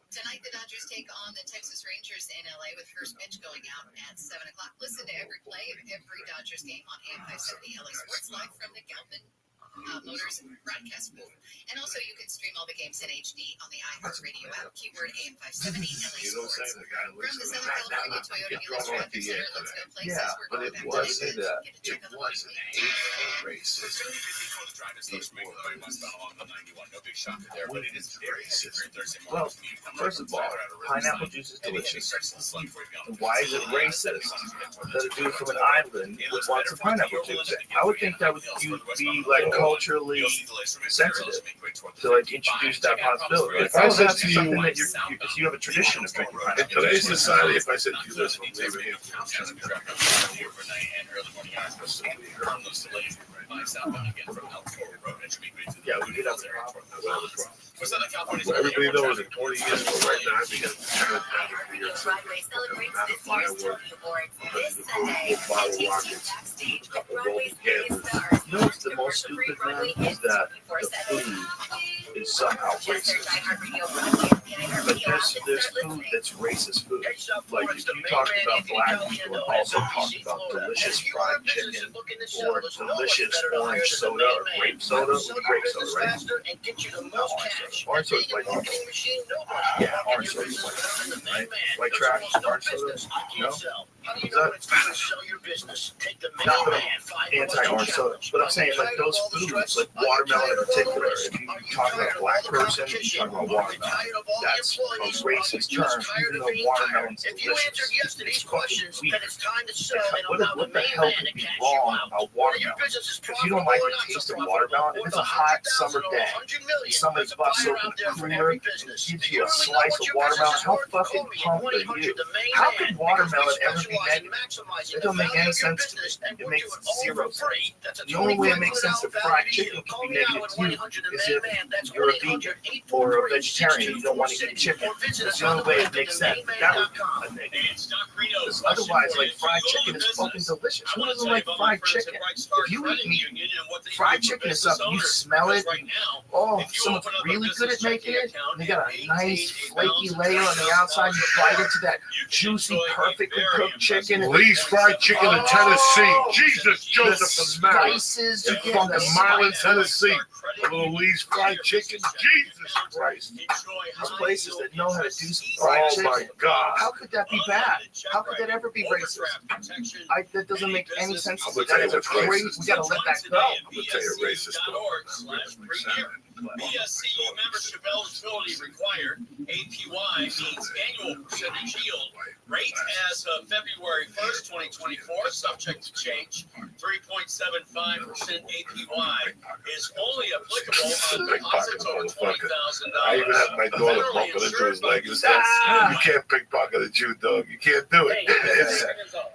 Tonight, the Dodgers take on the Texas Rangers in LA with first pitch going out at 7 o'clock. Listen to every play of every Dodgers game on AM 570 LA Sports Live from the Galvin Motors broadcast booth. And also, you can stream all the games in HD on the iHeartRadio app, keyword AM 570 LA Sports. From the Southern California Toyota Dealers Traffic Center, let's go places. We're going back to David. Get a check on the was a racist. Well, first of all, pineapple juice is delicious. Why is it racist that a dude from an island would want some pineapple juice? I would think that would be like culturally sensitive to like introduce that possibility. If I said to you that you have a tradition of drinking pineapple in today's society, if I said to you this, from leaving here, yeah, we did have a problem. Everybody knows in 20 years ago, right now, I began to turn it down to be Broadway celebrates this year's Tony Awards this Sunday. Backstage with Broadway's biggest stars. You know what's the most stupid thing is that the food is somehow racist. But there's food that's racist food. Like if you talk about black people and also talk about delicious fried chicken or delicious orange soda or grape soda, right? No, orange soda is like, yeah, orange soda is like, right? White trash, orange soda, no? Is that not anti-orange soda? But I'm saying like those foods, like watermelon in particular, if you talk about a black person, you talk about watermelon. That's a racist term, even though watermelon's delicious. It's fucking sweet. What the hell could be wrong about watermelon? If you don't like the taste of watermelon, if it's a hot summer day, and somebody busts open a cooler and gives you a slice of watermelon, how fucking pumped are you? How could watermelon ever be negative? It don't make any sense to me. It makes zero sense. The only way it makes sense that fried chicken can be negative to you is if you're a vegan or a vegetarian and you don't want to eat chicken. That's the only way it makes sense. That would be a negative. Because otherwise, like, fried chicken is fucking delicious. Who doesn't like fried chicken? If you eat meat, fried chicken is something, you smell it, if someone's really good at making it, and they got a nice flaky layer on the outside, you bite into that juicy, perfectly cooked chicken. Lee's Fried Chicken in Tennessee. Jesus, Joseph, the spices in fucking Milan, Tennessee. A little Lee's Fried Chicken. Jesus Christ. These places that know how to do some fried chicken. Oh my God. How could that be bad? How could that ever be racist? That doesn't make any sense. That is crazy. We gotta let that go. I'm gonna tell you a racist stuff. BSCU membership eligibility required. APY means annual percentage yield. Rate as of February 1st, 2024, subject to change. 3.75% APY is only applicable on deposits over $20,000. I even had my daughter bumping into his leg and said, "You can't pickpocket a Jew, dog. You can't do it."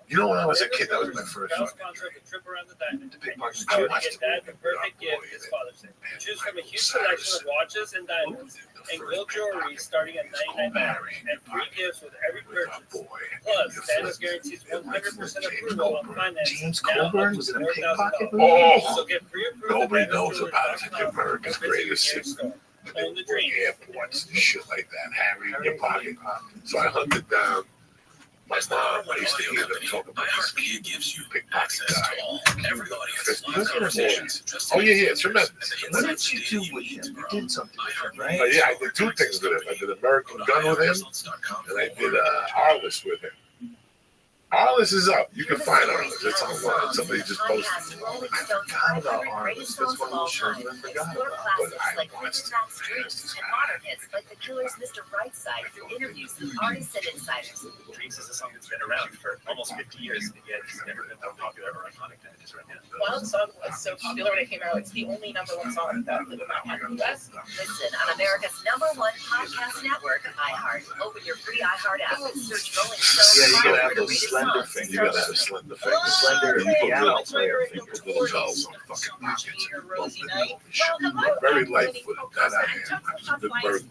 You know, when I was a kid, that was my first one. To pickpocket a Jew. Perfect gift is Father's Day. Choose from a huge selection of watches and diamonds and gold jewelry starting at $99 and free gifts with every purchase. Plus, Santa guarantees 100% approval on finance. James Colburn was in a pickpocket movie? Oh, So get pre-approved. nobody knows about it. America's greatest sin. Own the dream. Airports and shit like that. Harry in your pocket. So I hunted down my mom. I used to hear them talk about this gives you pickpocket guy. everybody Oh, yeah, it's tremendous. What did you do with him? You did something with him, right? Yeah, I did two things with him. I did American Gun with him, and I did Arliss with him. Arliss is up. You can find Arliss. It's online. Somebody just posted it. I forgot about Arliss. That's one of the shows I forgot about. But I watched Drinks and modern hits like the Killer's Mr. Brightside through interviews with artists and insiders. Drinks is a song that's been around for almost 50 years, and yet it's never been so popular or iconic than it is right now. While the song was so popular when it came out, it's the only #1 song that did not have in the US. Listen on America's #1 podcast network, iHeart. Open your free iHeart app and search Rolling Stone. Yeah, you gotta have for the those greatest slender songs. fingers. You gotta have a slender finger. Slender And you put piano little player you fingers. put little bells on fucking pockets. Rosie Bumping Knight. over shit. Very light-footed. That I am. I was a big bird.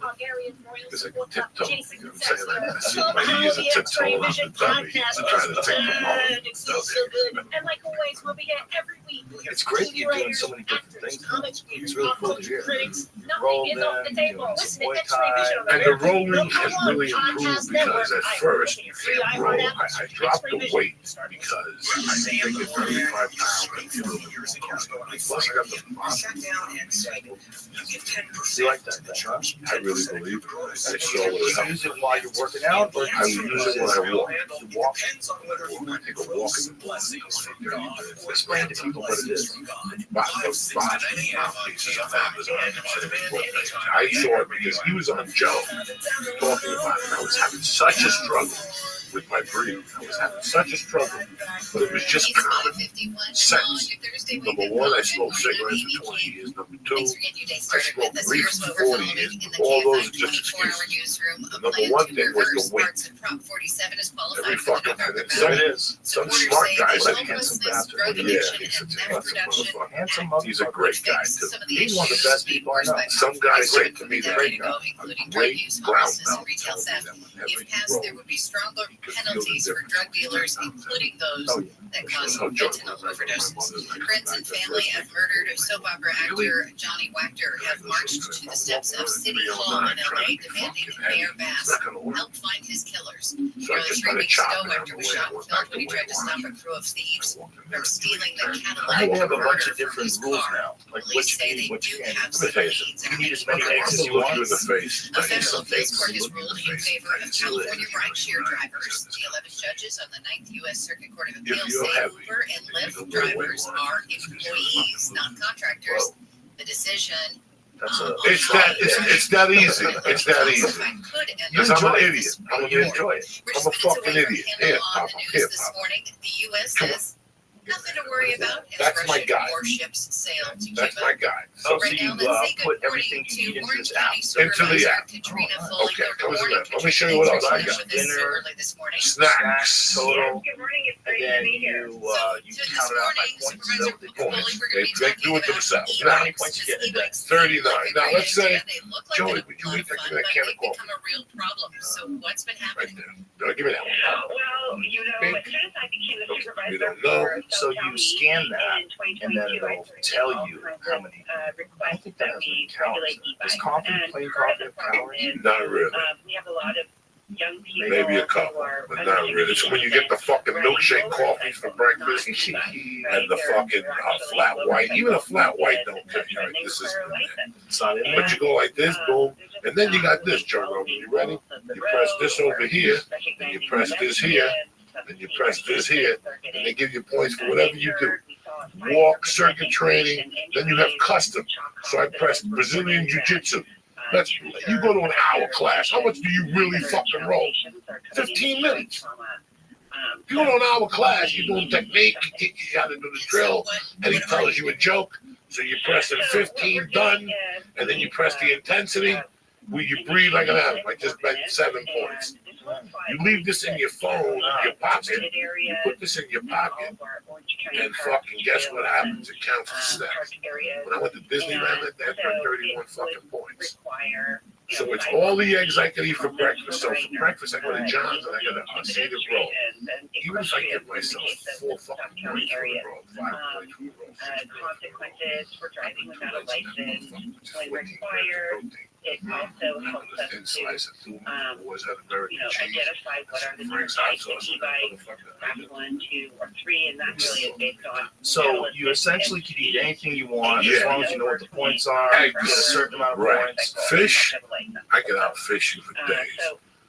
Because I can tiptoe. You know what I'm saying? Like, I see my ears are tiptoeing on the dummy. I'm trying to take them off. And like always, we'll be here every week. It's great that you're doing so many different things. comics, It's really cool to hear. critics, Roll nothing is off the them, table. doing Listen some to X-Ray Vision on the And the radio. rolling has really improved because at first, I dropped the weight because I figured 35 pounds. Plus, I got the You like that, huh? I really believe it. I saw Do what you it happened. use it while you're working out, or I do you use it when I walk. You walk? I take a walk in the morning. Explain to people what it is. I thought because he was on Joe talking about it, I was having such a struggle with my breathing. I was having such a struggle, but it was just common sense. Number one, I smoked cigarettes for 20 years. Number two, I smoked weed for 40 years. All those are just excuses. The number one thing was the weight. Every fucking thing. Some smart guys like handsome bastard. yeah, he's such a handsome motherfucker. Handsome mother. He's a great guy too. He's one of the best people I know. Some guys say to me that Great guy. a great brown belt retail tells theft. them If every passed, roll. there would be stronger penalties for drug dealers, including those Oh, yeah. that cause fentanyl overdoses. Friends and family of murdered soap opera actor Johnny Wachter have marched to the steps of City Hall in LA demanding Mayor Bass help find his killers. So I Nearly just 3 got a weeks ago, chop. Wachter was shot and killed when he tried to stop a crew of thieves from stealing the Cadillac They have a Converter bunch of from different his rules car. now, like Police which say feed, they which do can't. have Let me some tell you needs You and need as many I'm eggs as gonna you look want. you in the face. a Tell you federal something. appeals court has ruled in favor of California rideshare drivers. The 11 judges on the 9th U.S. Circuit Court of Appeals you're say heavy, Uber and Lyft drivers are employees, not contractors. The decision. That's a. It's that easy. It's that easy. Because I'm an idiot. You enjoy it. I'm a fucking idiot. Here, Papa. Here, This Papa. morning, the U.S. Come on. says nothing to worry about as That's my Russian guy. warships sail to That's Cuba. my guy. Oh, so Right you now, let's say good put morning everything you to need into Orange this app. County Into the Supervisor app. Katrina Oh, Foley. okay, Good comes in morning, that. Let me show you Katrina. what else I Thanks for got. being with us so Dinner. early this morning. Snacks. Total. Good morning, it's And great to then be here. you So count this it out by morning, points. Is that Supervisor what they do? Foley, we're going to be They talking do it about themselves. How many e-bikes. points you get in a day? E-bikes 39. look like a Now, great let's say, idea. They look like Joey, they're would you fun, eat that? but Give me that can of they've coffee. become a real problem. So what's been Right happening? there. No, give me that one. Well, you know, as soon as I became the You supervisor don't know. for So South you County scan that, in 2022, and then I it'll started tell all you kinds how of, many. I requests think that that has we calories. regulate Is e-bikes. coffee, And plain part coffee, of have the problem calories? is, Not really. we have a lot of young people Maybe a who couple, are but not really. It's when you get the fucking milkshake coffees for breakfast and the fucking flat white. Even a flat white don't tell you, right, this is It's not in there. But you go like this, boom, and then you got this, Joe Rogan. You ready? You press this over here, and you press this here, and you press this here, and they give you points for whatever you do. Walk, circuit training, then you have custom. So I pressed Brazilian Jiu-Jitsu. That's, you go to an hour class, how much do you really fucking roll? 15 minutes. You go to an hour class, you're doing technique, he teaches you how to do the drill, and he tells you a joke. So you press it 15, done, and then you press the intensity, where you breathe like an animal. I just bet 7 points. You leave this in your phone, your pocket, you put this in your pocket, and fucking guess what happens? It counts as steps. When I went to Disneyland that day, I earned 31 fucking points. So it's all the eggs I could eat for breakfast. So for breakfast, I go to John's and I get a native roll. Even if I give myself 4 fucking points for the roll, 5 points for the roll, 6 consequences for driving without a license when 14 required. grams of It also helps protein. us Thin to, slice of tuna, was that American cheese? identify what are the different Frank's hot types of sauce, e-bikes, class 1, 2, or 3, and that really is based on. So you essentially can eat anything you want as Yeah. long as you know what the points are. You get a certain amount of Right. points. Fish, I can outfish you for days.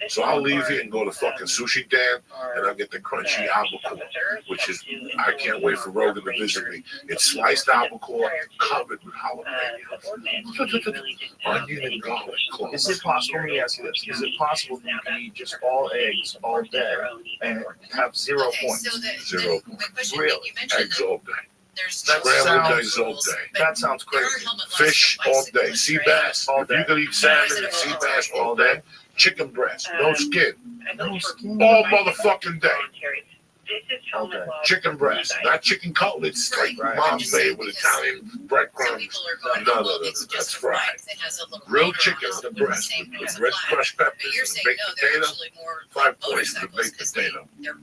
So I'll leave here and go to fucking Sushi Dan, and I'll get the crunchy albacore, which is, I can't wait for Rogan to visit me. It's sliced albacore covered with jalapeno, onion and garlic cloves. Is it possible, let me ask you this, is it possible that you can eat just all eggs all day and have 0 Okay, points? so the 0 question Really? you mentioned Eggs that all day. there's That no Scrambled sounds- eggs all day. That sounds there are crazy. helmet laws Fish for all day. bicyclists, Sea right? bass. All If you day. could eat salmon and sea bass all day. Chicken breast, no skin. No skin. All motherfucking day. Chicken breast, not chicken cutlets like mom's made with Italian Some breadcrumbs. people are going, No, well, no, it's that's just fried. fried. It has a little Real motor chicken it, on so the it wouldn't breast say it with was a red flat. crushed But peppers you're and saying, baked no, they're potato. actually more 5 points for motorcycles baked because potato. they're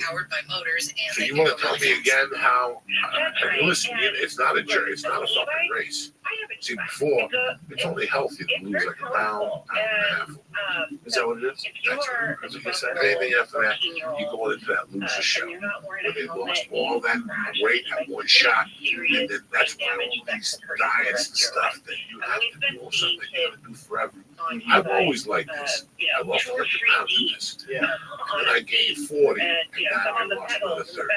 powered by motors and So they you can want go to tell really me fast. again how? Listen, it's not a journey. It's not a fucking race. See, before it's only healthy to lose like a pound and a half. Is that what it is? That's what you said. Anything after that, you go into that loser show where they lost all that weight at one shot, and then that's why all these diets and stuff that you have to do or something you gotta do forever. I've always liked this. I lost 100 pounds in this. Yeah. And then I gained 40, and now I lost another 30.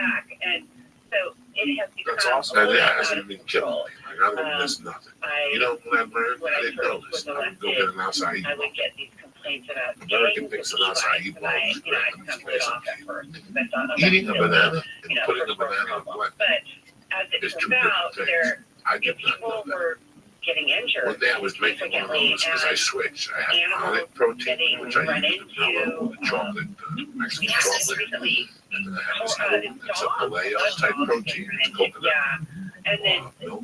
That's awesome. And that hasn't been killing me. Like, I don't miss nothing. You know, when I learned, I didn't know this. I would go get an acai bowl. American thinks an acai bowl is great. Eating a banana and putting a banana on blend is two different things. I did not know that. One day I was making one of those because I switched. I had almond protein, which I used to mellow with the chocolate, Mexican chocolate. And then I had this little, it's a paleo type protein, it's coconut. Milk.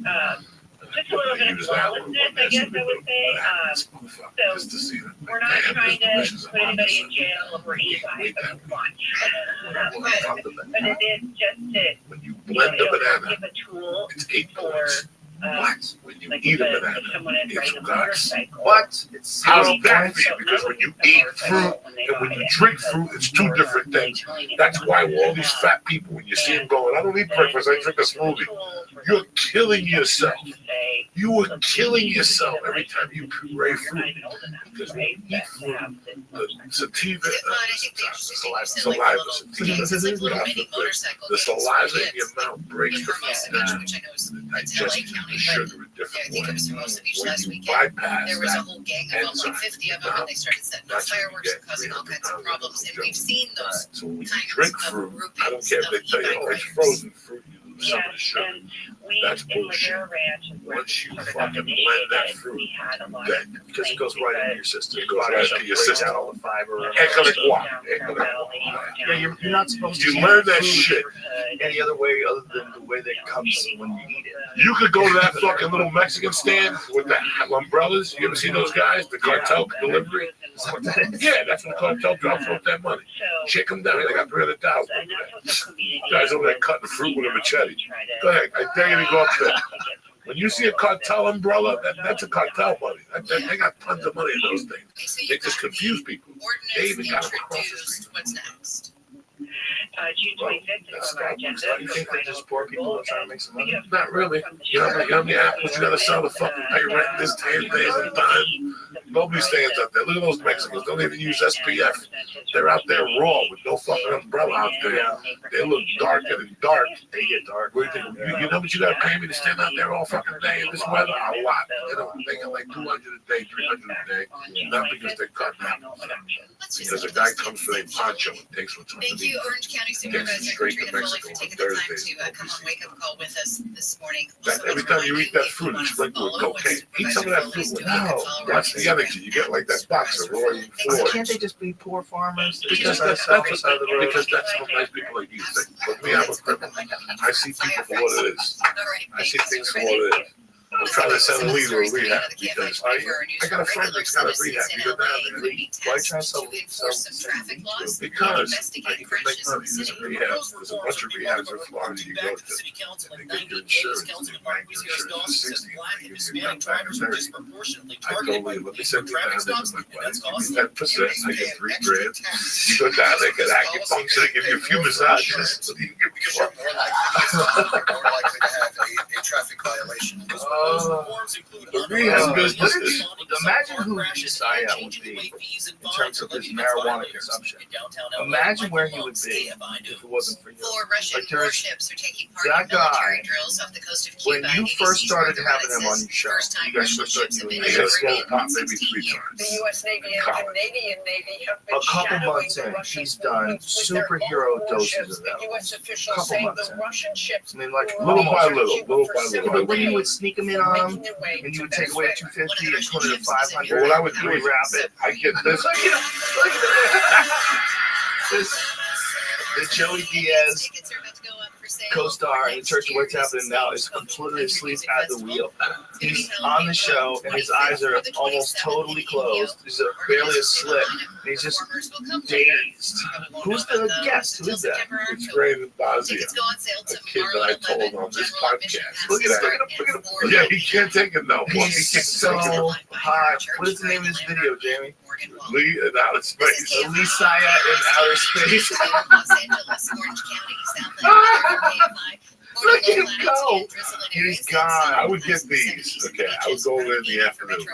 Just a little bit of lawlessness, I guess I would say. Just to see them. We're not trying to put anybody in jail over E5, but we want. But it is just to, When you blend a banana, give a tool it's 8 for, points. What? When you like eat a if banana, someone is it's riding a nuts. motorcycle. What? It's How's 0 that points. for you? Because when you eat fruit and when you drink fruit, it's two different things. That's why all these fat people, when you see them going, I don't eat breakfast, I drink a smoothie. You're killing yourself. You are killing yourself every time you puree fruit. Because when you eat fruit, the sativa, the saliva in your mouth breaks the fat down. Digestion of the sugar a different way. When you bypass There was a that whole gang of about like 50 of them, and they started setting off fireworks and causing all kinds of problems. And we've seen those so when you kinds drink of fruit, groupings I don't care if they of tell you, oh, it's frozen fruit, you lose some of the sugar. That's bullshit. Once you fucking blend that fruit, then Because it goes right into your system. it goes right into your system. Out all the fiber. Yeah, you're not supposed to You eat learn that food shit. any other way other than the way that it comes when you eat it. You could go to that fucking little Mexican stand with the umbrellas. You ever see those guys? The cartel delivery? Yeah, that's what the cartel drops off that money. Shake them down. They got 300,000. Guys over there cutting fruit with a machete. Go ahead. I dare you to go up there. When you see a cartel umbrella, that's a cartel money. They got tons of money in those things. Okay, so They you've just got confuse the people. They even ordinance got them across the introduced. street. What's next? June 25th is on our agenda. You think they're just poor people that trying to make some money? Not really. You know how many apples you gotta sell to fucking pay rent this 10 days at a time? Nobody stands up there. Look at those Mexicans. Don't even use SPF. They're out there raw with no fucking umbrella out there. They look darker than dark. They get dark. What do you think? You know what you gotta pay me to stand out there all fucking day in this weather? A lot. They get like 200 a day, 300 a day. Not because they're cutting apples. Let's just Because a keep guy those comes things for a in poncho flow. and takes what's Thank underneath. you, Orange County Supervisor straight to Katrina Foley, Mexico for taking on the time Thursdays. to come on Wake Up Call with us this morning. That, Also, every let's time you remind eat that if fruit, you it's wanna sprinkled with follow what cocaine. Eat some of that Supervisor fruit. Foley's doing, No. follow our Watch the energy. You get like that box of Roy and Why Ford. can't they just be poor farmers? They Because just that's gotta sell the side of the road. because that's how nice people like you think. But me, I'm a criminal. I see people for what it is. All right, I see thank you, things for Supervisor. what it is. I'm trying to send Some Lee to a stories coming rehab out of the because campaign for our news I got a from friend regular that's got a citizens rehab. in You go LA, down there. including Why tests try to to sell- enforce some sell- traffic laws and Because I investigate can make crashes in money. the There's city. a rehab. There's a bunch of rehabs in Florida you go to. City Council And in they get your 90 days, insurance. Councilman They Mark make your Gutierrez insurance Dawson for says 60. black They and give you Hispanic back drivers were 30. disproportionately I targeted told by Lee, let me police send for you traffic down stops, there. and that's Give me costing 10%. I get $3 grand. You go down there, get acupuncture, they give you a few massages. So you can give me Because you're more likely to have a traffic violation. Those proposed reforms include The rehab business unlawful is- responding to imagine some who car crashes Josiah and would changing the be way fees and in fines terms are of his levied against marijuana violators. consumption. In downtown LA, Imagine where Michael he would Lopes, be AFI if News. it wasn't for you. 4 Russian Like, there's- warships are taking part that in military guy, drills off the coast of when Cuba. you ABC's first started Martha having him on says your show, first time you guys Russian first ships started have doing been in You it. gotta the smoke Caribbean pot in maybe 16 3 years. times. The U.S. Navy and College. Canadian Navy have A been couple shadowing months the in, Russian he's done with their superhero own doses warships. of The that. U.S. officials Couple say months the in. Russian ships I mean, like were Little by over little, Cuba little for by Yeah, little. several but when you days, would sneak him in on him, making their way and you to would take away Venezuela. 250 and put it at 500, Well, what I would do is rewrap it. I get this. Look at him. Look at him. This- The Joey Diaz co-star in Church of What's Happening Now is completely asleep at the wheel. He's on the show and his eyes are almost totally closed. He's barely a slit. He's just dazed. Who's the guest? Who is that? It's Raven Bozia, a kid that I told on this podcast. Look at him. Yeah, he can't take it no more. He's so hot. What is the name of this video, Jamie? Lee in outer space. Elisaya in outer space. Look at him go. He's gone. I would get these. Okay, I would go over in the afternoon. And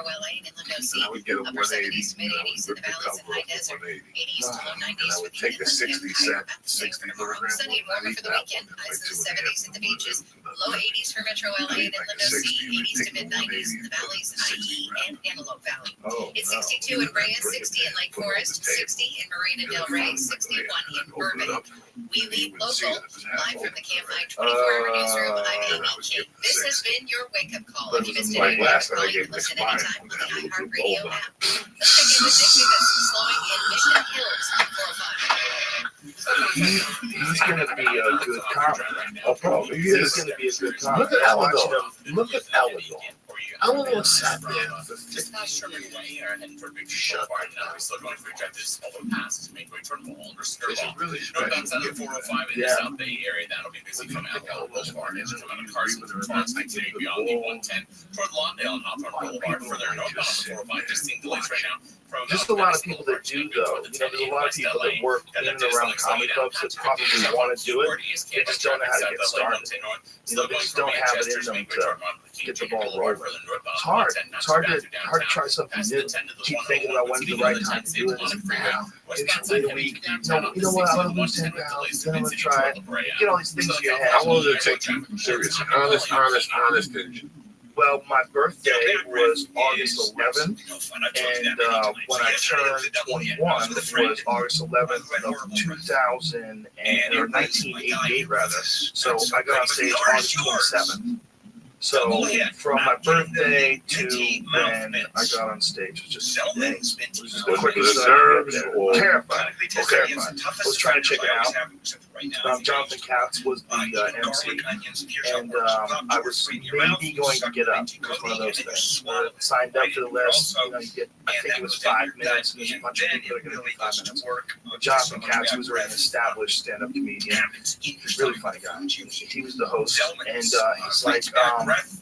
I would get a 180. And I would rip the cover off the 180. And I would take a 60-cent, 60 milligram. Sunny and warmer for the weekend. Highs in the 70s at the beaches. Low 80s for Metro LA and Inland OC. 80s to mid 90s in the valleys, IE and Antelope Valley. It's 62 in Brea, 60 in Lake Forest, 60 in Marina Del Rey, 61 in Burbank. We lead local, live from the KFI 24-hour newsroom. I'm Amy King. This has been your wake-up call. If you missed any of the call, you can listen anytime on the iHeartRadio app. Let's check in with Dixie that's slowing in Mission Hills on 405. He's going to be a good comic. Oh, probably. He He's is. going to be a good comic. Look at Watching Eleanor. him. Look at Eleanor. Eleanor sat there. Just past Sherman Way or heading toward Big Boulevard. Now we're still going through Judges. Although past is main way toward Mall or Skirt This is Mall. really Northbound special. on 405 in the South Bay area. That'll be busy from Alcoa Boulevard and from out of Carson to Torrance, continuing beyond the 110 toward Lawndale and Hawthorne Boulevard. Further northbound on 405, just seeing delays right now. Just a lot of people that do, though. You know, there's a lot of people that work in and around comic clubs that probably want to do it. They just don't know how to get started. You know, they just don't have it in them to get the ball rolling. It's hard. It's hard to try something new. Keep thinking about when's the right time to do it. Now. It's late a week. No, you know what? I'm going to lose 10 pounds. Then I'm going to try it. Get all these things in your head. How long did it take you? Seriously. Honest. Well, my birthday was August 11th, and when I turned 21 was August 11th of 1988 rather. So I got on stage August 27th. So from my birthday to when I got on stage was just 2 days. It was just the quickest Was it thing I ever nerves did. or- Terrified. Terrified. I was trying to check it out. Jonathan Katz was the MC, and I was maybe going to get up. It was one of those things. Signed up for the list. You know, you get, I think it was 5 minutes, and there's a bunch of people that are going to do 5 minutes. Jonathan Katz was already an established stand-up comedian. Really funny guy. He was the host, and he's like,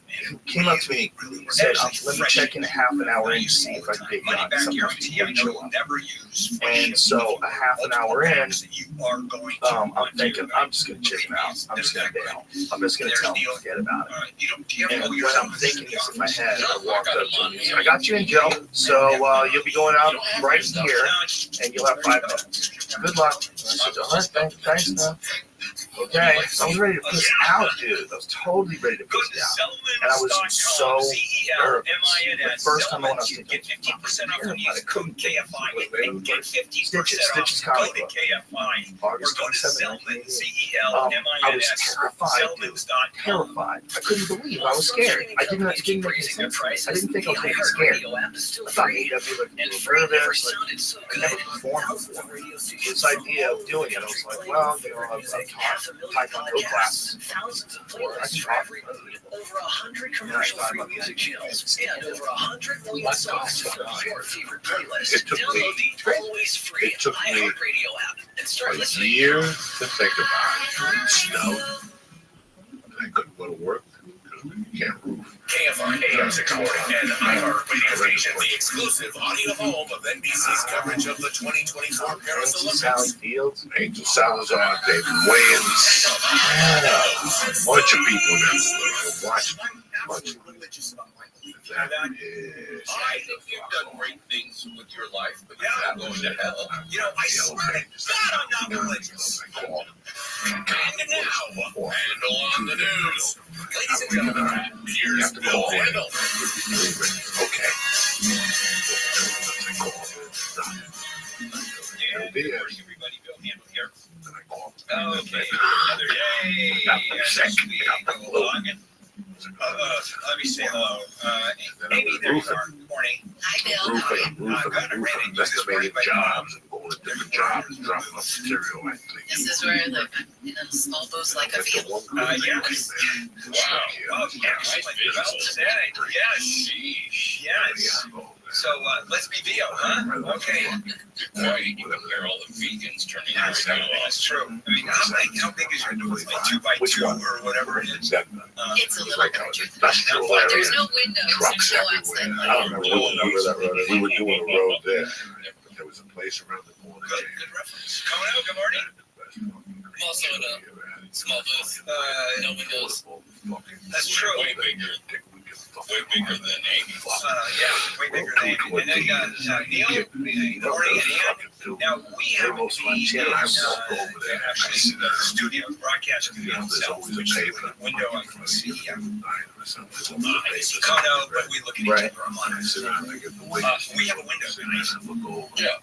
he came up to me and said, let me check in a half an hour in to see if I can get you on. Sometimes people don't show up. And so a half an hour in, I'm thinking, I'm just going to check him out. I'm just going to bail. I'm just going to tell him to forget about it. And when I'm thinking this in my head, I walked up to him and said, I got you in, Joe. So you'll be going out right here, and you'll have 5 minutes. Good luck. And I said, all right, thanks, man. Okay, so I was ready to piss out, dude. I was totally ready to piss out. And I was so nervous. The first time I went on stage, I couldn't get Stitches Comic Book. August 27th, 1988. I was terrified, dude. Terrified. I couldn't believe I was scared. It didn't make any sense. I didn't think I was going to be scared. I thought maybe I'd be like a little nervous. I never performed before. This idea of doing it, I was like, well, you know, I've taught Taekwondo classes before. I can talk. Over 100 commercial-free music channels and over 100 million songs from your favorite playlist. Download the always free iHeartRadio app and start A listening. year to think about it. Snow. I couldn't go to work. You can't roof. KFR AM 640 and iHeartRadio station, the exclusive audio home of NBC's coverage of the 2024 Paris Olympics. Fields. Angel Salazar, David Wayans, a bunch of people that watch. I think you've done great things with your life, but you're not going to hell. You know, I swear to God, I'm not religious. And now, Handle on the news. Ladies and gentlemen, here's Bill Handle. Okay. Where's everybody? Bill Handle here. Okay, another day. As we go along and let me say hello. Amy, there you are. Good morning. Hi, Bill. Roofing, estimating jobs and going doing a different job, dropping off material. This is where I live. I'm in a small booth like a field. Yes. Wow. Excellent. Well said. Yes. Yes. So let's be veal, huh? Okay. Boy, you can hear all the vegans turning around. That's true. I mean, how big is your booth? Like 2x2 or whatever it is? It's a little larger. Industrial There's area, no windows. trucks There's no everywhere. outside I don't remember what we were doing a road there. There was a place around the corner. Good reference. Kono, good morning. I'm also in a small booth. No windows. That's true. Way bigger than Amy's. Yeah, way bigger than Amy. And then Neil, good morning, and Ann. Now, we have the studio, broadcast studio itself, which is the window I can see. Kono, but we look at each other online. We have a window, guys. Yeah,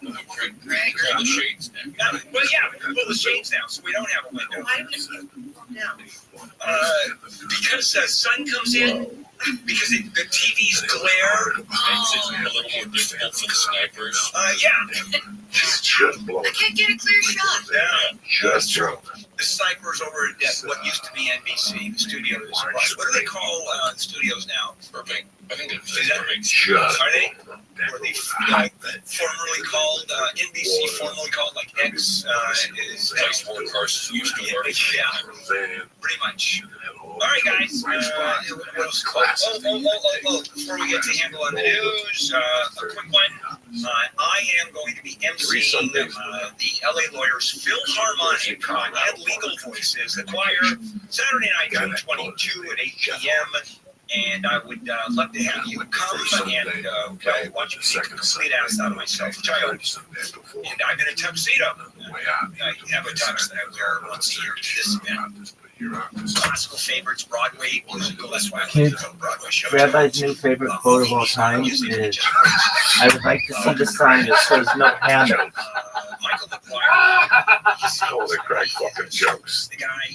Greg, all the shades now. Well, yeah, we pull the shades down, so we don't have a window. Why do we pull them down? Because the sun comes in, because the TV's glare. Makes it a little more difficult for the snipers. Yeah. Just blow. I can't get a clear shot. Yeah. Just true. The snipers over at what used to be NBC, the studios. What do they call the studios now? Burbank. I think it's Is that Burbank. Just. Are they? Or they formerly called NBC, formerly called like X is Place where Carson used to work. Yeah, pretty much. All right, guys. What else? Before we get to handle on the news, a quick one. I am going to be emceeing the LA Lawyers Philharmonic and Legal Voices, the choir, Saturday night, June 22 at 8 p.m. And I would love to have you come and watch me make a complete ass out of myself, which I hope. And I'm in a tuxedo. I have a tux that I wear once a year to this event. Classical favorites, Broadway musical. That's why I like the Broadway show. Rabbi's new favorite quote of all time is, "I would like to see the sign that says no hammer." Michael McGuire. Holy crap, fucking jokes. The guy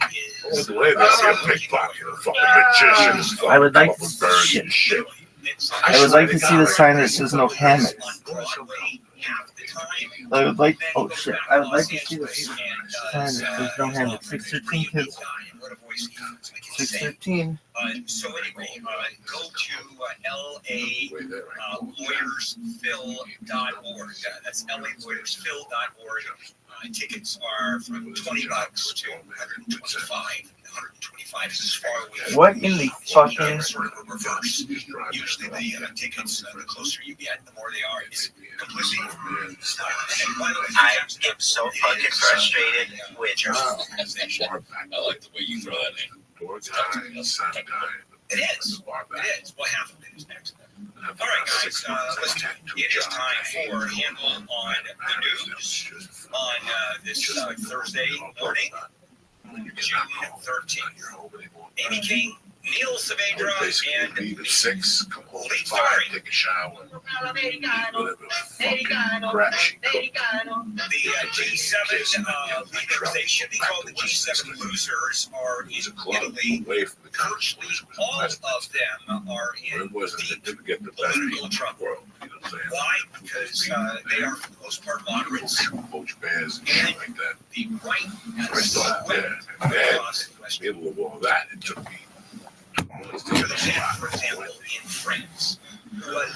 is. The way they see a pickpocket, a fucking magician. I would like to burn shit. I would like to see the sign that says no hammer. I would like. Oh shit! I would like to see the sign that says no hammer. 613 kids. 613. So anyway, go to LALawyersphil.org. That's LALawyersphil.org. Tickets are from $20 to $125. 125 is as far away. What in the fucking? Sort of a reverse. Usually the tickets, the closer you get, the more they are. It's completely. And by the way, I get so fucking frustrated with I like the way you throw that in. It is. It is. Well, half of it is next. All right, guys. Listen, it is time for Handle on the News on this Thursday morning, June 13th. Amy King, Neil Saavedra, and leave at 6, come home at 5, take a shower. Crashing. The G7 leaders, they should be called the G7 losers, are in Italy. Away from the Virtually all of them are in It wasn't deep to get the best political trouble. world. You know what I'm saying? Why? Because they are, for the most part, moderates. Poach bears and shit like that. The right I has started swept there. And then, across the in West. the middle of all that, it took me. For example, in France, was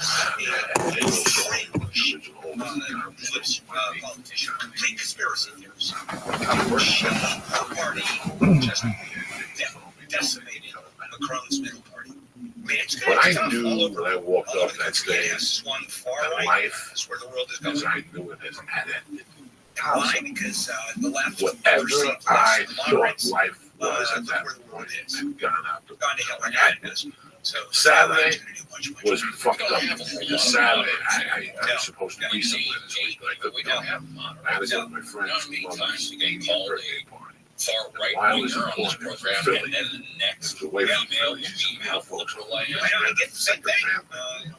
a politician, complete conspiracy theorist. Her party just decimated Macron's middle party. I mean, it's What I tough knew all over. when I walked All over up the that country. It stage, has swung far that right. life, That's where the world is as going. I knew it as had ended. Why? Because the left Whatever I thought moderates, life was at look that where the world point, is. had gone out the Gone to hell like that. So Saturday was fucked up. Saturday, I was supposed to be somewhere this week, but I couldn't go. I had to go to my friend's mother's birthday party. Far right Why winger was on this important? program, Philly. and then the next It's away from female Philly. female political I get the same thing.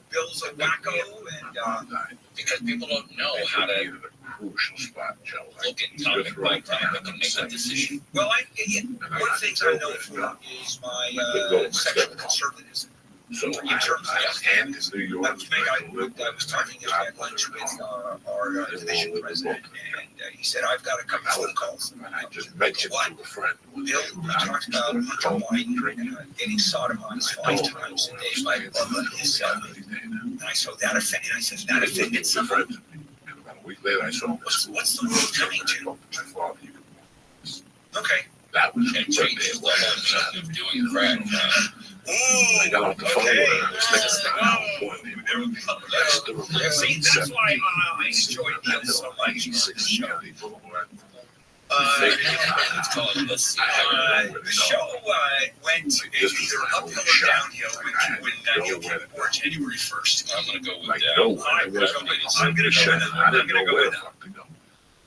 Bill's a wacko, and because people don't know how to a crucial spot, Joe. look at topic by topic and make a decision. well, one of the things I'm known for is my sexual conservatism. So In terms of I and New York. I was talking at lunch with our division president, and he said, I've got a couple phone calls. I just mentioned to a friend. Bill, we talked about Hunter Biden getting sodomized 5 times a day by Bubba himself. And I saw that offended. I said, that offended someone. A week later, I saw him. What's the world coming to? Okay. That was And Jake's level of doing crack. I got off the phone with her. See, that's why I enjoyed Neil so much on the show. The show went either uphill or downhill when Neil came aboard January 1st. I'm going to go with Like, that. no, I'm going to go with it.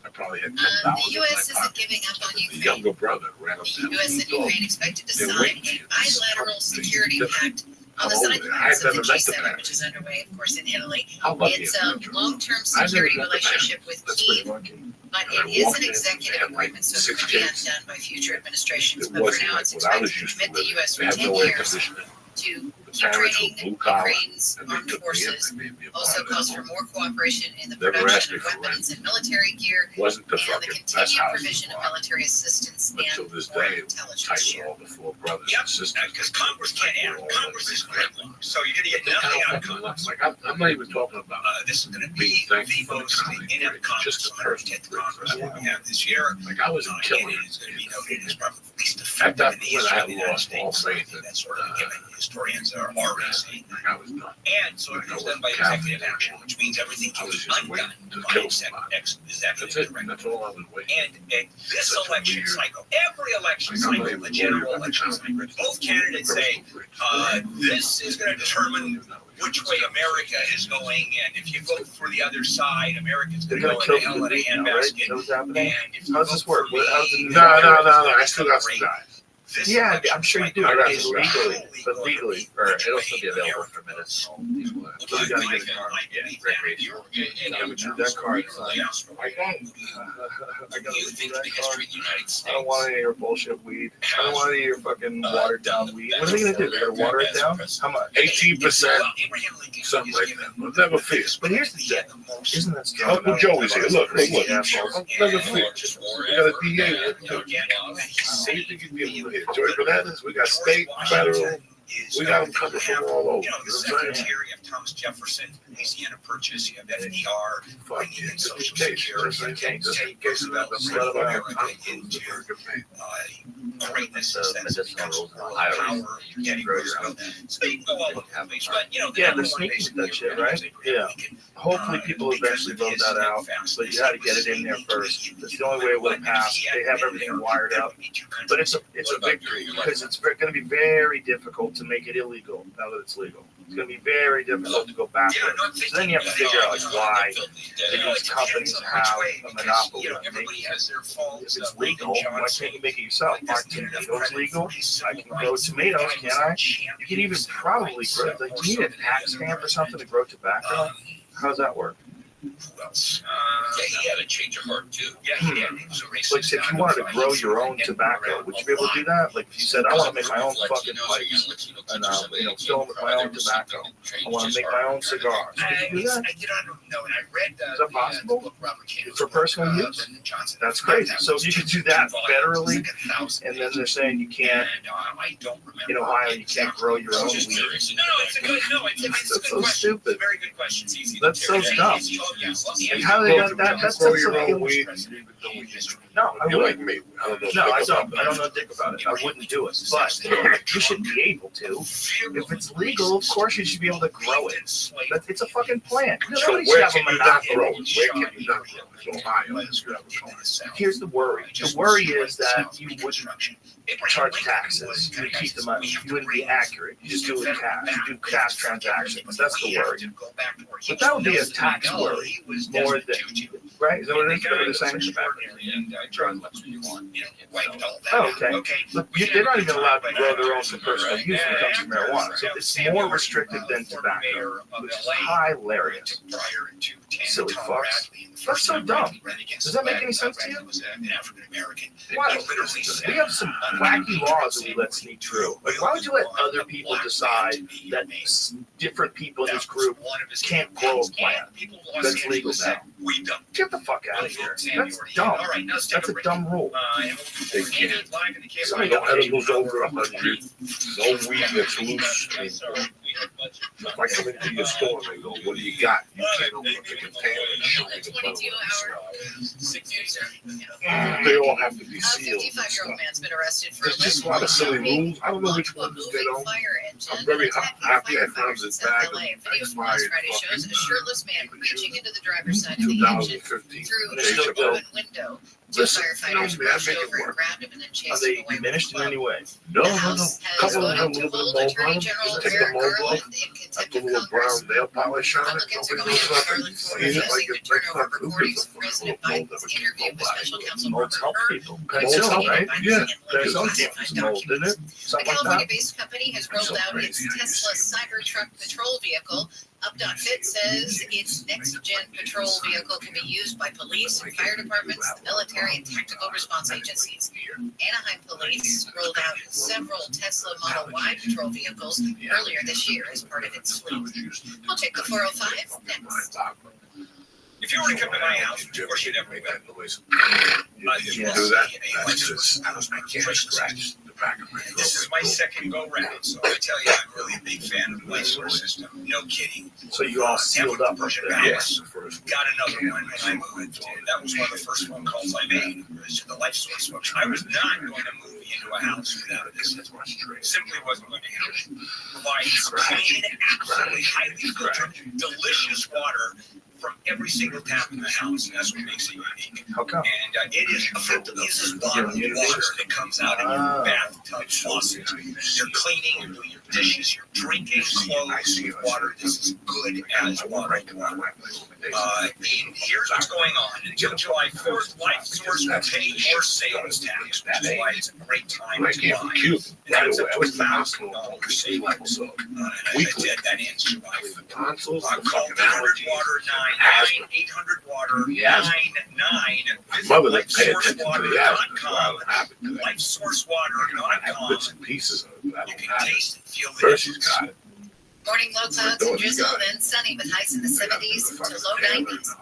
I probably had The U.S. isn't giving up on The Ukraine. younger brother ran up The to U.S. and Ukraine expected to sign a bilateral security pact on the sidelines of the G7, which is underway, of course, in Italy. It's a long-term security relationship with Kyiv, but it is an executive agreement, so it could be undone by future administrations. But for now, it's expected to commit the U.S. for 10 years to keep training Ukraine's armed forces. Also calls for more cooperation in the production of weapons and military gear, wasn't the and the fucking best continued house provision of military assistance until and this foreign day. intelligence Tight share. with all the 4 brothers Yep, and sisters. because Congress can't act. Congress is gridlocked. So you're going to get nothing out of Congress. Like, I'm not even talking about This is going to be the most inept Congress, 110th Congress we have this year. like I was And killing it is going to be noted as probably the least At effective that in the point, I history had of the United lost all States. faith in That's sort of given historians are already saying. like I was done. And so it was done by executive action, which means everything I can was be just undone waiting to by kill somebody. That's executive it. directive. That's all I was waiting. And at this Such a election weird- cycle, every election cycle, the general election cycle, both candidates say, this is going to determine which way America is going, and if you vote for the other side, America's They're going gonna to kill go in the hell in a right? handbasket. That was happening. And if you How's vote this work? for me, How's the- No, I still got some guys. this Yeah, election I'm sure you do. cycle I got It's some is legally, totally but going to legally, be or which it'll way still be available America for minutes. goes. So you gotta get a car. Recreation. That car is fine. I got I gotta You do think that the car. history of the United States? I don't want any of your bullshit weed. I don't want any of your fucking watered down weed. What are they gonna do? They're gonna water it down? How much? 18%, Well, Abraham Lincoln something is like given that. But never fear. But here's the he had thing. the most Isn't that strong? Uncle Joey's here. Look. Crazy Never assholes. fear. Just We got a DA. So you think you can be able to Joy Bananas? We got state, federal. We got them coming from all over. You know, the Secretary of Thomas Jefferson, Louisiana Purchase, you have FDR, bringing in Social Security, taking about the spread of America into greatness instead of becomes power, getting Roosevelt. So you can go all over the place, but you know, Yeah, they're sneaking with that shit, right? Yeah. Hopefully people eventually vote that out, but you gotta get it in there first. That's the only way it will pass. They have everything wired up. But it's a victory because it's gonna be very difficult to make it illegal now that it's legal. It's gonna be very difficult to go backwards. So then you have to figure out like why these companies have a monopoly on making it. If it's legal, why can't you make it yourself? Aren't tomatoes legal? I can grow tomatoes, can't I? You can even probably grow, like, do you need a tax stamp or something to grow tobacco? How does that work? Who else? Yeah, he had a change of heart too. Yeah, he did. He was a racist. Like, if you wanted to grow your own tobacco, would you be able to do that? Like, if you said, I want to make my own fucking pipes and fill them with my own tobacco. I want to make my own cigars. Could you do that? I don't know, and I read Is that possible? the book Robert Cannon's For personal book, use? Lyndon Johnson. That's crazy. So if you could do that federally, and then they're saying you can't, And, I don't remember in Ohio, you can't grow your own Just weed. curious. No, it's a good That's question. so stupid. It's a very good question. It's easy. That's so dumb. And How they got that? That's Grow such your a own weed. No, I You're like wouldn't. me. I don't know. No, I nothing don't. about I don't that. know dick about it. I wouldn't do it. But you should be able to. If it's legal, of course you should be able to grow it. It's a fucking plant. So Nobody should where have a can you not grow monopoly. it? Where can you not grow it? It's Ohio. Here's the worry. The worry is that you wouldn't charge taxes. You would keep the money. You wouldn't be accurate. You just do it cash. You do cash transactions. That's the worry. But that would be a tax worry more than, right? Is that what it is? Is that what they're saying? Oh, okay. Look, they're not even allowed to grow their own for personal use when it comes to marijuana. So it's more restricted than tobacco, which is hilarious. Silly fucks. That's so dumb. Does that make any sense to you? An African American. Why? He literally said, We have some wacky laws that we let sneak through. Like, why would you let other people decide that different people in this group can't grow a plant that's legal now? We don't. Get the fuck out of here. That's dumb. All right, now let's take That's a dumb rule. They can't. Some of the edibles over 100. No weed that's loose anymore. If I come into your store and they go, what do you got? You can't open up the container and show me the 22-hour They all have to be sealed. 55-year-old man's been arrested for There's just a lot of silly rules. I don't know which ones they don't. I'm very happy I found this bag. Video from last Friday shows a shirtless man reaching into the driver's side of the engine 2015. through an open window. Two firefighters rushed over and grabbed him and then Are chased they him away. diminished in any way? No, The no, no. House A couple of them has have a voted little to bit of hold mold on them. Attorney General Just take the Merrick mold Garland off. in Put contempt a of little Congress. brown nail polish on it. Republicans are Nobody going knows after nothing. Garland for Clean it like refusing to it's turn like over not recordings Lucas. of President Biden's interview with Special Counsel Molds Robert help Hur. people. Molds Penicillin, help, right? Yeah. There's some Classified mold in it. A Something like that. California-based company has rolled so out crazy. its Tesla Cybertruck patrol vehicle. Up.Fit says its next-gen patrol vehicle can be used by police and fire departments, the military, and tactical response agencies. Anaheim police rolled out several Tesla Model Y patrol vehicles earlier this year as part of its fleet. We'll check the 405 next. If you were to come to my house, of course you'd never Make go. that noise. You do that. That's just, I can't scratch the back of my throat. This is my second go round, so I tell you, I'm really a big fan of the life source system. No kidding. So you all sealed up up there. Yes. Got another one when I moved. That was one of the first phone calls I made, was to the life source folks. I was not going to move into a house without this. Simply wasn't going to happen. Provides clean, absolutely highly filtered, delicious water from every single tap in the house, and that's what makes it unique. How come? And it is effectively this bottled water that comes out of your bathtub faucet. You're cleaning, you're doing your dishes, you're drinking clothes with water. This is good as water. And here's what's going on. Until July 4th, Life Source will pay your sales tax, which is why it's a great time I to came buy. from Cuba. And Right that's away. up I to was in the hospital. $1,000 savings. And as I Weekly. said, that ends July 4th. The tonsils, the Call fucking 800 allergies. water 99 800 water Yes. 99. Visit Mother didn't pay attention to the asthma. So I lifesourcewater.com. don't have it today. I have Lifesourcewater.com. bits and pieces of it. I You don't can have it. taste and feel the First she's difference. got it. Morning low clouds and drizzle, then sunny with highs in the 70s to low 90s.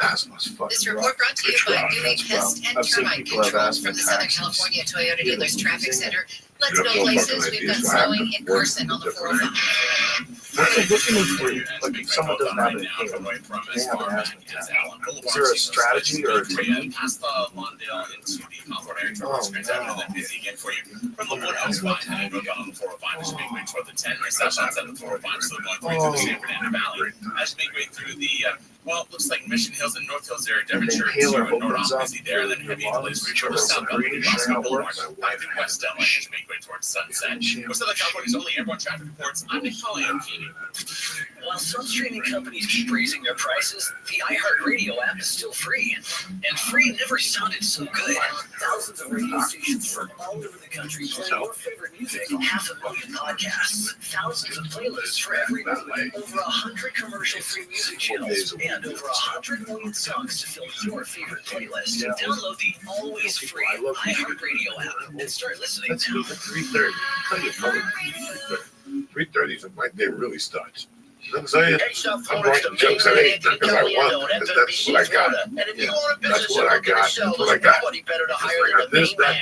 Asthma's fucking This rough. report brought to you by That's Dewey Pest and I've seen Termite people have Control asthma from the Southern attacks. California Toyota Dealers Traffic Center. Let's You go have no places. fucking We've got idea, so I have snowing to in work Carson on the different 405. What's it looking for you? Like if someone doesn't have an inhaler, they have an asthma attack. Is there a strategy or a technique? As we go through the, well, it looks like Mission Hills and North Hills there, And the Devonshire, inhaler and North opens up busy there, then your heavy delays lungs, for so short there's some southbound breathing Boston out Boulevard, works. 5 and west down like as we go towards sunset. Most of the California's only airborne traffic reports. I'm Nick Colley on TV. While some streaming companies keep raising their prices, the iHeartRadio app is still free. And free never sounded so good. Thousands of radio stations from all over the country play your favorite music, 500,000 podcasts, thousands of playlists for every mood, over 100 commercial-free music channels, and over 100 million songs to fill your favorite playlist. Download the always free iHeartRadio app and start listening Let's now. leave at 3:30. Tell you probably 3:30 is when my day really starts. You know what I'm saying? I'm writing jokes at 8 because I want, because that's what I got. Yeah, that's what I got. That's what I got. I got this, that.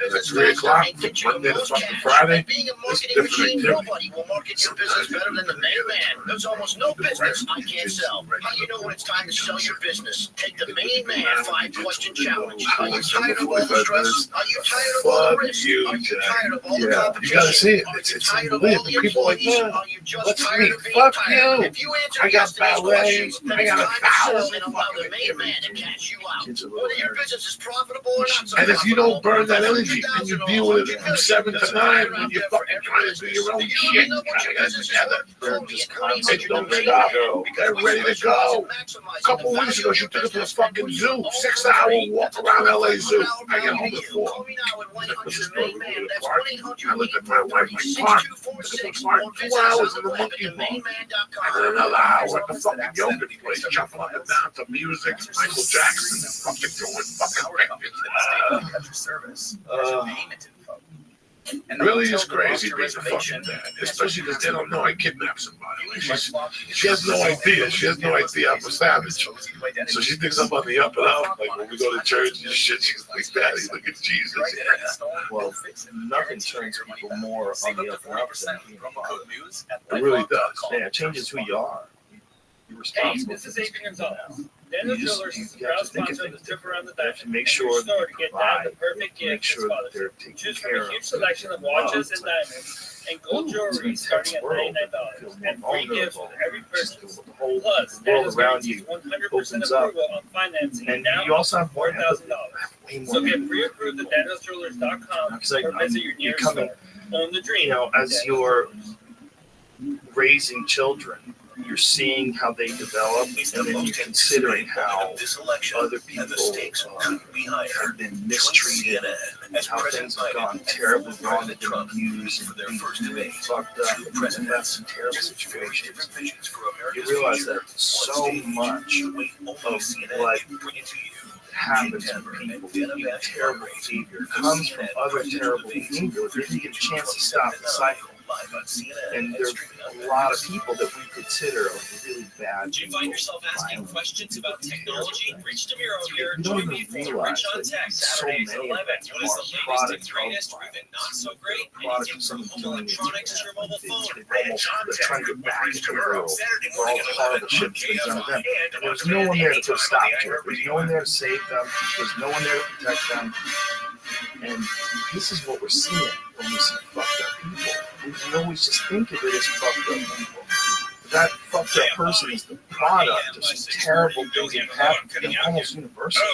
And at 3 o'clock, Monday to fucking Friday, it's different activity. Nobody will market your business better than the main man. There's almost no business I can't sell. How do you know when it's time to sell your business? Take the main man 5-question challenge. Are you tired of all the stress? Are you tired of all the risk? Are you tired of all the competition? You gotta see it. Are you It's tired of all unbelievable. the People like, employees? man, Are you just let's tired meet. of being Fuck tired? you. If you answer I got yes to these ballet. questions, then I it's got time to sell 1,000 and allow the fucking main man to catch you out. Kids are Whether your business is profitable or not so And if you don't profitable, burn that energy and you deal with it from 7 to 9 when you're fucking trying to do your own shit, you gotta get it together. And don't stop. They're ready to go. A couple weeks ago, she took us to the fucking zoo. 6-hour walk around LA Zoo. I get home at 4. I looked at my wife, my car. Took us for 2 hours in the monkey TheMainMan.com. And then another hour at the fucking yoga place, jumping up and down to music, Michael Jackson, and fucking doing fucking Country service. Really is crazy being a fucking dad, especially because they don't know I kidnapped somebody. Like she has no idea. She has no idea I'm a savage. So she thinks I'm on the up and up. Like when we go to church and shit, she's like, Daddy, look at Jesus. Well, nothing turns people more on the up and up than being a father. It really does. Yeah, it changes who you are. You're Hey, responsible. this is Adrian Gonzalez. Daniel Jewelers is a proud sponsor of the trip around the You have diamond. to make sure store that to you get Dad the provide, perfect make gift sure for that Father's they're Day. taken Choose from care a of. huge selection of watches and diamonds and gold jewelry starting at $99 and free gifts with every purchase. The whole Plus, world Daniel's around guarantees you 100% opens up. approval on financing And now you also have more $4,000. way So more. get pre-approved at danielsjewelers.com Because like, or visit your nearest becoming, store. Own the dream. you know, as Daniel's you're Jewelers. raising children, you're seeing how they develop, and then you're considering how other people have been mistreated, and how things have gone terribly wrong, they've been abused, and being fucked up, and that's some terrible situations. You realize that so much of what happens to people, terrible behavior, comes from other terrible behavior. If you get a chance to stop the cycle. And there's a lot of people that we consider really bad. Do you find yourself asking questions about technology? Rich DeMiro here. You don't Join me even for realize Rich on that Tech, so Saturdays at many 11. of What is the our latest and products greatest, or are even not so great? products Anything of some from home doing it electronics to your mobile phone. they're trying to get back into the world for all the horrible shit that's been done to them. And there's no one there to put a stop to it. There's no one there to save them. There's no one there to protect them. And this is what we're seeing when we see fucked up people. We always just think of it as fucked up people. That fucked up person is the product of some terrible things that happen almost universally.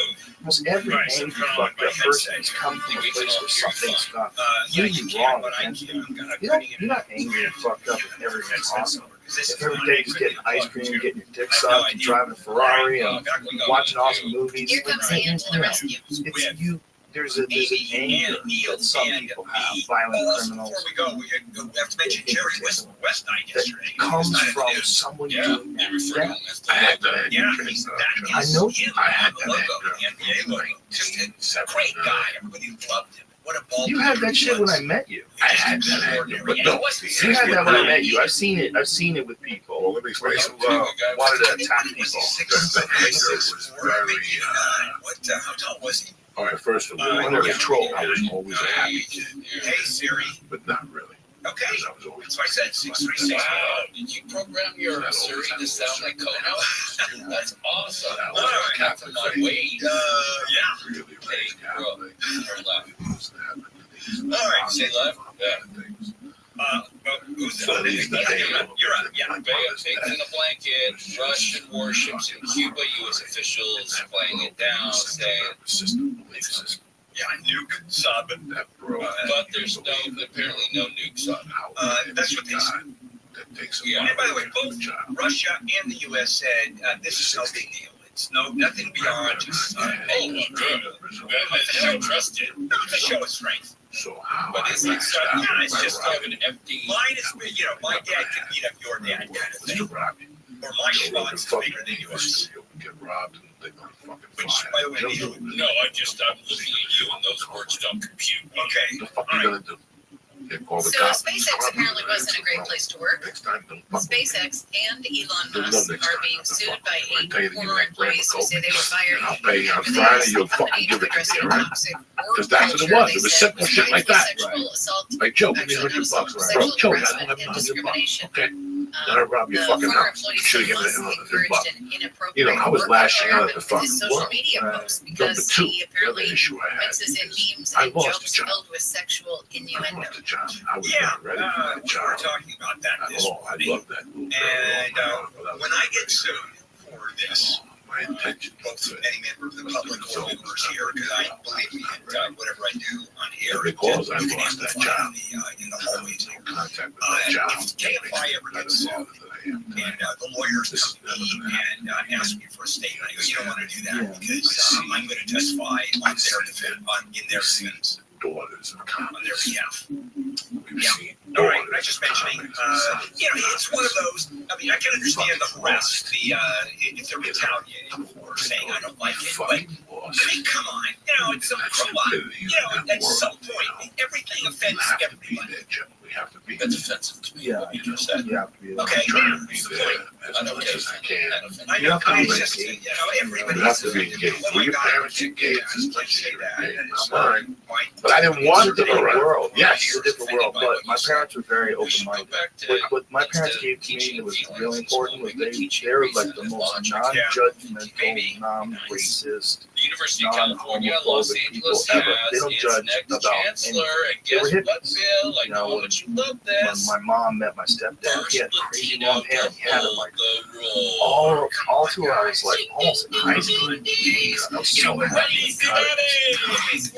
Almost every angry fucked up person has come from a place where something's gone really wrong against them. You're not angry and fucked up if everything's awesome. If every day you're getting ice cream, getting your dick sucked, and driving a Ferrari, and watching awesome movies. Here comes Ian to the rescue. It's you. There's an anger that some people have, violent criminals. Before we go, we have to mention Jerry West night That yesterday. comes from someone doing that. I had that. I know I had that. NBA logo. Just a great guy. Everybody loved him. What a ball. You had that shit when I met you. I had that. But no, You had that when I met you. I've seen it. I've seen it with people Well, let me explain who something. wanted to attack people. The anger was very. How tall was he? All right, first of all, Under control. I was always a happy kid, Hey Siri. but not really. Okay. Because I was always. So I said 636. Wow, did you program your Siri to sound like Kono? That's awesome. I was a Catholic My faith. ways. Yeah. Really raised Catholic. Turn left. All right, Say left. Yeah. Who's So these You're days- up. Yeah. Bay of Pigs in a Blanket, Russian warships in Cuba, U.S. officials playing it down, saying, Belief system. Yeah, nuke, sub. That broke. but there's apparently no nukes on. That's what they said. That takes a Yeah. lot And by the way, of both job. Russia and the U.S. said this is no big deal. It's nothing beyond just. Oh, good. I don't trust it. To show its strength. So how But I it's like, lashed out yeah, it's by just robbing an empty. Mine is, my dad can beat up your dad kind of thing. Mr. Robbie. Or my schwan's bigger than yours. You'll get robbed and they're gonna fucking Which, fly. by the way, They'll you- do it. No, I'm looking at you and those words don't compute. Okay. The fuck you gonna do? They call the So cops. SpaceX apparently wasn't a great place to work. Next time, don't fuck with me. SpaceX and Elon Don't Musk next are time. being What the sued fuck? by I 8 tell you to give former me a employees who say they were fired. And I'll pay you on after they Friday, asked you'll the company fucking give it to address me, a right? toxic work Because that's what it culture was. they It was said simple was shit like driving that. sexual assault, Hey, Joe, give me actually $100 not bucks. assault, Bro, sexual Joe, I harassment don't have and $100 bucks. discrimination. Okay. Then I rob your The fucking former house. employees Should've said given Musk it $100 bucks. encouraged an inappropriate You know, I was work lashing culture out at the with fucking his social world. media Right. posts Number because two, he the other apparently issue I had mixes in memes I and lost jokes the job. filled with sexual I innuendo. lost the job. I was Yeah, not ready for that we were job talking about that at this all. I morning. love that little girl. And when I get sued for this, my intention both many members of the public or members here, because I believe me, whatever I do on here, because I you can lost that amplify job. in the hallways. No contact with that job. If KFI ever gets sued, and the lawyers come to me and ask me for a statement, I go, you don't want to do that because I'm going to testify on their defense, in their defense. daughters of on commerce. their behalf. We've Yeah. seen All right, I daughters just of mentioning, commerce. it's one of those. I mean, I can understand the harass, if they're retaliating or saying I don't like it, but I mean, come on, it's a grow up. At some point, everything offends everybody. We have to be That's offensive to me. Yeah. What you just said. You have to be. Okay, trying to be that's the there point. as I don't much get as I it. can. I You know, have to be it's just, engaged. everybody You have to be engaged. Well, your parents engaged as much as you're engaged. It's mine. But I didn't want It's to a different around. world. Yes. It's a different world. But my parents were very We should go open-minded. back to What my parents instead gave of to me teaching was feelings, really important. Was maybe they teaching were reason like the and most logic. non-judgmental, non-racist, The University of California, Los non-homophobic people Angeles ever. They has don't its judge next about chancellor, anything. and They were guess what, hippies. Bill? I You know, know when- that you love When this. my mom met my stepdad, he had First crazy Latino long hair. to He had it hold like the role. all through I was like almost in high school. I was so happy to cut it.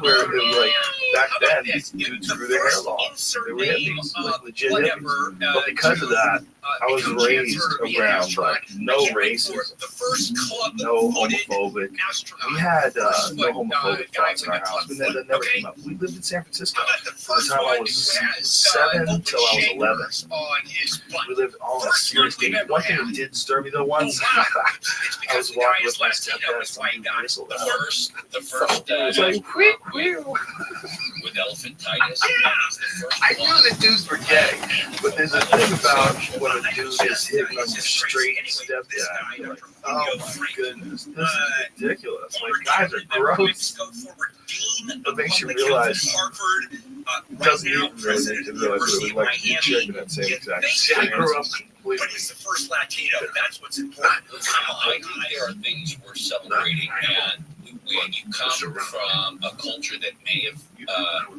Where it was like back then, these dudes grew their hair long. They were hippies, like legit hippies. But because of that, I was raised around like no racism, no homophobic. We had no homophobic thoughts in our house. That never came up. We lived in San Francisco from the time I was 7 till I was 11. We lived all in a serious state. One thing that did disturb me though once, I was walking with my stepdad, somebody whistled out. The first It was like, with elephantitis. I knew the dudes were gay, but there's a thing about when a dude is hitting on your straight stepdad. You're like, oh my goodness, this is ridiculous. Like, guys are gross. It makes you realize, doesn't even really make you realize what it was like to be a chick in that same exact I grew up But he's the first Latino. That's what's important. I think there are things we're celebrating, and when you come from a culture that may have,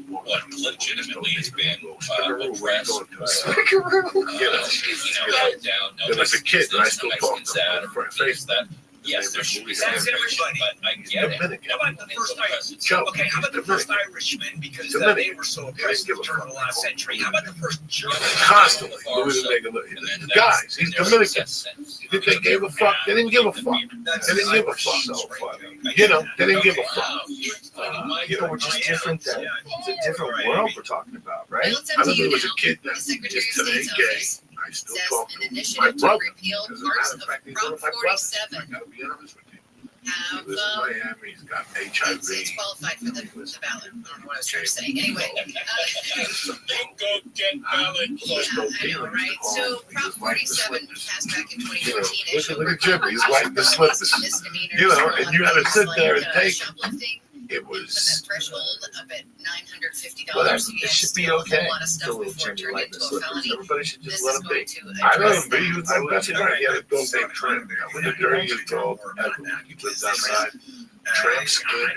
what legitimately has been oppressed, down. Then as a kid, I still talk to that, my face. that. Yes, there should be That's celebration, everybody. but I get it. How about the first Joe, Okay, how about the first Irishmen? Because they were so oppressed at the turn of the last century. How about the first German? Constantly. Louis guys, he's Dominican. You think they gave a fuck? They didn't give a fuck. They didn't give a fuck. You know, they didn't give a fuck. you know, we're just different then. It's a different world we're talking about, right? Well, it's I up to remember you as a now. kid The that Secretary is of today State's gay. office I still says talk an to my initiative to brother. repeal As a parts matter of of fact, he's Prop one of my brothers. 47 I gotta be honest with you. have He lives in Miami. He's got HIV. it's qualified for the ballot. I don't know what I was trying to say. Anyway, Go get ballot. I know, right? So Prop 47 passed back in 2014. Look at Jimmy. He's wiping the slippers. Misdemeanors You know, for a and lot you of had to things sit there like, and take it. shoplifting. It Put was. that threshold up at $950. Well, So you it should be steal a okay. whole lot of stuff Until before it Jimmy turned like the into a slippers. felony. Everybody should This just is let him going be. to I let address him be. He was that. my best friend. He had a dog named Tramp. With the dirtiest dog ever. He lived outside. Tramp skin.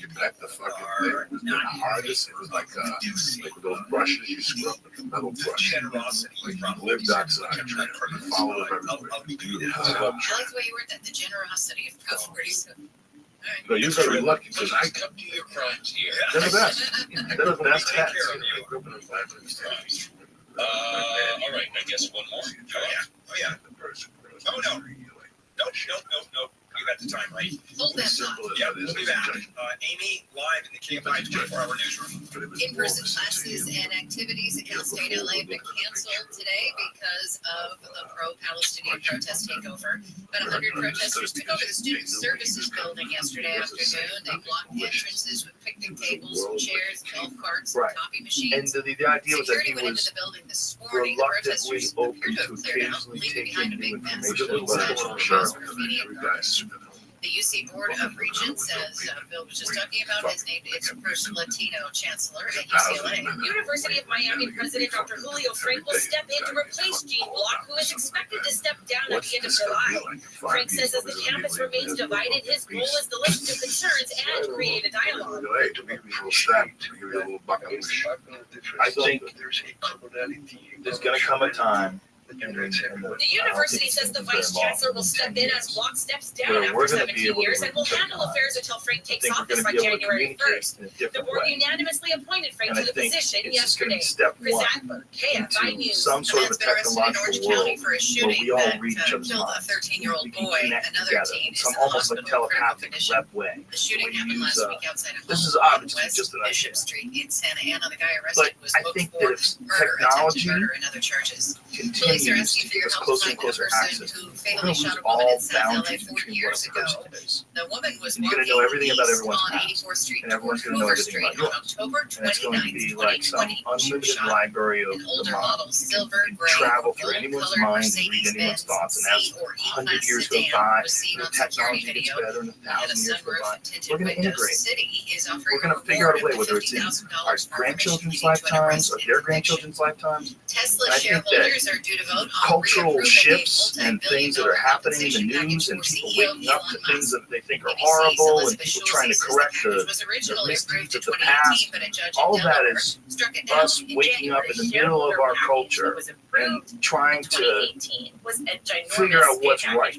You bet the fucking thing. It was the hardest. It was like those brushes you scrub with a metal brush. Like he lived outside. Trying to follow him everywhere. I like the way you word that, the generosity of Prop 47. No, you're very lucky because I Come to your crimes here. they're the best. They're the best cats. All right, I guess one more. Oh, yeah. Oh, no. Nope. You got the time right. Hold that thought. Yeah, we'll be back. Amy, live in the KFI 24-hour newsroom. In-person classes and activities at Cal State LA have been canceled today because of the pro-Palestinian protest takeover. About 100 protesters took over the Student Services building yesterday afternoon. They blocked the entrances with picnic tables, chairs, golf carts, and coffee And machines. the idea was that Security he went into was the building this morning. The reluctantly protesters open appear to to have cleared out, occasionally leaving taking behind a new big mess of information. signs, walls, graffiti, and garbage. Sure. The UC Board of Regents, as Bill was just talking about, has named its first Latino chancellor at UCLA. University of Miami President Dr. Julio Frank will step in to replace Gene Block, who is expected to step down at the end of July. Frank says as the campus remains divided, his goal is to listen to concerns and create a dialogue. Hey, give me a little snap. Give me a little bucket. I think there's going to come a time The university says the vice chancellor will step in as Block steps down Where we're after gonna be 17 able to years and will retain handle affairs until Frank I takes think we're office going by to be able to January communicate 1st. in a The different board way. unanimously appointed Frank And I to the think position it's just going to yesterday. be step Chris one Adler, KFI into News. some sort of a Man's been arrested in Orange technological County world for a where shooting we all that read each other's killed a minds. 13-year-old We can boy. connect Another together. teen is Some in almost like hospital in critical telepathic condition. web way. The shooting We happened use, last week outside a this home is on obviously West just an Bishop idea. Street in Santa Ana. The guy But arrested was I booked think for that if murder, attempted technology murder, and other charges. Police are continues asking to for give your us help to closer find and the closer person access, who we're fatally going to shot lose a woman all in South LA boundaries 4 between what years a ago. person is. The woman was And you're walking going to know everything about east everyone's on past. 84th Street And everyone's toward going to know Hoover everything Street about on you. October And it's going to 29th, be like some 2020. She was unlimited shot. library of An the older mind. model, silver, You gray, can travel through gold anyone's colored mind and read Mercedes anyone's Benz thoughts. And C as or 100 E-Class years go sedan by, was seen the on security technology gets video. better, and It had a 1,000 years go sunroof by. and tinted We're going to windows. integrate. City is offering We're going a to figure out a reward way, of whether it's in $50,000 our for grandchildren's information leading to an lifetimes arrest or and their conviction. grandchildren's lifetimes. Tesla And I think shareholders that are due to vote on cultural reapproving a shifts and things that are happening in the compensation news package and for people CEO waking up to Elon things Musk. that they think are ABC's horrible and Elizabeth people Schulze trying to says correct the package the was originally approved misdeeds in of the 2018, past. but a judge in All of that Delaware is struck it down us in waking up January. in the middle of our culture and trying to figure out what's right,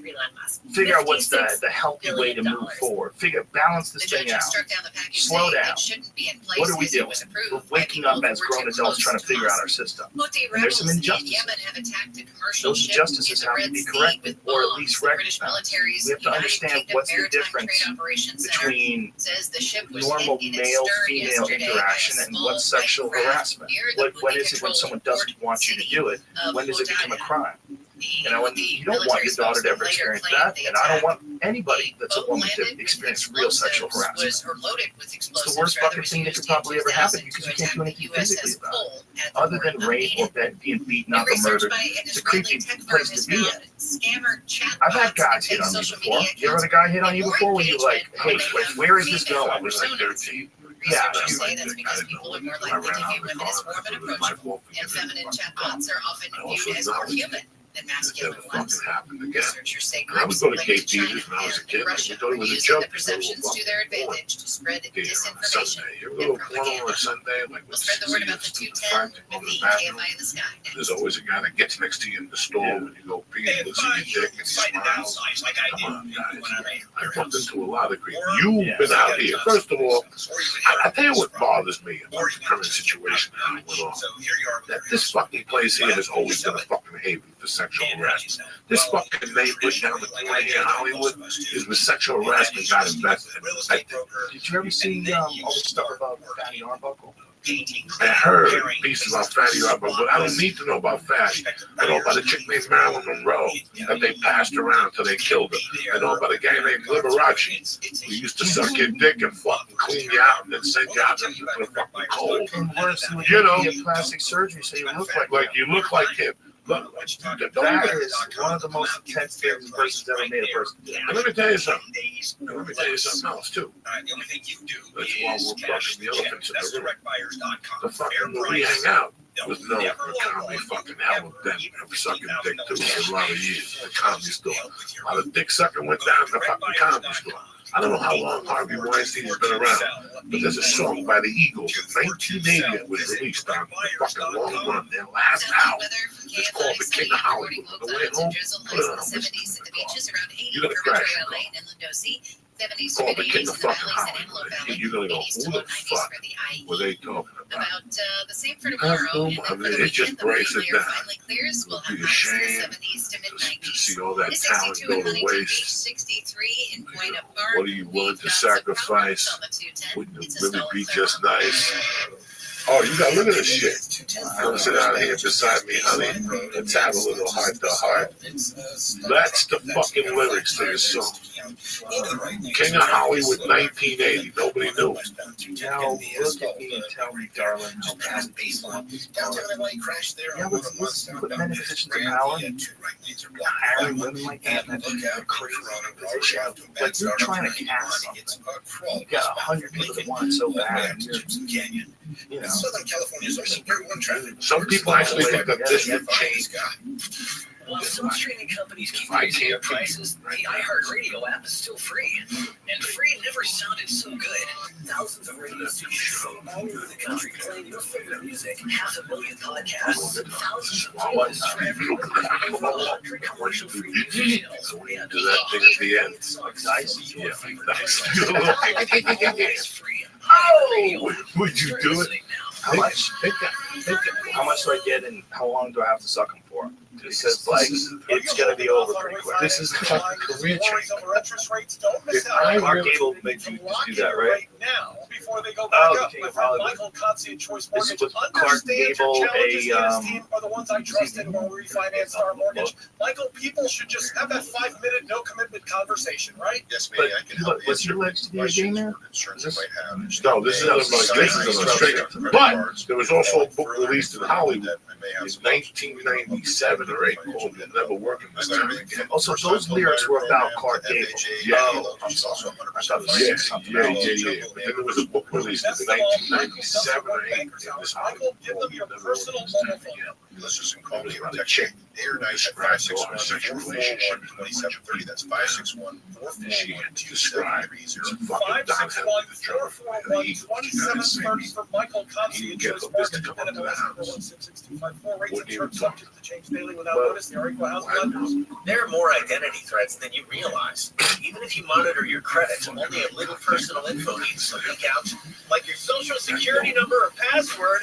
figure out what's the healthy way to move forward, balance this The judge thing out. struck down the package, Slow saying down. it shouldn't be in place What are we because it doing? was approved We're by waking up people as who were grown too adults close trying to to figure out Musk. our system. Houthi And there's some rebels in injustices. Yemen have attacked a commercial Those ship injustices in the have to Red be Sea corrected with or at bombs. least The British recognized. military's We have to United understand Kingdom what's the Maritime difference Trade Operations Center between says the ship was normal hit in its stern male-female yesterday by a interaction and small what's sexual white craft harassment. near the When Houthi is it when controlled someone port doesn't want you to city do it? of When does it become a Hodeidah. crime? The You know, and Houthi you don't want your military daughter to ever spokesman later experience claimed that, the and I don't attack. want anybody The that's a boat woman to landed with experience real sexual explosives, harassment. or loaded with It's explosives, the worst rather, fucking was thing that used could probably in ever happen 2000 because to you can't do attack anything the physically USS about it. Cole at the Other port than of rape or Aden. being beaten New up or research murdered. by an It's a Israeli creepy tech firm place has to be found scammer chatbots I've had guys and hit fake on me social before. media You ever accounts had a guy hit on with you more before when you're like, engagement hey, when they have where is this female going? I was like 13. Yeah, Researchers you- say that's because people are more likely to view women as warm and approachable, and feminine chatbots are often viewed as more human than masculine Never ones. fucking happened again. Researchers say I groups was going to linked Cape to China Davis when I was a and kid. We Russia thought are it was a using joke. the perceptions to their advantage to spread Here on a disinformation Sunday. You and go to Porno on propaganda. a Sunday, like We'll spread the word about the 210 with the KFI in the sky. there's always a guy that gets next to you in the store when you go pee and looks at your dick and he smiles. Come on, guys. I bumped into a lot of creep. You've been out here. First of all, I tell you what bothers me about the current situation that went on. That this fucking place here has always been a fucking haven for sexual harassment. This fucking neighborhood down the corner here in Hollywood is where sexual harassment got invested. Did you ever see all this stuff about Fatty Arbuckle? I heard pieces about Fatty Arbuckle, but I don't need to know about Fatty. I know about a chick named Marilyn Monroe that they passed around till they killed her. I know about a guy named Liberace who used to suck your dick and fucking clean you out and then send you out into the fucking cold. And worse, he would You know, get plastic surgery so you look like you look like him. Look, that is one of the most intense things a person's ever made a person. And let me tell you something. And let me tell you something else too. The only thing you do That's why is we're cash fucking the elephants in That's the room. directbuyers.com. The fucking where we hang out was known for comedy fucking hell with them sucking dick too for a lot of years. The comedy store. A lot of dick sucking went down in the fucking comedy store. I don't know how long Harvey Weinstein has been around, but there's a song by the Eagles in 1980 that was released on the fucking long run, their last album. It's called The King of Hollywood. On the way home, put it on. You're gonna crash. It's called The King of fucking Hollywood. You're gonna go, who the fuck were they talking about? About the same for tomorrow, and then I for mean, the it just weekend, the breaks rain it layer down. finally clears. We'll have It'd be a highs in the shame 70s to to mid-90s. see all that It's talent 62 go in to Huntington Beach, waste. 63 in Point of Park. What are you willing We've to got some sacrifice? problems on the 210. Wouldn't It's it a really stolen be clear just one. nice? Oh, you got, look at this shit. Come sit down here beside me, honey. Let's have a little heart to heart. That's the fucking lyrics to this song. King of Hollywood 1980. Nobody knew. Now look at me and tell me, darling, how bad people want these cars. Yeah, let's put men in positions of power. Hiring women like that, and that's crazy. Like you're trying to cast something. You got 100 people that want it so bad, and you're, you know. Southern California's only number one traffic. Some people actually think that this would change While some streaming companies keep raising their prices, the iHeartRadio app is still free. And free never sounded so good. Thousands of radio stations from all over the country playing your favorite music. 500,000 podcasts. Thousands of playlists for everyone. Over 100 commercial-free music channels. And Do that thing at the end. Nice. Yeah, nice. It's free. Oh, would you do it? How much? Think that. How much do I get and how long do I have to suck them for? Because like it's gonna be over pretty quick. This is a fucking career change. If Mark Gable makes you just do that, right? Now, before they go Oh, back up, King my of friend Hollywood. Michael Kotze at Choice This Mortgage is with Clark understands your Gable, challenges and his a team are the ones I trusted when we refinanced our mortgage. Michael, people should just have that 5-minute no commitment conversation, right? Yes, maybe I can help was he answer alleged to be a gay man? concerns you might have. No, this is a straight up. But there was also a book released in Hollywood in 1997 or 8 called Never Working with Her Again. Also, those lyrics were about Clark Gable. She's also 100% Yeah. But then there was a book released in 1997 or 8 in this Hollywood Michael, give them called your Never personal Working with Her mobile phone Again. number. Let's just call me About a a chick. Day or night at 561-2730. That's 561-441-2730. Described as a fucking downhill with the drummer and the Eagles. You gotta sing. 561-441-2730 for Michael Kotze You at get Choice the business Mortgage. come up to the NMLS number house. 16624. Rates What and do you terms talk? subject to change daily without notice. The equal housing lenders. There are more identity threats than you realize. Even if you monitor your credit, only a little personal info needs to leak out, like your social security number or password.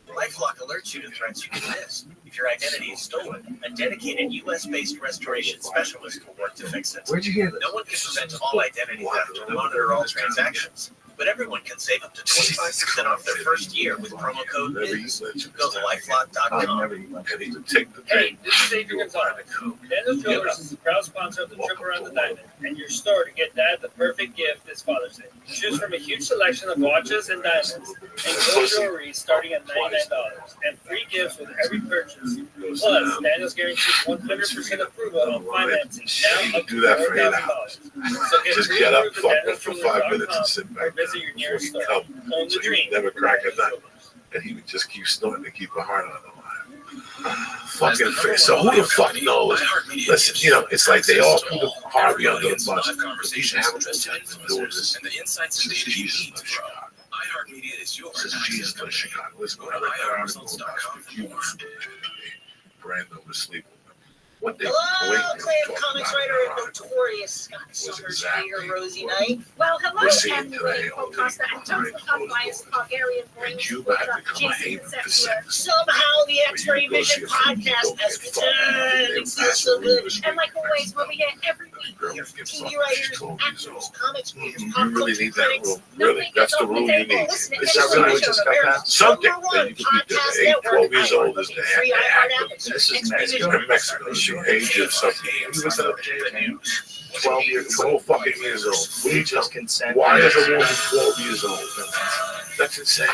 LifeLock alerts you to threats you can miss. If your identity is stolen, a dedicated U.S.-based restoration specialist will work to fix it. Where'd you hear this? No one can prevent all identity theft or monitor all transactions, but everyone can save up to 25% off their first year with promo code BIZ. Go to I've lifelock.com. never even And he would take the Hey, thing. this is Adrian Gonzalez. Daniel's Jewelers is a proud sponsor of the trip around the diamond and your store to get Dad the perfect gift this Father's Day. Choose from a huge selection of watches and diamonds and gold jewelry starting at $99 and free gifts with every purchase. Plus, Daniel's guarantees 100% approval on financing now up to Do that for 8 $4,000. hours. So get Just get up, pre-approved at fuck up for 5 minutes and danielsjewelers.com sit or back visit down your before nearest he store. come. Own the So he dream. would never crack a Daniel's nut. Jewelers. And he would just keep snorting to keep a heart on the line. Fucking face. So who the fuck knows? Listen, you know, it's like they all put Harvey under the bus. Conversations Have with a trusted doing influencers this. and the insights and data you Jesus need of to grow. Chicago. iHeartMedia is your This is Jesus of Chicago. Let's go to iHeartResults.com for more. Brandon was sleeping. What they Hello, waiting to Clay, talk comics about writer in and Veronica. notorious Scott Was Summers exactly here, Rosie Knight. Well, hello, We're seeing and today all Costa the and Jones, the top biased Bulgarian And brains, Cuba had become a Jason haven for Sexier. sex. Somehow the X-Ray Vision podcast has returned exclusively. And like always, we'll be here every week. TV writers, actors, comics readers, You pop really culture need that critics. room. Really, that's the room you need. Listen to Is that really what just got passed? Something Number that one you could be podcast doing. 8, 12 years network. old is the Free iHeart act. This is Mexico. Mexico. Mexico. The age of something. You was up to 12 years, 12 fucking years old. What do We you just consent. Why is a woman 12 years old? That's insane.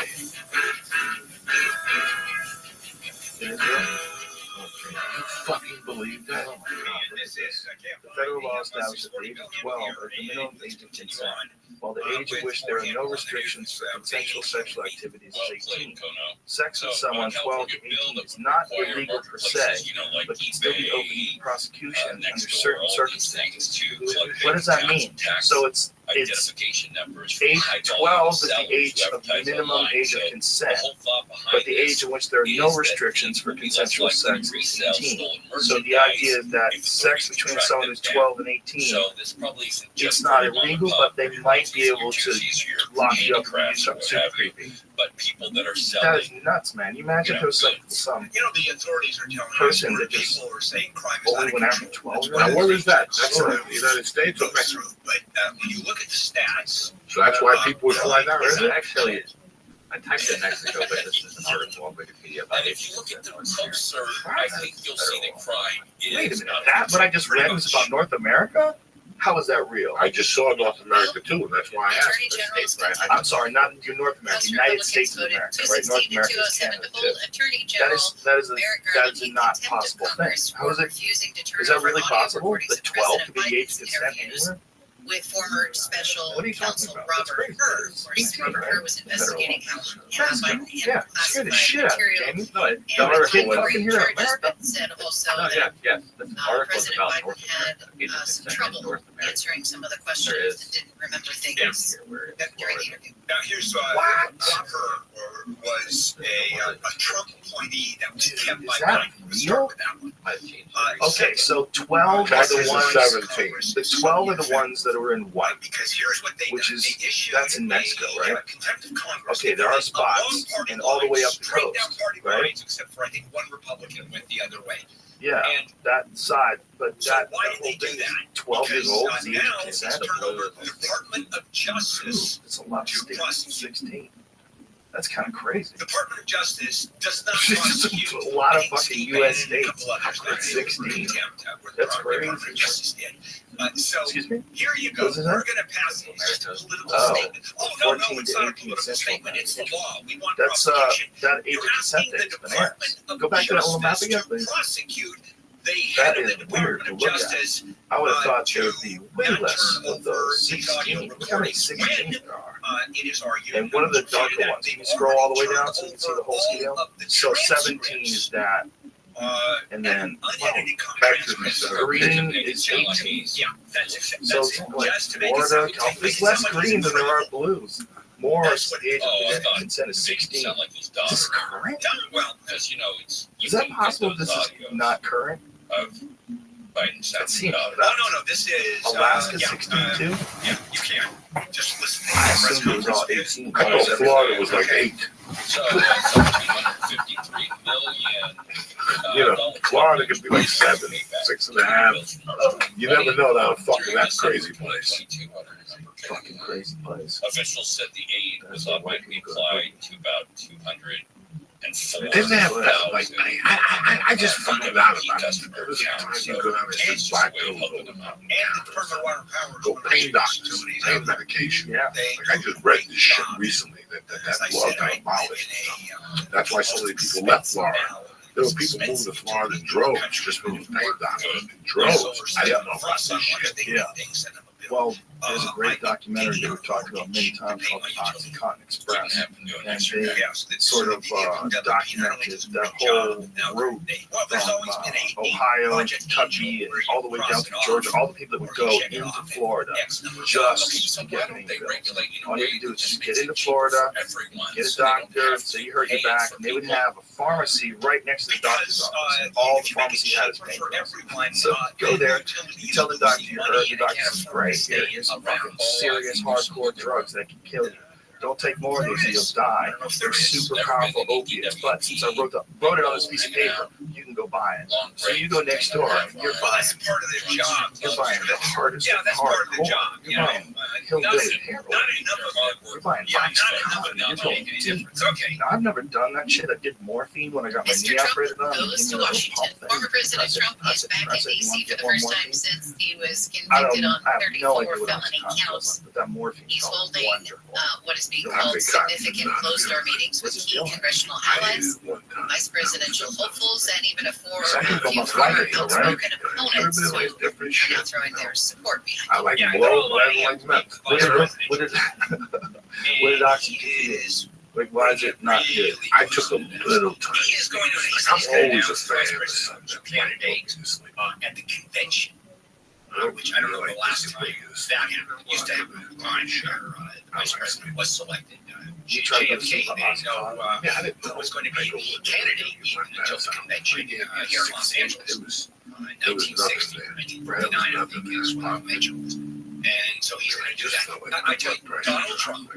You fucking believe that? The federal law establishes the age of 12 as the minimum age of consent, while the age at which there are no restrictions for consensual sexual activities is 18. Sex with someone 12 to 18 is not illegal per se, but can still be open to prosecution under certain circumstances. What does that mean? So it's identification numbers. age 12 is the age of the minimum age of consent, but the age at which there are no restrictions for consensual sex is 18. So the idea is that sex between someone who's 12 and 18, So this probably isn't it's just not for mom and illegal, pop. but they might be able to lock you up and do handicrafts or something what super have you. creepy. But people that are That selling, is nuts, man. You imagine if there was some You know, the authorities are telling person us that just people are saying crime is only out of went after control. 12 Now, where is that? That's in the United States or Mexico? But when you look at the stats, So that's why people would fly down. Is Isn't it it? actually? I typed in Mexico, but this is an article on Wikipedia about and if you look at them closer, I think you'll see that crime is. Wait a minute, that what I just read was about North America? How is that real? I just saw North America too, and that's why I asked. Attorney General's I'm sorry, not your North America, House United Republicans States of voted America, right? North 216 to America is 207 Canada to too. hold Attorney That General is Merrick that Garland is in a not contempt of possible thing. Congress How for is it? refusing to turn Is that over really audio possible? recordings The of 12 President could be the age Biden's of consent interviews. anywhere? with former special What are you talking counsel about? Robert That's Hur. crazy. Of course, Robert Hur was investigating how Biden Yeah, had scare the classified shit out of me, material Jamie. No, and the article kid was. fucking here in charges, America. but said also No, that yes. The article was President about Biden North had America. some trouble answering some of the questions There is. and didn't remember things Yes. during the interview. Now, here's Walker was a Trump appointee that was kept by Is that Biden. We'll start with that one. Okay, so 12 are Texas the is ones. 17. The 12 are the ones that are in white, Because here's what they which done. is They issued that's in Mexico, a right? contempt of Congress. Okay, there are spots, and all the way up the Straight down coast, party right? lines, except for I think one Republican went the other way. Yeah, And that side, but so that why the did whole they do thing is that? 12 years Because, old is the age now of it's consent. turned over to the Department of Justice. It's a lot to of states, prosecute. 16. That's kind of crazy. The Department of Justice does not It's prosecute. a lot of I think fucking Steve US Bannon and a states. couple others got It's hit for 16. contempt, where the That's Department of crazy. Justice did. So Excuse me? here you go. What's We're that? going to pass it. It's just a political Oh, statement. Oh, no, 14 it's to not a 18 political central statement. It's the law. We want That's prosecution. that age You're of consent asking the thing. It's Department bananas. of Go back to that little map Justice again, to please. prosecute the That head of is the weird Department to of look at. Justice. I would have thought to there would be way not less turn of over those these 16. audio Look how many recordings 16 when, there are. It is argued. And one of the darker ones. You can scroll all the way down so you can see the whole scale. So 17 is that. And then unedited Texas is green green. is 18. Yeah, that's exactly. So like Florida, there's less green than there are blues. More That's what- the age Oh, I of thought consent is Make it 16. sound like these Is dogs. this current? Well, Because, you know, it's. Is that possible? This is not current. Of Biden's That seems no, this is Alaska yeah, 16 too. yeah, you can just listen. I assumed it was all 18. I thought Florida was like 8. So, 1,753 million. You know, Florida could be like 7, 6.5. You never know that fucking that crazy place. Fucking crazy place. Officials said the aid was automatically applied to about 204,000. Didn't they have that? Like, I just fucking out about it. There was a time you could understand black girls And the Department of Water and Power go pain doctors, pain medication. Yeah. Like I just read this shit recently that law got abolished. That's why so many people left Florida. There were people moving to Florida in droves just for the pain doctors. In droves. I don't know about this shit. Yeah. Well, there's a great documentary that we've talked about many times called Oxycontin Express. And they sort of documented that whole route from Ohio, Kentucky, and all the way down to Georgia, all the people that would go into Florida just to get pain pills. All you have to do is just get into Florida, get a doctor, say you hurt your back, and they would have a pharmacy right next to the doctor's office. And all the pharmacy had is pain pills. So go there, you tell the doctor you hurt, the doctor says, great, here's some fucking serious hardcore drugs that can kill you. Don't take more of these or you'll die. They're super powerful opiates. But since I wrote it on this piece of paper, you can go buy it. So you go next door and you're buying. That's part of their job. You're buying the hardest. Yeah, that's part of the job. You're buying hillbilly heroin. You're buying Okay. Now, I've never done that shit. I did morphine when I got my Mr. knee Trump operated on. goes to Washington. Former President Trump is back in D.C. for the first time since he was I convicted on have no 34 idea what felony Oxycontin counts. was, but that morphine He's sounds holding wonderful. what is being So called Oxycontin significant is not closed-door good. meetings with What's it key doing? congressional allies, vice presidential hopefuls, and even a Some people few must like former it, though, right? outspoken opponents Everybody likes who different are now shit. throwing their support behind I like Yeah, blow, but I don't like meth. What did what did Oxycontin do? Like, why is it not good? I took a little time. He is going to I'm stand always out a as fan vice of presidential candidate at the convention, which I don't know the last time that happened. Used to happen on vice president was selected. You tried to JFK put didn't know Yeah, I didn't know. who was going to be the candidate even until the convention here in Los Angeles. It was 1960, nothing 1949, I think is when the convention was. And so he's going to do that. I tell you, Donald Trump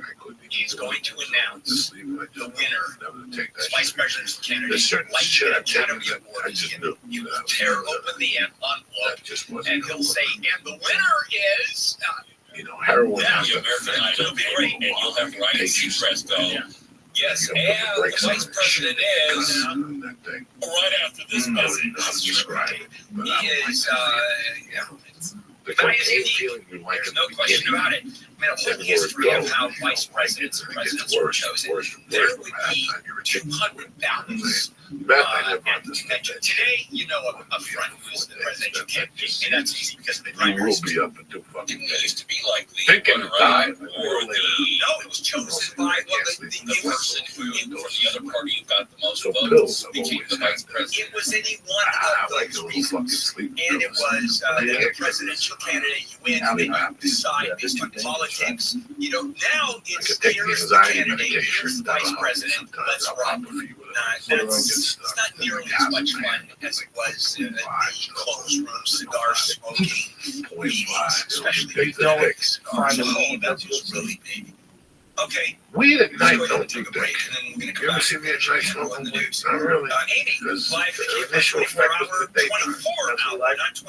is going to announce the winner as vice presidential candidate. There's certain Like shit the I take. Academy Award I is just given. knew. You will tear open the envelope, and he'll say, and the winner is, You know, heroin. Yeah, is The a American thing. Idol, and you'll have Ryan Seacrest go. yes, You and know, the breaks vice on president shit. is, That thing. Right after this No, message. that's just right. But he I don't is, like yeah. The guy is cocaine unique. feeling you like There's at no the question beginning. about it. I mean, a whole history of how vice presidents and presidents were chosen. There would be 200 ballots. Today, you know, a friend who's the presidential candidate, and that's easy because of the You primaries. will be up until fucking It used to be like the thinking runner-up die. or the No, it was chosen by the person who from the other party who got the most So votes pills became the vice president. It was any one of like those a little reasons. fucking sleep. And it was the presidential candidate you win, and you decide based on politics. You know, now I it's could take the here's the anxiety candidate, medication. here's the vice president, let's rock. It's not nearly as much fun as it was in the closed room cigar smoking meetings, especially You don't cigars. find So them that was really big. Okay, Weed at let's night, go ahead don't and take do a break, that. and then we're going to You come ever back see me at night and smoking on the weed? news. Not really. Amy, Because live for the Keep initial It 24 effect was hour, the daytime. 24 hour, not I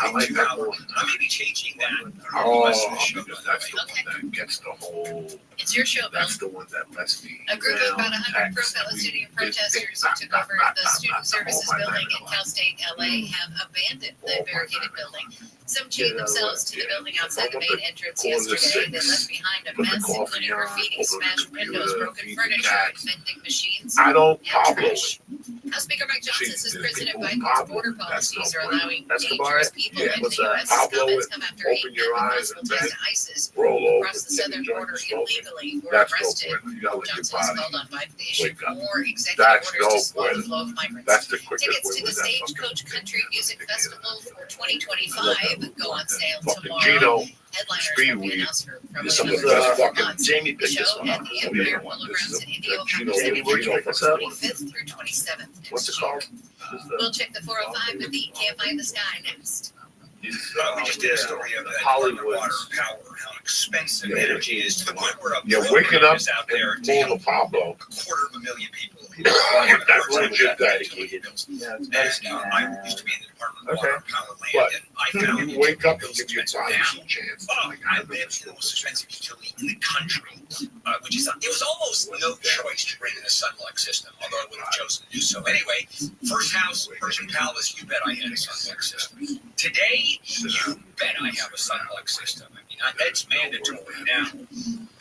like 22 that hour. more. I may be changing that. Oh, Rest of the show, because by that's the the way. one that gets the whole. It's your show, Bill. That's the one that lets me. A group of about 100 pro-Palestinian protesters who took over the Student Services building in Cal State, LA, have abandoned the barricaded building. Some chained themselves to the building outside the main entrance yesterday. They left behind a mess, including graffiti, smashed windows, broken furniture, and vending machines. I don't and Pablo. trash. House Speaker Mike Johnson says President Biden's border policies are allowing dangerous people into the U.S. His comments come after 8 Open your men with eyes possible and ties then to ISIS roll over. across the southern border illegally were That's no arrested. point. You gotta let your Johnson has body called on Biden to issue wake up. more executive That's orders to no slow the point. flow of migrants. That's the quickest Tickets way to the with that Stagecoach fucking Country Music Festival for 2025 go on sale fucking tomorrow. Gino. Headliners Speed will be weed. announced for probably This is some of the another best 4 fucking months. Jamie The picked this show one at up. the Empire Polo Grounds in Indio Jamie, City, where'd you pick this up? 25th through 27th. What's it called? We'll check the 405 with the Can't Find the Sky next. We just did a story of Hollywood. water power, how expensive energy is to the point where a You're waking up is out there to full help of Pablo. 250,000 people. That's legit dedicated. Yeah, And I used to be in the Department of Water and Power But Land, and I found you wake up and it's give your expensive body now. some chance. I live in the most expensive utility in the country, which is, it was almost no choice to bring in a Sunlux system, although I would have chosen to do so. Anyway, first house, Persian Palace, you bet I had a Sunlux system. Today, you bet I have a Sunlux system. I mean, that's mandatory now.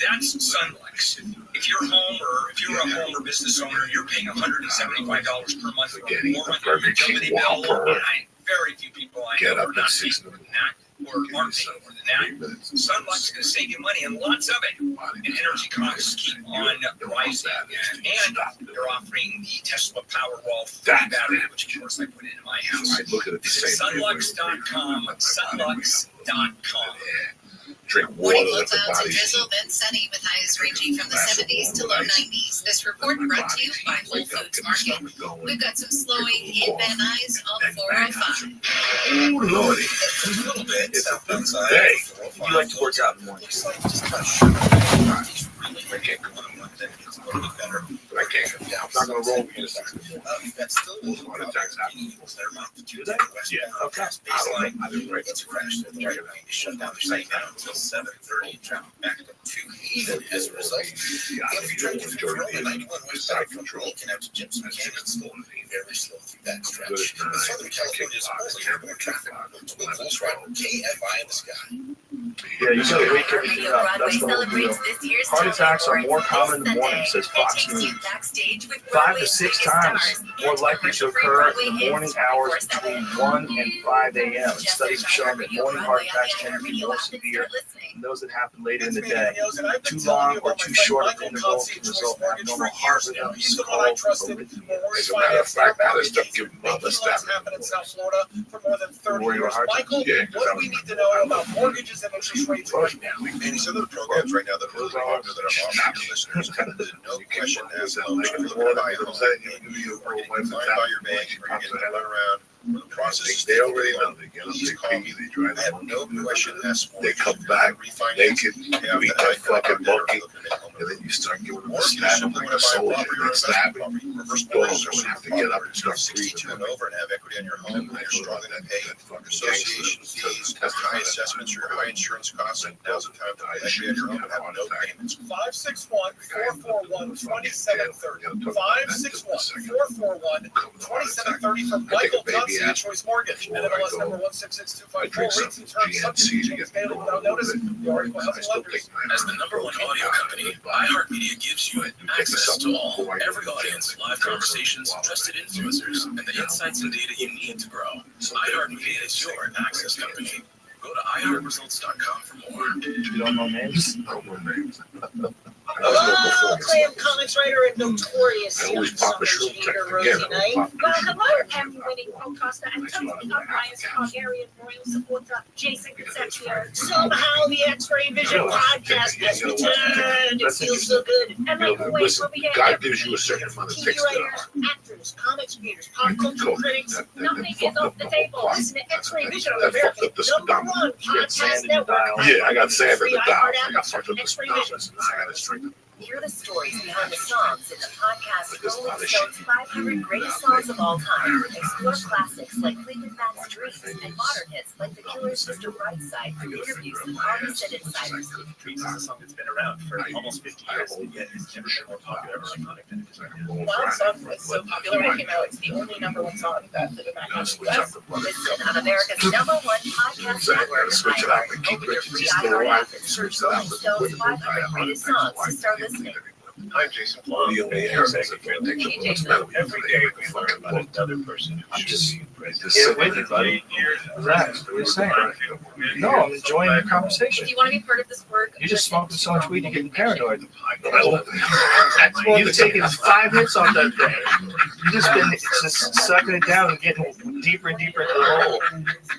That's Sunlux. If you're home or if you're a home or business owner, you're paying $175 per month or Getting more the on your Burger King utility bill. Whopper. And very few people I Get know up are at not 6 paying more than that or aren't paying more than that. Sunlux is going to save you money and lots of it. And energy costs keep on rising. And they're offering the Tesla Powerwall free battery, which of course I put into my house. I look at it the Visit same way. Sunlux.com. Sunlux.com. Drink Morning water, low let the clouds and body drizzle, then sunny with highs ranging from the 70s to low 90s. This report brought to you by Whole Foods Market. We've got some slowing in Van Nuys on 405. Oh, Lordy. A little bit. It's a fun Hey, you like to work out in the morning. I can't come on Monday. It's a little bit better. But I can't come down. I'm not going to roll with you. That's still A lot of times happen. Do that? Yeah. Okay. I didn't write It's crashed. They're going to shut down the site now until 7:30. Traffic back up to even as a result. If you're trying to control the 91 west side control, you can have to Jimson Canyon still very slow through that stretch. The Southern California's only airport traffic. With full driver KFI in the sky. Yeah, you gotta wake everything up. That's the whole deal. Heart attacks are more common in the morning, says Fox News. 5 to 6 times more likely to occur in the morning hours between 1 and 5 a.m. Studies have shown that morning heart attacks tend to be more severe than those that happen later in the day. Too long or too short of interval can result in abnormal heart rhythms called arrhythmia. As a matter of fact, I just don't give mother stuff. happened in South Florida for more than 30 Worry about years. heart Michael, Yeah, 'cause what I do we was- need to know about mortgages and interest rates right now? And some of the programs right now that are really popular that I'm offering to listeners, no question asked, loan for the buy a home. Find by your bank, or you're getting run around. The process is They already know. They get up, Please they call pay me. you, they drive I have home. no question asked for. They come back Refinance. naked, You you have eat to that have fucking monkey, looking at home. and then you start giving them Or a if you stab simply like want a to buy a soldier, property or and investment stab him. property, reverse Dog mortgages are will have to super get up popular. and start 62 breathing. and over and have equity on your home, and you're strong enough to pay your association fees, high assessments, your high insurance costs, and now's the time to buy equity on your home and have no payments. 561-441-2730. 561-441-2730 from Michael Johnson. Choice Mortgage, NMLS number 166254, rates and terms subject to change daily without notice. The article helps lenders. As the number one audio company, iHeartMedia gives you access to all, every audience, live conversations, trusted influencers, and the insights and data you need to grow. iHeartMedia is your access company. Go to iHeartResults.com for more. You don't know names? No more names. Hello, Clam comics writer and notorious I always pop a shroom check Rosie again. Knight. Well, hello, Emmy-winning podcaster and totally unbiased Hungarian royal supporter, Jason Concepcion. Somehow the X-Ray Vision podcast has returned. It feels so good. And like always, Listen, we'll be here God every gives you a week. certain amount of TV text there. writers, actors, comics readers, pop culture critics. Nothing is off the table. Listen to X-Ray Vision on That fucked up the America's number stomach. one podcast network. Yeah, I got sand in Free the dial. iHeart I got app, fucked up the X-Ray stomach. Vision. Now I got to strengthen. Hear the stories behind the songs in the podcast But there's a lot Rolling of Stone's shit. 500 Greatest Songs of All Time. Explore classics like Fleetwood Mac's Dreams and modern hits like The Killer's Mr. Brightside from interviews with artists and insiders. Dreams is a song that's been around for almost 50 years, and yet it's never been more popular or iconic than it is right now. Wild Song was so popular when it came out. It's the only number one song that did not have the US. Listen on America's number one podcast network, Switch it up and keep Open your it. free Just stay iHeart alive. app and search Rolling Stone's 500 Greatest Songs to start listening. I'm Jason What do Plum. you mean? Every day we learn about another person I'm just Just here with you, buddy. Relax. What are you saying? No, I'm enjoying the conversation. If you want to be part of this work, You're just smoking so much weed, you're getting paranoid. Well, You've taken 5 hits on that thing. You've just been just sucking it down and getting deeper and deeper into the hole.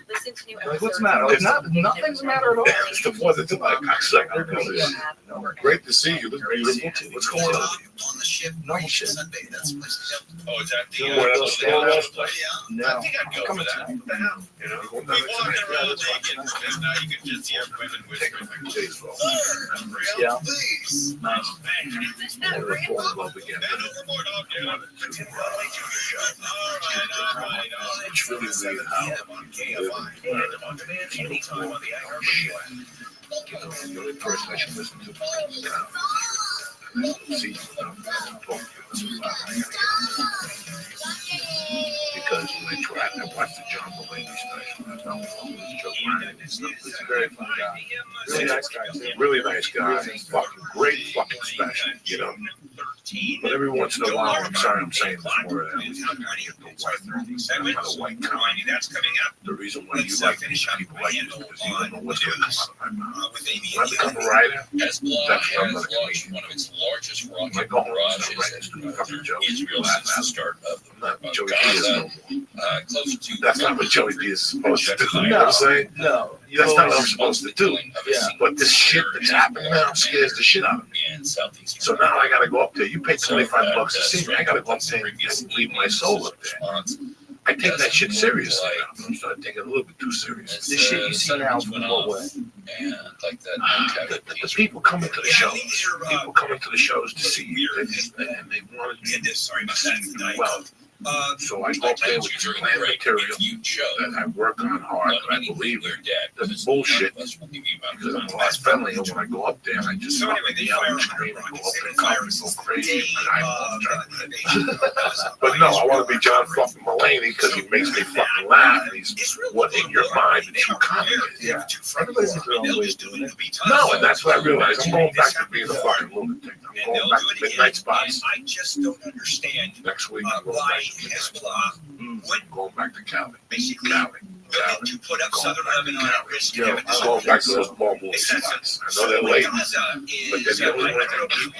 listen to new Like, what's the matter? Like, nothing's the matter at all. It's the one that's like cocksucker. Great to see you. Look beautiful. What's going on? On the ship, Normal shit. Sunday, that's the place to go. Oh, is that the What else? No. I think I'd go Come for that. on. What the hell? You know, we walking around naked, and now you can just hear women whispering. Yeah. Please. Nice. Never fall in love again. Bend overboard, I'll get on it. Tim Conway Jr. Show. All right. It's really weird how On KFI. And on demand anytime on the iHeart Radio. the only person I should listen to. See, because when I tried, I watched the John Mulaney special. He's a very fun guy. Really nice guy, too. Really nice guy. Fucking great fucking special, you know. But every once in a while, I'm sorry I'm saying this more than I'm not a white comedy. That's coming up. The reason why you like these people like you is because you don't know what's going to come out of my mouth. When I become a writer, Hezbollah that's what I'm has going to launched one of its largest When I rocket go home, barrages I'm writing stupid fucking jokes. Israel since the start of I'm not of Joey Diaz Gaza, no more. close to That's not what Joey Diaz is supposed to do. You know No. what I'm saying? No. That's not what I'm supposed to do. killing of a Yeah. single But this shit that's happening now scares the shit out of me. in southeastern. So now I got to go up there. You pay So, $25 to see me. I got to go up there and leave my soul up there. response. I take that shit seriously now. I'm starting to take it a little bit too serious. The shit you see now, in what way? And like that. The people coming to the shows, people coming to the shows to see you, and they want to Did this, sorry about that. well. So I go up there with during plan the break, material if you chose, that I work on hard, not that I meaning believe you're in. dead, That's because bullshit. none of us will give you Because I'm about a lot friendly, and when I go up there, I just So fucking anyway, they yell fire and scream and go up there and go crazy, Day, and I'm the invasion. But no, I want to be John fucking Mulaney because he makes me fucking laugh, and he's what in your mind the true comedy is. Yeah. Everybody's got their own way of doing it. No, and that's what I realized. I'm going back to being a fucking lunatic. I'm going back to midnight spots. I just don't understand Next week, I'm going why back to Hezbollah would going back to Cali. basically Cali. willing to put up southern Lebanon at risk. Yo, I'm going back to those ball movie spots. I know they're late, but then the only way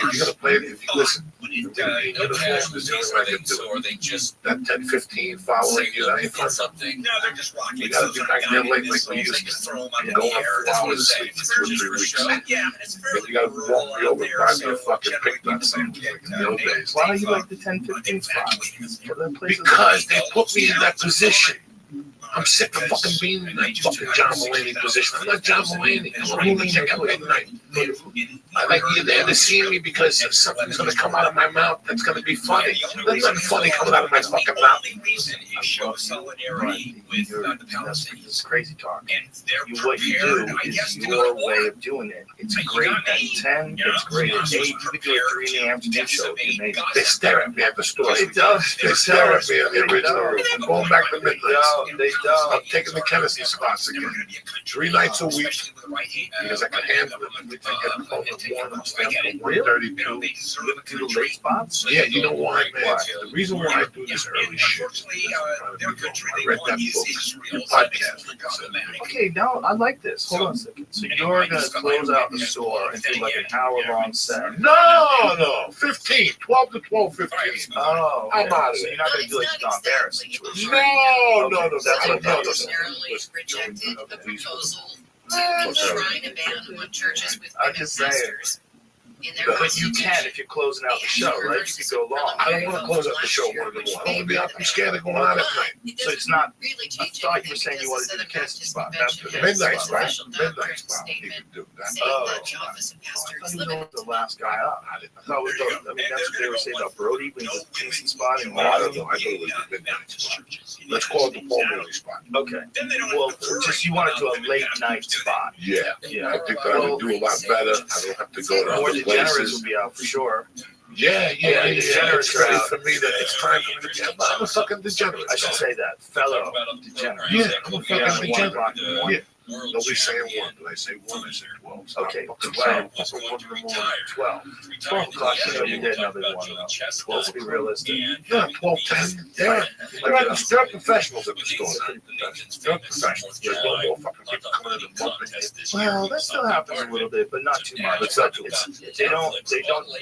you're gonna play it if you listen. okay, so are they just That 10-15 following you, that ain't fun. something? No, they're just rockets. You gotta be back there late like we used to. Just throw them up in Go the up air. 4 hours of sleep for 2 or 3 weeks. Yeah, it's fairly You gotta walk me over and buy me a fucking pick nut sandwich like in the old days. Why do you like the 10-15 spots? What are the places? Because they put me in that position. I'm sick of fucking being in that fucking John Mulaney position. I'm not John Mulaney. I'm not even check out midnight. I like you there to see me because something's gonna come out of my mouth that's gonna be funny. There's nothing funny coming out of my fucking mouth. You show solidarity with the Palestinians. It's crazy talk. And they're What you prepared, do I guess, is to go your to war. way of doing it. It's You great got at me. 10, it's great at 8. You could do a 3 in the afternoon show. It's amazing. They stare at me at the store. It does. They stare at me at the original. I'm going back to midnight. They don't. I'm taking the Kennedy spots again. 3 nights a week because I can handle it. I get home at 1, I'm staying till 1:32. You do the late spots? Yeah, you know why, man? The reason why I do this early shit is I read that book, your podcast. Okay, now I like this. Hold on a second. So you're going to close out the store and do like an hour-long set. No, 15, 12 to 12, 15. Oh, I'm out of so there. you're not going to do like Don Barris situation. No, that's Southern no. Baptists narrowly rejected a proposal to enshrine a ban on churches with I'm women just saying. pastors in their But you constitution. can if you're closing out the show, right? You could go long. I don't want to close up the show 1 in the morning. I don't want to be out. I'm scared of going out at night. So it's not. Really I change thought you were anything saying you because wanted to do the the Kennedy Southern spot. Baptist That's the Convention midnight has spot. official Midnight doctrine spot. You statement can do that. saying Oh, that the office of pastor I is thought you limited. were the last guy up. I thought it was the, I mean, that's what they were saying about Brody when he's a Kingston spot. And Oh, I don't know. I thought it was the midnight spot. Let's call it the Paul Mooney spot. Okay. Well, just you want to do a late night spot. Yeah. Yeah. I think that I would do a lot better. I don't have to go to More other Degenerates places. will be out for sure. Yeah. Degenerates It's ready are out. for me that it's time for me to get. I'm a fucking degenerate. I should say that. Fellow degenerate. Yeah, I'm a fucking Yeah, 1 degenerate. o'clock in the morning. Nobody's saying 1. Did I say 1? I said 12. Stop Okay, fucking 12. saying 1 in the morning. 12. 12 o'clock, you know, you get another one. 12 to be realistic. Yeah, 12, 10. They're professionals at the store. They're professionals. There's no more fucking people coming in and bumping you. Well, that still happens a little bit, but not too much. They don't,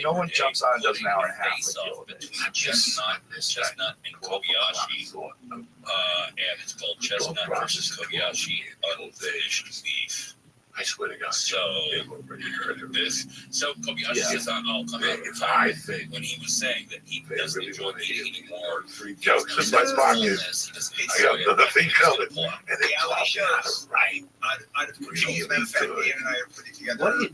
no one jumps on and does an hour and a half like the old days. Chestnut and Kobayashi, and it's called Chestnut versus Kobayashi unfinished beef. I swear to God. So Kobayashi is on. I'll come out If I think when he was saying that he doesn't enjoy eating anymore. 3 jokes in my pocket, I got another thing coming, and they taught me how to write.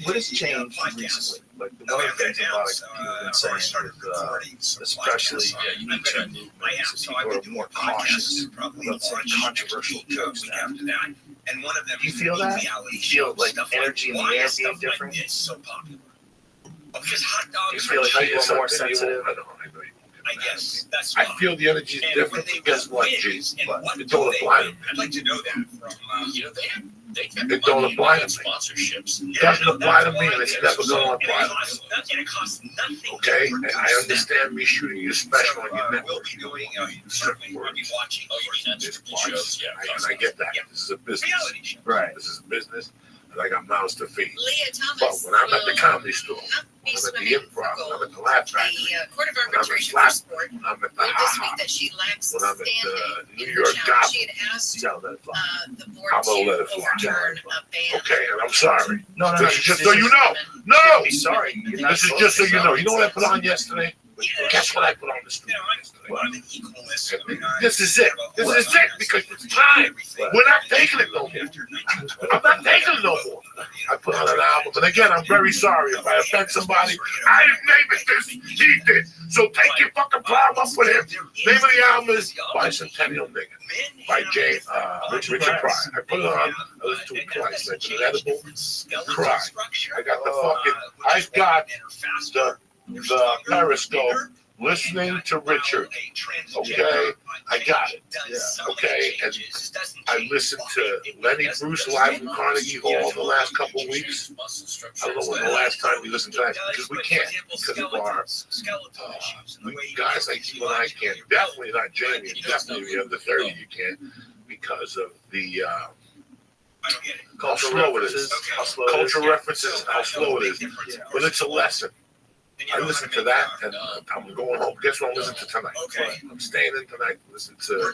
What has changed recently? Like the one of the things a lot of people have been saying with, especially YouTube movements, is people are more cautious about saying controversial jokes now. And one of them Do you feel that? You feel like energy in the air being different? is so popular. Because hot You dogs feel like Tell you people are more something, sensitive? I know you I guess that's I why. feel the energy is And different when they because what, win, G? and what It don't do they apply to win? me. I'd like to know that from They get It don't money apply to in me. sponsorships. It doesn't apply to me, and it's never going to apply to me. and it costs nothing. Okay? And I understand me shooting you special on your network. We'll be doing certainly we'll be watching. Oh, you mean that's It's shows? Yeah. and I get that. This is a business. Reality show. Right. This is a business, and I got mouths to feed. Leah But Thomas when I'm at the will comedy store, not be I'm at swimming the for improv, I'm gold. at the Laugh Factory, The Court of I'm Arbitration flat. for Sport when I'm at the ruled this week Ha that she lacks when I'm at standing the New in her York challenge. Gotham. She had asked You gotta let it fly. the board I'm gonna let to it fly. overturn a ban. Okay, and I'm sorry. No, This is just so you know. No! Be sorry. You're not This is supposed just so to. you know. You know what I put on yesterday? Guess what I put on the You studio know, yesterday? I'm the equalist. I mean, This is it. This is it because it's time. We're not taking it no more. I'm not taking it no more. I put on an album, and again, I'm very sorry if I offend somebody. I didn't name it this, he did. So take your fucking problem up with him. Name of the album is Bicentennial Nigga by Richard Pryor. I put it on, I listened to it twice. I put it edible, cried. I got the fucking, I've got the Periscope listening to Richard. Okay, I got it. Yeah. Okay, and I listened to Lenny Bruce live from Carnegie Hall the last couple of weeks. I don't know when the last time we listened to that because we can't because of our guys like you and I can't. Definitely not Jamie, and definitely the under 30 you can't because of the how slow it is. How slow it is. Cultural references, how slow it is. But it's a lesson. I listened to that, and I'm going home. Guess what I'm listening to tonight? Okay. I'm staying in tonight to listen to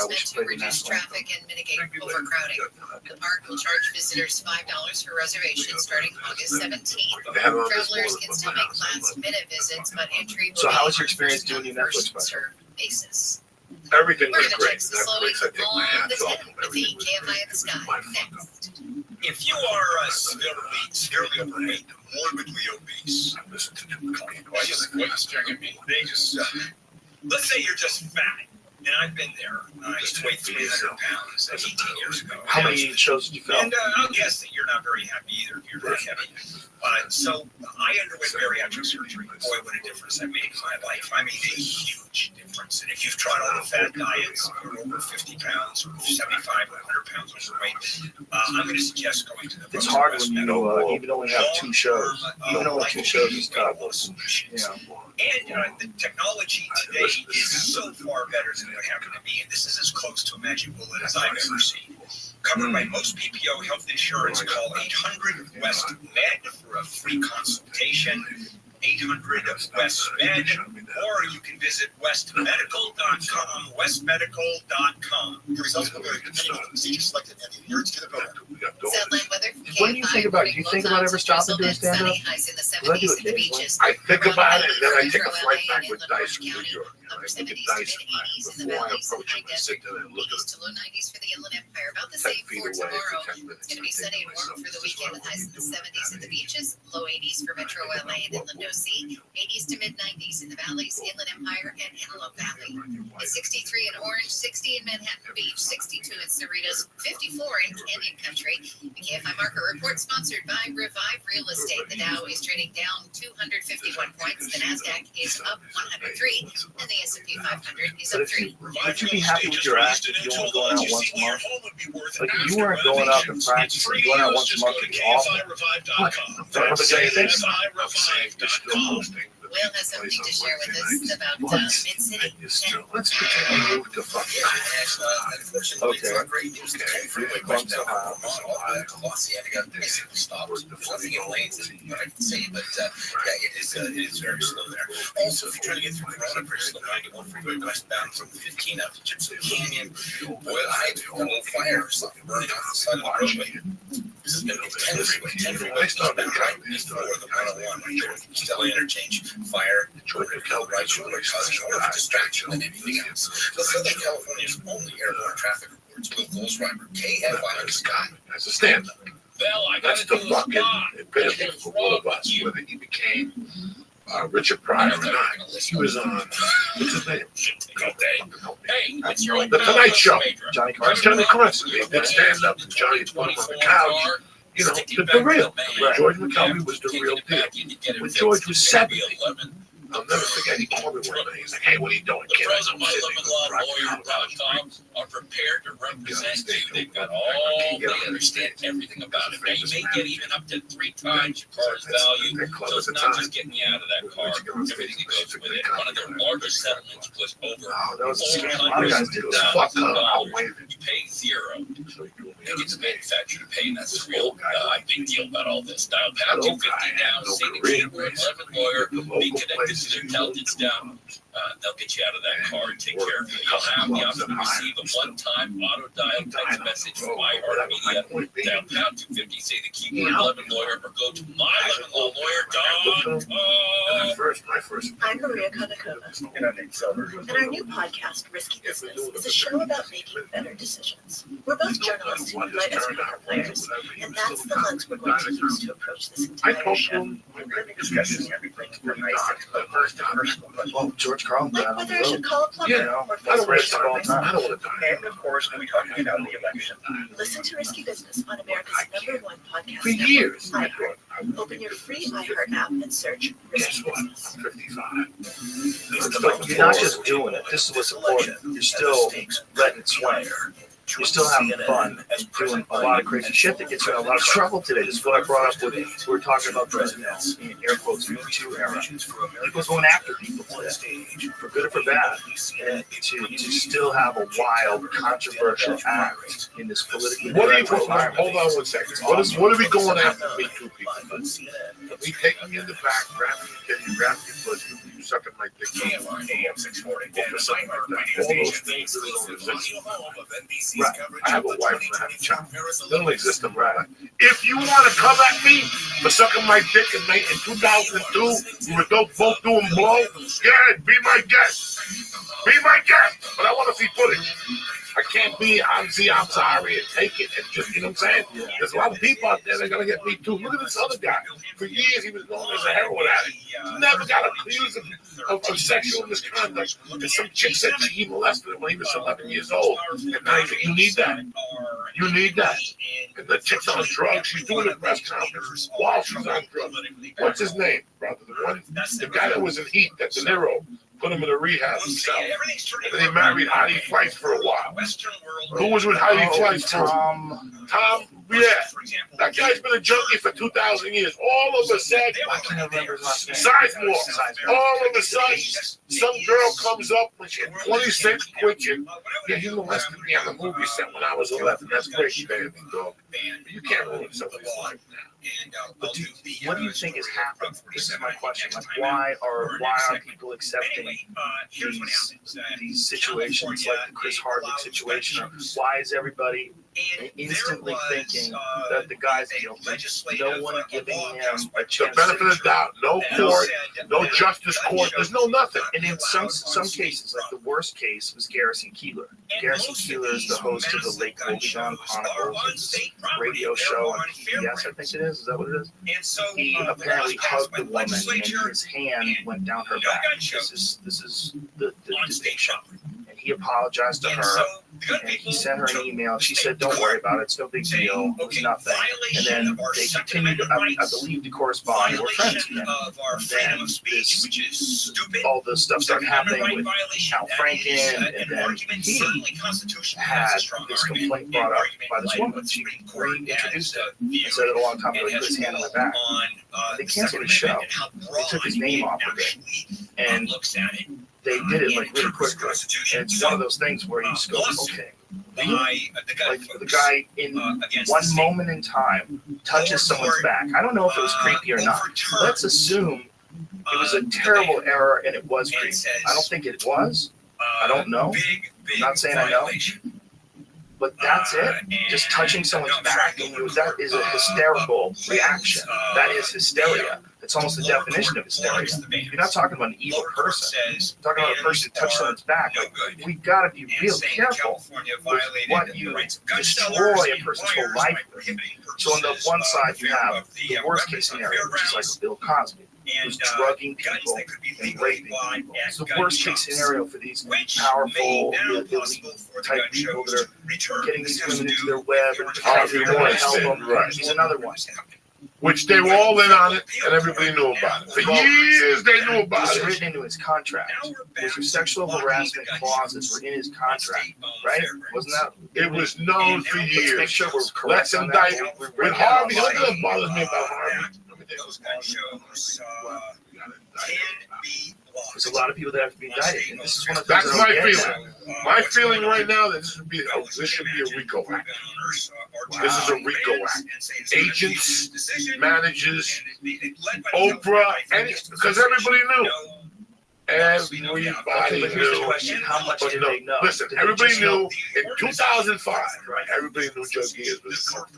is we meant should to play the reduce national anthem. traffic and mitigate overcrowding. The park will charge visitors $5 for reservations starting August 17th. They have it on this Travelers board, can but still not make last-minute visits, but entry will So be how was your on experience first-come, doing your Netflix first-served basis. Everything We're was gonna great. check the That slowing place, I take my on hat the off. 10 with the KFI in the sky. Next. If you are severely overweight, morbidly obese, Why you staring at me? they just, let's say you're just fat. And I've been there. I used to weigh 300 pounds 18 years ago. How many shows did you film? And I'll guess that you're not very happy either if you're that heavy. So I underwent bariatric surgery. Boy, what a difference that made in my life. I mean, a huge difference. And if you've tried all the fat diets, you're over 50 pounds, or 75 or 100 pounds overweight, I'm going to suggest going to the It's hard when you even only have 2 shows. Even only 2 shows is tough. Yeah. And the technology today is so far better than what happened to me. And this is as close to a magic bullet as I've ever seen. Covered by most PPO health insurance. Call 800 West Med for a free consultation. 800 West Med, or you can visit westmedical.com. Westmedical.com. The results will vary depending on the procedure selected and the adherence to the program. Southland weather from What do you think about it? Do you think about ever stopping doing stand-up? Highs in the Well, I do 70s in the occasionally. beaches. I think about it, and then I take a Metro flight LA back and with Inland Dice from Orange New County. York. Upper I think 70s of to Dice mid-80s in the before I valleys, approach high him. I sit desert, there and look at mid it to low 90s for the Inland Empire. About the 10 same feet for away tomorrow. for 10 minutes. It's going to be sunny and warm for the weekend with highs in the 70s in the beaches, low 80s for Metro LA and Inland OC, 80s to mid-90s in the valleys, Inland Empire, and Antelope Valley. It's 63 in Orange, 60 in Manhattan Beach, 62 in Cerritos, 54 in Canyon Country. The KFI Market Report sponsored by Revive Real Estate. The Dow is trading down 251 points. The NASDAQ is up 103, and the S&P 500 is But up 3. would you be happy with your act if you only going out once a month? Like, if you weren't going out and practicing, going out once a month is awful. What? Don't look at anything? Will has something to share with us about Mid-City. Let's pretend we moved to fucking. Okay. Nothing in lanes that I can see, but it is very slow there. Also, if you're trying to get through Corona Bridge, the 91 freeway westbound from the 15 out to Gypsum Canyon, boy, I had a little fire or something burning off the side of the roadway. This is going to be 10 freeway. 10 freeway westbound right before the 101 right there. Stella Interchange, fire, right shoulder causing more of a distraction than anything else. The Southern California's only airborne traffic reports. Will Goldschreiber, KFI Scott. As a stand-up. Well, I That's gotta the do a fucking spot. epitome for all of us, whether he became Richard Pryor or not. He was on, what's his name? Hey, it's your The Tonight Show. Johnny That's Carson. Johnny Carson. He did stand-up, and Johnny put him on the couch. You know, the real. George McKelvey was the real deal. When George was 70, I'll never forget, he called me one day. He's like, hey, what are you doing, The kid? present MyLemonLawLawyer.com are prepared to represent you. They've got all, they understand everything about it. Now, you may get even up to 3 times your car's value, so it's not just getting you out of that car, everything that goes with it. One of their largest settlements was over Oh, that was a scam. A lot of guys did that. Fuck up, I'll $400,000. waive it. You pay $0. They get the manufacturer to pay, and that's the real big deal about all this. Dial pound 250 now, say the keyword 11 lawyer, be connected to their intelligence down. They'll get you out of that car and take care of you. You'll have the option to receive a one-time auto-dial text message from iHeartMedia. Dial pound 250, say the keyword 11 lawyer, or go to mylemonlawlawyer.com. I'm Maria Konakova. And I'm Nate Silver. And our new podcast, Risky Business, is a show about making better decisions. We're both journalists who might as poker players, and that's the lens we're going to use to approach this entire show. We're going to be discussing everything from basic to first and personal. Well, George Carlin Like got on whether the I should road. call a plumber Yeah, or I face don't my waste all the show time. I don't want to die. And of course, we'll be talking about the election. Listen to Risky Business on America's #1 podcast For network, years. iHeart. Open your free iHeart app and search Risky Guess what? Business. 55. You're not just doing it. This is what's important. You're still letting it swing. You're still having fun and doing a lot of crazy shit that gets you in a lot of trouble today. This is what I brought up with, we were talking about presidents in air quotes, Me Too era. People going after people today, for good or for bad. And to still have a wild, controversial act in this politically What are you correct talking about? environment. Hold on 1 second. What are we going after Me Too people? We taking you in the back, grabbing you, grabbing your pussy, you sucking my dick. AM 640. Or something like that. All those things that don't exist. Right. I have a wife and I have a child. They don't exist in my life. If you want to come at me for sucking my dick in 2002, we were both doing blow, yeah, be my guest. Be my guest, but I want to see footage. I can't be, I'm sorry, and take it. And just, you know what I'm saying? There's a lot of people out there that are going to get me too. Look at this other guy. For years, he was known as a heroin addict. Never got accused of sexual misconduct. And some chick said that he molested him when he was 11 years old. And now you need that. You need that. And the chick's on drugs. She's doing a press conference while she's on drugs. What's his name, brother? The guy that was in Heat, that De Niro put him in a rehab himself. And then he married Heidi Fleiss for a while. Who was with Heidi Fleiss? Tom, yeah. That guy's been a junkie for 2,000 years. All of a sudden, Sizemore. All of a sudden, some girl comes up when she's 26, twitching. Yeah, he molested me on the movie set when I was 11. That's crazy, baby, dog. You can't ruin somebody's life now. But what do you think is happening? This is my question. Like, why are people accepting these situations, like the Chris Hardwick situation? Or why is everybody instantly thinking that the guy's guilty? No one giving him a chance. The benefit of the doubt. No court, no justice court. There's no nothing. And in some cases, like the worst case was Garrison Keillor. Garrison Keillor is the host of the Lake Wobegon Chronicles, radio show on PBS, I think it is. Is that what it is? He apparently hugged the woman, and his hand went down her back. This is the distinction. And he apologized to her, and he sent her an email. She said, "Don't worry about it. It's no big deal. It was nothing." And then they continued, I believe, to correspond. They were friends again. Then all this stuff started happening with Al Franken, and then he had this complaint brought up by this woman. She reintroduced it and said it a long time ago. He put his hand on my back. They canceled his show. They took his name off of it, and they did it like really quickly. And it's one of those things where you just go, okay. Like the guy in one moment in time touches someone's back. I don't know if it was creepy or not. Let's assume it was a terrible error and it was creepy. I don't think it was. I don't know. I'm not saying I know. But that's it. Just touching someone's back, that is a hysterical reaction. That is hysteria. It's almost the definition of hysteria. You're not talking about an evil person. You're talking about a person who touched someone's back. Like, we've got to be real careful with what you destroy a person's whole life with. So on the one side, you have the worst case scenario, which is like Bill Cosby, who's drugging people and raping people. It's the worst case scenario for these powerful, elite type people that are getting these women into their web and they want to help them. He's another one. Which they were all in on it, and everybody knew about it. For years, they knew about it. It was written into his contract. His sexual harassment clauses were in his contract, right? Wasn't that? It was known for years. Make sure we're correct. Let's indict with Harvey. Look at what bothers me about Harvey. There's a lot of people that have to be indicted, and this is one of the That's things my feeling. My feeling right now that this should be a RICO act. This is a RICO act. Agents, managers, Oprah, because everybody knew. Everybody but here's the knew. question: how much did they know? Listen, Did they everybody just knew know? in 2005. Everybody knew Joe Diaz was a coke.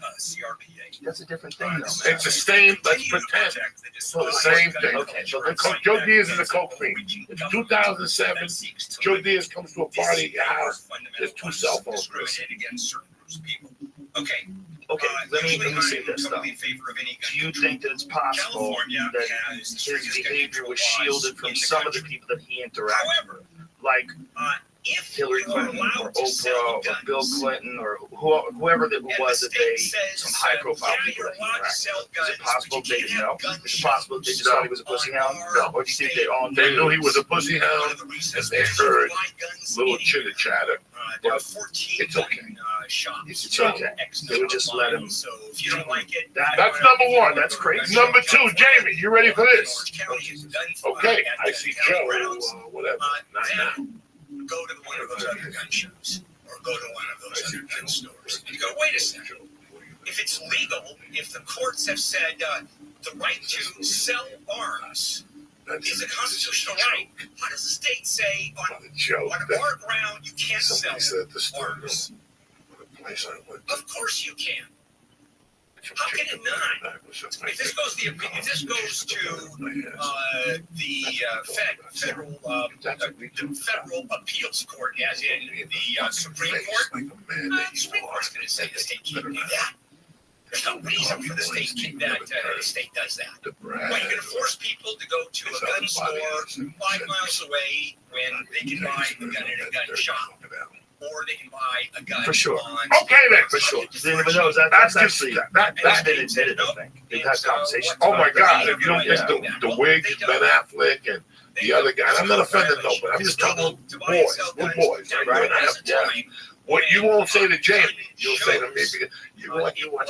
That's a different thing, though. It's the same. Let's pretend. It's the same thing. Okay, so Joe Diaz is a coke fiend. It's 2007. Joe Diaz comes to a party at your house. There's 2 cell phones. Okay, let me say this though. Do you think that it's possible that his behavior was shielded from some of the people that he interacted with, like Hillary Clinton or Oprah or Bill Clinton or whoever that was that some high-profile people that he interacted with? Is it possible they didn't know? Is it possible they just thought he was a pussy hound? No. Or do you think they all knew? They knew he was a pussy hound, and they heard little chitter chatter. But it's okay. It's okay. They would just let him. That's number one. That's crazy. Number 2, Jamie, you ready for this? Okay, I see Joe. Whatever. Not now. Go to one of those other gun shows or go to one of those other gun stores. You go, wait a second. If it's legal, if the courts have said the right to sell arms is a constitutional right, how does the state say on our ground you can't sell arms? Of course you can. How can it not? If this goes to the federal appeals court, as in the Supreme Court, the Supreme Court's going to say the state can't do that. There's no reason for the state the state does that. Well, you're going to force people to go to a gun store 5 miles away when they can buy a gun in a gun shop. Or they can buy a gun. For sure. Okay, then, for sure. But no, that's actually That's been admitted, I think. They've had conversations. Oh my about God! it. If you don't think the Wiggs, Ben Affleck, and the other guy, I'm not offending nobody. I'm just talking about boys. We're boys, right? What you won't say to Jamie, you'll say to me because you watch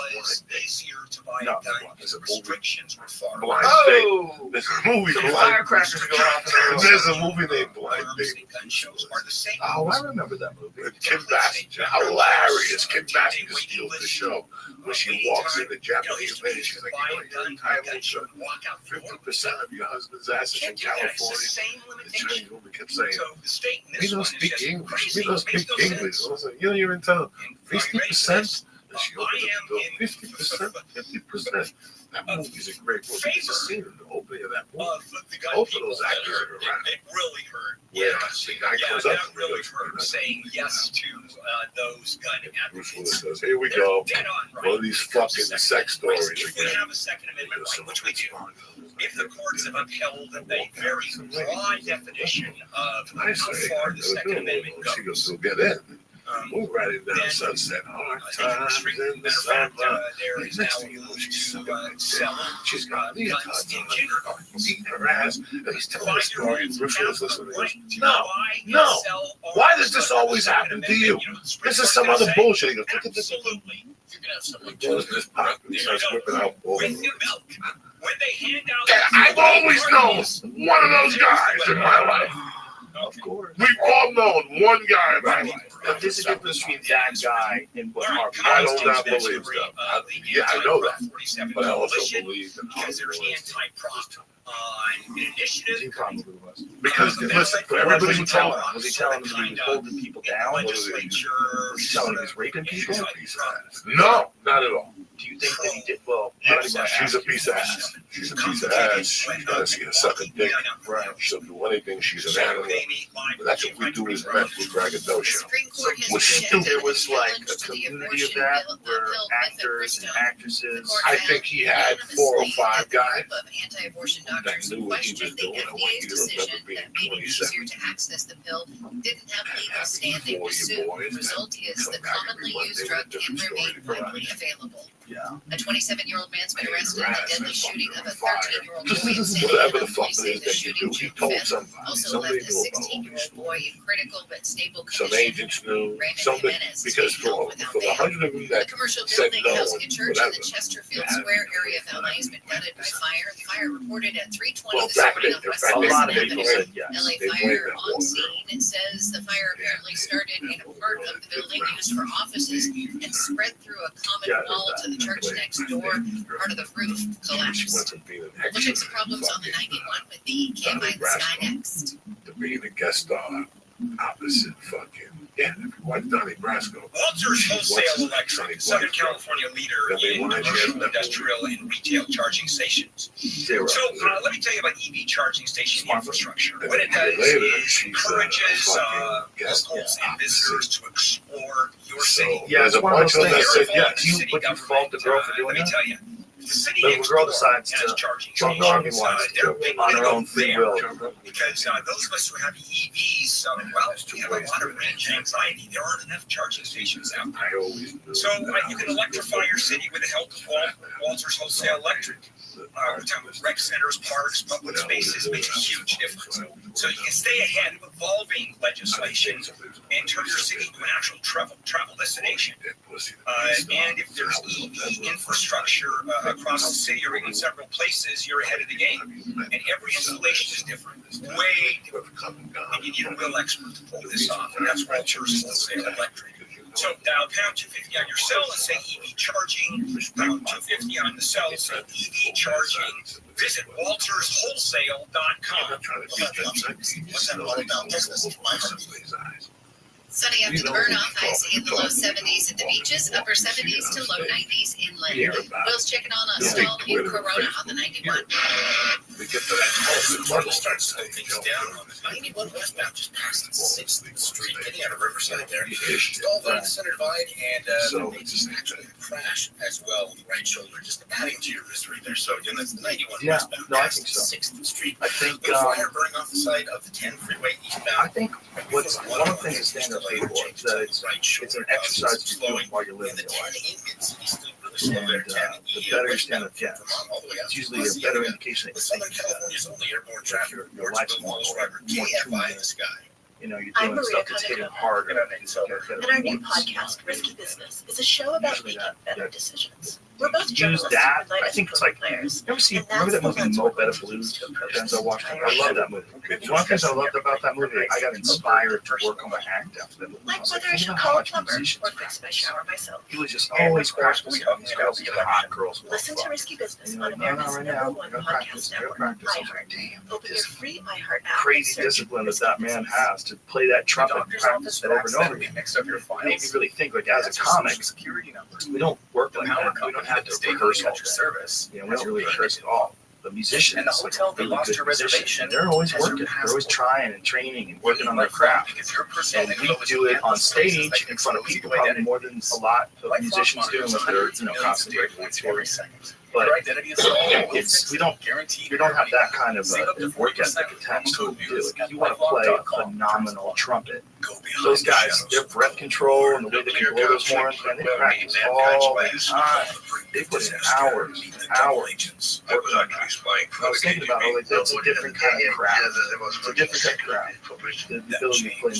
easier to buy No, a gun. there's a movie. Restrictions were far Blind Oh! Date. There's a movie. Some Blind firecrackers are going off in the There's a movie named Blind arms Date. and gun shows are the same. Oh, I remember that movie. With Kim Basinger, hilarious. Kim Basinger steals the show when she walks in the Japanese lady. She's like, you're entitled to 50% of your husband's assets in California. The Chinese woman kept saying, So the state in we this don't one is speak just English. crazy. We don't It makes speak no English. sense. I was like, you don't even tell And are you ready for 50%. this? She opened the door. 50%. 50%. That movie's a great movie. It's a scene in the opening of that movie. The gun Both of people those that actors are- are around. It really hurt. Where Yeah, the guy comes that up and really goes, hurt. Saying yes to those gun Bruce advocates. Willis says, here we They're go. dead on, right? One of these fucking sex stories If we again. have a Second Amendment right, which we do, if the courts have upheld a very broad definition of how I say, far the Second Amendment she goes, goes, so get in. We're riding down Sunset. Hard times in the summer. there is now Next thing you know, she's selling She's got these guns guns in in kindergarten. eating her ass. And he's telling the story. And Bruce Willis have listening the to right this. to No, buy and no. sell Why arms does this under the always Second happen to Amendment. you? You know, the Supreme This is Court's some gonna other say, bullshit. He goes, absolutely. You're gonna have someone Does this pop? He starts whipping out all with of new them. milk. When they hand out, I've always known one of those guys in my life. Of course. We've all known one guy in my life. But there's a difference between that guy and what Mark I Rothschild don't not did. believe that. Yeah, I know that. But I also believe that because there's anti-prop initiative. He probably was. because listen, for What everybody was who he telling tells him? Was he telling him that he was holding people down? Legislature. Was he telling him he was raping people? no, not at all. Do you think that he did? Well, I don't Yes, even she's a ask piece you. of ass. She's a piece of ass. She's gonna see a sucking dick. Right. She'll do anything. She's an animal. But that's what we do as men. We drag a The dojo. Supreme Court has Was rejected There was a like challenge a to the community of abortion that bill where method actors and Bristow. actresses. I think he had 4 or 5 guys Of anti-abortion that doctors knew what he was questioned the doing. I want FDA's you to decision remember being that made it 27. easier to access the pill didn't have legal Happy standing for to you sue. boys. The result is Come the back commonly every used Monday drug with a can different remain story to widely available. Yeah. A 27-year-old man's been arrested in the deadly shooting of a 13-year-old boy in San Whatever the Diego. fuck Police it say is the that you shooting do, he June told 5th somebody. also Somebody left a knew about all 16-year-old this. boy in critical but stable Some condition. agents knew. Raymond Somebody, Jimenez because being held for without the bail. 100 of them The that commercial said building no housing a and church in whatever. the Chesterfield Yeah. Square area of LA has been gutted by fire. The fire reported at 3:20 Well, this back morning then, on in West fact, A they- lot of Avenue. people said yes. LA They Fire blamed that on one scene. It says the fire apparently started in a part of the building used for offices and spread through a common Yeah, wall to the church next door. Part of the roof She went collapsed. from being an We'll extra check some problems on the 91 with the KMI in the Sky next. to being a guest star opposite fucking everyone. Donnie Brasco. Walters Wholesale Electric, Southern California leader in commercial, industrial, and retail charging stations. Zero. So let me tell you about EV charging station infrastructure. And What it then does later, is she's, encourages fucking guest locals and opposite. visitors to explore your So city. Yeah, there's it's a one of bunch those of them that things. said yes. Would you fault the girl for doing Let me that? tell you, the city But the next girl door decides has to charging jump on stations. one They're big on her window own free there. will. Because those of us who have EVs, well, we have a lot of range anxiety. There aren't enough charging stations out there. I always knew So that you I can was electrify your city with the help of Walters Wholesale Electric. We're talking about rec centers, parks, public spaces, makes a huge difference. So you can stay ahead of evolving legislation and turn your city into an actual travel destination. And if there's EV infrastructure across the city or in several places, you're ahead of the game. And every installation is different, way different. And you need a real expert to pull this off, and that's Walters Wholesale Electric. So dial pound 250 on your cell and say EV charging, pound 250 on the cell and say EV charging. Visit walterswholesale.com. What's that all about? Business. Sunny after the burn off, highs in the low 70s at the beaches, upper 70s to low 90s inland. Will's checking on a stall in Corona on the 91. We get to that Martin starts to slow things down on the 91 westbound, just past 6th Street, getting out of Riverside there. Stalled on the center divide, and they just actually crash as well on the right shoulder, just adding to your misery there. So again, that's the 91 westbound, no, I past think so. 6th Street. I think The fire burning off the side of the 10 freeway eastbound. I think what's one of the things that stand up for is that it's an exercise you're doing while you're living your life. And the better your stand-up gets, it's usually a better indication that Southern California's only airborne traffic your life's more tuned KFI in the sky. You know, you're I'm doing Maria stuff that's hitting harder. And our new podcast, Risky Business, is a show about making better decisions. We're both use journalists that. who would like I us think to it's be like, players. remember that movie Mo Better Blues? Denzel Washington. I love that movie. One of the things I loved about that movie, I got inspired to work on my act after that movie. I Like was whether I think should about how call a much plumber musicians or fix my shower myself. he was just always practicing. These girls, these hot girls. Listen to Risky Business You on know, America's right now, #1 no podcast practice, no network, practice. iHeart. Damn, Open your this free iHeart app. crazy and search discipline that Risky that man Business. has to play that trumpet and practice that over and over again. Mixed up your It made me files. really think, like, as a comic, Security number. we don't work The like power that. We company don't have that's to taking rehearse all at your that. service. You know, we don't really rehearse at all. The musicians, And the hotel that really lost good your musicians, reservation they're always has your working. They're always passport. trying and training and working on their craft. Because your personal And we info is do it on handled services stage that in front of can people, expose probably identity. more than a lot of Like musicians do with their, millions you know, of constant data breakaway points every tours. second. But Your identity is stolen. we don't have that kind of work ethic attached to what we do. Like, if you want to play a phenomenal trumpet, those guys, their breath control and the way they can blow those horns, man, they practice all the time. They put in hours and hours. I was thinking about it, like, that's a different kind of craft. It's a different kind of craft. The ability to play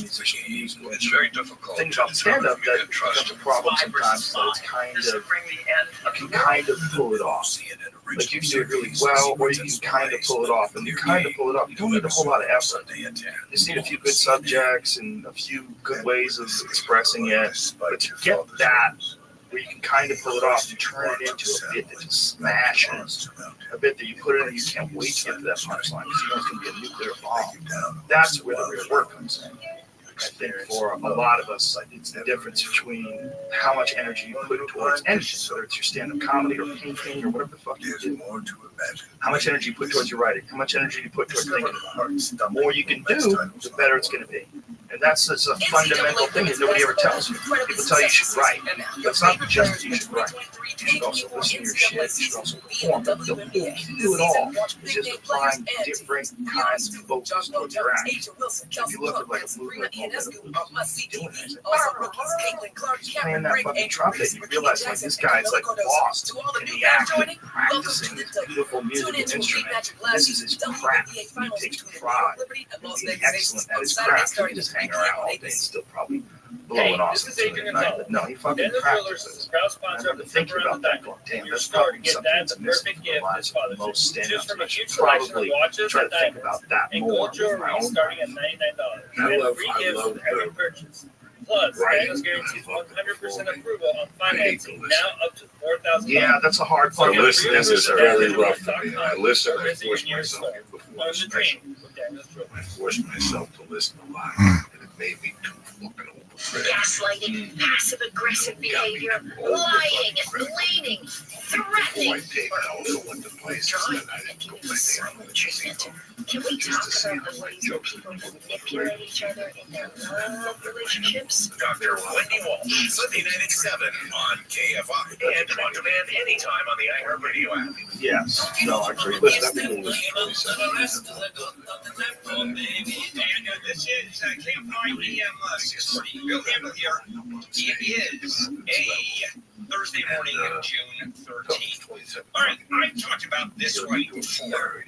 music. It's very difficult. Thing about stand-up that becomes a problem sometimes is that it's kind of, you can kind of pull it off. Like, you can do it really well, or you can kind of pull it off. And you kind of pull it off. You don't need a whole lot of effort. You just need a few good subjects and a few good ways of expressing it. But to get that, where you can kind of pull it off and turn it into a bit that just smashes, a bit that you put it in and you can't wait to get to that punchline because you know it's going to be a nuclear bomb. That's where the real work comes in. I think for a lot of us, it's the difference between how much energy you put towards anything, whether it's your stand-up comedy or painting or whatever the fuck you do. How much energy you put towards your writing, how much energy you put towards thinking about it. The more you can do, the better it's going to be. And that's a fundamental thing that nobody ever tells you. People tell you should write. But it's not just that you should write. You should also listen to your shit. You should also perform. You can do it all. It's just applying different kinds of focus towards your act. If you look at like a movie like Mo Better Blues, doing this, he's playing that fucking trumpet, you realize like this guy's like lost in the act of practicing this beautiful musical instrument. This is his craft. He takes pride. He's excellent at his craft. He can just hang around all day and still probably blowing off. This is Adrian Gonzalez. But no, he fucking Denver Jewelers practices. is a proud I sponsor of remember the thinking Silver about and the that. Diamond. Damn, Your that's store to probably get something that that's the missing perfect from the gift lives this of Father's most Day. Choose stand-ups. from a I should huge selection of probably watches try and to think diamonds about that and more gold in my jewelry own starting life. at $99 and free gifts with every purchase. Plus, Daniels guarantees 100% approval on financing, now up to $4,000. Yeah, that's a hard part. The list is very rough for me. I listen, I force myself before a special. I forced myself to listen a lot, and it made me too fucking overrated. Gaslighting, passive-aggressive behavior, lying, blaming, threatening, I also went to places that I didn't go my silent treatment. Can we talk about the ways that people manipulate each other in their love relationships? Dr. Wendy Walsh, Sunday night at 7 on KFI. And on demand anytime on the iHeartRadio app. Yes. No, I agree with that. This is KFI EM 640. Bill Campbell here. It is a Thursday morning of June 13th. All right, I've talked about this right before.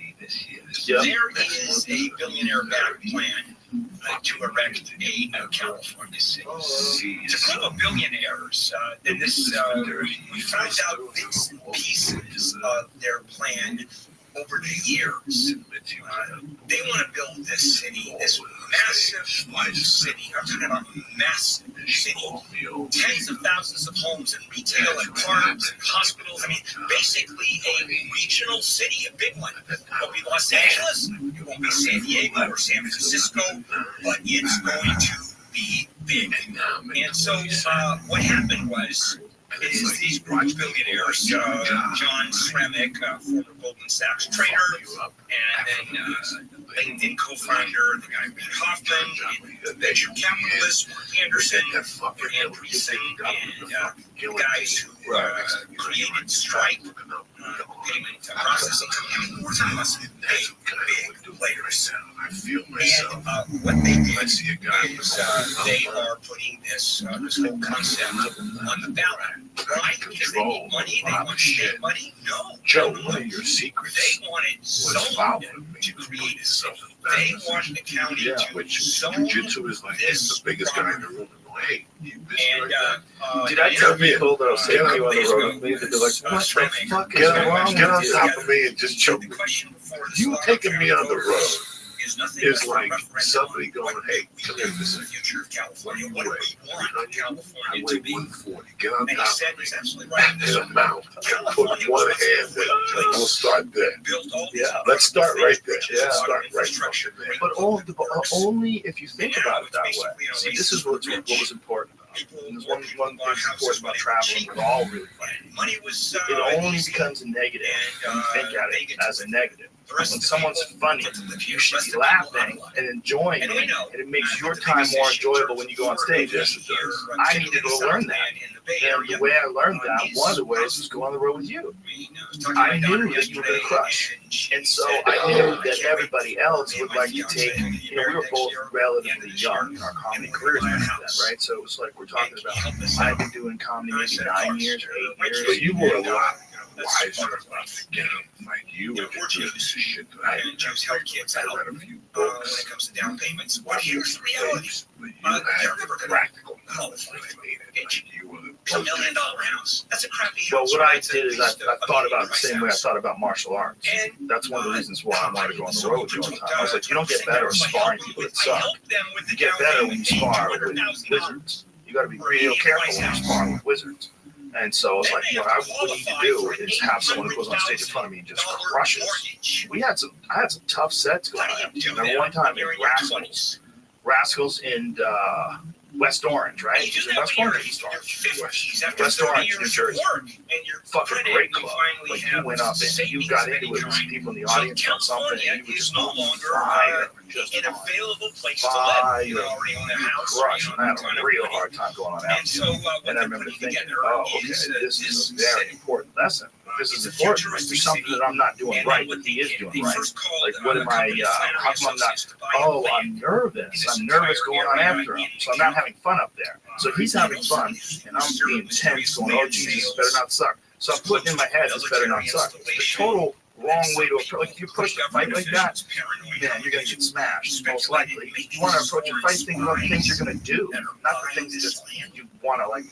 There is a billionaire-backed plan to erect a new California city. It's a group of billionaires. And this, we found out bits and pieces of their plan over the years. They want to build this city, this massive city. I'm talking about massive city. Tens of thousands of homes and retail and parks and hospitals. I mean, basically a regional city, a big one. It won't be Los Angeles, it won't be San Diego or San Francisco, but it's going to be big. And so what happened was these garage billionaires, John Sremick, former Goldman Sachs trader, and then LinkedIn co-founder, the guy Reid Hoffman, the venture capitalist Mark Anderson, Andreessen, and guys who created Stripe, payment processing company. We're talking about some big players. And what they did is they are putting this whole concept on the ballot. Why? Because they need money. They want to make money. No. Joe, one of your secrets they wanted someone to create a city. They wanted the county to zone jiu-jitsu is like the biggest guy in the room. Hey, did I tell people that I was taking you on the road with me that they're like, what the fuck is wrong with you? Get on top of me and just choke me. You taking me on the road is like somebody going, hey, come here, this is the future of California. What do we want California to be? 140. Get on top of me. In a mouth. Put one hand there. We'll start there. Yeah. Let's start right there. Yeah. Let's start right there. But only if you think about it that way. See, this is what was important. There's one thing that's important about traveling. We're all really funny. It only becomes a negative when you think at it as a negative. When someone's funny, you should be laughing and enjoying it, and it makes your time more enjoyable when you go on stage. Yes, it does. I needed to learn that. And the way I learned that, one of the ways was go on the road with you. I knew that you were going to crush. And so I knew that everybody else would like to take, we were both relatively young in our comedy careers back then, right? So it was like we're talking about, I've been doing comedy maybe 9 years or 8 years. But you were a lot wiser about the game. Like you were doing this shit that I help kids out read a few when books. it comes to down payments. Well, here's the reality. But you had practical knowledge. You were the $1 million house. That's a crappy house. Well, what I did is I thought about it the same way I thought about martial arts. That's one of the reasons why I wanted to go on the road with you all the time. I was like, you don't get better at sparring people that suck. You get better when you spar with wizards. You got to be real careful when you spar with wizards. And so I was like, what I need to do is have someone who goes on stage in front of me and just crushes. I had some tough sets going on. I remember one time in Rascals in West Orange, right? Is it West Orange or East Orange? West Orange, New Jersey. Fucking great club. Like you went up and you got into it with people in the audience on something and you were just on fire. Just an available place to fire. live. You're already on a house. Crush. And I had a real hard time going on out. And I remember thinking, oh, okay, this is a very important lesson. This is important. Like, there's something that I'm not doing right that he is doing right. Like, what am I, how come I'm not, I'm nervous. I'm nervous going on after him. So I'm not having fun up there. So he's having fun, and I'm being tense going, oh, Jesus, this better not suck. So I'm putting in my head, this better not suck. It's the total wrong way to approach. Like, if you push a fight like that, man, you're going to get smashed, most likely. You want to approach a fight thinking about the things you're going to do, not the things that you want to, like,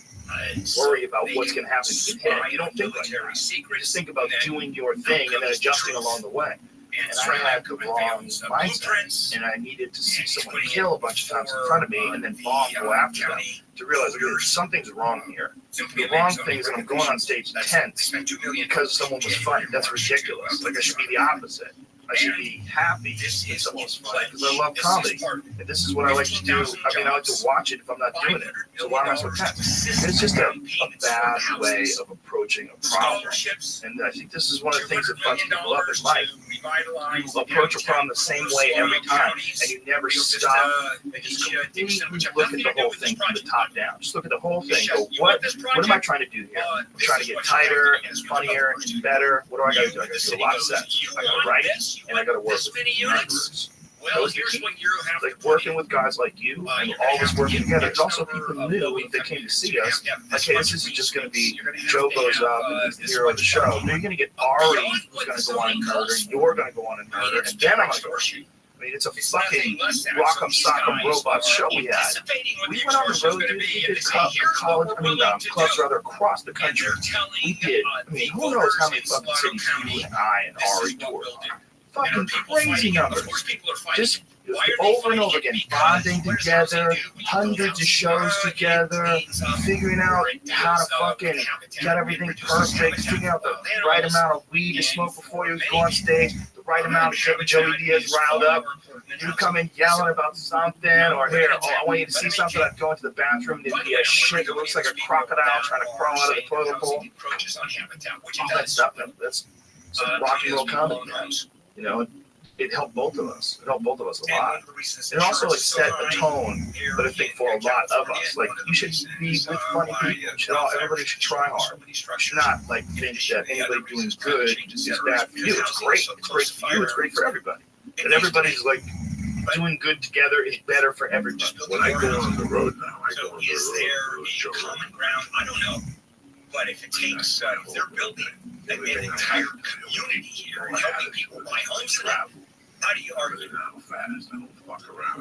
worry about what's going to happen to your head. You don't think like that. Just think about doing your thing and then adjusting along the way. And I had the wrong mindset, and I needed to see someone kill a bunch of times in front of me and then bomb go after them to realize okay, something's wrong here. The wrong thing is that I'm going on stage tense because someone was funny. That's ridiculous. Like I should be the opposite. I should be happy when someone's funny because I love comedy. And this is what I like to do. I mean, I like to watch it if I'm not doing it. So why am I so tense? And it's just a bad way of approaching a problem. And I think this is one of the things that fucks people up in life. You approach a problem the same way every time, and you never stop and just completely look at the whole thing from the top down. Just look at the whole thing. Go, what am I trying to do here? I'm trying to get tighter and funnier and better. What do I got to do? I got to do a lot of sets. I got to write it, and I got to work with members. Like working with guys like you and all this working together. It's also people new that came to see us. Like, hey, this isn't just going to be Joe goes up and he's the hero of the show. No, you're going to get Ari who's going to go on and murder. You're going to go on and murder, and then I'm going to go shoot. I mean, it's a fucking rock 'em, sock 'em robots show we had. We went on the road, dude. We did clubs rather across the country. We did. I mean, who knows how many fucking cities you and I and Ari toured. fucking crazy numbers. Of course, people are fighting. Just over and over again, bonding together, hundreds of shows together, figuring out how to fucking get everything perfect, figuring out the right amount of weed to smoke before you go on stage, the right amount of Joey Diaz riled up. You come in yelling about something, or here, I want you to see something. I'd go into the bathroom, there'd be a shit that looks like a crocodile trying to crawl out of the toilet bowl. All that stuff, that's some rock and roll comedy, man. You know, it helped both of us. It helped both of us a lot. It also like set a tone, but I think for a lot of us, like you should be with funny people. Everybody should try hard. Not like think that anybody doing good is bad for you. It's great. It's great for you. It's great for everybody. And everybody's like doing good together is better for everybody. When I go on the road now, I go on the road. Is there a common ground? I don't know. But if it takes, if they're building an entire community here and helping people buy homes for them, how do you argue?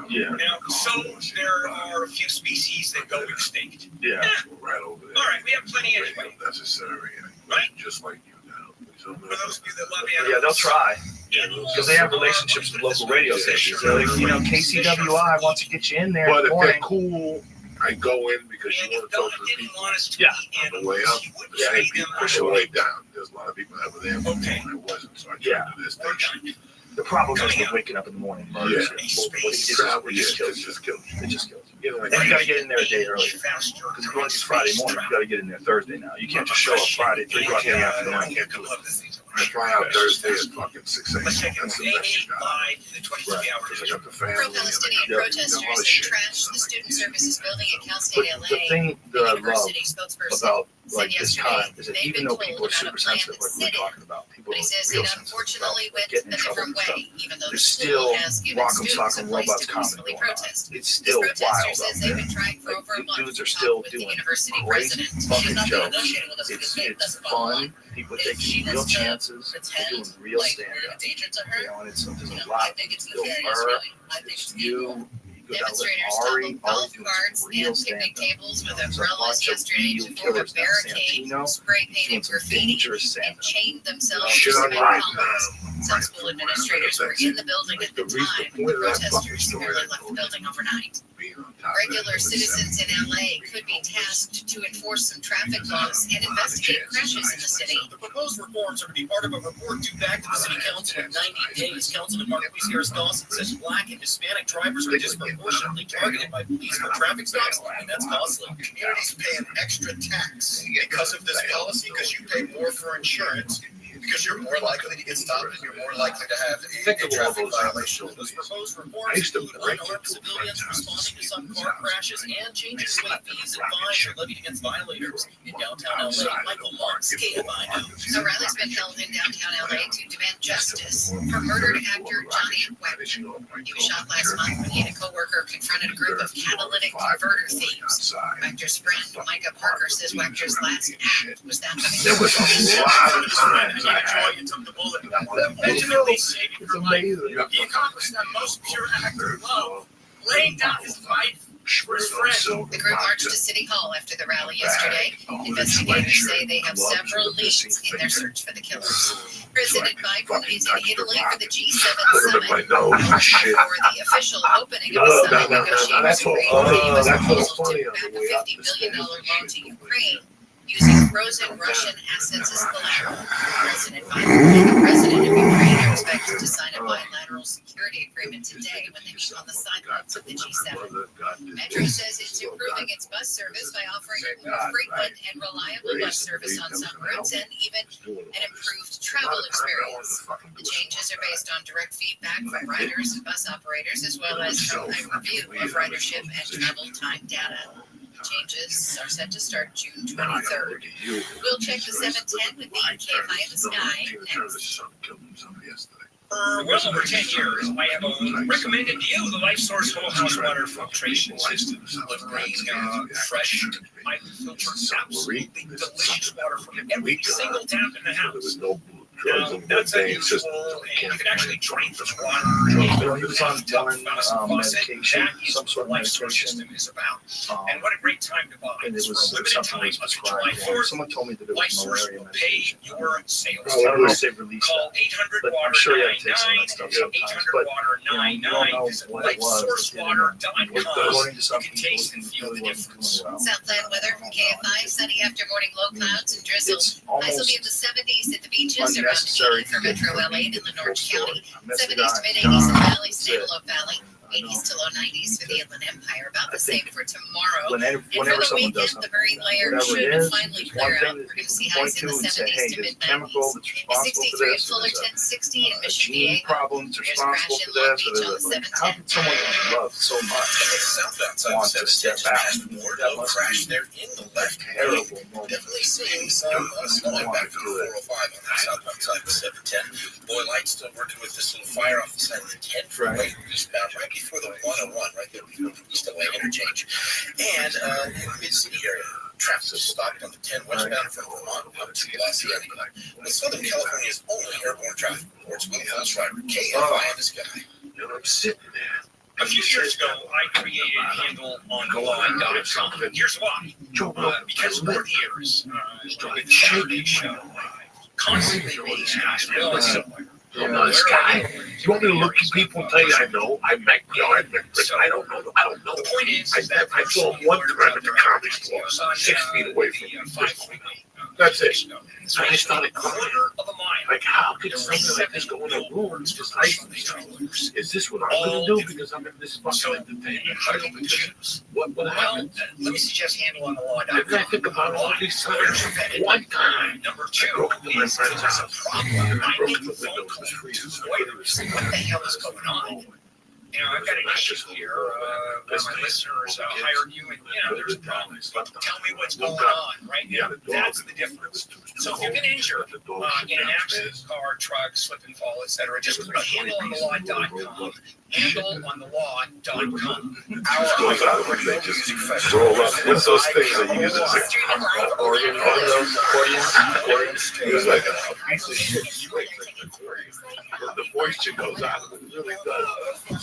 Yeah. Now, so there are a few species that go extinct. Yeah. Right over there. All right, we have plenty anyway. Necessary, right? Just like you now. For those of you that love animals. Yeah, they'll try. Because they have relationships with local radio stations. They're like, you know, KCWI wants to get you in there. But in the if they're morning. cool, I go in because you want to talk to the people. Yeah. On the way up, the same people push the way down. There's a lot of people that were there before I wasn't, so I tried to this station. The problem is we're waking up in the morning. Yeah. What do you do? It just kills you. It just kills you. You got to get in there a day early. Because if you want to Friday morning, you got to get in there Thursday now. You can't just show up Friday, 3 o'clock in the afternoon. I can't do it. I fly out Thursday at fucking 6 a.m. That's the best you got. Right. Because I got the family. Pro-Palestinian protesters have trashed the student services building at Cal State LA. The thing that I love University spokesperson about said like this yesterday time is that they've even been though told people are about a super plan sensitive, like that's we're sitting. talking about, people But he are says real it sensitive unfortunately about went getting in a trouble different and stuff. way, even though the There's school still has given rock'em students sock'em a place robots to comment peacefully going on. protest. It's This still protester wild says out they've there. been trying for over a The month dudes to are talk still with the doing university great president. fucking She's not jokes. negotiating with us because It's fun. People are taking real chances. They're doing real stand-up. You know, and there's a lot. Bill Burr, it's you. Demonstrators toppled golf carts and picnic tables with umbrellas yesterday to form a barricade, spray painted graffiti, and chained themselves to cement columns. Some school administrators were in the building at the time the protesters barely left the building overnight. Regular citizens in LA could be tasked to enforce some traffic laws and investigate crashes in the city. The proposed reforms are to be part of a report due back to the city council in 90 days. Councilman Marquise Harris Dawson says Black and Hispanic drivers are disproportionately targeted by police for traffic stops, and that's costly. Communities pay an extra tax because of this policy, because you pay more for insurance, because you're more likely to get stopped and you're more likely to have a traffic violation. Those proposed reforms include unarmed civilians responding to some car crashes and changing the way fees and fines are levied against violators. In downtown LA, Michael Marks, KFI News. A rally's been held in downtown LA to demand justice for murdered actor Johnny Weber. He was shot last month when he and a co-worker confronted a group of catalytic converter thieves. Wechter's friend Micah Parker says Wechter's last act was that of There was a lot of times You took the bullet. It's amazing. He accomplished that most pure act of love, laying down his life for his friend. The group marched to City Hall after the rally yesterday. Investigators say they have several leads in their search for the killers. President Biden is in Italy for the G7 summit. Before the official opening of the summit, negotiators agreed was proposal to back a $50 billion loan to Ukraine, using frozen Russian assets as collateral. President Biden and the president of Ukraine are expected to sign a bilateral security agreement today when they meet on the sidelines of the G7. Metro says it's improving its bus service by offering more frequent and reliable bus service on some routes and even an improved travel experience. The changes are based on direct feedback from riders and bus operators, as well as from a review of ridership and travel time data. Changes are set to start June 23rd. We'll check the 710 with the KFI in the sky next. For well over 10 years, I have recommended to you the Life Source Whole House Water Filtration System. Delivering fresh, highly filtered, absolutely delicious water from every single tap in the house. drugs and That's mundane unusual, systems. and you can actually drink this water. Well, he was on one medication, some sort of life source medication, system is about. And what a great time to buy. and it was For a limited something time that was until July prescribed. 4th, Someone told me that it Life was Source malaria will pay medication. your sales. I don't know if they've released Call that, 800 but water I'm sure you have to take some of 99, that stuff sometimes. 800 But water you know, you don't 99. know Visit what it was. lifesourcewater.com. According to some You can people, taste and he feel really the wasn't difference. doing well. Southland weather from KFI, sunny after morning, low clouds and drizzle. It's Highs will be in almost the 70s at the beaches, around unnecessary 80 for Metro LA and in Orange County. I miss the 70s to guy. mid 80s in Valley, That's State it. Love Valley. 80s to low 90s for the Inland Empire. About the I same think for tomorrow. Whenever, And for whenever the someone weekend, does the something, marine layer whatever should it is, finally there's clear one out. thing We're that going to you see can point highs to in the and say, 70s hey, to this mid chemical 90s. that's The responsible for 63 in this, or Fullerton, 60 in Mission gene Viejo. problems There's responsible crash for in Long this, or Beach on the like, how 710. can someone that you love so much Southbound want side to step just out? past Ward, That low must crash be there in the left. terrible moment. Definitely seeing some slowing back from the 405 on the southbound side of the 710. Boy Light's still working with this little fire off the side of the 10 freeway eastbound, right before the 101, right there before the East LA interchange. And in the mid-city area, traffic is stopped on the 10 westbound from Vermont up to Los Angeles. With Southern California's only airborne traffic reports, Will House driver KFI and this guy. You know, I'm sitting there. A few years ago, I created handleonthelaw.com. Here's why. Because for years, the Saturday show constantly made really similar. I'm not this guy. You want me to look at people and tell you I know? I met Chris. I don't know. I don't know. The point is I that saw him one time at the comedy store, 6 feet away from me. That's it. So I started crying. Like, how could something like this go in a room just ice? Is this what I'm going to do? Because I'm in this fucking entertainment. I don't think this. What happened? Let me suggest handleonthelaw.com. I gotta think about all these times. One time. Number I 2 broke into my is friend's there's a house. problem. I broke make the a phone window. call to lawyers. What the hell is going on? You know, I've got an issue here. One of my listeners hired you, and there's problems. Tell me what's going on right now. That's the difference. So if you've been injured in an accident, car, truck, slip and fall, etc., just go to handleonthelaw.com. Handleonthelaw.com. Just goes out when they just roll up. What's those things that you use as a Organ, one of those accordions. It was like a piece of shit. When the moisture goes out, it really does.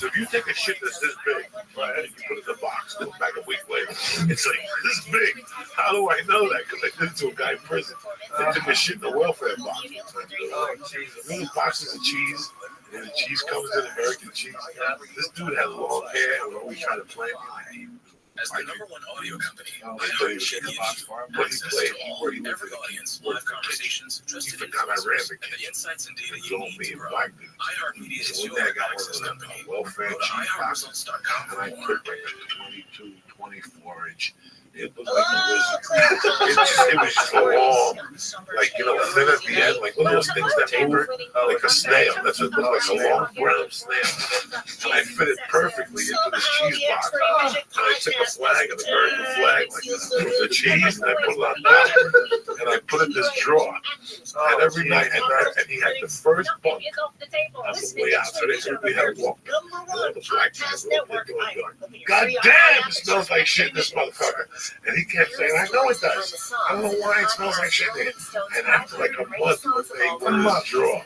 So if you take a shit that's this big, right, and you put it in a box, then back a week later, it's like this big. How do I know that? Because I did it to a guy in prison. They took a shit in a welfare box. Little boxes of cheese, and the cheese comes in American cheese. This dude had long hair, and we're always trying to play me. As the #1 audio company, I I played share the what he access played, to all, where he every audience, live conversations, He trusted forgot I ran influencers, the and the insights and data It's you all need me to and grow. black dude. iHeartMedia is So your one day I got access one of company. the welfare Go to cheese boxes. iHeartresults.com And I for put more. like a 22, 24-inch. It looked like a lizard. It was just long, like, thin at the end, like one of those things that move, like a snail. That's what it looked like, a long brown snail. And I fit it perfectly into this cheese box. And I took a flag, an American flag, like the cheese, and I put it on top. And I put it in this drawer. And every night, and he had the first bunk on the way out. So we had to walk. All the black guys were over there going, God damn, it smells like shit in this motherfucker. And he kept saying, I know it does. I don't know why it smells like shit there. And after like a month, they went in this drawer.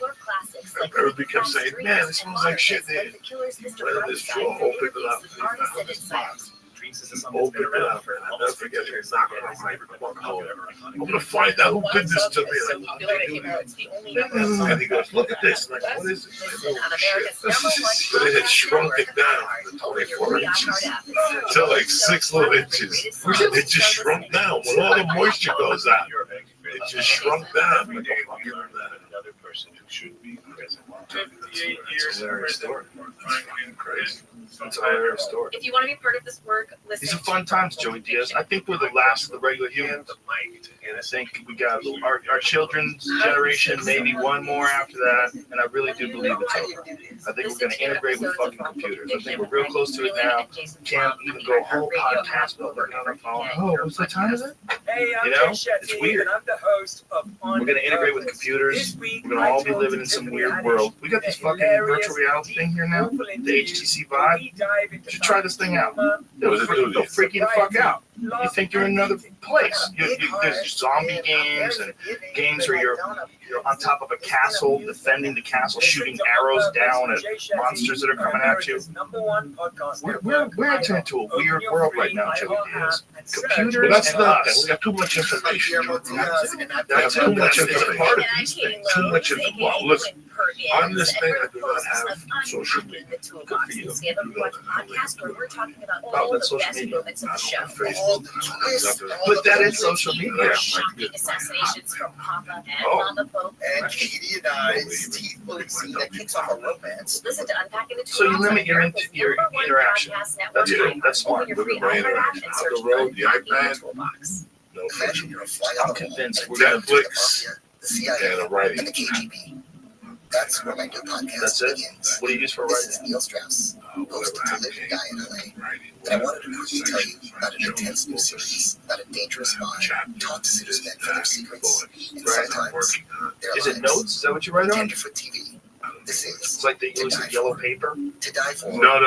And everybody kept saying, man, it smells like shit there. Went in this drawer, opened it up, and found this box. Opened it up, and I'll never forget it. Knocking on my home. I'm going to find out who did this to me. Like, how did they do that? And he goes, look at this. I'm like, what is it? I know, shit. But it had shrunk it down to 24 inches to like 6 little inches. It just shrunk down. When all the moisture goes out, it just shrunk down. Like, oh, another person who should be present. 58 years in prison. Crazy. It's a hilarious story. If you want to be part of this work, listen. These are fun times, Joey Diaz. I think we're the last of the regular humans. And I think we got our children's generation, maybe one more after that. And I really do believe it's over. I think we're going to integrate with fucking computers. I think we're real close to it now. Can't even go whole podcast without looking on our phone. Oh, what's the time is it? Hey, I'm You know, Jay Shetty, it's weird. and I'm the host of We're going to integrate with computers. We're going to all be living in some weird world. We got this fucking virtual reality thing here now. The HTC Vibe. You should try this thing out. It was a It'll freak you the fuck out. You think you're in another place. There's zombie games and games where you're on top of a castle, defending the castle, shooting arrows down at monsters that are coming at you. We're entering into a weird world right now, Joey Diaz. Computers But that's and not. us. We got too much information. That's too much It's information. part of these things. Too much information. Well, listen, on this thing, I do not have social media. Good for you. We have a podcast where we're talking about Oh, all the that's social best media. moments of the show. But that is social media. Shocking assassinations from Papa and Oh. Mama Pope. And Katie and I's teeth-pulling scene that kicks off a romance. Listen to Unpacking the So you Tools limit on your America's your number one interaction. podcast network. That's good. That's smart. Open your free Limit my iPad app interaction. and On search the road, the Unpacking the iPad. Toolbox. No Imagine fiction. you're a fly I'm on the wall. convinced we're gonna- The CIA, And a writing. and the KGB. That's where my new podcast That's it? begins. What do you use for This writing? is Neil Strauss, host of To Live and Die in LA. Writing. And I wanted to quickly tell you about an intense new series about a dangerous mind taught to seduce men for their secrets. And Right. sometimes their Is it lives. notes? Is that what you write on? Tender for TV. This is It's like they use the yellow paper. To Die For. No.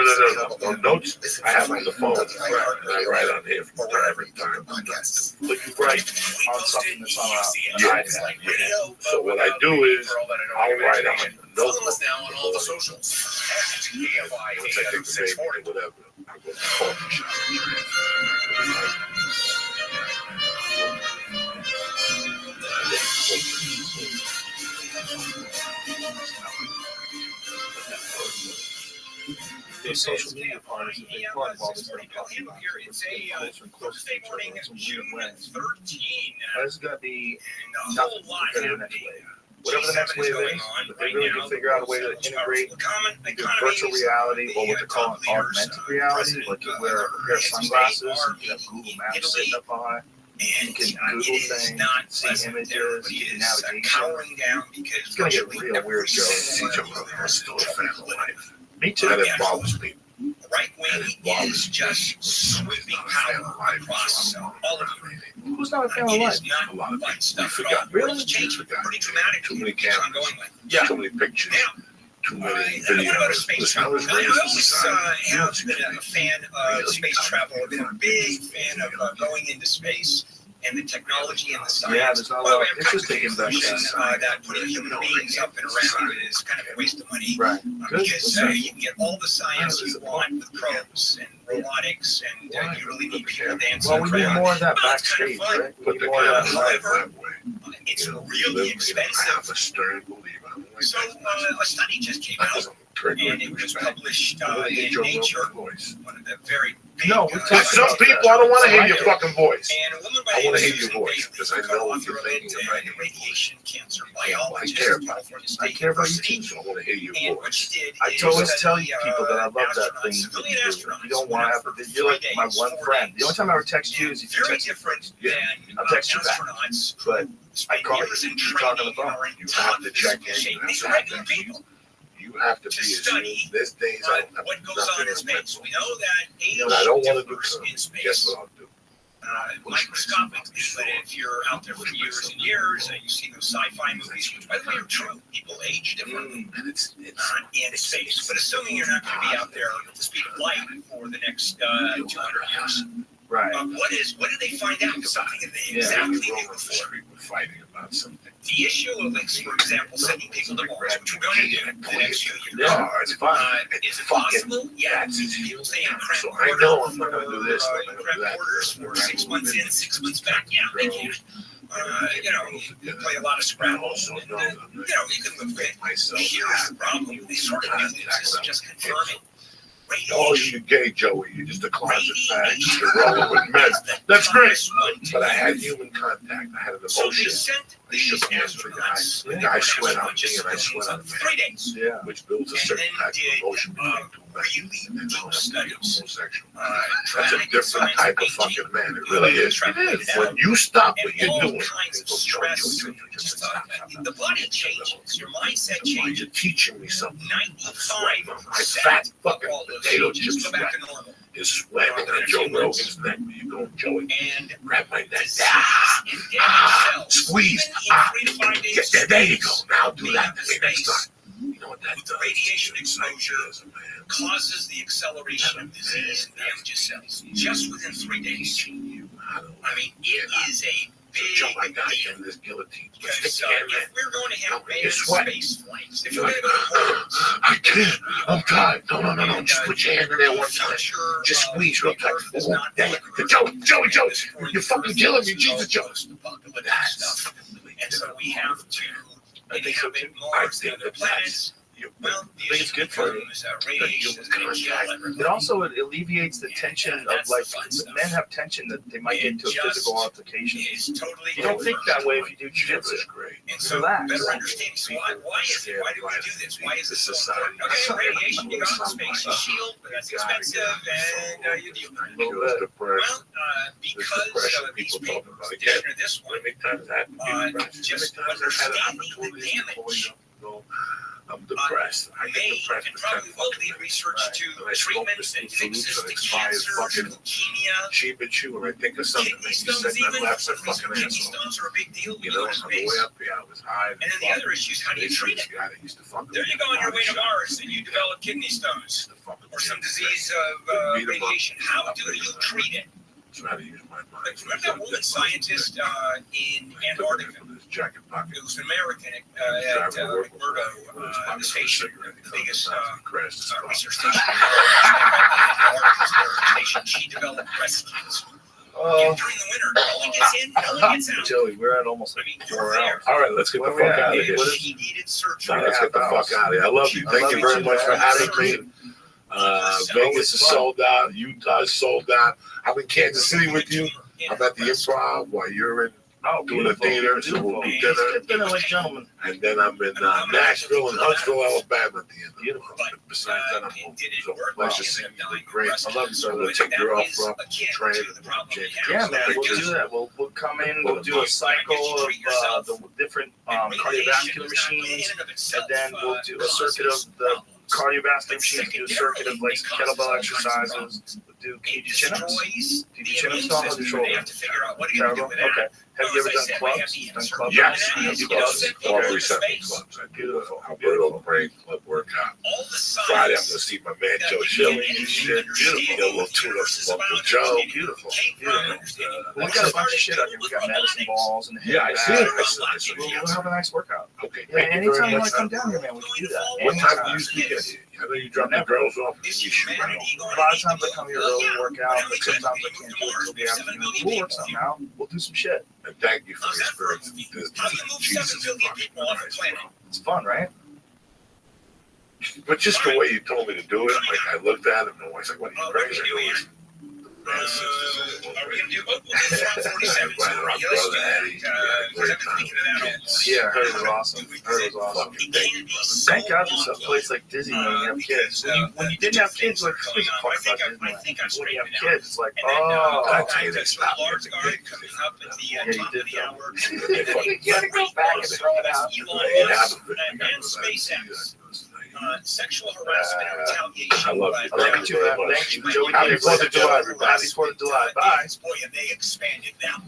Notes Listen I for have on free the phone. on the I iHeartRadio write app on here or from wherever time you to get your time. podcasts. But you write on something that's on an iPad. So what I do is I'll write on a Follow notebook. us now on all the socials. KFI Once I take the baby or whatever, I go to the coffee shop. The social media part is a big part of all this stuff. It's a Thursday morning, June 13. This is going to be A nothing whole lot compared to the next happening. wave. Whatever the next wave is, but they really can figure out a way to integrate either virtual reality or what they call augmented reality, like you wear a pair of sunglasses and you have Google Maps sitting up behind. You can Google things, see images, you can navigation. Cowering down because It's going to get real weird, Joe. See, Joe, I'm still a fan of life. Me too. That involves me. right wing is just sweeping power across all of you. Who's not a fan of It life? is not A lot of fun people stuff at all. forgot. Really? It's changed Forgot. pretty dramatically. Too many Ongoingly. Yeah. Too many pictures. Now, Too many I want to go to videos. space Listen, I travel. was I raised always beside have been a fan of space travel. I've been a big fan of going into space and the technology and the science. Yeah, there's not a lot of interesting investments. That putting human beings up and around is kind of a waste of money. Right. Good. Because you can get all the science you want with probes and robotics, and you really need people dancing Well, we need around. more of that Well, it's kind of backstage, fun. right? We Put need the more of that camera live. that way. It's You know, really I have expensive. a stern believer. So a study just came out, and it was published in Nature, one of the very big. No, we're talking Some about people, that. I don't want to hear your fucking voice. And a woman by I the want to name hear of your voice Susan because I Bailey, know what you're co-author of thinking it, about and radiation cancer I biologist care at about California I State care about you University. too. So I want to hear your And what voice. she did I is always tell study, you people that I love that astronauts, thing. civilian astronauts, You don't want to have a, you're like my one friend. The only time I ever text you is if you very text me. different Yeah. than I'll text you back. astronauts. But I call you, Years in you talk on the training phone. are in You have to check in. shape. You These are have regular to- people. You have to be To as study There's days I don't have what goes nothing on in space. mental. We know that age And I don't want to do differs in something. Guess space. what I'll do? Microscopically, but if you're out there for years and years, you see those sci-fi movies, which by the way are true. People age differently And it's in space. But assuming you're not going to be out there at the speed of light for the next 200 years, Right. what do they find out? Something that they Yeah. exactly Roll knew on the before. street, we're fighting about something. The issue of, like, for example, sending people to Mars, which we're going to do in the next few years. Yeah, it's fun. Is it possible? Yeah. People stay in cramped So I know I'm not quarters going to do this. I'm not going to do cramped that. quarters for 6 months in, 6 months back. Yeah, they can. You play a lot of Scrabble. And, you can live with it. Myself. Here's the problem. They sort of knew this. This is just confirming. Oh, you gay, Joey. You're just a closet fag. You're rolling with men. That's great. But I had human contact. I had an So they emotion. sent I shook hands with the guy. The guy sweat on me and I sweat on him. 3 days. Yeah. Which builds a certain type of emotion between two men. And then I'll have to be homosexual. That's a different type of fucking man. It really is. When you stop what you're doing, kinds of it goes, stress. just stop. The body changes. Your mindset changes. You're teaching me something. 95%. My fat fucking all those potato changes chip go back sweat to normal. is sweating on Joe Rogan's neck. Where you going, Joey? And Grab my neck. disease in dead cells, Squeeze. even in 3 to 5 days, There you go. Now do that to me next time. You know what that with the does? radiation exposure causes the acceleration of disease and damages cells just within 3 days. I mean, it is a Joe, I big got deal. you in this guillotine. Because Stick your hand in. if we're going to have You're manned sweating. space flights, if we're going to go to homes, I can't. I'm tired. No. Just put your hand in there one time. Just squeeze real tight. Joey, you're fucking killing me, Jesus, Joe. That's and so we have to I think so inhabit too. Mars and other planets. Well, I think it's good for you. Radiation is going to kill everybody. It also alleviates the tension of like men have tension that they might get into a physical altercation. It's totally You don't think that way if you do Jiu-Jitsu jiu-jitsu. is great. And so Relax. better understanding. So why do we do this? Why is this so important? Okay, radiation, you got the space shield, but that's expensive, and you deal with it. Because depression. Well, because these people talking papers, about this or this one, How many times that just understanding the damage I'm depressed. I get may depressed and for probably 10 will fucking lead research to treatments and fixes to expires cancer, fucking leukemia. cheap and chew, and I think of something Kidney that you stones said that even. left my fucking Kidney asshole. stones are a big deal. You know, on the way up here, I was high. And then the other issue is how do you treat it? Guy that used to fuck There you go on your way to Mars and you develop kidney stones or some disease of radiation. How do you treat it? Try to use my mind. Like, remember that woman scientist in Antarctica? Jacket pocket. It was an American at McMurdo station, the biggest research station. She developed breast cancer. And during the winter, no one gets in, no one gets out. Joey, we're at almost like 4 hours. All right, let's get the fuck out of here. She needed surgery. Let's get the fuck out of here. I love you. Thank you very much for having me. Vegas is sold out. Utah is sold out. I'm in Kansas City with you. I'm at the Improv while you're in doing a theater. So we'll do dinner. Like gentlemen. And then I'm in Nashville and Huntsville, Alabama at the end. Beautiful. Besides that, I'm home. So nice to see you. You did great. I love you, so I'm going to take your offer up. Train. Yeah, man, we'll do that. We'll come in, we'll do a cycle of the different cardiovascular machines, and then we'll do a circuit of the cardiovascular machines, do a circuit of like some kettlebell exercises, we'll do chin-ups. Do you do chin-ups on the shoulder? Terrible? Okay. Have you ever done clubs? Done clubs? Yes, You I do do clubs? all 3 separate clubs. I do the Alberto Brain Club workout. Friday, I'm going to see my man Joe Shilling. Shit, beautiful. A little tune-up from Uncle Joe. Beautiful. We got a bunch of shit out here. We got medicine balls and Yeah, I see it. We'll have a nice workout. Okay, Yeah, thank you anytime very you want much. to come down here, man, we can do that. What time do you usually get here? I know you drop the girls off and you shoot right over. A lot of times I come here early to work out, but sometimes I can't do it until the afternoon. We'll work something out. We'll do some shit. And thank you for the experience. Jesus, It's fun, right? but just the way you told me to do it, like I looked at him and I was like, what are you crazy? Are we going to do 47? Yeah, I heard it was awesome. Thank God for a place like Disney when you have kids. When you didn't have kids, like, who gives a fuck about Disneyland? When you have kids, it's like, oh. I tell you that stop. Yeah, you did. You gotta go back and throw it out. And SpaceX. Sexual harassment and retaliation. I love you. I love you too, man. Thank you. Joey, Happy 4th of July, everybody. Happy 4th of July. Bye. Boy, and they expanded now.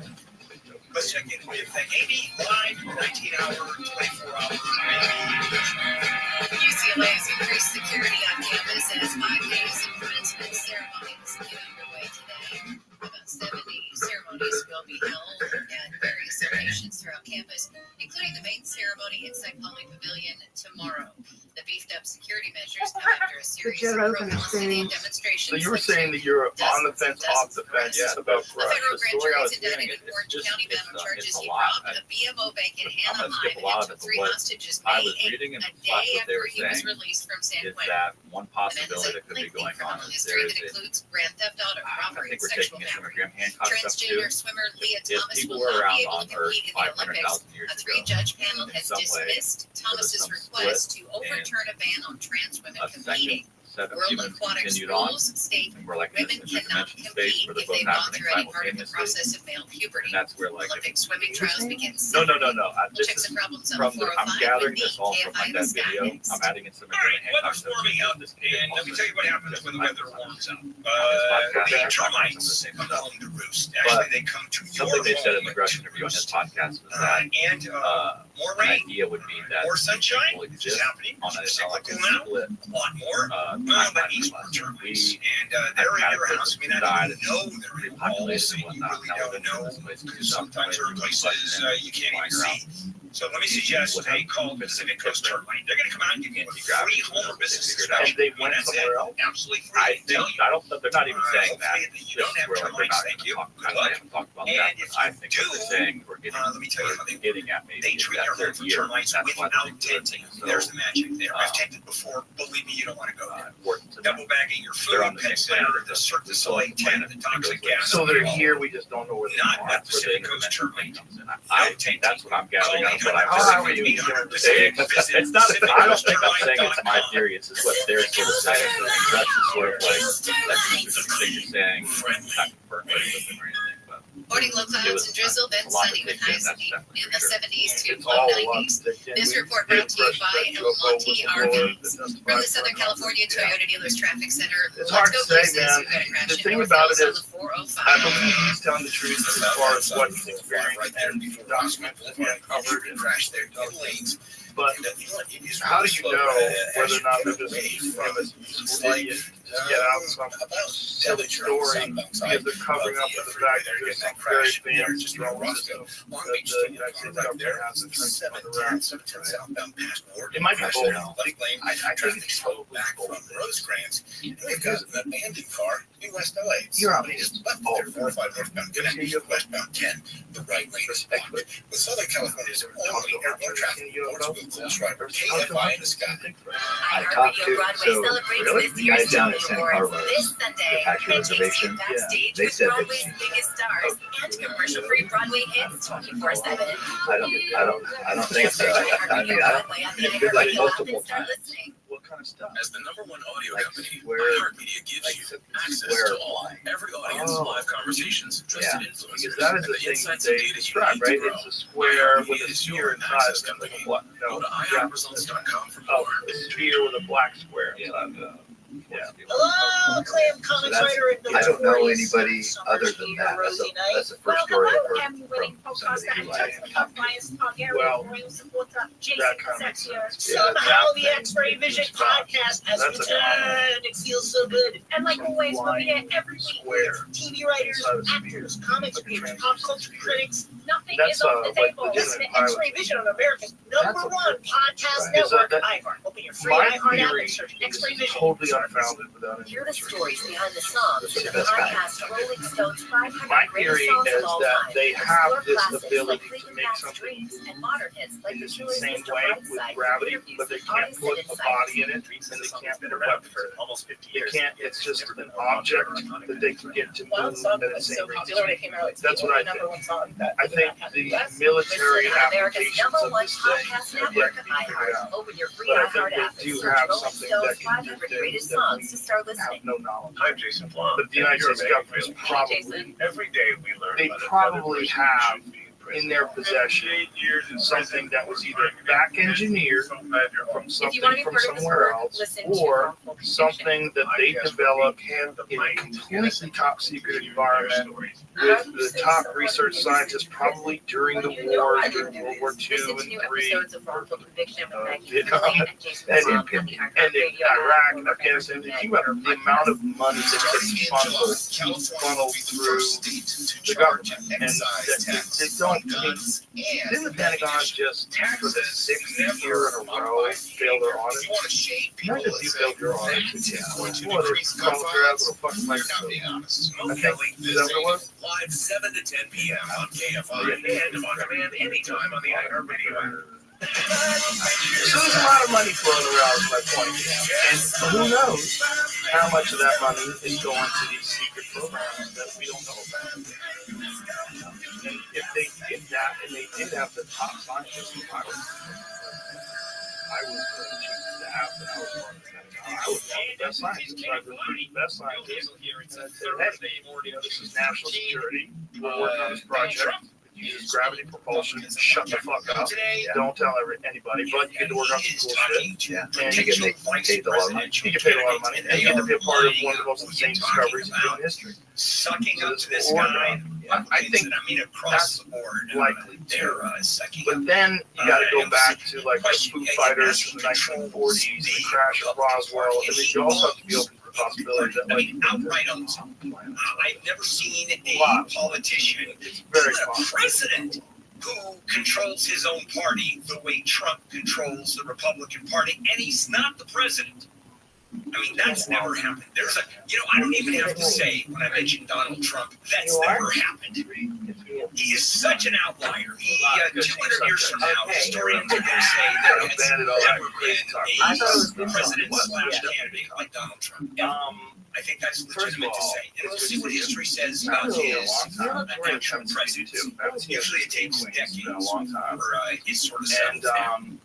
Let's check in with 80 live, 19 hour, 24 hour. UCLA has increased security on campus as 5 days of commencement ceremonies get underway today. About 70 ceremonies will be held at various locations throughout campus, including the main ceremony inside Poly Pavilion tomorrow. The beefed up security measures come after a series of pro-Palestinian demonstrations. So you were saying that you're on the fence, off the fence about A federal grand jury has indicted in Orange County bound on charges he robbed a BMO bank in Anaheim and took 3 hostages May 8th, a day after he was released from San Quentin. That one The man has possibility a that could be lengthy going on criminal is history there that is includes grand theft auto, I robbery, and think we're sexual taking it from a battery. Graham Hancock stuff too. Transgender swimmer Leah If Thomas people will were not be around able to on Earth compete in the Olympics. 500,000 years A ago, 3-judge panel in has some way, dismissed Thomas's some request to split overturn a ban on trans women a competing. second set of World humans Aquatics continued on, rules state and we're like in women this cannot interdimension space compete where they're if both they've gone happening through any part of the simultaneously. process of male puberty. And that's where like Olympic swimming trials begin no. Saturday. This Check is some problems on from the, 405 I'm gathering with this all from KFI like that Sky video. next. I'm adding in some All right, Graham Hancock weather's stuff. warming up, and let me tell you what happens when the weather warms up. Termites come home to roost. Actually, they come to your Something they said in the home Gresham to interview on his roost. podcast was that More An rain, idea would be that more sunshine, will which is exist happening. on an Cyclical electric now, split a lot more. But timeline these from were last termites, week. and they're in your house. I mean, I Died don't know they're in walls, so you really don't know. Sometimes there are places you can't even see. So let me suggest a call Pacific Coast Termite. They're going to come out and give you a free home or business inspection. They went That's somewhere it. else. Absolutely free. I think, I don't, they're not even saying that. Hopefully you don't have termites. Thank you. Good luck. Talk about And that, if but I you think what they're saying, we're getting, let me tell you how they getting at maybe They is treat that your third home for year. termites That's why without they're doing tenting. it. There's the magic there. I've tented before. Believe me, you don't want to go there. Important to Double bagging your food, They're on the pet same center, plan. the Cirque du Soleil tent, the toxic gas. So they're here, we just don't know where they Not are. at Pacific Coast Termite. I think that's what I'm gathering out of what How I'm are you? saying. It's not, I don't think I'm saying it's my theory, it's just what they're sort of saying. That's the sort of like, that's just the thing you're saying, it's not confirmed by anything or anything, but. Morning low clouds and drizzle, then sunny with highs in the 70s to It's low all 90s. This report brought to you by El Monte RVs. From the Southern California Toyota Dealers Traffic Center. It's Let's hard go to say, places. man. We've got a crash The in thing North about it Hills on is, the 405. I believe he's telling the truth as far as what he's experienced right there and before documents that he had covered. and crash there in lanes. But how do you know whether or not they're just using him as an idiot to get out some silly story because they're covering up with the fact that there's some very advanced drone system that the United States government has in terms of around. It might be both. I think it's probably back from Rosecrans. They've got an abandoned car in West LA. You're obvious. But they're 405 northbound connecting to westbound 10. The right lane is blocked. With Southern California's only airborne traffic Portugal Close Rider KFI in the sky. I talked to, so really, the guys down at San Carlos, This Sunday, the actual reservation, backstage they with said that Broadway's biggest stars and commercial-free Broadway hits 24/7. I don't think so. I mean, it's been like multiple times. What kind of stuff? As the #1 audio Like company, square- iHeartMedia gives like you access square to all, flying. every audience, Oh. live conversations, trusted Yeah. influencers, Because that is and the the thing that insights they and data you describe, need to right? grow. It's a square with a iHeartMedia is sphere your inside access of it. Like company. what? Go No. to iHeartResults.com for Oh, more. a sphere with a black square. Hello, Clam Comics that's- writer at I don't know Notorious. anybody Summer other Tea than that. Rosie Night. That's the Well, first story hello, I've heard Emmy-winning from podcaster somebody and who I Turkey Cup Bias Targaryen Well, royal supporter Jason that kind of makes Cassettier. sense. Somehow the X-Ray Vision podcast has That's a returned. It feels so good. And like always, we'll be here every week. Square. TV writers, Inside a sphere. actors, comics readers, pop culture critics. Nothing That's, is off the like table. Listen legitimate to X-Ray Vision on America's #1 podcast Right. network, Is that- iHeart. Open your free My iHeart app theory and search is X-Ray Vision. totally unfounded without any Hear the research. stories behind the songs Those in are the the best kind. podcast Rolling Stones 500 My Greatest theory Songs is of All that Time. they Explore have this classics ability like to Fleetwood make Mac's something Dreams and modern hits like in The the Truest same Mr. way Brightside, with gravity, interviews but they with can't artists put and a body in insiders. it, and they can't been put around weapons. for almost 50 They years. can't. It's just an object that they can get to Wild move Song at the was same so rate. popular when it came out. It's That's the what I only think. #1 song that I think the military Listen to America's applications of #1 this thing podcast have yet network, to be figured iHeart. out. Open your free But I iHeart think app they and do search have Rolling something Stones that can do 500 things Greatest that Songs we to start have listening. no knowledge. I'm Jason Flom. But the United States government Jason. probably, Every day we learn they about probably another have person in their possession something that was either back engineered from If you want to something be from part of this somewhere work, else, listen to or Harmful Conviction. something that they developed in a completely top secret environment with the top research scientists probably during the war, during World War II Listen to and new III, episodes of Wrongful Conviction with Maggie Vietnam, Finley and Jason and Flom in on the iHeart and in Radio app Iraq or and wherever Afghanistan. you The get amount of money that gets funneled through the government, and that they don't take. Didn't the Pentagon just for the 6th year in a row fail their audit? Not just you failed your audit. What is Congress or fucking Microsoft? I think is that what it was? Live 7 to 10 p.m. on KFI and on demand anytime on the iHeartRadio app. So there's a lot of money floating around, is my point. And who knows how much of that money is going to these secret programs that we don't know about. And if they did that, and they did have the top scientists, I would choose to have that. I would want the best scientists. I'd recruit the best scientists. And I'd say, hey, this is national security. We're working on this project. uses gravity propulsion. Shut the fuck up. Don't tell anybody, but you get to work on some cool shit. And you get paid a lot of money. You get paid a lot of money, and you get to be a part of one of the most insane discoveries in human history. Sucking up to this guy. I think across the board, likely they're sucking. But then you got to go back to like the Foo Fighters from the 1940s, the crash of Roswell, and then you also have to be open to the possibility that like outright on I've never seen a politician, even a president, who controls his own party the way Trump controls the Republican Party, and he's not the president. I mean, that's never happened. There's I don't even have to say when I mention Donald Trump, that's never happened. He is such an outlier. 200 years from now, historians are going to say there has never been a president/candidate like Donald Trump. I think that's legitimate to say. And we'll see what history says about his actual presidency. Usually it takes decades for his sort of settled down.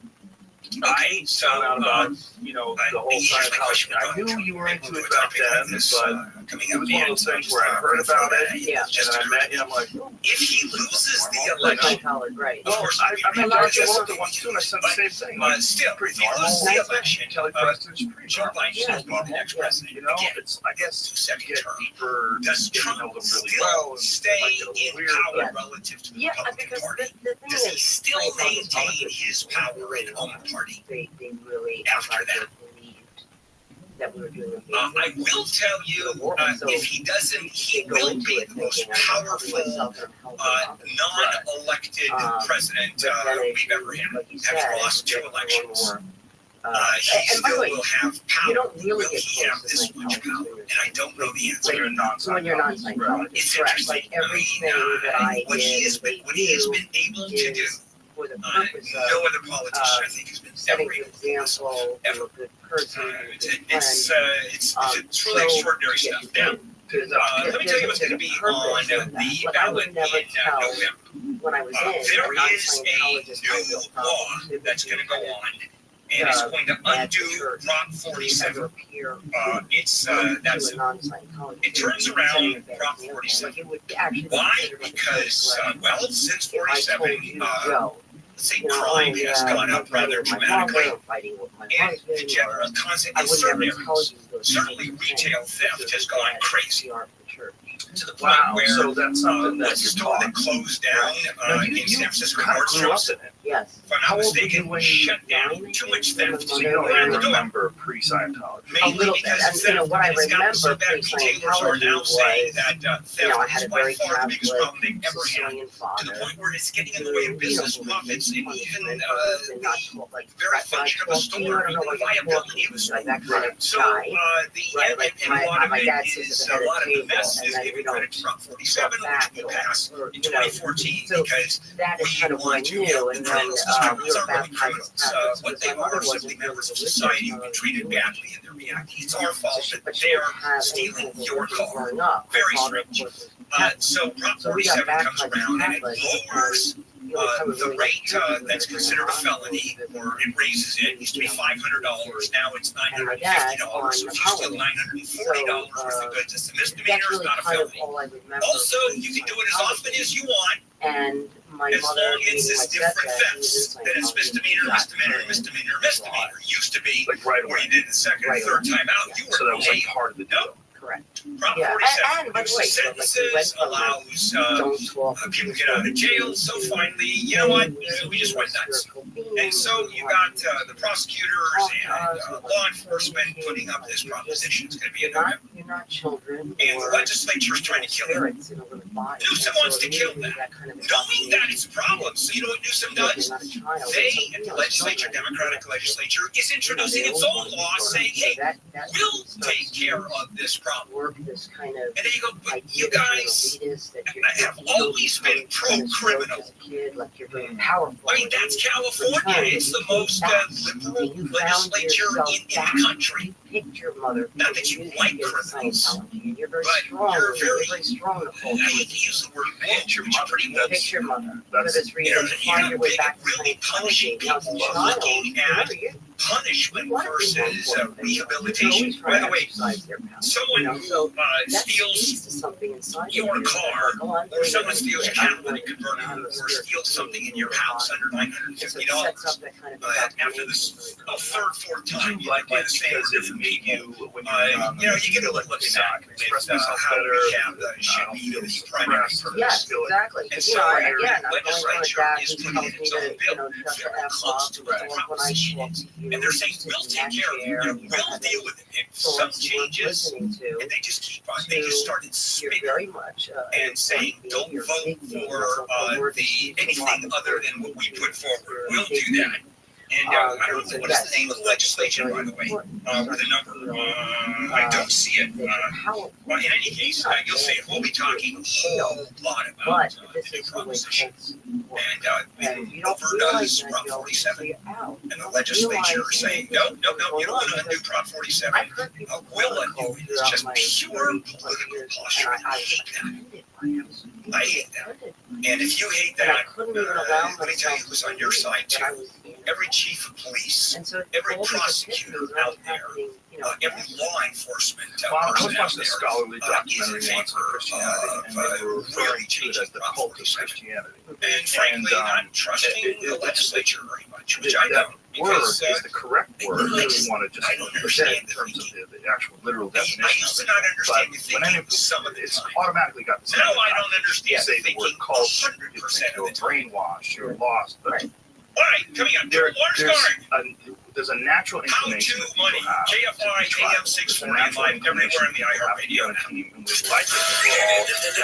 I found out about, the whole Scientology. I knew you were into it back then, but it was one of those things where I heard about it, and then I met you, and I'm like, if he loses the election, right? Of course, I met Dr. Walter once too, and I said the same thing. But still, pretty if he normal. loses the election, Kelly Preston's pretty Joe normal. Biden should be the next president. It's, I guess, second get term. deeper, Does get to know Trump them really still well, and stay like, get a little in weird, power but relative to the Yeah, Republican because Party? the thing Does he is, still maintain his power in own party? They really After that. believed that we were doing I will tell you, if he doesn't, he will be the most powerful non-elected president we've ever had. After lost 2 elections. He still will have power. Will he have this much power? And I don't know the answer. when you're not Scientologist. It's Correct. interesting. Like everything that I what he has been able to do. for the purpose of No other politician, I think, has been setting ever an able to do this. example, being Ever. a good person, It's really extraordinary stuff. Now, let me tell you what's going to be on the ballot in November. when I was in, There is a new law that's going to go on, and it's going to undo Prop 47. It turns around Prop 47. Why? Because, since 47, let's say crime has gone up rather dramatically, and the general concept in certain areas, certainly retail theft has gone crazy. To the point where what's the store that closed down in San Francisco, Nordstrom's, Yes. if I'm not mistaken, shut down. Too much theft. So you don't around even the door. remember pre-Scientology. Mainly because what I it's gotten so remember bad, retailers are now saying that I had theft a is by very far the biggest Catholic problem they've ever had. Sicilian To father. the point where it's getting in the way of business profits and even the very function of a store, even the viability of a store. So and a lot of it is a lot of the mess is giving credit to Prop 47, which will pass in 2014 because that is kind of what I want to knew, help the and then criminals. The criminals we aren't were really criminals. baptized What they are simply members of society who've been treated badly and they're reacting. It's our fault that they're stealing your car. Very strange. So Prop 47 comes around and it lowers the rate that's considered a felony, or it raises it. It used to be $500. Now it's $950. So if you steal $940 worth of goods, it's a misdemeanor, it's not a felony. Also, you can do it as often as you want. And my as mother, long as it's different stepdad, thefts, then it's misdemeanor, misdemeanor, misdemeanor, misdemeanor. Used to be where you did it the second or third time out, you were So that was like part of the deal. Correct. Prop Yeah, 47 and by the way, reduces sentences, allows people to get out of jail. So finally, you know what? We just went nuts. And so you got the prosecutors and law enforcement putting up this proposition. It's going to be in November. You're not children. And the legislature's trying to kill it. Newsom wants to kill that. Knowing that it's a problem. So you know what Newsom does? They, the legislature, Democratic legislature, is introducing its own law saying, hey, we'll take care of this problem. And then you go, but you guys have always been pro-criminal. I mean, that's California. It's the most liberal legislature in the country. Not that you like criminals, but you're very, I hate to use the word bitch, but you're pretty much, Your mother. That's For this reason, you're find your way not back to really punishing Scientology. people for looking at punishment versus rehabilitation. By the way, someone who steals your car, or someone steals your cabinet and converter, or steals something in your house under $950, after this third, fourth time, you might get the same different people. You get a look at how rehab should be the primary purpose. Yes, exactly. And so the legislature is putting in its own bill very close to that proposition. And they're saying, we'll take care of it, we'll deal with it. If some changes, and they just keep on, they just started spinning and saying, don't vote for anything other than what we put forward. We'll do that. And I don't know what is the name of the legislation, by the way, or the number. I don't see it. But in any case, you'll see it. We'll be talking a whole lot about the new proposition. And Alberta is Prop 47. And the legislature is saying, no, you don't want to undo Prop 47. We'll undo it. It's just pure political posture. I hate that. And if you hate that, let me tell you who's on your side too. Every chief of police, every prosecutor out there, every law enforcement person out there is in favor of really changing Prop 47. And frankly, not trusting the legislature very much, which I don't. Because is the correct word. I really want to just understand in terms of the actual literal definition. I used to not understand the thinking some of the it's time. automatically got the same. Now I don't understand say the the word thinking culture, 100% you're of the time. brainwashed, you're lost. But All right, coming up, there's a natural How inclination. to money, KFI, AM 640, live everywhere in the iHeartRadio. The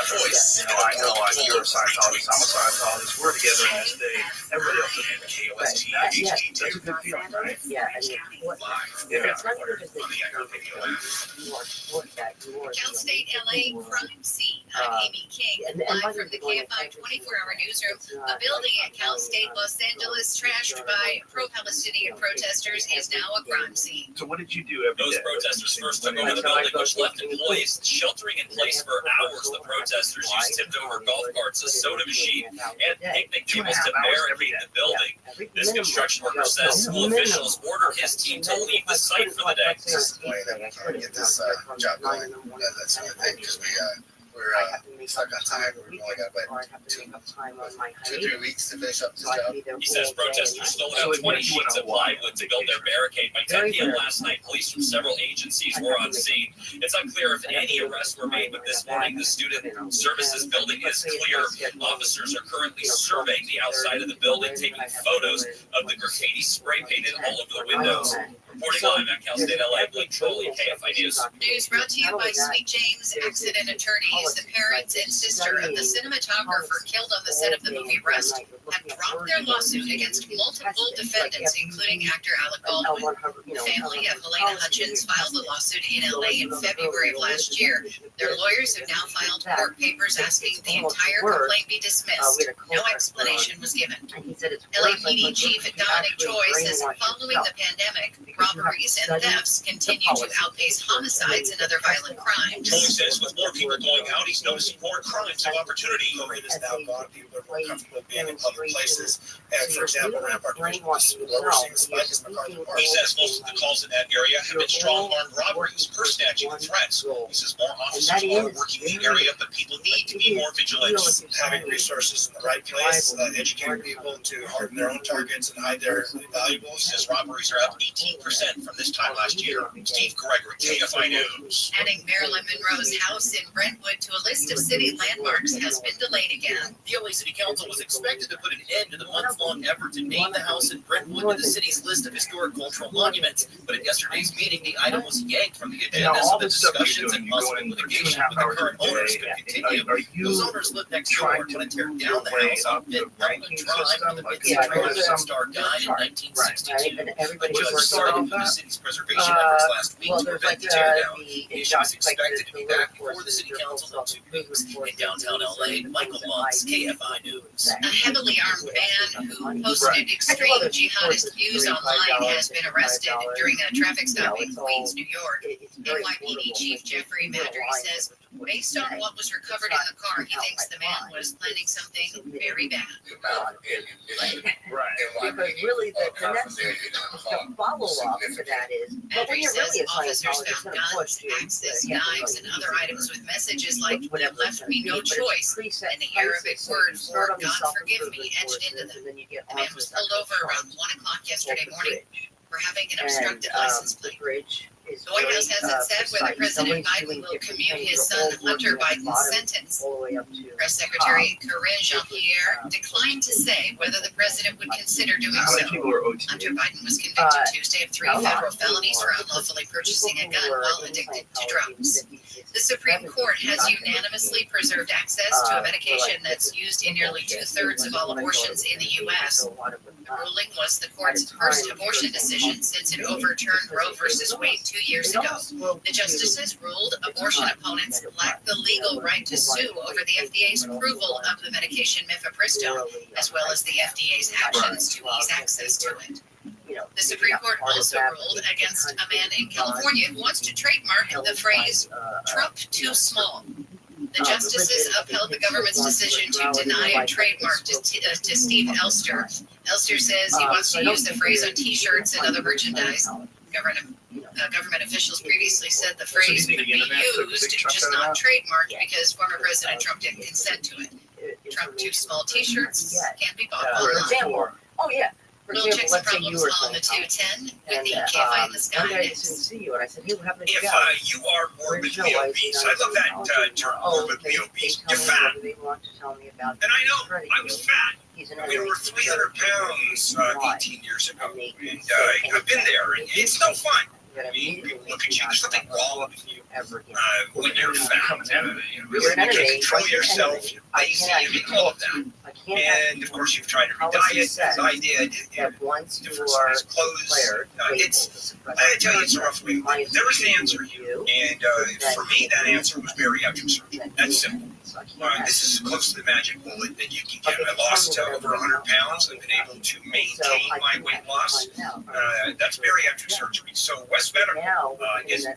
voice. I know you're a Scientologist, I'm a Scientologist, we're together in this thing. Everybody else is in KOST. That's a good feeling, right? Yeah, I mean, it's not even just that you are toward that, you are. Cal State LA crime scene. I'm Amy King, live from the KFI 24-hour newsroom. A building at Cal State Los Angeles trashed by pro-Palestinian protesters is now a crime scene. So what did you do every Those day? protesters first took over the building, which left employees sheltering in place for hours. The protesters used tipped-over golf carts, a soda machine, and picnic tables to barricade the building. This construction worker says school officials ordered his team to leave the site for the day. This is the way that we're trying to get this job going. That's the other thing, because we're stuck on time. We've only got about 2-3 weeks to finish up this job. He says protesters stole out 20 sheets of plywood to build their barricade. By 10 p.m. last night, police from several agencies were on scene. It's unclear if any arrests were made, but this morning the student services building is clear. Officers are currently surveying the outside of the building, taking photos of the graffiti spray painted all over the windows. Reporting live at Cal State LA, Blake Trolley, KFI News. News brought to you by Sweet James Accident Attorneys. The parents and sister of the cinematographer killed on the set of the movie Rust have dropped their lawsuit against multiple defendants, including actor Alec Baldwin. The family of Helena Hutchins filed the lawsuit in LA in February of last year. Their lawyers have now filed court papers asking the entire complaint be dismissed. No explanation was given. LAPD Chief Dominic Choi says following the pandemic, robberies and thefts continue to outpace homicides and other violent crimes. Choi says with more people going out, he's noticing more crimes of opportunity. COVID is now gone. People are more comfortable being in public places. And for example, Rampart Division, this is where we're seeing a spike in McCarthy Park. He says most of the calls in that area have been strong armed robberies, purse snatching, and threats. He says more officers are working in the area, but people need to be more vigilant. Having resources in the right place, educating people to harden their own targets and hide their valuables. He says robberies are up 18% from this time last year. Steve Gregory, KFI News. Adding Marilyn Monroe's house in Brentwood to a list of city landmarks has been delayed again. The LA City Council was expected to put an end to the month-long effort to name the house in Brentwood to the city's list of historic cultural monuments. But at yesterday's meeting, the item was yanked from the agenda, so the discussions and possible litigation with the current owners could continue. Those owners live next door and want to tear down the house on Mid-Brentwood Drive where the mid-century star died in 1962. A judge started the city's preservation efforts last week to prevent the teardown. The issue is expected to be back before the city council in 2 weeks. In downtown LA, Michael Moss, KFI News. A heavily armed man who posted extreme jihadist views online has been arrested during a traffic stop in Queens, New York. NYPD Chief Jeffrey Madry says Based on what was recovered in the car, he thinks the man was planning something very bad. Right. Because really, the next follow-up to that is, but when Andrew you're says really a officers Scientologist, it's found going to guns, push you. axes, You have to knives, and really other items with messages like, "You whatever left me no choice," and the Arabic word for "God forgive me" etched into them. The man was pulled over around 1 o'clock yesterday morning for having an obstructed license plate. The White House hasn't said whether President Biden will commute his son Hunter Biden's sentence. Press Secretary Karine Jean-Pierre declined to say whether the president would consider doing so. Hunter Biden was convicted Tuesday of 3 federal felonies for unlawfully purchasing a gun while addicted to drugs. The Supreme Court has unanimously preserved access to a medication that's used in nearly 2/3 of all abortions in the U.S. The ruling was the court's first abortion decision since it overturned Roe v. Wade 2 years ago. The justices ruled abortion opponents lack the legal right to sue over the FDA's approval of the medication mifepristone, as well as the FDA's actions to ease access to it. The Supreme Court also ruled against a man in California who wants to trademark the phrase "Trump too small." The justices upheld the government's decision to deny a trademark to Steve Elster. Elster says he wants to use the phrase on T-shirts and other merchandise. Government officials previously said the phrase would be used, just not trademarked, because former President Trump didn't consent to it. Trump too small T-shirts can be bought online. Oh, yeah. We'll check some problems on the 210 with the KFI in the sky next. If you are morbidly obese, I love that term, morbidly obese. You're fat. And I know, I was fat. We were 300 pounds 18 years ago. And I've been there, and it's no fun. I mean, people look at you, there's nothing wrong with you when you're fat. You really need to control yourself, you're lazy, I mean, all of that. And of course, you've tried every diet, as I did, and different size clothes. I tell you, it's a rough way to live. There was an answer here, and for me, that answer was bariatric surgery. That's simple. This is close to the magic bullet that you can get. I lost over 100 pounds and been able to maintain my weight loss. That's bariatric surgery. So West Medical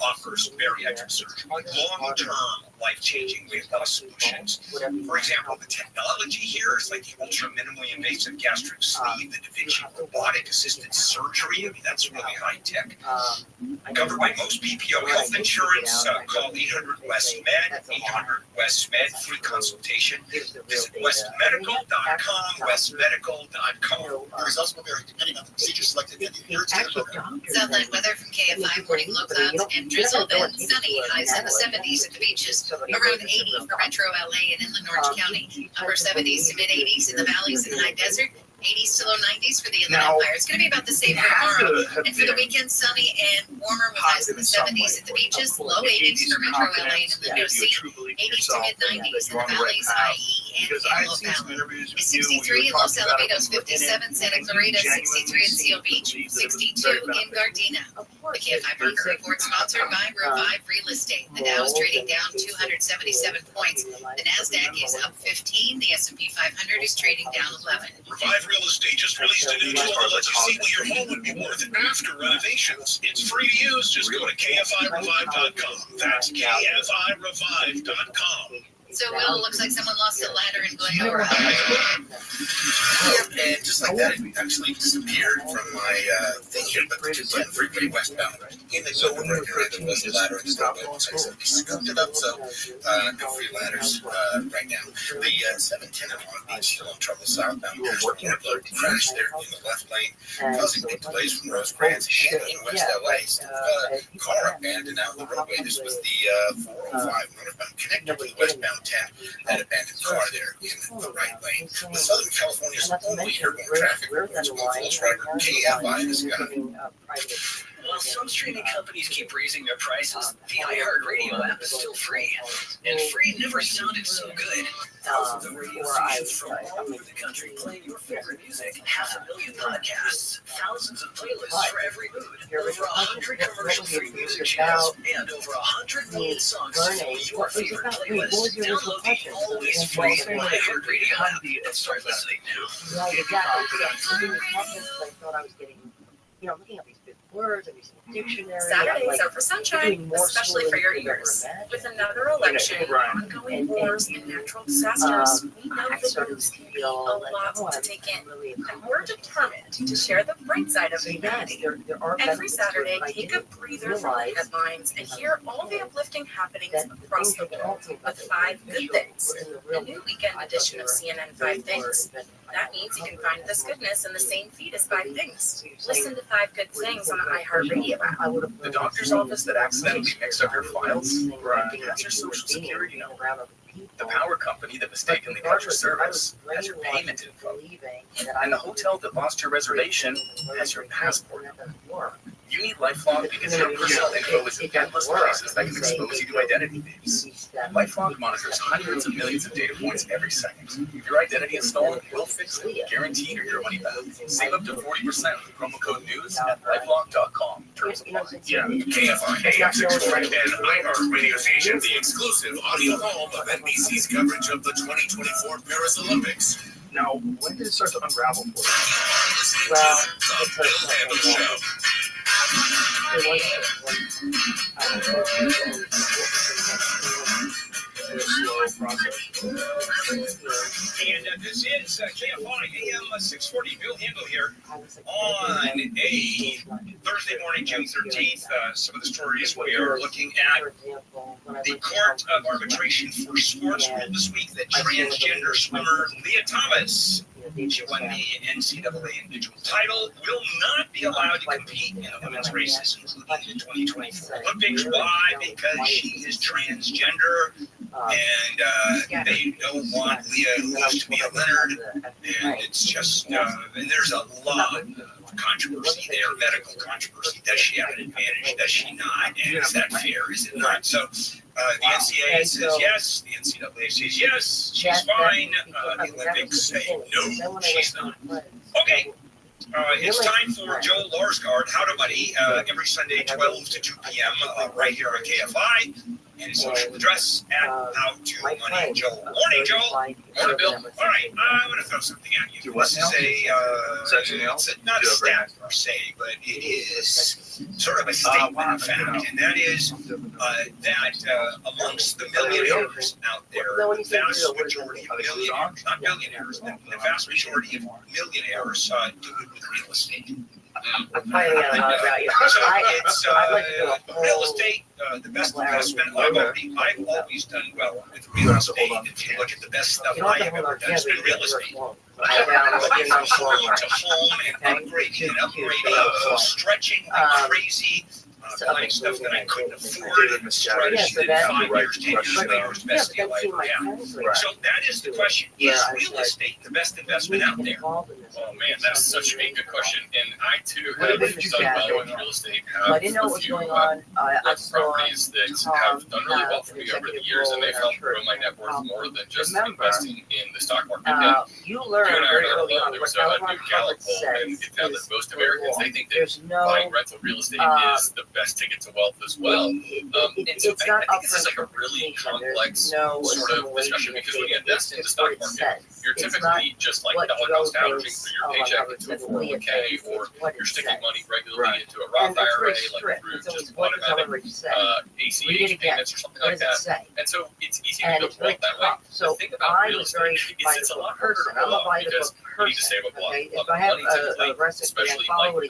offers bariatric surgery, long-term, life-changing weight loss solutions. For example, the technology here is like the ultra minimally invasive gastric sleeve, the Da Vinci robotic-assisted surgery. I mean, that's really high-tech. Covered by most PPO health insurance. Call 800-WEST-MED, 800-WEST-MED, free consultation. Visit westmedical.com, westmedical.com. The results will vary depending on the procedure selected and the adherence to the program. Southland weather from KFI, morning low clouds and drizzle, then sunny, highs in the 70s at the beaches, around 80 for Metro LA and Inland Orange County, upper 70s to mid 80s in the valleys and high desert, 80s to low 90s for the Inland Empire. It's going to be about the same for tomorrow. And for the weekend, sunny and warmer with highs in the 70s at the beaches, low 80s for Metro LA and Inland OC, 80s to mid 90s in the valleys, IE and Antelope Valley. 63 in Los Alamitos, 57 Santa Clarita, 63 in Seal Beach, 62 in Gardena. The KFI Market Report sponsored by Revive Real Estate. The Dow is trading down 277 points. The NASDAQ is up 15. The S&P 500 is trading down 11. Revive Real Estate just released a new tool that lets you see what your home would be worth after renovations. It's free to use. Just go to KFIRevive.com. That's KFIRevive.com. So, Will, looks like someone lost a ladder in Glendora. Yep, and just like that, it actually disappeared from my thing here, but it's on freeway westbound. In the zone where there was a ladder in the doorway, so I scooped it up, so no free ladders right now. The 710 in Long Beach still in trouble southbound. There's a crash there in the left lane, causing big delays from Rosecrans and in West LA. So, car abandoned out in the roadway. This was the 405 northbound connector to the westbound 10. That abandoned car there in the right lane. With Southern California's only airborne traffic reports, Wolf Rider KFI is gone. While some streaming companies keep raising their prices, the iHeartRadio app is still free. And free never sounded so good. Thousands of radio stations from all over the country playing your favorite music, 500,000 podcasts, thousands of playlists for every mood, over 100 commercial-free music channels, and over 100 million songs to fill your favorite playlist. Download the always free iHeartRadio app and start listening now. I thought I was getting, looking at these words, I'm using a dictionary. Saturdays are for sunshine, especially for your ears. With another election, ongoing wars, and natural disasters, we know the news can be a lot to take in. And we're determined to share the bright side of humanity. Every Saturday, take a breather from the headlines and hear all the uplifting happenings across the world with 5 good things. A new weekend edition of CNN 5 Things. That means you can find this goodness in the same feed as 5 Things. Listen to 5 Good Things on the iHeartRadio app. The doctor's office that accidentally mixed up your files? Right. That's your social security number. The power company that mistakenly cut your service has your payment info. And the hotel that lost your reservation has your passport number. You need LifeLock because your personal info is in endless places that can expose you to identity thieves. LifeLock monitors hundreds of millions of data points every second. If your identity is stolen, we'll fix it, guaranteed or your money back. Save up to 40% with promo code NEWS at LifeLock.com. Terms apply. Yeah, KFI AM 640 and iHeart radio station, the exclusive audio home of NBC's coverage of the 2024 Paris Olympics. Now, when did it start to unravel for you? Well, Bill Handel Show. And this is KFI AM 640. Bill Handel here on a Thursday morning, June 13th. Some of the stories we are looking at. The Court of Arbitration for Sports ruled this week that transgender swimmer Leah Thomas, she won the NCAA individual title, will not be allowed to compete in the women's races, including the 2024 Olympics. Why? Because she is transgender, and they don't want Leah, who used to be a Leonard, and it's just, and there's a lot of controversy there, medical controversy. Does she have an advantage? Does she not? And is that fair? Is it not? So the NCAA says yes. The NCAA says yes. She's fine. The Olympics say no, she's not. Okay. It's time for Joel Larsgaard, How to Money, every Sunday, 12 to 2 p.m. Right here on KFI. And his social address at How to Money. Joel. Morning, Joel. Morning, Bill. All right, I'm going to throw something at you. This is it's not a stat per se, but it is sort of a statement of fact, and that is that amongst the millionaires out there, the vast majority of millionaires, not billionaires, the vast majority of millionaires do it with real estate. It's real estate, the best investment. I've always done well with real estate. If you look at the best stuff I have ever done, it's been real estate. To home and upgrading, stretching like crazy. Buying stuff that I couldn't afford and stretched in 5 years, 10 years later, was the best deal I ever had. So that is the question. Is real estate the best investment out there? Oh man, that's such a good question. And I too have done well in real estate. I didn't know what was going on. Properties that have done really well for me over the years, and they've helped grow my net worth more than just investing in the stock market. You learn very early on there what was a new Gallup poll, and it found that most Americans, they think that buying rental real estate is the best ticket to wealth as well. And so I think this is like a really complex sort of discussion, because when you invest in the stock market, you're typically just like dollar cost averaging through your paycheck into a 401k, or you're sticking money regularly into a Roth IRA, like through just automatic ACH payments or something like that. And so it's easy to build wealth that way. The thing about real estate is it's a lot harder to pull off, because you need to save up a lot of money typically, especially like if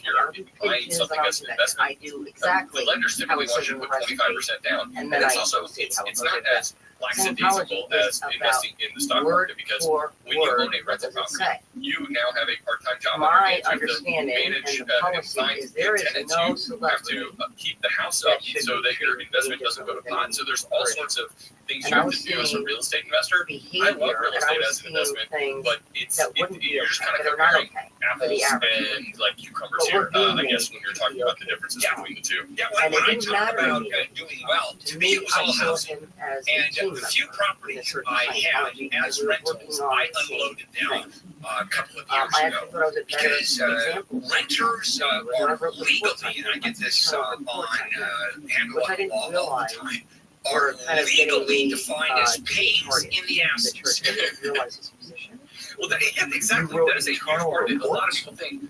you're buying something as an investment. The lenders typically want you to put 25% down, and it's also it's not as lackadaisical as investing in the stock market, because when you own a rental property, you now have a part-time job. My you have to manage and find tenants. You have to keep the house up so that your investment doesn't go to pot. So there's all sorts of things you have to do as a real estate investor. I love real estate as an investment, but you're just kind of comparing apples and like cucumbers here. I guess when you're talking about the differences between the two. Yeah, when I talk about doing well, to me it was all housing. And the few properties I had as rentals, I unloaded them a couple of years ago, because renters are legally, and I get this on Handle on the Wall all the time, are legally defined as pains in the ass. Well, exactly. That is a huge part of it. A lot of people think,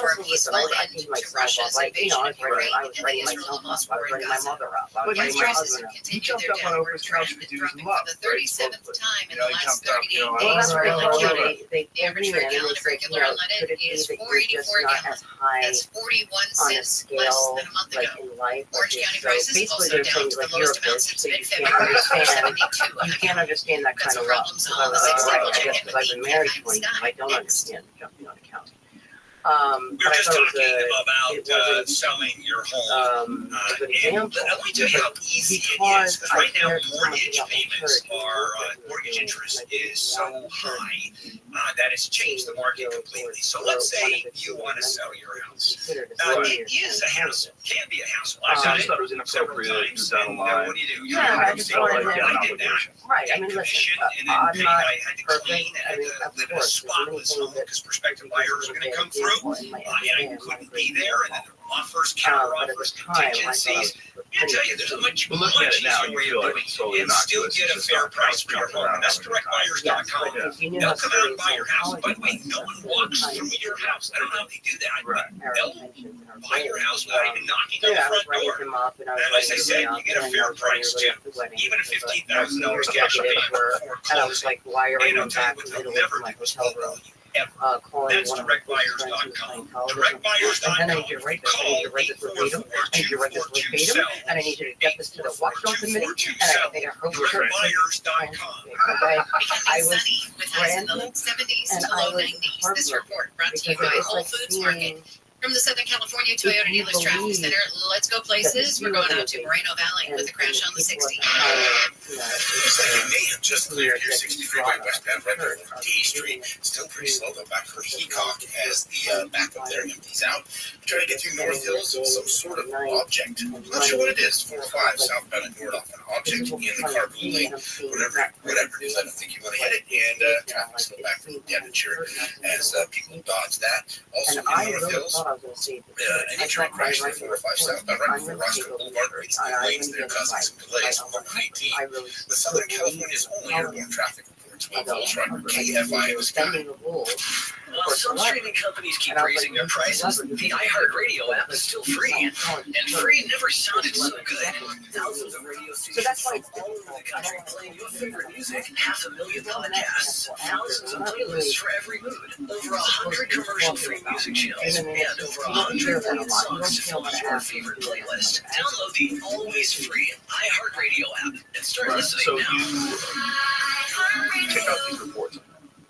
for else a was peaceful I end keep to myself Russia's up. Like, you know, invasion I of was Ukraine writing and the myself up. I was Israel-Hamas writing war in my Gaza. mother up. I was But writing his my trust husband up. he jumped up on Oprah's couch to do his mother. up. For the 37th time in You know, the he last jumped up, 38 you know, days, Well, that's for right. liquid Well, fuel, they the average per gallon of regular could it unleaded be is that you're just 4.84 a not gallon. as high That's 41 on a cents less scale than a month like ago. in life? Orange Like, County so prices basically also they're down saying to the like you're a lowest amount bitch, since so you can't mid-February, understand. 72 a You gallon. can't understand that That's kind of problems love. on the 6 Right, level I guess chicken because I've been married 20 years, I don't understand jumping on a couch. We But were I just thought talking it about was selling your home. a good And example. let me tell you how easy it is. Because Because right now, I cared so much mortgage about my payments church, mortgage interest is so high that it's changed the market completely. So let's say you want to sell your house. It is a hassle. Can be a hassle. I've I done just it thought it was several inappropriate times. to And lie. what do you do? You Yeah, have I to just sell wanted it. to- I did that. Right, I Take mean, listen, commission and then I'm pay. not I had to perfect. clean. I I had mean, to of live in a course, spotless there's home many because prospective buyers are going to come through. And I couldn't be there. And then there were offers, counter but at offers, the time, I thought I contingencies. was I tell you, there's a much, But much looking at it now, easier you way feel of like doing it's totally it and still innocuous. get a It's fair just price for your jumping home. around And that's all the time. Yes, directbuyers.com. but if you knew They'll how come out and serious buy your house. college By the way, was, no one walks through your house. I don't know how they do that. Right. But they'll buy your house without even knocking on Yeah, the I was front writing door. them up, and I was And as I writing said, them you up, get a and fair I was writing price them too. up the wedding. Even a But $15,000 cash executive payment were- before and I was closing. like wiring And I'll them tell you back what to they'll Italy never from my do is hotel lowball room. you ever. Calling That's one of my close friends who's directbuyers.com. playing television. And then I need you to write this. I need you to write this verbatim. I need you to write this verbatim. And I need you to get this to the Watchdog Committee. And I think I wrote the shirt. Directbuyers.com. Okay. I Becoming was sunny with highs in the frantic, 70s and to I low was 90s. This report brought to you because by it was Whole like Foods Market. seeing From the Southern California Toyota you Dealers Traffic believe Center, let's go places. We're going out to Moreno Valley with a crash on the 60. Looks like you may have just cleared your 60 freeway westbound right there on D Street. Still pretty slow though. Back for Peacock as the back up there empties out. Trying to get through North Hills, some sort of object. Not sure what it is. 405 southbound at North off an object in the carpool lane. Whatever it is, I don't think you want to hit it. And traffic still back from Devonshire as people dodge that. Also And I in North really Hills, thought I was going to see an injury crash on 405 southbound right before Rothschild Boulevard breaks the lanes there, causing some delays on 118. With Southern California's only airborne traffic reports, Wolf's driver KFI was bending the rules. While some streaming companies keep raising their prices, the iHeartRadio app is still free. And free never sounded so good. Thousands of radio stations from all over the country playing your favorite music, 500,000 podcasts, thousands of playlists for every mood, over 100 commercial-free music channels, and over 100 million songs to fill your favorite playlist. Download the always free iHeartRadio app and start listening So now. you check out these reports.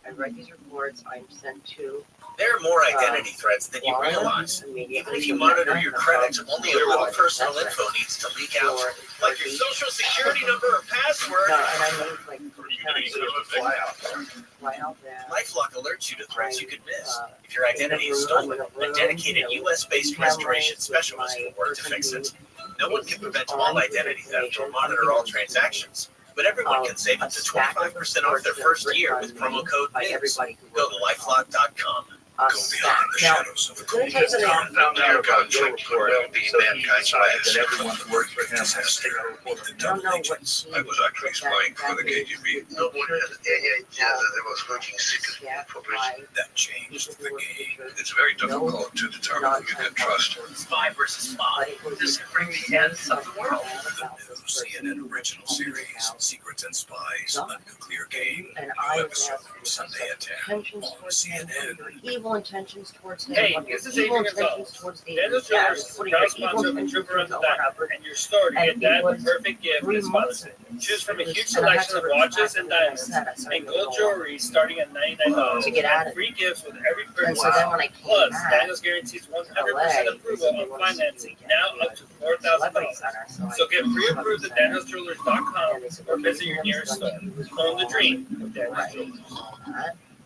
I read these reports. I'm sent to. There are more identity threats than you realize. Even if you monitor your credits, only a little personal info needs to leak out, like your social security number or password. No, and I mean like fly out there. LifeLock alerts you to threats you could miss. If your identity is stolen, a dedicated U.S.-based restoration specialist will work to fix it. No one can prevent all identity theft or monitor all transactions, but everyone can save up to 25% off their first year with promo code NEWS. Go to LifeLock.com. Go beyond the shadows of the cold. Tom found out about your report, so he decided that everyone who worked for him has to take a report. I was actually spying for the KGB. No one has any idea that I was working secretly for Britain. That changed the game. It's very difficult to determine who you can trust. Spy versus spy. This could bring the end of the world. The new CNN original series, Secrets and Spies, A Nuclear Game. And New I episode was Sunday at 10 intentions on towards him, CNN. evil intentions towards him. Hey, what this your is evil Adrian intentions Gonzalez. towards the Daniel Jewelers, putting your proud evil sponsor of the intentions Trooper on towards the the Back, whatever. and your store to And get it dad the was perfect gift 3 this months Father's Day. Choose from a huge and I had selection to of return watches back and to what I diamonds said. I said and I gold would go jewelry starting at $99. to get at it. Free gifts with every And purchase. so then when I came Plus, back, Daniels guarantees 100% approval on financing, now up to $4,000. So get pre-approved at DanielsJewelers.com or visit your nearest store. Own the dream with Daniels Jewelers.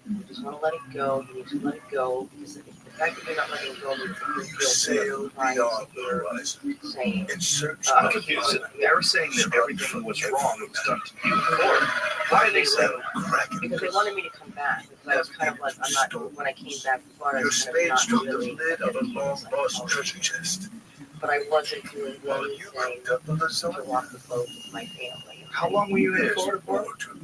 You just want to let it go. You need to let it go because the fact that you're not letting it go means that you feel Sail beyond the horizon. saying. In search I'm of confused. They're saying that everything was wrong. It was done to you before. Why are they saying that? Because they wanted me to come back. Because I was kind of like, I'm not, when I came back to Florida, I your was kind spade of not struck the really. lid of a long lost treasure chest. But I wasn't doing While anything you looked up on the to side, walk the boat with my family. How long were you in Florida for? 3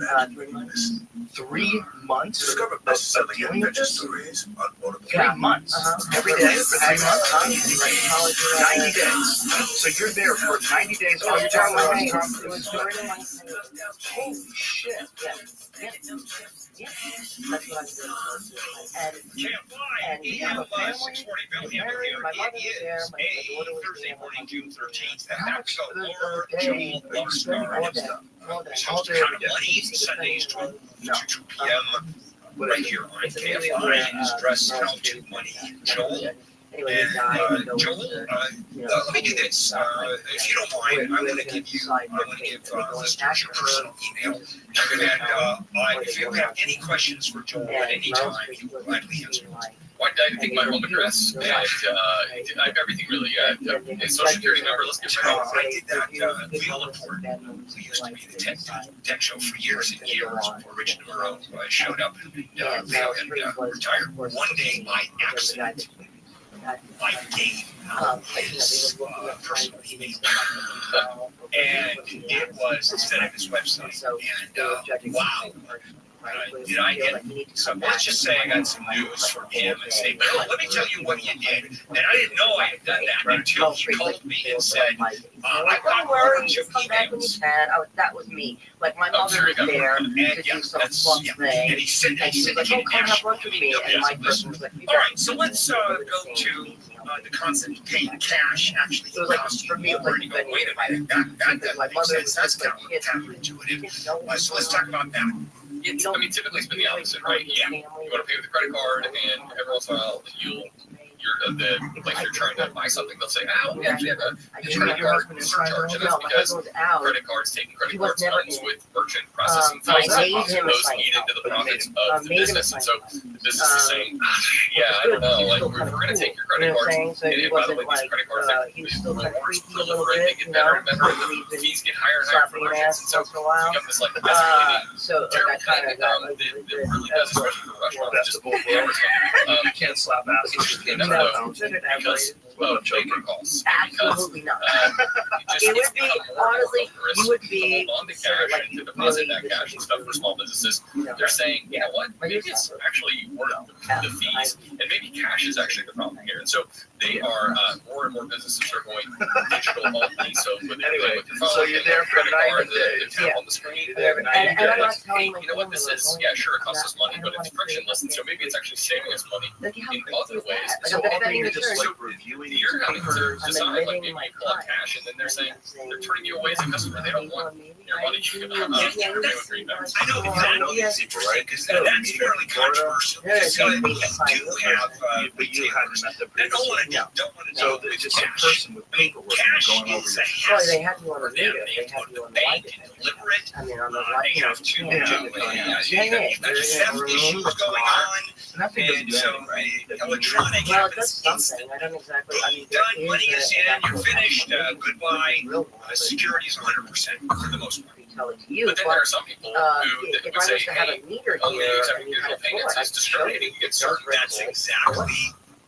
months. 3 months Discover of best-selling dealing with adventure this? stories on one of the 3 months. Every day for 3 months? 90 days. So you're there for 90 days. Oh, All you're you're talking talking about about Tom Cruise. Holy shit. Yeah. That's what I'm doing. And we have a family. We're married. My mother was there. My daughter was there. Morning, June 13th. How much of Laura the day Joel are you Rock spending Star. all day? All day. All day, every day. Money, Sundays, 12 No. to 2 p.m. Right here on KFI is Dress Count to Money. Joel. Anyway, And Joel, let me do this. If you don't mind, I want to give listeners your personal email. And if you have any questions for Joel at any time, he will gladly answer. I think my home address and I have everything really. Social security number. Let's get right on. I did that wheel report. We used to be the tech show for years and years before Rich Numero showed up and retired. One day by accident, I gave out his personal email. And it was instead of his website. And wow. Did I get some? Let's just say I got some news from him and say, Bill, let me tell you what you did. And I didn't know I had done that until he called me and said, I got worry, just come back when you can. That was me. Like my mother was there to do some fluff thing. And he said, And she was like, oh, come have lunch with me. And my person was like, all right, so let's go to the concept of paying cash actually. It was like, for me, it was like, wait a minute, that doesn't make sense. That's counterintuitive. So let's talk about that. Typically it's been the opposite, right? Yeah. You want to pay with a credit card, and every once in a while you're trying to buy something, they'll say, we actually have a credit card surcharge, and that's because credit cards taking credit cards comes with merchant processing fees, and those eat into the profits of the business, and so the business is saying, I don't know, like we're going to take your credit cards, and by the way, these credit cards are proliferating, they get better and better, and the fees get higher and higher for merchants, and so you got this like escalating terrible thing that really does, especially for restaurants, just you can't slap ass. Because labor costs. Absolutely not. It would be, honestly, you would be hold on to cash and to deposit that cash and stuff for small businesses. They're saying, you know what, maybe it's actually worth the fees, and maybe cash is actually the problem here. And so they are, more and more businesses are going digital only. So with your phone, so you're there for 90 days. Tap on the screen. And I'm not telling you know what this is? Yeah, sure, it costs us money, but it's frictionless, and so maybe it's actually saving us money in other ways. So all they're just like reviewing you're having to decide, like maybe you pull out cash, and then they're saying they're turning you away as a customer. They don't want your money. I know these people, right? Because that's fairly controversial. Because we do have, but you haven't met the I don't want to so it's just a person with paperwork going over is a well, hassle they have you on the for them. meter. They They have have to you go on to the the light bank and deliver it. I mean, on the They light. have to you got theft issues going on. And so electronic Well, it does happens something. I don't exactly. I mean, done, money is in, you're finished, goodbye. Security is 100% for the most part. Tell it to you. But then there are some people who If would I say, was to have hey, a meter only here accepting and you digital had a payments floor, is discriminating against certain That's exactly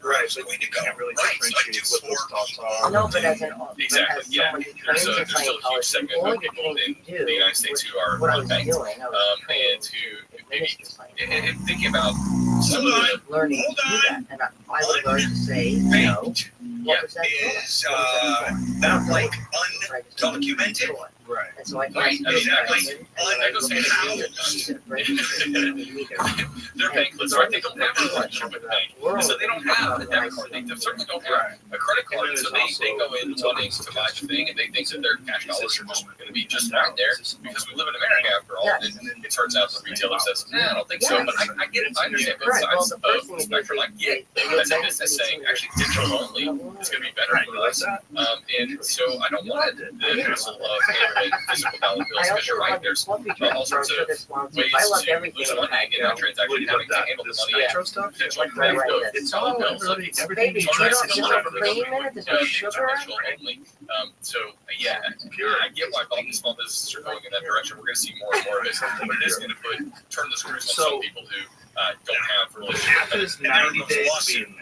where I was going to go. really Right, so I do differentiate what those thoughts are. no, but as an Exactly, as yeah. someone who There's trains there's and still playing a huge college, segment all of you're people getting in to do the United States who are what I was unbanked, doing. I was training and who maybe business playing. and thinking about some of the Learning to do that, and I would learn to say no. What was that is like undocumented. Right. And so I Right, exactly. I go say it they're bankless, right? They don't have a relationship with the bank, and so they don't have a debit card. They certainly don't have a credit card. So they go in wanting to buy the thing, and they think that their cash dollars are just going to be just out there because we live in America after all. And it turns out the retailer says, I don't think so. But I get it. I understand both sides of the spectrum. I get as a business saying actually digital only is going to be better for us. And so I don't want the hassle of handling physical dollar bills because you're right. There's all sorts of ways to lose money in that transaction, having to handle the money. Nitro stuff? Potentially theft of It's dollar all bills. really It's everything. Baby, all you nice don't and have cream in it? There's no sugar? only. So yeah, I get why all these small businesses are going in that direction. We're going to see more and more of it, but it is going to turn the screws on some people who don't have really. After this 90 days being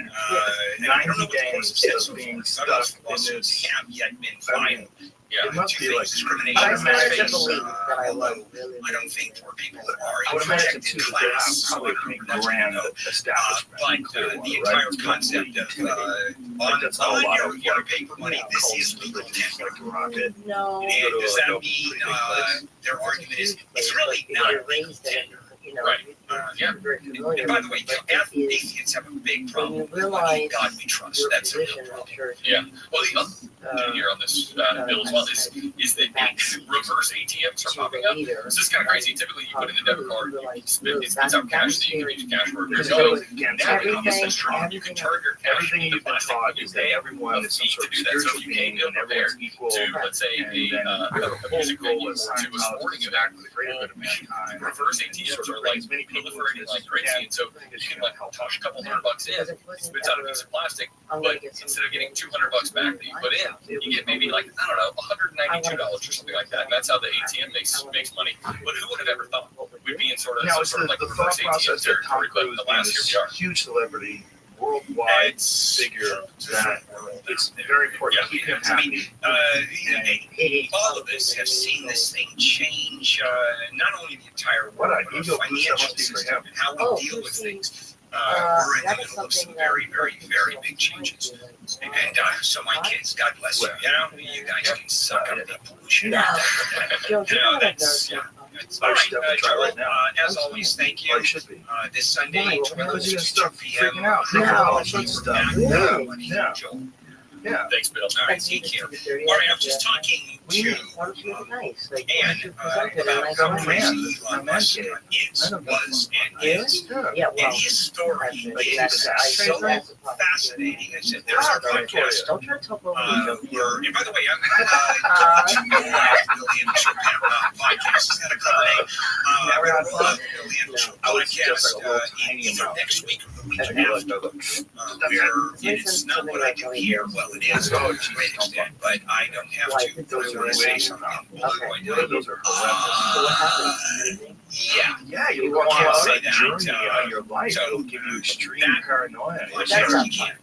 there, 90 days of being stuck in this have yet been filed. Yeah. It must be like discrimination. I in imagine the face, believe that I although love really. I don't think there are people that I are would in imagine protected too that they have class. probably a pretty grand establishment. But the entire concept of on your paper money, this is legal tender. No. And does that mean their argument is it's really not legal tender? Right. Yeah. And by the way, atheists have a big problem with money. God we trust. That's a real problem. Yeah. Well, the other thing here on this bill as well is that reverse ATMs are popping up. So this is kind of crazy. Typically, you put in the debit card, it spits out cash that you can use cash for. Now, you can charge your cash Everything into you've been plastic taught when you is that pay everyone is some to sort of do that. So spiritual if you came being ill and prepared everyone's equal. to, let's say, a music venue or to a sporting event, the greater good of mankind. reverse ATMs are like proliferating like crazy, and so you can like toss a couple $100 in, spits out a piece of plastic, but instead of getting $200 back that you put in, you get maybe like I don't know $192 or something like that. And that's how the ATM makes money. But who would have ever thought we'd be in sort of Now, some it's sort of like the reverse thought ATM process that Tom territory, but Cruise alas, is here we are. a huge celebrity, worldwide figure that it's very important to keep him happy. All of us have seen this thing change not only the entire What world, a but ego our boost that financial must be for system him. and how we deal with things. We're in the middle of some very, very, very big changes. And so my kids, God bless you, you guys can suck up the pollution. No. That's, yeah. All right, Joel, as always, thank you. This Sunday, 12 to 2 p.m. Yeah. Yeah. Thanks, Bill. All right, take care. All right, I'm just talking to Ann about how crazy Elon Musk was, and is. And his story is so fascinating. I said, there's our podcast. And by the way, I'm Bill Andrew Show podcast. Is that a clever name? We're going to roll out the Bill Andrew Show podcast either next week or the week after. Where it's not what I do here. Well, it is to a great extent, but I don't have to. Those are say something. Those are horrendous. Yeah, you can't want to say say journey on your life. It'll give you extreme paranoia.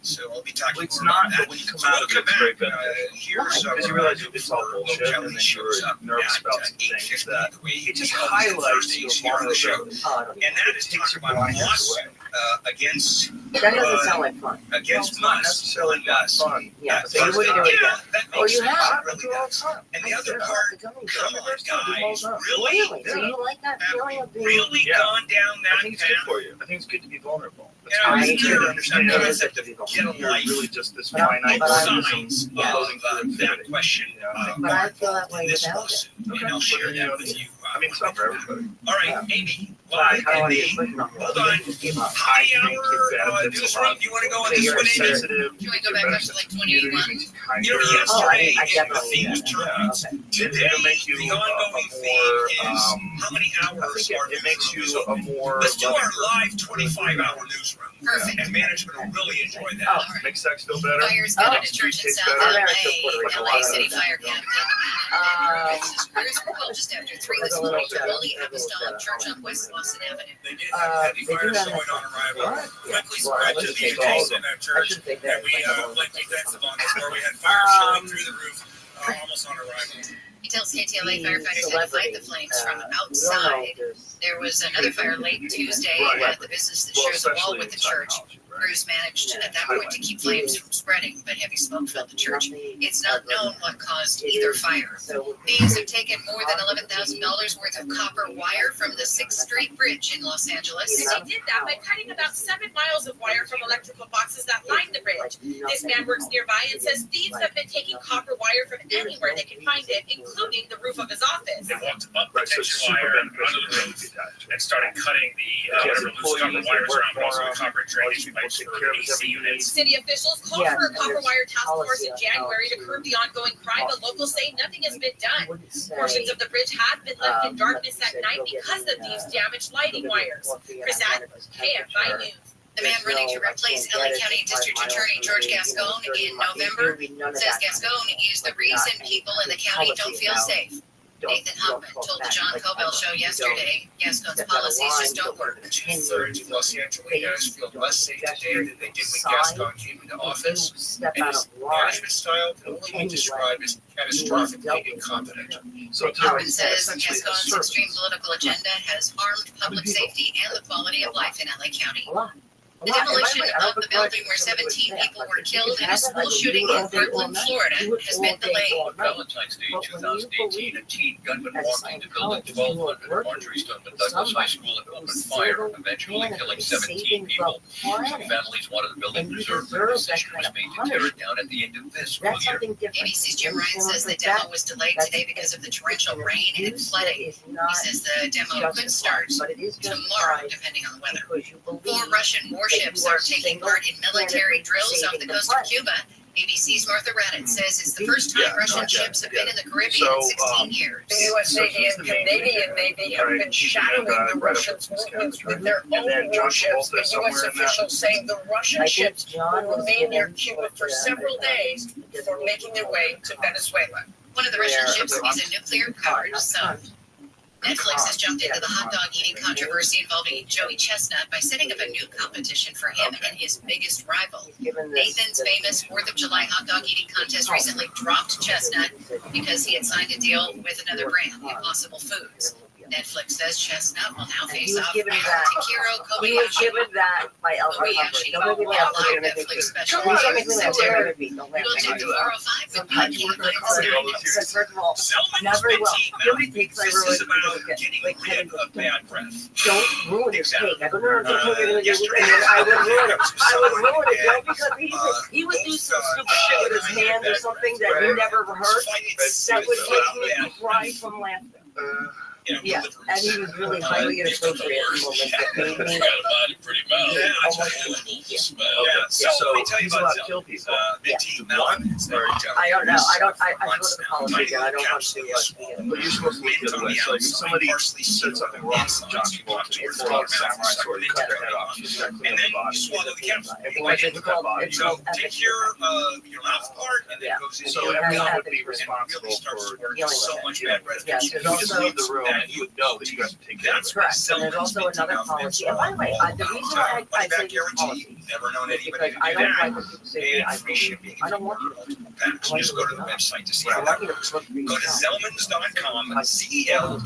So I'll be talking It's more not, about but that. when you come So out we'll of it, come it's very back. beneficial. Here's Because you realize it's all bullshit, and then you're nervous about some things that it just highlights your here on the show. vulnerability. And that is talking about lawsuit against That doesn't sound like fun. against Not Musk necessarily on that fun. Yeah, so you wouldn't do it again. that Oh, makes you sense. have? It really does. And the other part, come on, guys, Really? So you like that feeling of being... really Yeah. gone down I that think it's good path? for you. I think it's good to be vulnerable. It's Yeah, really it's good good. to understand The that concept of get you're a life. really just this But I'm- finite but I'm- organism Sides floating through of infinity. that question But I feel that way in this without it. lawsuit, and I'll share that with you. I mean, it's not for everybody. All right, Amy, Why? live I don't in want to the get pushing on hold on high hour newsroom. Do you want to go on this You're one, Amy? sensitive. Can we go back up to like 2081? You know, Oh, I yesterday definitely the theme was do that. turbulence. Okay. Today, It'll make you the a ongoing more, theme is how many I hours think our it makes newsroom is you a open. more Let's do loving our person. live 25-hour newsroom. Perfect. And management will really enjoy that. Oh. Make sex feel better. Fires got at a church in South better. LA. LA City Fire Captain. Crews were called just after 3 this morning to Holy Apostolic Church on West Lawson Avenue. They did have heavy They do fires have going on arrival. Right. Quickly Well, I spread to should the take all of adjacent them. I church. should take And that. we went defensive on this where we had fire showing through the roof almost on arrival. He tells KTLA firefighters had to fight the flames from outside. There was another fire late Tuesday at the business that shares a wall with the church. Crews managed at that point to keep flames from spreading, but heavy smoke filled the church. It's not known what caused either fire. Thieves have taken more than $11,000 worth of copper wire from the 6th Street Bridge in Los Angeles. They did that by cutting about 7 miles of wire from electrical boxes that line the bridge. This man works nearby and says thieves have been taking copper wire from anywhere they can find it, including the roof of his office. They walked up the tension wire under the roof and started cutting the whatever loose copper wires around, but also the copper drainage pipes for AC units. City officials called for a copper wire task force in January to curb the ongoing crime, but locals say nothing has been done. Portions of the bridge have been left in darkness at night because the thieves damaged lighting wires. Chris Adams, KFI News. The man running to replace LA County District Attorney George Gascon in November says Gascon is the reason people in the county don't feel safe. Nathan Huffman told the John Cobell Show yesterday, Gascon's policies just don't work. Two-thirds of Los Angeles feel less safe today than they did when Gascon came into office, and his management style can only be described as catastrophically incompetent. So Huffman says Gascon's extreme political agenda has harmed public safety and the quality of life in LA County. The demolition of the building where 17 people were killed in a school shooting in Brooklyn, Florida has been delayed. On Valentine's Day 2018, a teen gunman walked into building 1200 Marjorie Stoneman Douglas High School and opened fire, eventually killing 17 people. Some families wanted the building preserved, but a decision was made to tear it down at the end of this school year. ABC's Jim Ryan says the demo was delayed today because of the torrential rain and flooding. He says the demo could start tomorrow, depending on the weather. 4 Russian warships are taking part in military drills off the coast of Cuba. ABC's Martha Radin says it's the first time Russian ships have been in the Caribbean in 16 years. The USA and Canadian Navy have been shadowing the Russians with their own warships, and U.S. officials saying the Russian ships will remain near Cuba for several days before making their way to Venezuela. One of the Russian ships is a nuclear-powered sub. Netflix has jumped into the hot dog eating controversy involving Joey Chestnut by setting up a new competition for him and his biggest rival. Nathan's famous 4th of July hot dog eating contest recently dropped Chestnut because he had signed a deal with another brand, Impossible Foods. Netflix says Chestnut will now face off Takiro Kobayashi. He was given that by El Kobayashi will be a live Netflix special in September. We'll do the 405 with Mikey and First of all, never will. Nobody takes my ruin. Getting rid of bad breath. Don't ruin his cake. I go, no, and then I would ruin it. I would ruin it, no, because he would do some stupid shit with his hand or something that you never heard. That would make me cry from laughter. Yeah, and he was really highly inappropriate in moments that made me. So let me tell you about Team One. I don't know. I go to the college again. I don't want to but you're supposed to look the other way. So like if somebody said something wrong to John Travolta, it's called samurai sword. You cut their head off. You start cleaning the body. Swallow the capsule. So take your mouth part, and then goes in. So everyone would be responsible for so much bad breath. You just leave the room. You would know that you guys would take care of it. Correct. And there's also another policy. And by the way, the reason why I say this policy never known is because I don't like when people say I free shipping. I don't want you to. Just go to the website to see how that works. Go to Zelmans.com, Zelmins.com,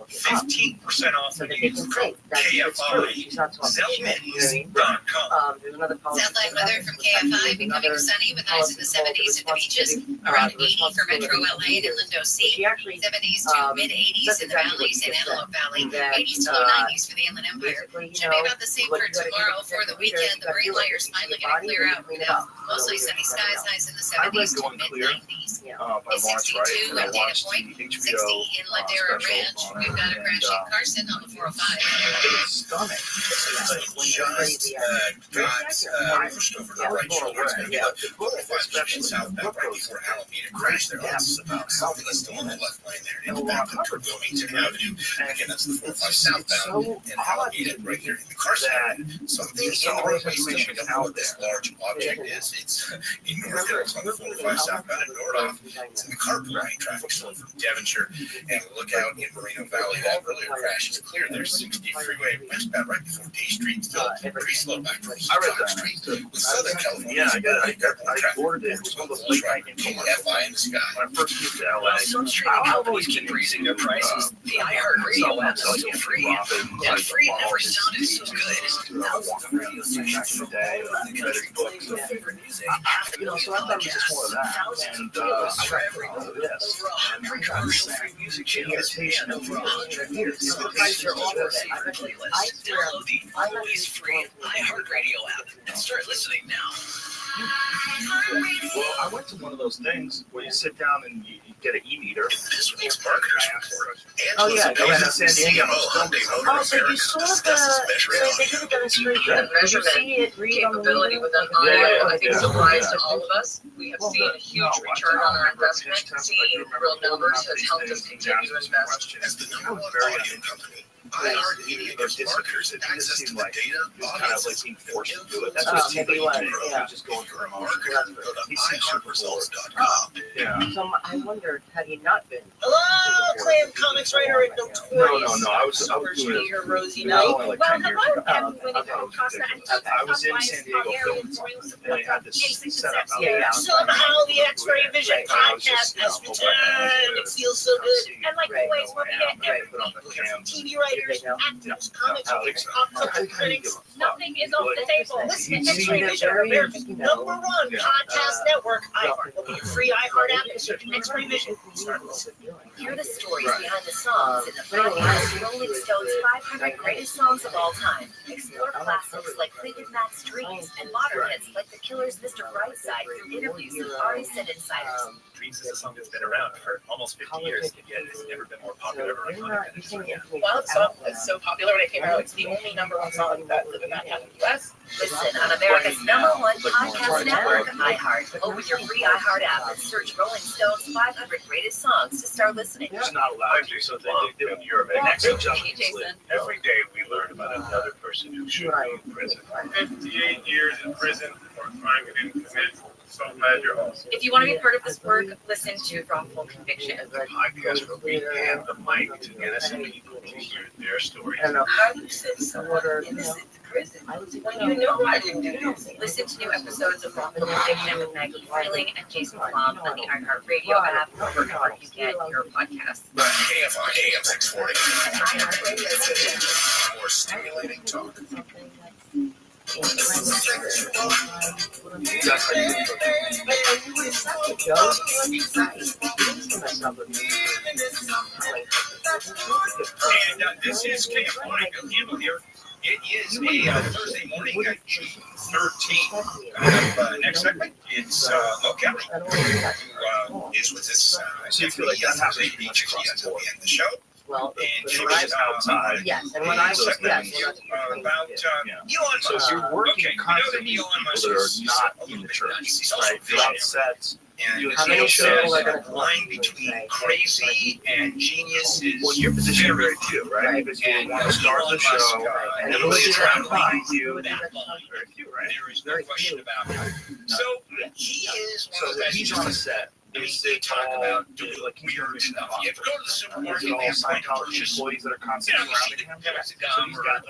15% off when you use code KFI. Zelmins.com. Southline weather from KFI, becoming sunny with highs in the 70s at the beaches, around 80 for Metro LA and Inland OC, 70s to mid-80s in the valleys and Antelope Valley, 80s to low 90s for the Inland Empire. Should be about the same for tomorrow. For the weekend, the marine layer's finally going to clear out. We have mostly sunny skies, highs in the 70s to mid-90s. It's 62 at Data Point, 60 in Ladera Ranch. We've got a crash in Carson on the 405. Got pushed over the right shoulder. It's going to be the 405 southbound right before Alameda crash there. That's about southwest on the left lane there. In the back of Wilmington Avenue. Again, that's the 405 southbound and Alameda right here in the Carson area. Something in the roadway station of what this large object is. It's in North Hill, it's on the 405 southbound and Nordoff. It's in the carpool lane, traffic slowed from Devonshire. And look out in Moreno Valley, that earlier crash is clear. There's 60 freeway westbound right before D Street. Still pretty slow back towards Chicago Street. With Southern California, I ordered it. It was one of those late night FI in the sky. When I first moved to LA, some streaming companies keep raising their prices. The iHeartRadio app is still free, and free never sounded so good. Thousands of radio stations from all over the country playing your favorite music. So I thought it was just more of that. And for every over 100 commercial-free music channels and over 100 years of your favorite playlist. Download the always free iHeartRadio app and start listening now. Well, I went to one of those things where you sit down and you get an e-meter. This week's marketers report. Oh yeah, I went to San Diego. Oh, so you saw they did a demonstration. The measurement capability with an eye, I think, surprised to all of us. We have seen a huge return on our investment. Seeing real numbers has helped us continue to invest. As the number one audio company, disinterested. It just seemed like he was kind of like being forced to do it. That's what it seemed like he was just going for emotion. He seemed super bored. Yeah. So I wondered, had he not been? Hello, Clam Comics writer and notorious No. I was super doing it. cheater Rosie No, Knight. like Well, 10 years hello, ago. Emmy-winning Costa and I was in San Diego filming something, and they had this setup out there. Somehow the X-Ray Vision podcast has returned. It feels so good. And like always, we'll be at every TV writers, actors, comics, pop culture critics. nothing is off the table. Listen to X-Ray Vision, America's #1 podcast network. iHeart. Look at your free iHeart app and search X-Ray Vision. Hear the stories behind the songs in the podcast Rolling Stone's 500 Greatest Songs of All Time. Explore classics like Fleetwood Mac's Dreams and modern hits like The Killer's Mr. Brightside through interviews with artists and insiders. Dreams is a song that's been around for almost 50 years, and yet it's never been more popular or iconic than it is. While the song was so popular when it came out, it's the only #1 song that Fleetwood Mac had in the U.S. Listen on America's #1 podcast network, iHeart. Open your free iHeart app and search Rolling Stone's 500 Greatest Songs to start listening. It's not allowed to, so they did in Europe. Next Good up, job. Hey, Jason. every day we learn about another person who should be in prison. 58 years in prison for a crime he didn't commit. So glad you're home. If you want to be part of this work, listen to Wrongful Conviction. Podcast where we hand the mic to innocent people to hear their stories. How you said someone innocent to prison when you know I didn't do this. Listen to new episodes of Wrongful Conviction with Maggie Freeling and Jason Plum on the iHeartRadio app or wherever you get your podcasts. KFI AM 640. More stimulating talk. And this is KFI, Bill Campbell here. It is a Thursday morning, June 13th. Next segment, it's Mo Kelly, who is with us every Thursday each at the end of the show. Well, And she was outside. yes, and when I was about Elon So Musk. you're working Okay, constantly Elon with Musk people that are is not a in little the bit church, nuts. He's also right? They're on visionary. sets. And How many he people says are gonna the line between crazy and genius is Well, your position is very few, right? Because you and want to start the show, and everybody is trying to find you. that line. Very few, right? There is no question about it. So he is one of So those guys he's who on a just- set. I mean, they talk about doing weird stuff. You have to go to the Is supermarket, it they all have to Scientology purchase, employees that are you constantly know, surrounding him? the So gum he's or got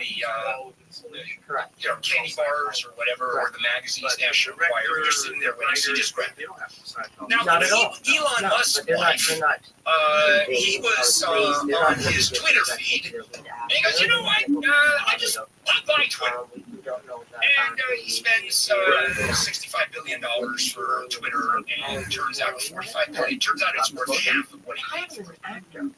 correct. you know, candy bars or whatever, or the magazines National Enquirer. They're sitting there waiting. So just grab They don't have to sign Now, Not at all. Elon Musk's But they're wife, not. he was on his Twitter feed, and he goes, you know what? I'm buying Twitter. And he spends $65 billion for Twitter, and it turns out Turns out it's worth half of what he paid for it.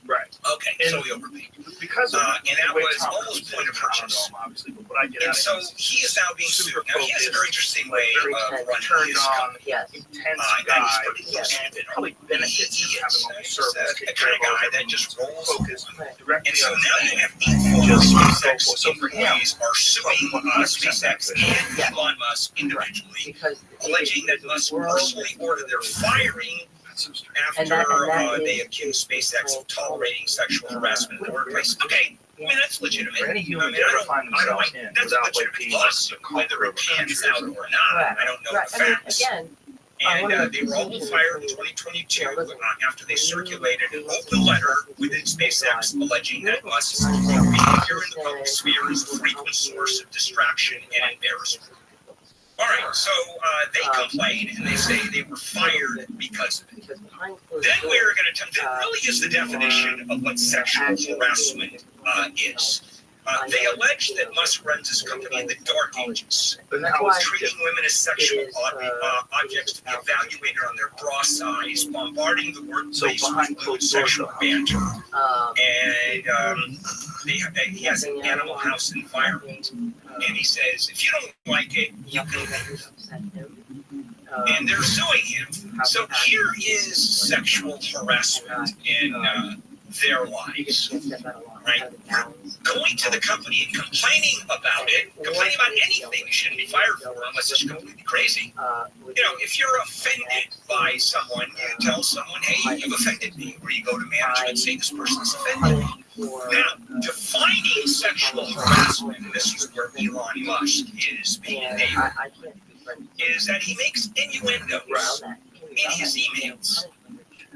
Right. Okay, so he overpaid. Because and that was almost point of purchase. Obviously, but what I get And out so of it is he is now being sued. Now he has a very interesting way of running turned his on, company. Yes. intense That guy, he's pretty close and to it probably benefits him having all the service. the kind of guy that just rolls focus directly And so on now you have just SpaceX so for him, employees are suing SpaceX and Elon Musk individually, alleging that Musk personally ordered their firing after they accused SpaceX of tolerating sexual harassment in the workplace. Okay, I mean, that's legitimate. For any I human mean, to ever find themselves in that's a without like legitimate being lawsuit, whether it pans out or not. I don't know the facts. And they were all fired in 2022 after they circulated an open letter within SpaceX alleging that Musk's behavior in the public sphere is a frequent source of distraction and embarrassment. All right, so they complained and they say they were fired because of it. Then we're going to that really is the definition of what sexual harassment is. They allege that Musk runs his company in the dark ages, treating women as sexual objects to be evaluated on their bra size, bombarding the workplace with sexual banter, and he has an animal house environment. And he says, if you don't like it, you can leave. And they're suing him. So here is sexual harassment in their lives. Right? Going to the company and complaining about it, complaining about anything you shouldn't be fired for unless it's completely crazy. You know, if you're offended by someone, you tell someone, hey, you've offended me. Or you go to management and say, this person's offended me. Now, defining sexual harassment, and this is where Elon Musk is being nailed, is that he makes innuendos in his emails.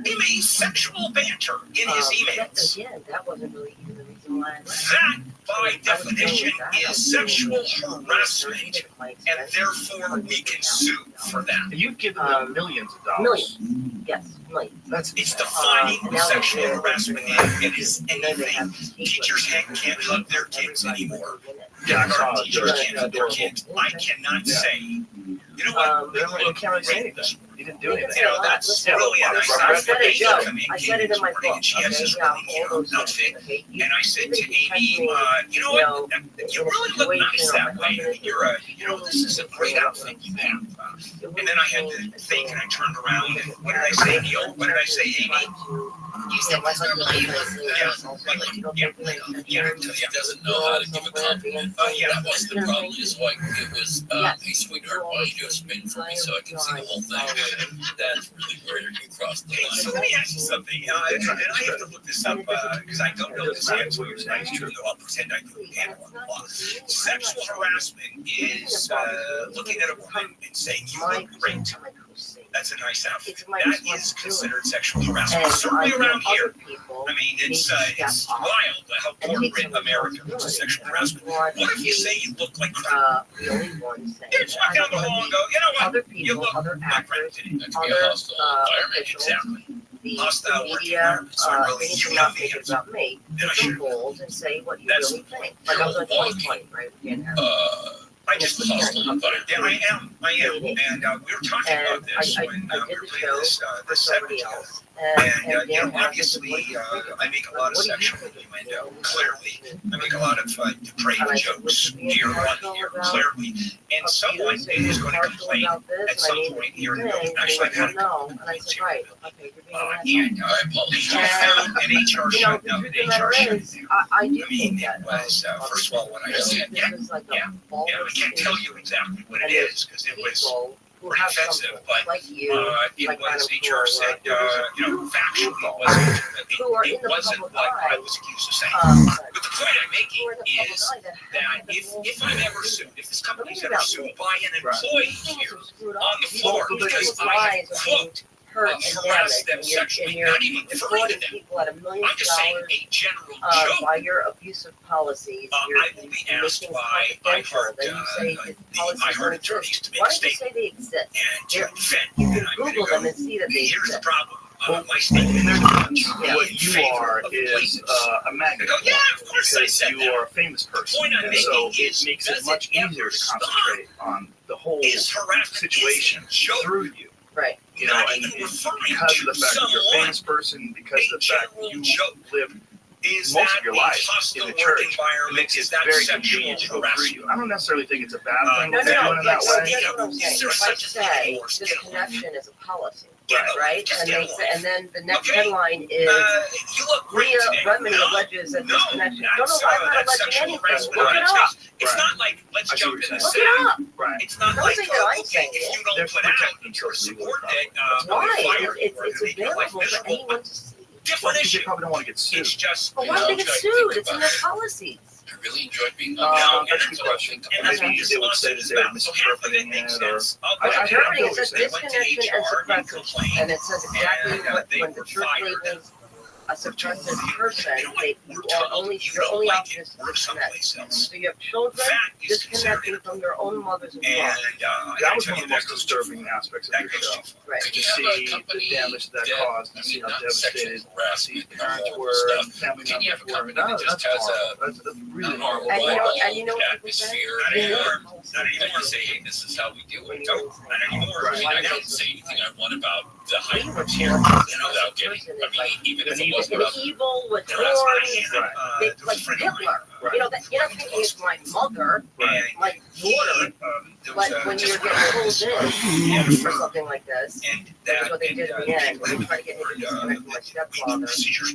He makes sexual banter in his emails. Again, that wasn't really even the reason why. That, by definition, is sexual harassment, and therefore we can sue for that. You've given them millions of dollars. Millions. Yes, millions. It's defining sexual harassment. It is anything. Teachers can't hug their kids anymore. Teachers can't hug their kids. I cannot say, you know what? You can't really say anything. You didn't do anything. You know, that's really a nice outfit. I said it in my book. And she has this really cute outfit. And I said to Amy, you know what? You really look nice that way. I mean, this is a great outfit you have. And then I had to think, and I turned around, and what did I say, Neil? What did I say, Amy? You said because normally you look Yeah, He doesn't know how to give a compliment. That was the problem. Is like it was, hey sweetheart, why don't you do a spin for me so I can see the whole thing? That's really where you crossed the line. So let me ask you something. And I have to look this up because I don't know this answer. I'll pretend I do. Sexual harassment is looking at a woman and saying you look great. That's a nice outfit. That is considered sexual harassment. Certainly around here. I mean, it's wild how corporate America looks at sexual harassment. What if you say you look like crap? You just walk down the hall and go, you know what? You look like crap today. That could be a hostile environment. Exactly. Hostile work environment. So I really, you know me. About me. Then I should goals and say what you really think. Like I was like 2020, right? We can't have. I just was hostile environment. Yeah, I am. And we were talking about this when we were playing this segment together. And you know, obviously, I make a lot of sexual innuendo, clearly. I make a lot of depraved jokes here on here, clearly. And someone is going to complain at some point here in the building. Actually, I've had a couple complaints here. And I apologize. And HR shut down. HR shut down. I do mean, it was, first of all, when I said, yeah, we can't tell you exactly what it is because it was pretty offensive, but it was, HR said, factually it wasn't what I was accused of saying. But the point I'm making is that if I'm ever sued, if this company's ever sued by an employee here on the floor because I have, quote, harassed them sexually, not even referring to them. I'm just saying a general joke. By your abusive policies, I will be asked by I heard attorneys to make a statement and to defend. You can Google them and see that they exist. Here's the problem. My statement what you are is a magnet. Yeah, of course I said you are a famous person. The point I'm so making it makes it much easier to concentrate on the whole situation through you. Right. You know, and because of the fact that you're a famous person, because of the fact that you live most of your life in the church, it makes it very convenient to go through you. I don't necessarily think it's a bad thing to do it in that way. This connection is a policy. Right? And then the next headline is Leah Remini alleges that this connection. No, I'm not alleging anything. Look it up. It's not like, let's jump in the Look it up. It's not like, that I'm saying if you don't put out your subordinate, why? It's available for anyone to see. Definition. You probably don't want to get sued. It's just. But why do they get sued? It's in their policies. I really enjoyed being that's a good question. Maybe they would say that they're misinterpreting it, or It says disconnection and suppression, and it says exactly when the church labels a suppressive person, you're only option is to disconnect. So you have children disconnecting from their own mothers and fathers. That was one of the most disturbing aspects of your show. Right. To see the damage that caused, to see how devastated parents were, family members were. That's horrible. That's really horrible. And you know what people say? Not anymore. Say, hey, this is how we do it. Not anymore. I didn't say anything I want about the height without getting. I mean, even if it wasn't about evil with horns, like Hitler. You know, that thinking it's my mother, my daughter. Like when you're getting pulled in for something like this, that's what they did in the end. When they tried to get me to disconnect from my stepfather,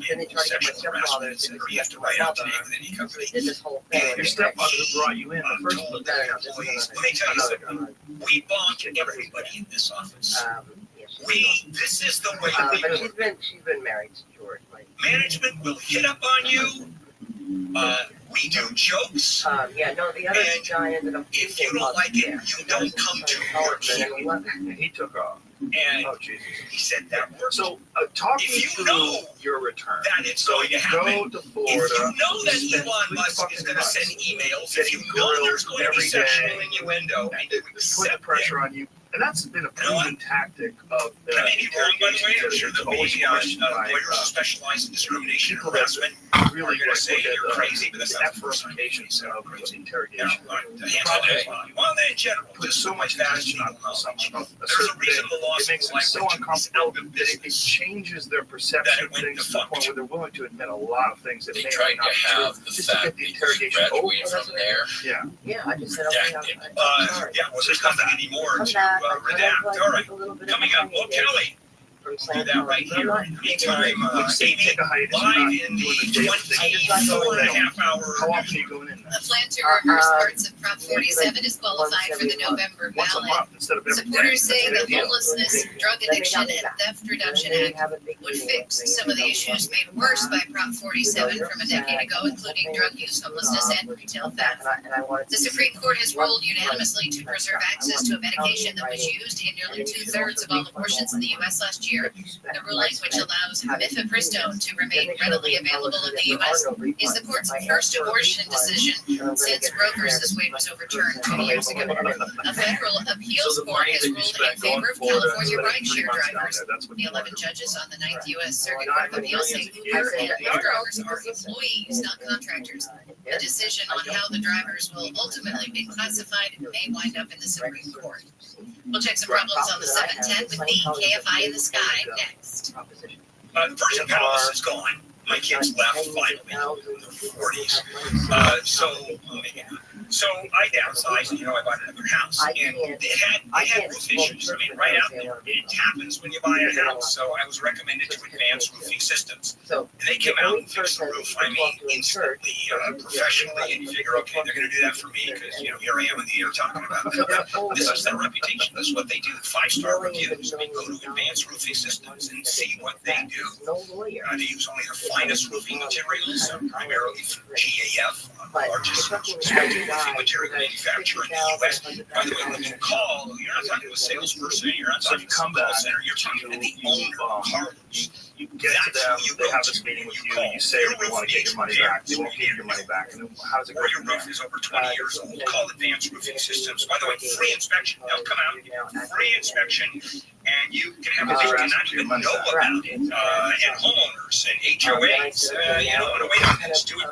then they tried to get my stepfather to disconnect from my mother. So they did this whole thing. Your stepfather who brought you in the first place. Let me tell you something. We bonk everybody in this office. This is the way we do it. She's been married to George. Management will hit up on you. We do jokes. The other guy ended up. If you don't like it, you don't come to work here. He took off. And Jesus. He said that works. So, talk me through your return. That it's going to happen. Go to Florida. If you know that Elon Musk is going to send emails, if you know there's going to be sexual innuendo, and you put the pressure on you. And that's been a proven tactic of the I may be wrong, by the way. I'm sure there'll be lawyers who specialize in discrimination and harassment. Really going to say you're crazy, but that's not the first interrogation. Well, then in general, there's so much vast knowledge. There's a reason the law makes them so uncomfortable that it changes their perception of things to the point where they're willing to admit a lot of things that They may tried not to be true, have the just to fact get the that you interrogation over. graduate from there. Yeah. I just said, well, there's nothing anymore to redact. All right, coming up, well, Kelly. We'll do that right here. Anytime, Amy, live in the 24.5 hour. How often are you going in? A plan to reverse parts of Prop 47 is qualified for the November ballot. Supporters say the Homelessness, Drug Addiction, and Theft Reduction Act would fix some of the issues made worse by Prop 47 from a decade ago, including drug use, homelessness, and retail theft. The Supreme Court has ruled unanimously to preserve access to a medication that was used in nearly 2/3 of all abortions in the U.S. last year. The ruling, which allows mifepristone to remain readily available in the U.S., is the court's first abortion decision since Roe versus Wade was overturned 2 years ago. A federal appeals court has ruled in favor of California rideshare drivers. The 11 judges on the 9th U.S. Circuit Court of Appeals say Uber and Lyft drivers are employees, not contractors. The decision on how the drivers will ultimately be classified may wind up in the Supreme Court. We'll check some problems on the 710 with the KFI in the sky next. Virgin Palace is gone. My kids left finally in the 40s. So I downsized, and I bought another house, and it had roof issues. I mean, right out there, it happens when you buy a house. So I was recommended to Advanced Roofing Systems, and they came out and fixed the roof. I mean, instantly, professionally, and you figure, okay, they're going to do that for me because here I am in the air talking about it. This is their reputation. This is what they do. 5-star reviews. I mean, go to Advanced Roofing Systems and see what they do. They use only the finest roofing materials, primarily from GAF, largest roofing material manufacturer in the U.S. By the way, when you call, you're not talking to a salesperson, you're not talking to a call center, you're talking to the owner of Carlos. You get to them, they have this meeting with you, you say you want to get your money back, they won't give you your money back, and then how does it go? Or your roof is over 20 years old, call Advanced Roofing Systems. By the way, free inspection. They'll come out, free inspection, and you can have things you not even know about it. And homeowners and HOAs, on a way to this, do it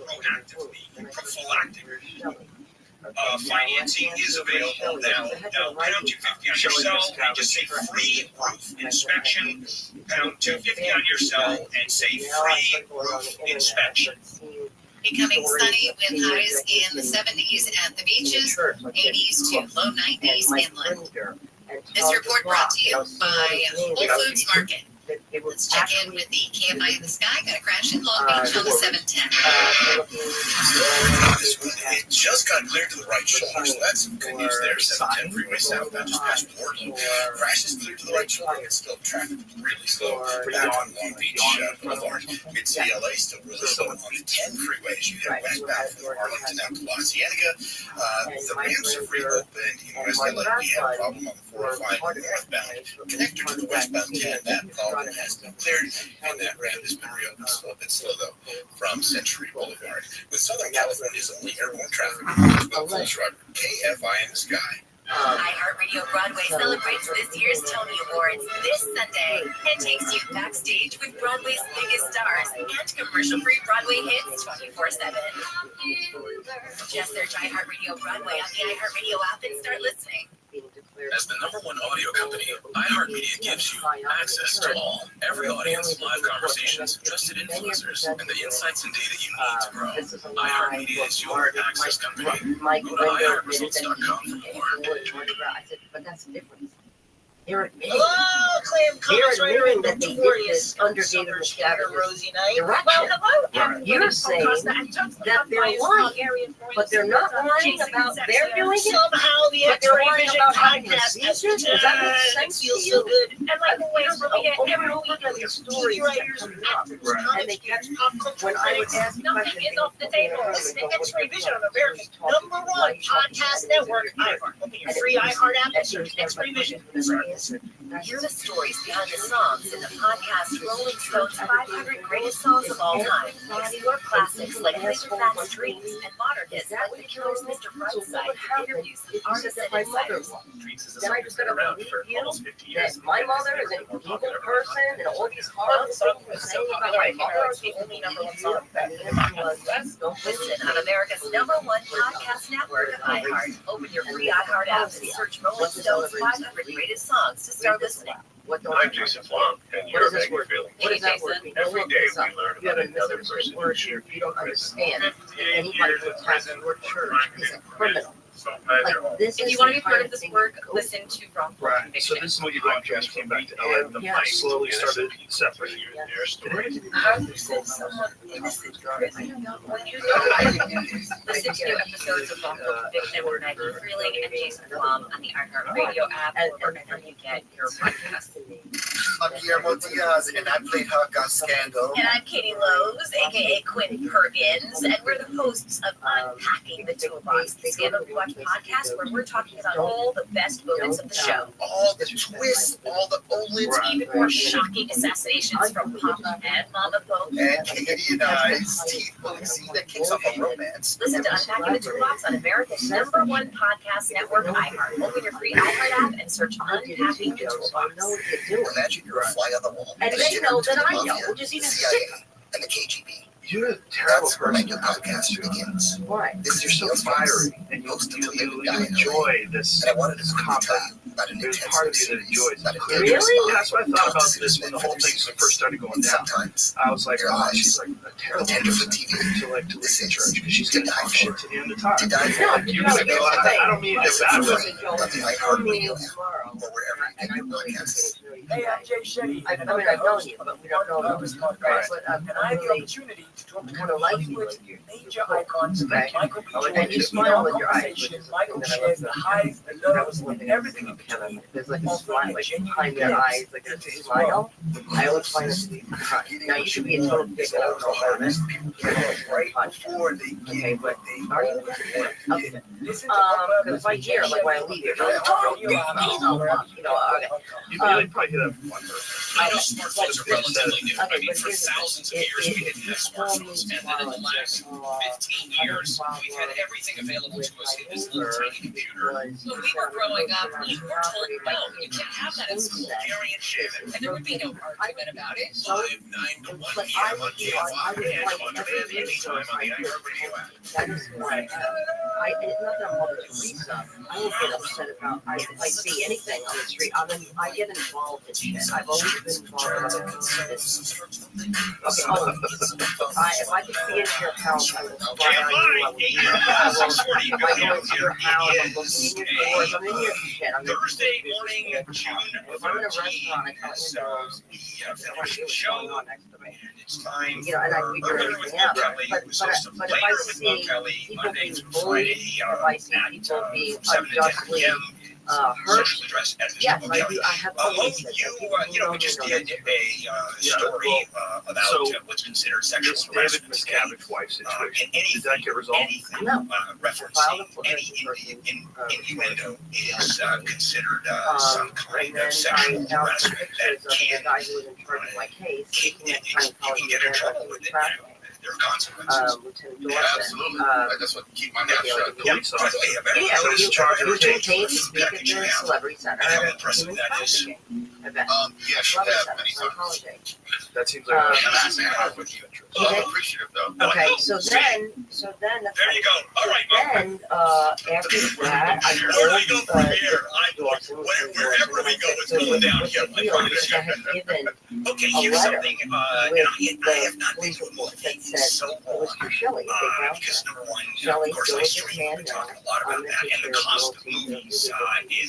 proactively, prophylactically. Financing is available now. Pound 250 on your cell, and just say free roof inspection. Pound 250 on your cell, and say free roof inspection. Becoming sunny with highs in the 70s at the beaches, 80s to low 90s inland. This report brought to you by Whole Foods Market. Let's check in with the KFI in the sky. Got a crash in Long Beach on the 710. It just got cleared to the right shoulder, so that's some good news there. 710 freeway southbound just past Portland. Crash is cleared to the right shoulder. It's still traffic really slow. Back on Long Beach Boulevard. Mid-City LA still really slow. On the 10 freeway as you head westbound from Arlington out to La Cienega. The ramps have reopened in West LA. We had a problem on the 405 northbound connector to the westbound 10. That problem has been cleared, and that ramp has been reopened. A bit slow though from Century Boulevard. With Southern California's only airborne traffic, KFI in the sky. iHeartRadio Broadway celebrates this year's Tony Awards this Sunday and takes you backstage with Broadway's biggest stars and commercial-free Broadway hits 24/7. Just search iHeartRadio Broadway on the iHeartRadio app and start listening. As the #1 audio company, iHeartMedia gives you access to all, every audience, live conversations, trusted influencers, and the insights and data you need to grow. iHeartMedia is your access company. Go to iHeartResults.com for more. I said, but that's the difference. They're admitting, Hello, Clam they're admitting that that they did this under David Miscavige's Rosy night. direction. Hello, You're saying that they're lying, but they're not lying about they're doing it. Somehow the But they're X-ray lying vision about having podcast a has seizure? Does that make sense to feels you? so good. And like always, we're being Over and over again, these stories that come up, and they catch when I would ask nothing is off the table. This is the X-ray Vision on America's #1 podcast network, iHeart. Open your free iHeart app and search X-Ray Vision. Hear the stories behind the songs in the podcast Rolling Stone's 500 Greatest Songs of All Time. Explore classics like Fleetwood Mac's Dreams and modern hits like The Killer's Mr. Brightside. Interviews with artists and insiders. Then I just gotta believe you that my mother is an evil person and all these horrible things you're saying about my mother is the only #1 song. Listen on America's #1 podcast network, iHeart. Open your free iHeart app and search Rolling Stone's 500 Greatest Songs to start listening. I'm Jason Flom, and you're Maggie Feeling. What does that word mean? Every day we learn You about have a another misunderstood person word who here. shared You don't understand. 58 Anybody years who in attacks prison your church is a criminal. Like Like this If is you want to the be part kind of this thing work, that goes- listen to Wrongful Right. So Conviction. this is what you do after you came back to LA. The Yeah. place slowly started separating. How you send someone innocent to prison when you know I didn't do this? Listen to new episodes of Wrongful Conviction with Maggie Freeling and Jason Flom on the iHeart Radio app or wherever you get your podcasts. I'm Guillermo Diaz, and I played Huck on Scandal. And I'm Katie Lowe's, aka Quinn Perkins, and we're the hosts of Unpacking the Toolbox, the Scandal Rewatch podcast, where we're talking about all the best moments of the show. All the twists, all the Olins, Even more shocking assassinations from Papa and Mama Pope. and Katie and I's Teeth Boozy that kicks off a romance. Listen to Unpacking the Toolbox on America's #1 podcast network, iHeart. Open your free iHeart app and search Unpacking the Toolbox. Imagine you're a fly on the wall. And they know that I know, which is even CIA sicker. and the KGB. You're a terrible That's where person. your podcast begins. Why? This You're is so your fiery, and you enjoy this And I wanted to combat. tell you about an There's intense part of you that series enjoys about it. a Really? Yeah, that's what I thought about this when the whole thing first started going down. Sometimes I was like, your oh, eyes she's like a terrible tender for person TV. to like to This leave the is church because she's gonna talk shit to the end of time. To die for. No, You're no, gonna go, I don't mean it that way. Of the iHeart Radio app, tomorrow. or wherever you And get I your really podcasts. just getting to know you. Hey, I'm Jay Shetty. I mean, I've known you, but we don't know Purpose you. Podcast. Right. But And I had the really opportunity to talk to kind of like you. Hollywood's major icons, Okay. Michael B. Jordan. And you smile with your eyes. Conversation, Michael shares the highs, the lows, and everything in between. There's like a smile, like behind their eyes, like a smile. I always find it to be now you should be a total dick. I don't know about this. Right before they Okay, but are you? Okay. Listen to Because if I hear, like when I leave here, you know, okay. You really probably hit up one I know smartphones are relatively new. I Okay, mean, but for here's the thousands of thing. years, we didn't have smartphones. And then in the last 15 years, we've had everything available to us in this little tiny computer. When we were growing up, we were told, no, you can't have that in school. And there would be no argument about it. Live 9 to 1 p.m. on KFI and on demand anytime on the iHeart Radio app. That is why it's not that I'm Mother Teresa. I don't get upset about if I see anything on the street. I get involved in shit. I've always been involved in this. Okay, hold on. If I can see into your house, I will spy on you. I will do if I go into your house, I'm looking in your doors, I'm in your shit. I'm Thursday morning, June if I'm in a restaurant, I can't is windows. the official show. It's time You know, and I for figure Murder with everything out. Kelly, But who's hosted if Later I with see Kelly, people Mondays being through bullied, Friday if I see at people being 7 to 10 unjustly p.m. hurt, Social address at the yes, Temple I Kelly. do. I have Well, always said that. you know, we just did a story about what's considered sexual This harassment. David Miscavige wife situation. And Did that get resolved? anything No. referencing any innuendo is considered some kind of sexual I found some harassment that pictures of the can guy who was in charge of my case. you can get in trouble with it. There are consequences. Lieutenant Yeah, Dorset. absolutely. I just want to keep my mouth shut. Police By the way, a Yeah, very he charged was with in case to speak at the Celebrity Center. And how at a impressive human that is. trafficking event. Yes, you Celebrity have Center, many times. psychology. That seems like a Uh, massive conflict of interest. I'm appreciative though. Okay, so then that's There you go. All right, then after that, I called Dawson, wherever we go, it's going down. Yeah, I promise you. I had given Okay, a here's letter something. with I have the not police been to a report that movie said so it was for Shelley. They found because number one, Shelley of course, still I is stream. We've been talking a lot on about the that, and the picture cost of of movies is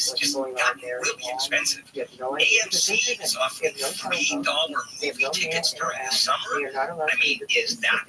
what's just going on gotten there. really expensive. You have no idea. AMC is offering $3 movie tickets during the summer. They are not allowed I mean, is that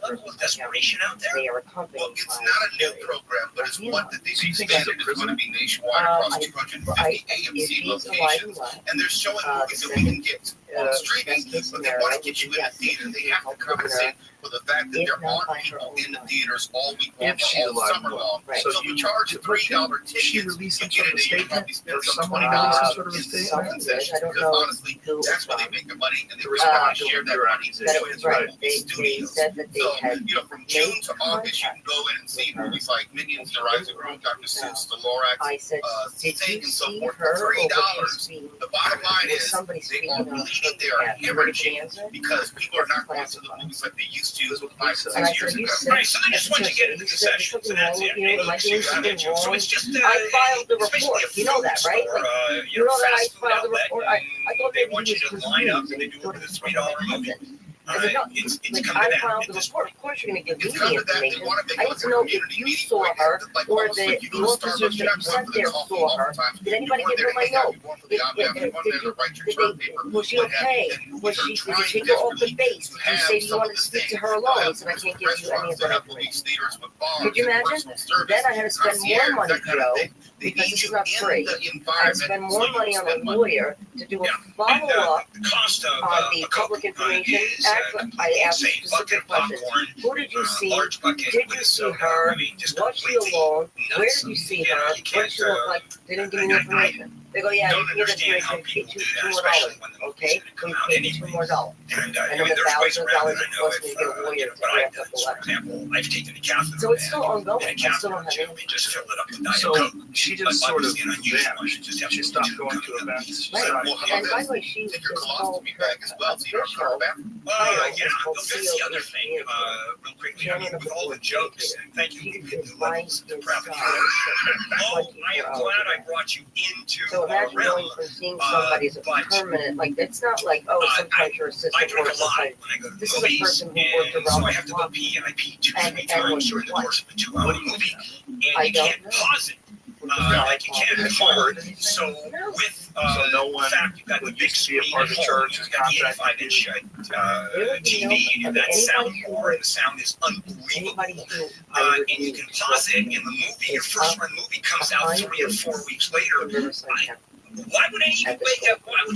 level of desperation out there? They are accompanied Well, it's not a new program, but it's one that they stated is going to be nationwide across 250 AMC locations. And they're showing movies that we can get on streaming, but they want to get you in a theater. They have to compensate for the fact that there aren't people in the theaters all week long, all summer long. So if you charge a $3 ticket, she released some you sort get of it, you statement, probably spend or some somebody $20 released some sort of a in statement. some concessions, because honestly, that's where they make their money, and they want to share that money. So it's right. right. They said that they had From June to August, you can go in and see movies like Minions, The Rise of Gru, Dr. Seuss, The Lorax, I said, did Sing, you and so see forth her for $3. speaking? The bottom line is Somebody they speaking are on bleeding their hemorrhaging because people are not going to the movies like they used to 5 or 6 years ago. Right, so then just once you get into concessions, and that's it. Am I doing something wrong? So it's just I filed the report. You know that, right? Like, you know that I filed the report. I thought they maybe want he you was to line up confused and they and do thought it it with was a $3 movie. I said, no, It's like, come to I that. filed the report. Of course you're going to give me It's the come to that. They information. want to make I it need like to a know if community you meeting. saw her Like or almost like you the go to officers Starbucks, that you're you not sent going for the there coffee saw her. oftentimes. Did anybody You're give her going my there to hang out. note? You're going for the ambiance. You're going there to write your term paper. Was she okay? Was she, did you take her off the base? Did you say you wanted to speak to her alone? He said, I can't give you any of that information. Could you imagine? Then I had to spend more money, Joe, because this is not free. I spend more money on a lawyer to do a follow-up on the Public Information Act. I asked specific questions. Who did you see? Did you see her? Was she alone? Where did you see her? What did she look like? They didn't give me information. They go, yeah, you can get information, pay $2 more. Okay, we paid $2 more. And then $1,000 it cost me to get a lawyer to draft up the letter. So it's still ongoing. I still don't have anything. So she just sort of vanished. She stopped going to events. Right. And by the way, she is called official title Yeah, is called that's the other thing, real quickly. I mean, with all the jokes, and thank you for the levels of depravity. Oh, I am glad I brought you into so imagine realm. going from seeing somebody as a permanent, like, it's not like, oh, sometimes your assistant I drink works a lot inside. when I go to This is a movies, person who worked and around so I the have to go clock. pee, and I pee 2 And times during the course of a 2-hour movie, and I you don't can't know. pause it. Like you can't record. So with no one the fact you've got the big screen part of the at home, church you've got the 85-inch TV, and that soundboard, and the sound is unbelievable. And you can pause it, and the movie, your first run movie, comes out 3 or 4 weeks later. Why would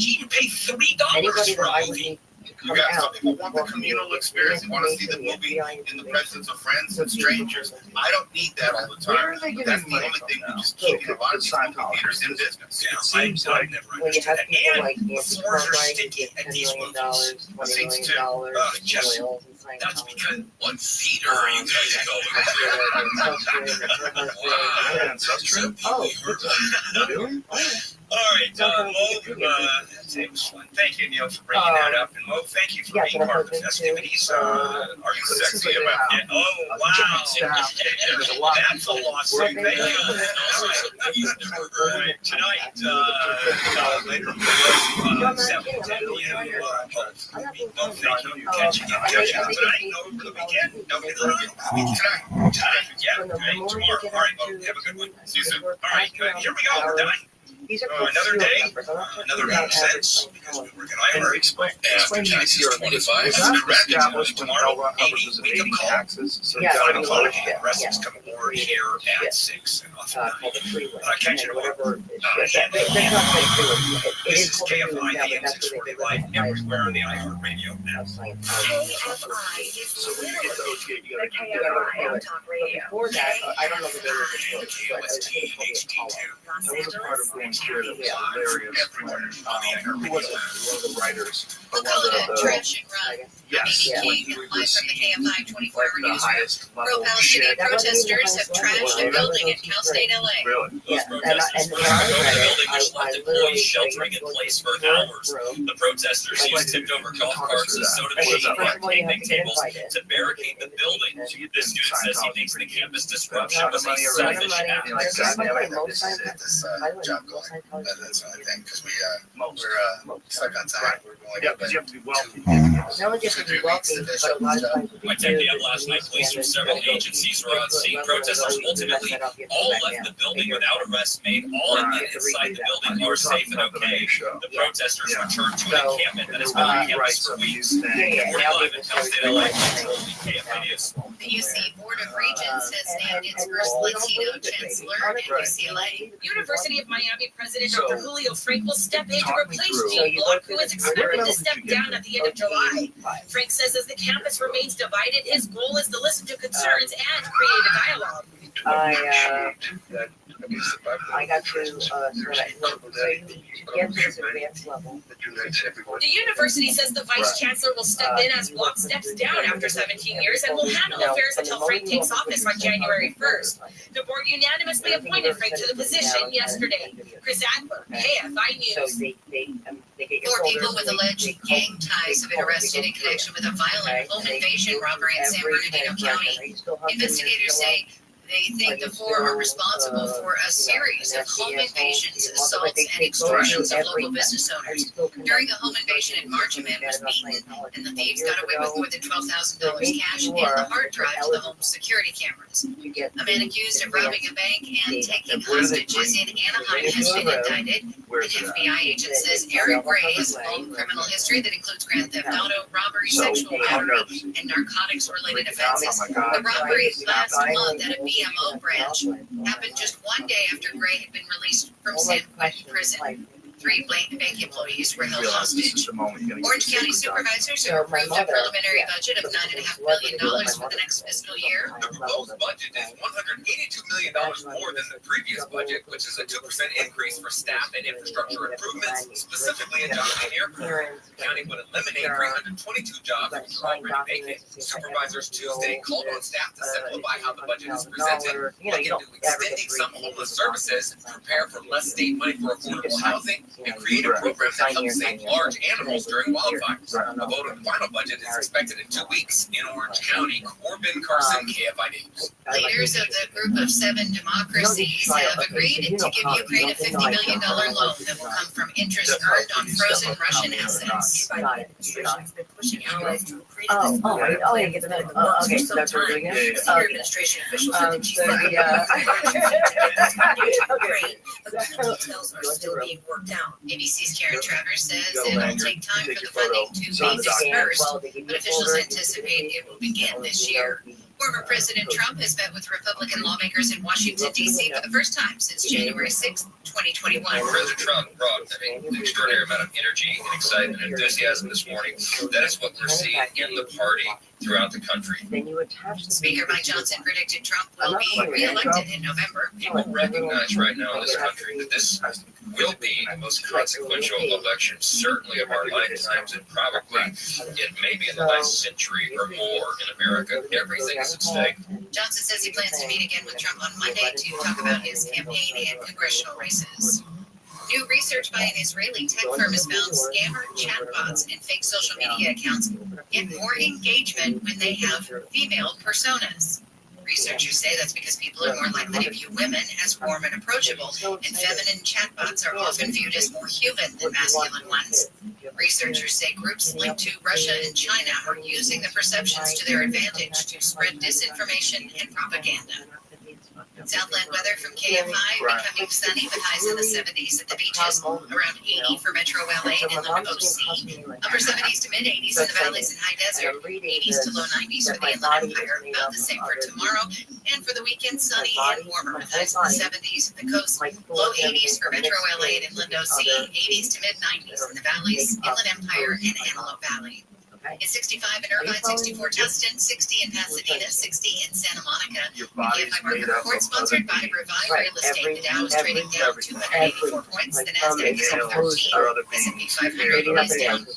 you even pay $3 for a movie? You got some people want the communal experience. They want to see the movie in the presence of friends and strangers. I don't need that all the time. That's the only thing that just keeps a lot of these movie theaters in business. It seems like When you have people like And Nancy floors are Cartwright, sticky at these movies. $20 million, Just- oils and Scientology. That's because what theater are you guys going? Oh, really? All right, Mo, that was fun. Thank you, Neil, for bringing that up. And Mo, thank you for being part of the festivities. Are you sexy about it? Oh, wow. That's a loss. Thank you. All right, tonight, later on, 7:10 p.m. Mo, thank you. Catching you tonight, over the weekend. Tonight. Yeah, right, tomorrow. All right, Mo, have a good one. See you soon. All right, here we go. We're done. Another day, another makes sense, because we work at IHEART. Explain After to taxes, me, 25, was and that the rest is established when tomorrow, Hubbard was 80, wake up evading call. taxes? So Yeah, 5 o'clock, yeah. the rest is coming more here at 6 and off at 9. Called the freeway. Catch it all. Whatever. That's not this is KFI, AM 640 Live, everywhere on the iHeart Radio now. So when you get to OTA, you gotta KFI Talk Radio. Before that, I don't know the name of the book, but I was That was a part of going through it. It was hilarious when, who was it? One of the writers. We'll call it a trash and run. Yes. King, When he live was from the KFI 24-hour the newsroom. highest level Pro of Palestinian shit. protesters have trashed a building in Cal State, LA. Really? Yeah, and when I read it, there's left employees sheltering in place for hours. The protesters used tipped-over golf carts as soda machines and picnic tables to barricade the building. The student says he thinks the campus disruption was a selfish act. This job going. That's the only thing, because we're stuck on time. We're going Yeah, because you have to be wealthy. No one gets to be wealthy, but a lot of times By 10 p.m. last night, police from several agencies were on scene. Protesters ultimately all left the building without arrests made. All admitted inside the building are safe and okay. The protesters returned to an encampment that has been on campus for weeks. Reporting live in Townsend, LA, KFI News. The UC Board of Regents has named its first Latino chancellor at UCLA. University of Miami President Dr. Julio Frank will step in to replace Gene Block, who is expected to step down at the end of July. Frank says as the campus remains divided, his goal is to listen to concerns and create a dialogue. I got to get to this advanced level. The university says the vice chancellor will step in as Block steps down after 17 years and will handle affairs until Frank takes office on January 1st. The board unanimously appointed Frank to the position yesterday. Chris Adler, KFI News. 4 people with alleged gang ties have been arrested in connection with a violent home invasion robbery in San Bernardino County. Investigators say they think the 4 are responsible for a series of home invasions, assaults, and extortions of local business owners. During a home invasion in March, a man was beaten, and the thieves got away with more than $12,000 cash and the hard drive to the home's security cameras. A man accused of robbing a bank and taking hostages in Anaheim has been indicted. An FBI agent says Eric Gray has a long criminal history that includes grand theft auto, robbery, sexual battery, and narcotics-related offenses. The robbery last month at a BMO branch happened just one day after Gray had been released from San Quentin prison. 3 bank employees were held hostage. Orange County supervisors have approved a preliminary budget of $9.5 billion for the next fiscal year. The proposed budget is $182 million more than the previous budget, which is a 2% increase for staff and infrastructure improvements, specifically in Johnson Airport. The county would eliminate 322 jobs, which are already vacant. Supervisors Tuesday called on staff to simplify how the budget is presented, look into extending some homeless services, prepare for less state money for affordable housing, and create a program that helps save large animals during wildfires. A vote on the final budget is expected in 2 weeks in Orange County. Corbin Carson, KFI News. Leaders of the Group of 7 democracies have agreed to give Ukraine a $50 million loan that will come from interest earned on frozen Russian assets. Okay, so that's what we're doing now? Senior administration officials said that she's details are still being worked out. ABC's Karen Travers says it will take time for the funding to be dispersed, but officials anticipate it will begin this year. Former President Trump has met with Republican lawmakers in Washington, D.C. for the first time since January 6, 2021. President Trump brought an extraordinary amount of energy and excitement and enthusiasm this morning. That is what we're seeing in the party throughout the country. Speaker Mike Johnson predicted Trump will be re-elected in November. People recognize right now in this country that this will be the most consequential election, certainly of our lifetimes, and probably it may be in the last century or more in America. Everything is at stake. Johnson says he plans to meet again with Trump on Monday to talk about his campaign and congressional races. New research by an Israeli tech firm has found scammer chatbots and fake social media accounts get more engagement when they have female personas. Researchers say that's because people are more likely to view women as warm and approachable, and feminine chatbots are often viewed as more human than masculine ones. Researchers say groups linked to Russia and China are using the perceptions to their advantage to spread disinformation and propaganda. Southland weather from KFI, becoming sunny with highs in the 70s at the beaches, around 80 for Metro LA and Inland OC, upper 70s to mid 80s in the valleys and high desert, 80s to low 90s for the Inland Empire, about the same for tomorrow, and for the weekend sunny and warmer with highs in the 70s at the coast, low 80s for Metro LA and Inland OC, 80s to mid 90s in the valleys, Inland Empire, and Antelope Valley. It's 65 in Irvine, 64 Tustin, 60 in Pasadena, 60 in Santa Monica. The KFI Market Report sponsored by Revive Real Estate. The Dow is trading down 284 points. The Nasdaq is up 13. S&P 500 is down 9.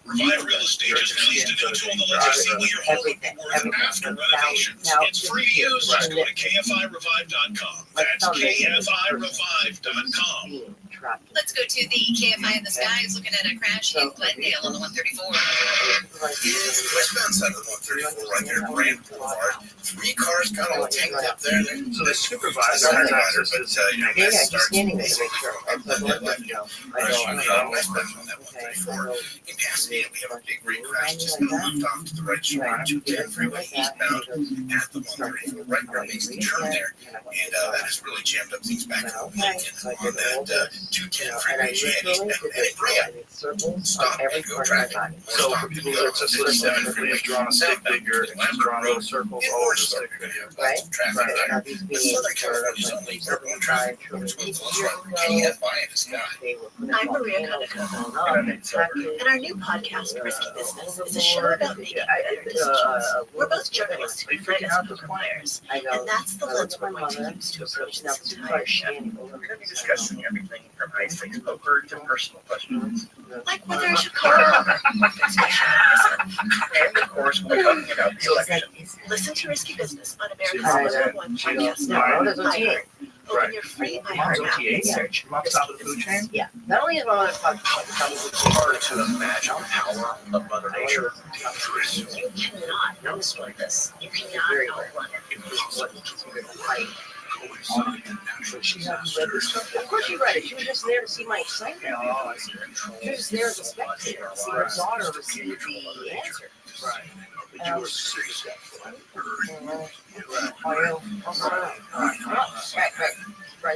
Revive Real Estate just released a new tool that lets you see what your home will be worth after renovations. It's free to use. Just go to KFIRevive.com. That's KFIRevive.com. trapped. Let's go to the KFI in the sky. Is looking at a crash in Glendale on the 134. Westbound side of the 134 right there, Grand Boulevard. 3 cars got all tangled up there. So the supervisor has access to Yeah, he's standing there to make sure. Westbound on that 134. In Pasadena, we have a big ring crash just moved off to the right shore on 210 freeway eastbound at the 134, right where it makes the turn there. And that has really jammed up things back home. And on that 210 freeway, and it bring it. Stop and go traffic. So for people that are just listening, if they've drawn a stick figure and just drawn those circles all over the stick figure. Right? The Southern California's only urban traffic. KFI in the sky. I'm Maria Kaneko, and our new podcast, Risky Business, is a show about making better decisions. We're both journalists who find us employers, and that's the lens we're going to use to approach this entire show. We're going to be discussing everything from high-stakes poker to personal questions. Like whether I should call or fix my show. And of course, we're talking about the election. Listen to Risky Business on America's #1 podcast network, iHeart. Open your free iHeart app and search Mom's top of the food chain? Yeah. Not only is my mother top of Hard to imagine the power of Mother Nature. You cannot outsmart this. You cannot outrun it. Of course she read it. She was just there to see my excitement. She was just there as a spectator to see her daughter receive the answer. Right. But you were serious. Right.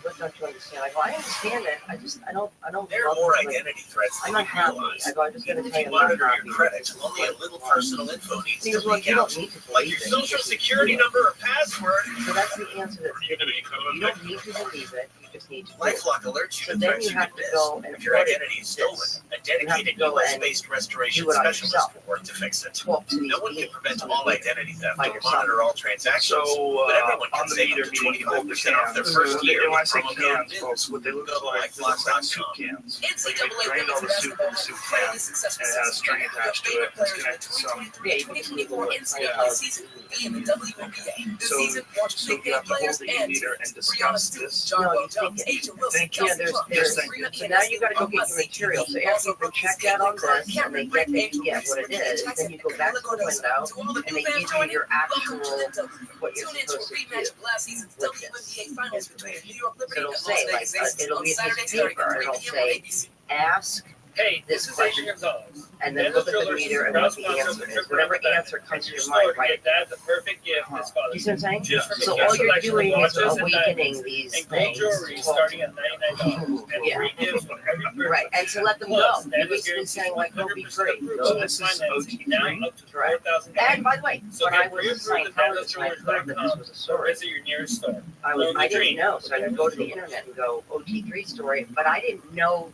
What don't you understand? I go, I understand it. I don't. There are more identity threats I'm than not you happy. realize. I go, I'm just going to If tell you you I'm not monitor happy. your credits, only a little personal info needs He to goes, well, leak you out. don't need to Like believe your it. social security number or password. So that's the answer. You don't need to believe it. You just need to. LifeLock alerts you So to then threats you you have could to miss. go and If your identity is stolen, a dedicated go and US-based restoration do it on specialist yourself. will work to fix it. Talk to these No one can people prevent on all the identity theft by or yourself. monitor all transactions, So but everyone on can the save meter, up to meaning hold the 25% off their first cans. year When I with say promo code cans, BINS. folks, what they look Go to like look like soup LifeLock.com. cans. Like they NCAA drained all the women's soup in the soup can, and it has a string attached to it. It's connected to some. 2024 NCAA season be in the WNBA. This So, season, watch so big you game have to hold players the and meter and Brianna discuss Stewart, this. John No, you Wall Jones, think it. Asia Wilson, Thank you. Yeah, Kelsey Plum, there's Thank you. so now you got to go get your material. So after you can check that on this and they get what it is, then you go back to the window and they give you your actual what you're Tune into a supposed to rematch do. of last season's with this. WNBA Finals between New York Liberty It'll and say Las like Vegas Aces it'll on be a Saturday piece of starting paper. at 3 It'll p.m. on say ABC. ask Hey, this this is Asian question Gonzalez. and then look at the meter and what the answer is. Whatever answer comes to your mind, right? That's the perfect gift this Father's You see what I'm saying? Just from So the all you're selection of doing is watches and awakening diamonds these and gold things. jewelry starting at $99 and Yeah. free gifts with every purchase. Right, and to let them Plus, go. You're Nana's basically guarantees saying like, go be free. 100% So this is financing now OT3? up to $4,000. And by the way, So when I get was a pre-approved Scientologist, I heard that this was a or story. visit your nearest store. I didn't know, so I would go to the internet and go OT3 story, but I didn't know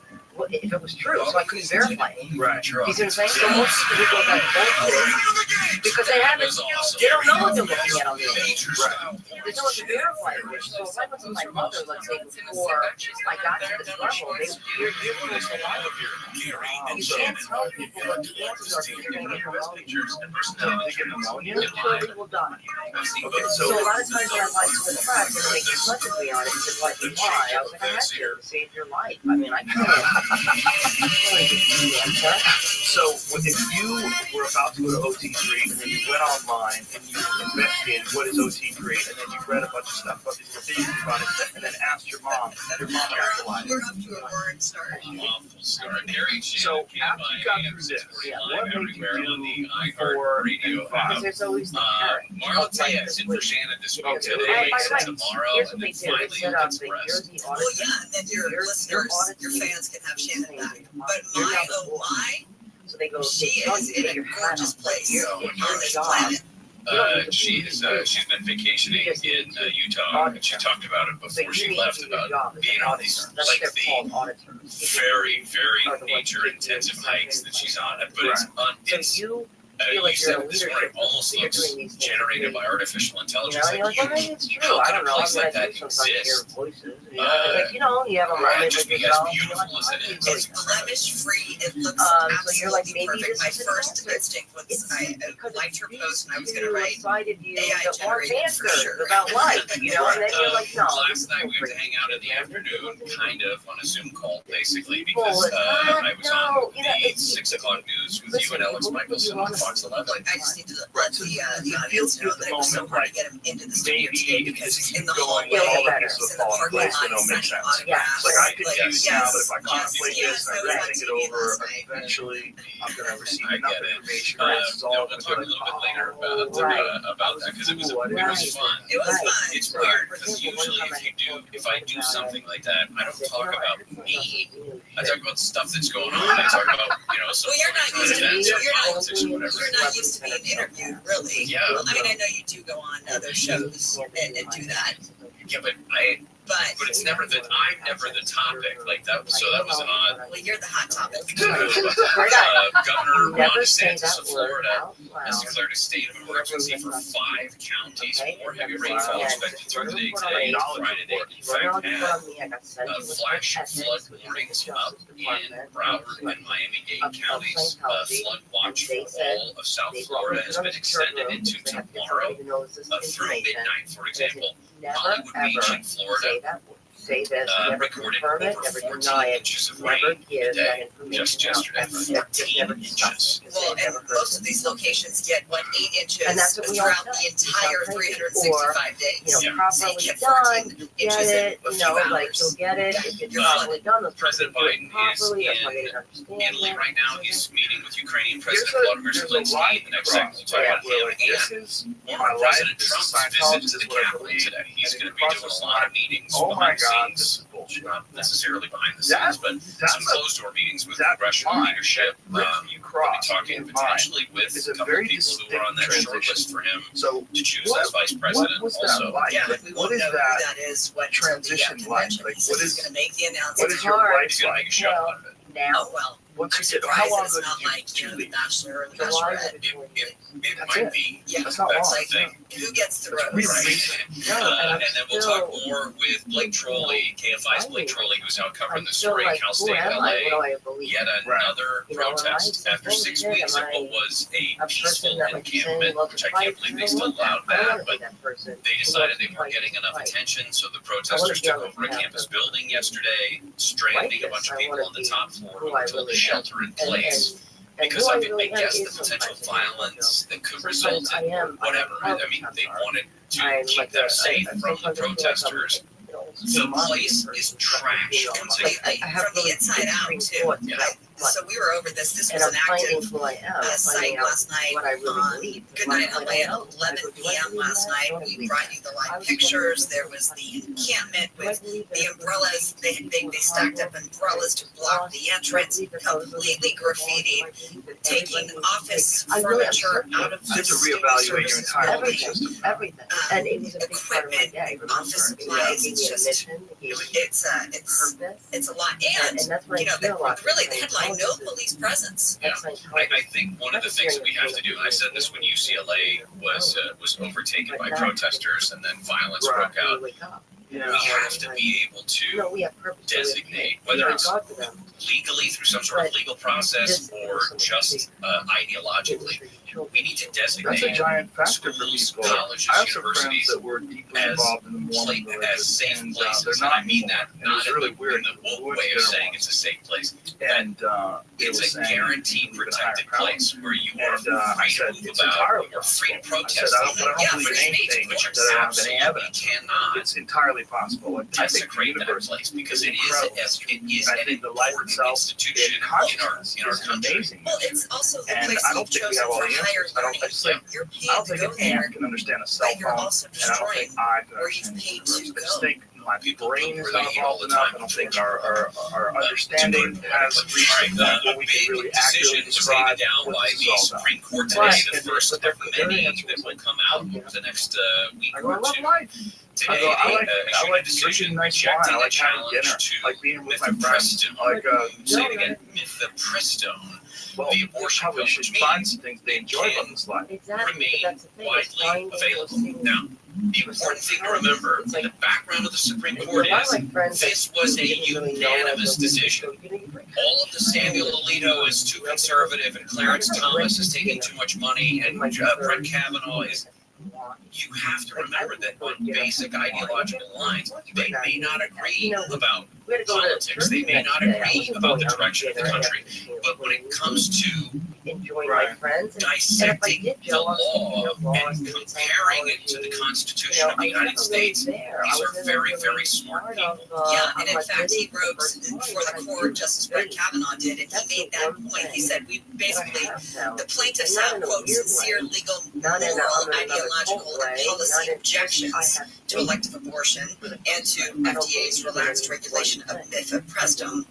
if it was true, so I couldn't verify it. Right. You see what I'm saying? So most people who go back bullshit because they don't know what they're looking at on the internet. Right. There's no one to verify it with. So if I went to my mother, let's say before I got to this level, you're supposed to lie. You can't tell people what the answers are because you're going to get pneumonia. Literally will die. Okay, So a lot of times when I lied to the press and they confronted me on it and said, like, why? I was like, I had to save your life. I mean, I can't. So if you were about to go to OT3 and then you went online and you investigated what is OT3 and then you read a bunch of stuff about these things about it and then asked your mom actualized. We're up to a roaring start. So after you got through this, what made you do for Because there's always the parent. Marla Tejas in for Shannon this week. So And they by make the way, tomorrow. here's what they did. They set up the Jersey Well, audit. yeah, and then your listeners, your fans can have Shannon back. But my, oh my, So they go, she they is in a gorgeous place on this planet. She's been vacationing in Utah, and she talked about it before she left about being on these very, very nature intensive hikes that she's on. But it's feel like You you're in a said this leadership morning almost position, you're looks doing these things. generated by artificial You know, intelligence. and you're like, well, maybe it's true. how I can don't a know. place I mean, like I that do sometimes hear exist? voices. You know, it's like, you know, you have a moment Just with be as yourself. beautiful as it is. It's blemish free. It looks So you're like, absolutely maybe perfect. this My is an first answer. instinct was I liked her post and I was going to write decided you AI that want generated for answers sure. about life, you know, and then you're like, no. Last night we had to hang out in the afternoon, kind of on a Zoom call, basically, because Well, I was on you know, the 6 o'clock news with you and Alex Michelson on Fox 11. I just need to let the audience know that it was so hard to get him into the studio today because he's in the hallway, with all the he's pieces in the fall in parking place, lot, they don't make signing sense. autographs. Like I could Like, see now, but if I contemplate this and I really think it over, last night. eventually I'm gonna receive I enough get it. information. It's No, all we'll gonna talk a be little like, bit later about that because it was fun. It was fun. It's weird because usually if I do something like that, I don't talk about me. I talk about stuff that's going on. I talk about some Well, you're not used to events or you're politics or whatever. you're not used to being interviewed, really. Yeah. I mean, I know you do go on other shows and do that, Yeah, but it's never that I'm never the topic like that. So that was an odd. Well, you're the hot topic. Governor Ron DeSantis of Florida has declared a state of emergency for 5 counties. More heavy rainfall expected through the day today and Friday. In fact, flash flood warnings up in Broward and Miami-Dade counties. Flood watch for all of South Florida has been extended into tomorrow through midnight, for example. Hollywood Beach in Florida recorded over 14 inches of rain today, just yesterday, 14 inches. Well, and most of these locations get 8 inches And that's what we all throughout the entire 365 days. You know, properly done, you get it, you know, like you'll get it, if it's properly done. President Biden is in Italy right now. He's meeting with Ukrainian President Vladimir Zelensky. The next segment we'll talk about him and former President Trump's visit to the Capitol today. He's going to be doing a lot of meetings behind the scenes, not necessarily behind the scenes, but some closed-door meetings with congressional leadership. We'll be talking potentially with a couple of people who are on that short list for him to choose as vice president also. Yeah, but we won't know who that is, what transition like? convention. Like, He says what he's is going to make the announcement. what is your life He's going to make a show out of it. Now, well, What's I'm it? How surprised long it's ago not did you like, you know, the leave? Bachelor or the July Bachelorette. It That's might it. be. Yeah, That's not That's long. the thing. who gets the That's rose? really And then we'll talk more with Blake Trolley, KFI's Blake Trolley, who's out covering the story in Cal State, LA. Yet another protest after 6 weeks of what was a peaceful encampment, which I can't believe they still allowed that, but they decided they weren't getting enough attention, so the protesters took over a campus building yesterday, stranding a bunch of people on the top floor who were told to shelter in place. Because I guess the potential violence that could result in whatever. I mean, they wanted to keep them safe from the protesters. The place is trashed completely. From the inside out, too. Yeah. So we were over this. This was an active site last night on Goodnight LA at 11 p.m. last night. We brought you the live pictures. There was the encampment with the umbrellas. They stacked up umbrellas to block the entrance, completely graffitied, taking office furniture out of the to student reevaluate your services entire building. system. Everything. And it was a big part of my day. Office supplies. It's just it's a lot. And that's what you know, I feel like. really the headline: no police presence. Yeah. I think one of the things that we have to do, and I said this when UCLA was overtaken by protesters and then violence broke out, we have to be able to designate, whether it's legally through some sort of legal process or just ideologically, we need to designate That's a giant factor for schools, people. colleges, I have some friends universities that were deeply involved in the Mormon religion, as safe and places. they're And not I mean that anymore. And not it's in really the, weird. in the woke way of saying it's a safe place. And it's a guaranteed protected place where you are free to move about, you're free to protest. I don't believe free anything speech, but that you I have any absolutely evidence. cannot It's entirely possible. Like, I think the desecrate that universe place because it incredible. is I an think the life important itself institution in consciousness in our is country. amazing. Well, it's also the And place I you've don't think we chosen have all for the higher answers. I don't learning. think You're I paid don't to think go an there, ant can understand a cell but you're phone, also and I don't think destroying I can where you've understand the paid universe. to I just go. think my People brain is really not eat all evolved the enough. time. I don't think our understanding has reached All right, the point where we big can really decision accurately was describe handed down what by this the is all about. Supreme Court today, Right. the first But of their many answer that was will like, come out over the next week I or love two. life. Today, I like decision nice wine. I like having dinner. to Like being with my friends. mifepristone. Like Say it again, mifepristone. well, The abortion probably pill, should which find means some things they enjoy about this life. remain widely available. Now, the important thing to remember in the background of the Supreme Court is this was a unanimous decision. All of the Samuel Alito is too conservative, and Clarence Thomas is taking too much money, and Brett Kavanaugh is. You have to remember that on basic ideological lines, they may not agree about politics. They may not agree about the direction of the country. But when it comes to dissecting the law and comparing it to the Constitution of the United States, these are very, very smart people. Yeah, and in fact, he wrote for the court, Justice Brett Kavanaugh did, and he made that point. He said, we basically, the plaintiffs have, quote, sincere legal, moral, ideological, and policy objections to elective abortion and to FDA's relaxed regulation of mifepristone.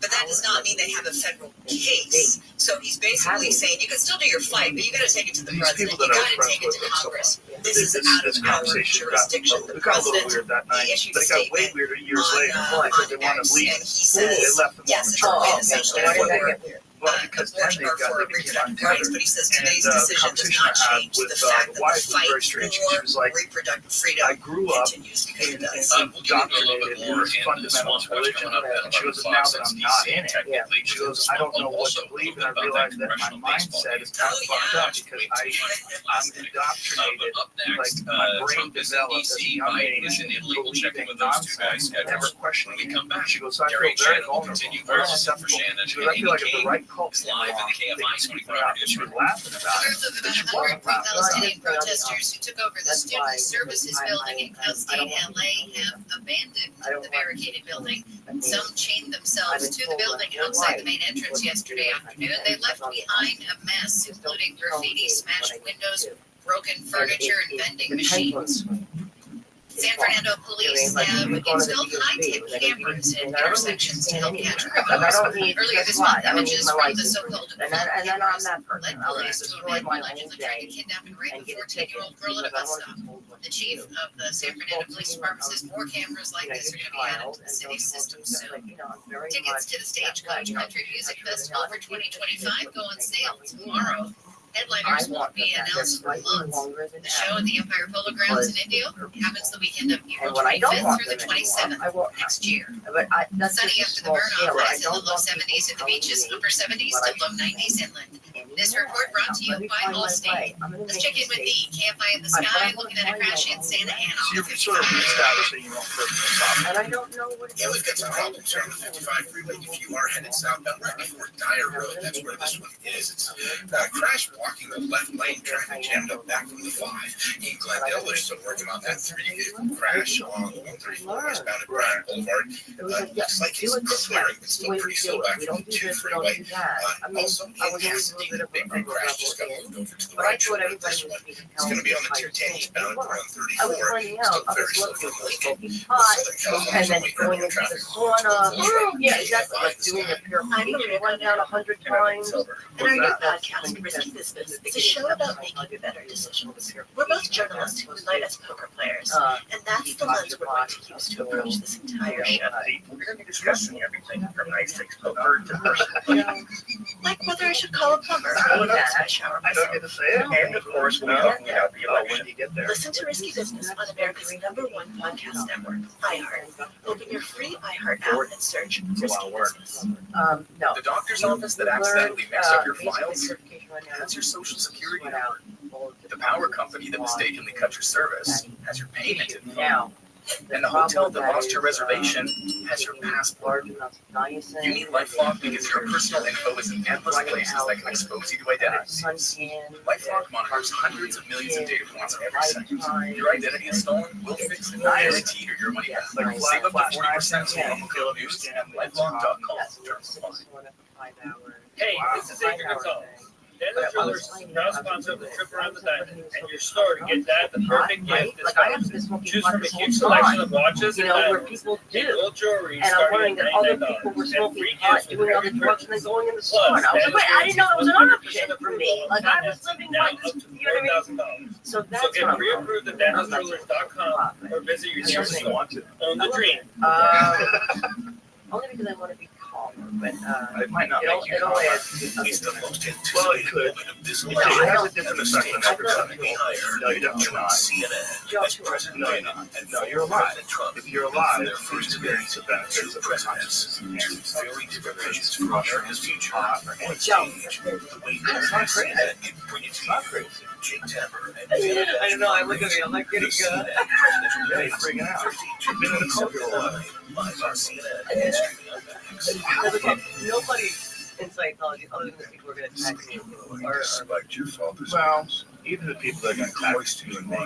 But that does not mean they have a federal case. So he's basically saying you can still do your fight, but you got to take it to the president. You got to take it to Congress. This is out of our jurisdiction. The president, he issued a statement on X, and he says, yes, it's a win essentially for abortion or for reproductive rights, but he says today's decision does not change the fact that the fight for reproductive freedom continues because it does. We'll get into a little bit more in this one coming up at She goes, now that I'm not in it, she goes, I don't know what to believe, and I realized that my mindset is kind of fucked up because I'm indoctrinated, like my brain developed as a young age, believing nonsense, and never questioning it. She goes, I feel very vulnerable, very susceptible. She goes, I feel like if the right cult came along, they could speak out. She was laughing about it, but she wasn't laughing. Palestinian protesters who took over the student services building in Cal State, LA, have abandoned the barricaded building. Some chained themselves to the building outside the main entrance yesterday afternoon. They left behind a mess, including graffiti, smashed windows, broken furniture, and vending machines. San Fernando police have installed high-tech cameras in intersections to help catch criminals. Earlier this month, images from the so-called cameras led police to a man who allegedly tried to kidnap and rape a 14-year-old girl at a bus stop. The chief of the San Fernando Police Department says more cameras like this are going to be added to the city's system soon. Tickets to the Stagecoach Country Music Festival for 2025 go on sale tomorrow. Headliners won't be announced for months. The show at the Empire Polo Grounds in Indio happens the weekend of April 25th through the 27th next year. Sunny after the burn-off, highs in the low 70s at the beaches, upper 70s to low 90s inland. This report brought to you by Allstate. Let's check in with the KFI in the sky, looking at a crash in Santa Ana. So you're sort of establishing your own personal stop. And I don't know what Yeah, we've got some problems here on the 55 freeway. If you are headed southbound right before Dyer Road, that's where this one is. It's crash blocking the left lane, traffic jammed up back from the 5. In Glendale, they're still working on that 3-vehicle crash along 134 westbound at Bryan Boulevard. Looks like it's clearing, but still pretty slow back from the 2 freeway. Also, in Pasadena, big crash just got moved over to the right shoulder. This one is going to be on the 210 eastbound at 134. Still very slow from the Southern and then going into the sauna. Yeah, exactly. Like doing a purification, run down 100 times. And our new podcast, Risky Business, is a show about making better decisions. We're both journalists who unite as poker players, and that's the lens we're going to use to approach this entire show. We're going to be discussing everything from high-stakes poker to personal. Like whether I should call a plumber or whether I shower myself. And of course, we'll talk about the election. Listen to Risky Business on America's #1 podcast network, iHeart. Open your free iHeart app and search Risky Business. No. The doctor's office that accidentally mixed up your files has your social security number. The power company that mistakenly cut your service has your payment info. And the hotel that lost your reservation has your passport. You need LifeLock because your personal info is in endless places that can expose you to identity thieves. LifeLock monitors hundreds of millions of data points every second. If your identity is stolen, we'll fix it. Guaranteed or your money back. Save up to 40% on promo code news at LifeLock.com. Hey, this is Adrian Gonzalez. Dennis Jewelers is a proud sponsor of the trip around the diamond and your store to get that the perfect gift this Father's Day. Choose from a huge selection of watches and where diamonds people and do. gold jewelry And I'm starting learning at that other $99 people were and smoking free pot, gifts with doing other every drugs, and then purchase. going in the Plus, store. And I was like, wait, I didn't know it was an option for me. Like, I was living now like up this, to you know what I mean? $4,000. So that's So get what I'm pre-approved at DennisJewelers.com or visit your nearest store. Own the dream. Only because I want to be calmer, but It might not make you it'll calmer. add. It's the most Well, it could. No, It I has a don't. different effect on everybody. No, you don't. You're not. No, you're not. No, you're alive. If you're alive, you experience the benefits of consciousness and very different visions for America's future. It's not crazy. It's not crazy. I don't know. I look at me. I'm like getting good. Yeah, you're freaking out. You've been in a cult your whole life. Nobody in Scientology, other than the people who are going to attack me, Well, even the people that are going to attack you and me, I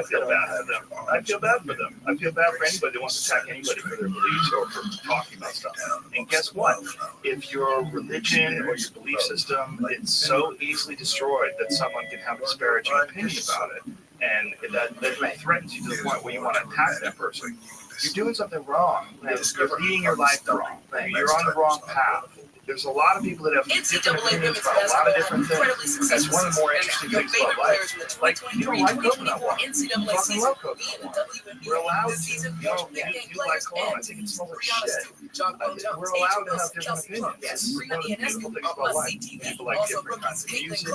feel bad for them. I feel bad for them. I feel bad for anybody that wants to attack anybody for their beliefs or for talking about stuff. And guess what? If your religion or your belief system is so easily destroyed that someone can have a disparaging opinion about it, and that threatens you to the point where you want to attack that person, you're doing something wrong. You're leading your life wrong. You're on the wrong path. There's a lot of people that have different opinions about a lot of different things. That's one of the more interesting things about life. Like, you don't like coconut water. You fucking love coconut water. We're allowed to, you like cologne. I think it smells like shit. We're allowed to have different opinions. This is one of the beautiful things about life. People like different kinds of music,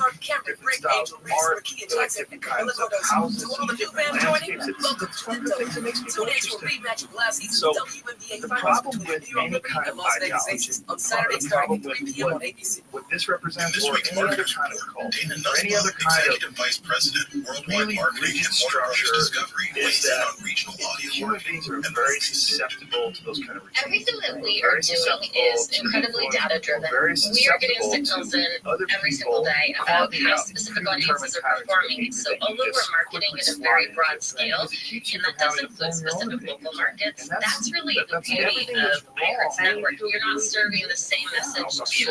different styles of art, they like different kinds of houses, different landscapes. It's one of the things that makes people interesting. So, the problem with any kind of ideology, the problem with what this represents, or any other kind of cult, or any other kind of vice president, really rigid structure, is that human beings are very susceptible to those kind of routines. Everything that we are doing is incredibly data driven. We are getting signals in every single day about how specific audiences are performing. So although we're marketing at a very broad scale, and that does include specific local markets, that's really the beauty of iHeart's network. You're not serving the same message to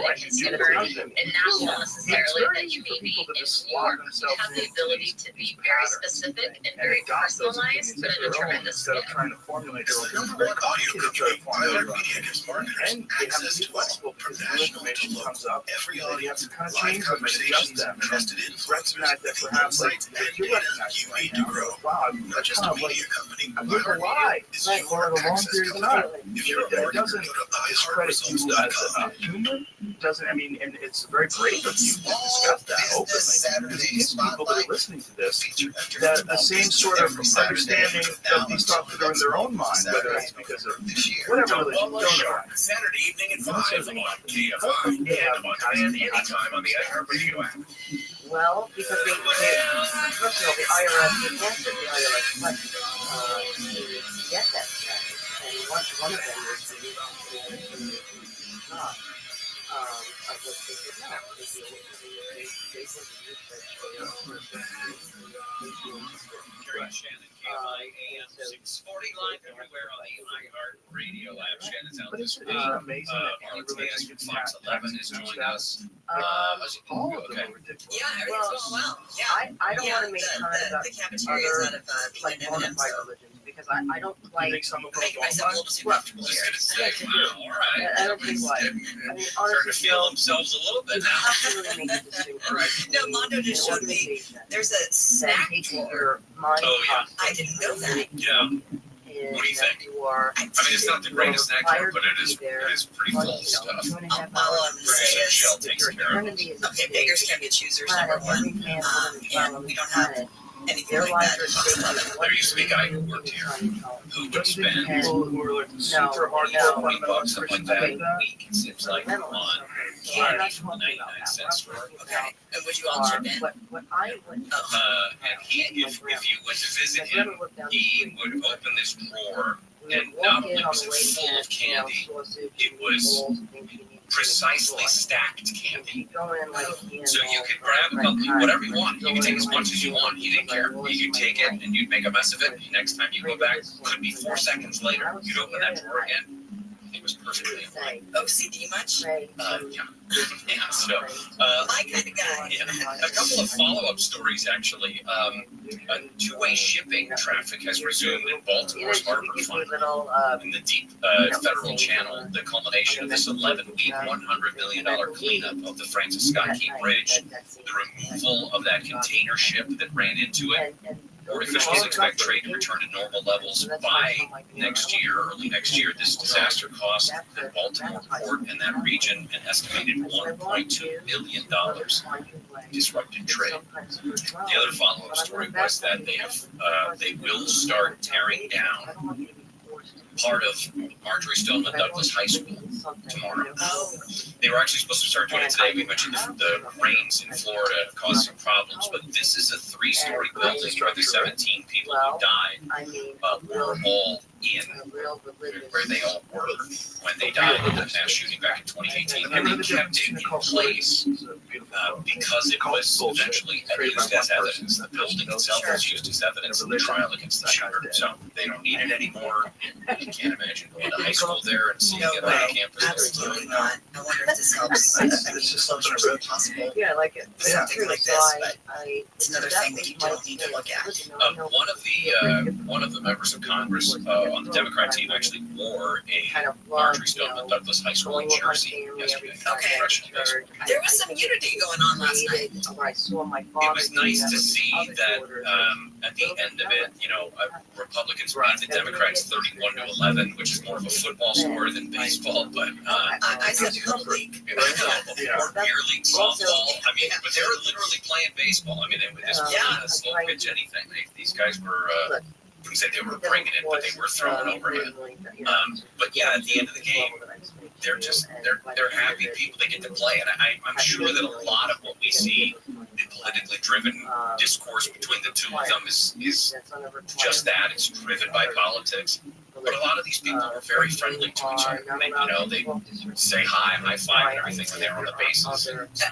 a consumer and national necessarily that you may be in New York. You have the ability to be very specific and very personalized, but at a tremendous scale. Trying to formulate their own, it's very complicated to try to formulate their own. And they have to be flexible because new information comes up, and you have to kind of change them and adjust them, and then recognize that perhaps, like, you recognize it right now. Wow, I'm kind of like, I'm living a lie for a long period of time. It doesn't discredit you as a human. Doesn't, I mean, and it's very brave of you to discuss that openly. Because it gives people that are listening to this that the same sort of understanding of these thoughts that are in their own mind, whether it's because of whatever religion, don't know. Saturday evening at 5 on KFI. And anytime on the iHeartRadio app. Well, because they first of all, the IRS answered the IRS question to get that status, and one of them was the of what they did not. They Jerry Shannon, KMI AM 640, live everywhere on the iHeartRadio app. Shannon's out this week. Amazing RTS from Fox 11 is joining us. All of them Okay. are ridiculous. Yeah, everything's going well. Yeah. I don't want to make fun about the cafeterias out other of like modified religions because I don't like. Think some of them making myself a little too comfortable here. Yes, I do. All right. I don't think like. I mean, Starting to honestly, feel themselves a little bit you now. have to really make a distinction. No, Mondo just showed me there's a snack takes drawer. your mind. Oh, yeah. I didn't know that. Yeah. What do you think? You are. I mean, it's not the greatest snack drawer, but it is pretty full of stuff. All I'm saying Shell is, takes care of it. okay, beggars can't be choosers, number one. And we don't have anything like that at Fox 11. There used to be a guy who worked here who would spend People who are like super hardcore fundamental $20 something like Christians that like a that. week, it seems like, on candy from the 99-cent store. Okay, and would you all chip in? What I would. And he, if you went to visit him, he would open this drawer, and not only was it full of candy, it was precisely stacked candy. So you could grab a couple, whatever you want. You could take as much as you want. He didn't care. You could take it and you'd make a mess of it. Next time you go back, could be 4 seconds later, you'd open that drawer again. It was perfectly in line. OCD much? Yeah, so My kind of guy. yeah. A couple of follow-up stories, actually. Two-way shipping traffic has resumed in Baltimore's Harbor Front in the deep federal channel, the culmination of this 11-week, $100 million cleanup of the Francis Scott Key Bridge, the removal of that container ship that ran into it. Port officials expect trade to return to normal levels by next year, early next year. This disaster cost the Baltimore port and that region an estimated $1.2 million disrupted trade. The other follow-up story was that they will start tearing down part of Marjorie Stoneman Douglas High School tomorrow. They were actually supposed to start doing it today. We mentioned the rains in Florida caused some problems, but this is a 3-story building where the 17 people who died were all in where they all were when they died in the mass shooting back in 2018, and they kept it in place because it was eventually used as evidence. The building itself was used as evidence in the trial against the shooter, so they don't need it anymore. You can't imagine going to high school there and seeing it on campus. Absolutely not. I wonder if this helps. It's just something really possible. Yeah, I like it. Something like this, but it's another thing that you don't need to look at. One of the members of Congress on the Democrat team actually wore a Marjorie Stoneman Douglas High School jersey yesterday. Okay. There was some unity going on last night. It was nice to see that at the end of it, Republicans beat the Democrats 31-11, which is more of a football score than baseball. But I said Little League. Or beer league softball. I mean, but they were literally playing baseball. I mean, this wasn't a slow pitch anything. These guys were. Wouldn't say they were bringing it, but they were throwing overhead. But yeah, at the end of the game, they're happy people. They get to play, and I'm sure that a lot of what we see in politically driven discourse between the two of them is just that. It's driven by politics. But a lot of these people were very friendly to each other. They say hi, high five, and everything when they were on the bases.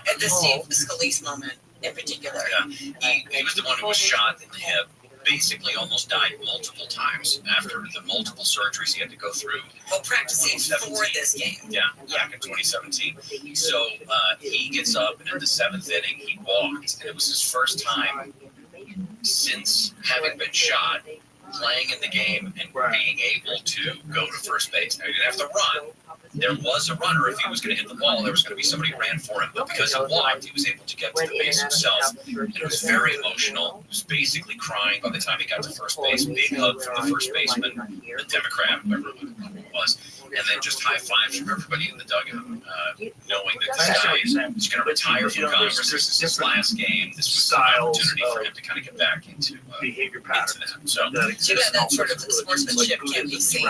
At the Steve Scalise moment in particular. Yeah, he was the one who was shot in the hip. Basically almost died multiple times after the multiple surgeries he had to go through. Well, practicing for this game. Yeah, back in 2017. So he gets up, and in the 7th inning, he walked, and it was his first time since having been shot playing in the game and being able to go to first base. Now, he didn't have to run. There was a runner. If he was going to hit the ball, there was going to be somebody who ran for him. But because he walked, he was able to get to the base himself. And it was very emotional. He was basically crying by the time he got to first base. Big hug from the first baseman, the Democrat, whoever it was. And then just high fives from everybody in the dugout, knowing that this guy is going to retire from Congress. This is his last game. This was an opportunity for him to kind of get back into behavior patterns. So too bad that sort of sportsmanship can't be seen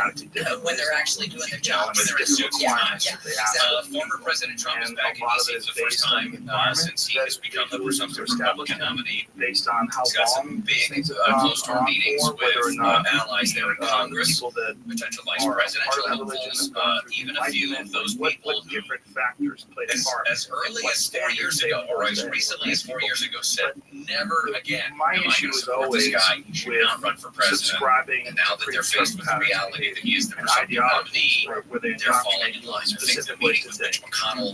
when they're actually doing their jobs. When they're in suits and ties. Former President Trump is back in D.C. for the first time since he has become the presumptive Republican nominee. Based on how he's got some big closed-door meetings with allies there in Congress, potential vice presidential hopefuls. Even a few of those people different factors played a part. As early as 4 years ago, or as recently as 4 years ago, said never again. My issue is always this guy. He should not run for president. Subscribing, and now that they're faced with the reality that he is the presumptive nominee, they're falling in line. I think the meeting with Mitch McConnell,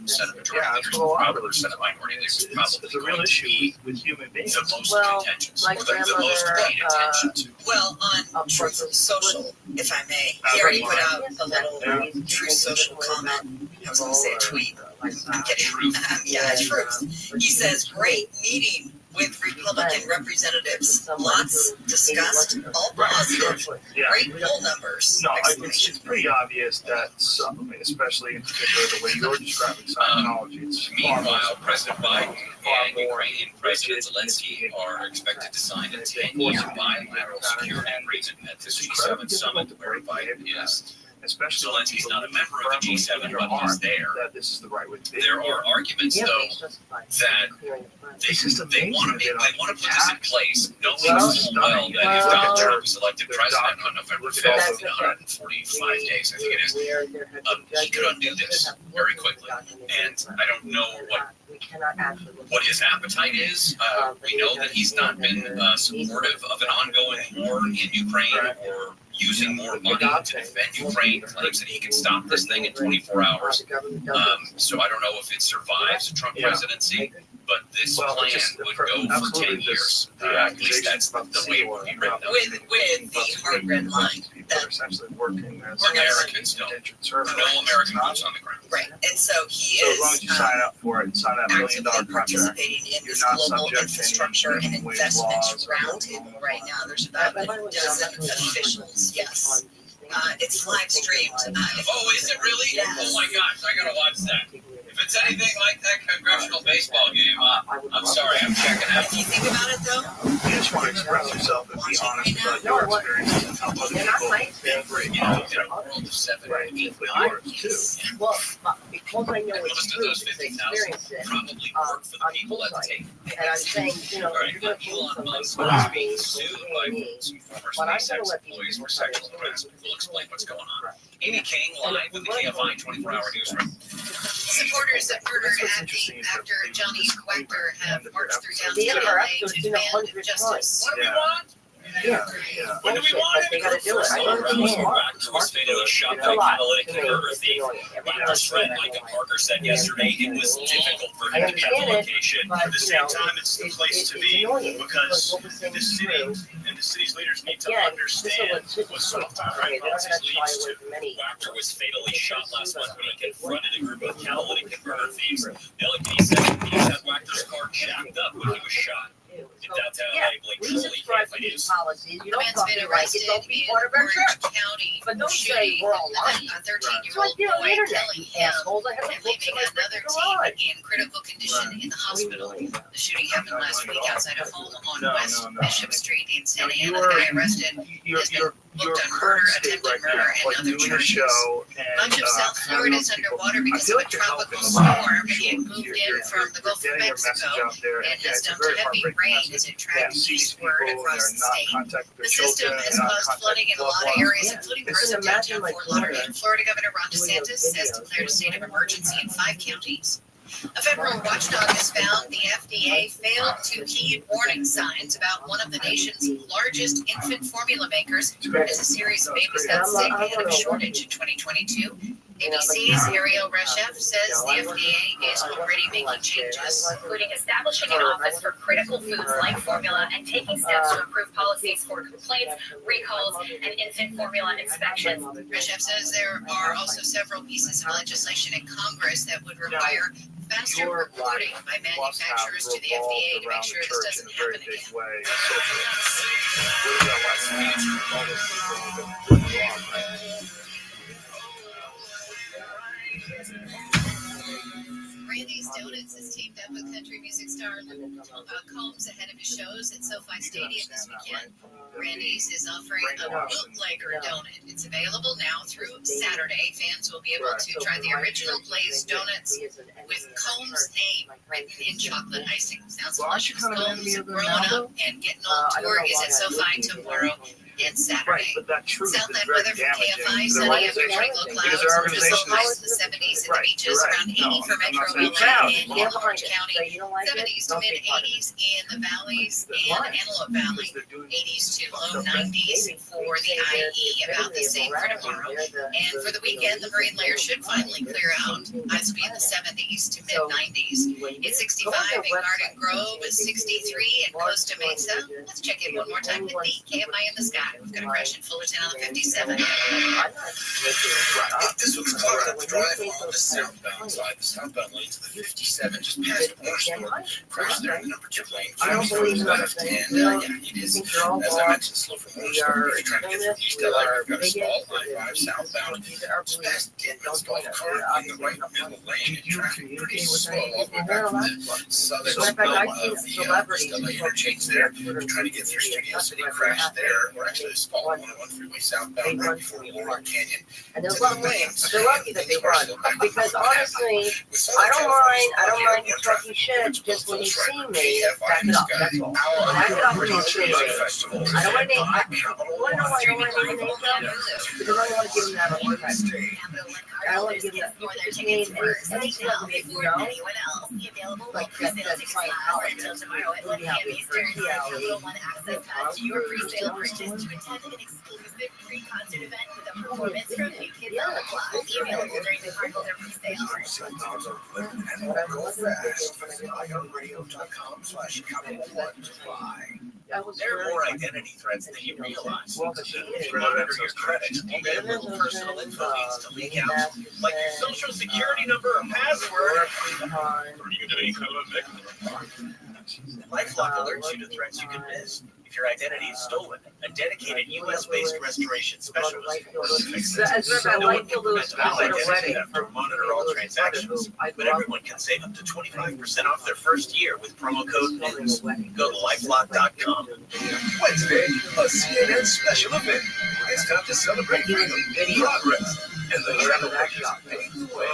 Senate Majority Leader Roberts, Senate Minority Leader, is probably going to be with human beings. The most contentious, or the most paid attention to. Well, on Truth Social, if I may, he already put out a little Truth Social comment. I was going to say a tweet. I'm kidding. Truth. He says, great meeting with Republican representatives. Lots discussed, all positive. Great poll numbers. No, it's pretty obvious that some, especially in particular the way you're describing Scientology. Meanwhile, President Biden and Ukrainian President Zelensky are expected to sign a 10-year bilateral security agreement at the G7 summit, where Biden is. Especially Zelensky's not a member of the G7, but he's there. That this is the right way to be. There are arguments, though, that they want to put this in place, knowing full well that if Donald Trump is elected president on November 5th, in 145 days, I think it is, he could undo this very quickly. And I don't know what his appetite is. We know that he's not been supportive of an ongoing war in Ukraine or using more money to defend Ukraine, claims that he can stop this thing in 24 hours. So I don't know if it survives the Trump presidency, but this plan would go for 10 years. At least that's the way it would be written. With the hard red line that Americans don't. No American boots on the ground. Right, and so he So is as long as you sign up for it and sign that $1 million actively contract, participating in you're this not global subject to infrastructure any and minimum wage investment laws or roundtable right now. There's about a dozen officials, yes. It's live streamed. Oh, is it really? Yes. Oh my gosh, I gotta watch that. If it's anything like that congressional baseball game, I'm sorry, I'm checking out. If you think about it though, you just want to express yourself and be honest about your experiences and help other people. You know, in a world of 7 or 8 Yes. Well, because I know it's most of true, those because I 50,000 experienced it, probably work for the on people both at the sides. table. And I'm saying, you know, Right. you're going to pay Elon somebody Musk for is not being being sued by some former But I'm gonna SpaceX let these employees people for sexual finish. harassment. We'll explain what's going on. Amy King live with the KFI 24-hour newsroom. supporters of murder after Johnny Quacker have marched through The end downtown of our LA episode's to been demand 100 justice. What do we want? Yeah. When do we want it? They gotta do it. I understand. Wactor was fatally shot It's by a a lot catalytic to me. converter It's thief. annoying. Wactor's friend Micah Parker said yesterday it was difficult for I him to get the understand it, location. but, At the same time, it's the place to be annoying because what we're saying the is city true. and the city's leaders need to Again, understand what soft and right they're not policies gonna shy leads away to. from any. Wactor was fatally shot last month when he confronted a group of catalytic converter thieves. The LAPD said the thieves had Wactor's car jacked up when he was shot. In downtown Yeah, LA, Blake we Trolley, subscribe to KFI these News. policies. You The don't man's talk been to like it. arrested Don't be in part of our Orange church. County But don't say shooting we're all lying. a It's 13-year-old like, you know, the boy internet, killing you him assholes. I have and a book leaving in my another garage. teen in critical condition in the hospital. The shooting happened last week outside a home on West Bishop Street in Santa Ana. The guy arrested You're booked on murder, state attempted right now, murder, and like other doing a charges. show and Much of South Florida is underwater because of a tropical storm. It moved in from the Gulf of Mexico and has dumped heavy rain as it tracked eastward across the state. The system has caused flooding in a lot of areas, including parts of downtown Fort Lauderdale. Florida Governor Ron DeSantis has declared a state of emergency in 5 counties. A federal watchdog has found the FDA failed to heed warning signs about one of the nation's largest infant formula makers as a series of babies got sick ahead of a shortage in 2022. ABC's Ariel Reshef says the FDA is already making changes, including establishing an office for critical foods like formula and taking steps to improve policies for complaints, recalls, and infant formula inspections. Reshef says there are also several pieces of legislation in Congress that would require faster reporting by manufacturers to the FDA to make sure this doesn't happen again. Randy's Donuts has teamed up with country music star Combs ahead of his shows at SoFi Stadium this weekend. Randy's is offering a bootlegger donut. It's available now through Saturday. Fans will be able to try the original glazed donuts with Combs' name written in chocolate icing. Sounds delicious. Combs growing up and getting old tour is at SoFi tomorrow and Saturday. Southland weather from KFI, sunny after twinkle clouds. Just highs in the 70s at the beaches, around 80 for Metro LA and in Orange County. 70s to mid 80s in the valleys and Antelope Valley. 80s to low 90s for the IE. About the same for tomorrow. And for the weekend, the marine layer should finally clear out. Highs will be in the 70s to mid 90s. It's 65 in Garden Grove, 63 in Costa Mesa. Let's check in one more time with the KFI in the sky. We've got a crash in Fullerton on the 57. This was caught on the drive on the southbound side, the southbound lane to the 57, just past Orange. Crashed there in the number 2 lane. I don't believe left, and yeah, it is, as I mentioned, slow from Orange. If you're trying to get from East LA, we've got a stall I-5 southbound, just past Denton's golf cart in the right middle lane. Traffic pretty slow all the way back from the southern middle of the East LA interchange there. Trying to get through Studio City, crashed there. We're actually a stall 101 freeway southbound right before Laurel Canyon. And there's a lot of lanes. They're lucky that they run. Because honestly, I don't mind you talking shit just when you see me, back it up, that's all. Back it up when you see me. I don't want to name, you want to know why I don't want to name names? Because I don't want to give them that on the Card holders get more their tickets first. Right now, before anyone else. Available while pre-sale tickets last until tomorrow at 1 p.m. Eastern. Total One access pass to your pre-sale purchase to attend an exclusive pre-concert event with a performance from New Kids on the Block. Available during the cardholder pre-sale. There are more identity threats than you realize. If you monitor your credit, you get a little personal info needs to leak out, like your social security number or password. LifeLock alerts you to threats you can miss. If your identity is stolen, a dedicated U.S.-based restoration specialist works to fix it. No one can prevent all identity theft or monitor all transactions, but everyone can save up to 25% off their first year with promo code NEWS. Go to LifeLock.com. Wednesday, a CNN special event. It's time to celebrate freedom, progress, and the generation paving the way.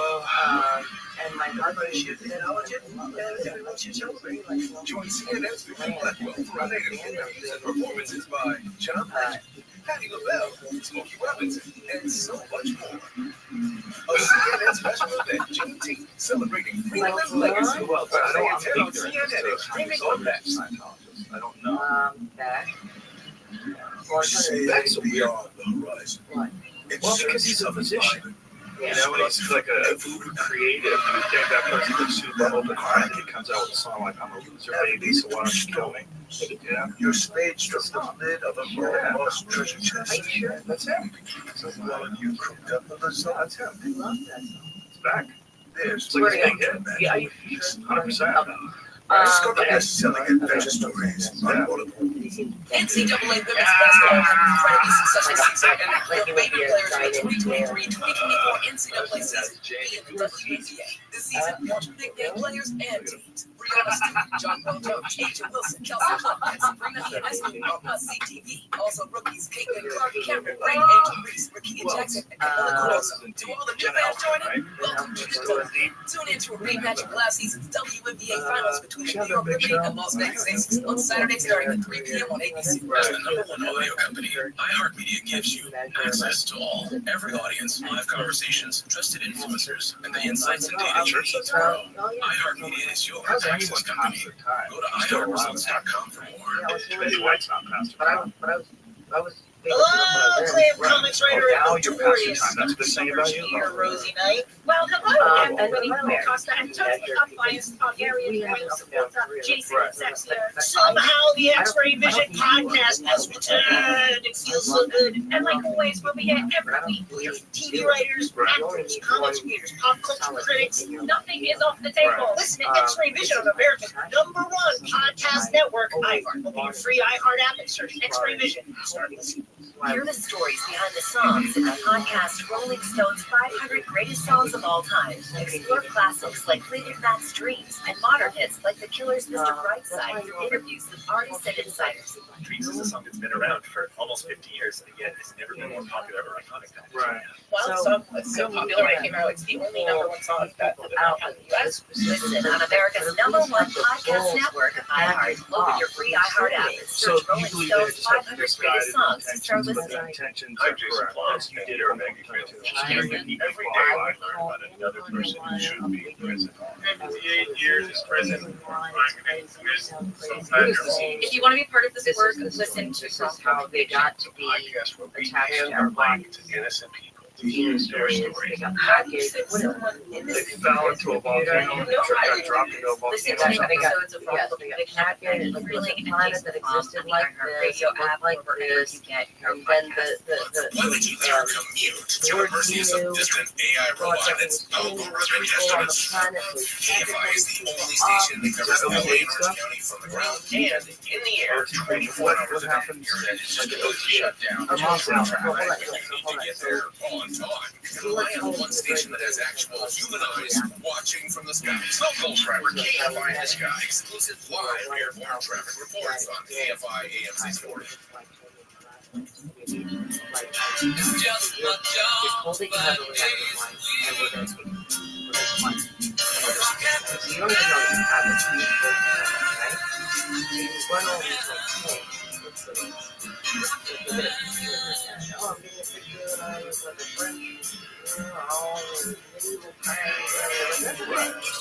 And my mother Should be knowledgeable, and everyone should celebrate. Join CNN's Victor Blackwell for a night of interviews and performances by John Legend, Patti LaBelle, Smokey Robinson, and so much more. A CNN special event, Juneteenth, celebrating freedom and legacy. Well, I don't Stay on think CNN and streaming on Max. I don't know. back. That's beyond the horizon. Well, because he's a musician. You know, when he's like a creative, you think that person would suit the whole department. He comes out with a song like "I'm a loser, baby, so why don't you kill me?" Yeah, your spade struck the lid of a lost treasure chest. That's him. Well, you cooked up the result. That's him. I love that song. It's back. There's It's like a big hit. Yeah, 100%. Discover best-selling adventure stories. NCAA women's basketball had an incredibly successful season, and the Raven players in the 2023-2024 NCAA season being the WNBA. This season, watch big game players and teams. Brianna Stewart, John Welton, Asia Wilson, Kelsey Clark, and Sabrina Ionescu on CTV. Also rookies Caitlin Clark, Cameron Brink, Angel Reese, Rakia Jackson, and Camila Corozo. To all the new fans joining, welcome to the W. Tune in to a rematch of last season's WNBA finals between the New York Liberty and Las Vegas Aces on Saturday starting at 3 p.m. on ABC. As the #1 audio company, iHeartMedia gives you access to all, every audience, live conversations, trusted influencers, and the insights and data you need to grow. iHeartMedia is your access company. Go to iHeartResults.com for more. Betty White's not pastor. I was. Hello, Clam Comics writer Now and you're notorious pastor time. That's a good thing about you. here, Rosie Knight. Well, hello, and Winnie Mary. Costa and totally unbiased Bulgarian royal supporter Jason Concepcion. Somehow the X-Ray Vision podcast has returned. It feels so good. And like always, we'll be here every week. We're TV writers, actors, comics readers, pop culture critics. Nothing is off the table. Listen to X-Ray Vision on America's #1 podcast network, iHeart. Open your free iHeart app and search X-Ray Vision. Start listening. Hear the stories behind the songs in the podcast Rolling Stone's 500 Greatest Songs of All Time. Explore classics like Fleetwood Mac's Dreams and modern hits like The Killer's Mr. Brightside through interviews with artists and insiders. Dreams is a song that's been around for almost 50 years, and yet it's never been more popular or iconic. Right. While the song was so popular when it came out, it's the only #1 song that was out in the U.S. Listen on America's #1 podcast network, iHeart. Open your free iHeart app and So search Rolling you believe Stone's there's like 500 this Greatest Songs to start guy listening. intentions I'm are Jason correct. Blum, As you and did you're or a maybe Maggie Fan. sharing Every unique day I learn about another quality. person who should be in prison. 58 years in prison for a crime against women. Sometimes If you want to be part of this work, listen to This is how they got to be podcast where we attached hand to our our mic bodies. to innocent people. The stories, they got packaged, They fell into a volcano and got dropped into a Listen volcano. to episodes of yes, Rock they got Fiction packaged, and like Thrilling a and planet Jason that Blum existed on the like iHeart this, Radio looked app, like wherever this, you get your and then podcasts. Why would you let her commute to the mercy of some distant AI robot that's algorithm estimates? KFI is the only station that covers LA and Orange County from the ground and in the air 24 hours a day. Your internet is supposed to shut down. Hold on, Traffic. hold on, You need to get there on time. Rely on one station that has actual human eyes watching from the sky. Snowball Trapper, KFI in the sky. Exclusive live airborne traffic reports on KFI AM 640. It's holding heavily on the line, and we're going to take it. You don't even know you have it. You need to right? So you run over to like, hey, let's see. Oh, I'm getting a picture and I was like a friend. You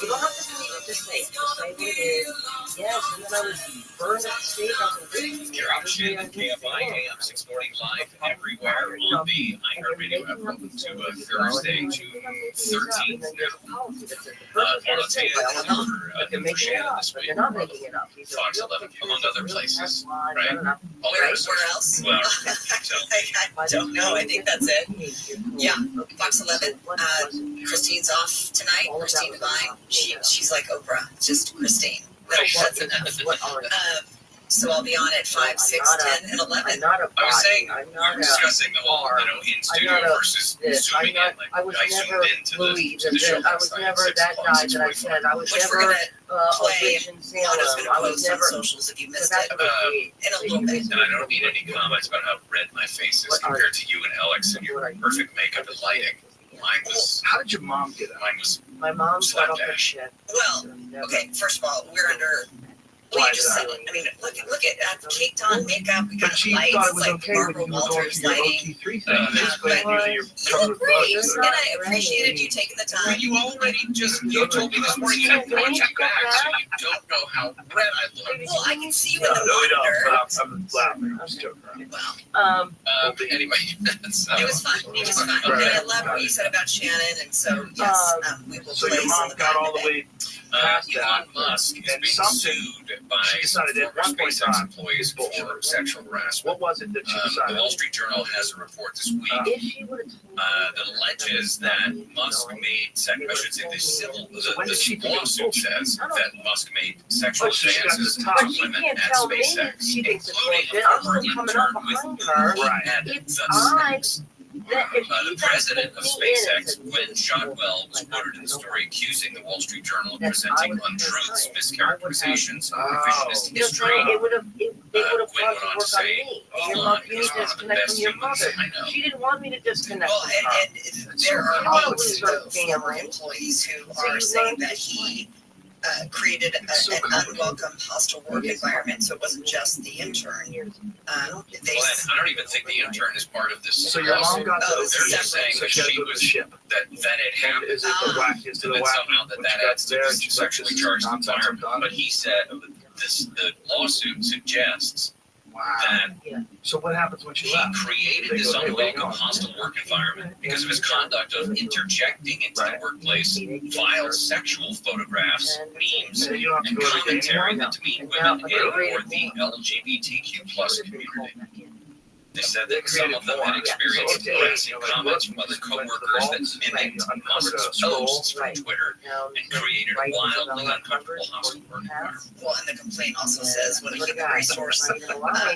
don't have to believe it, just say what it is. Yes, and then I would burn that steak up and drink. You're out shit at KFI AM 640 live everywhere on the iHeartRadio app. Welcome to Thursday, June 13th now. I'll tell you for Shannon this week. Fox 11, among other places, right? Where else? Well, I don't know. I think that's it. Yeah, Fox 11. Christine's off tonight. Christine Devine. She's like Oprah, just Christine. No, that's enough. So I'll be on at 5, 6, 10, and 11. I was saying, we're discussing the whole, in studio versus zooming in. Like, I was I never zoomed into the show I was never that guy that I said. I was never Operation Salem. I was never. Socials if you missed it. In a little bit. And I don't need any comments about how red my face is compared to you and Alex and your perfect makeup and lighting. Mine was. How did your mom get it? Mine was. My mom got off her shit. Well, okay. First of all, we're under. Well, you just said it. I mean, look at caked on makeup. We got lights like Barbara Walters lighting. You're great, and I appreciated you taking the time. Well, you already you told me this morning you have to watch it back, so you don't know how red I look. Well, I can see you in the monitor. I'm laughing. I'm joking. Anyway, it was fun. It was fun. And I love what you said about Shannon, and so yes, we will. So your mom got all the way past Elon Musk is being sued by SpaceX employees for sexual harassment. What was it that she decided? The Wall Street Journal has a report this week that alleges that Musk made this lawsuit says that Musk made sexual advances to women at SpaceX, including a former intern with the president of SpaceX, Gwen Shotwell, was quoted in the story accusing the Wall Street Journal of presenting untruths, mischaracterizations, of revisionist history. Gwen went on to say, Elon is one of the best humans I know. She didn't want me to disconnect. Well, and there are quotes of former employees who are saying that he created an unwelcome, hostile work environment. So it wasn't just the intern. I don't even think the intern is part of this. So your mom got they're just saying that she was that it happened. Is it the wacky? Is it the somehow that adds to this sexually charged environment. But he said the lawsuit suggests that so what happens when she left? He created this unwelcome, hostile work environment because of his conduct of interjecting into the workplace vile sexual photographs, memes, and commentary that demean women and/or the LGBTQ plus community. They said that some of them had experienced harassing comments from other co-workers that mimicked Musk's posts from Twitter and created a wildly uncomfortable hostile work environment. Well, and the complaint also says when a human resource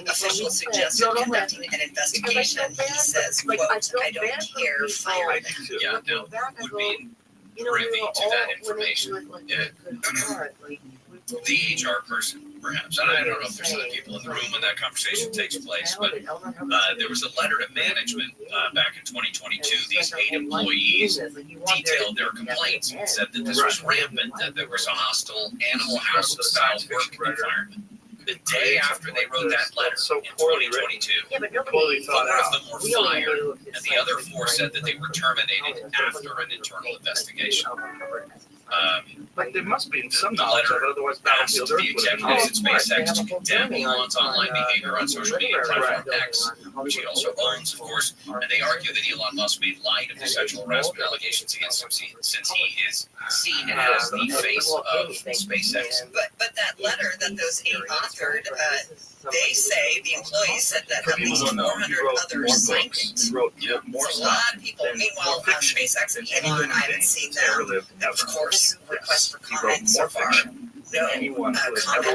official suggested conducting an investigation, he says, quote, I don't care, fire them. Yeah, no, would be privy to that information. The HR person, perhaps. I don't know if there's other people in the room when that conversation takes place, but there was a letter to management back in 2022. These 8 employees detailed their complaints and said that this was rampant, that there was a hostile Animal House style work environment. The day after they wrote that letter in 2022, 4 of them were fired, and the other 4 said that they were terminated after an internal investigation. But there must be some the knowledge of letter it, otherwise asked Battlefield the Earth would executives at SpaceX to condemn Elon's online behavior on social media platform X, which he also owns, of course, and they argue that Elon Musk made light of the sexual harassment allegations against him since he is seen as the face of SpaceX. But that letter that those 8 authored, they say, the employees said that at least 400 others signed it. So a lot of people, meanwhile, SpaceX and Elon, I haven't seen them. Of course, request for comment so far. No comment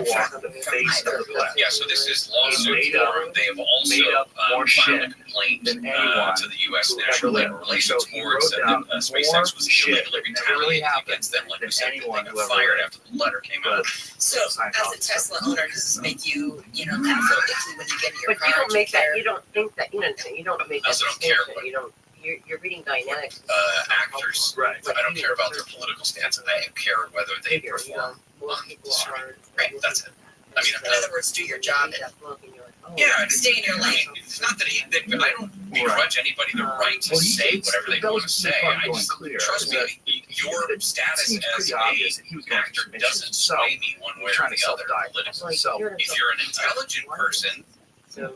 from either. Yeah, so this is lawsuit form. They have also filed a complaint to the U.S. National Labor Relations Board, said that SpaceX was illegally retaliating against them, like we said, that they got fired after the letter came out. So, as a Tesla owner, does this make you, kind of feel icky when you get in your car? But you don't make that. You don't think that. You don't make that. I also don't care what. You don't. You're reading dynamics. Actors, right? I don't care about their political stance. I care whether they perform on the screen. Right, that's it. I mean, in other words, do your job. Yeah, Stay in your lane. It's not that I don't begrudge anybody the right to say whatever they want to say. I just, trust me, your status as an actor doesn't sway me one way or the other politically. If you're an intelligent person,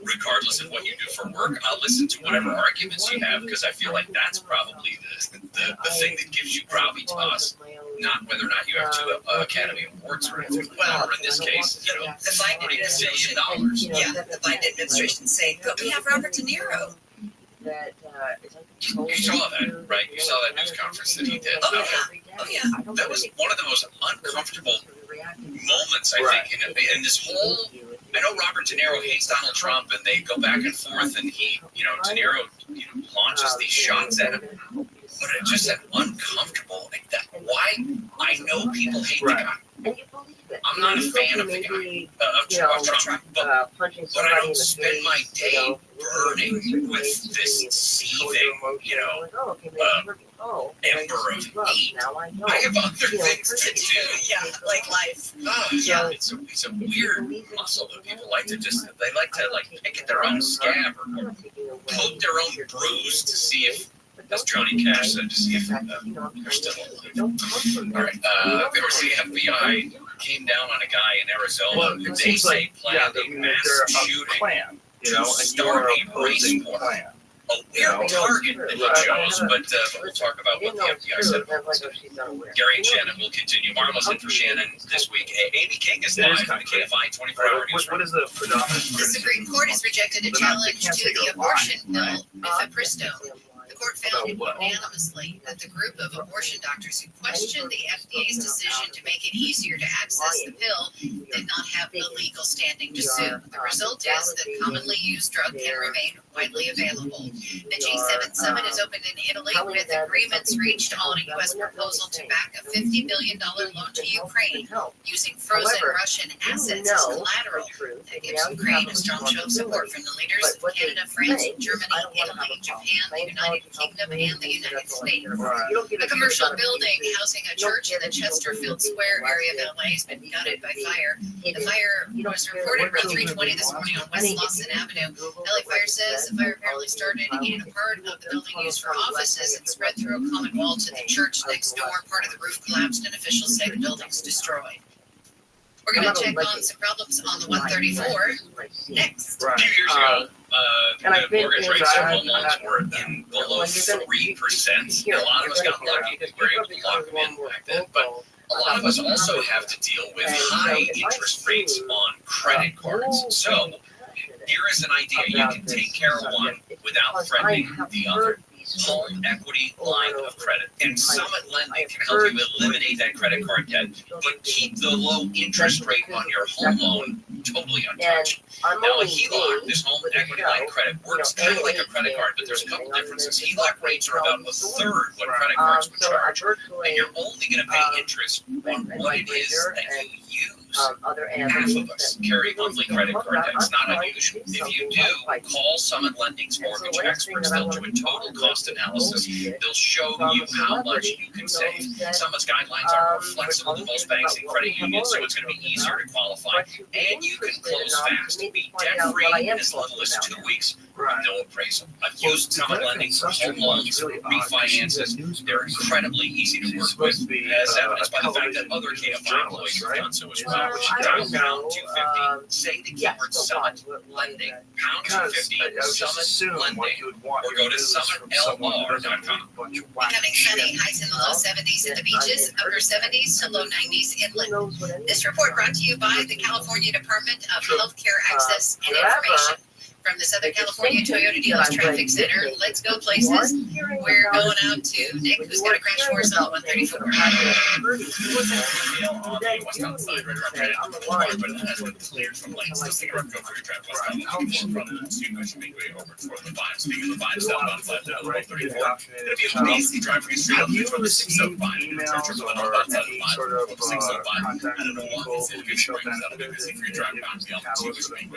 regardless of what you do for work, I'll listen to whatever arguments you have, because I feel like that's probably the thing that gives you gravitas, not whether or not you have 2 Academy Awards or anything. Well, or in this case, the Biden administration, the Biden administration saying, but we have Robert De Niro. You saw that, right? You saw that news conference that he did. Oh yeah. That was one of the most uncomfortable moments, I think, in this whole. I know Robert De Niro hates Donald Trump, and they go back and forth, and he, De Niro, launches these shots at him. But it just said uncomfortable. Like that. Why? I know people hate the guy. I'm not a fan of the guy, of Trump, but I don't spend my day burning with this seething, ember of hate. I have other things to do. Yeah, like life. It's a weird muscle that people like to pick at their own scab or poke their own bruise to see if, as Johnny Cash said, to see if you're still alive. All right. Have you ever seen FBI came down on a guy in Arizona who they say planned a mass shooting to start a race war? A weird target that he chose, but we'll talk about what the FBI said about this. Gary and Shannon will continue. Marlo's in for Shannon this week. Amy King is live on the KFI 24-hour news. What is the predominant? The Supreme Court has rejected a challenge to the abortion bill, mifepristone. The court found unanimously that the group of abortion doctors who questioned the FDA's decision to make it easier to access the pill did not have the legal standing to sue. The result is that commonly used drug can remain widely available. The G7 summit is opened in Italy with agreements reached on a U.S. proposal to back a $50 billion loan to Ukraine using frozen Russian assets as collateral. That gives Ukraine a strong show of support from the leaders of Canada, France, Germany, Italy, Japan, the United Kingdom, and the United States. A commercial building housing a church in the Chesterfield Square area of LA has been gutted by fire. The fire was reported around 3:20 this morning on West Lawson Avenue. LA Fire says the fire apparently started in a part of the building used for offices and spread through a common wall to the church next door. Part of the roof collapsed and officials say the building's destroyed. We're going to check on some problems on the 134 next. A few years ago, the mortgage rates for home loans were below 3%. A lot of us got lucky because we were able to lock them in back then. But a lot of us also have to deal with high interest rates on credit cards. So here is an idea. You can take care of one without threatening the other. Home equity line of credit. And Summit Lending can help you eliminate that credit card debt, but keep the low interest rate on your home loan totally untouched. Now, a HELOC, this home equity line of credit, works kind of like a credit card, but there's a couple differences. HELOC rates are about a third what credit cards would charge, and you're only going to pay interest on what it is that you use. Half of us carry monthly credit card debt. It's not unusual. If you do, call Summit Lending's mortgage experts. They'll do a total cost analysis. They'll show you how much you can save. Summit's guidelines are more flexible than most banks and credit unions, so it's going to be easier to qualify. And you can close fast. Be debt-free in as little as 2 weeks with no appraisal. I've used Summit Lending for home loans, refinances. They're incredibly easy to work with, as evidenced by the fact that other KFI employees have done so as well. Dial pound 250, say the keyword Summit Lending, pound 250, Summit Lending, or go to summitlr.com. Becoming sunny, highs in the low 70s at the beaches, upper 70s to low 90s inland. This report brought to you by the California Department of Healthcare Access and Information. From the Southern California Toyota Dealers Traffic Center, let's go places. We're going out to Nick, who's got a crash for us on the 134. Easy drive for you straight up from the 605. Emails or sort of contact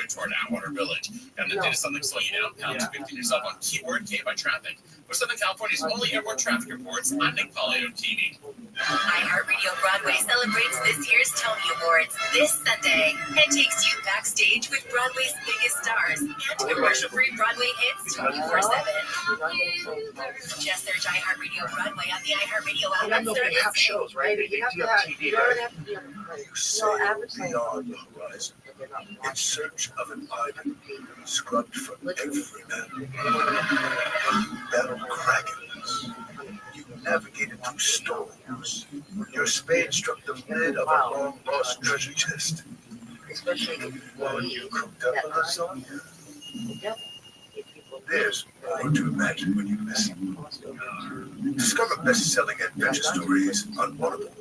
toward Atwater Village. And to do something slow you down, pound 250 yourself on keyword K by traffic. For Southern California's only airport traffic reports, I'm Nick Polio TV. iHeartRadio iHeartRadio Broadway celebrates this year's Tony Awards this Sunday and takes you backstage with Broadway's biggest stars and commercial-free Broadway hits 24/7. Just search iHeartRadio Broadway on the iHeartRadio I app and know start they have listening. shows, right? They do have TV, right? You sail beyond the horizon in search of an island scrubbed from every man. You battled dragons. You navigated through storms. Your spade struck the lid of a long lost treasure chest. While you cooked up a lasagna. There's more to imagine when you listen. Discover best-selling adventure stories on Audible.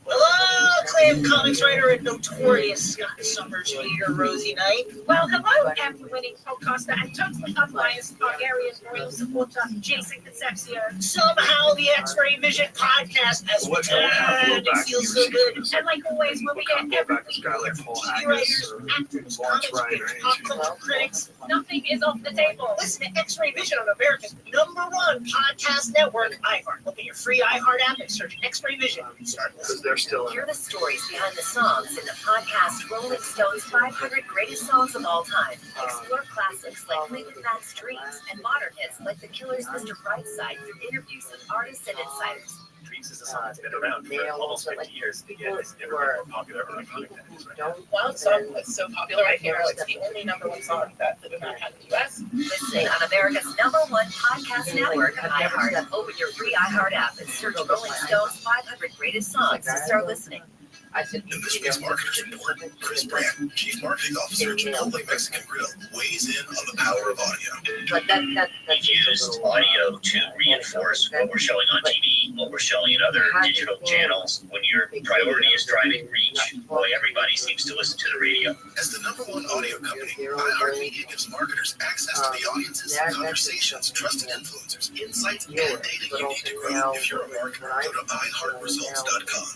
Hello, acclaimed comics writer and notorious Scott Summers hater, Rosie Knight. Well, hello, Emmy-winning podcaster and totally unbiased Targaryen royal supporter, Jason Concepcion. Somehow the X-Ray Vision podcast has returned. It feels so good. And like always, when we get every week, TV writers, actors, comics critics, pop culture critics, nothing is off the table. Listen to X-Ray Vision on America's #1 podcast network, iHeart. Look at your free iHeart app and search X-Ray Vision. Start listening. They're still Hear the stories behind the songs in the podcast Rolling Stone's 500 Greatest Songs of All Time. Explore classics like Fleetwood Mac's Dreams and modern hits like The Killer's Mr. Brightside through interviews with artists and insiders. Dreams is a song that's been around for almost 50 years, and yet it's never been more popular or iconic than it is right now. Wild Song was so popular right here. It's the only #1 song that Fleetwood Mac had in the U.S. Listening on America's #1 podcast network, iHeart. Open your free iHeart app and search Rolling Stone's 500 Greatest Songs to start listening. In this week's Marketers Report, Chris Brandt, Chief Marketing Officer at Chipotle Mexican Grill, weighs in on the power of audio. We used audio to reinforce what we're showing on TV, what we're showing in other digital channels. When your priority is driving reach, boy, everybody seems to listen to the radio. As the #1 audio company, iHeartMedia gives marketers access to the audiences, conversations, trusted influencers, insights, and data you need to grow. If you're a marketer, go to iHeartResults.com.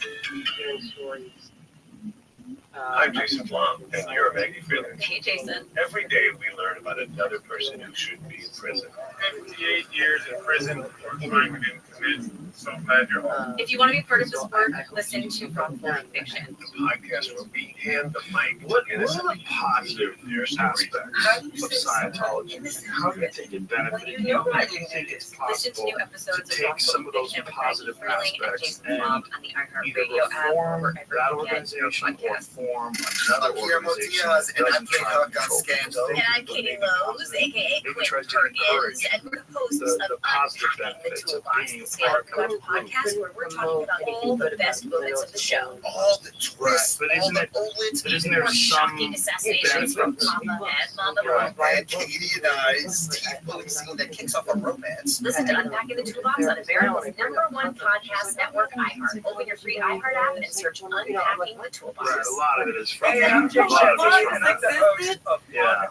I'm Jason Flom, and you're Maggie Freeland. Hey, Jason. Every day we learn about another person who should be in prison. 58 years in prison for a crime we didn't commit. So glad you're home. If you want to be part of this work, listen to Wrongful Conviction. The podcast where we hand the mic What to are innocent the positive aspects of Scientology? How do you think it benefits you? How do you think it's Listen to possible new to episodes of take Wrongful some of those Conviction with positive Maggie Freeling and aspects Jason and Flom on the either iHeartRadio app or reform wherever that you get your organization or podcasts? form another Guillermo organization Diaz, that and I'm doesn't Kate try Hawk to on control Scandal. things. And I'm Katie Lowe's, aka Maybe Quinn tries to Perkins, encourage and we're the hosts the of positive Unpacking the benefits of Toolbox, being the a Scandal part Club of podcast, where we're talking about all the best moments of the show. All the Right, twists, but all isn't the it? bullets, But isn't there More some shocking assassinations from benefits? Papa and Mama Right. Bear. and Katie and I's teeth-pulling scene that kicks off a romance. Listen to Unpacking the Toolbox on America's #1 podcast network, iHeart. Open your free iHeart app and search Unpacking the Right, Toolbox. a lot of it is from Hey, I'm a Jay lot of it's from I'm the host of Yeah.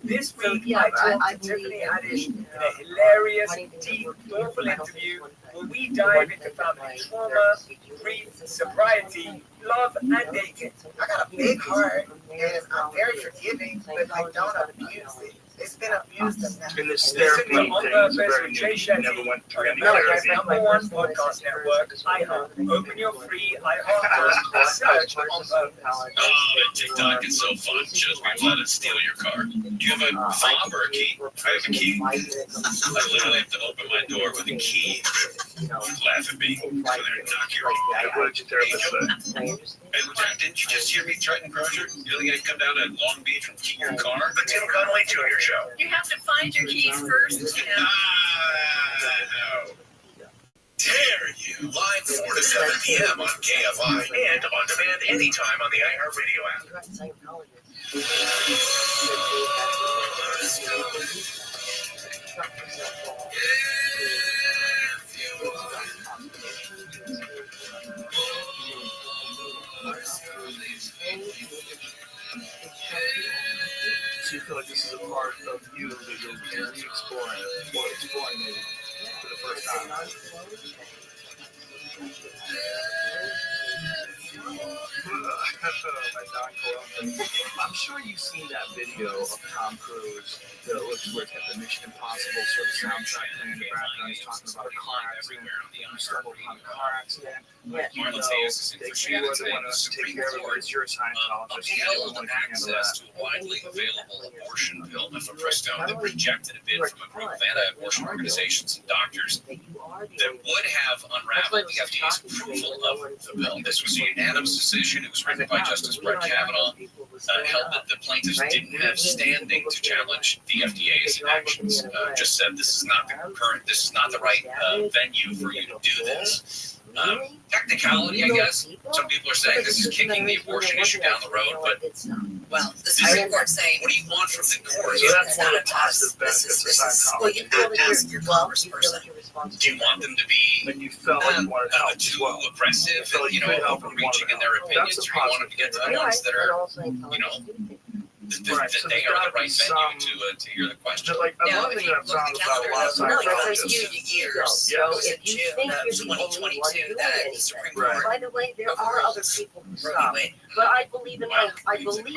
This week, I talked to Tiffany Haddish in a hilarious, deep, thoughtful interview where we dive into family trauma, grief, sobriety, love, and dating. I got a big heart, and I'm very forgiving, but I don't abuse it. It's been abused enough. And this Listen therapy to thing On is Purpose very with new. Jay You Shetty never went through on any America's therapy. #1 podcast network, iHeart. Open your free iHeart app and search On Purpose. Oh, that TikTok is so fun. Shows people how to steal your car. Do you have a fob or a key? I have a key. I literally have to open my door with a key. Laugh at me. So they're knock your What did your therapist say? Hey, Lieutenant, didn't you just hear me threaten Crozier? You're going to come down to Long Beach and key your car? The Tim Connolly Jr. Show. You have to find your keys first. No. Dare you! Live 4 to 7 p.m. on KFI and on demand anytime on the iHeartRadio app. So you feel like this is a part of you that you're re-exploring or exploring maybe for the first time? I'm sure you've seen that video of Tom Cruise that looks where it's got the Mission Impossible sort of soundtrack playing in the background. He's talking about a car accident. You stumbled upon a car accident. Like, you know that you are the one to take care of it, but it's your Scientologist. You don't want to handle access that. to a widely available abortion pill, mifepristone, that rejected a bid from a group of anti-abortion organizations and doctors that would have unraveled the FDA's approval of the bill. This was a unanimous decision. It was written by Justice Brett Kavanaugh. Held that the plaintiffs didn't have standing to challenge the FDA's actions. Just said this is not the right venue for you to do this. Technicality, I guess. Some people are saying this is kicking the abortion issue down the road, but well, the Supreme Court saying, what do you want from the court? So that's one of the positive benefits of Scientology. well, you have to ask your congressperson. Do you want them to be When you felt like you wanted help as too well. aggressive and, overreaching in their opinions, or you want them to get to the ones that are, that they are the right venue to hear the question? Like, another thing that I've found about a lot of Scientologists. years. So It was if in you June think of you're the only one 2022 doing that the anything, Supreme Right. Court by the way, there are other people who wrote stop. away. But I believe in Wow. I believe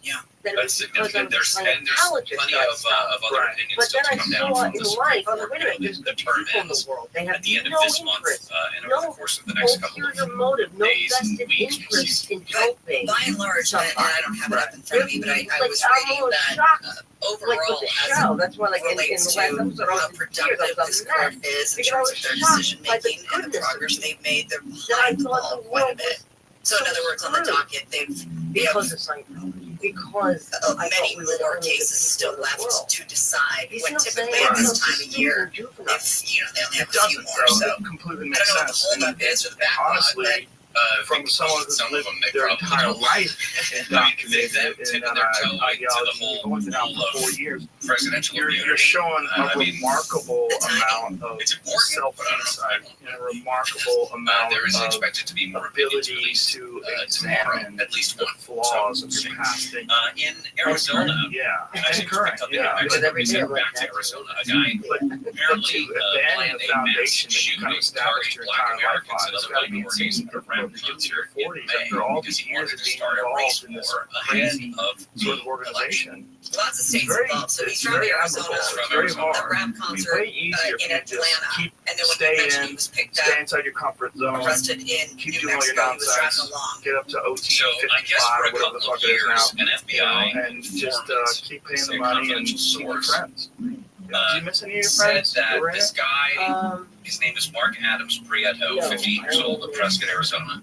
Yeah. that it That's was because significant. of There's plenty Scientologists that stopped. of other Right. opinions But still then to I come down saw from in the Supreme life, Court. wait a minute, there's The good term people in the ends world. They have at the end no of this month, interest, and over the course of the next couple of ulterior motive, no days and vested weeks, interest in helping. By and large, and I don't have it up in front of me, but I Like, was I'm reading a little that shocked, overall, like with the as show. it That's why, like in the relates last to episode, I was how in tears. I productive was this mad. court is in Because I terms was of their shocked decision by the making and the goodness progress they've made. They're that I behind the thought ball the quite a world bit. was So in other words, on the screwed docket, they've because of Scientology. Because I thought many we were the more only cases good still people in the world. left to decide. You see When what I'm typically saying? at this It's time so of year, stupid and juvenile. if they only have It a few doesn't, more. though. So It completely I makes don't know what the sense. holdup is or the backlog, Honestly, from someone who's some of lived them, they their probably entire don't. life They've indoctrinated tipping in their toe into the ideology, whole going to now rule for 4 of years. presidential You're immunity. showing a I mean, remarkable the timing. amount of It's important, but I don't know if self-insight I and a remarkable amount there is of expected to be more opinions ability released to tomorrow, examine at least the one. flaws of your past thinking. In Arizona, Yeah, actually, and current, yeah. actually, But every day I'm back like, to Arizona, a guy But apparently to abandon planned the a mass foundation that you shooting kind of to established target your Black entire life Americans on, and it's other got to be minorities insane. at a rap concert in After May all because these he years wanted of to being start a race involved in this war ahead crazy of sort the of organization. Lots of states Very- involved. So he's it's from very Arizona, admirable. It's from very Arizona. the hard. rap It's concert way easier in for you to just Atlanta. keep And then when stay he mentioned in, he was picked stay up, inside your comfort zone, arrested in keep New doing all your Mexico, he was driving nonsense, along. get up to OT So I guess 55, for a whatever couple the fuck of it is years, now, an FBI and just informant, keep paying say the money and confidential keep your source, friends. Did you miss any of your said friends? that who were in this it? guy, his name is Mark Adams Prieto, No, 58 years old, of Prescott, Arizona,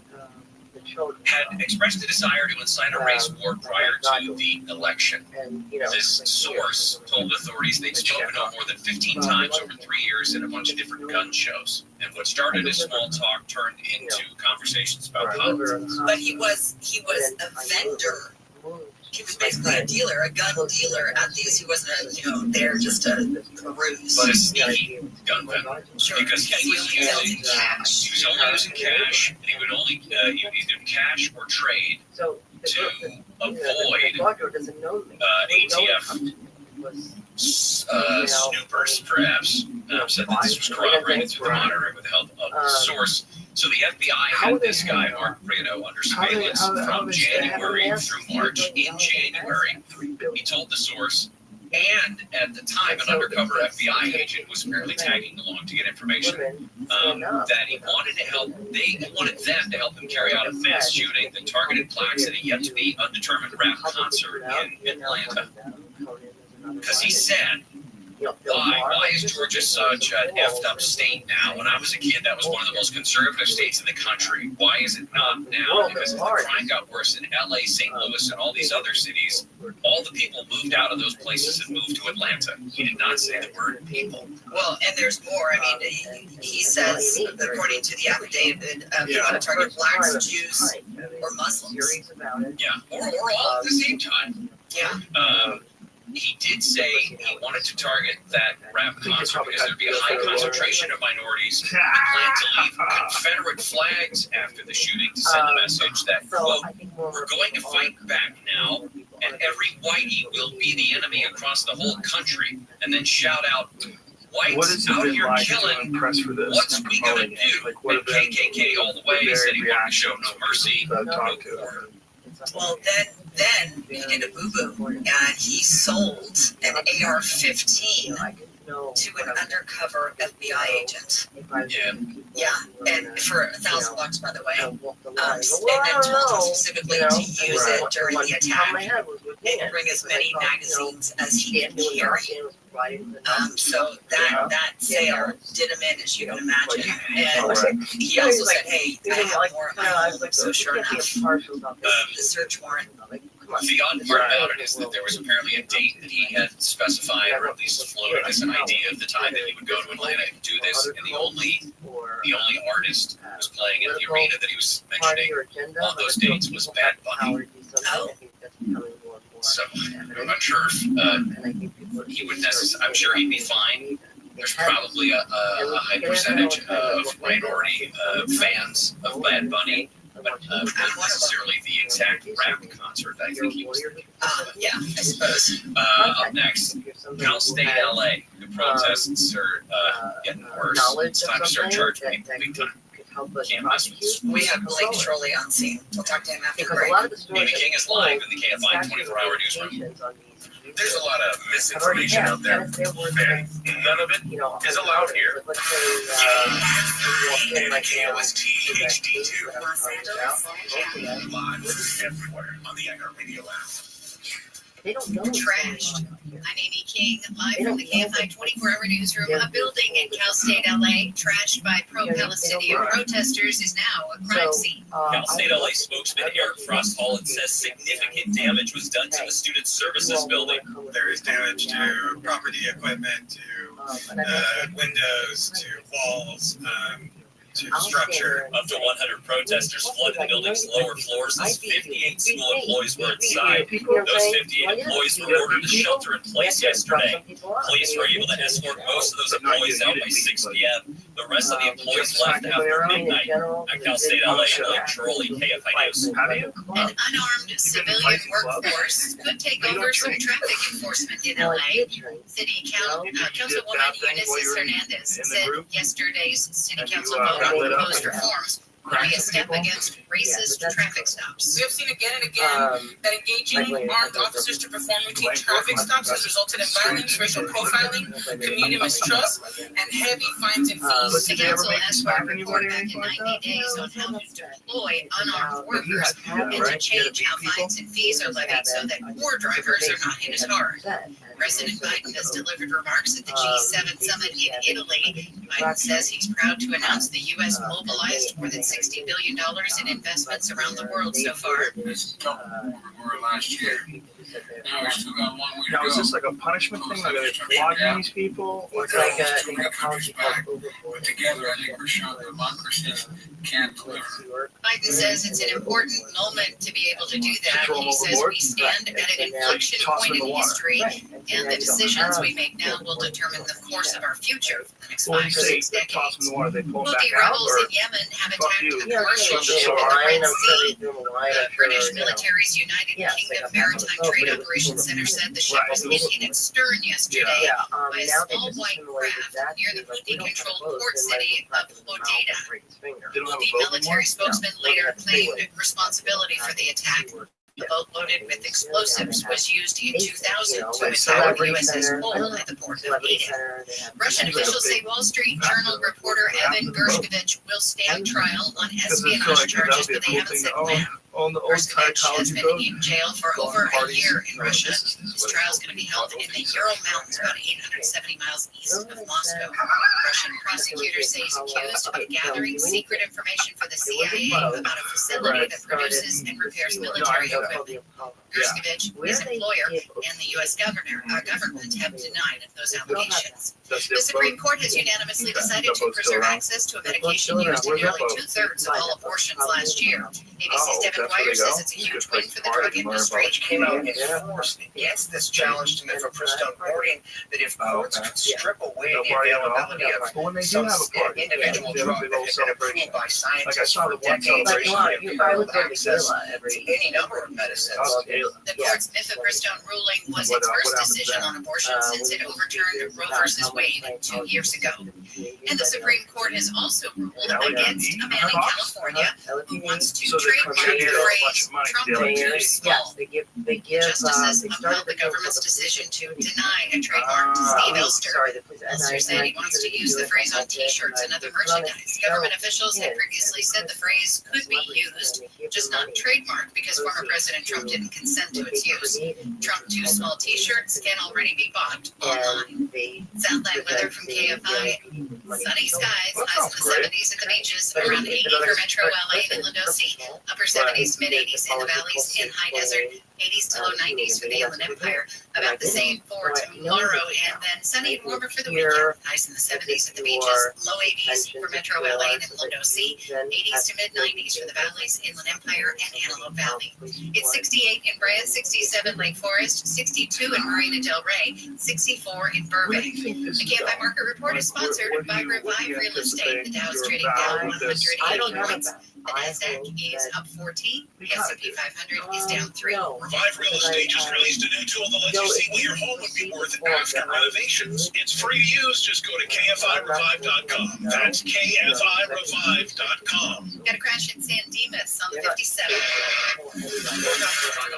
The children. had expressed a desire to incite a race war prior to the election. And, This source told authorities they'd spoken no more than 15 times over 3 years at a bunch of different gun shows. And what started as small talk turned into conversations about politics. But he was a vendor. He was basically a dealer, a gun dealer at these. He wasn't there just a ruse. But a sneaky gun vendor. Because he was dealt in using cash. He was only using cash, and he would only either cash or trade So to the avoid doctor doesn't know me. ATF snoopers, perhaps. Said that this was corroborated through the monitoring with the help of the source. So the FBI had this guy, Mark Prieto, under surveillance from January through March. In January, he told the source, and at the time, an undercover FBI agent was merely tagging along to get information, that he wanted to help, he wanted them to help him carry out a mass shooting that targeted blacks at a yet-to-be undetermined rap concert in Atlanta. Because he said, why is Georgia such an effed up state now? When I was a kid, that was one of the most conservative states in the country. Why is it not now? Because as the crime got worse in LA, St. Louis, and all these other cities, all the people moved out of those places and moved to Atlanta. He did not say the word people. Well, and there's more. I mean, he says, according to the affidavit, he wanted to target blacks, Jews, or Muslims. Yeah, or all at the same time. Yeah. He did say he wanted to target that rap concert because there'd be a high concentration of minorities. He planned to leave Confederate flags after the shooting to send a message that, quote, we're going to fight back now, and every whitey will be the enemy across the whole country. And then shout out, whites out here killing, what's we gonna do? And KKK all the way said he wanted to show no mercy, no quarter. Well, then he did a boo-boo, and he sold an AR-15 to an undercover FBI agent. Yeah, and for $1,000, by the way. And then told him specifically to use it during the attack and bring as many magazines as he can carry. So that sale did him in, as you can imagine. And he also said, "Hey, I have more at my home." So sure enough, the search warrant. The odd part about it is that there was apparently a date that he had specified, or at least floated as an idea of the time that he would go to Atlanta and do this. And the only artist who was playing at the arena that he was mentioning on those dates was Bad Bunny. Oh. So I'm not sure if he would necessarily. I'm sure he'd be fine. There's probably a high percentage of minority fans of Bad Bunny, but not necessarily the exact rap concert I think he was. Yeah, I suppose. Up next, Cal State LA. The protests are getting worse. It's time to start charging people big time. Can't mess with this. We have Blake Trolley on scene. We'll talk to him after Because break. a lot of the Amy stories King is live in the KFI 24-hour newsroom. There's a lot of misinformation out there, and none of it is allowed here. KOST HD2. Los Angeles. Live everywhere on the iHeartRadio app. They don't know. Trashed. I'm Amy King, live from the KFI 24-hour newsroom. A building in Cal State, LA, trashed by pro-Palestinian protesters, is now a crime scene. Cal State LA spokesman Eric Frost Holland says significant damage was done to the student services building. There is damage to property, equipment, to windows, to walls, to structure. Up to 100 protesters flooded the building's lower floors as 58 school employees were inside. Those 58 employees were ordered to shelter in place yesterday. Police were able to escort most of those employees out by 6 p.m. The rest of the employees left after midnight. At Cal State LA, Blake Trolley, KFI News. An unarmed civilian workforce could take over some traffic enforcement in LA. City Councilwoman Eunice Hernandez said yesterday's City Council vote on proposed reforms would be a step against racist traffic stops. We have seen again and again that engaging armed officers to perform routine traffic stops has resulted in violence, racial profiling, community mistrust, and heavy fines and fees. The council asked for a report back in 90 days on how to deploy unarmed workers and to change how fines and fees are levied so that more drivers are not hit as hard. President Biden has delivered remarks at the G7 summit in Italy. Biden says he's proud to announce the U.S. mobilized more than $60 billion in investments around the world so far. Last year. Now we still got one way to go. Now, is this like a punishment thing? Like, are they flogging these people? It's like a countries back. But together, I think we're showing democracies can't deliver. Biden says it's an important moment to be able to do that. He says we stand at an inflection point in history, and the decisions we make now will determine the course of our future for the next 5 or 6 decades. Houthi rebels in Yemen have attacked a commercial ship in the Red Sea. The British military's United Kingdom Maritime Trade Operations Center said the ship was hit in its stern yesterday by a small white craft near the Houthi-controlled port city of Hodeidah. Houthi military spokesman later claimed responsibility for the attack. The boat loaded with explosives was used in 2000 to attack USS Cole at the port of Eden. Russian officials say Wall Street Journal reporter Evan Gershkovich will stand trial on espionage charges, but they haven't said when. Gershkovich has been in jail for over a year in Russia. His trial is going to be held in the Ural Mountains, about 870 miles east of Moscow. Russian prosecutors say he's accused of gathering secret information for the CIA about a facility that produces and repairs military equipment. Gershkovich, his employer, and the U.S. government have denied those allegations. The Supreme Court has unanimously decided to preserve access to a medication used in nearly 2/3 of all abortions last year. ABC's Devin Dwyer says it's a huge win for the drug industry. Came out in force against this challenge to mifepristone, warning that if courts could strip away the availability of some individual drug that has been approved by scientists for decades, access to any number of medicines. The court's mifepristone ruling was its first decision on abortion since it overturned Roe v. Wade 2 years ago. And the Supreme Court has also ruled against a man in California who wants to because they get a bunch of money. Trump Yes, they give. Justices They upheld started the government's decision to deny a trademark to Steve Elster. Elster said he wants to use the phrase on T-shirts and other merchandise. Government officials had previously said the phrase could be used, just not trademarked, because former President Trump didn't consent to its use. Trump 2 small T-shirts can already be bought online. Southland weather from KFI. Sunny skies, highs in the 70s at the beaches, around 80 for Metro LA and Ludosi, upper 70s, mid 80s in the valleys and high desert, 80s to low 90s for the Inland Empire, about the same for tomorrow, and then sunny and warmer for the weekend, highs in the 70s at the beaches, low 80s for Metro LA and Ludosi, 80s to mid 90s for the valleys, Inland Empire, and Antelope Valley. It's 68 in Brea, 67 Lake Forest, 62 in Marina Del Rey, 64 in Burbank. The KFI Market Report is sponsored by Revive Real Estate. The Dow is trading down 180 points. The NASDAQ is up 14. The S&P 500 is down 3. Revive Real Estate just released a new tool that lets you see what your home would be worth after renovations. It's free to use. Just go to KFIRevive.com. That's KFIRevive.com. Got a crash in San Dimas on the 57.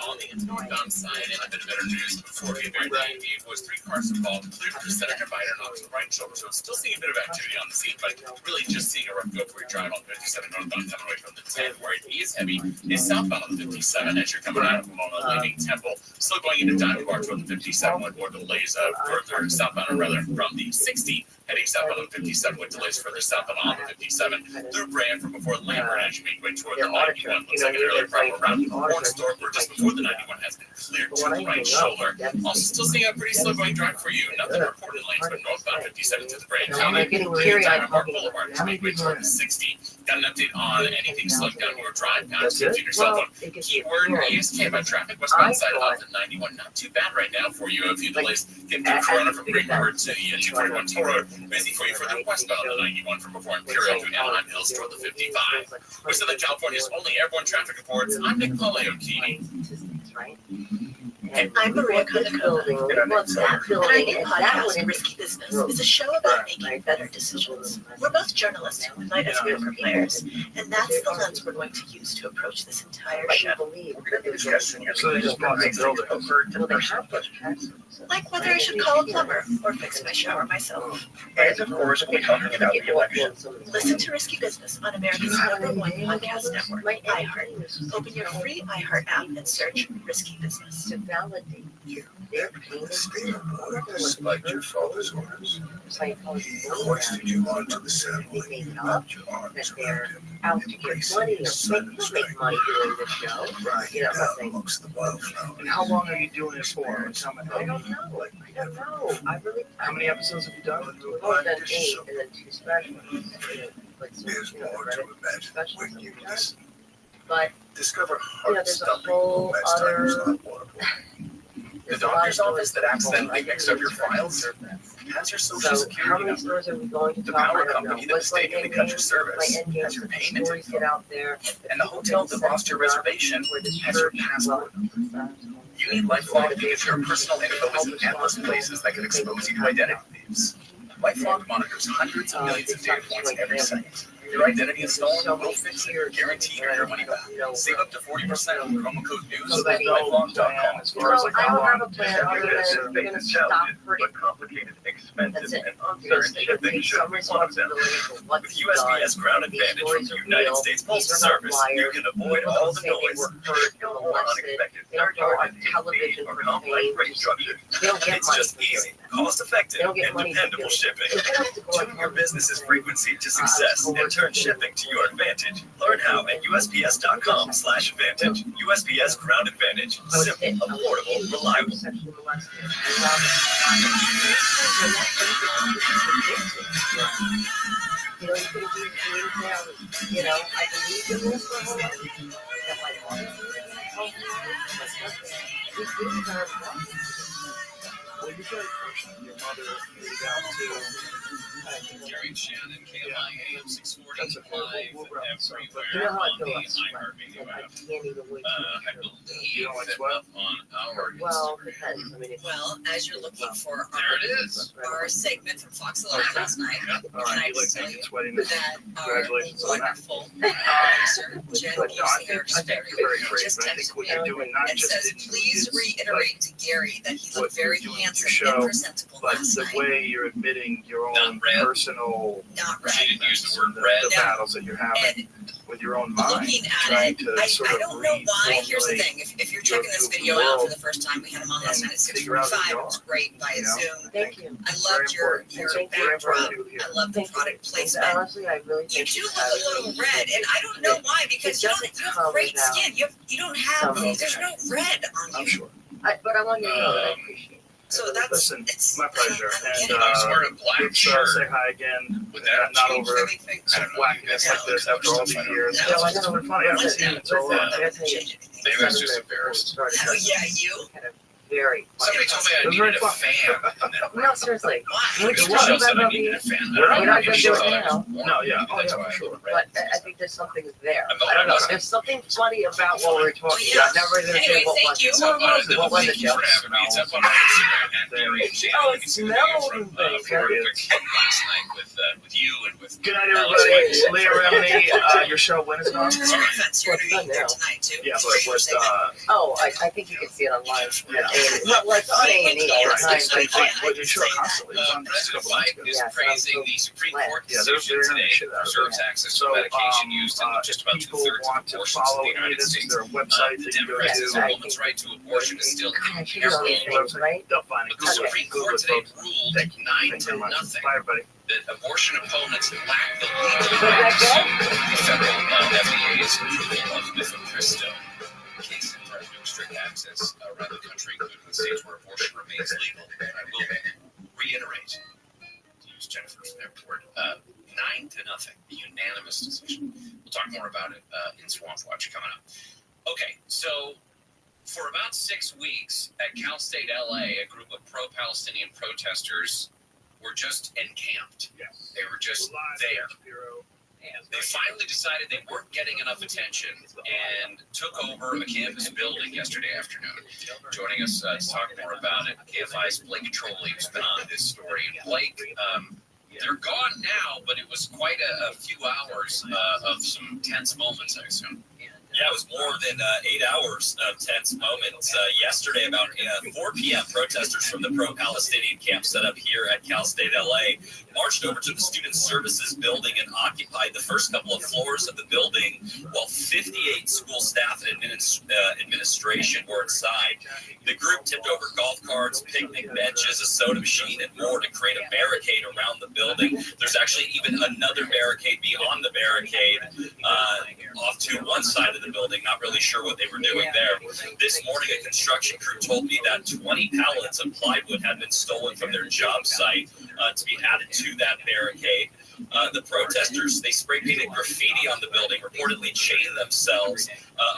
On the northbound side, and a bit of better news before we very naive was 3 cars involved, cleared to the center divider and onto the right shoulder. So still seeing a bit of activity on the scene, but really just seeing a rough go for your drive on 57 northbound coming away from the 10. Where it is heavy is southbound on the 57 as you're coming out of Pomona, leaving Temple. Still going into Diamond Bar toward the 57 with more delays further southbound, or rather from the 60 heading southbound on the 57 with delays further southbound on the 57 through Brand from before Lambert as you make way toward the 91. Looks like an earlier problem around Hornsthorpe where just before the 91 has been cleared to the right shoulder. Also still seeing a pretty slow going drive for you. Nothing reported lanes, but northbound 57 to the Brand County. Diamond Bar Boulevard as you make way toward the 60. Got an update on anything slowing down your drive now. It's your cell phone. Keyword ASK by traffic westbound side of the 91. Not too bad right now for you. A few delays getting through Corona from Green River to the 241 T Road. Busy for you further westbound on the 91 from before Imperial to Anaheim Hills toward the 55. We're Southern California's only airborne traffic reports. I'm Nick Paleokini. And I'm Maria Konnikova. And our new podcast, Risky Business, is a show about making better decisions. We're both journalists who unite as real players, and that's the lens we're going to use to approach this entire show. So they just bought the building. Like whether I should call a plumber or fix my shower myself. And of course, we're talking about the election. Listen to Risky Business on America's #1 podcast network, iHeart. Open your free iHeart app and search Risky Business. Validate their payments. Despite your father's orders, he hoisted you onto the saddle and wrapped your arms around him. Out to get money, or make money doing this show. You know, nothing. Amongst the wildflowers. And how long are you doing this for? I don't know. I really. How many episodes have you done? We've only done 8 and then 2 specials. Like some, There's more to imagine when you listen. But discover there's a whole other. The doctor's office that accidentally mixed up your files has your social security number. The power company that mistakenly cut your service has your payment info. And the hotel that lost your reservation has your password. You need LifeLock because your personal info is in endless places that can expose you to identity thieves. LifeLock monitors hundreds of millions of data points every second. Your identity is stolen, we'll fix it. Guaranteed your money back. Save up to 40% with promo code NEWS at LifeLock.com. As far as like I how don't have a long plan other than we're going to stop for but complicated, expensive, That's it. and uncertain shipping should be one of them. With USPS Ground Advantage from the United States Postal Service, you can avoid all the noise. No more unexpected They don't go on surcharges, television or for complex fame. rate structure. They don't get It's money. just easy, cost-effective, They don't get and money. dependable shipping. So they don't have to go Tune your business's frequency to success and turn shipping to your advantage. Learn how at USPS.com/advantage. USPS Ground Advantage. Simple, affordable, reliable. You know, I believe in this for a whole life. That my mom, Well, you could your mother moved out to. Gary Shannon, KMI AM 640 That's okay. live We'll wrap this up. everywhere You know how I on feel the about sweat. iHeartRadio I app. can't even wait I to believe You don't like that sweat? up on our Well, Instagram. depends. I mean, if Well, as you're looking for There it is. our segment from Fox 11 last night, All can right, I you like just tell making you sweatiness. that our Congratulations on that. wonderful producer, Jen But no, I think you're Usier, very great. just I think texted what me you're doing, not and just says, in please movies, reiterate to Gary that he what looked very you're doing with handsome your and show, presentable but last the night. way you're admitting your Not own red. personal Not right. She didn't use the word the red. No. battles that you're having with your own mind, Looking at trying it, to sort I of don't know why. Here's the reformulate thing: if you're your checking this view of video the out for world the first time, we had him on last and night at figure out who 6:45. you It was are. great via You know? Zoom. thank you. I Very loved your important. your Very backdrop. important to do here. I love the Thank product you. placement. Honestly, I really You think do you look have a little red, and I don't know why because you doesn't have come great without skin. You don't have some- there's no red on I'm you. sure. but I want you to know that I appreciate it. So that's Listen, it's my pleasure. I don't And get it. I was wearing a black let's shirt. say hi again. Would that have Not changed over anything? I don't know. wackiness like this after all these years. No, I It's know. been funny. I haven't seen it so long. I gotta tell you, Maybe I was just embarrassed. Oh yeah, you. Had a very Somebody told me I It was needed very a fun. fan. no, seriously. Why? Look, Mr. what Joe said I about needed a the- fan. We're not gonna Maybe do it she thought I was now. warm. No, yeah. Maybe that's Oh, why yeah, I for sure. wore But red. I think there's something there. I'm not- I don't know. I'm not- There's something funny about what we're talking Oh, yeah. about. Never gonna say Anyway, what thank was you. it. It's up on the What was it, thank you Joe? for having me. It's up on my Instagram at Gary and Shannon. Oh, You it can see the video smells from and things. Florida last night with you and with Good night, Alex everybody. White. Leah Remini, your show, when is it on? Sorry, that's you're gonna be there tonight too. Yeah, but what, Oh, I think you can see it online. Yeah. Well, it's on A&E all the right, time. it's like, what you show constantly. It's on just a President couple months Biden ago. is Yeah, praising the Supreme Court Yeah, they're decision very today shit out of preserves it. access to So, medication used in just about people two-thirds of want to abortions in follow the any United of this. States. Their website The that you go Democrats Yes, say to. a woman's right to abortion is still God, I figured all these inherently things, right? They'll find it. But the Supreme Court today ruled Thank you. 9 Thank you to very much. nothing Bye, everybody. that abortion opponents lack the Is legal that rights. good? The federal FDA's approval of mifepristone, a case that threatened to restrict access around the country, including the states where abortion remains legal. And I will reiterate, to use Jennifer's word, 9 to nothing, a unanimous decision. We'll talk more about it in Swamp Watch coming up. Okay, so for about 6 weeks at Cal State LA, a group of pro-Palestinian protesters were just encamped. Yes. They were just there. They finally decided they weren't getting enough attention and took over a campus building yesterday afternoon. Joining us to talk more about it, KFI's Blake Trolley, who's been on this story. And Blake, they're gone now, but it was quite a few hours of some tense moments, I assume. Yeah, it was more than 8 hours of tense moments. Yesterday, about 4 p.m., protesters from the pro-Palestinian camp set up here at Cal State LA marched over to the Student Services building and occupied the first couple of floors of the building, while 58 school staff and administration were inside. The group tipped over golf carts, picnic benches, a soda machine, and more to create a barricade around the building. There's actually even another barricade beyond the barricade off to one side of the building. Not really sure what they were doing there. This morning, a construction crew told me that 20 pallets of plywood had been stolen from their job site to be added to that barricade. The protesters, they spray painted graffiti on the building, reportedly chained themselves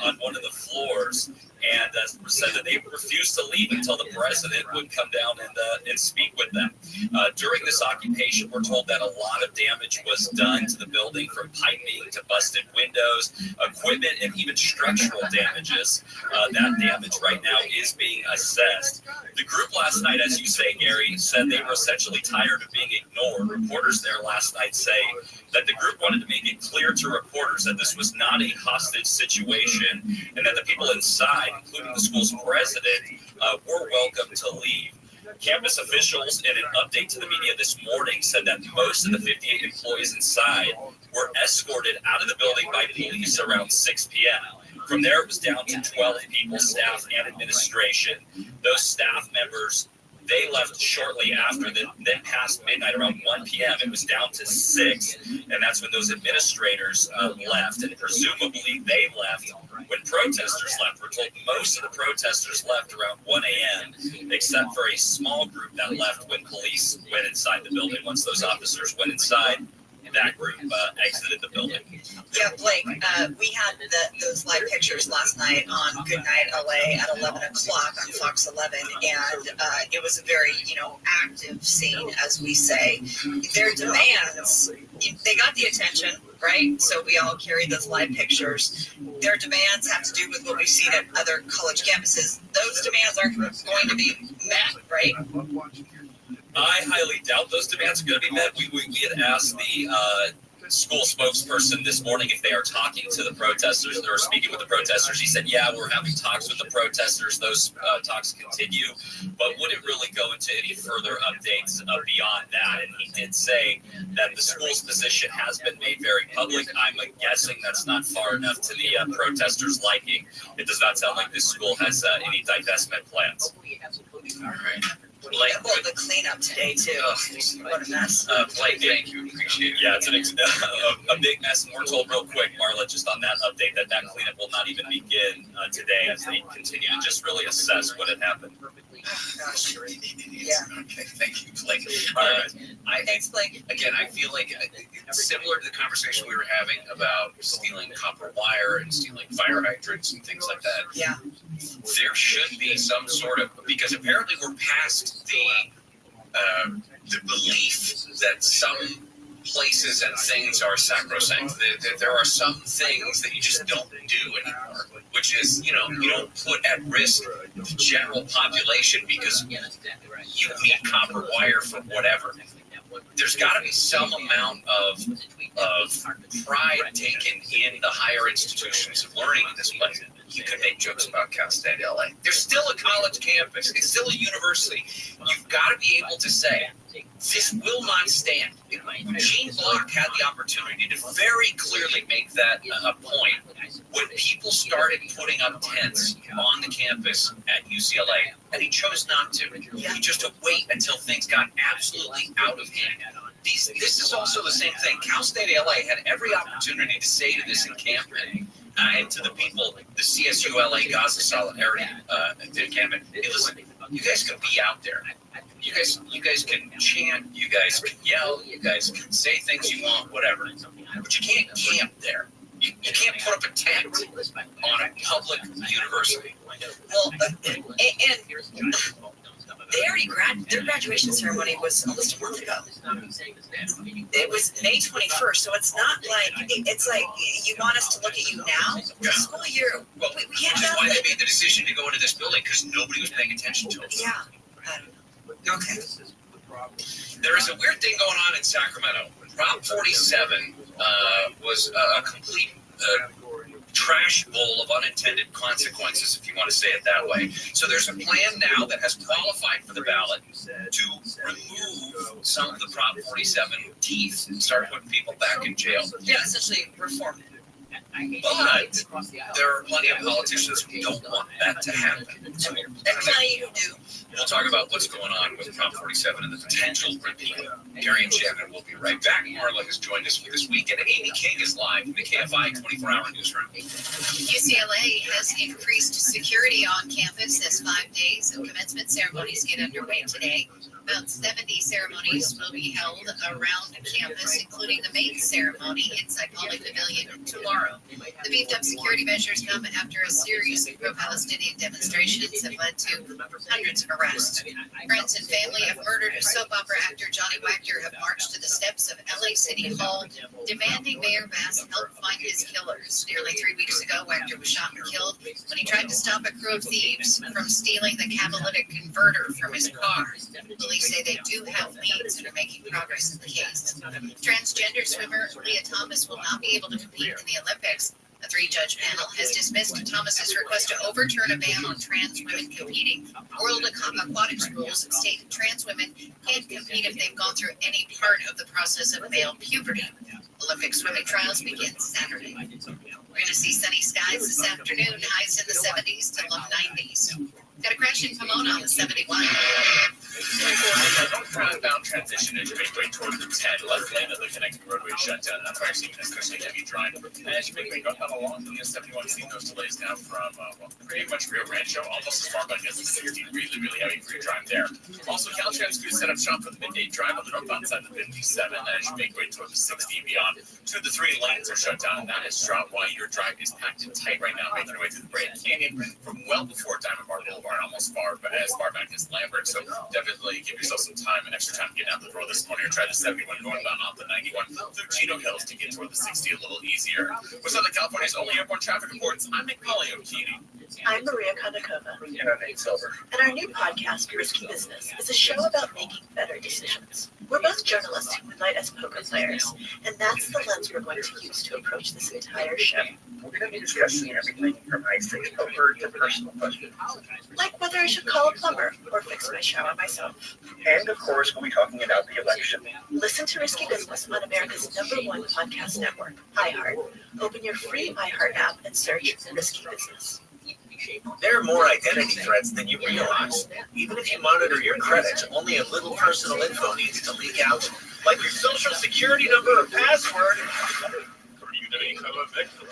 on one of the floors, and said that they refused to leave until the president would come down and speak with them. During this occupation, we're told that a lot of damage was done to the building, from piping to busted windows, equipment, and even structural damages. That damage right now is being assessed. The group last night, as you say, Gary, said they were essentially tired of being ignored. Reporters there last night say that the group wanted to make it clear to reporters that this was not a hostage situation and that the people inside, including the school's president, were welcome to leave. Campus officials, in an update to the media this morning, said that most of the 58 employees inside were escorted out of the building by police around 6 p.m. From there, it was down to 12 people, staff and administration. Those staff members, they left shortly after, then past midnight, around 1 p.m., it was down to 6, and that's when those administrators left, and presumably they left when protesters left. We're told most of the protesters left around 1 a.m., except for a small group that left when police went inside the building. Once those officers went inside, that group exited the building. Yeah, Blake, we had those live pictures last night on Good Night LA at 11 o'clock on Fox 11, and it was a very, active scene, as we say. Their demands, they got the attention, right? So we all carried those live pictures. Their demands have to do with what we've seen at other college campuses. Those demands aren't going to be met, right? I highly doubt those demands are going to be met. We had asked the school spokesperson this morning if they are talking to the protesters or speaking with the protesters. He said, yeah, we're having talks with the protesters. Those talks continue, but wouldn't really go into any further updates beyond that. And he did say that the school's position has been made very public. I'm guessing that's not far enough to the protesters' liking. It does not sound like this school has any divestment plans. All right. Blake, well, the cleanup today too. What a mess. Blake, thank you. Appreciate it. Yeah, it's a big mess. And we're told real quick, Marla, just on that update, that cleanup will not even begin today as they continue to just really assess what had happened. Gosh. Yeah. Okay, thank you, Blake. Thanks, Blake. Again, I feel like similar to the conversation we were having about stealing copper wire and stealing fire hydrants and things like that. Yeah. There should be some sort of, because apparently we're past the belief that some places and things are sacrosanct. There are some things that you just don't do anymore, which is, you don't put at risk the general population because you need copper wire for whatever. There's got to be some amount of pride taken in the higher institutions of learning in this place. You could make jokes about Cal State LA. There's still a college campus. It's still a university. You've got to be able to say, this will not stand. Gene Block had the opportunity to very clearly make that a point when people started putting up tents on the campus at UCLA, and he chose not to. He just took wait until things got absolutely out of hand. This is also the same thing. Cal State LA had every opportunity to say to this encampment and to the people, the CSU LA Gaza Solidarity encampment, hey, listen, you guys can be out there. You guys can chant, you guys can yell, you guys can say things you want, whatever. But you can't camp there. You can't put up a tent on a public university. Well, and they already their graduation ceremony was almost a month ago. It was May 21st, so it's not like, it's like you want us to look at you now? The school year, well, we can't which is have why it. they made the decision to go into this building, because nobody was paying attention to it. Yeah. Okay. There is a weird thing going on in Sacramento. Prop 47 was a complete trash bowl of unintended consequences, if you want to say it that way. So there's a plan now that has qualified for the ballot to remove some of the Prop 47 teeth and start putting people back in jail. Yeah, essentially reform. But there are plenty of politicians who don't want that to happen. And plenty who do. We'll talk about what's going on with Prop 47 and the potential repeal. Gary and Shannon will be right back. Marla has joined us for this week, and Amy King is live in the KFI 24-hour newsroom. UCLA has increased security on campus as 5 days of commencement ceremonies get underway today. About 70 ceremonies will be held around campus, including the main ceremony inside Poly Pavilion tomorrow. The beefed up security measures come after a series of pro-Palestinian demonstrations have led to hundreds of arrests. Friends and family of murdered soap opera actor Johnny Wachter have marched to the steps of LA City Hall, demanding Mayor Bass help find his killers. Nearly 3 weeks ago, Wachter was shot and killed when he tried to stop a crew of thieves from stealing the catalytic converter from his car. Police say they do have leads and are making progress in the case. Transgender swimmer Leah Thomas will not be able to compete in the Olympics. A 3-judge panel has dismissed Thomas's request to overturn a ban on trans women competing. World Aquatics rules state trans women can't compete if they've gone through any part of the process of male puberty. Olympic swimming trials begin Saturday. We're going to see sunny skies this afternoon, highs in the 70s to low 90s. Got a crash in Pomona on the 71. Northbound transition into make way toward the 10. Left lane of the connecting roadway shut down. That's why you're seeing this especially heavy drive. As you make way up along the 71, seeing those delays now from pretty much Rio Rancho, almost as far back as the 60. Really, really heavy for your drive there. Also, Caltrans crews set up shop for the midday drive on the northbound side of the 57 as you make way toward the 60 and beyond. 2 of the 3 lanes are shut down, and that is dropped while your drive is packed and tight right now, making your way through the Grand Canyon from well before Diamond Bar Boulevard, almost as far back as Lambert. So definitely give yourself some time and extra time to get out the door this morning, or try the 71 northbound off the 91 through Chino Hills to get toward the 60 a little easier. With Southern California's only airborne traffic reports, I'm Nick Polio-Keating. I'm Maria Kondakova. And I'm Nate Silver. And our new podcast, Risky Business, is a show about making better decisions. We're both journalists who moonlight as poker players, and that's the lens we're going to use to approach this entire show. We're going to be discussing everything from high-stakes poker to personal questions. Like whether I should call a plumber or fix my shower myself. And, of course, we'll be talking about the election. Listen to Risky Business on America's #1 podcast network, iHeart. Open your free iHeart app and search Risky Business. There are more identity threats than you realize. Even if you monitor your credit, only a little personal info needs to leak out, like your social security number or password. For you to become a victim.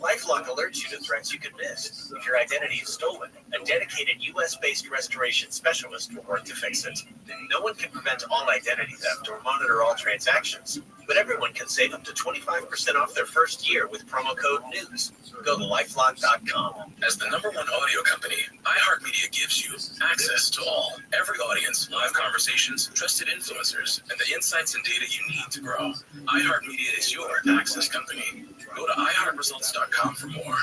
LifeLock alerts you to threats you could miss. If your identity is stolen, a dedicated U.S.-based restoration specialist will work to fix it. No one can prevent all identity theft or monitor all transactions, but everyone can save up to 25% off their first year with promo code NEWS. Go to LifeLock.com. As the #1 audio company, iHeartMedia gives you access to all, every audience, live conversations, trusted influencers, and the insights and data you need to grow. iHeartMedia is your access company. Go to iHeartResults.com for more.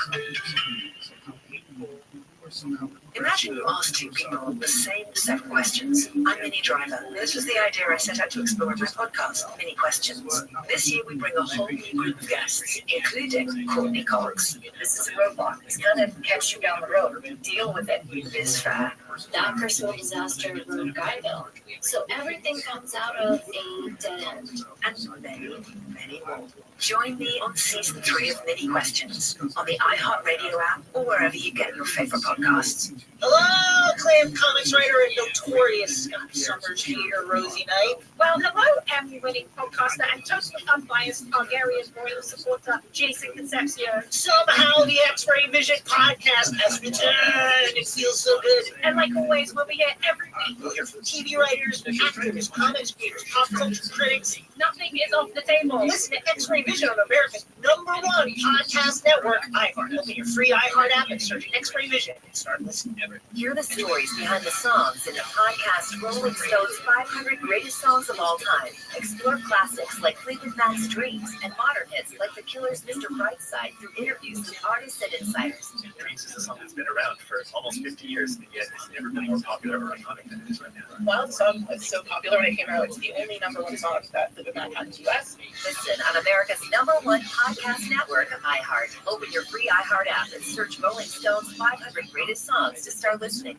Imagine you ask 2 people the same 7 questions. I'm Minnie Driver. This was the idea I set out to explore in my podcast, Mini Questions. This year we bring a whole new group of guests, including Courtney Cox. This is a robot. It's gonna catch you down the road. Deal with it. Biz fair. That personal disaster road guy bill. So everything comes out of a dead end. And many, many more. Join me on season 3 of Mini Questions on the iHeartRadio app or wherever you get your favorite podcasts. Hello, acclaimed comics writer and notorious Scott Summers here, Rosie Knight. Well, hello, Emmy-winning podcaster and totally unbiased Targaryen royal supporter, Jason Concepcion. Somehow the X-Ray Vision podcast has returned. It feels so good. And like always, we'll be here every week. We'll hear from TV writers, actors, comics creators, pop culture critics. Nothing is off the table. Listen to X-Ray Vision on America's #1 podcast network, iHeart. Open your free iHeart app and search X-Ray Vision and start listening. Hear the stories behind the songs in the podcast Rolling Stone's 500 Greatest Songs of All Time. Explore classics like Fleetwood Mac's Dreams and modern hits like The Killer's Mr. Brightside through interviews with artists and insiders. Dreams is a song that's been around for almost 50 years, and yet it's never been more popular or iconic than it is right now. While the song was so popular when it came out, it's the only #1 song that Fleetwood Mac had in the U.S. Listen on America's #1 podcast network, iHeart. Open your free iHeart app and search Rolling Stone's 500 Greatest Songs to start listening.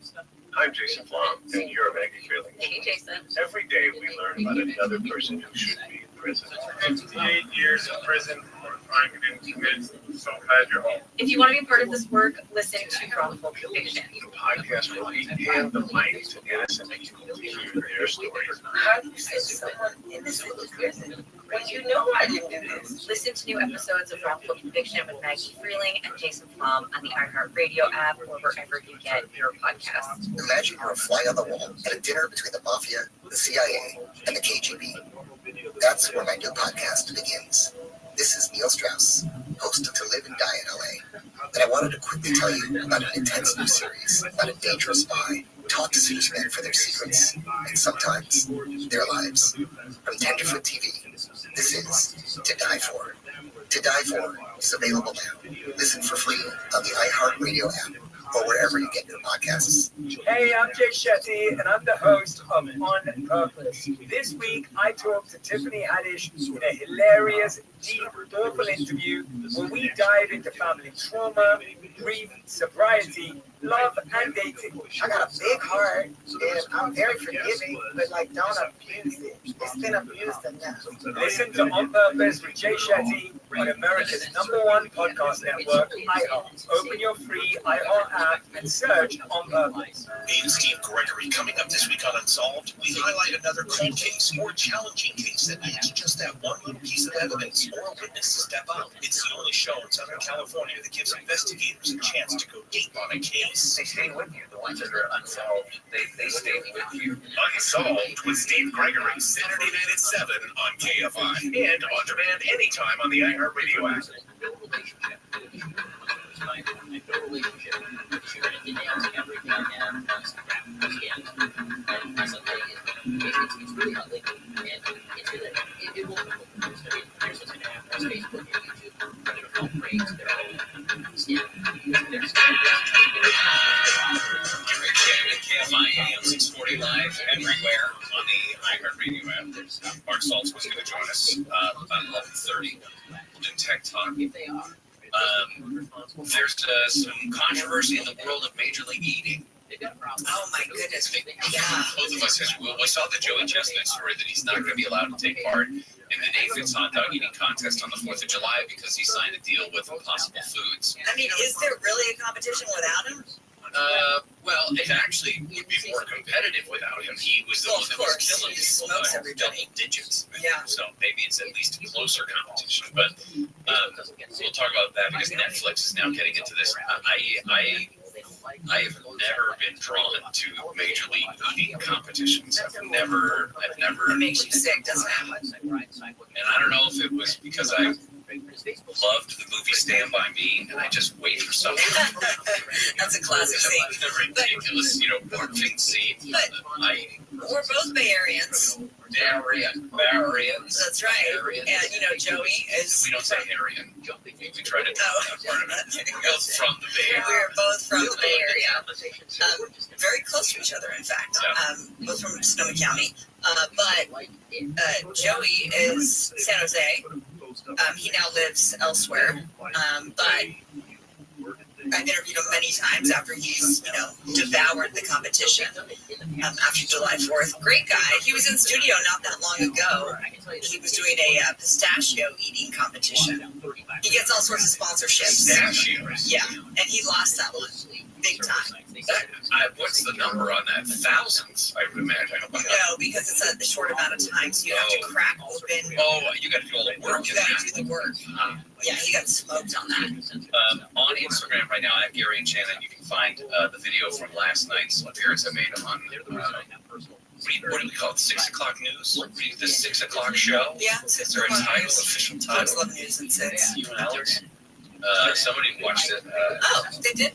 I'm Jason Flom, and you're Maggie Feeling. Hey, Jason. Every day we learn about another person who should be in prison. 58 years in prison for a crime you didn't commit. So glad you're home. If you want to be part of this work, listen to Wrongful Conviction. The podcast will hand the mic to innocent people to hear their stories. How do you send someone innocent to prison when you know I didn't do this? Listen to new episodes of Wrongful Conviction with Maggie Freeling and Jason Flom on the iHeartRadio app or wherever you get your podcasts. Imagine you're a fly on the wall at a dinner between the Mafia, the CIA, and the KGB. That's where my new podcast begins. This is Neil Strauss, host of To Live and Die in LA. And I wanted to quickly tell you about an intense new series about a dangerous spy taught to seduce men for their secrets, and sometimes their lives. From Tenderfoot TV, this is To Die For. To Die For is available now. Listen for free on the iHeartRadio app or wherever you get your podcasts. Hey, I'm Jay Shetty, and I'm the host of On Purpose. This week, I talked to Tiffany Haddish in a hilarious, deep, thoughtful interview where we dive into family trauma, grief, sobriety, love, and dating. I got a big heart, and I'm very forgiving, but like, don't abuse it. It's been abused enough. Listen to On Purpose with Jay Shetty on America's #1 podcast network, iHeart. Open your free iHeart app and search On Purpose. Me and Steve Gregory coming up this week on Unsolved. We highlight another cold case or challenging case that needs just that one little piece of evidence or a witness to step up. It's the only show in Southern California that gives investigators a chance to go deep on a case. They stay with you. The ones that are unsolved, they stay with you. Unsolved with Steve Gregory, Saturday night at 7 on KFI and on demand anytime on the iHeartRadio app. KFI AM 640 live everywhere on the iHeartRadio app. Mark Saltz was going to join us about 11:30 in Tech Talk. There's some controversy in the world of Major League Eating. Oh my goodness. Yeah. Both of us, we saw the Joey Chestnut story that he's not going to be allowed to take part in the Nathan's hot dog eating contest on the 4th of July because he signed a deal with Impossible Foods. I mean, is there really a competition without him? Well, it actually would be more competitive without him. He was the one that was killing people by double digits. Yeah. So maybe it's at least a closer competition. But we'll talk about that because Netflix is now getting into this. I have never been drawn to Major League Eating competitions. I've never. It makes you sick, doesn't it? And I don't know if it was because I loved the movie Stand By Me, and I just wait for something. That's a classic scene. The ridiculous, morphing scene. But we're both Bay Areans. Barians. That's right. And, Joey is... We don't say Aryan. We try to part of it. We're both from the Bay Area. We're both from the Bay Area. Very close to each other, in fact. Both from Sonoma County. But Joey is San Jose. He now lives elsewhere. But I've interviewed him many times after he's, devoured the competition after July 4th. Great guy. He was in studio not that long ago. He was doing a pistachio eating competition. He gets all sorts of sponsorships. Pistachios? Yeah, and he lost that one big time. What's the number on that? Thousands, I would imagine. No, because it's a short amount of time, so you have to crack open. Oh, you got to do all the work. You got to do the work. Yeah, he got smoked on that. On Instagram right now, I have Gary and Shannon. You can find the video from last night's appearance I made on. What do we call it? 6 o'clock news? The 6 o'clock show? Yeah, Is there a title, official title? Fox 11 News at 6. You and Alex? Somebody watched it. Oh, they did?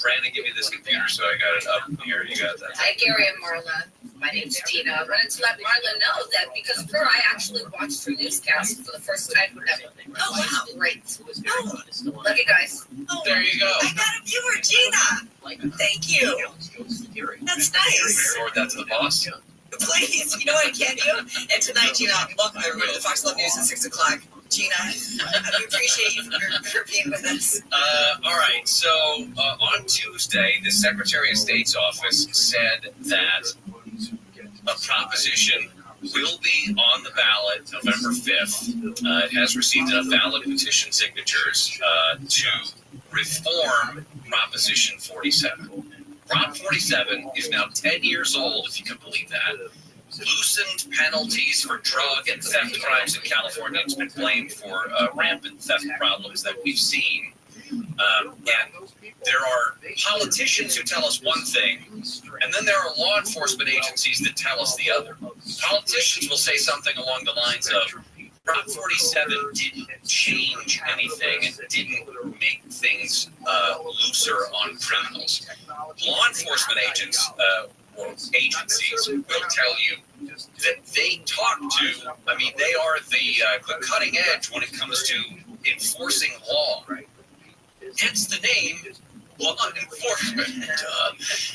Brandon, give me this computer so I got it up here. You got that. Hi, Gary and Marla. My name's Tina. I wanted to let Marla know that because of her, I actually watched her newscast for the first time ever. Oh, wow. Great. Love you guys. Oh, there you go. I got a viewer, Gina. Thank you. That's nice. Forward that to the boss. Please, you know what I can do? And tonight, Gina, welcome everybody to Fox 11 News at 6 o'clock. Gina, we appreciate you for being with us. All right, so on Tuesday, the Secretary of State's office said that a proposition will be on the ballot November 5th. It has received enough valid petition signatures to reform Proposition 47. Prop 47 is now 10 years old, if you can believe that. Loosened penalties for drug and theft crimes in California. It's been blamed for rampant theft problems that we've seen. And there are politicians who tell us one thing, and then there are law enforcement agencies that tell us the other. Politicians will say something along the lines of, Prop 47 didn't change anything and didn't make things looser on criminals. Law enforcement agents or agencies will tell you that they talk to, they are the cutting edge when it comes to enforcing law. Hence the name law enforcement.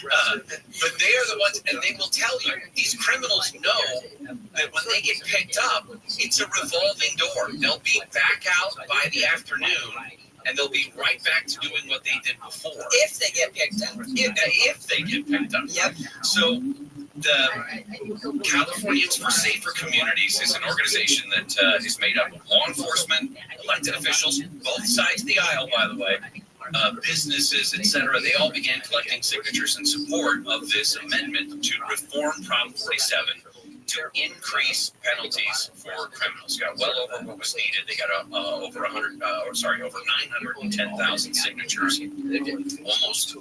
But they are the ones, and they will tell you, these criminals know that when they get picked up, it's a revolving door. They'll be back out by the afternoon, and they'll be right back to doing what they did before. If they get picked up. If they get picked up. Yep. So the Californians for Safer Communities is an organization that is made up of law enforcement, elected officials, both sides of the aisle, by the way, businesses, etc. They all began collecting signatures in support of this amendment to reform Prop 47 to increase penalties for criminals. Got well over what was needed. They got over 910,000 signatures, almost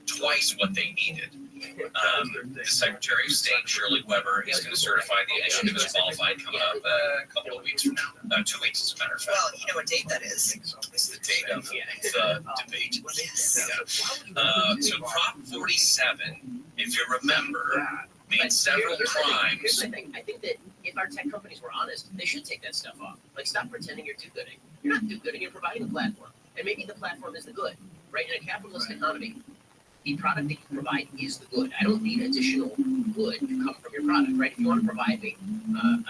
twice what they needed. The Secretary of State, Shirley Weber, is going to certify the initiative as qualified coming up a couple of weeks from now. 2 weeks, as a matter of fact. Well, you know what date that is? It's the date of the debate. Yes. So Prop 47, if you remember, made several crimes. Here's the thing. I think that if our tech companies were honest, they should take that stuff off. Like, stop pretending you're do-gooding. You're not do-gooding. You're providing a platform. And maybe the platform is the good, right? In a capitalist economy, the product that you provide is the good. I don't need additional good to come from your product, right? If you want to provide me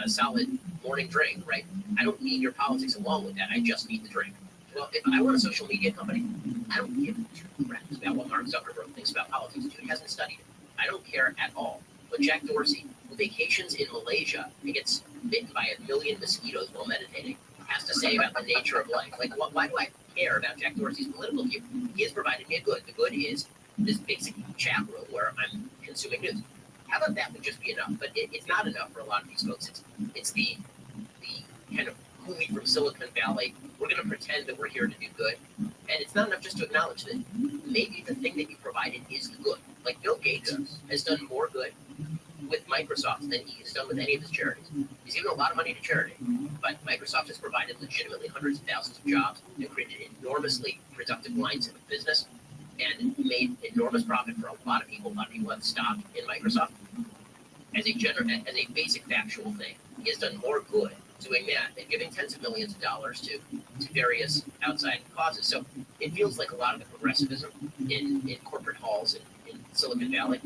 a solid morning drink, right? I don't need your politics along with that. I just need the drink. Well, if I want a social media company, I don't give two craps about what Mark Zuckerberg thinks about politics. He hasn't studied it. I don't care at all. But Jack Dorsey, who vacations in Malaysia and gets bitten by 1 million mosquitoes while meditating, has to say about the nature of life. Like, why do I care about Jack Dorsey's political view? He has provided me a good. The good is this basic chat room where I'm consuming news. How about that would just be enough? But it's not enough for a lot of these folks. It's the kind of movie from Silicon Valley. We're going to pretend that we're here to do good. And it's not enough just to acknowledge that maybe the thing that you provided is the good. Like Bill Gates has done more good with Microsoft than he has done with any of his charities. He's given a lot of money to charity, but Microsoft has provided legitimately hundreds of thousands of jobs and created enormously productive lines of business and made enormous profit for a lot of people. A lot of people have stock in Microsoft. As a basic factual thing, he has done more good doing that than giving tens of millions of dollars to various outside causes. So it feels like a lot of the progressivism in corporate halls in Silicon Valley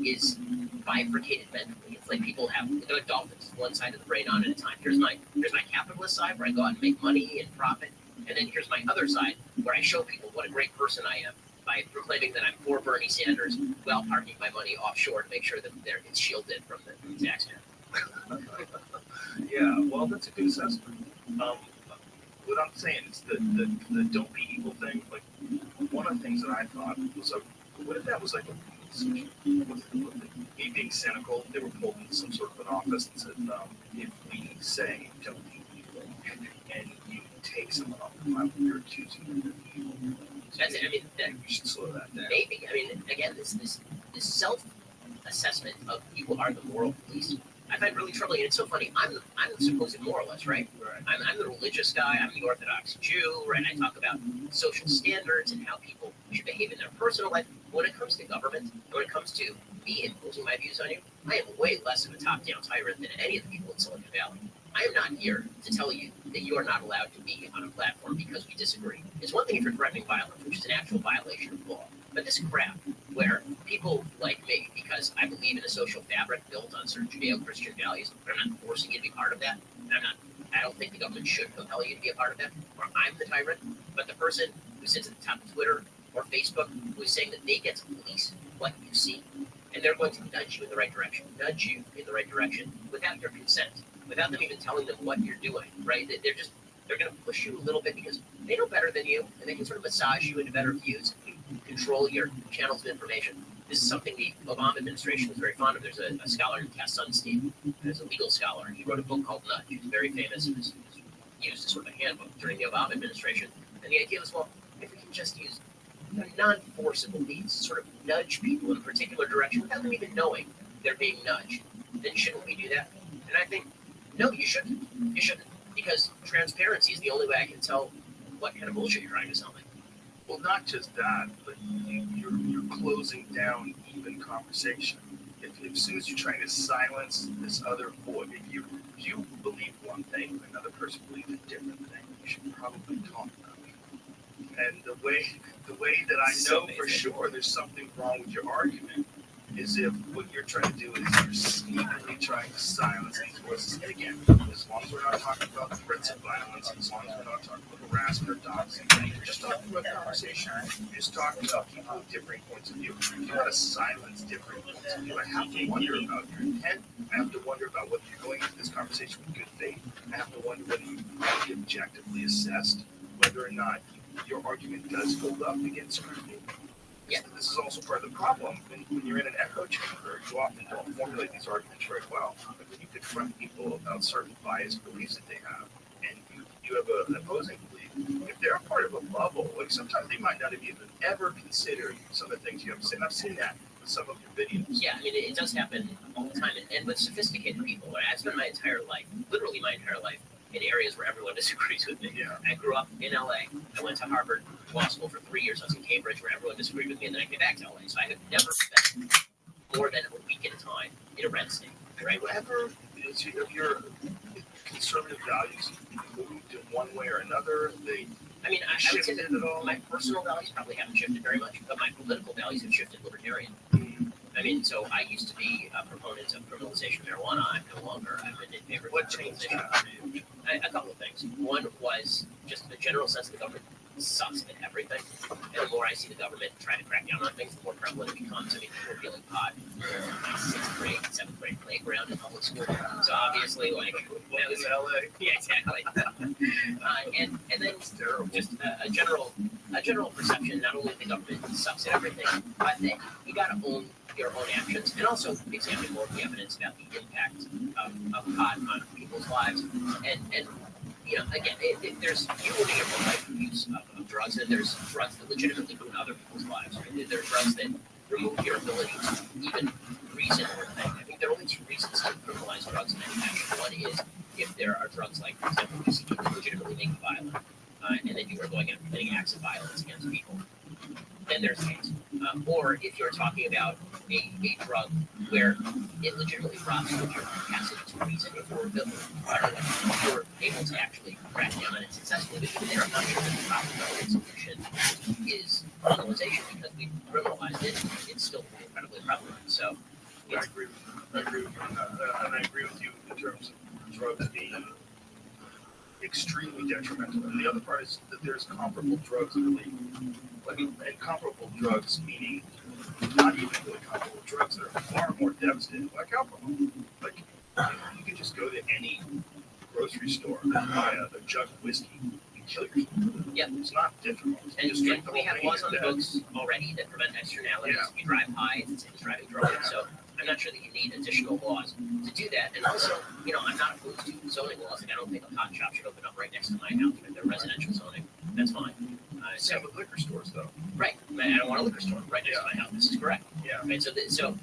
is bifurcated mentally. It's like people have, they're like dolphins, one side of the brain on at a time. Here's my capitalist side where I go out and make money and profit, and then here's my other side where I show people what a great person I am by proclaiming that I'm for Bernie Sanders while parking my money offshore to make sure that it's shielded from the taxpayer. Yeah, well, that's a good assessment. What I'm saying is the don't be evil thing. Like, one of the things that I thought was what if that was like me being cynical? They were pulled into some sort of an office and said, if we say don't be evil, and you take someone off the platform, you're accusing them of evil. That's it. I mean, you should slow that down. Maybe. I mean, again, this self-assessment of you are the moral police, I find really troubling. And it's so funny. I'm the supposed moralist, right? I'm the religious guy. I'm the Orthodox Jew, right? I talk about social standards and how people should behave in their personal life. When it comes to government, when it comes to me imposing my views on you, I am way less of a top-down tyrant than any of the people in Silicon Valley. I am not here to tell you that you are not allowed to be on a platform because we disagree. It's one thing if you're threatening violence, which is an actual violation of law. But this crap, where people like me, because I believe in a social fabric built on certain Judeo-Christian values, but I'm not forcing you to be part of that, and I don't think the government should compel you to be a part of that, or I'm the tyrant, but the person who sits at the top of Twitter or Facebook who is saying that they get to police what you see, and they're going to nudge you in the right direction without your consent, without them even telling them what you're doing, right? They're going to push you a little bit because they know better than you, and they can sort of massage you into better views, control your channels of information. This is something the Obama administration was very fond of. There's a scholar, Cass Sunstein, who's a legal scholar, and he wrote a book called Nudge. He's very famous. It was used as sort of a handbook during the Obama administration. And the idea was, well, if we can just use non-forcible means, sort of nudge people in a particular direction without them even knowing they're being nudged, then shouldn't we do that? And I think, no, you shouldn't. You shouldn't. Because transparency is the only way I can tell what kind of bullshit you're trying to sell me. Well, not just that, but you're closing down even conversation. If as soon as you're trying to silence this other voice, if you believe one thing and another person believes a different thing, you should probably talk about it. And the way that I know for sure there's something wrong with your argument is if what you're trying to do is you're sneakily trying to silence these voices. And again, as long as we're not talking about threats of violence, as long as we're not talking about harassment or doxing, we're just talking about conversation. We're just talking about people with differing points of view. If you want to silence different points of view, I have to wonder about your intent. I have to wonder about whether you're going into this conversation with good faith. I have to wonder whether you've really objectively assessed whether or not your argument does hold up against scrutiny. Yeah. This is also part of the problem. When you're in an echo chamber, you often don't formulate these arguments very well. But when you confront people about certain biased beliefs that they have, and you have an opposing belief, if they're a part of a bubble, like sometimes they might not have even ever considered some of the things you have to say. And I've seen that with some of your videos. Yeah, I mean, it does happen all the time. And with sophisticated people, I've spent my entire life, literally my entire life, in areas where everyone disagrees with me. Yeah. I grew up in LA. I went to Harvard Law School for 3 years. I was in Cambridge, where everyone disagreed with me, and then I came back to LA. So I have never spent more than a week at a time in a red state. Right? Whatever is your conservative values moved in one way or another? I mean, I would say that my personal values probably haven't shifted very much, but my political values have shifted libertarian. I mean, so I used to be a proponent of criminalization of marijuana. I'm no longer. I've been in favor of criminalization. A couple of things. One was just the general sense that the government sucks at everything. And the more I see the government try to crack down on things, the more prevalent it becomes. I mean, people are dealing pot in my 6th grade, 7th grade playground in public school. So obviously, like, that was LA. Yeah, exactly. And then just a general perception, not only the government sucks at everything, but that you got to own your own actions, and also examine more of the evidence about the impact of pot on people's lives. And you know, again, there's you owning your own life use of drugs, and there's drugs that legitimately ruin other people's lives. Right? There are drugs that remove your ability to even reason or think. I think there are only 2 reasons to criminalize drugs in manufacture. One is if there are drugs like, for example, PCP that legitimately make you violent, and then you are going and committing acts of violence against people. Then there's case. Or if you're talking about a drug where it legitimately robs you of your capacity to reason, if you're able to actually crack down on it successfully. But even there, I'm not sure that the proper solution is criminalization, because we've criminalized it. It's still incredibly prevalent. So I agree with you. And I agree with you in terms of drugs being extremely detrimental. And the other part is that there's comparable drugs that are legal. And comparable drugs meaning not even really comparable drugs that are far more devastating, like alcohol. Like, you can just go to any grocery store and buy a jug of whiskey and kill yourself. Yeah. It's not difficult. And we have laws on the books already that prevent externalities. Yeah. If you drive high, it's driving drunk. So I'm not sure that you need additional laws to do that. And also, you know, I'm not opposed to zoning laws. Like, I don't think a pot shop should open up right next to my house. If they're residential zoning, that's fine. Same with liquor stores, though. Right. I don't want a liquor store right next to my house. This is correct. Yeah. Right. So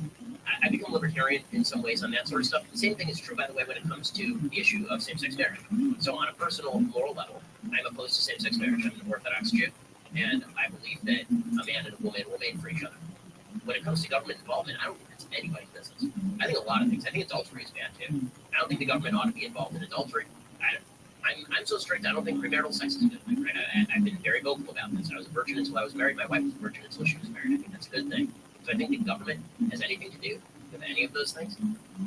I become libertarian in some ways on that sort of stuff. The same thing is true, by the way, when it comes to the issue of same-sex marriage. So on a personal, moral level, I'm opposed to same-sex marriage. I'm an Orthodox Jew, and I believe that a man and a woman will mate for each other. When it comes to government involvement, I don't think it's anybody's business. I think a lot of things. I think adultery is bad, too. I don't think the government ought to be involved in adultery. I'm so strict, I don't think premarital sex is a good thing, right? I've been very vocal about this. I was a virgin until I was married. My wife was a virgin until she was married. I think that's a good thing. So I think the government has anything to do with any of those things?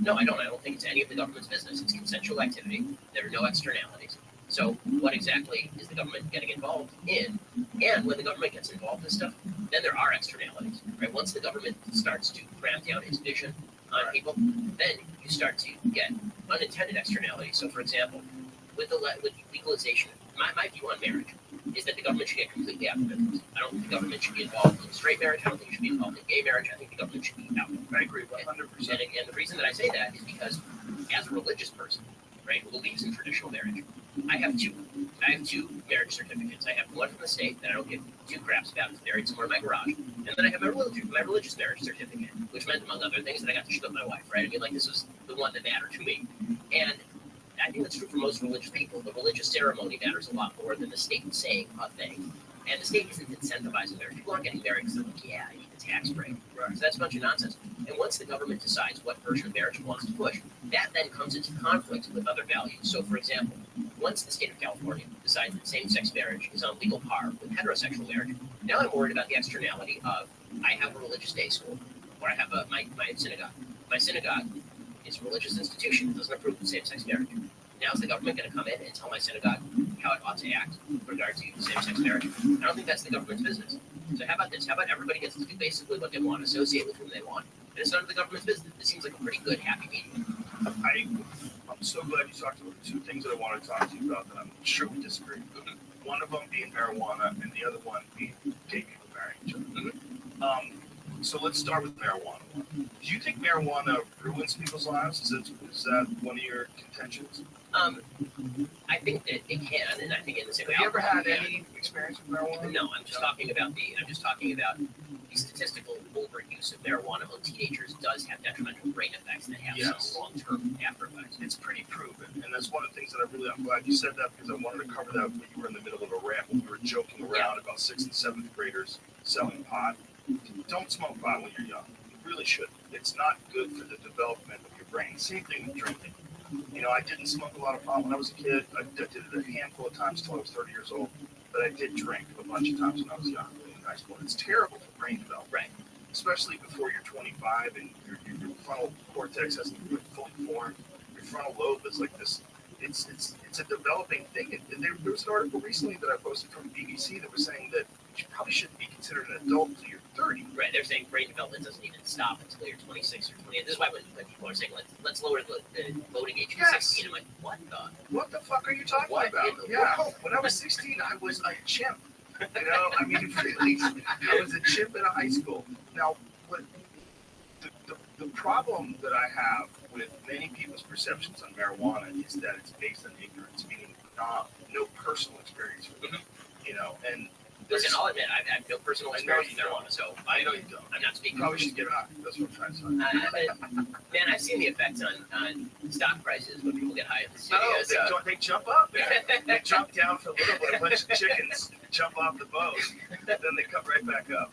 No, I don't. I don't think it's any of the government's business. It's consensual activity. There are no externalities. So what exactly is the government getting involved in? And when the government gets involved in stuff, then there are externalities, right? Once the government starts to cramp down its vision on people, then you start to get unintended externalities. So, for example, with legalization, my view on marriage is that the government should get completely out of business. I don't think the government should be involved in straight marriage. I don't think it should be involved in gay marriage. I think the government should be out. I agree 100%. And the reason that I say that is because, as a religious person, right, who believes in traditional marriage, I have two marriage certificates. I have one from the state that I don't give 2 craps about. It's buried somewhere in my garage. And then I have my religious marriage certificate, which meant, among other things, that I got to ship my wife, right? I mean, like, this was the one that mattered to me. And I think that's true for most religious people. The religious ceremony matters a lot more than the state saying a thing. And the state isn't incentivizing marriage. People aren't getting married because they're like, yeah, I need to tax break. So that's a bunch of nonsense. And once the government decides what version of marriage it wants to push, that then comes into conflict with other values. So, for example, once the state of California decides that same-sex marriage is on legal par with heterosexual marriage, now I'm worried about the externality of I have a religious day school, or I have my synagogue. My synagogue is a religious institution. It doesn't approve of same-sex marriage. Now is the government going to come in and tell my synagogue how it ought to act with regard to same-sex marriage? I don't think that's the government's business. So how about this? How about everybody gets to do basically what they want, associate with whom they want, and it's none of the government's business? It seems like a pretty good, happy medium. I'm so glad you talked about the two things that I want to talk to you about that I'm sure we disagree. One of them being marijuana, and the other one being gay people marrying each other. So let's start with marijuana. Do you think marijuana ruins people's lives? Is that one of your contentions? I think that it can, and I think in the same way. Have you ever had any experience with marijuana? No, I'm just talking about the statistical overuse of marijuana on teenagers does have detrimental brain effects that have some long-term after effects. It's pretty proven, and that's one of the things that I'm glad you said that, because I wanted to cover that when you were in the middle of a rant when we were joking around about 6th and 7th graders selling pot. Don't smoke pot when you're young. You really shouldn't. It's not good for the development of your brain. Same thing with drinking. You know, I didn't smoke a lot of pot when I was a kid. I did it a handful of times until I was 30 years old, but I did drink a bunch of times when I was young in high school. It's terrible for brain development. Right. Especially before you're 25 and your frontal cortex hasn't been fully formed. Your frontal lobe is like this. It's a developing thing. And there was an article recently that I posted from BBC that was saying that you probably shouldn't be considered an adult until you're 30. Right. They're saying brain development doesn't even stop until you're 26 or 28. This is why when people are saying let's lower the voting age to 16, I'm like, what the fuck are you talking about? Yeah. When I was 16, I was a chimp. You know, I mean, really, I was a chimp in a high school. Now, what the problem that I have with many people's perceptions on marijuana is that it's based on ignorance, meaning no personal experience with it. You know, and listen, I'll admit I have no personal experience with marijuana, so I know you don't. I'm not speaking. Probably should get it out. That's what I'm trying to say. Man, I've seen the effects on stock prices when people get high at the studio. Oh, they jump up, man. They jump down for a little bit. A bunch of chickens jump off the boat, then they come right back up.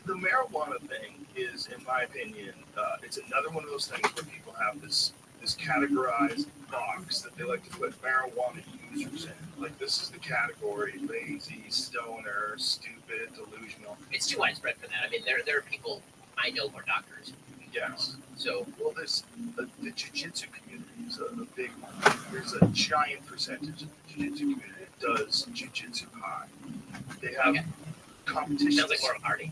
The marijuana thing is, in my opinion, it's another one of those things where people have this categorized box that they like to put marijuana users in. Like, this is the category: lazy, stoner, stupid, delusional. It's too widespread for that. I mean, there are people I know who are doctors. Yes. So, well, the jiu-jitsu community is a big one. There's a giant percentage of the jiu-jitsu community that does jiu-jitsu high. They have competition. Sounds like more of a party.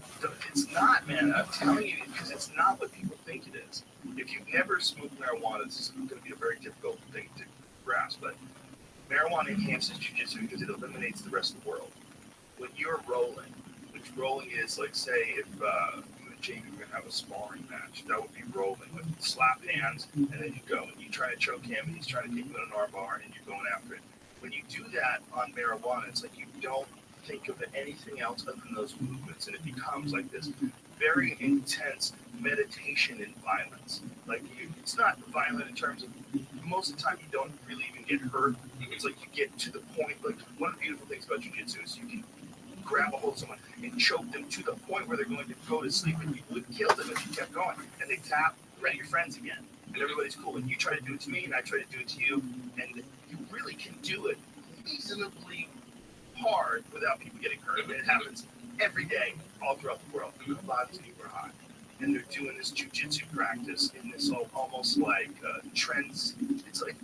It's not, man. I'm telling you, because it's not what people think it is. If you've never smoked marijuana, this is going to be a very difficult thing to grasp. But marijuana enhances jiu-jitsu because it eliminates the rest of the world. When you're rolling, which rolling is like, say, if you and Jamie were going to have a sparring match, that would be rolling. Like, slap hands, and then you go, and you try to choke him, and he's trying to take you in an arm bar, and you're going after it. When you do that on marijuana, it's like you don't think of anything else other than those movements, and it becomes like this very intense meditation in violence. Like, it's not violent in terms of, most of the time you don't really even get hurt. It's like you get to the point, like, one of the beautiful things about jiu-jitsu is you can grab a hold of someone and choke them to the point where they're going to go to sleep, and you would kill them if you kept going. And they tap, right, your friends again, and everybody's cool. And you try to do it to me, and I try to do it to you, and you really can do it reasonably hard without people getting hurt. I mean, it happens every day all throughout the world. A lot of people are high, and they're doing this jiu-jitsu practice in this almost like trends. It's like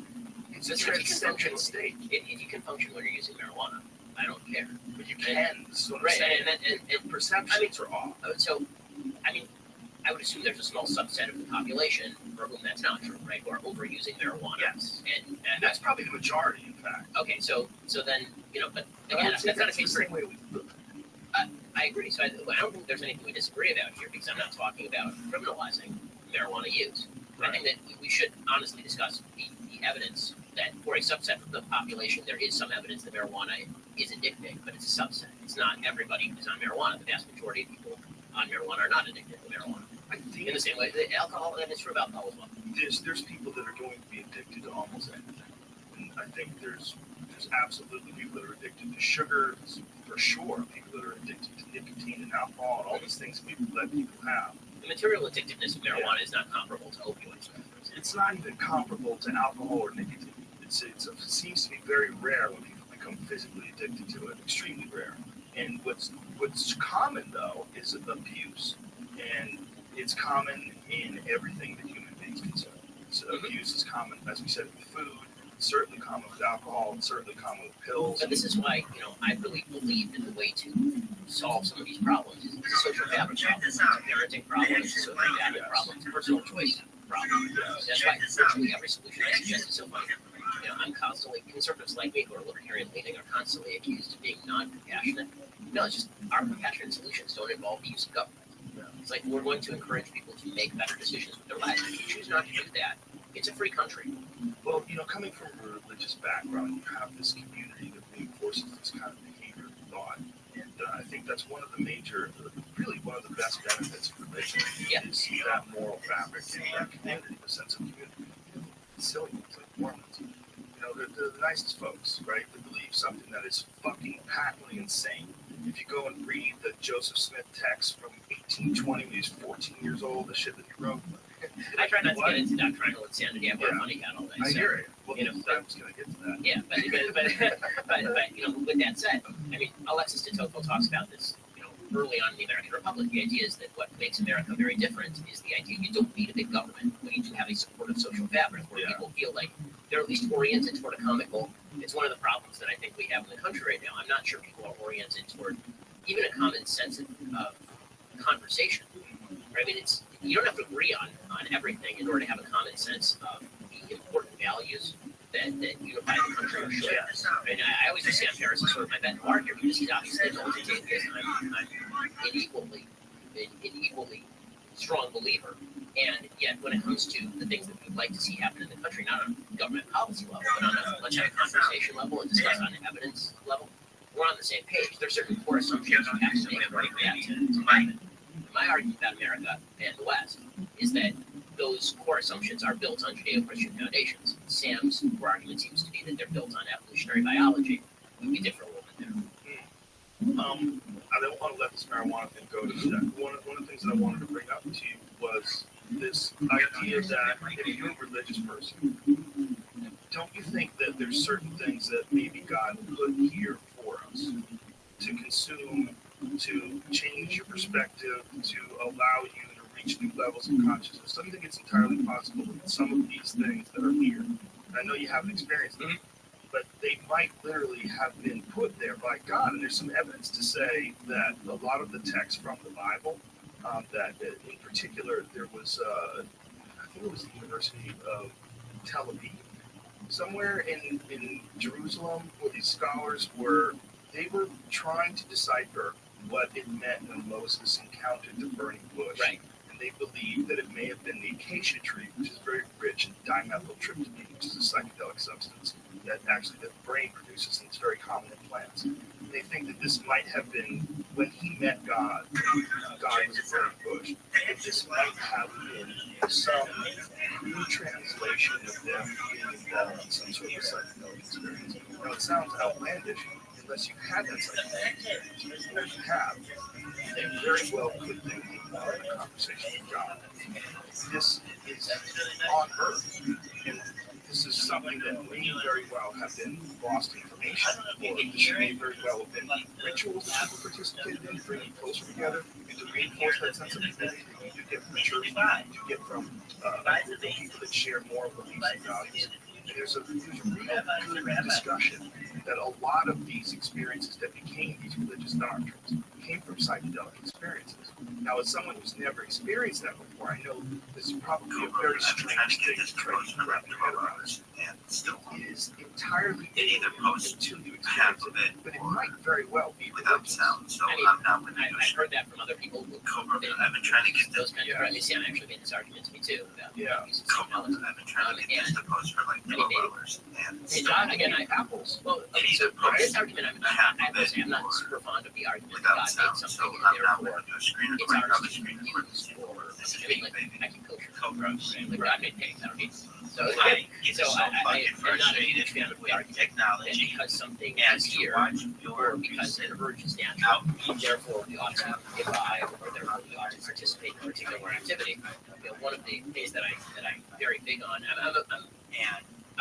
it's a transcendent state. If you can function when you're using marijuana, I don't care. But you can. So right, and perceptions are off. So, I mean, I would assume there's a small subset of the population for whom that's not true, right? Who are overusing marijuana. Yes. And that's probably the majority, in fact. Okay, so then, but again, that's not a case for. I agree. So I don't think there's anything we disagree about here, because I'm not talking about criminalizing marijuana use. Right. I think that we should honestly discuss the evidence that for a subset of the population, there is some evidence that marijuana is addicting, but it's a subset. It's not everybody who's on marijuana. The vast majority of people on marijuana are not addicted to marijuana. I think in the same way, the alcohol, and it's true about alcohol as well. There's people that are going to be addicted to almost anything. And I think there's absolutely people that are addicted to sugar, for sure people that are addicted to nicotine and alcohol and all these things we let people have. The material addictiveness of marijuana is not comparable to opioids. It's not even comparable to alcohol or nicotine. It seems to be very rare when people become physically addicted to it, extremely rare. And what's common, though, is abuse. And it's common in everything that human beings consume. So abuse is common, as we said, with food. It's certainly common with alcohol. It's certainly common with pills. But this is why, I really believe in the way to solve some of these problems. It's a social fabric problem. It's a parenting problem. It's a social fabric problem. It's a personal choice problem. That's why virtually every solution I suggest is so funny. I'm constantly, conservatives like me who are libertarian leaning are constantly accused of being non-compassionate. No, it's just our compassionate solutions don't involve the use of government. It's like we're going to encourage people to make better decisions with their lives. If you choose not to do that, it's a free country. Well, coming from a religious background, you have this community that reinforces this kind of behavior and thought. And I think that's one of the really one of the best benefits of religion is that moral fabric and that community, the sense of community. Silly ones like Mormons. They're the nicest folks, right? They believe something that is fucking patently insane. If you go and read the Joseph Smith text from 1820 when he was 14 years old, the shit that he wrote. I try not to get into doctrinal insanity. I've got money out all day. I hear it. Well, I was going to get to that. Yeah, but with that said, I mean, Alexis de Tocqueville talks about this, early on in the American Republic. The idea is that what makes America very different is the idea you don't need a big government when you do have a supportive social fabric where people feel like they're at least oriented toward a common goal. It's one of the problems that I think we have in the country right now. I'm not sure people are oriented toward even a common sense of conversation. I mean, you don't have to agree on everything in order to have a common sense of the important values that unify the country or should. And I always just see on Paris as sort of my bet noir here because he's obviously an old atheist. I'm an equally strong believer. And yet, when it comes to the things that we'd like to see happen in the country, not on a government policy level, but on a let's have a conversation level and discuss on an evidence level, we're on the same page. There's certain core assumptions you have to make in order for that to happen. My argument about America and the West is that those core assumptions are built on Judeo-Christian foundations. Sam's core argument seems to be that they're built on evolutionary biology. We differ a little bit there. I don't want to let this marijuana thing go to that. One of the things that I wanted to bring up to you was this idea that if you're a religious person, don't you think that there's certain things that maybe God put here for us to consume, to change your perspective, to allow you to reach new levels of consciousness? Don't you think it's entirely possible that some of these things that are here, and I know you haven't experienced them, but they might literally have been put there by God? And there's some evidence to say that a lot of the texts from the Bible, that in particular, there was, I think it was the University of Tel Aviv, somewhere in Jerusalem, where these scholars were trying to decipher what it meant when Moses encountered the burning bush. Right. And they believed that it may have been the acacia tree, which is very rich in dimethyltryptamine, which is a psychedelic substance that actually the brain produces, and it's very common in plants. And they think that this might have been when he met God. God was a burning bush. That this might have been some new translation of them being involved in some sort of psychedelic experience. Now, it sounds outlandish unless you've had that psychedelic experience. And if you have, they very well could think in a conversation with God. This is on Earth, and this is something that may very well have been lost information, or this may very well have been rituals that people participated in to bring you closer together, and to reinforce that sense of community that you get from church, you get from people that share moral beliefs and values. And there's a real good discussion that a lot of these experiences that became these religious doctrines came from psychedelic experiences. Now, as someone who's never experienced that before, I know this is probably a very strange thing to try to wrap your head around. It is entirely until you experience it, but it might very well be without sound. So I'm not going to. I've heard that from other people who I've been trying to get those kinds of. I mean, Sam actually made this argument to me too about I've been trying to get this to post for like Again, well, okay, so this argument, I will say I'm not super fond of the argument that God made something and therefore it's ours to use for, I mean, like, I can kosher drugs, right? Like, God made pigs, I don't need. So I'm not a huge fan of the argument that because something is here, or because an urge is natural, therefore we ought to imbibe, or therefore we ought to participate in a particular activity. You know, one of the things that I'm very big on, I'm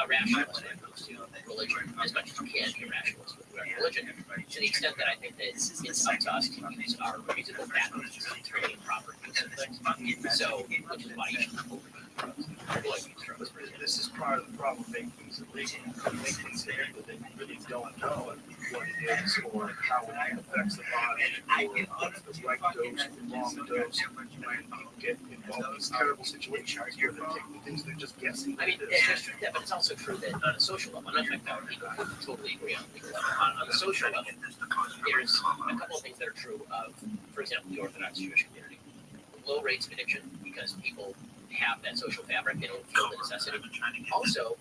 a rationalist when it comes to religion, as much as you can be a rationalist with religion, to the extent that I think that it's up to us to use our reasonable faculties to train proper use of things. So, which is why you should avoid use drugs. This is part of the problem, making things illegal. Make things illegal that you really don't know what it is or how it affects the body or the right dose or the wrong dose. And people get involved in these terrible situations where they're taking things they're just guessing. I mean, yeah, but it's also true that on a social level, and I think that people would totally agree on the legal level. On the social level, there's a couple of things that are true of, for example, the Orthodox Jewish community. Low rates of addiction because people have that social fabric, they don't feel the necessity. Also,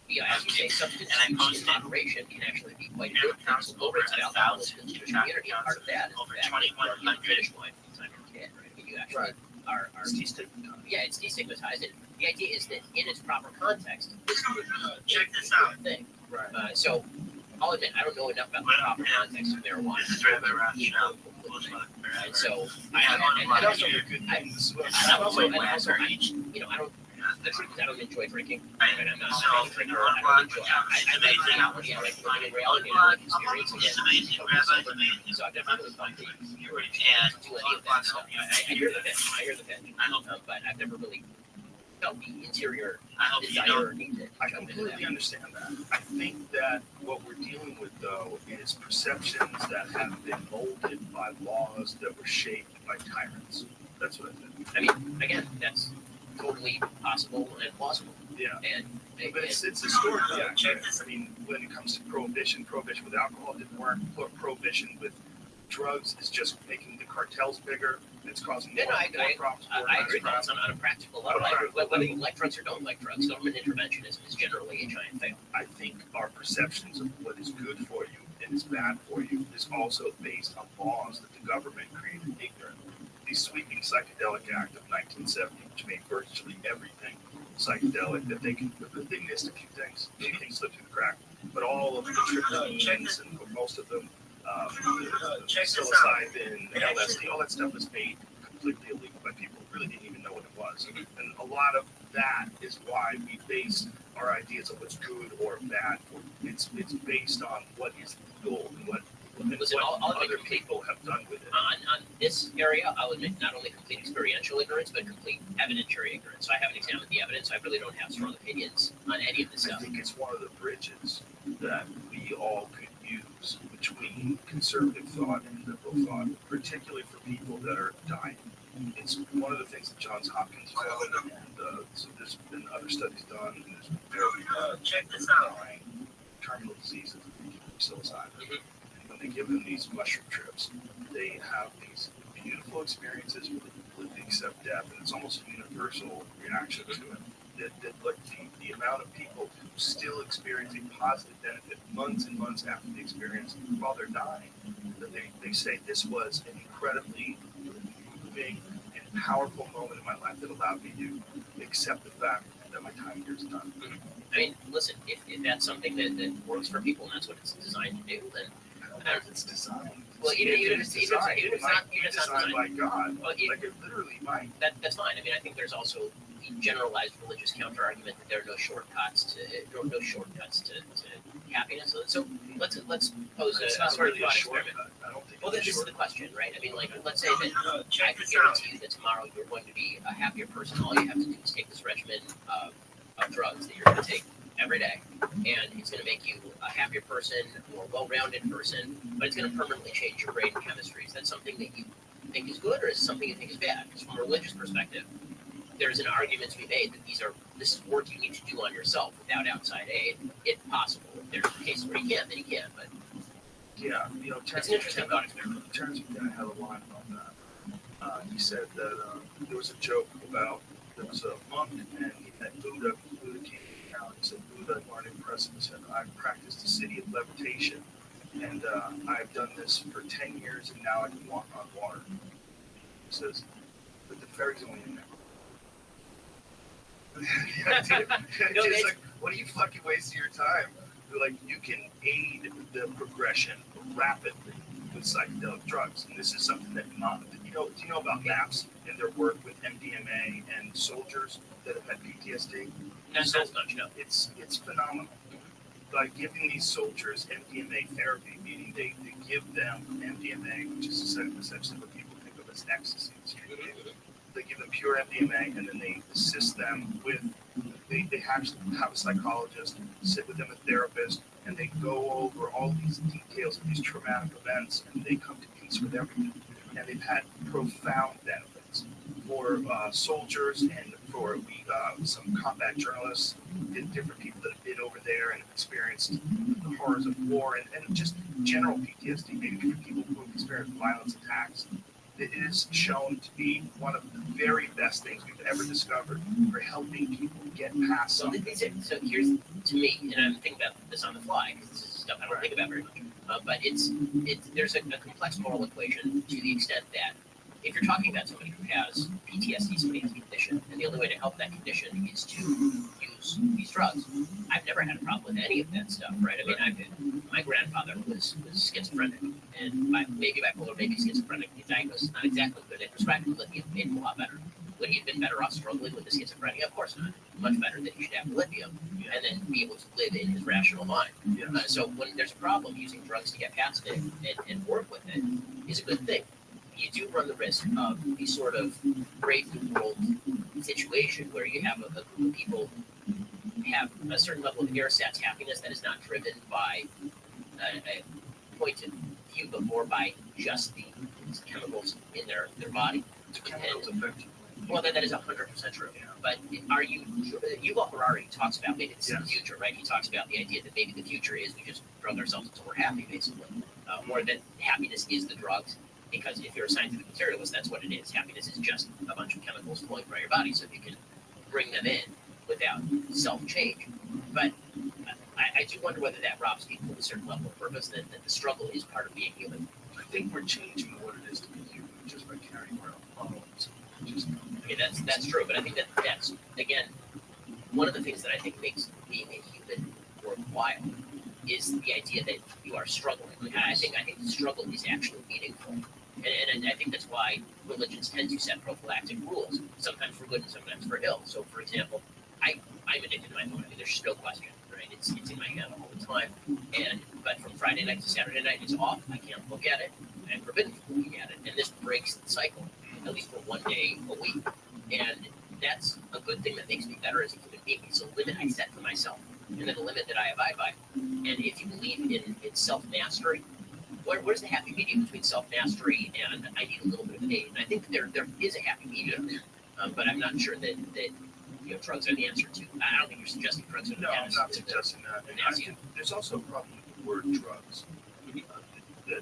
as you say, substance use in moderation can actually be quite a good thing. So low rates of alcoholism in the Jewish community, and part of that is the fact that you are Jewish wine from the time you're a kid, right? I mean, you actually are it's destigmatized. And the idea is that in its proper context, this would be a good thing. Right. So I'll admit, I don't know enough about the proper context of marijuana. And so, the truth is I don't enjoy drinking. And I'm not a drinker. I like reality. I like living in reality. I like experiencing it. So I've never really thought to do any of that stuff. I hear the pitch. But I've never really felt the interior desire or need to jump into that. I completely understand that. I think that what we're dealing with, though, is perceptions that have been molded by laws that were shaped by tyrants. That's what I think. I mean, again, that's totally possible and plausible. Yeah. But it's historically accurate. I mean, when it comes to prohibition with alcohol didn't work. Prohibition with drugs is just making the cartels bigger. It's causing more problems. I agree that it's on a practical level. Whether you like drugs or don't like drugs, government intervention is generally a giant fail. I think our perceptions of what is good for you and is bad for you is also based on laws that the government created ignorant. The Sweeping Psychedelic Act of 1970, which made virtually everything psychedelic that they can. The thing is a few things. Anything slipped through the crack, but all of the tryptamines and most of them. Psilocybin, LSD, all that stuff was made completely illegal by people who really didn't even know what it was. And a lot of that is why we base our ideas of what's good or bad. It's based on what is legal and what other people have done with it. On this area, I'll admit not only complete experiential ignorance, but complete evidentiary ignorance. So I haven't examined the evidence. I really don't have strong opinions on any of this stuff. I think it's one of the bridges that we all could use between conservative thought and liberal thought, particularly for people that are dying. It's one of the things that Johns Hopkins found, and so there's been other studies done, and there's check this out. Dying terminal diseases of psilocybin. And when they give them these mushroom trips, they have these beautiful experiences where they completely accept death, and it's almost a universal reaction to it. That like the amount of people who still experiencing positive benefit months and months after the experience while they're dying, that they say this was an incredibly moving and powerful moment in my life that allowed me to accept the fact that my time here is done. I mean, listen, if that's something that works for people and that's what it's designed to do, then it's designed. Well, even if it's not designed by God, well, like it literally might. That's fine. I mean, I think there's also the generalized religious counter argument that there are no shortcuts to happiness. So let's pose a sort of thought experiment. Well, this is the question, right? I mean, like, let's say that I can guarantee you that tomorrow you're going to be a happier person. All you have to do is take this regimen of drugs that you're going to take every day, and it's going to make you a happier person, a more well-rounded person, but it's going to permanently change your brain chemistry. Is that something that you think is good, or is it something you think is bad? Because from a religious perspective, there's an argument to be made that this is work you need to do on yourself without outside aid, if possible. If there's cases where you can't, then you can't. But yeah, it's an interesting thought experiment. Turns out I had a line on that. He said that there was a joke about there was a monk and he met Buddha. Buddha came to town. said, Buddha, I want to impress him. He said, I've practiced the city of levitation, and I've done this for 10 years, and now I can walk on water. He says, but the ferry's only in there. It's like, what are you fucking wasting your time? Like, you can aid the progression rapidly with psychedelic drugs, and this is something that do you know about MAPS and their work with MDMA and soldiers that have had PTSD? That's much, no. It's phenomenal. By giving these soldiers MDMA therapy, meaning they give them MDMA, which is essentially what people think of as ecstasy. They give them pure MDMA, and then they assist them with, they actually have a psychologist, sit with them, a therapist, and they go over all these details of these traumatic events, and they come to peace with everything. And they've had profound benefits for soldiers and for some combat journalists, and different people that have been over there and have experienced the horrors of war, and just general PTSD, maybe for people who have experienced violence attacks. It is shown to be one of the very best things we've ever discovered for helping people get past something. So here's, to me, and I'm thinking about this on the fly, because this is stuff I don't think about very much, but there's a complex moral equation to the extent that if you're talking about somebody who has PTSD, somebody has a condition, and the only way to help that condition is to use these drugs, I've never had a problem with any of that stuff, right? I mean, my grandfather was schizophrenic, and maybe bipolar, maybe schizophrenic. He diagnosed not exactly, but they prescribed him lithium, made him a lot better. Would he have been better off struggling with the schizophrenia? Of course not. Much better that he should have lithium and then be able to live in his rational mind. So when there's a problem, using drugs to get past it and work with it is a good thing. You do run the risk of the sort of brave new world situation where you have a group of people who have a certain level of ersatz happiness that is not driven by a point of view, but more by just the chemicals in their body. Well, that is 100% true. But are Yuval Harari talks about maybe this is the future, right? He talks about the idea that maybe the future is we just drug ourselves until we're happy, basically. Or that happiness is the drugs. Because if you're a scientific materialist, that's what it is. Happiness is just a bunch of chemicals flowing through your body, so if you can bring them in without self-change. But I do wonder whether that robs people of a certain level of purpose, that the struggle is part of being human. I think we're changing what it is to be human just by carrying around problems. Okay, that's true, but I think that's, again, one of the things that I think makes being a human worthwhile is the idea that you are struggling. I think the struggle is actually meaningful. And I think that's why religions tend to set prophylactic rules, sometimes for good and sometimes for ill. So, for example, I'm addicted to my phone. I mean, there's just no question, right? It's in my hand all the time. But from Friday night to Saturday night, it's off. I can't look at it. I'm forbidden from looking at it. And this breaks the cycle, at least for one day a week. And that's a good thing that makes me better as a human being. It's a limit I set for myself, and then a limit that I abide by. And if you believe in self-mastery, where's the happy medium between self-mastery and I need a little bit of an aid? And I think that there is a happy medium, but I'm not sure that drugs are the answer to. I don't think you're suggesting drugs are the answer. No, I'm not suggesting that. There's also a problem with the word drugs. That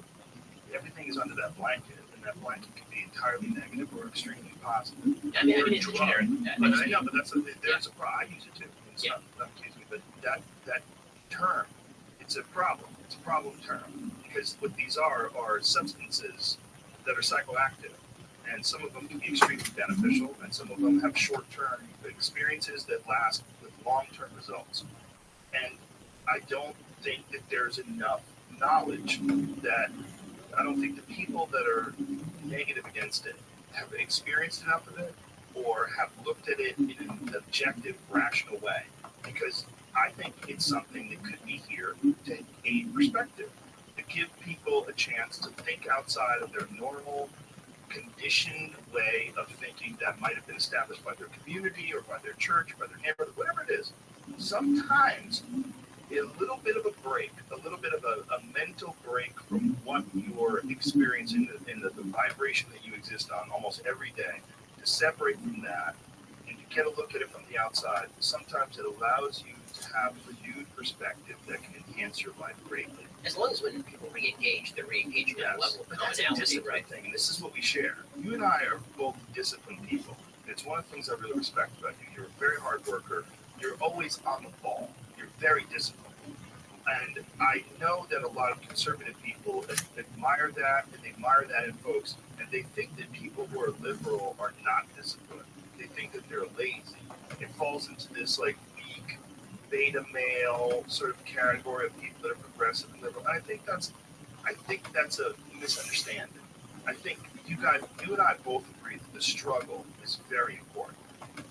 everything is under that blanket, and that blanket can be entirely negative or extremely positive. I mean, it's generic. But I know, but there's a problem. I use it too. It's not accusing me, but that term, it's a problem. It's a problem term, because what these are substances that are psychoactive, and some of them can be extremely beneficial, and some of them have short-term experiences that last with long-term results. And I don't think that there's enough knowledge that I don't think the people that are negative against it have experienced enough of it or have looked at it in an objective, rational way, because I think it's something that could be here to aid perspective, to give people a chance to think outside of their normal, conditioned way of thinking that might have been established by their community or by their church or by their neighborhood, whatever it is. Sometimes a little bit of a break, a little bit of a mental break from what you're experiencing in the vibration that you exist on almost every day, to separate from that and to get a look at it from the outside. Sometimes it allows you to have a renewed perspective that can enhance your life greatly. As long as when people re-engage, they're re-engaging at a level of commonality, right? Thing, and this is what we share. You and I are both disciplined people. It's one of the things I really respect about you. You're a very hard worker. you're always on the ball. You're very disciplined. And I know that a lot of conservative people admire that, and they admire that in folks, and they think that people who are liberal are not disciplined. They think that they're lazy. It falls into this like weak beta male sort of category of people that are progressive and liberal. And I think that's a misunderstanding. I think you and I both agree that the struggle is very important.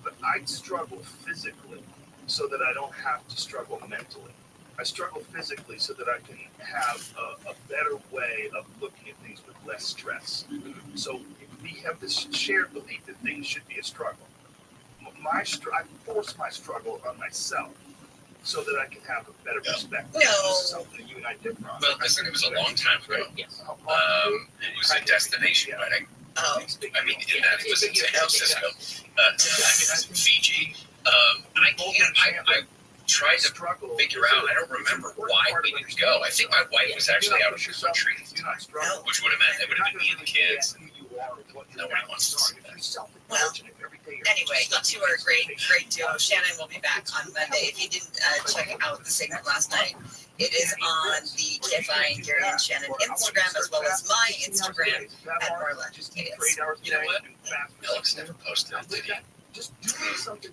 But I struggle physically so that I don't have to struggle mentally. I struggle physically so that I can have a better way of looking at things with less stress. So we have this shared belief that things should be a struggle. I force my struggle on myself so that I can have a better perspective. No. This is something that you and I differ on. Well, listen, it was a long time ago. Yes. It was a destination wedding. Oh. I mean, in that it was in San Francisco. I was in Fiji. I tried to figure out, I don't remember why we didn't go. I think my wife was actually out of the country at the time, which would have meant it would have been me and the kids. Nobody wants to see that. Well, anyway, you two are a great duo. Shannon will be back on Monday. If you didn't check out the segment last night, it is on the KFI and Gary and Shannon Instagram as well as my Instagram at Marla. You know what? Alex never posted it, did he? We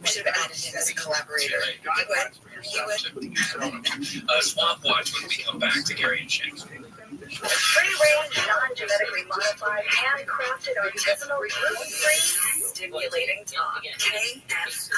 should have added him as a collaborator. Swamp Watch when we come back to Gary and Shannon. Free-range, non-genetically modified, handcrafted, artisanal, gluten-free, stimulating talk. KFI.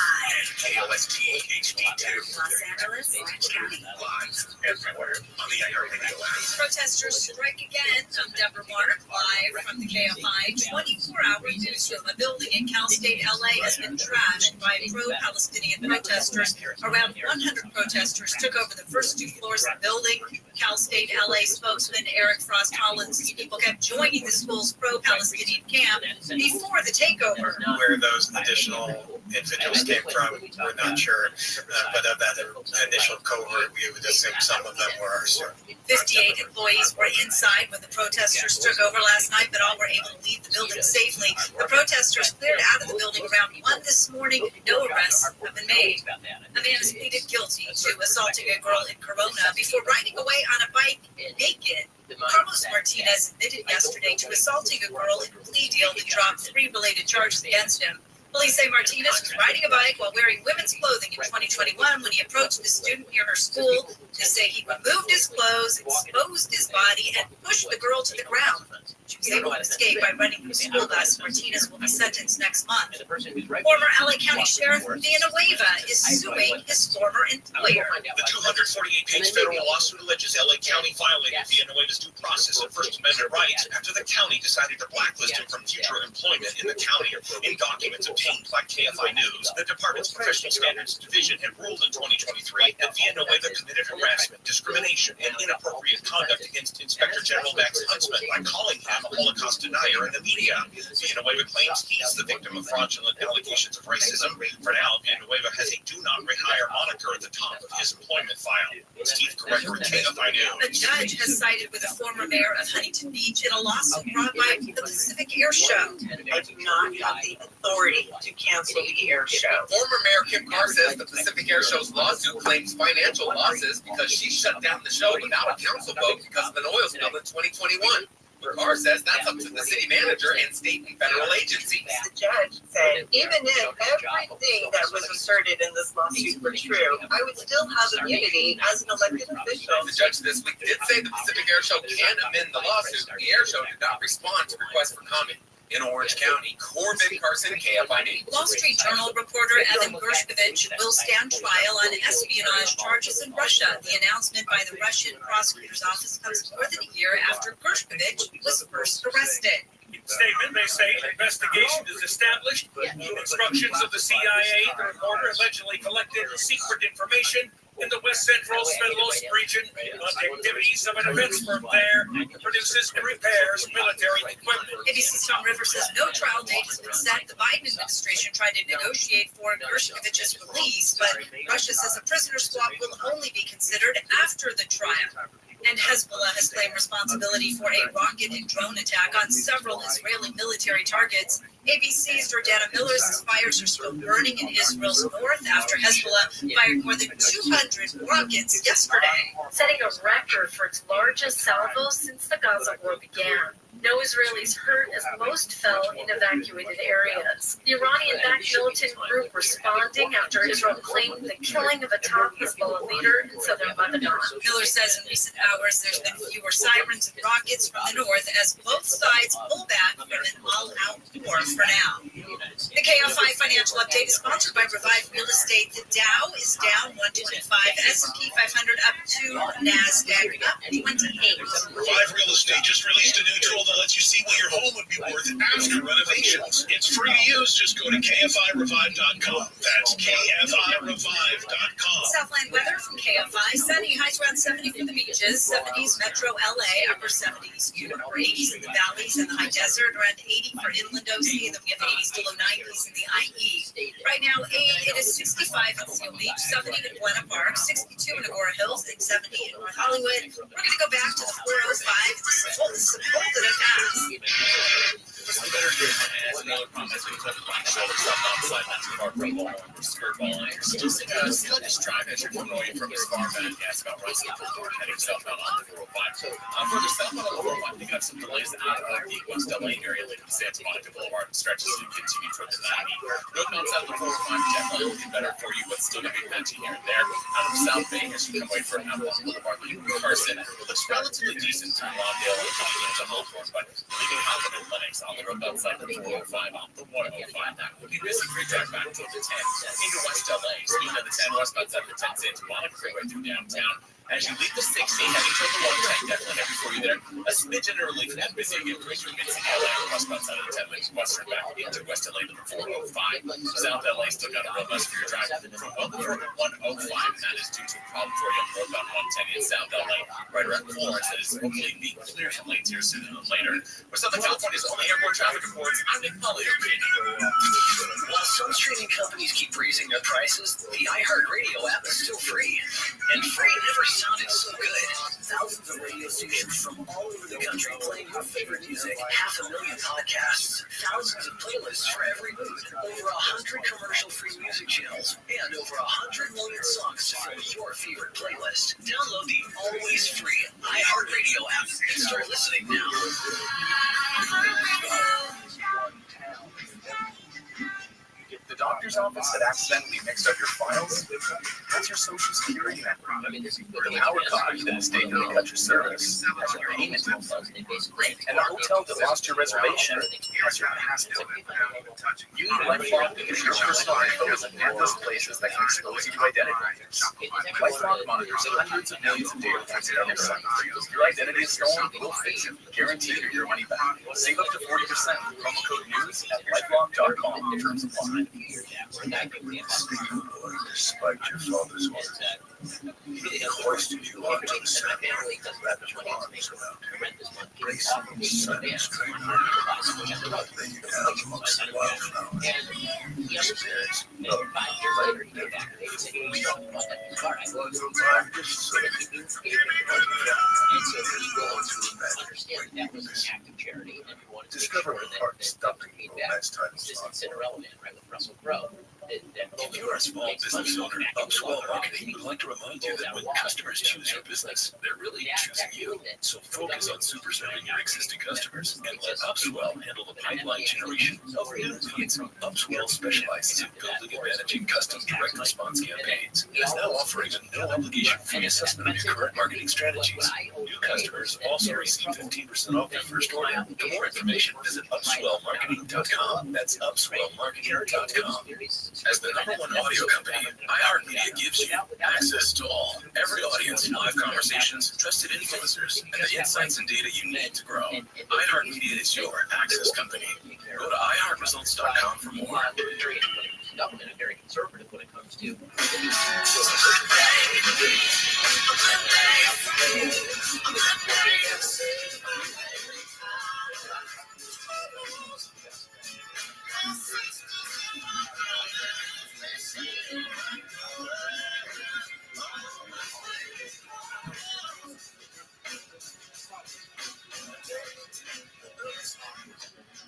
KLST HD2. Los Angeles, Orange County. Live everywhere on the iHeartRadio app. Protesters strike again. I'm Deborah Mark, live from the KFI 24-hour newsroom. A building in Cal State, LA has been trashed by pro-Palestinian protesters. Around 100 protesters took over the first two floors of the building. Cal State LA spokesman Eric Frost Hollins' people kept joining the school's pro-Palestinian camp before the takeover. Where those additional individuals came from, we're not sure. But of that initial cohort, we would assume some of them were ours. 58 employees were inside when the protesters took over last night, but all were able to leave the building safely. The protesters cleared out of the building around 1 this morning. No arrests have been made. A man is pleaded guilty to assaulting a girl in Corona before riding away on a bike naked. Carlos Martinez admitted yesterday to assaulting a girl in a plea deal that dropped 3 related charges against him. Police say Martinez was riding a bike while wearing women's clothing in 2021 when he approached a student near her school. They say he removed his clothes, exposed his body, and pushed the girl to the ground. She was able to escape by running from the school bus. Martinez will be sentenced next month. Former LA County Sheriff Villanueva is suing his former employer. The 248-page federal lawsuit alleges LA County violated Villanueva's due process and First Amendment rights after the county decided to blacklist him from future employment in the county. In documents obtained by KFI News, the department's Professional Standards Division had ruled in 2023 that Villanueva committed harassment, discrimination, and inappropriate conduct against Inspector General Max Huntsman by calling him a Holocaust denier in the media. Villanueva claims he's the victim of fraudulent allegations of racism. For now, Villanueva has a do not rehire moniker at the top of his employment file. Steve Corrector at KFI News. A judge has sided with a former mayor of Huntington Beach in a lawsuit brought by the Pacific Air Show. I do not have the authority to cancel the air show. Former Mayor Kim Carr says the Pacific Air Show's lawsuit claims financial losses because she shut down the show without a council vote because of an oil spill in 2021. Carr says that's up to the city manager and state and federal agencies. The judge said, even if everything that was asserted in this lawsuit were true, I would still have immunity as an elected official. The judge this week did say the Pacific Air Show can amend the lawsuit. The air show did not respond to requests for comment. In Orange County, Corbin Carson, KFI News. Wall Street Journal reporter Evan Gershkovich will stand trial on espionage charges in Russia. The announcement by the Russian prosecutor's office comes more than a year after Gershkovich was first arrested. Statement, they say investigation is established. Instructions of the CIA, the reporter allegedly collected secret information in the West Central Sverdlovsk region on activities of an events firm there that produces and repairs military equipment. ABC's Tom Rivers says no trial date has been set. The Biden administration tried to negotiate for Gershkovich's release, but Russia says a prisoner swap will only be considered after the trial. And Hezbollah has claimed responsibility for a rocket and drone attack on several Israeli military targets ABC's Jordana Miller says fires are still burning in Israel's north after Hezbollah fired more than 200 rockets yesterday, setting a record for its largest salvo since the Gaza war began. No Israelis hurt as most fell in evacuated areas. The Iranian-backed militant group responding after Israel claimed the killing of a top Hezbollah leader in southern Lebanon. Miller says in recent hours there's been fewer sirens and rockets from the north as both sides pull back from an all-out war for now. The KFI financial update is sponsored by Revive Real Estate. The Dow is down 125, S&P 500 up 2, NASDAQ up 28. Revive Real Estate just released a new tool that lets you see what your home would be worth after renovations. It's free to use. Just go to KFIRevive.com. That's KFIRevive.com. Southland weather from KFI. Sunny, highs around 70 for the beaches, 70s Metro LA, upper 70s, upper 80s in the valleys and the high desert, around 80 for inland OC, then we have 80s to low 90s in the IE. Right now, it is 65 in Seal Beach, 70 in Buena Park, 62 in Agora Hills, and 70 in North Hollywood. We're going to go back to the 405. This is cold that it has. It's the better game as another promise we took on shoulder stuff outside that's our pro ball or skirt ball. Just sluggish drive as you're coming away from as far back as about Russell before heading southbound on the 405. Further southbound on the 405, we got some delays out of the West LA area leading to Santa Monica Boulevard and stretches to continue towards the 90. Northbound south of the 405, definitely looking better for you, but still going to be patchy here and there. Out of South Bay as you come away from Avalon Boulevard, leading to Carson, it looks relatively decent to Lawndale and coming into Hawthorne, but leaving Hawthorne and Lennox on the road outside the 405 on the 105. That would be busy free drive back to the 10 into West LA. Speaking of the 10, westbound side of the 10 Santa Monica freeway through downtown. As you leave the 60, heading toward the 110, definitely heavy for you there. A smidgen early from that busy again through Mid-City LA or westbound side of the 10 lanes western back into West LA to the 405. South LA still got a real mess for your drive from well before the 105, and that is due to a problem for you on northbound 110 in South LA, right around Florence. That is hopefully being cleared from lanes here sooner than later. For Southern California's only airport traffic reports, I'm Nick Polly. While some streaming companies keep raising their prices, the iHeartRadio app is still free. And free never sounded so good. Thousands of radio stations from all over the country playing your favorite music, 500,000 podcasts, thousands of playlists for every mood, over 100 commercial-free music channels, and over 100 million songs to fill your favorite playlist. Download the always free iHeartRadio app and start listening now. The doctor's office that accidentally mixed up your files? That's your social security number. The power company that mistakenly cut your service has your payment info. And the hotel that lost your reservation has your passport. You need LifeLock because your personal info is in endless places that can expose you to identity thieves. LifeLock monitors hundreds of millions of data points every second. If your identity is stolen, we'll fix it. Guaranteed or your money back. Save up to 40% with promo code NEWS at LifeLock.com in terms of line. Despite your father's words, he hoisted you onto the saddle and wrapped your arms around him, bracing you silent straight lay you down amongst the wildflowers. Experience no light never discover what heart stopping next time Russell Crowe. If you're a small business owner, Upswell Marketing would like to remind you that when customers choose your business, they're really choosing you. So focus on super serving your existing customers and let Upswell handle the pipeline generation of new leads. Upswell specializes in building and managing custom direct response campaigns. It is now offering a no obligation free assessment of your current marketing strategies. New customers also receive 15% off their first order. For more information, visit upswellmarketing.com. That's upswellmarketing.com. As the #1 audio company, iHeartMedia gives you access to all, every audience, live conversations, trusted influencers, and the insights and data you need to grow. iHeartMedia is your access company. Go to iHeartResults.com for more. Government is very conservative when it comes to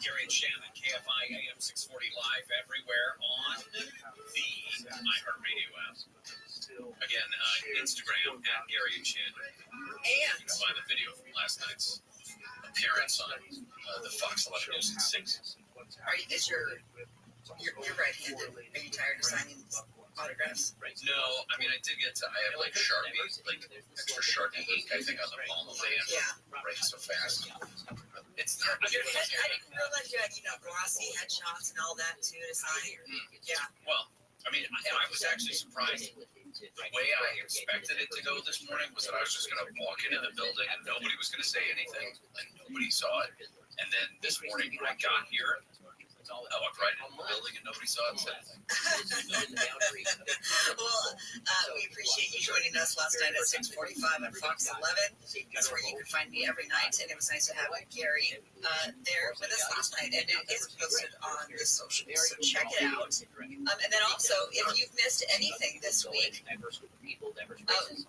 Gary and Shannon, KFI AM Again, Instagram at Gary and Shannon. You can find the video from last night's appearance on the Fox 11 News at 6. You're right-handed. Are you tired of signing autographs? No, I mean, I have like Sharpie, like extra Sharpie ink, I think, on the palm of my hand. Yeah. Writing so fast. It's I didn't realize you had, glossy headshots and all that too to sign. Yeah. Well, I mean, I was actually surprised. The way I expected it to go this morning was that I was just going to walk into the building and nobody was going to say anything, and nobody saw it. And then this morning when I got here, I walked right into the building and nobody saw it. Well, we appreciate you joining us last night at 6:45 on Fox 11. That's where you can find me every night, and it was nice to have Gary there with us last night. And it is posted on the socials, so check it out. And then also, if you've missed anything this week,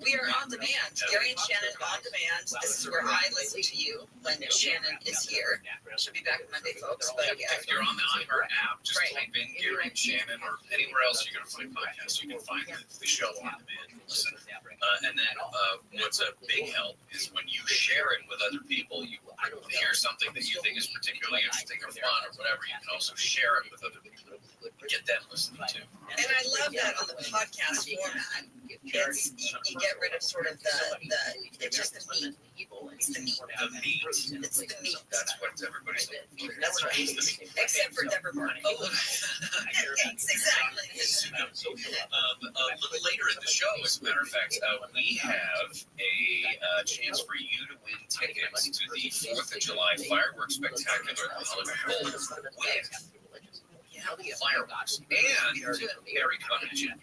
we are on demand. Gary and Shannon on demand. This is where I listen to you when Shannon is here. She'll be back Monday, folks. But if you're on the iHeart app, just type in Gary and Shannon or anywhere else you're going to find podcasts. You can find the show on demand. Listen. And then what's a big help is when you share it with other people, you hear something that you think is particularly interesting or fun or whatever, you can also share it with other people. Get them listening too. And I love that on the podcast format. It's, you get rid of sort of it's just the meat. It's the meat. It's the meat. That's what everybody's looking for. That's right. Except for Deborah Martin. Exactly. A little later in the show, as a matter of fact, we have a chance for you to win tickets to the 4th of July fireworks spectacular at the Hollywood Bowl with fireworks and Barry Cunningham.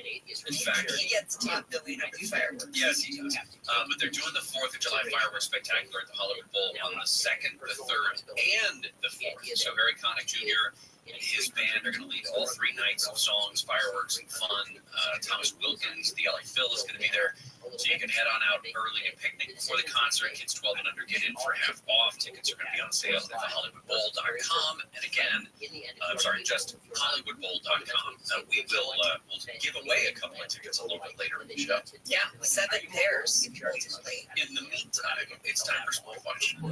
In fact, he gets top billing of the fireworks. Yes, he does. But they're doing the 4th of July fireworks spectacular at the Hollywood Bowl on the 2nd, the 3rd, and the 4th. So Barry Connick Jr. and his band are going to lead all 3 nights of songs, fireworks, and fun. Thomas Wilkins, the LA Phil, is going to be there. So you can head on out early and picnic before the concert. Kids 12 and under get in for half off. Tickets are going to be on sale at HollywoodBowl.com. And again, just HollywoodBowl.com. We will give away a couple of tickets a little bit later in the show. Yeah, 7 pairs ultimately. In the meantime, it's time for Small Question. So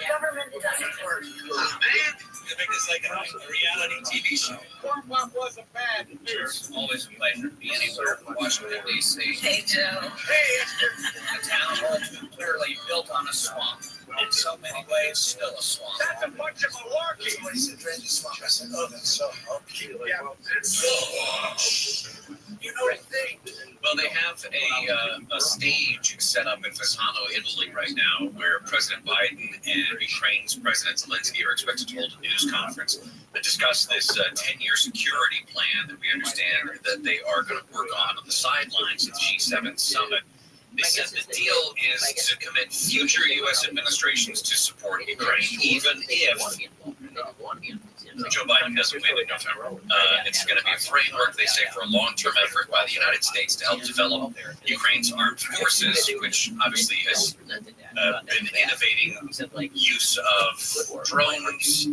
government doesn't work. Oh, man, you make this like a reality TV show. What wasn't bad? It's always a pleasure to be anywhere from Washington, D.C. Hey, Joe. A town clearly built on a swamp. In so many ways, still a swamp. That's a bunch of malarkey. Somebody said drain the swamp. I said, oh, that's so. Okay. Yeah, you know the thing. Well, they have a stage set up in Fasano, Italy right now, where President Biden and Ukraine's President Zelensky are expected to hold a news conference to discuss this 10-year security plan that we understand that they are going to work on the sidelines of the G7 summit. They said the deal is to commit future U.S. administrations to support Ukraine, even if Joe Biden doesn't win in November. It's going to be a framework, they say, for a long-term effort by the United States to help develop Ukraine's armed forces, which obviously has been innovating use of drones,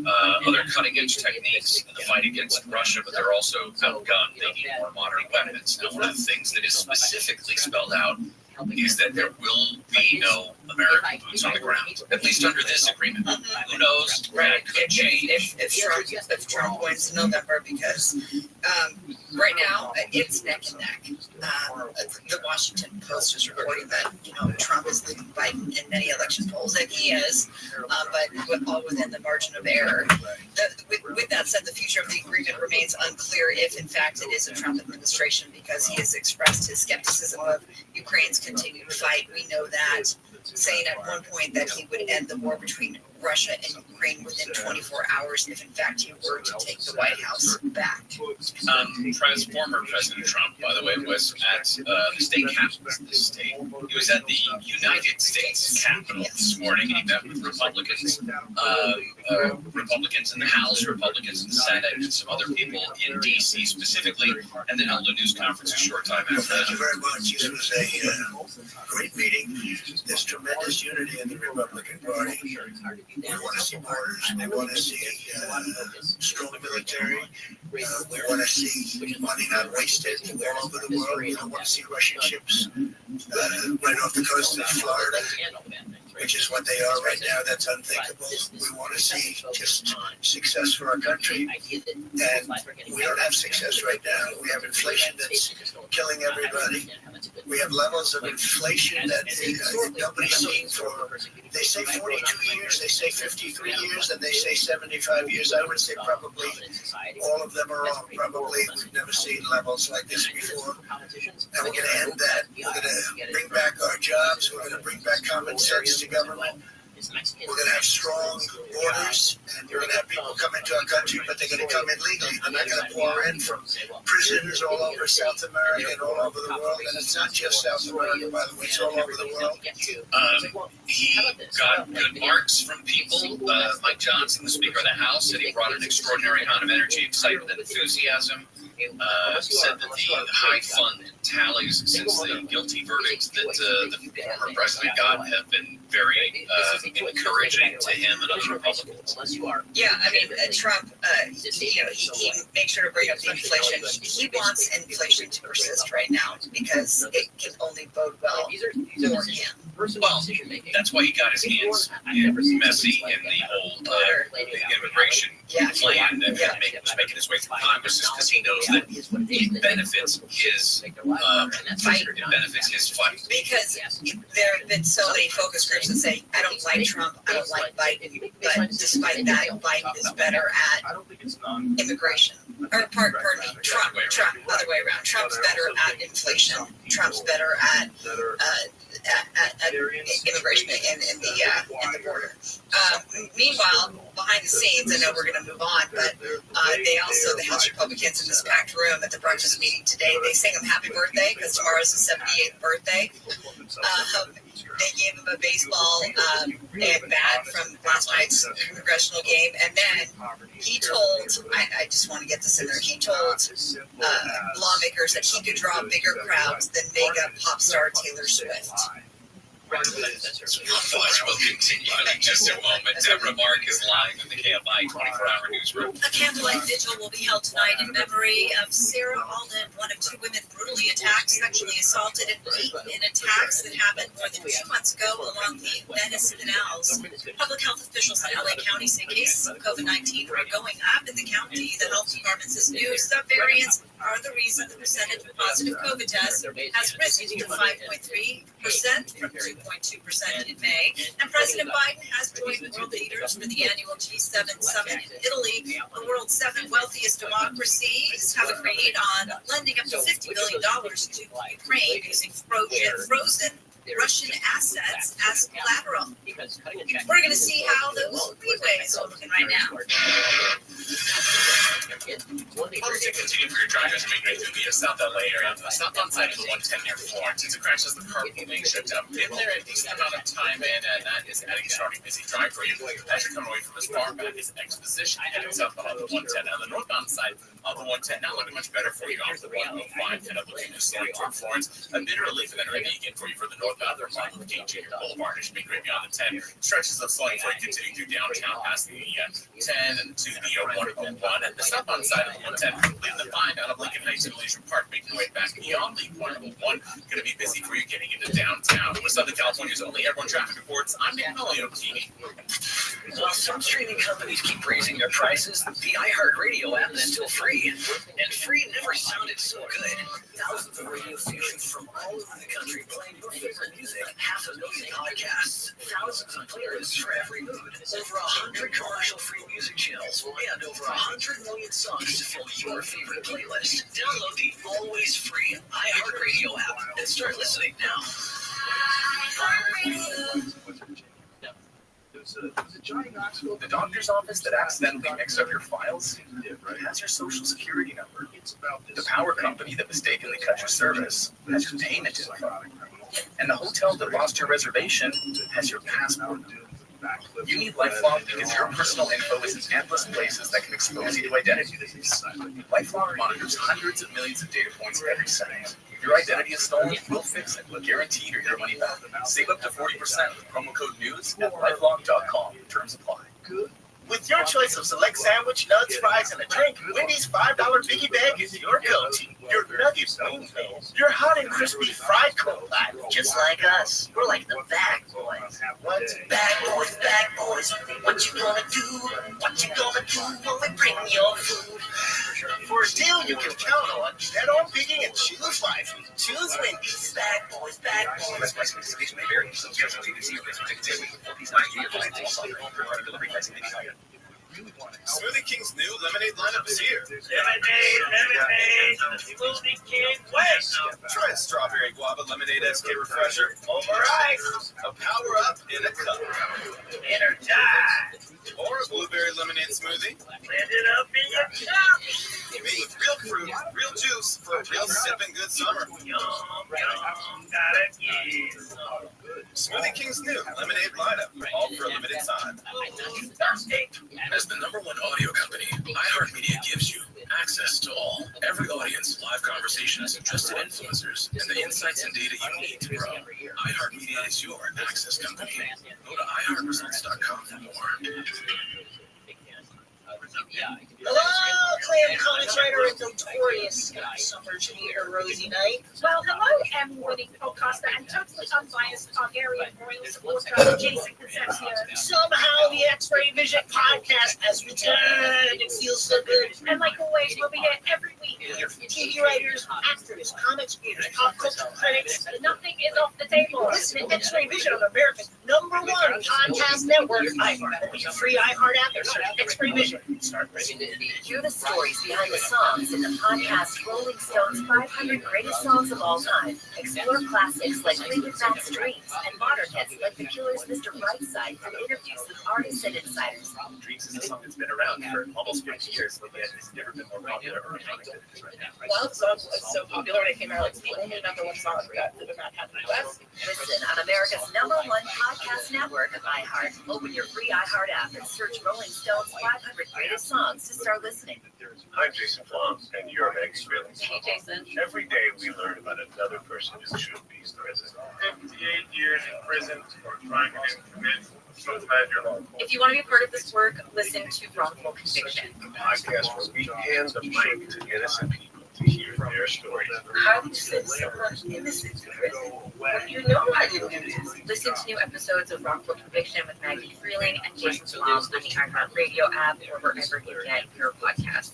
other cutting-edge techniques in the fight against Russia, but they're also outgunned. They need more modern weapons. Now, one of the things that is specifically spelled out is that there will be no American boots on the ground, at least under this agreement. Who knows? That could change. If Trump wins in November, because right now it's neck and neck. The Washington Post is reporting that Trump is leading Biden in many election polls, and he is, but all within the margin of error. With that said, the future of the agreement remains unclear if, in fact, it is a Trump administration, because he has expressed his skepticism of Ukraine's continued fight. We know that, saying at one point that he would end the war between Russia and Ukraine within 24 hours if, in fact, he were to take the White House back. Former President Trump, by the way, was at the state capitol. He was at the United States Capitol this morning, and he met with Republicans, Republicans in the House, Republicans in the Senate, and some other people in D.C. specifically, and then held a news conference a short time after that. Thank you very much. This was a great meeting. There's tremendous unity in the Republican Party. We want to see more borders. We want to see strong military. We want to see money not wasted all over the world. We don't want to see Russian ships right off the coast of Florida, which is what they are right now. That's unthinkable. We want to see just success for our country, and we don't have success right now. We have inflation that's killing everybody. We have levels of inflation that nobody's seen for, they say 42 years, they say 53 years, and they say 75 years. I would say probably all of them are wrong. Probably we've never seen levels like this before. And we're going to end that. We're going to bring back our jobs. We're going to bring back common sense to government. We're going to have strong borders, and we're going to have people come into our country, but they're going to come in legally. They're not going to pour in from prisons all over South America and all over the world. And it's not just South America, by the way, it's all over the world. He got good marks from people. Mike Johnson, the Speaker of the House, said he brought an extraordinary amount of energy, excitement, and enthusiasm. Said that the high fund tallies since the guilty verdicts that the former president got have been very encouraging to him and other Republicans. Yeah, I mean, Trump, he makes sure to bring up the inflation. He wants inflation to persist right now because it can only bode well for him. Well, that's why he got his hands messy in the whole immigration plan that was making his way through Congress, is because he knows that it benefits his fight. Because there have been so many focus groups that say, I don't like Trump, I don't like Biden, but despite that, Biden is better at immigration. Or pardon me, Trump, other way around. Trump's better at inflation. Trump's better at immigration and the border. Meanwhile, behind the scenes, I know we're going to move on, but the House Republicans in this packed room at the breakfast meeting today, they sang him happy birthday because tomorrow's his 78th birthday. They gave him a baseball and bat from last night's congressional game, and then he told, I just want to get this in there, he told lawmakers that he could draw bigger crowds than mega pop star Taylor Swift. We'll continue in just a moment. Deborah Mark is live in the KFI 24-hour newsroom. A candlelight vigil will be held tonight in memory of Sarah Alden, one of two women brutally attacked, sexually assaulted, and beaten in attacks that happened more than 2 months ago along the Venice canals. Public health officials in LA County say cases of COVID-19 are going up in the county. The health department says new subvariants are the reason the percentage of positive COVID tests has risen to 5.3% from 2.2% in May. And President Biden has joined world leaders for the annual G7 summit in Italy. The world's 7 wealthiest democracies have agreed on lending up to $50 billion to Ukraine using frozen Russian assets as collateral. We're going to see how those freeways are looking right now. Policy continue for your drivers making through the South LA area. Southbound side of the 110 near Florence. It's a crash as the carpool lane shut down. Been there a decent amount of time in, and that is adding a starting busy drive for you. As you're coming away from as far back as Exposition, heading southbound on the 110. Now the northbound side of the 110 not looking much better for you off the 105. Kind of looking to slowing toward Florence. A bit of relief and then ready again for you for the northbound. They're flying with King Junior Boulevard. It should be great beyond the 10. Stretches of slowing for you continuing through downtown past the 10 and to the 101. And the southbound side of the 110, leaving the 5 out of Lincoln Heights and Leisure Park, making your way back beyond the 101. Going to be busy for you getting into downtown. With Southern California's only airborne traffic reports, I'm Nick Melio TV. While some streaming companies keep raising their prices, the iHeartRadio app is still free. And free never sounded so good. Thousands of radio stations from all over the country playing your favorite music, 500,000 podcasts, thousands of playlists for every mood, over 100 commercial-free music channels, and over 100 million songs to fill your favorite playlist. Download the always free iHeartRadio app and start listening now. The doctor's office that accidentally mixed up your files has your social security number. The power company that mistakenly cut your service has your payment info. And the hotel that lost your reservation has your passport. You need LifeLock because your personal info is in endless places that can expose you to identity thieves. LifeLock monitors hundreds of millions of data points every second. If your identity is stolen, we'll fix it. Guaranteed or your money back. Save up to 40% with promo code NEWS at LifeLock.com. Terms apply. With your choice of select sandwich, nuts, fries, and a drink, Wendy's $5 biggie bag is your go-to. Your nuggets, your hot and crispy fried cold life. Just like us, we're like the bag boys. What? Bag boys, bag boys. What you gonna do? What you gonna do when we bring your food? For a deal you can count on, head on Biggie and choose life. Choose Wendy's. Bag boys, bag boys. Smoothie King's new lemonade lineup is here. Lemonade, Smoothie King West. Try a strawberry guava lemonade SK refresher. Over ice. A power up in a cup. Energize. Or a blueberry lemonade smoothie. Blend it up in your cup. Made with real fruit, real juice for a real sipping good summer. Gotta get some. Smoothie King's new lemonade lineup, all for a limited time. Thirsty. As the #1 audio company, iHeartMedia gives you access to all, every audience, live conversations, trusted influencers, and the insights and data you need to grow. iHeartMedia is your access company. Go to iHeartResults.com for more. Hello, clam commentator and notorious summer cheater, Rosie Knight. Well, hello, M-winning podcaster and totally unbiased Targaryen royal supporter, Jason Concepcion. Somehow the X-Ray Vision podcast has returned. It feels so good. And like always, we'll be here every week. TV writers, actors, comics readers, pop culture critics. Nothing is off the table. Listen to X-Ray Vision on America's #1 podcast network, iHeart. Open your free iHeart app and search X-Ray Vision. Start listening. Hear the stories behind the songs in the podcast Rolling Stone's 500 Greatest Songs of All Time. Explore classics like Fleetwood Mac's Dreams and modern hits like The Killer's Mr. Brightside from interviews with artists and insiders. Dreams is a song that's been around for almost 50 years, but yet it's never been more popular or iconic than it is right now. Well, the song was so popular when it came out. It's the only #1 song that did not have in the US. Listen on America's #1 podcast network, iHeart. Open your free iHeart app and search Rolling Stone's 500 Greatest Songs to start listening. I'm Jason Flom, and you're Meg's Feelings. Hey, Jason. Every day we learn about another person who should be in prison. 58 years in prison for trying to commit. So glad you're home. If you want to be a part of this work, listen to Wrongful Conviction. The podcast where we hand the mic to innocent people to hear their stories. How do you send someone innocent to prison when you know I didn't do this? Listen to new episodes of Wrongful Conviction with Maggie Freeling and Jason Flom on the iHeartRadio app or wherever you get your podcasts.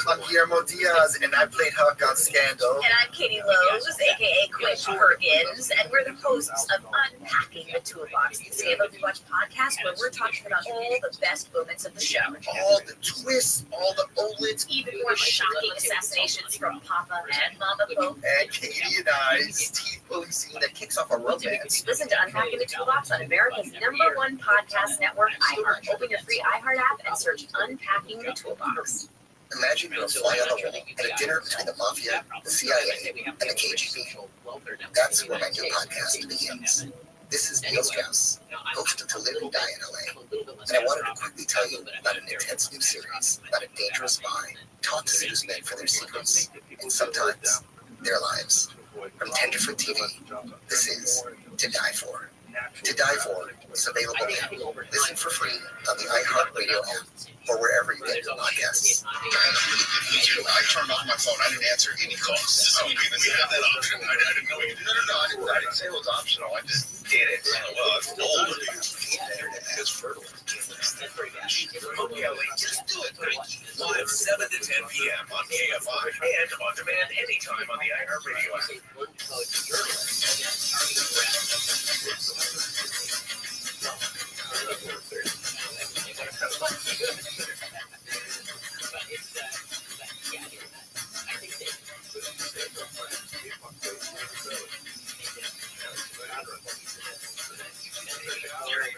I'm Guillermo Diaz, and I played Huck on Scandal. And I'm Katie Lowe's, aka Quinn Perkins, and we're the hosts of Unpacking the Toolbox, the Scandal Rewatch podcast, where we're talking about all the best moments of the show. All the twists, all the OLEDs, even more shocking assassinations from Papa and Mama Pope. And Katie and I's teeth-pulling scene that kicks off a romance. Listen to Unpacking the Toolbox on America's #1 podcast network, iHeart. Open your free iHeart app and search Unpacking the Toolbox. Imagine you're a fly on the wall at a dinner between the Mafia, the CIA, and the KGB. That's where my new podcast begins. This is Neil Strauss, host of To Live and Die in LA, and I wanted to quickly tell you about an intense new series about a dangerous spy taught to seduce men for their secrets, and sometimes their lives. From Tenderfoot TV, this is To Die For. To Die For is available now. Listen for free on the iHeartRadio app or wherever you get your podcasts. I turned off my phone. I didn't answer any calls. Oh, we have that option. I didn't know we did. No, I didn't say it was optional. I just did it. Well, it's old. It's fertile. Okay, just do it. Live 7 to 10 p.m. on KFI and on demand anytime on the iHeartRadio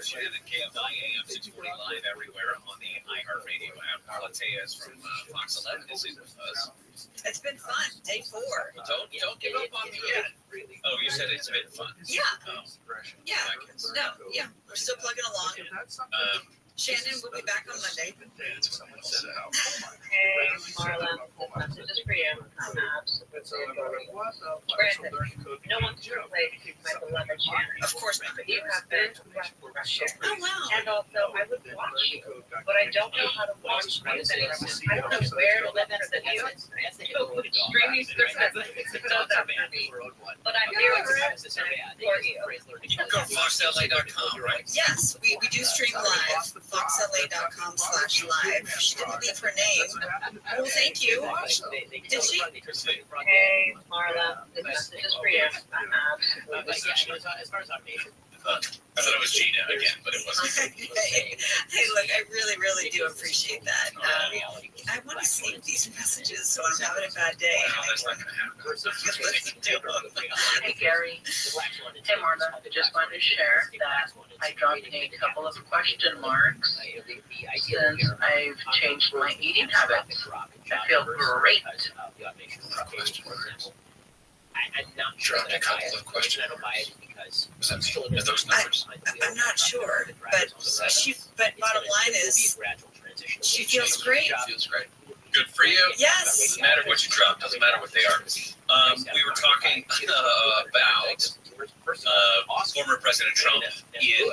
Shannon, KFI AM 640 live everywhere on the iHeartRadio app. Mateus from Fox 11 is in with us. It's been fun. Day 4. Don't give up on me yet. Oh, you said it's been fun. Yeah. Oh. Yeah. No. Yeah. We're still plugging along. Shannon will be back on Monday. Hey, Marla, this message is for you. I'm absolutely adoring you. Granted, no one can replace my beloved Shannon. Of course not. But you have been Russia. Oh, wow. And also, I would watch you, but I don't know how to watch music. I don't know where to listen to the music. Streaming services, it does that for me. But I'm here for it, and I support you. You can go to foxla.com, right? Yes, we do stream live, foxla.com/live. She didn't leave her name. Oh, thank you. Did she? Hey, Marla, this message is for you. I'm absolutely As far as automation. I thought it was Gina again, but it wasn't. Hey, look, I really, really do appreciate that. I want to save these messages, so I'm having a bad day. No, that's not going to happen. Hey, Gary. Hey, Marla. Just wanted to share that I dropped a couple of question marks since I've changed my eating habits. I feel great. I'm not sure. A couple of questions. I don't buy it because are those numbers? I'm not sure, but bottom line is, she feels great. Feels great. Good for you. Yes. Doesn't matter what you drop. Doesn't matter what they are. We were talking about former President Trump in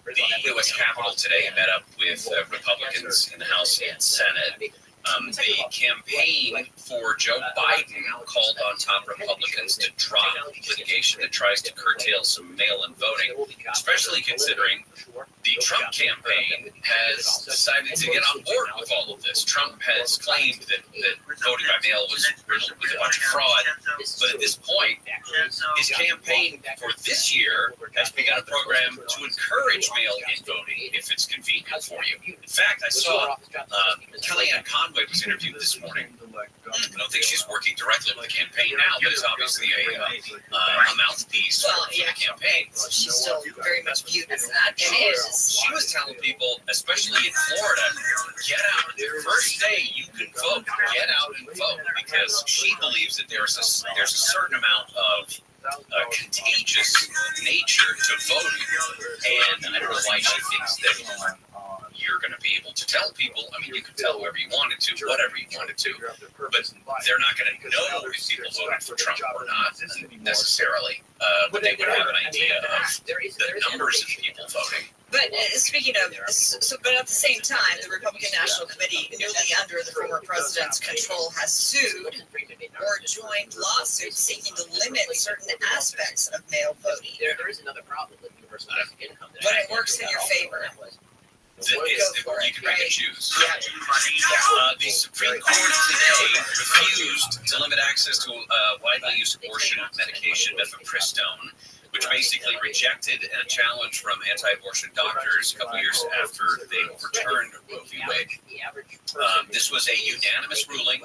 the U.S. Capitol today. Met up with Republicans in the House and Senate. The campaign for Joe Biden called on top Republicans to drop litigation that tries to curtail some mail-in voting, especially considering the Trump campaign has decided to get on board with all of this. Trump has claimed that voting by mail was a bunch of fraud, but at this point, his campaign for this year has begun a program to encourage mail-in voting if it's convenient for you. In fact, I saw Kellyanne Conway was interviewed this morning. I don't think she's working directly with the campaign now, but is obviously a mouthpiece for the campaign. She's still very much viewed as that. She was telling people, especially in Florida, get out. The first day you can vote, get out and vote, because she believes that there's a certain amount of contagious nature to voting, and I don't know why she thinks that you're going to be able to tell people. I mean, you can tell whoever you wanted to, whatever you wanted to, but they're not going to know if people voted for Trump or not necessarily, but they would have an idea of the numbers of people voting. But speaking of, but at the same time, the Republican National Committee, newly under the former president's control, has sued or joined lawsuits seeking to limit certain aspects of mail voting. There is another problem with universal basic income. When it works in your favor. You can pick and choose. The Supreme Court today refused to limit access to widely used abortion medication, mifepristone, which basically rejected a challenge from anti-abortion doctors a couple years after they overturned Roe v. Wade. This was a unanimous ruling.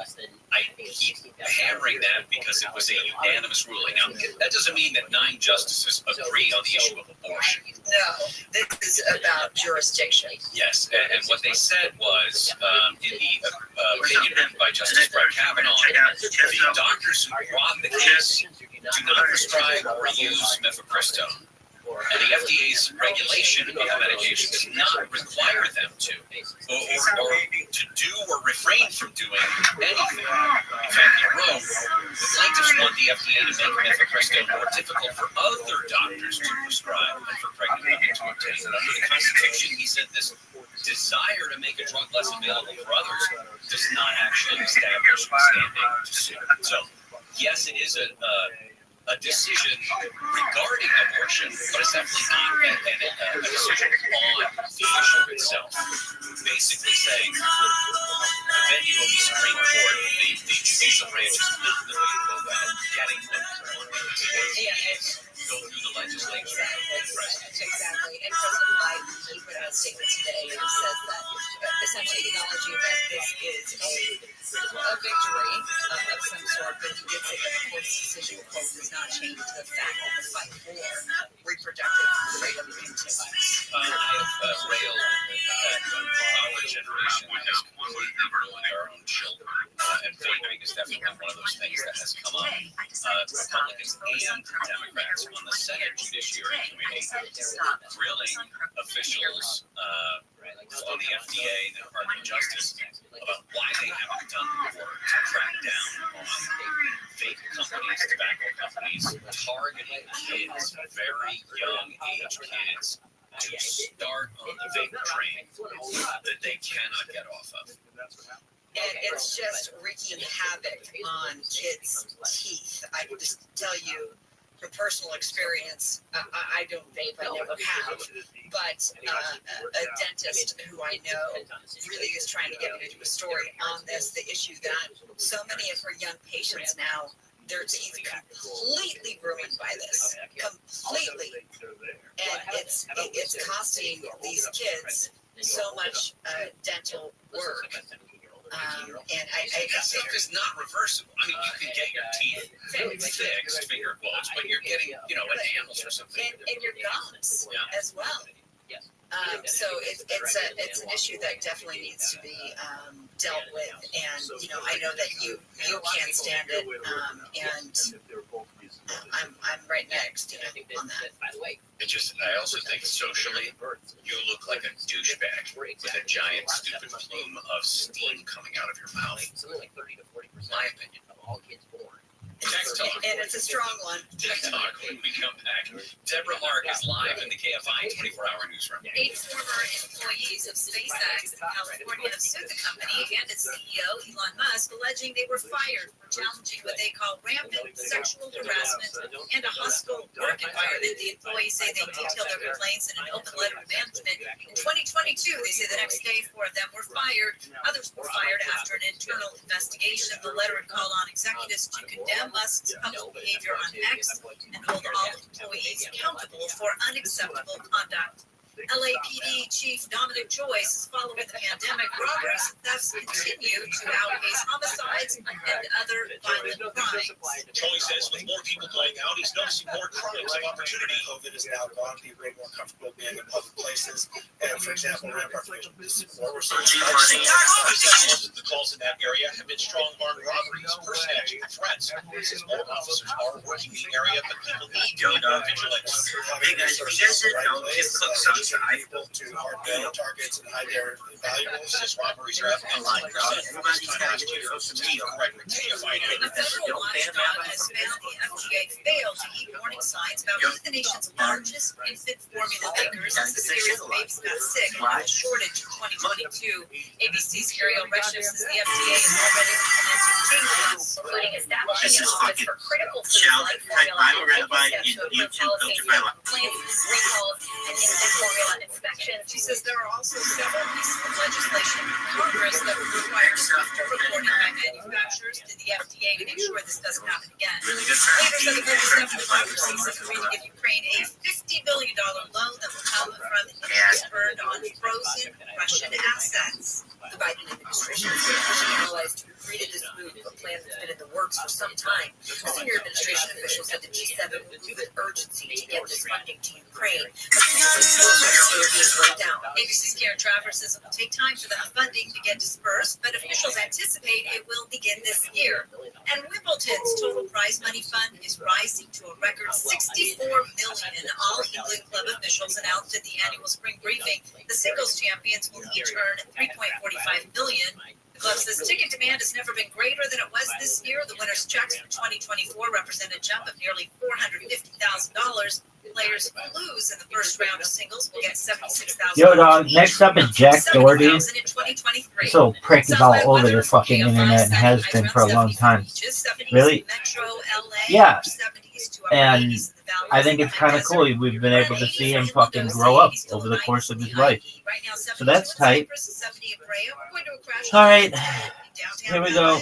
I keep hammering that because it was a unanimous ruling. Now, that doesn't mean that 9 justices agree on the issue of abortion. No, this is about jurisdiction. Yes, and what they said was, in the opinion written by Justice Brett Kavanaugh, the doctors who brought the case do not prescribe or use mifepristone. And the FDA's regulation of the medication does not require them to, or to do or refrain from doing anything. In fact, in Rome, the plaintiffs want the FDA to make mifepristone more difficult for other doctors to prescribe and for pregnant women to obtain. And under the Constitution, he said this desire to make a drug less available for others does not actually establish standing to sue. So, yes, it is a decision regarding abortion, but it's definitely not a decision on the issue itself. Basically saying the venue of the Supreme Court, the judicial branch is not the way to go about getting them go through the legislature and the president. Exactly. And President Biden, he put out a statement today and says that essentially acknowledging that this is a victory of some sort, but he did say that the court's decision, quote, does not change the fact that the fight for reproductive freedom continues. I have railed that college generation has completely ruined our own children. And vaping is definitely one of those things that has come up. Republicans and Democrats on the Senate Judiciary Committee grilling officials on the FDA and the Department of Justice about why they haven't done more to crack down on vape companies, tobacco companies, targeting kids, very young age kids, to start on the vape train that they cannot get off of. And it's just wreaking havoc on kids' teeth. I can just tell you from personal experience, I don't vape, I never have, but a dentist who I know really is trying to get me to do a story on this, the issue that so many of her young patients now, their teeth completely ruined by this, completely. And it's costing these kids so much dental work. And that stuff is not reversible. I mean, you can get your teeth fixed, finger quotes, but you're getting, enamels or something. And your gums as well. So it's an issue that definitely needs to be dealt with, and I know that you can't stand it, and I'm right next on that. By the way, I also think socially, you look like a douchebag with a giant stupid plume of steam coming out of your mouth. something like 30 to 40% My opinion. of all kids born. And it's a strong one. Tech Talk when we come back. Deborah Lark is live in the KFI 24-hour newsroom. 8 former employees of SpaceX in California have sued the company and its CEO, Elon Musk, alleging they were fired for challenging what they call rampant sexual harassment and a hostile work environment. The employees say they detailed their complaints in an open letter to management. In 2022, they say the next day 4 of them were fired. Others were fired after an internal investigation. The letter had called on executives to condemn Musk's public behavior on X and hold all employees accountable for unacceptable conduct. LAPD Chief Dominic Joyce, following the pandemic, robberies and thefts continue to outpace homicides and other violent crimes. Joyce says with more people going out, he's noticing more crimes of opportunity. COVID is now gone. People are more comfortable being in public places. And for example, Rampart we're seeing the calls in that area have been strong armed robberies, purse snatching, threats. Says more officers are working the area, but people need to be more vigilant. Hey guys, if you guys didn't know, kids look outside able to hard down targets and hide their valuables. Says robberies are happening. Everybody's got to get a deal. A federal watchdog has found the FDA failed to heed warning signs about one of the nation's largest infant formula makers as the series of babies got sick and had a shortage in 2022. ABC's Ariel Reschif says the FDA is already implementing changes, including establishing an office for critical foods like formula and taking steps to approve policies, complaints, recalls, and infant formula inspections. She says there are also several pieces of legislation in Congress that would require stricter reporting by manufacturers to the FDA to make sure this doesn't happen again. Leaders of the British democracies have agreed to give Ukraine a $50 billion loan that will come from interest earned on frozen Russian assets. The Biden administration analyzed who created this move, a plan that's been in the works for some time. A senior administration official said the G7 will move with urgency to get this funding to Ukraine. ABC's Karen Travers says it will take time for that funding to get dispersed, but officials anticipate it will begin this year. And Wimbledon's total prize money fund is rising to a record $64 million. All England club officials announced at the annual spring briefing the singles champions will each earn $3.45 million. The club says ticket demand has never been greater than it was this year. The winner's checks for 2024 represent a jump of nearly $450,000. Players who lose in the first round of singles will get $76,000. Yo, dog, next up is Jack Doherty. This little prick is all over the fucking internet and has been for a long time. Really? Yeah. And I think it's kind of cool. We've been able to see him fucking grow up over the course of his life. So that's tight. Alright. Here we go.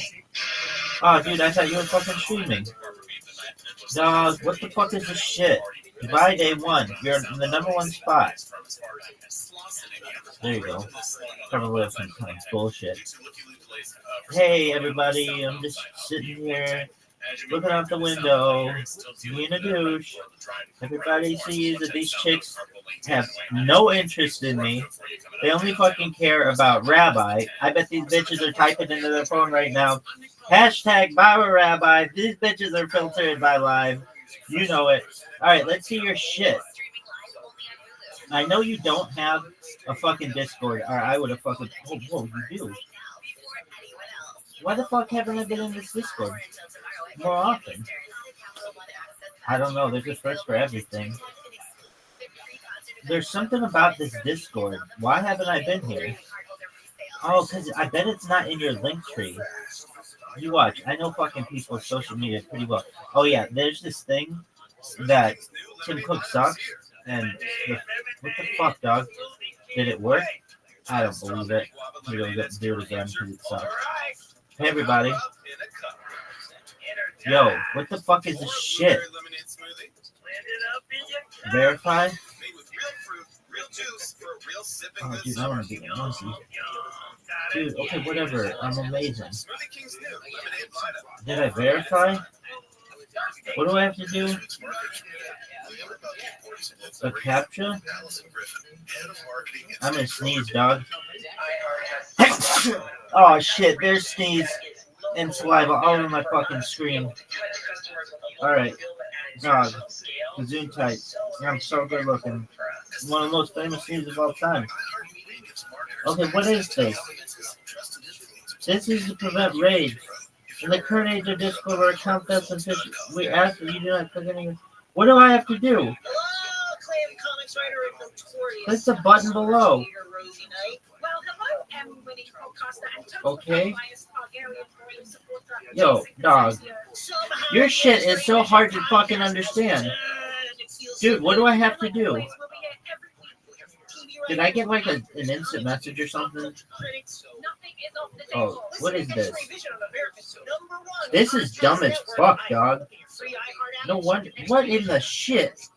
Oh, dude, I thought you were fucking streaming. Dog, what the fuck is this shit? Dubai day 1. You're in the number 1 spot. There you go. Probably have some kind of bullshit. Hey, everybody. I'm just sitting here looking out the window, being a douche. Everybody sees that these chicks have no interest in me. They only fucking care about Rabbi. I bet these bitches are typing into their phone right now. Hashtag Baba Rabbi. These bitches are filtered by live. You know it. Alright, let's see your shit. I know you don't have a fucking Discord, or I would have fucking... Oh, whoa, you do. Why the fuck haven't I been in this Discord more often? I don't know. There's a first for everything. There's something about this Discord. Why haven't I been here? Oh, because I bet it's not in your link tree. You watch. I know fucking people's social media pretty well. Oh, yeah. There's this thing that Tim Cook sucks. And what the fuck, dog? Did it work? I don't believe it. We're going to do it again because it sucks. Hey, everybody. Yo, what the fuck is this shit? Verify? Oh, dude, I want to be noisy. Dude, okay, whatever. I'm amazing. Did I verify? What do I have to do? A captcha? I'm gonna sneeze, dog. Oh shit, there's sneeze and saliva all over my fucking screen. Alright, dog. Zoom tight. I'm so good looking. One of the most famous sneezes of all time. Okay, what is this? This is to prevent rage. In the current age of Discord, where account thefts and phishing, we ask that you do not click any. What do I have to do? Click the button below. Okay. Yo, dog. Your shit is so hard to fucking understand. Dude, what do I have to do? Did I get like an instant message or something? Oh, what is this? This is dumb as fuck, dog. No wonder. What in the shit?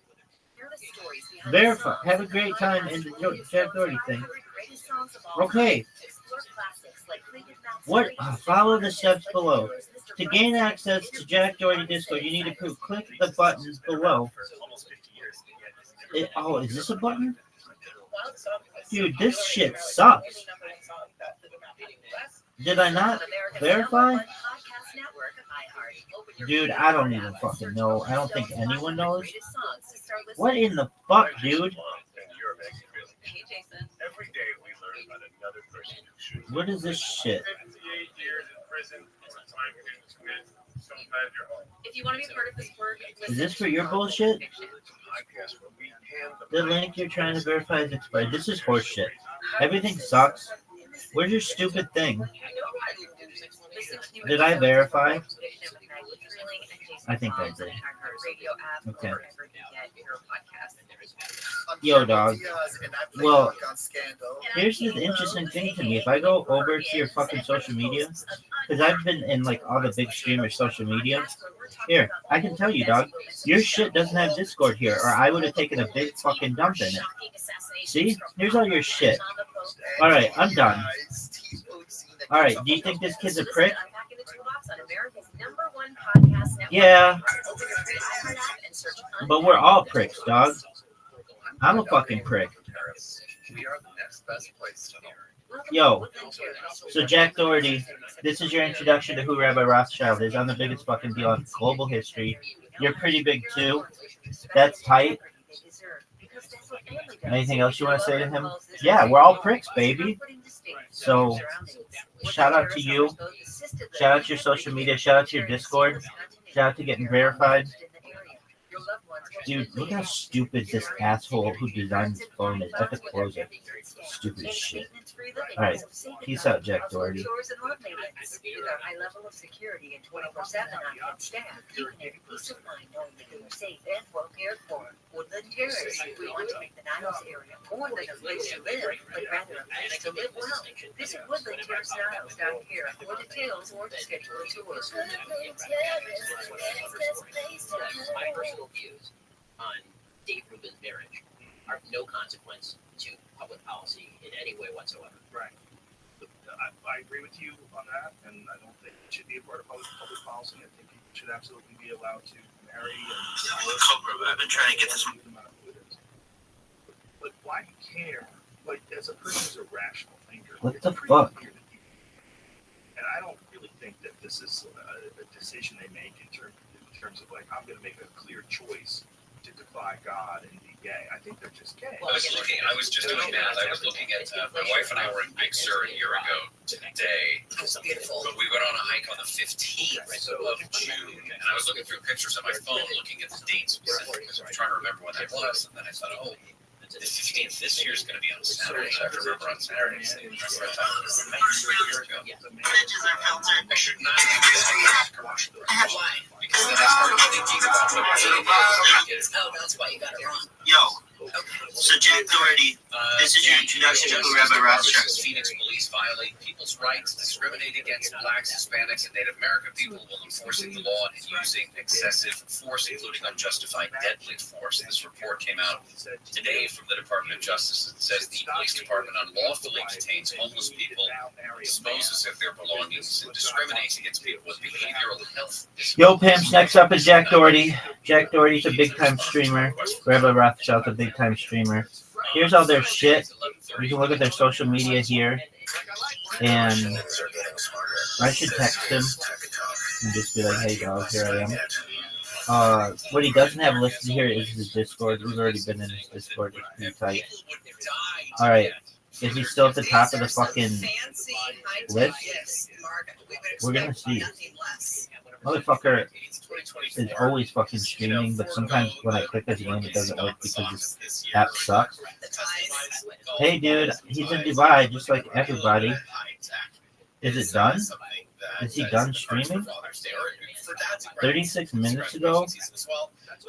Verify. Have a great time in the Jack Doherty thing. Okay. What? Follow the steps below. To gain access to Jack Doherty Discord, you need to click the buttons below. Oh, is this a button? Dude, this shit sucks. Did I not verify? Dude, I don't even fucking know. I don't think anyone knows. What in the fuck, dude? What is this shit? If you want to be part of this work, is this for your bullshit? The link you're trying to verify is expired. This is horse shit. Everything sucks. Where's your stupid thing? Did I verify? I think I did. Okay. Yo, dog. Well, here's the interesting thing to me. If I go over to your fucking social media, because I've been in like all the big streamers' social media, here, I can tell you, dog, your shit doesn't have Discord here, or I would have taken a big fucking dump in it. See? Here's all your shit. Alright, I'm done. Alright, do you think this kid's a prick? Yeah. But we're all pricks, dog. I'm a fucking prick. Yo, so Jack Doherty, this is your introduction to who Rabbi Rothschild is. I'm the biggest fucking deal in global history. You're pretty big too. That's tight. Anything else you want to say to him? Yeah, we're all pricks, baby. So, shout out to you. Shout out to your social media. Shout out to your Discord. Shout out to getting verified. Dude, look how stupid this asshole who designed this phone is. I have to close it. Stupid as shit. Alright, peace out, Jack Doherty. High level of security and 24/7 on staff, giving every peace of mind knowing that they are safe and well cared for. Woodland Terrace, we want to make the Niles area more than a place to live, but rather a place to live well. Visit Woodland Terrace Niles down here for details or to schedule a tour. My personal views on Dave Rubin's marriage are of no consequence to public policy in any way whatsoever. Right. I agree with you on that, and I don't think it should be a part of public policy. I think people should absolutely be allowed to marry. I've been trying to get this one. But why do you care? Like, as a person who's a rational thinker, What it's the pretty fuck? clear to people. And I don't really think that this is a decision they make in terms of like, I'm going to make a clear choice to defy God and be gay. I think they're just gay. I was just doing math. I was looking at my wife and I were in Big Sur a year ago today. But we went on a hike on the 15th of June, and I was looking through pictures on my phone, looking at the dates specifically, because I was trying to remember when that was. And then I thought, oh, the 15th this year is going to be on Saturday. So I have to remember on Saturdays. Remember I thought it was 9 years ago. I should not do commercial. Why? Because then I started thinking about what Oh, that's why you got it wrong. Yo, so Jack Doherty, this is your introduction to Rabbi Rothschild. Phoenix police violate people's rights, discriminate against blacks, Hispanics, and Native American people while enforcing the law and using excessive force, including unjustified deadly force. This report came out today from the Department of Justice. It says the police department unlawfully detains homeless people, disposes of their belongings, and discriminates against people with behavioral health. Yo, pimps, next up is Jack Doherty. Jack Doherty's a big-time streamer. Rabbi Rothschild's a big-time streamer. Here's all their shit. You can look at their social media here. And I should text him and just be like, hey, dog, here I am. What he doesn't have listed here is his Discord. We've already been in his Discord. It's pretty tight. All right. Is he still at the top of the fucking list? We're going to see. Motherfucker is always fucking streaming, but sometimes when I click his name, it doesn't work because this app sucks. Hey, dude, he's in Dubai just like everybody. Is it done? Is he done streaming? 36 minutes ago?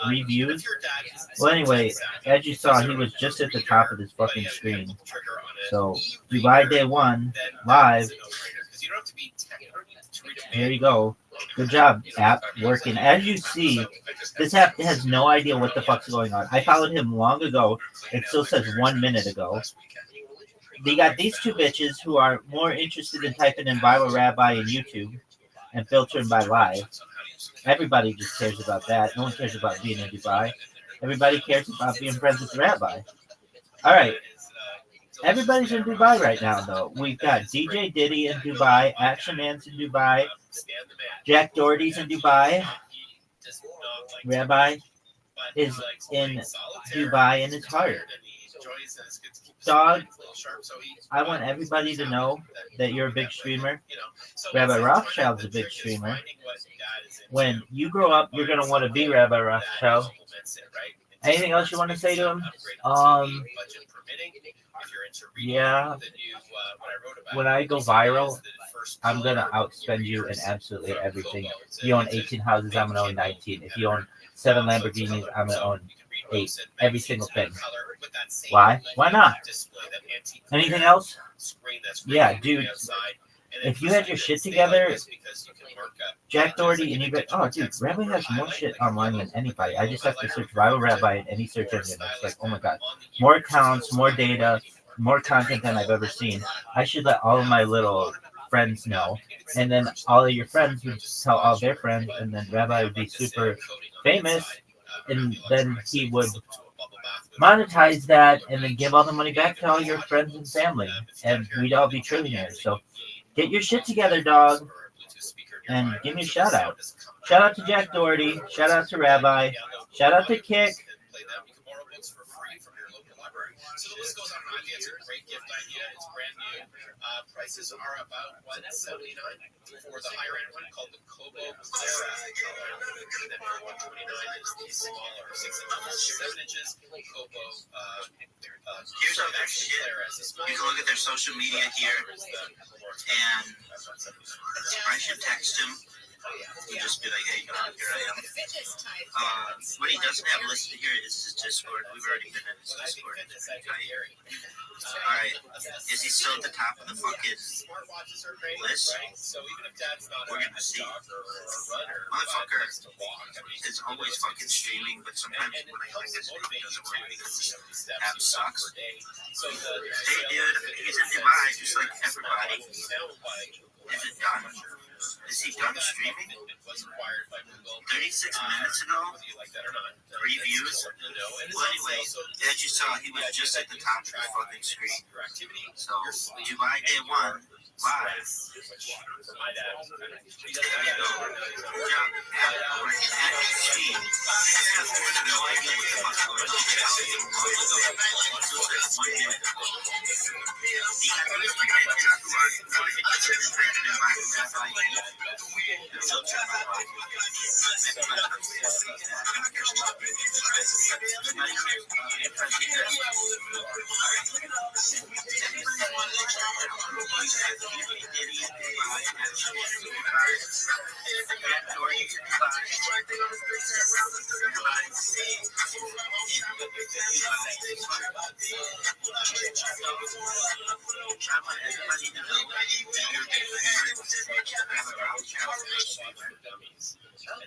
Reviewed? Well, anyway, as you saw, he was just at the top of his fucking screen. So, Dubai Day 1, live. Here you go. Good job, app, working. As you see, this app has no idea what the fuck's going on. I followed him long ago. It still says 1 minute ago. They got these two bitches who are more interested in typing in Bible Rabbi in YouTube and filtering by live. Everybody just cares about that. No one cares about being in Dubai. Everybody cares about being friends with the rabbi. All right. Everybody's in Dubai right now, though. We've got DJ Diddy in Dubai, Action Man's in Dubai, Jack Doherty's in Dubai, Rabbi is in Dubai in his heart. Dog, I want everybody to know that you're a big streamer. Rabbi Rothschild's a big streamer. When you grow up, you're going to want to be Rabbi Rothschild. Anything else you want to say to him? Yeah. When I go viral, I'm going to outspend you in absolutely everything. If you own 18 houses, I'm going to own 19. If you own 7 Lamborghinis, I'm going to own 8. Every single thing. Why? Why not? Anything else? Yeah, dude. If you had your shit together, Jack Doherty, and you go, oh, dude, Rabbi has more shit online than anybody. I just have to search Bible Rabbi in any search engine. It's like, oh my God. More accounts, more data, more content than I've ever seen. I should let all of my little friends know. And then all of your friends would tell all their friends, and then Rabbi would be super famous. And then he would monetize that and then give all the money back to all your friends and family. And we'd all be trillionaires. So get your shit together, dog. And give me a shout out. Shout out to Jack Doherty. Shout out to Rabbi. Shout out to Kick. So the list goes on and on. It's a great gift idea. It's brand new. Prices are about $179 for the higher end one called the Kobo Clara. And then for $129 is the smaller 6 inches, 7 inches Kobo. Here's all their shit. You can look at their social media here, and I should text him. You just be like, hey, God, here I am. What he doesn't have listed here is his Discord. We've already been in his Discord. Alright. Is he still at the top of the fucking list? We're gonna see. Motherfucker is always fucking streaming, but sometimes when I click his name, it doesn't work because the app sucks. Hey, dude, he's in Dubai just like everybody. Is it done? Is he done streaming? It was acquired by Google. 36 minutes ago, Whether you like that or not. reviews. Well, anyway, as you saw, he was just at the top of the fucking screen. Your activity, So, your sleep, Dubai Day 1, live. which for my dad, he doesn't There you go. Good job, Pat. Working at his team. No idea what the fuck's going on. Just 1 minute. He got to get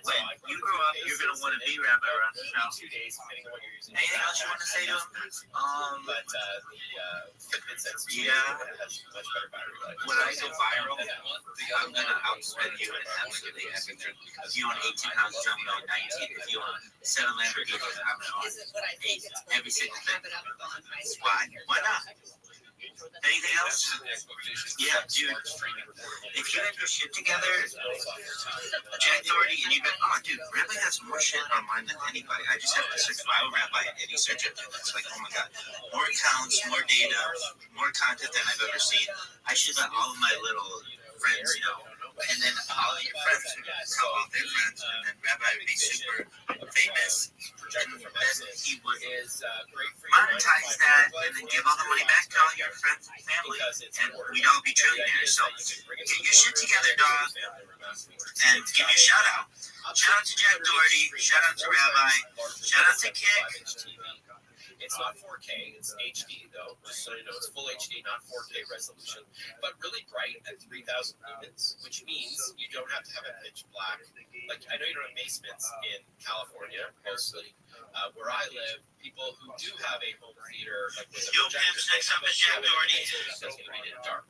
When you grow up, you're gonna want to be Rabbi Rothschild. 2 days, depending on what you're using. Anything else you want to say to him? But the Fitbit Sense has much better battery life. When I go viral, I'm gonna outspend you in absolutely everything. If you own 18 pounds, I'm gonna own 19. If you own 7 Lamborghinis, I'm gonna own 8. Every single thing. Why? Why not? Anything else? Yeah, dude. If you had your shit together, Jack Doherty, and you go, oh, dude, Rabbi has more shit online than anybody. I just have to search Bio Rabbi in any search engine. It's like, oh my god, more accounts, more data, more content than I've ever seen. I should let all of my little friends know. And then all of your friends would tell all their friends, and then Rabbi would be super famous. And then he would monetize that and then give all the money back to all your friends and family. And we'd all be trillionaires. So get your shit together, dog. And give me a shout out. Shout out to Jack Doherty. Shout out to Rabbi. Shout out to Kick. It's not 4K, it's HD though, just so you know, it's full HD, not 4K resolution, but really bright at 3,000 lumens, which means you don't have to have a pitch black. Like, I know you don't have basements in California, mostly. Where I live, people who do have a home theater, like with a projector, Next up is Jack Doherty. it's going to be in dark.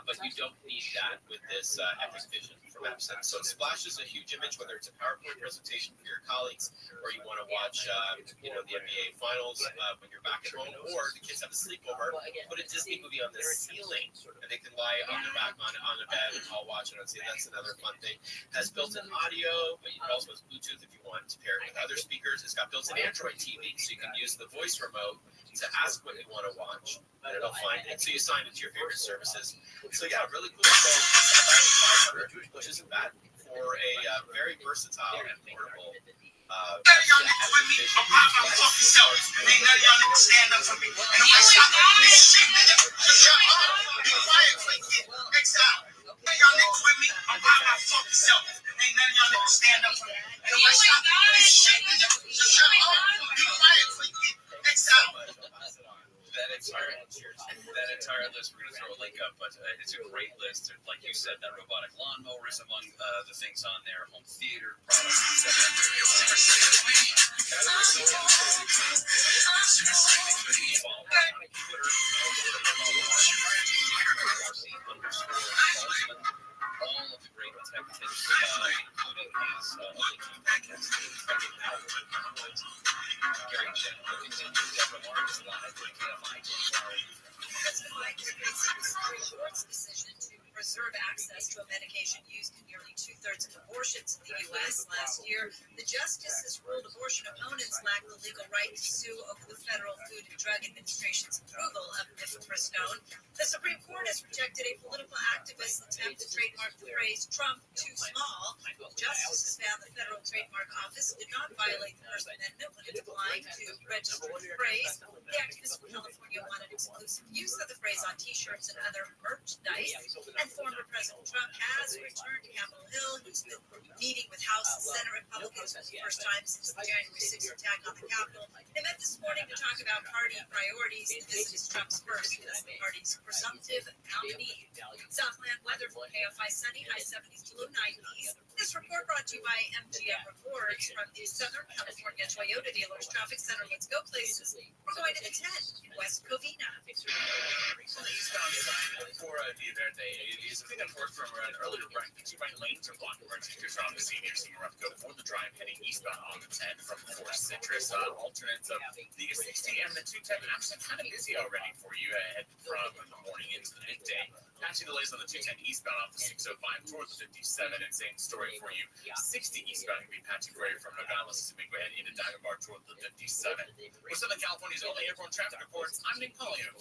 But you don't need that with this Epic Vision from Epson. So Splash is a huge image, whether it's a PowerPoint presentation for your colleagues, or you want to watch, the NBA Finals when you're back at home, or the kids have a sleepover. Put a Disney movie on the ceiling, and they can lie on the back on a bed and all watch it. I'd say that's another fun thing. Has built-in audio, but you can also use Bluetooth if you want to pair it with other speakers. It's got built-in Android TV, so you can use the voice remote to ask what you want to watch, and it'll find it. So you sign it to your favorite services. So yeah, really cool. So it's about 500, which isn't bad for a very versatile and portable. None of y'all niggas with me. I'm popping my fucking self. Ain't none of y'all niggas stand up for me. And if I stop this shit, nigga, just shut up. Be quiet, click it. Exile. None of y'all niggas with me. I'm popping my fucking self. Ain't none of y'all niggas stand up for me. And if I stop this shit, nigga, just shut up. Be quiet, click it. Exile. That entire list, we're going to throw a link up, but it's a great list. Like you said, that robotic lawnmower is among the things on there, home theater products, all of the great tech tips, including his podcast. Gary Chen, Deborah Lawrence, live with KFI. Court's decision to preserve access to a medication used in nearly 2/3 of abortions in the U.S. last year, the justices ruled abortion opponents lack the legal right to sue over the Federal Food and Drug Administration's approval of mifepristone. The Supreme Court has rejected a political activist's attempt to trademark the phrase "Trump too small." Justices found the Federal Trademark Office did not violate the First Amendment when it declined to register the phrase. The activist from California wanted exclusive use of the phrase on T-shirts and other merchandise. And former President Trump has returned to Capitol Hill. He's been meeting with House and Senate Republicans for the first time since the January 6th attack on the Capitol. They met this morning to talk about party priorities. This is Trump's first as the party's presumptive nominee. Southland weather for KFI sunny, high 70s to low 90s. This report brought to you by MGM Reports from the Southern California Toyota Dealers Traffic Center. Let's go places. We're going to the 10 in West Covina. For the event, is a thing I've heard from an earlier Brian. Right lanes are blocked where teachers are on the senior rough go before the drive heading eastbound on the 10 from Fort Citrus. Alternates of the 60 and the 210 actually kind of busy already for you ahead from the morning into the midday. Patchy delays on the 210 eastbound off the 605 towards the 57, and same story for you. 60 eastbound can be patchy for you from Nogales to Midway into Diamond Bar toward the 57. For Southern California's only airborne traffic reports, I'm Nick Polio.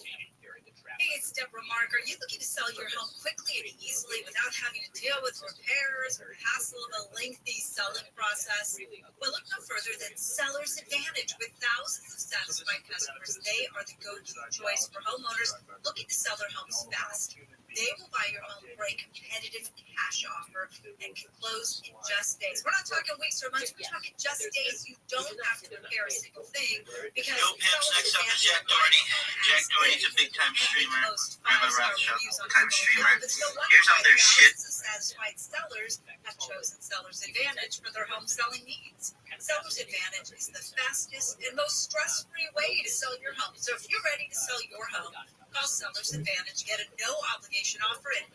Hey, it's Deborah Mark. Are you looking to sell your home quickly and easily without having to deal with repairs or hassle of a lengthy selling process? Well, look no further than Seller's Advantage. With thousands of satisfied customers, they are the go-to choice for homeowners looking to sell their homes fast. They will buy your home for a competitive cash offer and can close in just days. We're not talking weeks or months. We're talking just days. You don't have to prepare a single thing because Yo, pimps, next up is Jack Doherty. Jack Doherty's a big-time streamer. Rabbi Rothschild, time streamer. Here's all their shit. Satisfied sellers have chosen Seller's Advantage for their home selling needs. Seller's Advantage is the fastest and most stress-free way to sell your home. So if you're ready to sell your home, call Seller's Advantage. Get a no-obligation offer at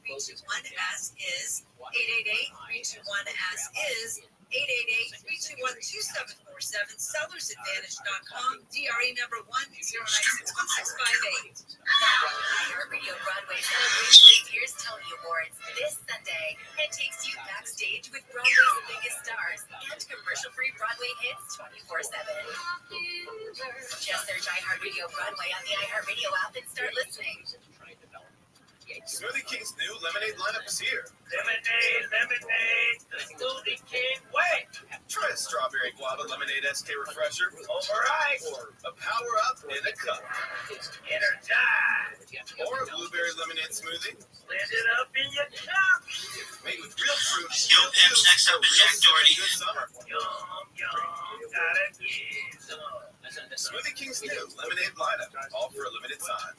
888-321-AS-IS, 888-321-AS-IS, 888-321-2747, sellersadvantage.com, DRE number 10961-658. iHeartRadio Broadway celebrates this year's Tony Awards this Sunday and takes you backstage with Broadway's biggest stars and commercial-free Broadway hits 24/7. Just search iHeartRadio Broadway on the iHeartRadio app and start listening. Smoothie King's new lemonade lineup is here. Lemonade, the Smoothie King way. Try a strawberry guava lemonade SK refresher. Alright. Or a power up in a cup. Energize. Or a blueberry lemonade smoothie. Blend it up in your cup. Made with real fruit. Yo, pimps, next up is Jack Doherty. Yum, gotta get some. Smoothie King's new lemonade lineup, all for a limited time. In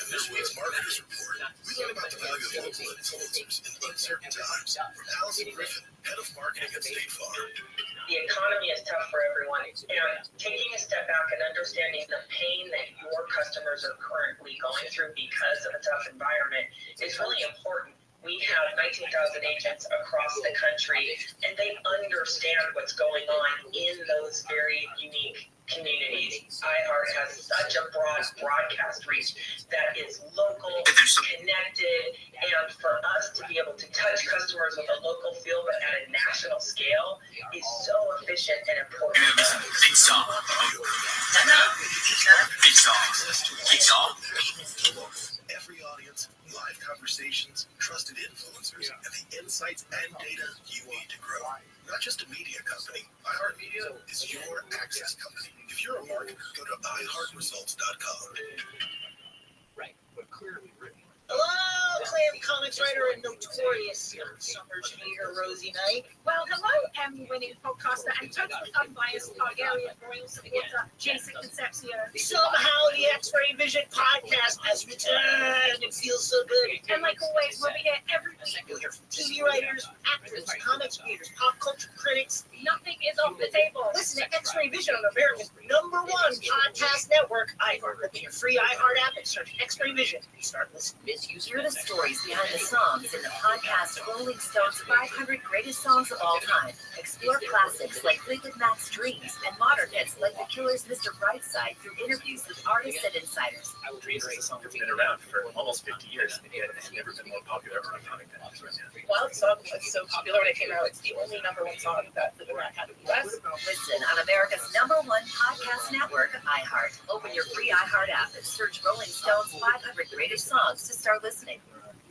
this week's Marketers Report, we learn about the value of local influencers in uncertain times. From Allison Griffin, head of marketing at State Farm. The economy is tough for everyone, and taking a step back and understanding the pain that your customers are currently going through because of a tough environment is really important. We have 19,000 agents across the country, and they understand what's going on in those very unique communities. iHeart has such a broad broadcast reach that is local, connected, and for us to be able to touch customers with a local feel but at a national scale is so efficient and important. Big song. Big song. Big song. Every audience, live conversations, trusted influencers, and the insights and data you need to grow. Not just a media company, iHeartMedia is your access company. If you're a marketer, go to iHeartResults.com. Right, but clearly written. Hello, Clam Comics writer and notorious summer hater Rosie Knight. Well, hello, Emmy-winning podcaster and totally unbiased Targaryen royal supporter Jason Concepcion. Somehow the X-Ray Vision podcast has returned. It feels so good. And like always, we'll be here every week. You'll hear from TV writers, actors, comics creators, pop culture critics. Nothing is off the table. Listen to X-Ray Vision on America's #1 podcast network, iHeart. Open your free iHeart app and search X-Ray Vision. Start listening. Hear the stories behind the songs in the podcast Rolling Stone's 500 Greatest Songs of All Time. Explore classics like Fleetwood Mac's Dreams and modern hits like The Killer's Mr. Brightside through interviews with artists and insiders. Dreams is a song that's been around for almost 50 years, and yet it's never been more popular or iconic than it is right now. Well, the song was so popular when it came out. It's the only #1 song that the Rock had in the US. Listen on America's #1 podcast network, iHeart. Open your free iHeart app and search Rolling Stone's 500 Greatest Songs to start listening.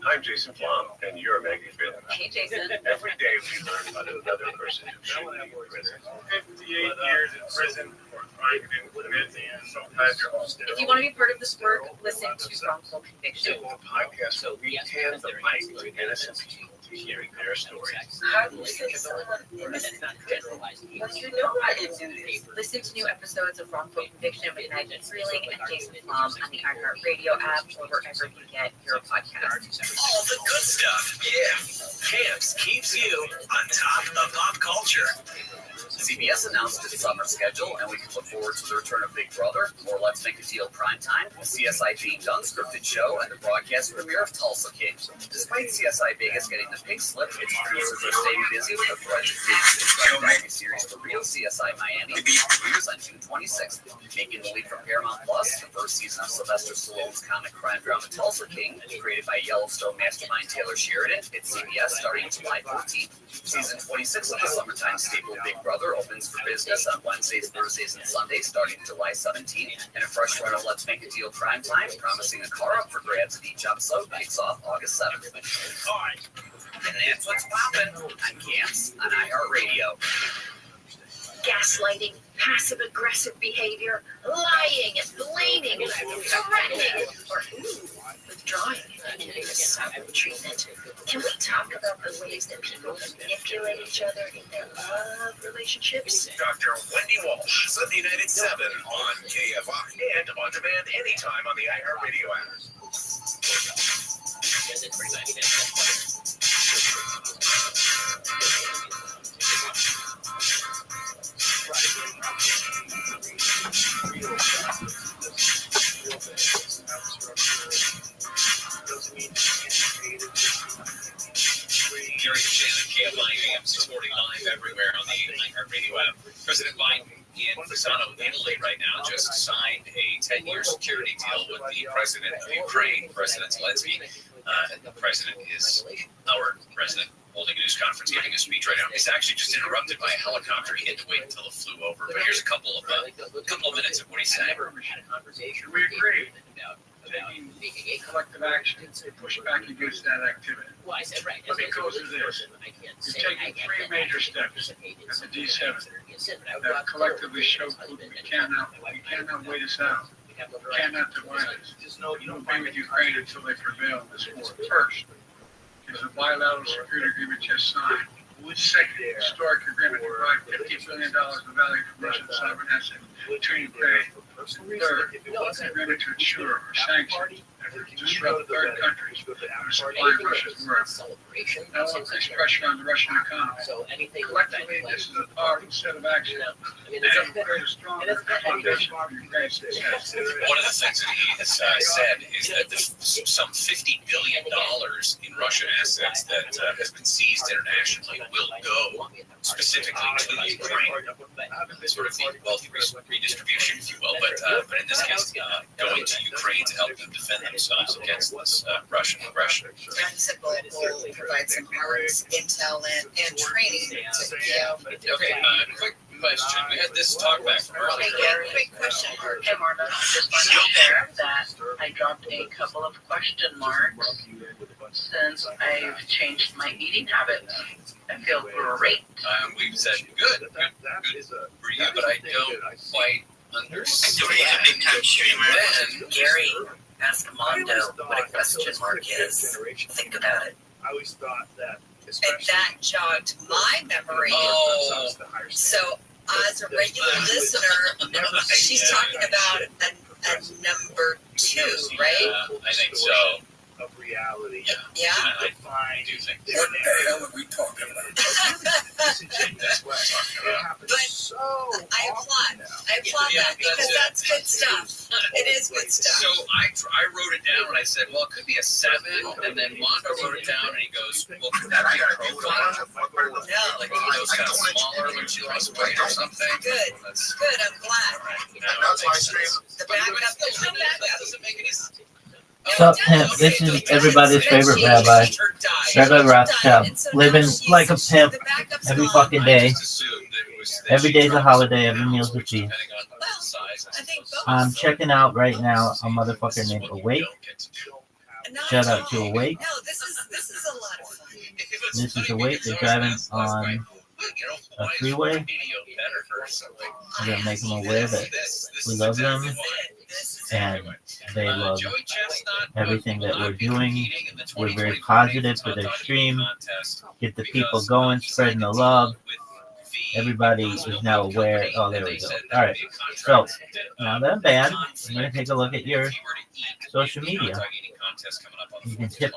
I'm Jason Flom, and you're Maggie Phil. Hey, Jason. Every day we learn about another person who should be in prison. 58 years in prison for crime he didn't commit. So glad you're all still. If you want to be part of this work, listen to Wrongful Conviction. A podcast so we hand the mic to innocent people hearing their stories. How do you say someone innocent? Well, you know I didn't do this. Listen to new episodes of Wrongful Conviction with Maggie Freeling and Jason Flom on the iHeartRadio app or wherever you get your podcasts. All the good stuff. Yeah. Camps keeps you on top of pop culture. CBS announced its summer schedule, and we can look forward to the return of Big Brother, more Let's Make a Deal primetime, a CSI themed unscripted show, and the broadcast premiere of Tulsa King. Despite CSI Vegas getting the pink slip, its producers are staying busy with a forensic docuseries for real CSI Miami, which premieres on June 26th. Making the leap from Paramount Plus, the first season of Sylvester Stallone's comic crime drama Tulsa King, created by Yellowstone mastermind Taylor Sheridan, hits CBS starting July 14th. Season 26 of the summertime staple Big Brother opens for business on Wednesdays, Thursdays, and Sundays starting July 17th, and a fresh run of Let's Make a Deal primetime, promising a car up for grabs in each episode, kicks off August 7th. And that's what's poppin' on Camps on iHeartRadio. Gaslighting, passive-aggressive behavior, lying and blaming, threatening, or withdrawing and getting a silent treatment. Can we talk about the ways that people manipulate each other in their love relationships? Dr. Wendy Walsh, Sunday night at 7 on KFI and on demand anytime on the iHeartRadio app. Gary Shannon, KFI AM 640 live everywhere on the iHeartRadio app. President Biden in Pisano, Italy right now just signed a 10-year security deal with the president of Ukraine, President Zelensky. The president is our president, holding a news conference, giving a speech right now. He's actually just interrupted by a helicopter. He had to wait until it flew over. But here's a couple of minutes of what he said. We agree. Taking collective action to push back against that activity. Well, I said right. Because of this, we've taken three major steps at the G7 that collectively show Putin we cannot wait us out. We cannot divide us. We will be with Ukraine until they prevail in this war. First, is a bilateral security agreement just signed. Second, historic agreement to provide $50 billion of value for Russian sovereign assets to Ukraine. Third, an agreement to ensure or sanction and disrupt third countries who are supplying Russia's work. That will increase pressure on the Russian economy. Collectively, this is a powerful set of actions that will create a strong foundation for Ukraine's success. One of the things that he has said is that there's some $50 billion in Russian assets that has been seized internationally will go specifically to Ukraine. Sort of the wealth redistribution, if you will, but in this case, going to Ukraine to help them defend themselves against this Russian aggression. Yeah, he said we'll provide some arms, intel, and training to Okay, quick question. We had this talk back from earlier. Quick question. Hey, Marta, just want to share that I dropped a couple of question marks since I've changed my eating habits. I feel great. We've said good for you, but I don't quite understand. Big time streamer. Then Gary, ask Mondo what a question mark is. Think about it. I always thought that. And that jogged my memory. Oh. So, as a regular listener, she's talking about a number 2, right? I think so. Of reality. Yeah. I do think What the hell are we talking about? But I applaud that because that's good stuff. It is good stuff. So I wrote it down and I said, well, it could be a 7. And then Mondo wrote it down and he goes, well, could that be a profile? No. Like one of those kind of smaller when she lost weight or something. Good. Good. I'm glad. That's my stream. The backup doesn't make any sense. Sup, pimp? This is everybody's favorite rabbi, Rabbi Rothschild, living like a pimp every fucking day. Every day's a holiday, every meal's a feast. I'm checking out right now a motherfucker named Awake. Shout out to Awake. No, this is a lot of fun. This is Awake. They're driving on a freeway. I'm gonna make them aware that we love them and they love everything that we're doing. We're very positive for their stream. Get the people going, spreading the love. Everybody is now aware. Oh, there we go. All right. So now that I'm banned, I'm going to take a look at your social media. You can tip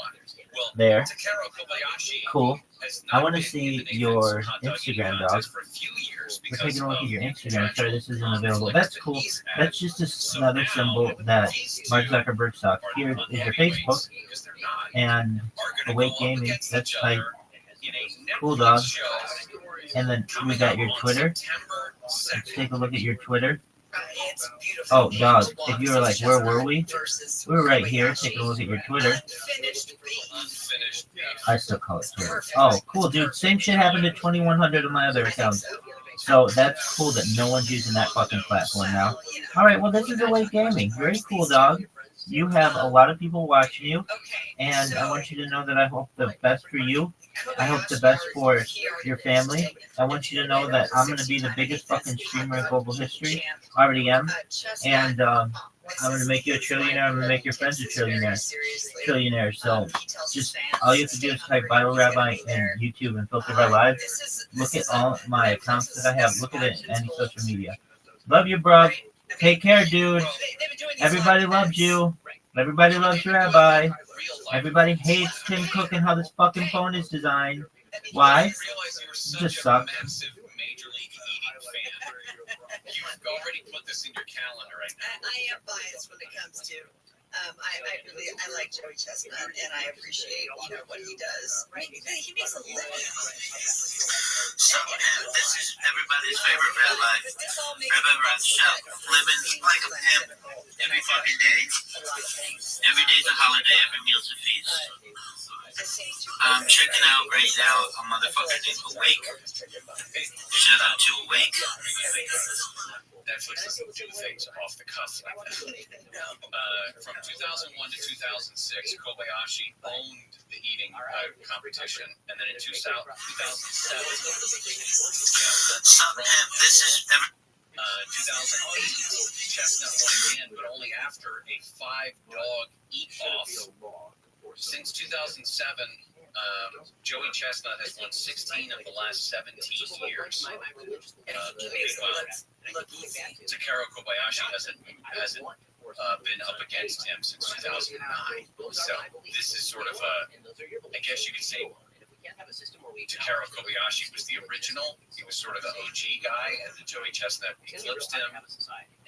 there. Takaro Kobayashi Cool. has I not want to been in see the Nathan's your hot dog eating Instagram, dog. contest for a few years We're because taking a look of at your Instagram. Sorry, contractual this isn't available. conflicts That's that cool. he's had. That's just So another now symbol that these Mark two Zuckerberg saw. are Here not is your heavyweights Facebook because they're not, and are going to Awake go up Gaming. against That's each like other in a cool, Netflix dog. show And then we coming got up your on Twitter. September Let's 2nd. take a look at your Twitter. It's beautiful. Oh, dog. Walks If you were like, of where were Chestnut we? versus We were right here. Kobayashi. Taking a look at your Twitter. Unfinished beef. Unfinished beef. I still call it Twitter. Perfect. Oh, cool, dude. Same shit happened to 2100 of my other accounts. So that's cool that no one's using that fucking platform now. All right, well, this is Awake Gaming. Very cool, dog. You have a lot of people watching you, and I want you to know that I hope the best for you. I hope the best for your family. I want you to know that I'm going to be the biggest fucking streamer in global history. I already am. And I'm going to make you a trillionaire. I'm going to make your friends a trillionaire. So just all you have to do is type Bible Rabbi in YouTube and filter by live. Look at all my accounts that I have. Look at it in any social media. Love you, bro. Take care, dude. Everybody loves you. Everybody loves Rabbi. Everybody hates Tim Cook and how this fucking phone is designed. Why? It just sucks. Major League Eating fan. You've already put this in your calendar right now. I am biased when it comes to. I like Joey Chestnut, and I appreciate what he does. I mean, he makes a living. So, this is everybody's favorite rabbi, Rabbi Rothschild, living like a pimp every fucking day. Every day's a holiday, every meal's a feast. I'm checking out right now a motherfucker named Awake. Shout out to Awake. Netflix doesn't do things off the cuff like that. From 2001 to 2006, Kobayashi owned the eating competition, and then in 2007, This is 2008, Chestnut won again, but only after a 5-dog eat-off. Since 2007, Joey Chestnut has won 16 of the last 17 years. Takaro Kobayashi hasn't been up against him since 2009. So this is sort of I guess you could say Takaro Kobayashi was the original. He was sort of the OG guy, and then Joey Chestnut eclipsed him.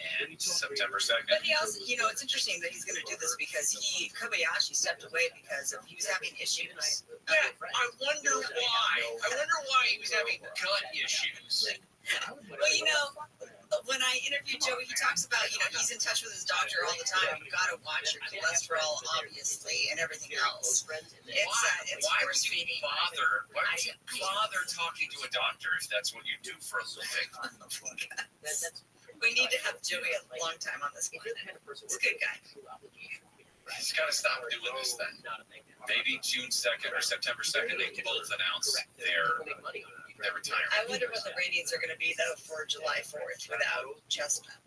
And September 2nd. But he also, it's interesting that he's going to do this because Kobayashi stepped away because he was having issues. Yeah, I wonder why. I wonder why he was having gut issues. Well, when I interviewed Joey, he talks about, he's in touch with his doctor all the time. You've got to watch your cholesterol, obviously, and everything else. Why would you bother talking to a doctor if that's what you do for a living? We need to have Joey a long time on this one. He's a good guy. He's got to stop doing this then. Maybe June 2nd or September 2nd, they both announce their retirement. I wonder what the ratings are going to be, though, for July 4th without Chestnut.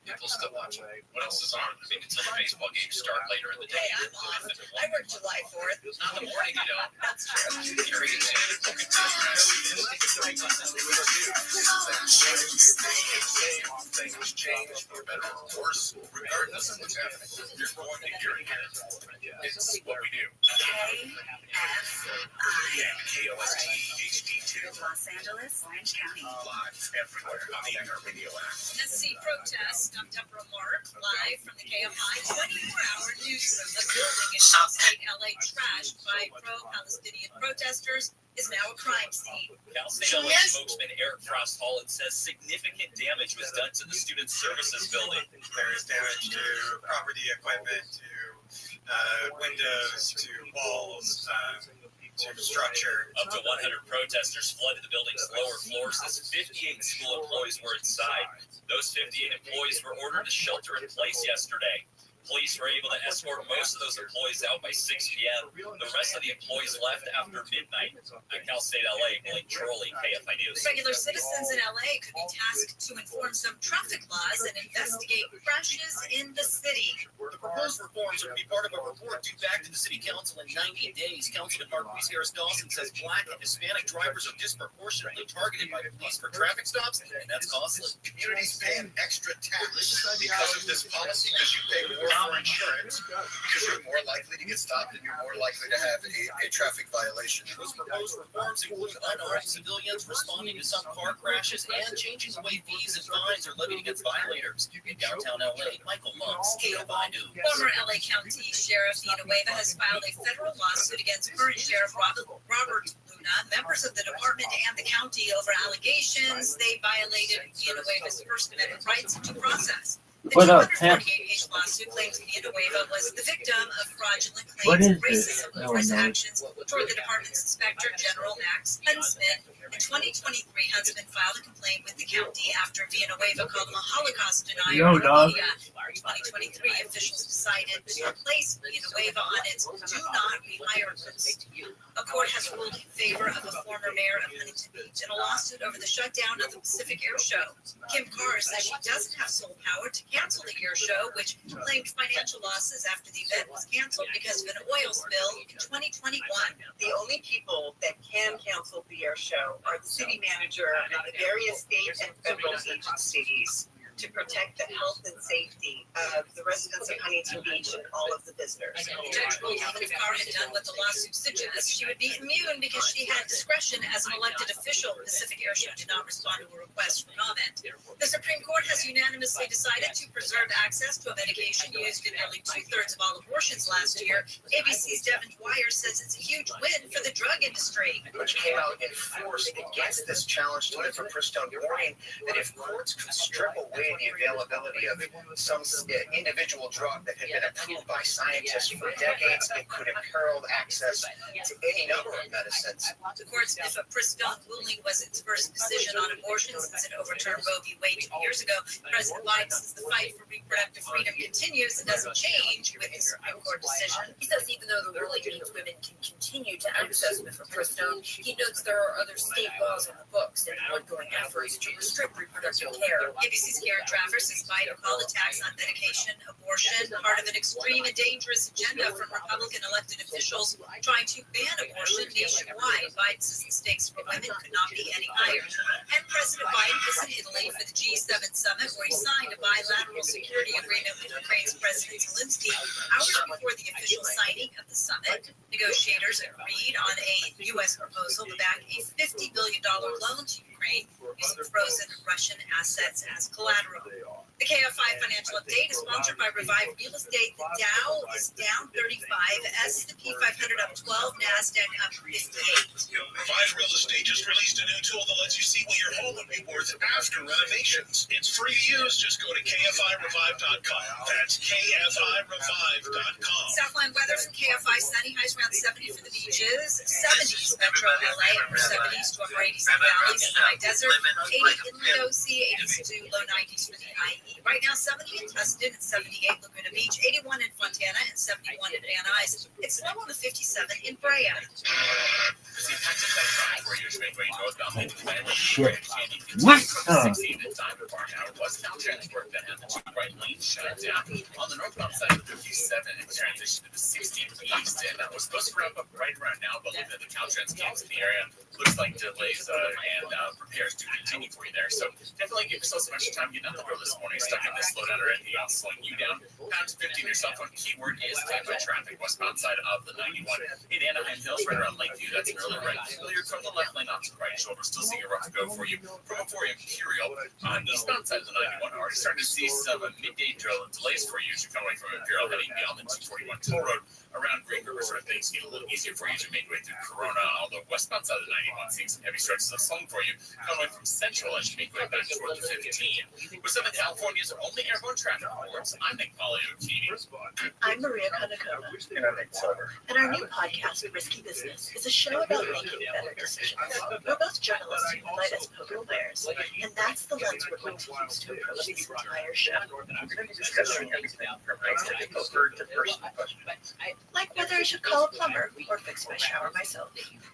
People still watch it. What else is on? I mean, until the baseball games start later in the day. Hey, I'm off. I work July 4th. Not in the morning, you don't. That's true. Things change for better or worse, regardless of what's happening. You're going to hear it again. It's what we do. KOST HD2. Los Angeles, Orange County. Live everywhere on the iHeartRadio app. Let's see protest. I'm Deborah Mark, live from the KFI 24-hour newsroom. The building in upstate LA trashed by pro-Palestinian protesters is now a crime scene. Cal State LA spokesman Eric Frost Holland says significant damage was done to the Student Services building. There is damage to property, equipment, to windows, to walls, to structure. Up to 100 protesters flooded the building's lower floors as 58 school employees were inside. Those 58 employees were ordered to shelter in place yesterday. Police were able to escort most of those employees out by 6 p.m. The rest of the employees left after midnight. At Cal State LA, Blake Trolley, KFI News. Regular citizens in LA could be tasked to enforce some traffic laws and investigate crashes in the city. The proposed reforms are to be part of a report due back to the City Council in 90 days. Councilman Marquise Harris Dawson says Black and Hispanic drivers are disproportionately targeted by police for traffic stops, and that's costly. Communities pay an extra tax because of this policy, because you pay more for insurance because you're more likely to get stopped and you're more likely to have a traffic violation. Those proposed reforms include unarmed civilians responding to some car crashes and changing the way fees and fines are levied against violators. In downtown LA, Michael Monks, KFI News. Former LA County Sheriff Villanueva has filed a federal lawsuit against current Sheriff Robert Luna, members of the department and the county over allegations they violated Villanueva's First Amendment rights to process. The 248-page lawsuit claims Villanueva was the victim of fraudulent claims of racism over his actions toward the department's Inspector General Max Huntsman. In 2023, Huntsman filed a complaint with the county after Villanueva called him a Holocaust denier on the media. In 2023, officials decided to replace Villanueva on its Do Not Rehire list. A court has ruled in favor of a former mayor of Huntington Beach in a lawsuit over the shutdown of the Pacific Air Show. Kim Carr says she doesn't have sole power to cancel the air show, which claimed financial losses after the event was canceled because of an oil spill in 2021. The only people that can cancel the air show are the city manager and the various state and federal agencies to protect the health and safety of the residents of Huntington Beach and all of the visitors. The judge ruled even if Carr had done what the lawsuit suggests, she would be immune because she had discretion as an elected official. Pacific Air Show did not respond to a request for comment. The Supreme Court has unanimously decided to preserve access to a medication used in nearly 2/3 of all abortions last year. ABC's Devin Dwyer says it's a huge win for the drug industry. Which came out in force against this challenge to mifepristone, warning that if courts could strip away the availability of some individual drug that had been approved by scientists for decades, it could imperil access to any number of medicines. The court's mifepristone ruling was its first decision on abortion since it overturned Roe v. Wade 2 years ago. President Biden says the fight for reproductive freedom continues and doesn't change with the Supreme Court decision. He says even though the ruling means women can continue to access mifepristone, he notes there are other state laws in the books and ongoing efforts to restrict reproductive care. ABC's Karen Travers says Biden called attacks on medication abortion part of an extreme and dangerous agenda from Republican elected officials trying to ban abortion nationwide. Biden says the stakes for women could not be any higher. And President Biden is in Italy for the G7 summit, where he signed a bilateral security agreement with Ukraine's President Zelensky hours before the official signing of the summit. Negotiators agreed on a U.S. proposal to back a $50 billion loan to Ukraine using frozen Russian assets as collateral. The KFI Financial Update is sponsored by Revive Real Estate. The Dow is down 35, S&P 500 up 12, NASDAQ up 58. Revive Real Estate just released a new tool that lets you see what your home would be worth after renovations. It's free to use. Just go to KFIRevive.com. That's KFIRevive.com. Southline weather from KFI sunny, highs around 70 for the beaches, 70s Metro LA, upper 70s to upper 80s in the valleys and the high desert, 80 in Ludosi, 80s to low 90s for the IE. Right now, 70 in Tustin and 78 Laguna Beach, 81 in Fontana and 71 in Van Nuys. It's snow on the 57 in Brea. Shit. What? On the northbound side of 57, it transitioned to the 16 east, and that was supposed to wrap up right around now, but looking at the Caltrans camps in the area, looks like delays and repairs do continue for you there. So definitely give yourself some extra time getting out the door this morning, stuck in this slowdown or anything else slowing you down. Down to 15 your cell phone. Keyword is typo traffic, westbound side of the 91. In Anaheim Hills, right around Lakeview, that's an early right. Clear from the left lane off to the right shoulder. Still seeing a rough go for you. From Euphoria Imperial on the eastbound side of the 91. Already starting to see some midday delays for you as you come away from Imperial heading beyond the 241 toll road. Around Green River, sort of things get a little easier for you as you make your way through Corona, although westbound side of the 91 seeing some heavy stretches of slowing for you. Coming away from Central as you make your way back toward the 15. With Southern California's only airborne traffic reports, I'm Nick Polio-Keating. I'm Maria Kanakona. And I'm Nick Silver. And our new podcast, Risky Business, is a show about making better decisions. We're both journalists who unite as poker players, and that's the lens we're going to use to approach this entire show. We're going to be discussing everything from basic poker to personal questions. Like whether I should call a plumber or fix my shower myself.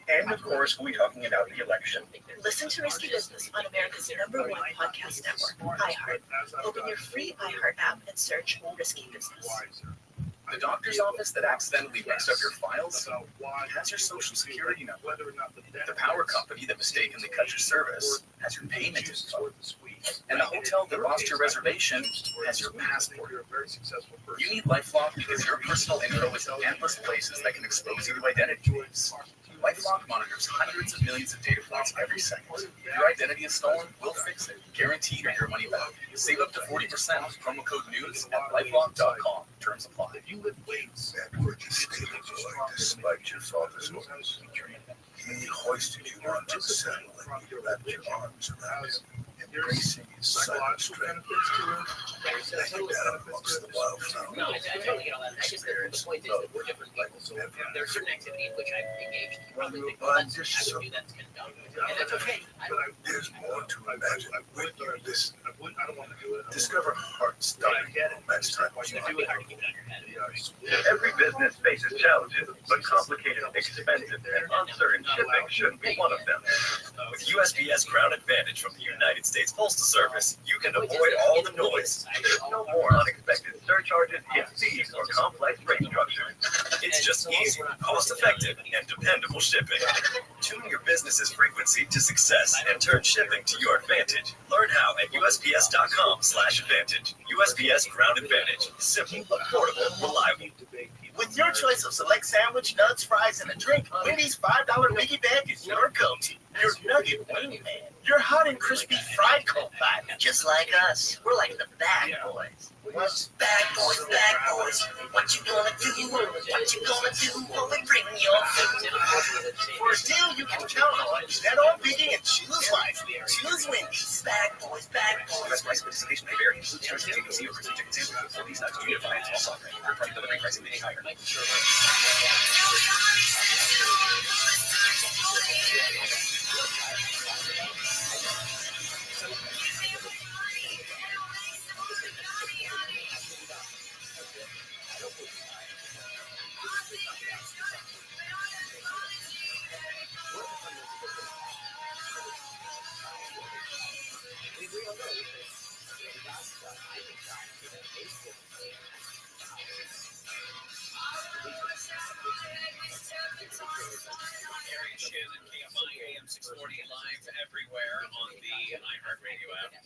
And of course, we'll be talking about the election. Listen to Risky Business on America's #1 podcast network, iHeart. Open your free iHeart app and search Risky Business. The doctor's office that accidentally mixed up your files has your social security number. The power company that mistakenly cut your service has your payment info. And the hotel that lost your reservation has your passport. You need LifeLock because your personal info is in endless places that can expose you to identity thieves. LifeLock monitors hundreds of millions of data points every second. If your identity is stolen, we'll fix it. Guaranteed or your money back. Save up to 40% with promo code NEWS at LifeLock.com. Terms apply. You lift weights and were just stable despite your father's orders. He hoisted you onto the saddle and you wrapped your arms around him, embracing his silent strength. Hanging down amongst the wildflowers. No, I totally get all that. I just think the point is that we're different people. So there are certain activities which I've engaged. You probably think, well, that's, I would do that's kind of dumb. And that's okay. There's more to imagine when you listen. I don't want to do it. Discover heart-stopping romance time. Every business faces challenges, but complicated, expensive, and uncertain shipping shouldn't be one of them. With USPS Ground Advantage from the United States Postal Service, you can avoid all the noise. There's no more unexpected surcharges, fees, or complex rate structures. It's just easy, cost-effective, and dependable shipping. Tune your business's frequency to success and turn shipping to your advantage. Learn how at USPS.com/advantage. USPS Ground Advantage. Simple, affordable, reliable. With your choice of select sandwich, nuts, fries, and a drink, Wendy's $5 Biggie Bag is your go-to. Your nugget wingman. Your hot and crispy fried cold bite. Just like us. We're like the bad boys. Bad boys, what you gonna do? What you gonna do when we bring your food? For a deal you can count on, head on Biggie and choose life. Choose Wendy's. Bad boys. Best price participation may vary. Choose TKC over chicken sandwich for these nuts. Unit finance, all software. Third-party delivery pricing may be higher. Shannon, KFI AM 640 live everywhere on the iHeartRadio app.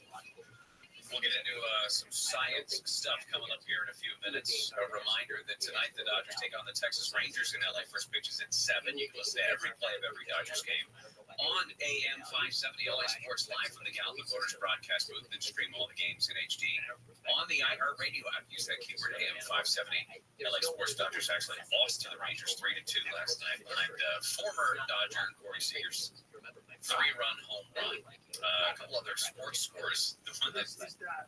We'll get into some science stuff coming up here in a few minutes. A reminder that tonight the Dodgers take on the Texas Rangers in LA. First pitch is at 7. You can listen to every play of every Dodgers game on AM 570 LA Sports live from the Gallup Voters broadcast booth and stream all the games in HD on the iHeartRadio app. Use that keyword AM 570 LA Sports. Dodgers actually lost to the Rangers 3-2 last night behind former Dodger Corey Seager's 3-run home run. A couple other sports scores, the one that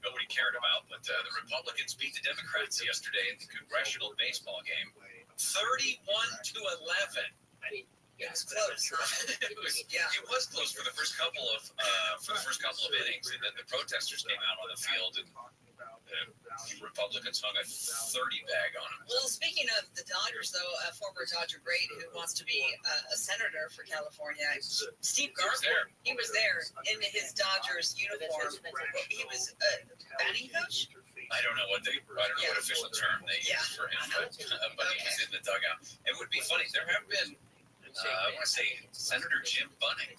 nobody cared about, but the Republicans beat the Democrats yesterday in the congressional baseball game, 31-11. I mean, yeah, it's close. it was close for the first couple of innings, and then the protesters came out on the field and the Republicans hung a 30 bag on him. Well, speaking of the Dodgers, though, a former Dodger great who wants to be a senator for California, Steve Garfield, he was there in his Dodgers uniform. He was a batting coach? I don't know what official term they use for him, but he was in the dugout. It would be funny. There have been, I want to say, Senator Jim Bunning.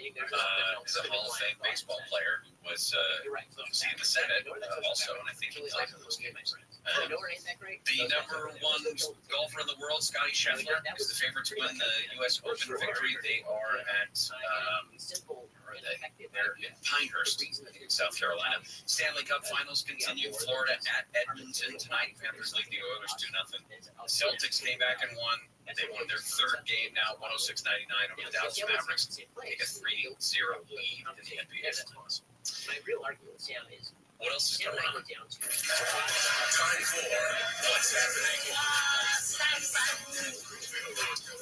Is a Hall of Fame baseball player who was in the Senate also, and I think he played in those games. The number one golfer in the world, Scotty Scheffler, is the favorite to win the U.S. Open victory. They are at they're in Pinehurst, South Carolina. Stanley Cup Finals continue. Florida at Edmonton tonight. Panthers lead the Oilers 2-0. Celtics came back and won. They won their third game now, 106-99 over the Dallas Mavericks. Take a 3-0 lead in the NBA Finals. My real argument, Sam, is what else is going on? Time for what's happening.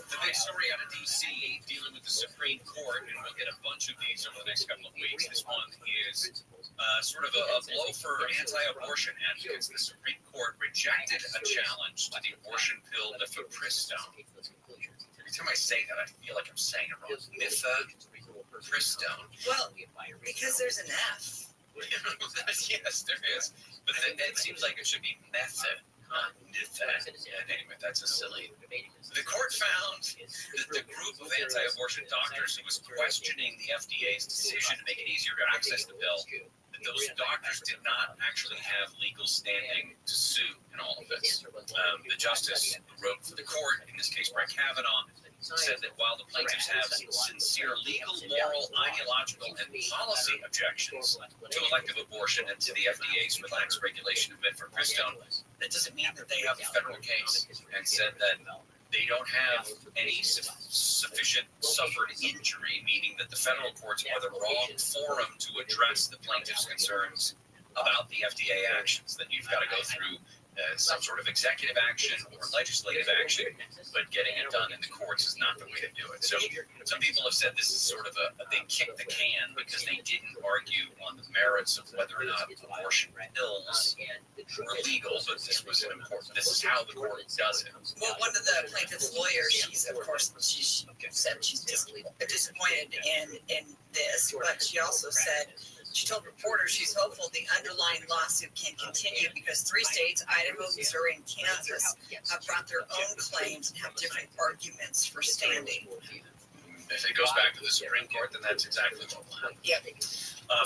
The big story out of D.C. dealing with the Supreme Court, and we'll get a bunch of these over the next couple of weeks. This one is sort of a blow for anti-abortion advocates. The Supreme Court rejected a challenge to the abortion pill mifepristone. Every time I say that, I feel like I'm saying it wrong. Mifepristone. Well, because there's an F. Yes, there is. But it seems like it should be method, not nifed. Anyway, that's a silly. The court found that the group of anti-abortion doctors who was questioning the FDA's decision to make it easier to access the pill, that those doctors did not actually have legal standing to sue in all of this. The justice who wrote for the court, in this case Brett Kavanaugh, said that while the plaintiffs have sincere legal, moral, ideological, and policy objections to elective abortion and to the FDA's relaxed regulation of mifepristone, that doesn't mean that they have a federal case, and said that they don't have any sufficient suffered injury, meaning that the federal courts are the wrong forum to address the plaintiffs' concerns about the FDA actions, that you've got to go through some sort of executive action or legislative action, but getting it done in the courts is not the way to do it. So some people have said this is sort of they kicked the can because they didn't argue on the merits of whether or not abortion pills were legal, but this was an important, this is how the court does it. Well, one of the plaintiff's lawyers, she said she's disappointed in this, but she also said, she told reporters she's hopeful the underlying lawsuit can continue because 3 states, Idaho, Missouri, and Kansas, have brought their own claims and have different arguments for standing. If it goes back to the Supreme Court, then that's exactly what will happen. Yeah.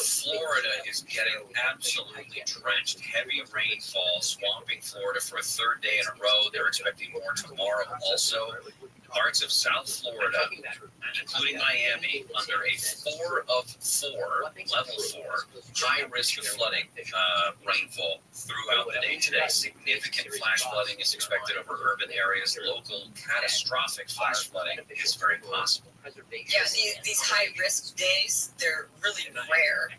Florida is getting absolutely drenched. Heavy rainfall, swamping Florida for a 3rd day in a row. They're expecting more tomorrow also. Parts of South Florida, including Miami, under a 4 of 4, level 4, high risk of flooding rainfall throughout the day today. Significant flash flooding is expected over urban areas. Local catastrophic flash flooding is very possible. Yeah, these high-risk days, they're really rare,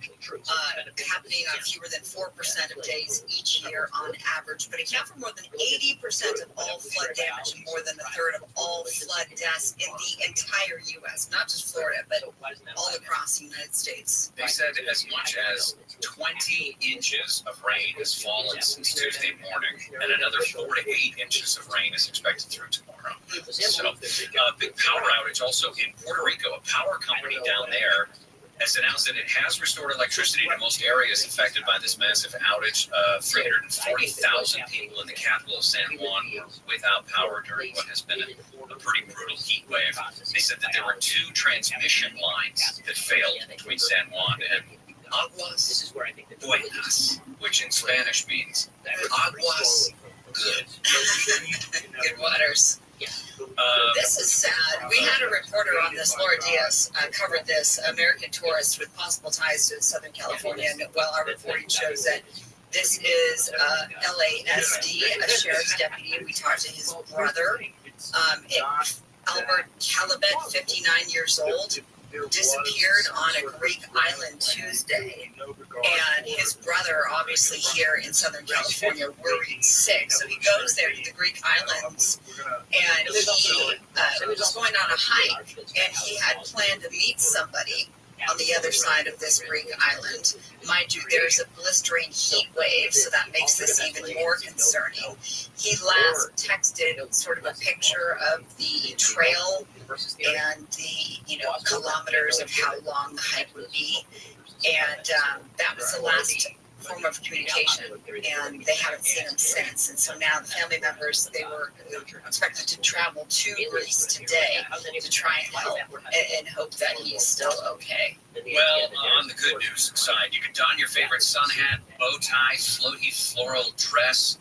happening on fewer than 4% of days each year on average, but account for more than 80% of all flood damage and more than a third of all flood deaths in the entire U.S., not just Florida, but all across the United States. They said as much as 20 inches of rain has fallen since Tuesday morning, and another 4 to 8 inches of rain is expected through tomorrow. So, big power outage also in Puerto Rico. A power company down there has announced that it has restored electricity to most areas affected by this massive outage. 340,000 people in the capital of San Juan were without power during what has been a pretty brutal heat wave. They said that there were 2 transmission lines that failed between San Juan and Aguas Buenas, which in Spanish means aguas good. Good waters. This is sad. We had a reporter on this, Laura Diaz, covered this, American tourist with possible ties to Southern California. And while our reporting shows that this is LASD, a sheriff's deputy, we talked to his brother, Albert Calabet, 59 years old, disappeared on a Greek island Tuesday, and his brother, obviously here in Southern California, worried sick. So he goes there to the Greek islands, and he was going on a hike, and he had planned to meet somebody on the other side of this Greek island. Mind you, there's a blistering heat wave, so that makes this even more concerning. He last texted sort of a picture of the trail and the, kilometers of how long the hike would be. And that was the last form of communication, and they haven't seen him since. And so now the family members, they were expected to travel to Greece today to try and help and hope that he's still okay. Well, on the good news side, you can don your favorite sun hat, bow tie, floaty floral dress,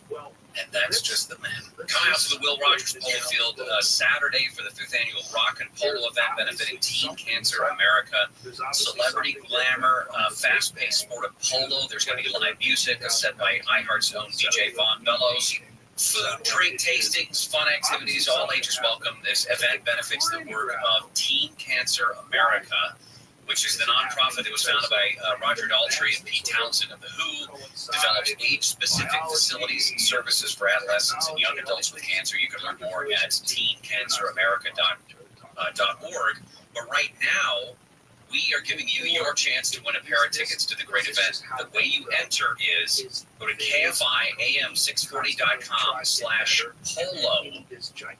and that's just the man. Coming out to the Will Rogers Polo Field Saturday for the 5th annual Rock and Polo event benefiting Teen Cancer America. Celebrity glamour, fast-paced sport of polo. There's going to be live music set by iHeart's own DJ Von Bellows. Food, drink tastings, fun activities, all ages welcome. This event benefits the work of Teen Cancer America, which is the nonprofit that was founded by Roger Daltrey and Pete Townsend of The Who, develops age-specific facilities and services for adolescents and young adults with cancer. You can learn more at teencanceramerica.org. But right now, we are giving you your chance to win a pair of tickets to the great event. The way you enter is go to KFIAM640.com/polo.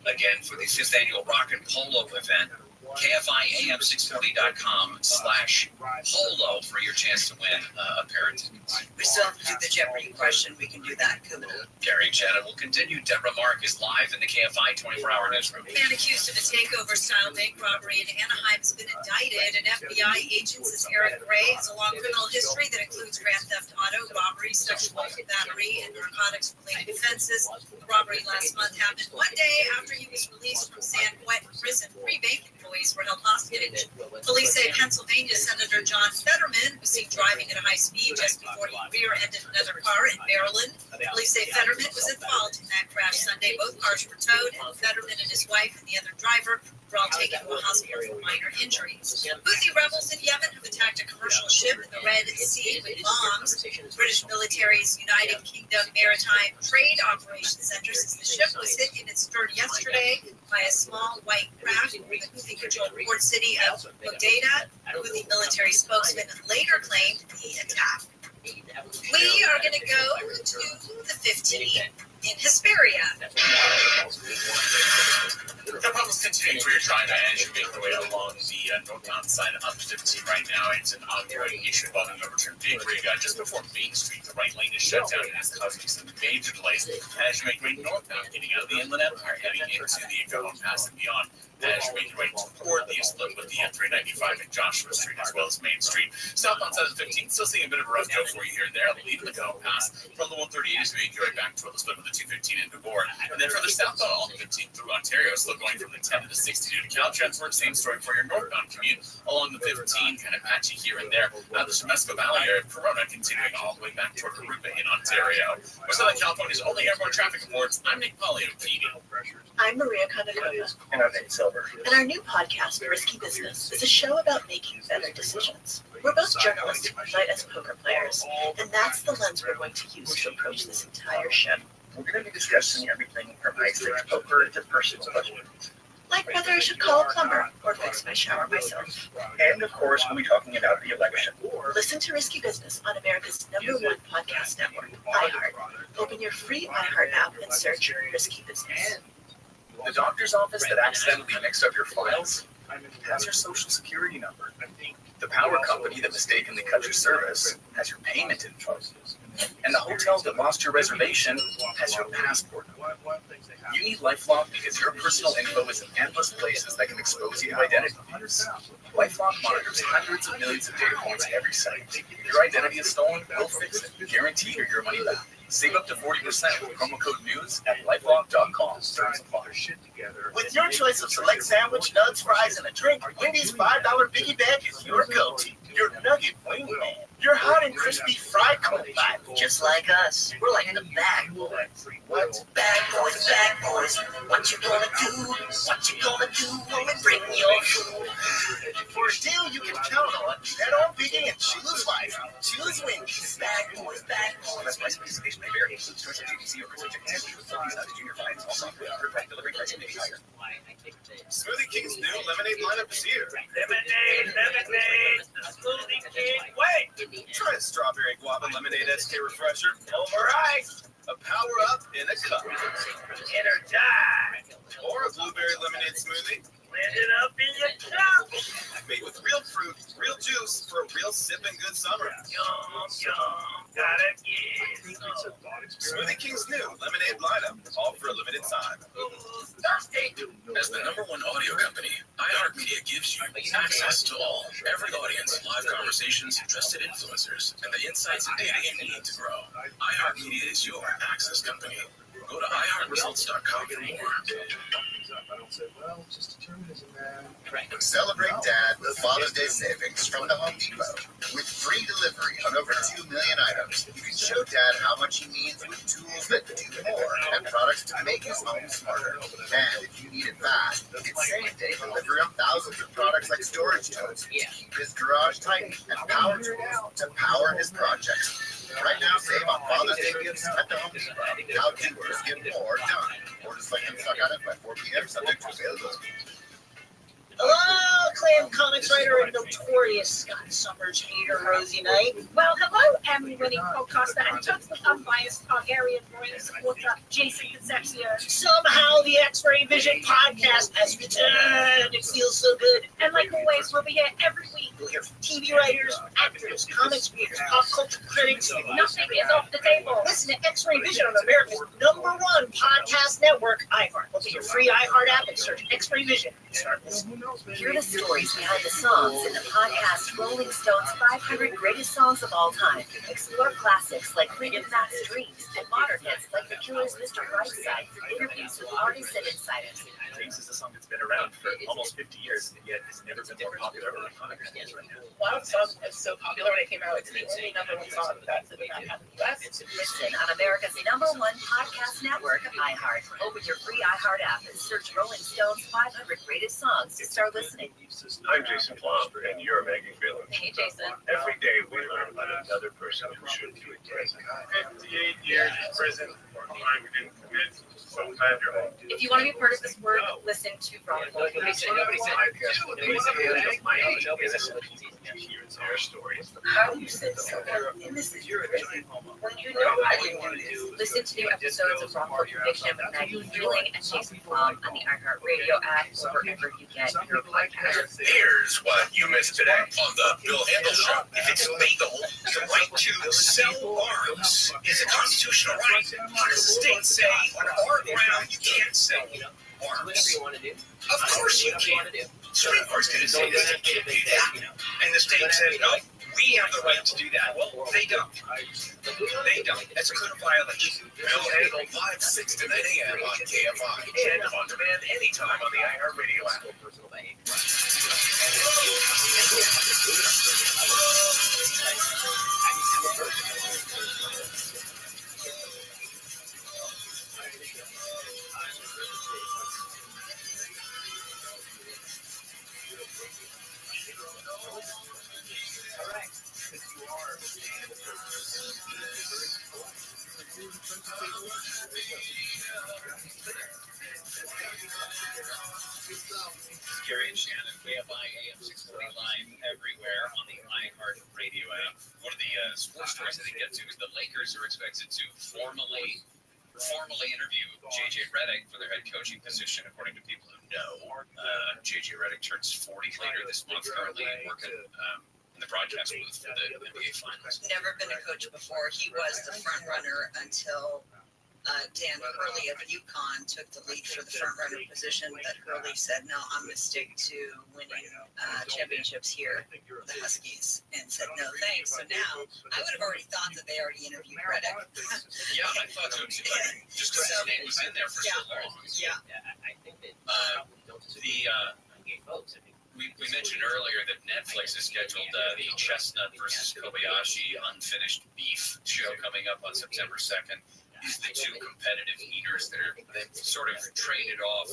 Again, for the 5th annual Rock and Polo event, KFIAM640.com/Polo for your chance to win a pair of tickets. We still have to do the Jeopardy question. We can do that. Gary and Shannon will continue. Deborah Mark is live in the KFI 24-hour newsroom. Man accused of a takeover-style bank robbery in Anaheim has been indicted. An FBI agent says Eric Gray has a long criminal history that includes grand theft auto, robbery, sexual battery, and narcotics-related offenses. The robbery last month happened one day after he was released from San Quentin prison. 3 bank employees were held hostage. Police say Pennsylvania Senator John Fetterman was seen driving at a high speed just before he rear-ended another car in Maryland. Police say Fetterman was at fault in that crash Sunday. Both cars were towed, and Fetterman and his wife and the other driver were all taken to a hospital for minor injuries. Houthi rebels in Yemen have attacked a commercial ship in the Red Sea with bombs. British military's United Kingdom Maritime Trade Operations Center says the ship was hit in its stern yesterday by a small white craft in the Houthi-controlled port city of Hodeidah. A Houthi military spokesman later claimed the attack. We are going to go to the 15 in Hesperia. The problem's continuing for your trying to manage your way along the northbound side of 15 right now. It's an ongoing issue involving overturned bakery just before Main Street. The right lane is shut down and it's causing some major delays as you make your way northbound, getting out of the Inland Empire, heading into the Golden Pass and beyond. As you make your way toward the split with the 395 and Joshua Street as well as Main Street. Southbound side of 15, still seeing a bit of a rough go for you here and there, leaving the Golden Pass from the 138 as you make your way back toward the split with the 215 into Board. And then further southbound on the 15 through Ontario, still going from the 10 to the 60 due to Caltrans work. Same story for your northbound commute along the 15, kind of patchy here and there. The Chemesco Valley area of Corona continuing all the way back toward Aruba in Ontario. We're Southern California's only airborne traffic reports. I'm Nick Polly of TV. I'm Maria Konakova. And I'm Nate Silver. And our new podcast, Risky Business, is a show about making better decisions. We're both journalists who fight as poker players, and that's the lens we're going to use to approach this entire show. We're going to be discussing everything from high-stakes poker to personal budget. Like whether I should call a plumber or fix my shower myself. And, of course, we'll be talking about the election. Listen to Risky Business on America's #1 podcast network, iHeart. Open your free iHeart app and search Risky Business. The doctor's office that accidentally mixed up your files has your social security number. The power company that mistakenly cut your service has your payment info. And the hotel that lost your reservation has your passport number. You need LifeLock because your personal info is in endless places that can expose you to identity thieves. LifeLock monitors hundreds of millions of data points every second. If your identity is stolen, we'll fix it. Guaranteed or your money back. Save up to 40% with promo code NEWS at LifeLock.com. With your choice of select sandwich, nuts, fries, and a drink, Wendy's $5 biggie bag is your go-to. Your nugget wingman. Your hot and crispy fried corn bite. Just like us. We're like the bag boys. What? Bag boys, bag boys. What you gonna do? What you gonna do when we bring your food? For a deal you can count on, head on Biggie and choose life. Choose Wendy's. Bag boys, bag boys. Best price participation may vary. Choice of GBC or Christian Chicken with Philippines out to junior fines. Also, delivery pricing may be higher. Smoothie King's new lemonade lineup is here. Lemonade, the Smoothie King way. Try a strawberry guava lemonade SK refresher. Over ice. A power up in a cup. Energize. Or a blueberry lemonade smoothie. Blend it up in your cup. Made with real fruit, real juice for a real sipping good summer. Yum, yum. Gotta get some. Smoothie King's new lemonade lineup, all for a limited time. Thirsty. As the #1 audio company, iHeartMedia gives you access to all, every audience, live conversations, trusted influencers, and the insights and data you need to grow. iHeartMedia is your access company. Go to iHeartResults.com for more. Celebrate Dad with Father's Day savings from the Home Depot. With free delivery on over 2 million items, you can show Dad how much he needs with tools that do more and products to make his home smarter. And if you need it bad, it's same-day delivery on thousands of products like storage totes to keep his garage tight and power tools to power his projects. Right now, save on Father's Day gifts at the Home Depot. How doers get more done. Or just like him stuck on it by 4 p.m. subject to availability. Hello, acclaimed comics writer and notorious Scott Summers hater, Rosie Knight. Well, hello, Emmy-winning podcaster and totally unbiased Targaryen royal supporter, Jason Concepcion. Somehow the X-Ray Vision podcast has returned. It feels so good. And like always, we'll be here every week. You'll hear from TV writers, actors, comics readers, pop culture critics. Nothing is off the table. Listen to X-Ray Vision on America's #1 podcast network, iHeart. Look at your free iHeart app and search X-Ray Vision. Start listening. Hear the stories behind the songs in the podcast Rolling Stone's 500 Greatest Songs of All Time. Explore classics like Fleetwood Mac's Dreams and modern hits like The Killer's Mr. Brightside. Interviews with artists and insiders. Dreams is a song that's been around for almost 50 years, and yet has never been more popular than Hanukkah is right now. Wow, the song was so popular when it came out. It's the only #1 song that's in the US. Listen on America's #1 podcast network, iHeart. Open your free iHeart app and search Rolling Stone's 500 Greatest Songs to start listening. I'm Jason Flom, and you're Maggie Phelan. Hey, Jason. Every day we learn about another person who should do it. 58 years in prison for a crime we didn't commit. Sometimes you're home. If you want to be part of this work, listen to Rothschild. Their stories. How you said someone innocent when you know I didn't want to do. Listen to new episodes of Wrongful Conviction with Maggie Feeling and Jason Flom on the iHeartRadio app or wherever you get your podcasts. Here's what you missed today on the Bill Handel Show. If it's legal, the right to sell arms is a constitutional right. How does the state say on our ground you can't sell arms? Of course you can. Supreme Court's going to say that you can't do that. And the state said, no, we have the right to do that. Well, they don't. They don't. That's a clear violation. Bill Handel, 5, 6 to 9 a.m. on KFI. And on demand anytime on the iHeartRadio app. Gary and Shannon, KFI AM 640 live everywhere on the iHeartRadio app. One of the sports stories I didn't get to is the Lakers are expected to formally interview J.J. Redick for their head coaching position, according to people who know. J.J. Redick turns 40 later this month, currently working in the broadcast booth for the NBA Finals. Never been a coach before. He was the front runner until Dan Hurley of UConn took the lead for the front runner position, but Hurley said, no, I'm going to stick to winning championships here, the Huskies, and said, no, thanks. So now, I would have already thought that they already interviewed Redick. Yeah, I thought so too. Just because his name was in there for so long. Yeah. I think that we mentioned earlier that Netflix has scheduled the Chestnut versus Kobayashi Unfinished Beef show coming up on September 2nd. These are the two competitive eaters that sort of traded off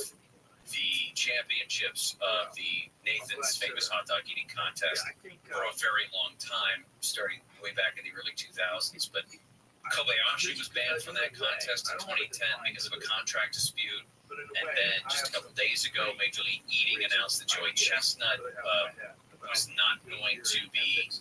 the championships of the Nathan's Famous Hot Dog Eating Contest for a very long time, starting way back in the early 2000s. But Kobayashi was banned from that contest in 2010 because of a contract dispute. And then just a couple days ago, Major League Eating announced that Joey Chestnut was not going to be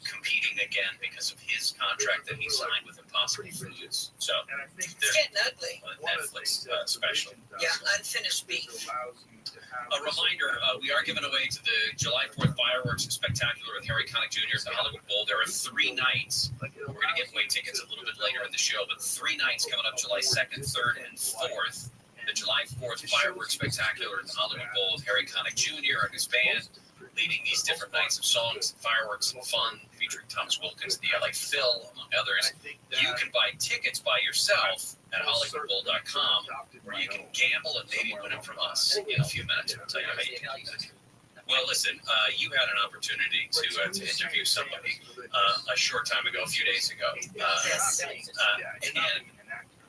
competing again because of his contract that he signed with Impossible Foods. So it's getting ugly. Netflix special. Yeah, Unfinished Beef. A reminder, we are giving away to the July 4th Fireworks Spectacular with Harry Connick Jr. at the Hollywood Bowl. There are 3 nights. We're going to give away tickets a little bit later in the show, but 3 nights coming up July 2nd, 3rd, and 4th. The July 4th Fireworks Spectacular at the Hollywood Bowl with Harry Connick Jr. and his band, leading these different nights of songs, fireworks, and fun, featuring Thomas Wilkins, the LA Phil, among others. You can buy tickets by yourself at HollywoodBowl.com, where you can gamble and maybe win them from us in a few minutes. We'll tell you how you can do that. Well, listen, you had an opportunity to interview somebody a short time ago, a few days ago. And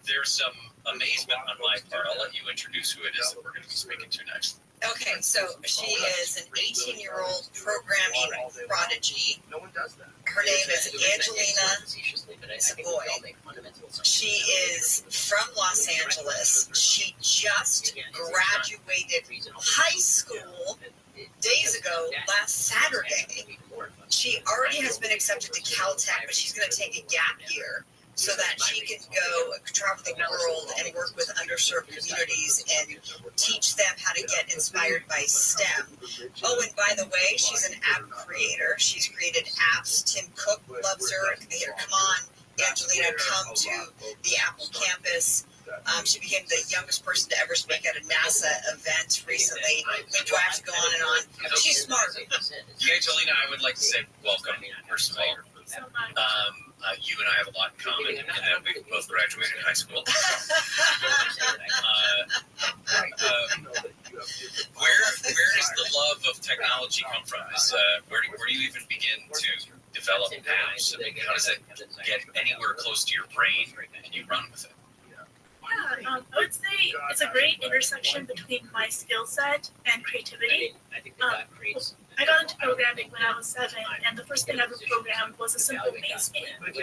there's some amazement on my part. I'll let you introduce who it is that we're going to be speaking to next. Okay, so she is an 18-year-old programming prodigy. No one does that. Her name is Angelina. It's a boy. She is from Los Angeles. She just graduated high school days ago, last Saturday. She already has been accepted to Caltech, but she's going to take a gap year so that she can go travel the world and work with underserved communities and teach them how to get inspired by STEM. Oh, and by the way, she's an app creator. She's created apps. Tim Cook loves her. Here, come on, Angelina, come to the Apple campus. She became the youngest person to ever speak at a NASA event recently. Do I have to go on and on? She's smart. Angelina, I would like to say welcome, first of all. You and I have a lot in common in that we both graduated high school. Where does the love of technology come from? Where do you even begin to develop apps? I mean, how does it get anywhere close to your brain and you run with it? Yeah, I would say it's a great intersection between my skill set and creativity. I got into programming when I was 7, and the first thing I ever programmed was a simple maze game. It's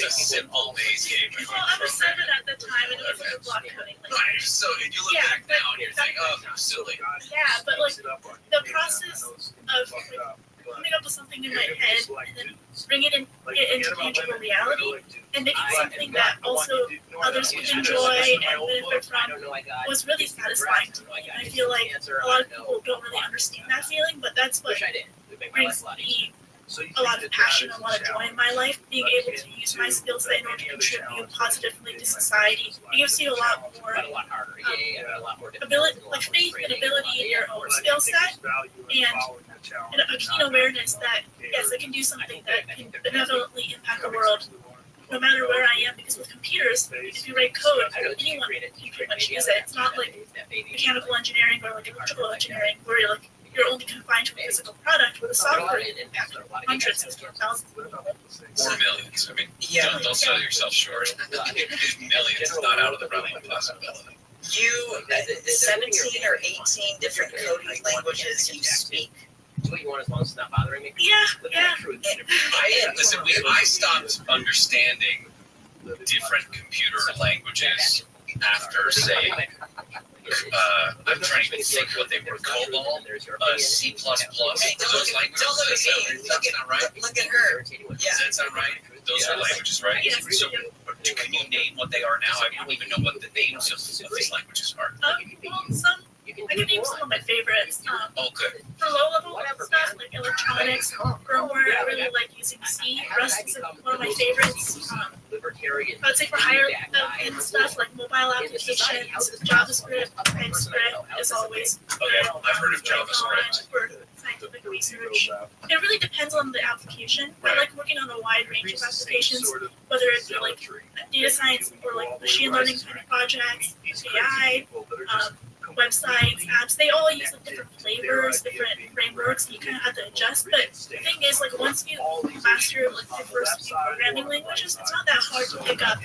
a simple maze game. Well, I was 7 at the time, and it was like a block coding language. So you look back now and you're thinking, oh, silly. Yeah, but like the process of coming up with something in my head and then bringing it into tangible reality and making something that also others could enjoy and benefit from was really satisfying to me. And I feel like a lot of people don't really understand that feeling, but that's what brings me a lot of passion and a lot of joy in my life, being able to use my skill set in order to contribute positively to society. It gives you a lot more ability, like faith and ability in your own skill set, and a keen awareness that, yes, I can do something that can benevolently impact the world, no matter where I am, because with computers, if you write code, anyone can pretty much use it. It's not like mechanical engineering or like electrical engineering, where you're only confined to a physical product, with a software impact hundreds of thousands of people. Or millions. I mean, don't sell yourself short. Millions is not out of the realm of possibility. 17 or 18 different coding languages you speak. Do what you want as long as it's not bothering me. Yeah. I stopped understanding different computer languages after, say, I'm trying to think what they were. COBOL, C++. Those languages. That's not right. Look at her. Does that sound right? Those are languages, right? Yes. So, can you name what they are now? I don't even know what the names of these languages are. I can name some of my favorites. Good. For low-level stuff like electronics, firmware, I really like using C. Rust is one of my favorites. I'd say for higher end stuff like mobile applications, JavaScript, TypeScript is always Okay, I've heard of JavaScript. For scientific research. It really depends on the application. I like working on a wide range of applications, whether it be like data science or like machine learning kind of projects, AI, websites, apps. They all use like different flavors, different frameworks, and you kind of have to adjust. But the thing is, like once you master like the first few programming languages, it's not that hard to pick up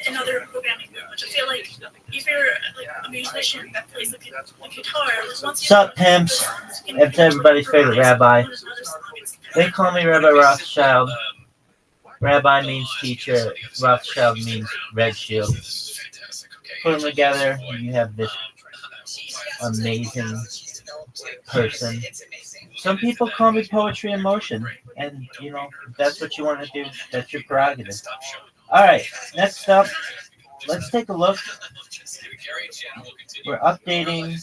another programming language. I feel like if you're like a musician that plays the guitar, like once you Sup, pimps? It's everybody's favorite rabbi. They call me Rabbi Rothschild. Rabbi means teacher. Rothschild means red shield. Put them together, and you have this amazing person. Some people call me poetry in motion, and you know, if that's what you want to do, that's your prerogative. All right, next up, let's take a look. We're updating.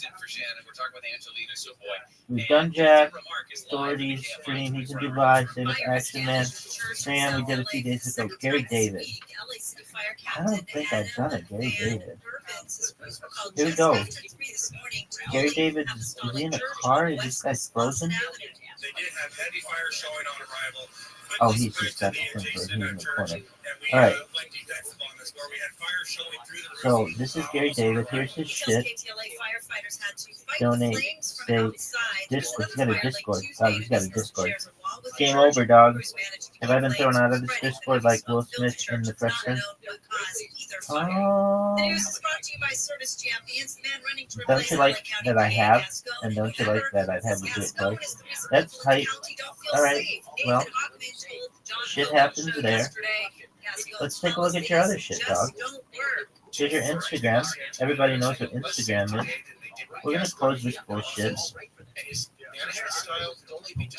We've done Jack, Authorities, Stream, he's in Dubai, Same as Action Man, Sam, we did a few days ago, Gary David. I don't think I've done it, Gary David. Here we go. Gary David, is he in a car? Is this guy frozen? Oh, he's just got the thing for him in the corner. Alright. So, this is Gary David. Here's his shit. Donate, say, Discord. He's got a Discord. Oh, he's got a Discord. Game over, dog. Have I been thrown out of this Discord like Will Smith in The Fresh Prince? their fire. Oh. The news is brought to you by Service Champions, the man running to Don't replace you LA like County that I DA have? Gascon. And don't you like that I've had to do it Gascon twice? is the reason That's people in the tight. county don't feel Alright, safe. well, Nathan Hockman told John shit Cohen happens show there. yesterday, Gascon's Let's take a look at your other shit, just dog. don't work. Here's your Instagram. Everybody knows what Instagram is. We're gonna close this bullshit.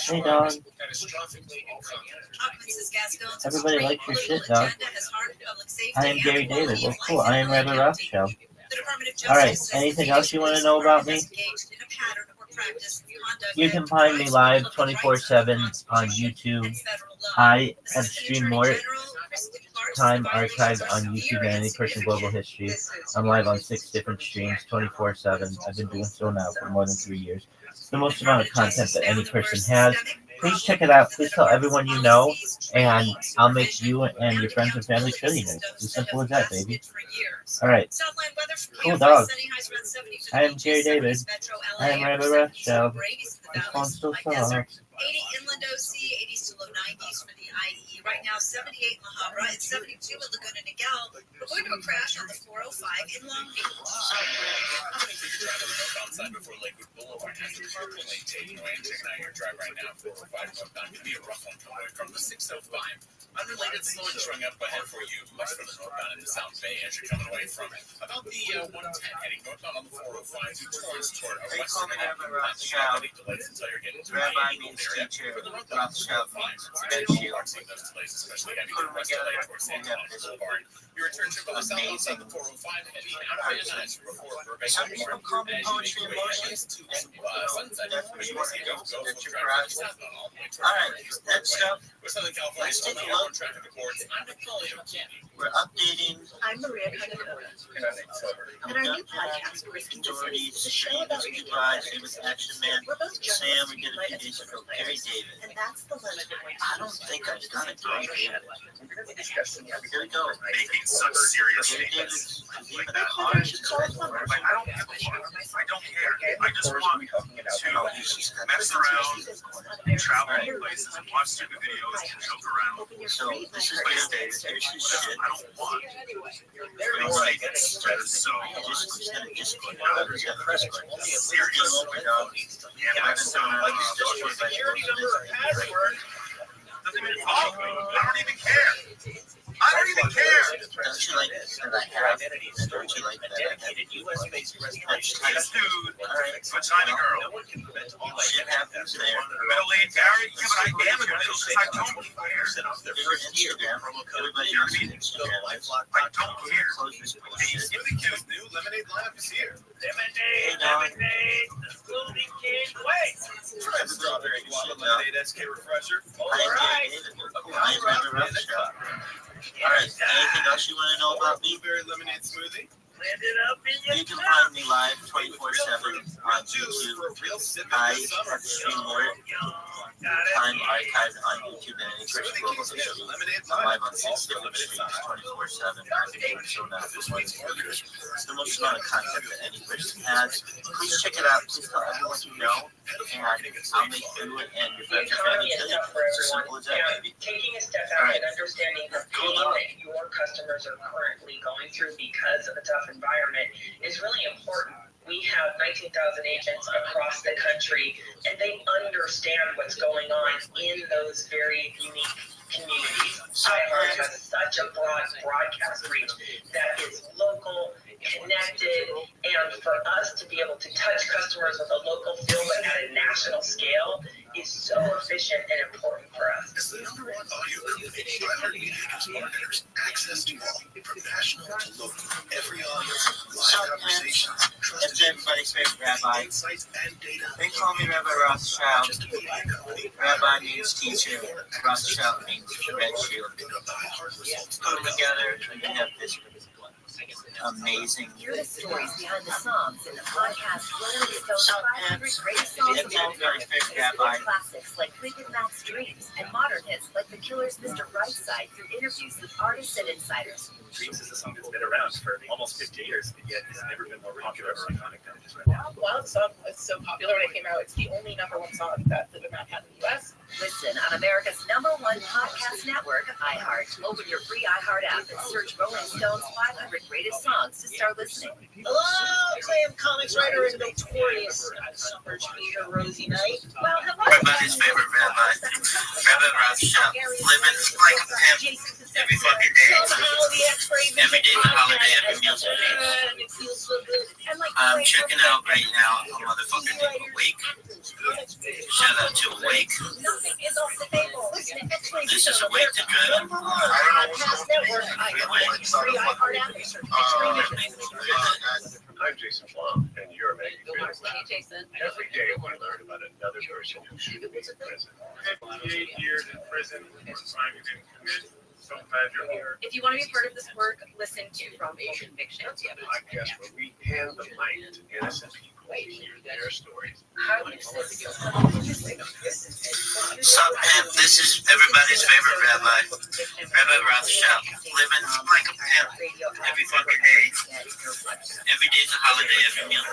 Hey, dog. Everybody likes your shit, dog. I am Gary David. Well, cool. I am Rabbi Rothschild. Alright, anything else you want to know about me? You can find me live 24/7 on YouTube. I have streamed more time archived on YouTube than any person in global history. I'm live on 6 different streams 24/7. I've been doing so now for more than 3 years. It's the most amount of content that any person has. Please check it out. Please tell everyone you know, and I'll make you and your friends and family trillionaires. It's as simple as that, baby. Alright. Cool dog. I am Gary David. I am Rabbi Rothschild. This phone still sucks. 80 inland OC, 80s to low 90s for the IE. Right now, 78 in La Habra and 72 in Laguna Niguel. We're going to a crash on the 405 in Long Beach. Outside before Lakewood Boulevard has the purple lane taken away and taken out your drive right now. 405 northbound could be a rough one coming away from the 605. Unrelated slowing showing up ahead for you, much further northbound in the South Bay as you're coming away from it. About the 110 heading northbound on the 405 through Torrance toward a western heavy delays until you're getting to Rabbi means teacher, Rothschild means red shield. Especially heavy to West LA towards San Antonio Boulevard. Your return trip on the south on the 405 heading out of Van Nuys before Burbank. Some people call me poetry in motion, and that's what you want to go to your garage. Alright, next up, let's take a look. We're updating. I'm Maria Kanakova. And our new podcast, Risky Business, is a show about making It was Action Man. Sam, we did a few days ago. Gary David. And that's the lens we're going to I don't think I've done it. Here we go. Making such serious statements. Even that hard to I don't care. I just want to mess around, travel places, and watch stupid videos and joke around. So this is Gary David. Here's his shit. I don't want to get spread so Discord. serious. Yeah, so security number or password doesn't even follow me. I don't even care. I don't even care. Don't you like that I have? Don't you like that I have? This dude, vagina girl. Shit happens there. Middle-aged Barry, yeah, but I am in the middle because I don't care. Instagram. Everybody knows Instagram. I don't care. The Immicu's new lemonade lineup is here. Lemonade, smoothie king, wait. Try strawberry guava lemonade SK refresher. All right. I am Rabbi Rothschild. Alright, anything else you want to know about me? Blueberry lemonade smoothie. You can find me live 24/7 on YouTube. I have streamed more time archived on YouTube than any person global history. I'm live on 6 different streams 24/7. I've been doing so now for more than 4 years. It's the most amount of content that any person has. Please check it out. Please tell everyone you know, and I'll make you and your friends and family tell you. It's as simple as that, baby. Taking a step back and understanding the pain that your customers are currently going through because of a tough environment is really important. We have 19,000 agents across the country, and they understand what's going on in those very unique communities. iHeart has such a broad broadcast reach that is local, connected, and for us to be able to touch customers with a local feel but at a national scale is so efficient and important for us. As the #1 audio company, iHeartMedia gives marketers access to all, from national to local, every audience, live conversations, That's everybody's favorite rabbi. insights, and data. They call me Rabbi Rothschild. Rabbi means teacher. Rothschild means red shield. Put them together and you have this amazing. Hear the stories behind the songs in the podcast Rolling Stone's 500 Greatest Songs of All Time. Classics like Fleetwood Mac's Dreams and modern hits like The Killer's Mr. Brightside through interviews with artists and insiders. Dreams is a song that's been around for almost 50 years, but yet has never been more popular or iconic than it is right now. While the song was so popular when it came out, it's the only #1 song that Fleetwood Mac had in the U.S. Listen on America's #1 podcast network, iHeart. Open your free iHeart app and search Rolling Stone's 500 greatest songs to start listening. Hello, acclaimed comics writer and notorious summer tweeter Rosie Knight. Well, hello. Everybody's favorite rabbi, Rabbi Rothschild, living like a pimp every fucking day. Every day's a holiday, every meal's a feast. I'm checking out right now a motherfucking Awake. Shout out to Awake. This is Awake the Dread. I'm Jason Flom, and you're Maggie Fields. Hey, Jason. Every day we learn about another person who should be in prison. 58 years in prison for a crime you didn't commit. So glad you're here. If you want to be part of this work, listen to From Conviction. A podcast where we hand the mic to innocent people to hear their stories. Sup, pimp? This is everybody's favorite rabbi, Rabbi Rothschild, living like a pimp every fucking day. Every day's a holiday, every meal.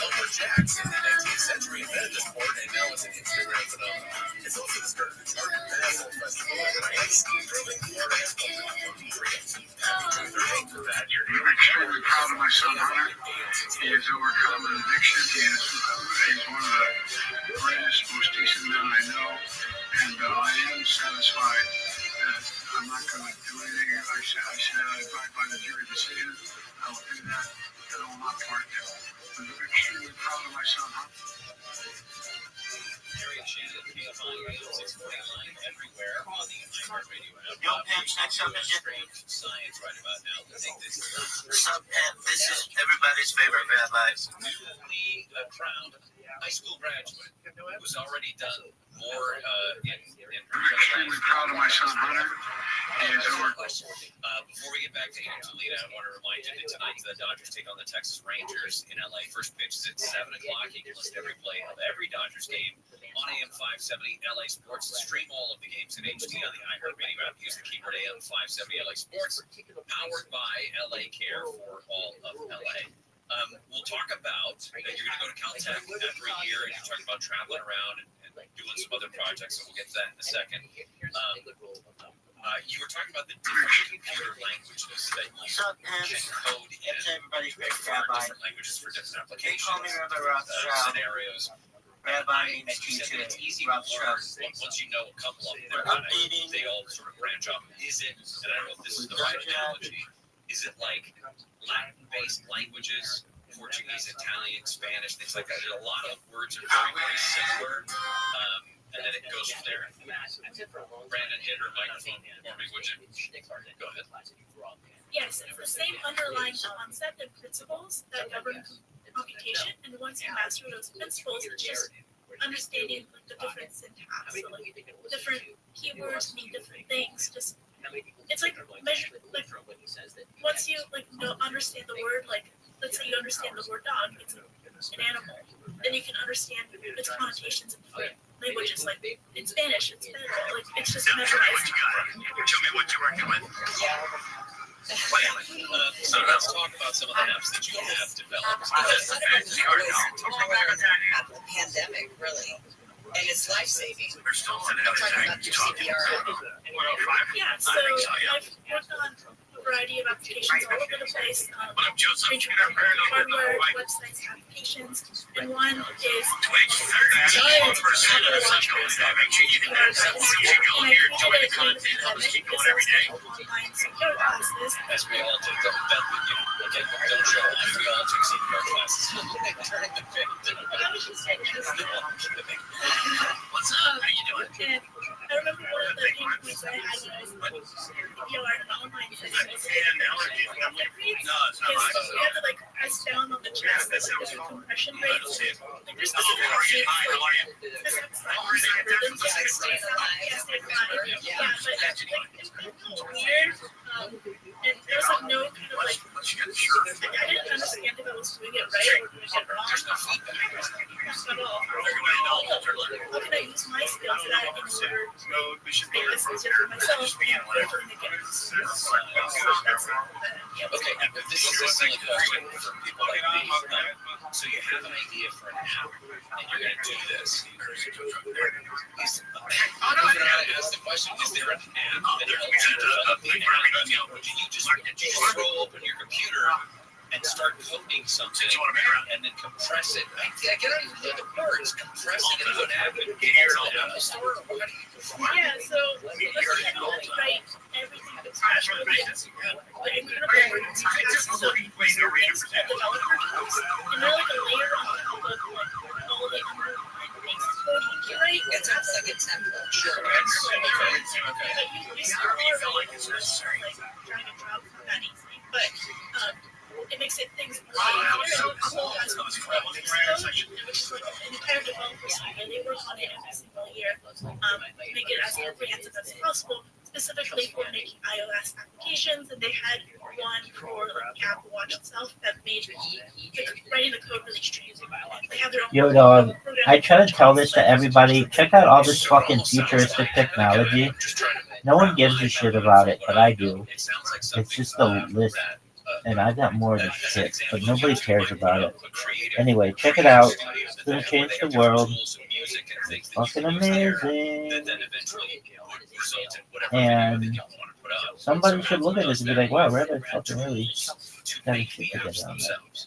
Lumberjacks in the 19th century invented the sport, and now it's an Instagram phenomenon. It's also the start of the Garden Festival organized, proving Florida has built an important dreams. Happy June 13th for that. I'm extremely proud of my son Hunter. He has overcome an addiction. He's one of the greatest, most decent men I know, and I am satisfied that I'm not going to do anything. I said I abide by the jury decision. I will do that, and I will not part. I'm extremely proud of my son Hunter. Gary and Shannon, KFI, 649 everywhere on the iHeart Radio app. Yo, pimps, next up is Strange Science right about now. I think this is Sup, pimp? This is everybody's favorite rabbi. newly crowned high school graduate who's already done more in I'm extremely proud of my son Hunter. He has before we get back to Angelina, I want to remind you that tonight the Dodgers take on the Texas Rangers in LA. First pitch is at 7 o'clock. You can listen to every play of every Dodgers game on AM 570 LA Sports. Stream all of the games in HD on the iHeart Radio app. Use the keyword AM 570 LA Sports. Powered by LA Care for all of LA. We'll talk about that you're going to go to Caltech every year, and you're talking about traveling around and doing some other projects, so we'll get to that in a second. You were talking about the different computer languages that you can code in Everybody's for favorite rabbi. different languages for different applications, Call me Rabbi Rothschild. scenarios. Rabbi means You said that it's teacher. easy to learn Rothschild. once you know a couple of them. We're updating. They all sort of branch off. Is it, and I don't know if this is the right analogy, is it like Latin-based languages, Portuguese, Italian, Spanish, things like that? A lot of words are very, very similar, and then it goes from there. Brandon, hit her microphone for me, would you? Go ahead. Yes, it's the same underlying concept and principles that govern computation, and once you master those principles, it's just understanding like the different syntax, so like different keywords mean different things. Just it's like measure, like once you understand the word, like let's say you understand the word dog, it's an animal, then you can understand its connotations in different languages. Like in Spanish, it's like it's just memorized. Tell me what you're working with. So let's talk about some of the apps that you have developed. The pandemic, really. And it's life-saving. I'm talking about your CPR. Yeah, so I've worked on a variety of applications all over the place. Ranging from hardware, websites, applications, and one is giant Apple Watch and I created it during the pandemic because I was taking online CPR classes. As we all took, don't show off, we all took CPR classes during the pandemic. What's up? How you doing? And I remember one of the pain points I had when I was CPR in an online setting. Because you have to like press down on the chest, like different compression rates. Like there's specific rhythms to stay alive. Yeah, but like it's weird. And there's like no kind of like I didn't understand if I was doing it right or doing it wrong. Not at all. How can I use my skill set in order to make this easier for myself and hopefully make it easier. Okay, now this is a silly question for people like me. So you have an idea for an app, and you're going to do this. I'm going to ask the question: is there an app that helps you develop the app? Would you just scroll open your computer and start coding something, and then compress it? I get the words. Compress it into an app and get it to the Apple Store. Or what do you do? Yeah, so let's say you write everything from scratch, but incredibly so things that developer tools, and they're like a layer on top of like all the underlying basic code you write. It sounds like a template. Sure. But you still are like trying to drop from that easy, but it makes it things easier. Apple has code, which is like an entire developer cycle. They work on it every single year, make it as comprehensive as possible, specifically for making iOS applications. And they had one for like the Apple Watch itself that made writing the code really streamlined. They have their own Yo, dog, I try to tell this to everybody. Check out all this fucking futuristic technology. No one gives a shit about it, but I do. It's just a list. And I got more of this shit, but nobody cares about it. Anyway, check it out. It's gonna change the world. It's fucking amazing. And somebody should look at this and be like, wow, Rabbi fucking really got his shit together on that.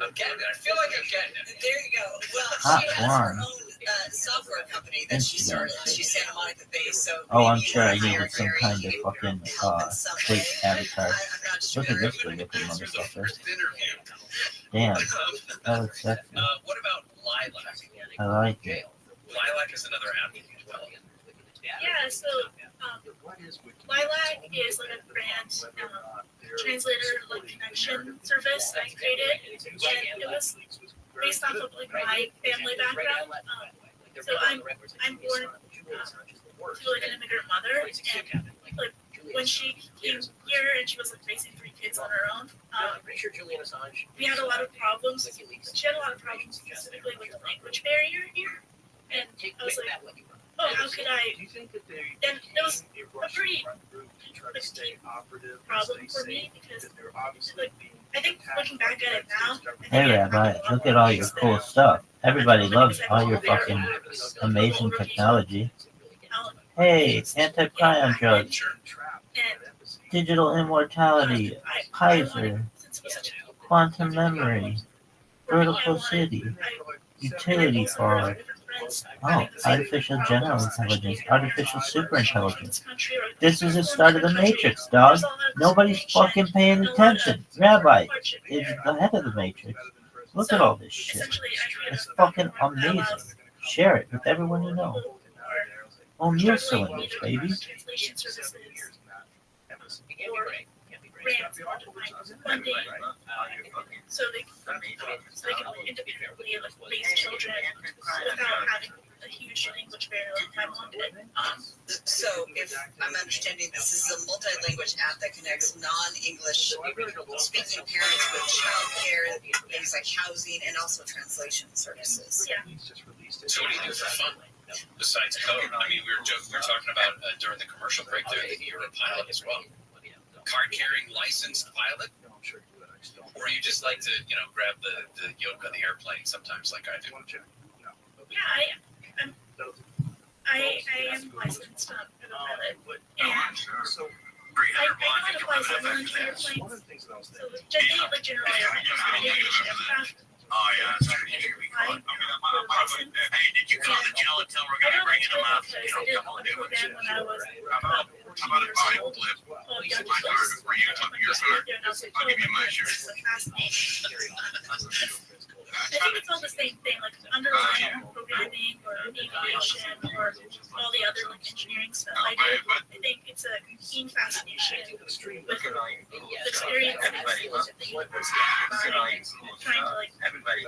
I'm getting it. I feel like I'm getting it. There you go. Well, Hot she has her one. own software company that she started. She's Santa Monica based. So Oh, I'm sure I needed some kind of fucking fake avatar. Look at this looking motherfucker. Damn, that was sexy. What about Lilac? I like it. Lilac is another app you can develop. Yeah, so Lilac is like a brand translator like connection service I created, and it was based off of like my family background. So I'm born to like an immigrant mother, and like when she came here and she was like raising 3 kids on her own, we had a lot of problems. She had a lot of problems specifically with the language barrier here, and I was like, oh, how could I? And it was a pretty like, deep problem for me because like I think looking back at it now. Hey, Rabbi, look at all your cool stuff. Everybody loves all your fucking amazing technology. Hey, anti-prion drugs, digital immortality, Kaiser, quantum memory, vertical city, utility forward. Oh, artificial general intelligence, artificial superintelligence. This is the start of the Matrix, dog. Nobody's fucking paying attention. Rabbi is the head of the Matrix. Look at all this shit. It's fucking amazing. Share it with everyone you know. Oh, near cylinders, baby. So they can independently raise children without having a huge language barrier like my mom did. So if I'm understanding, this is a multi-language app that connects non-English speaking parents with childcare, things like housing, and also translation services. Yeah. So what do you do for fun? Besides code, I mean, we were talking about during the commercial break there that you're a pilot as well. Card-carrying licensed pilot? Or you just like to, grab the yoke of the airplane sometimes like I do? Yeah, I am licensed as a pilot. And I know how to fly civilian airplanes. So just like general aviation aircraft. Oh, yeah, that's true. Hey, did you call the jail and tell we're going to bring them out? You don't come on, do it. How about a body flip? My card before you took your card. I'll give you my shirt. I think it's all the same thing, like underlying programming or aviation or all the other like engineering stuff I do. I think it's a keen fascination with the experience and the skills at the university trying to like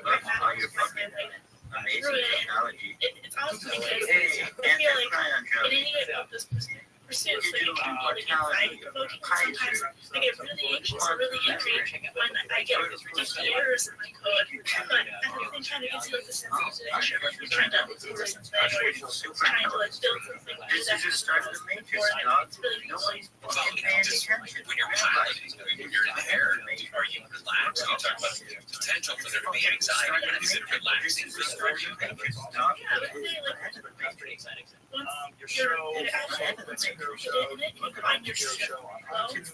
wrap that perspective through it. It's awesome because I feel like in any of those pursuits that you can really get anxiety-provoking, sometimes I get really anxious or really angry when I get 50 errors in my code. But at the same time, it gives you like the sense of adventure. You're trying to explore something, or trying to like build something new that hasn't been done before. And it's really cool. When you're piloting, when you're in the air, are you relaxed? You talk about the potential for there to be anxiety. Is it relaxing for you? Yeah, I feel like That's pretty exciting. once you're in it, once you're in it, you find your flow. There's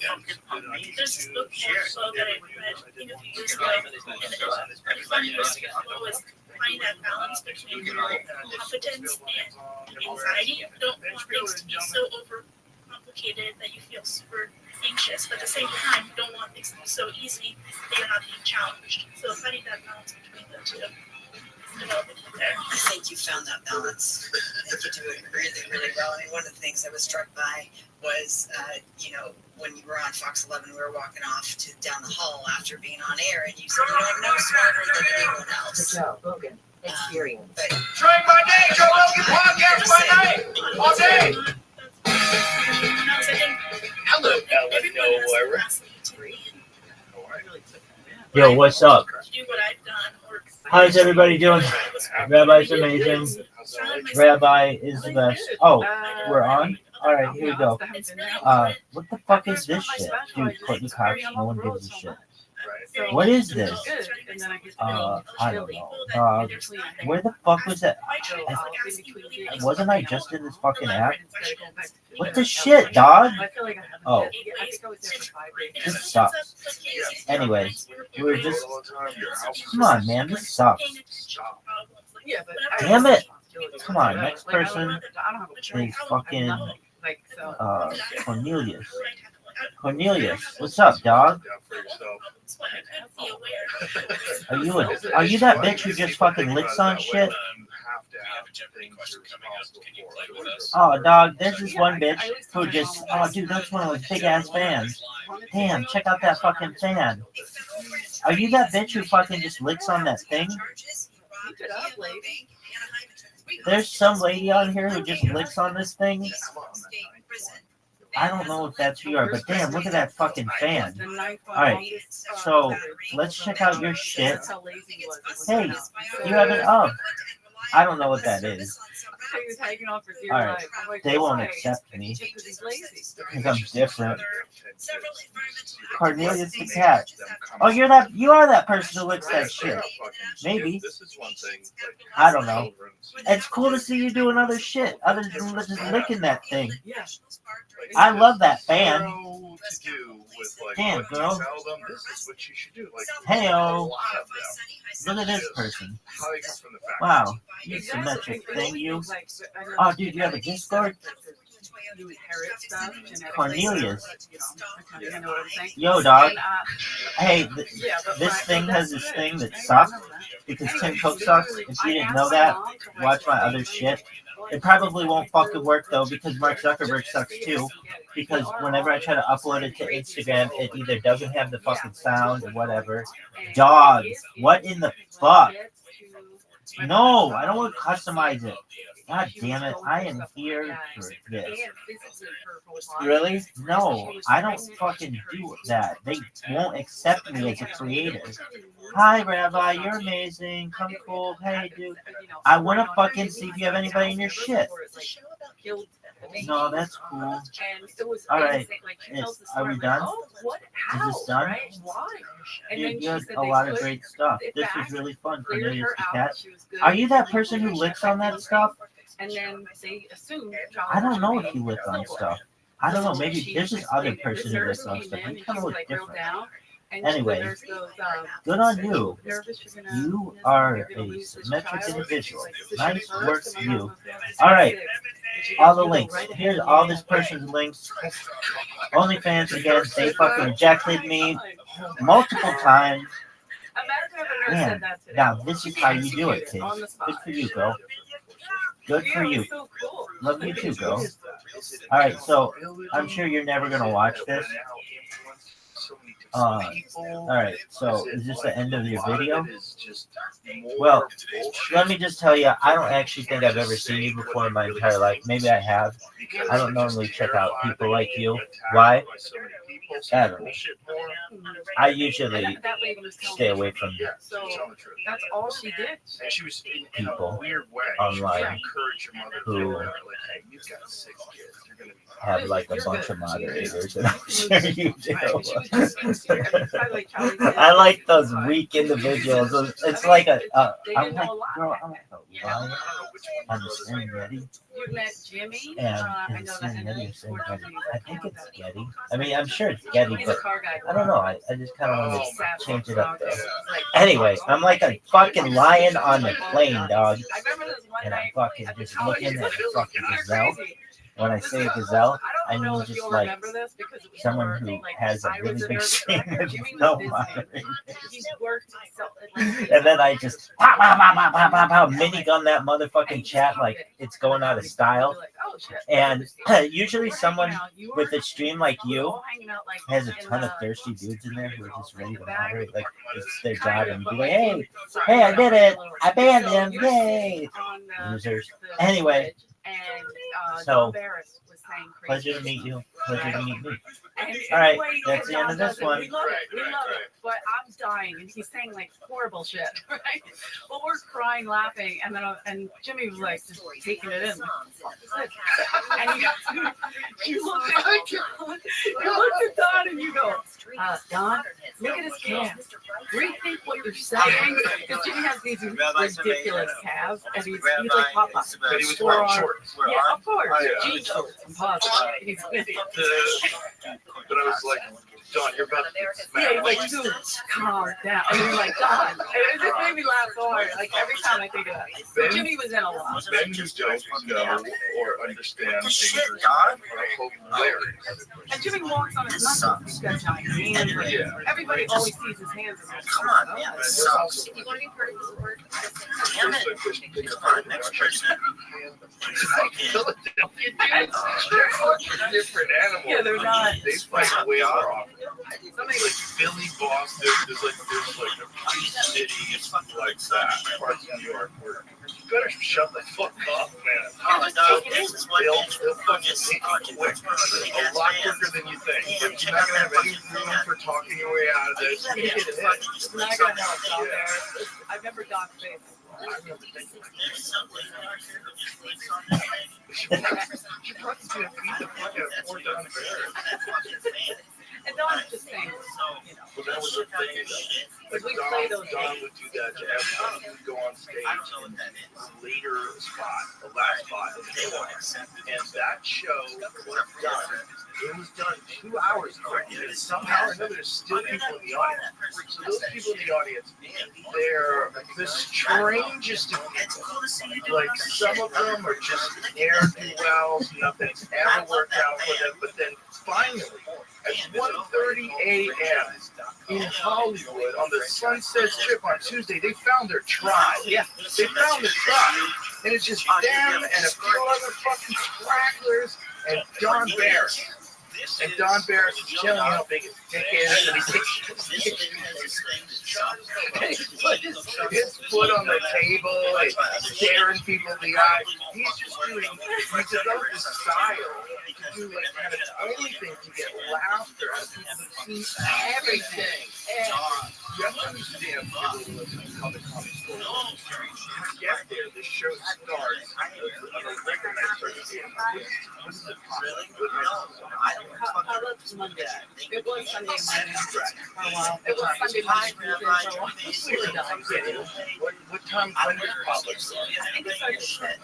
this book called Flow that I read a few years ago, and the funniest flow is find that balance between competence and anxiety. You don't want things to be so overcomplicated that you feel super anxious, but at the same time, you don't want things to be so easy that you're not being challenged. So finding that balance between the two. I think you found that balance. I think you do it really, really well. I mean, one of the things I was struck by was, when you were on Fox 11, we were walking off down the hall after being on air, and you said, I'm no smarter than anyone else. Good job, Logan. Experience. Drink my day, Joe Rogan podcast by night, all day. Hello, Eleanor. Yo, what's up? Do what I've done, or How's everybody doing? Rabbi's amazing. Rabbi is the best. Oh, we're on? Alright, here we go. What the fuck is this shit? Dude, Courtney Cox, no one gives a shit. What is this? I don't know. Where the fuck was that? Wasn't I just in this fucking app? What the shit, dog? Oh. This sucks. Anyway, we're just... Come on, man, this sucks. Damn it! Come on, next person is fucking... Cornelius. Cornelius, what's up, dog? Are you that bitch who just fucking licks on shit? Oh, dog, there's this one bitch who just, oh, dude, that's one of those big ass fans. Damn, check out that fucking fan. Are you that bitch who fucking just licks on that thing? There's some lady on here who just licks on this thing. I don't know if that's you are, but damn, look at that fucking fan. Alright, so let's check out your shit. Hey, you have an up. I don't know what that is. Alright, they won't accept me because I'm different. Cornelius the cat. Oh, you are that person who licks that shit. Maybe. I don't know. It's cool to see you doing other shit other than just licking that thing. I love that fan. Damn, girl. Hey-o. Look at this person. Wow. You symmetric thing, you. Oh, dude, you have a Discord? Cornelius. Yo, dog. Hey, this thing has this thing that sucks because Tim Cook sucks. If you didn't know that, watch my other shit. It probably won't fucking work though because Mark Zuckerberg sucks too. Because whenever I try to upload it to Instagram, it either doesn't have the fucking sound or whatever. Dogs. What in the fuck? No, I don't want to customize it. God damn it, I am here for this. Really? No, I don't fucking do that. They won't accept me as a creator. Hi, Rabbi, you're amazing. Come cool. Hey, dude. I want to fucking see if you have anybody in your shit. No, that's cool. Alright, are we done? Is this done? Dude, you had a lot of great stuff. This was really fun, Cornelius the cat. Are you that person who licks on that stuff? I don't know if you lick on stuff. I don't know, maybe there's this other person who licks on stuff. You kind of look different. Anyway, good on you. You are a symmetric individual. Nice work, you. Alright, all the links. Here's all this person's links. OnlyFans again, they fucking rejected me multiple times. Man, now this is how you do it, kids. Good for you, girl. Good for you. Love you too, girl. Alright, so I'm sure you're never gonna watch this. Alright, so is this the end of your video? Well, let me just tell you, I don't actually think I've ever seen you before in my entire life. Maybe I have. I don't normally check out people like you. Why? I don't know. I usually That lady was telling stay me. away from So that's all she did. And she was in a people weird way. online Encourage your mother who to like, hey, you've got 6 kids. You're gonna be have like a bunch of moderators, and I'm sure you do. I like those weak individuals. It's like I'm like, girl, I'm like a lion on the same ready. You met Jimmy. And I in the know same that. ready, same ready. I think it's Getty. I mean, I'm sure it's Getty, but I don't know. I just kind of want to change it up there. Anyway, I'm like a fucking lion on the plane, dog. And I'm fucking just looking at a fucking gazelle. When I say a gazelle, I mean just like someone who has a really big scene with no moderator. And then I just pow, pow, pow, pow, pow, pow, pow, minigun that motherfucking chat like it's going out of style. And usually someone with a stream like you has a ton of thirsty dudes in there who are just ready to moderate. Like it's their job and be like, hey, I did it. I banned him. Yay. Losers. Anyway. So, pleasure to meet you. Pleasure to meet me. All right, that's the end of this one. We love it. But I'm dying, and he's saying like horrible shit, right? Well, we're crying, laughing, and then and Jimmy was like just taking it in. And you look at Don, and you go, Don, look at his calves. Rethink what you're saying, because Jimmy has these ridiculous calves, and he's like Papa. But he was wearing shorts. Yeah, of course. Jean shorts. Impossible. He's an idiot. But I was like, Don, you're about to smack. Yeah, he's like, dude, calm down. And you're like, Don. It just made me laugh so hard. Like every time I think of that. But Jimmy was in a lot. Men who don't know or understand things are hilarious. And Jimmy walks on his muscles. He's got giant hands. Yeah. Everybody always sees his hands. Come on, man. This sucks. You want to be part of this word? Damn it. Come on, next person. Different animals. Yeah, they're not. They fight way more often. Like Philly, Boston, there's like a few cities like that, parts of New York where you better shut the fuck up, man. Oh, no, this is what They'll fucking take you quick. A lot quicker than you think. But you're not gonna have any room for talking your way out of this. You're gonna get hit. It's not gonna help out there. I've never got face. She probably gonna beat the fuck out of poor Don Bear. And Don's just saying, Well, that was the thing. Like Don would do that to everyone. He would go on stage in the later spot, the last spot, and that show was done. It was done 2 hours ago. And somehow or another, there's still people in the audience. So those people in the audience, they're the strangest of people. Like some of them are just ne'er-do-wells. Nothing's ever worked out for them. But then finally, at 1:30 a.m. in Hollywood on the Sunset Strip on Tuesday, they found their tribe. Yeah, they found their tribe. And it's just them and a few other fucking stragglers and Don Barris. And Don Barris is telling you how big his dick is, and he's put his foot on the table and staring people in the eye. He's just doing, he developed this style to do like kind of anything to get laughter out of people who've seen everything. And you have to understand people who listen to how the comic story to get there, the show starts on a regular night. This is How about Monday? It was Sunday and Monday for a while. It was Sunday, Monday, Tuesday for a while. We were done. What time when was public? I think it started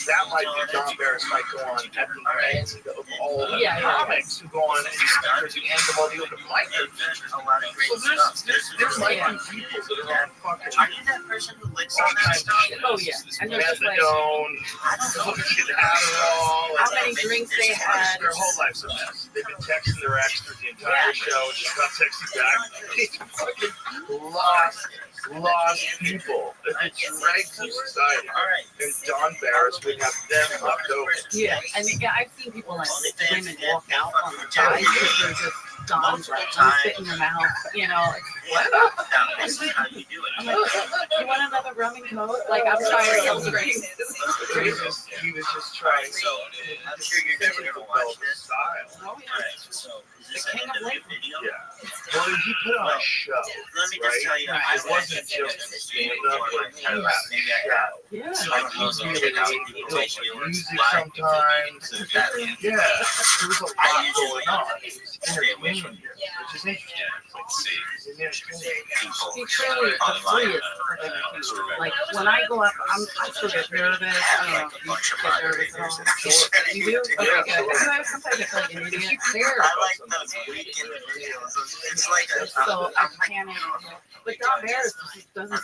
That might be Don Barris might go on at the end of all the comics who go on and start at the end of all the open micers. So there's like people that are on fucking. Are you that person who licks on that stuff? Oh yeah. And there's like, methadone, fucking Adderall. how many drinks they had. Their whole life's a mess. They've been texting their ex through the entire show. She's not texting back. It's fucking lost people. It's right to society. And Don Barris would have them left over. Yeah, and yeah, I've seen people like women walk out on the guys because they're just Don's like spit in your mouth, you know. Like, what? I'm like, you want another rum and coke? Like I'm trying to sell drinks. He was just trying. So I'm sure you're never gonna watch this. Style. Alright, so this a video? Yeah. Well, he put on a show. Let me just tell you, I wasn't just stand-up, maybe I got. Yeah. So I don't know, so check out music sometimes. Yeah, there was a lot going on. Stay away from Which is interesting. Let's see. He truly the freest. Like when I go up, I still get nervous. I don't know. You get nervous at all. You do? Okay, good. Sometimes I feel like an idiot. I like those weekend videos. It's like a. So I panic. But Don Barris just doesn't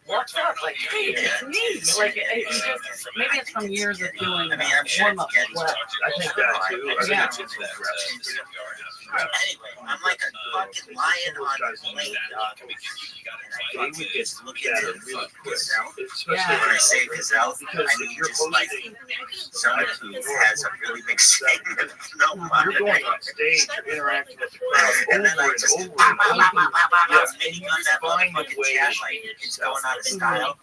walks up like, hey, it's me. Like he just maybe it's from years of doing warm up. I think that too. Yeah. Anyway, I'm like a fucking lion on a plane, dog. And I would just look into the really gazelle. Especially when I say gazelle, I mean just like someone who has a really big segment of no money. You're going on stage, you're interacting with the crowd And then I just over and over. on that motherfucking jet like it's going out of style.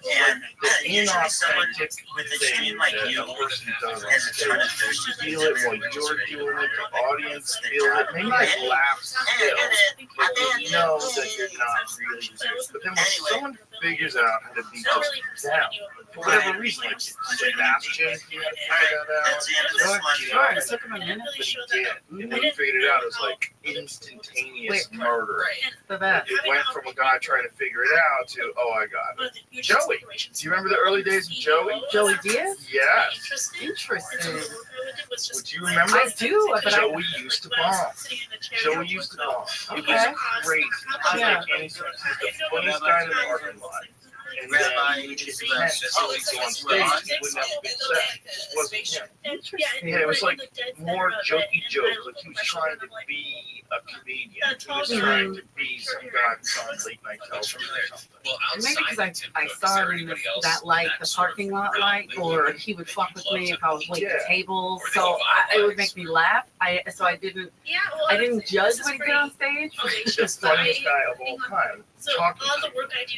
And usually someone with a stream like you has a ton of thirsty feel it while you're doing it, the audience feel it. They might laugh still, but they know that you're not really serious. But then when someone figures out how to be just down, for whatever reason, like Sebastian, you know, that's the end of this one. Sure, it took him a minute. But he did. And when he figured it out, it was like instantaneous murder. The best. It went from a guy trying to figure it out to, oh, I got it. Joey. Do you remember the early days of Joey? Joey Diaz? Yes. Interesting. Would you remember? I do, but Joey used to bomb. Joey used to bomb. It was crazy. It didn't make any sense. He was the funniest guy in the parking lot. And then he just meant Joey go on stage. He wouldn't have a good set. It wasn't him. Yeah, it was like more jokey jokes. Like he was trying to be a comedian. He was trying to be some guy on late night television or something. Maybe because I saw him in that light, the parking lot light, or he would fuck with me if I was waiting tables. So it would make me laugh. I didn't judge when he did on stage. The funniest guy of all time. So all the work I do.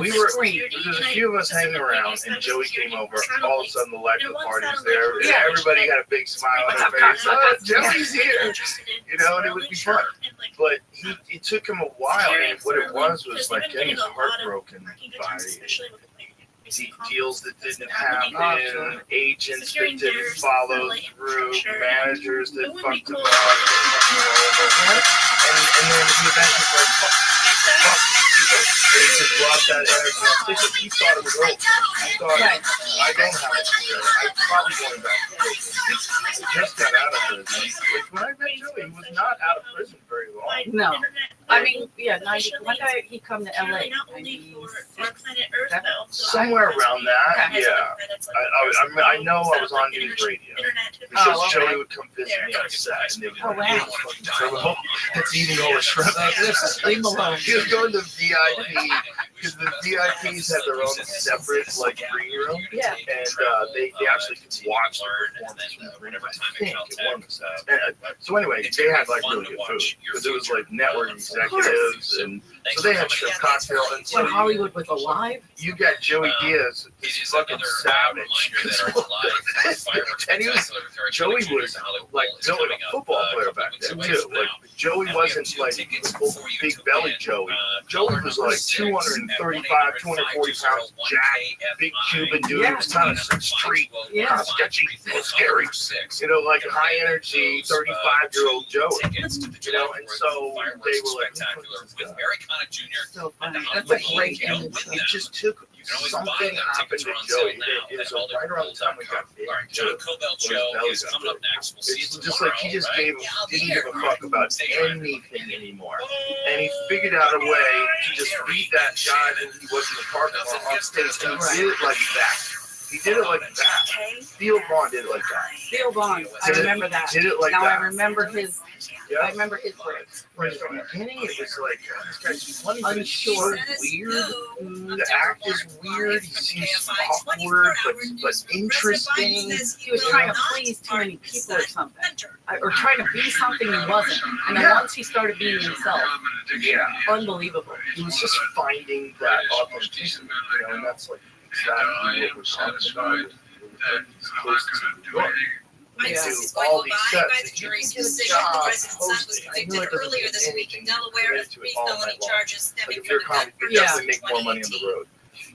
We were, there's a few of us hanging around, and Joey came over. All of a sudden, the life of the party's there. Yeah. Everybody had a big smile on their face. Oh, Joey's here. You know, and it would be fun. But it took him a while, and what it was like getting his heart broken by deals that didn't happen, agents that didn't follow through, managers that fucked him up, and then he eventually was like, fuck. And he just lost that energy. He thought it was over. He thought, I don't have it. I'm probably going back to prison. He just got out of prison. Like, when I met Joey, he was not out of prison very long. No. I mean, yeah, 90. When did he come to LA? Somewhere around that, yeah. I know I was on news radio because Joey would come visit me on set, and they would fucking trouble. It's eating all the shrimp. Leave him alone. He was going to VIP because the VIPs had their own separate like green room, and they actually could watch the performance in the green room. I think it was. So anyway, they had like really good food because it was like network executives, and so they had shrimp cocktail. And so when Hollywood was alive, you got Joey Diaz, this fucking savage, and Joey was like built like a football player back then too. Like Joey wasn't like big belly Joey. Joey was like 235, 240 pounds, jack, big Cuban dude. He was kind of street, kind of sketchy, scary. You know, like high energy, 35-year-old Joey. You know, and so they were like, so funny. That's a great image. It just took something happened to Joey. It was right around the time we got big. Joe Cobell Show is coming up next. We'll see it's just like he just didn't give a fuck about anything anymore. And he figured out a way to just beat that guy that he was in the parking lot on stage. And he did it like that. He did it like that. Theo Vaughn did it like that. Theo Vaughn, I remember that. Did it like now that. I remember his. Yeah. I remember his breaks. From the beginning, it was like, this guy's funny, but it's so weird. The act is weird. He seems awkward, but interesting. He was trying to please too many people or something. Or trying to be something he wasn't. And then once he started being himself, unbelievable. He was just finding that authenticity, you know, and that's like exactly what we're talking about. ISIS is do going all to these abide by steps. the jury's You can get a decision. The job president's son was hosting. I convicted know it doesn't earlier mean this week in anything Delaware of related to it 3 all felony night long. charges Like stemming if from you're a the comic, gun you're violence definitely in make more money on the 2018. road.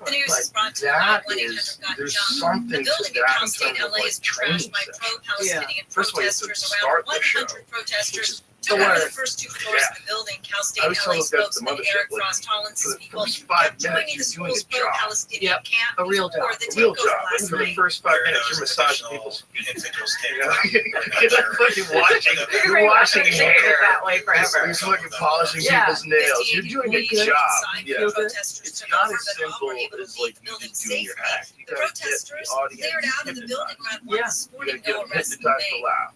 The news is But brought to you by that 1-800 is, Got there's Junk. something The to building in that Cal in State terms of LA like is training trashed by sessions. pro-Palestinian First of all, you have to protesters. start Around the show. 100 protesters The took over the word. first 2 floors of the building. Cal State I always tell LA those guys at the spokesman mothership, Eric like, Frost Hollins for says the people first 5 kept joining minutes, the you're doing school's a job. pro-Palestinian camp A real before job. the A real takeover job. Like last for the night. first 5 minutes, you're massaging people's individuals take you're not fucking watching. You're washing hair. That way forever. You're fucking polishing Yeah. people's nails. You're doing a job. Yeah. Protesters It's took not over, as but all simple were able to as leave like the you building just doing your safely. act. You The gotta get the protesters audience cleared out of the building around 1 this You morning. gotta No get arrests hypnotized were to made. laugh.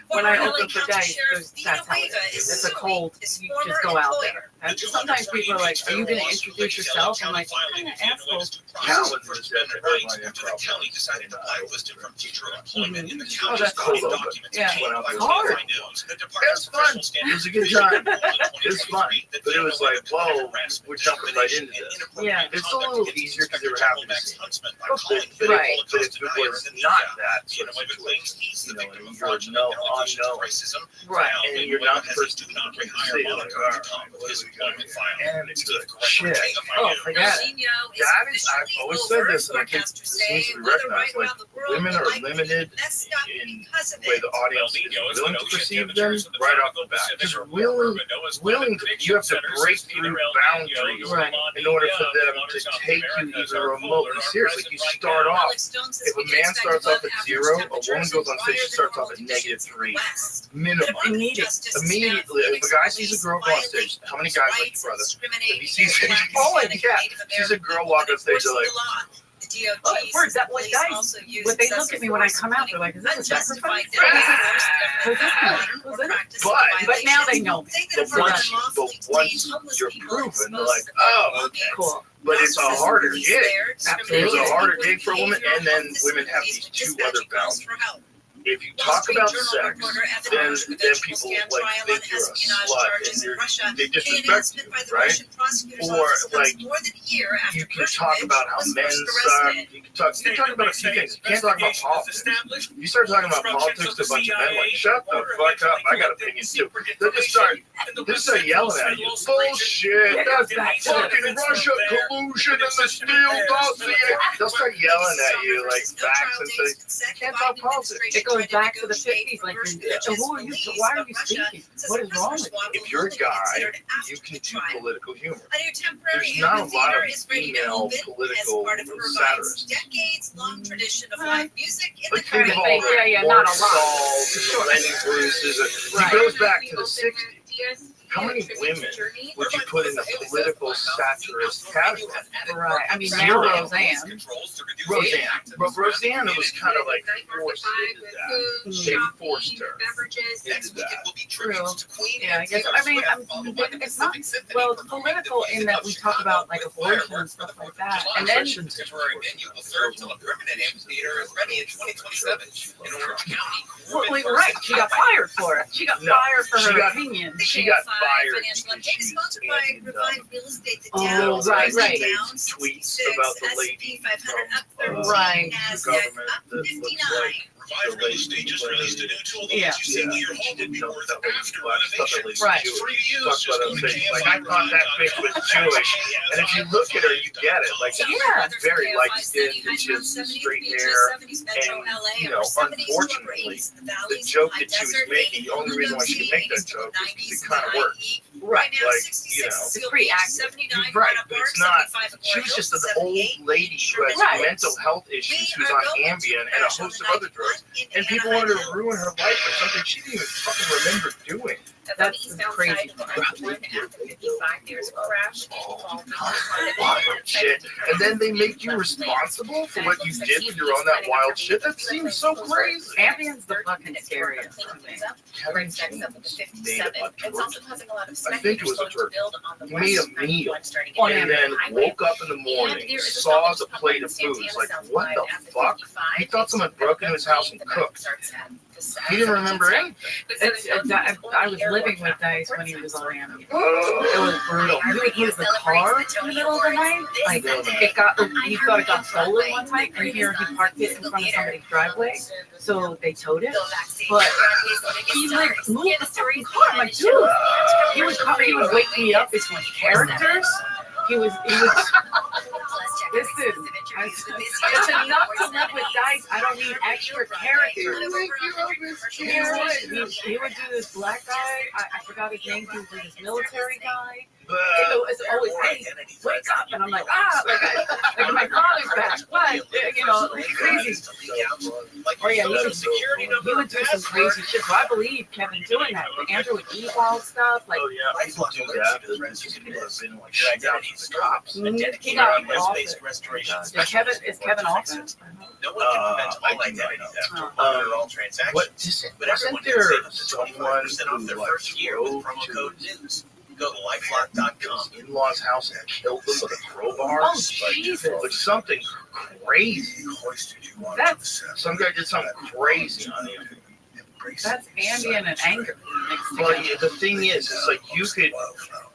When I Former open LA for County dice, Sheriff that's how it Dina is. Wava It's a cold. his You former just go out employer. there. And sometimes people are like, "Are you going to introduce yourself?" I'm like, "What kind of asshole?" Calvin was First there Amendment for rights everyone. after the county decided to blacklist him from future employment in the Oh, county's that's voting cool. documents. Yeah. obtained by It's hard. KFI News. The It department's was fun. professional It standards was a good division time. ruled in It was fun. 2023 that But it was like, whoa, harassment, we're jumping right into discrimination, this. and Yeah. It's a conduct little against easier because they were Inspector happy to Max see. Huntsman by But calling if the Right. Holocaust it denier was in the not media. that Dina sort of Wava claims situation, he's the you know, victim of you're fraudulent no allegations of unknown. racism. Right. Now, And Wava you're not the has first a to do-not say, rehire like, moniker all at the right, top of what his do we got employment here? file. And It's it's the good correct shit. KFI Oh, News. forget it. El Nino is That is, I've officially always said over. this, and I think Forecasters it say seems to be weather right recognized. Like, around the world women will are likely limited be messed up in because of the way it. the audience El is Nino is willing when to ocean perceive them temperatures in the right off tropical the bat. Pacific Just are warmer, but Noah's willing to, you have to Center break says through neither El boundaries Nino Right. nor in order for La Nina, them the to waters off take you Americas even are remotely colder, are seriously. present You right start now. off, Alex Jones says if a we can man expect starts off above at average 0, a woman temperatures goes on and stage, she drier starts than off at normal negative conditions in the 3. West. Minimum. Immediately, if a guy sees a girl go on stage, how many guys like your brother? If he sees oh my God, sees a girl walk on stage, they're like, Oh, words that like guys, when they look at me when I come out, they're like, "Is this a sacrifice?" But now they know me. But once you're proven, they're like, oh, okay. Cool. But it's a harder gig. It's Absolutely. a harder gig for a woman, and then women have these 2 other boundaries. If you talk about sex, then people like think you're a slut and they disrespect you, right? Or like you can talk about how men suck. You can talk about a few things. You can't talk about politics. You start talking about politics to a bunch of men, like shut the fuck up. I got opinions too. They'll just start yelling at you. Bullshit. That's fucking Russia collusion and the Steele dossier. They'll start yelling at you like facts and things. You can't talk politics. It goes back to the 50s. Like, who are you? Why are you speaking? What is wrong with you? If you're a guy, you can do political humor. There's not a lot of female political satirists. Decades-long tradition of live music in Like the think of all Caribbean. the Mark Saul, Lenny Bruce's. He goes back to the 60s. How many women would you put in the political satirist category? Right. I mean, Zero. now Roseanne. But Roseanne was kind of like forced into that. They forced her into that. True. Yeah, I guess. I mean, it's not, well, it's political in that we talk about like abortion and stuff like that. And then, Temporary venue will serve until a permanent amphitheater is ready in 2027 in Orange County. well, we were right. She got fired for it. She got fired for her opinion. She got fired Financial because update is she's sponsored by Revive Real Estate. The Oh, Dow right, right. down Tweets about the lady 500 up 13, Right. NASDAQ up 59. Revive Real Estate just released a new tool that Yeah. lets you see what your home would be worth after renovation. Right. Free to use. Talks Just about go to other things. Like I thought that bitch was Jewish, and if you look at her, you get it. Like she's Yeah. very light skinned, and she has straight hair. And you know, unfortunately, the joke that she was making, the only reason why she could make that joke is because it kind of worked. Right. Like, you know, It's pretty accurate. right, but it's not. She was just an old lady who has Right. mental health issues, who's on Ambien and a host of other drugs, and people wanted to ruin her life for something she didn't even fucking remember doing. That's crazy. Wild shit. And then they make you responsible for what you did when you're on that wild shit. That seems so crazy. Ambien's the fucking scariest. Kevin James made a turkey. I think it was a turkey. He made a meal and then woke up in the morning, saw the plate of food. He's like, what the fuck? He thought someone broke into his house and cooked. He didn't remember anything. I was living with Dice when he was on Ambien. It was brutal. He would use the car in the middle of the night. Like he thought it got stolen one time, and here he parked it in front of somebody's driveway, so they towed it. But he like moved the fucking car. I'm like, dude, he would wake me up with characters. He was. Listen, it's enough to live with Dice. I don't need extra characters. He would do this black guy. I forgot his name. He would do this military guy. It's always, hey, wake up, and I'm like, like my father's back. What? You know, like crazy. Or yeah, he would do some crazy shit. So I believe Kevin doing that. Andrew would eat wild stuff. Like, I used to do that. People have been like shagged out to the cops. He got off it. Is Kevin off it? No one can prevent all identity theft or all transactions. But everyone can save 21% off their first year with promo code NEWS. Go to lifelock.com. In-law's house and killed them with a crowbar. Oh, Jesus. Like something crazy. Some guy did something crazy on him. That's Ambien and anger. But the thing is, it's like you could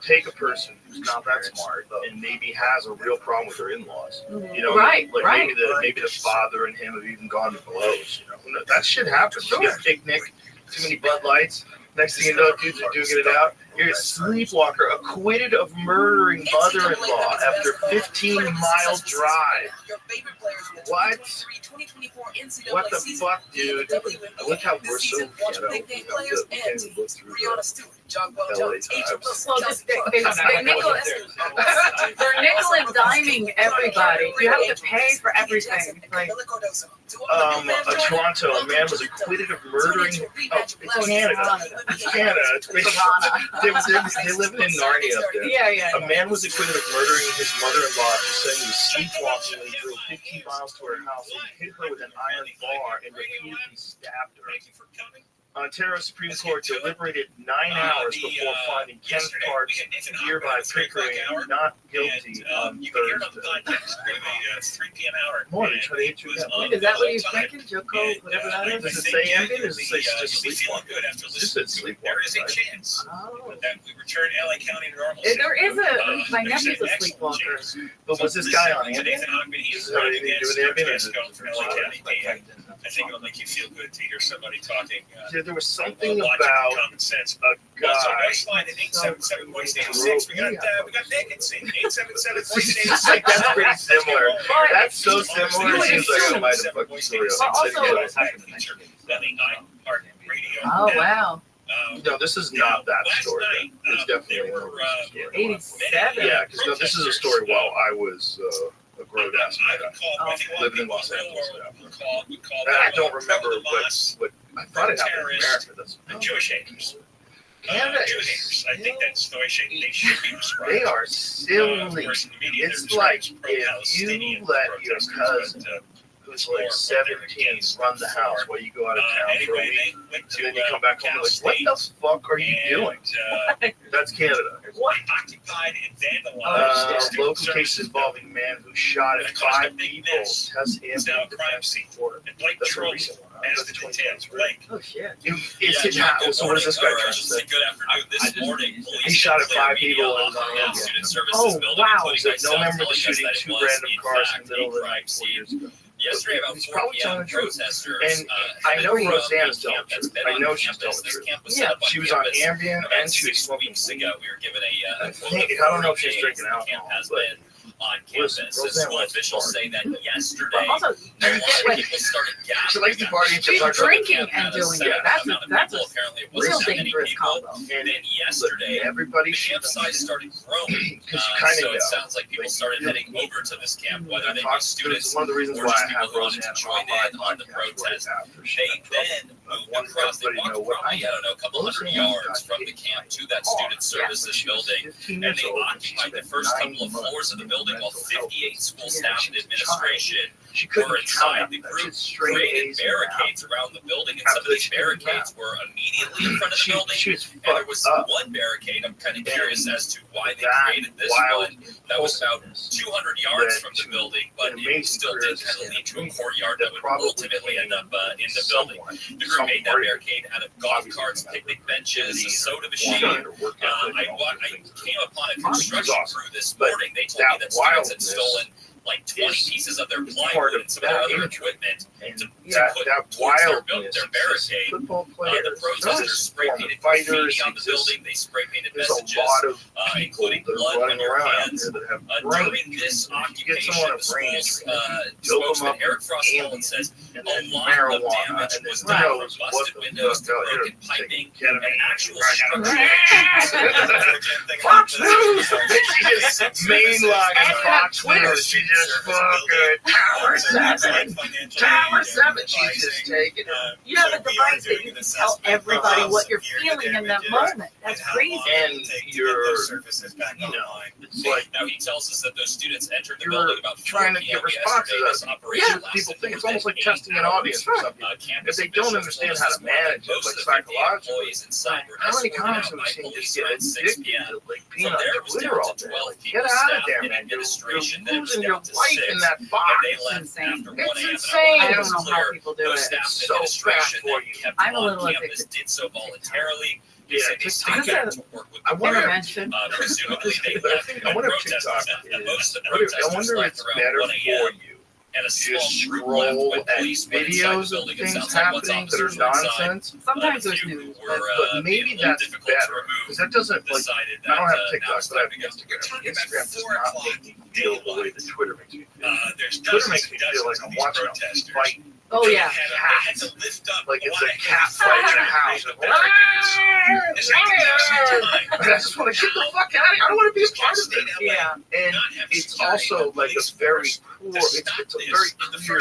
take a person who's not that smart and maybe has a real problem with their in-laws. You know, right. Maybe the father and him have even gone to blows. You know, that shit happens. You get a picnic, too many Bud Lights. Next thing you know, dudes are duking it out. You're a sleepwalker acquitted of murdering mother-in-law after 15-mile drive. What? What the fuck, dude? I look how we're so ghetto. We can't even look through LA Times. Well, they're nickel and diming everybody. You have to pay for everything. Like, Toronto, a man was acquitted of murdering. Oh, it's Canada. It's Canada. It's they live in Narnia up there. Yeah. A man was acquitted of murdering his mother-in-law after saying he was sleepwalking when he drove 15 miles to her house and hit her with an iron bar and repeatedly stabbed her. Ontario Supreme Court deliberated 9 hours before finding Ken Park's nearby Pickering not guilty on Thursday. It's 3 p.m. hour. More than 28 years ago. Is that what you're thinking, Joko? Whatever that is? Does it say Ambien or does it say just sleepwalk? Just said sleepwalk. There is a chance that we return LA County to normal. There is my nephew's a sleepwalker. But was this guy on Ambien? He's Does it have anything to do with Ambien? from LA County. I think it'll make you feel good to hear somebody talking. There was something about common sense. A guy. Also, Westline at 877 Voice 86. We got vacancy. 877 Voice 86. Like, that's pretty similar. That's so similar. It seems like I might have fucking story. Oh, wow. No, this is not that story. It's definitely 87. Yeah, because this is a story while I was a grown-ass man living in Los Angeles. And I don't remember what I thought it happened in America. Jewish haters. Canada Jewish haters. I think that's the way they should be described. They are silly. It's like if you let your cousin, who's like 17, run the house while you go out of town for a week, and then you come back home and like, what the fuck are you doing? That's Canada. What? Occupied and vandalized. Local case involving man who shot at 5 people. Test now a crime scene. That's a recent one. As the details relate. Oh shit! So what is this guy trying to say? Good afternoon. This morning, He shot at 5 people and was on Ambien. Student Services building, wow! including No myself, member of the telling us shooting, that it 2 was, random in cars in fact, the middle of the a crime night 4 years ago. Yesterday, about He's 4 probably p.m., telling the truth. protesters And I know Roseanne is telling the truth. I know she's telling the truth. Yeah, She was on Ambien and she was 6 smoking weeks weed. ago. We were given a I don't know if she's drinking camp alcohol, has but been on campus. School officials say that yesterday, But also, a lot of people started She gathering. likes to party and she's drinking and doing it. That's a Apparently, it wasn't real that many dangerous people. combo. And then yesterday, everybody the campsite started growing. Because you kind So of it sounds like people started heading over to this camp, whether they be students one of the reasons or why just I people have who wanted to Roseanne join in on the protest. They then moved across. They walked probably, I don't know, a couple hundred yards from the camp to that student services building, and they occupied the first couple of floors of the building while 58 school staff and administration She were couldn't inside. count. The That's group just straight created A's barricades around the building, and some of these barricades were immediately in front of the building. And there was one barricade. I'm kind of curious as to why they created this one. That was about 200 yards from the building, but it still did kind of lead to a courtyard that would ultimately end up in the building. The group made that barricade out of golf carts, picnic benches, a soda machine. I came upon a construction crew this morning. They told me that students had stolen like 20 pieces of their plywood and some of their other equipment to put towards their barricade. The protesters spray painted graffiti on the building. They spray painted messages, including blood on your hands. During this occupation, the school's spokesman Eric Rothschild says a lot of damage was done from busted windows to broken piping and actual structural issues. Fox News! She just mainline Fox News. She just fucking Tower 7. Tower 7. She's just taking it. You have a device that you can tell everybody what you're feeling in that moment. That's crazy. And you're, it's like, now he tells us that those students entered the building about 4 trying to p.m. get responses yesterday. out of people. Yeah, people think it's almost like testing an audience or something. If they don't understand how to manage it, like psychologically, how many times have we seen just get addicted to like peanut glitter all day? Like, get out of there, man. You're losing your life in that box. It's insane. It's insane. I don't know how people do it. It's so bad for you. I'm a little addicted. Did so voluntarily. Yeah, I wonder intervention. Presumably they left. I wonder if TikTok I wonder if it's better for you. And a just scroll at videos of things happening that are nonsense. Sometimes there's news, but maybe that's better because that doesn't like. I don't have TikTok, but I have Instagram. Instagram does not make me feel the way that Twitter makes me feel. Twitter makes me feel like I'm watching a fight. Oh yeah, cats. Like it's a cat fight in a house. I just want to get the fuck out of here. I don't want to be a part of it. Yeah, and it's also like a very poor. It's a very clear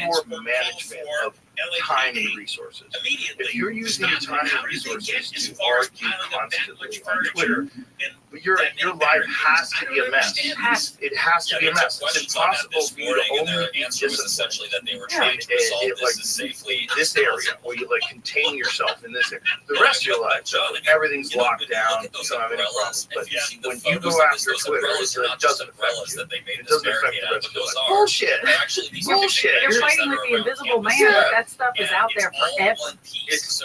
poor management of time and resources. If you're using your time and resources to argue constantly on Twitter, your life has to be a mess. It has to be a mess. It's impossible for you to only be essentially that they were trying to resolve this safely. This area where you like contain yourself in this area. The rest of your life, everything's locked down. You don't have any problems. But when you go after Twitter, it doesn't affect you. It doesn't affect the rest of your life. Bullshit. Bullshit. You're fighting with the invisible man, but that stuff is out there forever. It's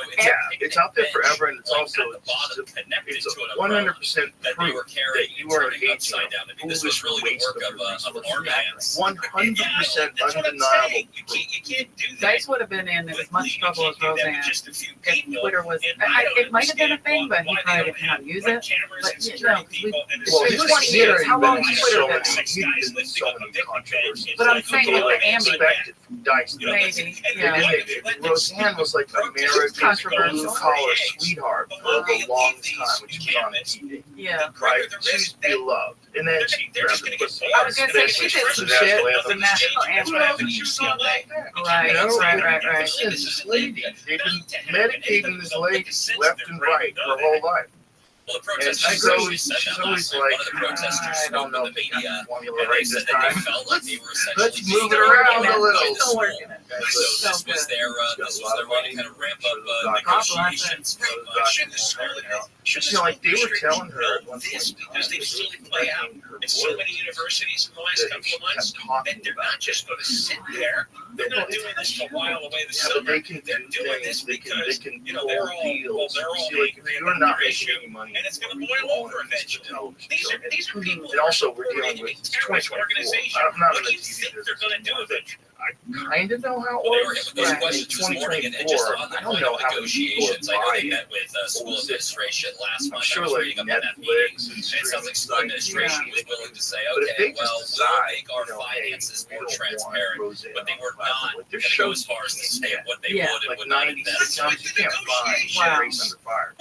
out there forever, and it's also it's 100% proof that you are engaged in this was really the work of our hands. 100% undeniable proof. Dice would have been in as much trouble as Roseanne if Twitter was. It might have been a thing, but he probably didn't know how to use it. But you know, it's 20 years. How long has Twitter been? So many controversies. But I'm saying with the ambient. Dice. Maybe. Yeah. Roseanne was like America's blue collar sweetheart for a long time when she was on TV. Yeah. Right? She's beloved. And then she grabbed the pussy. I was gonna say she did some shit. The national anthem. Right. This lady, they've been medicating this lady left and right her whole life. Well, the And protesters she's always like, one of the protesters I don't know the media, formula and right they this said that they time. felt like they were essentially Let's move it around a little. So this was their way to kind of ramp up negotiations. You know, like they were telling her at one this point, because they've seen it play out in so many universities in the last couple of months, and they're not just going to sit there. They're not doing this to while away the summer. They're doing this because they're all you're not making any money, and it's going to boil over eventually. These are people. And also, we're dealing with 2024. I'm not in the TV business. They're going to do it. I kind of know how it works. Those questions this morning, and just on the point of negotiations, I know they met with school administration last month. I was reading about that meeting, and it sounds like school administration was willing to say, okay, well, we'll make our finances more transparent, but they were not going to go as far as to say what they would and would not invest. You can't buy race under fire.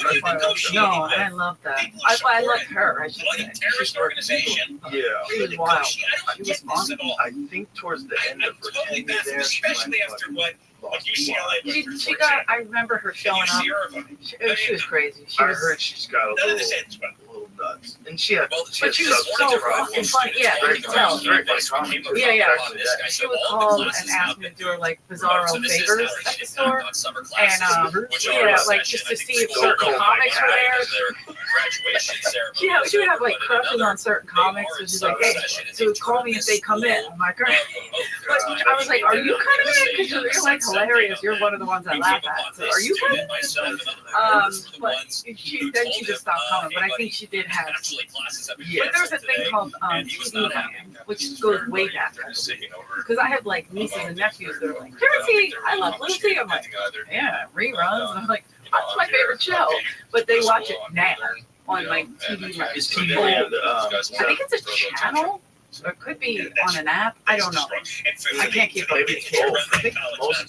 No, I love that. I love her. I should say. Terrorist organization. Yeah. She was wild. She was awesome. I think towards the end of her Totally fascinating, especially after what UCLA. She got. I remember her showing up. She was crazy. I heard she's got a little nut. times. And she had, But she was so fucking funny. Yeah, very you can tell. very funny. Yeah. She would call and ask me to do her like bizarro favors at the store, and yeah, like just to see if certain comics were there. Yeah, she would have like crushes on certain comics, and she's like, "Hey, so call me if they come in." I'm like, "Great." But I was like, "Are you coming in? Because you're like hilarious. You're one of the ones I laugh at. So are you coming?" But she just stopped coming. But I think she did have. Yeah. But there's a thing called TV Land, which goes way back. Because I have like nieces and nephews that are like, Lucy, I love Lucy. I'm like, yeah, reruns. And I'm like, that's my favorite show. But they watch it now on like TV Land. Is TV Land? I think it's a channel. Or it could be on an app. I don't know. I can't keep up with cable.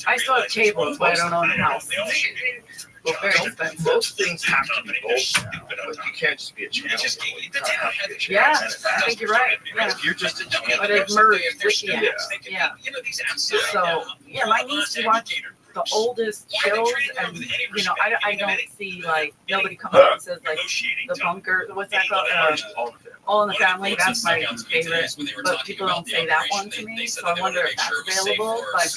I still have cable, but I don't own a house. Well, most things have to be both now. Like, you can't just be a channel. Yeah, I think you're right. Yeah. If you're just a channel. But it merged with the apps. Yeah. So, yeah, my niece watched the oldest shows, and, you know, I don't see, like, nobody comes up and says, like, The Bunker, what's that called? All in the Family, that's my favorite, but people don't say that one to me, so I wonder if that's available, like,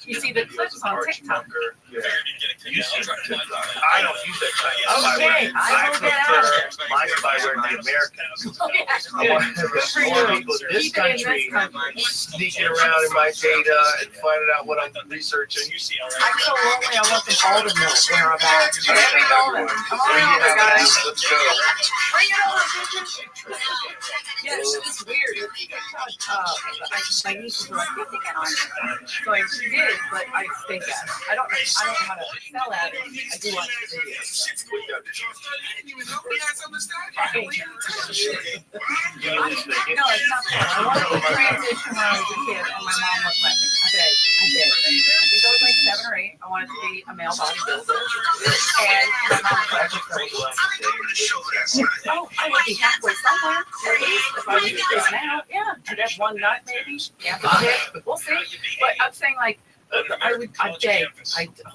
you see the clips on TikTok. I don't use that kind of spyware. Okay, I will get out of it. My spyware to the Americans. I want more people in this country sneaking around in my data and finding out what I'm researching. I'm so lonely, I want them all to know where I'm at. Every moment. Come on over, guys. Let's go. Bring it over, bitches. Yeah, it's weird. My nieces were like, you have to get on it. So I did, but I stink at it. I don't know how to excel at it. I do watch the videos. No, it's not fair. I wanted to transition when I was a kid, and my mom wouldn't let me. I did. I think I was like 7 or 8. I wanted to be a male bodybuilder. And my mom was like, oh, I would be halfway somewhere. At least if I was just now. Yeah, I'd have one nut maybe. Yeah, we'll see. But I'm saying, like, I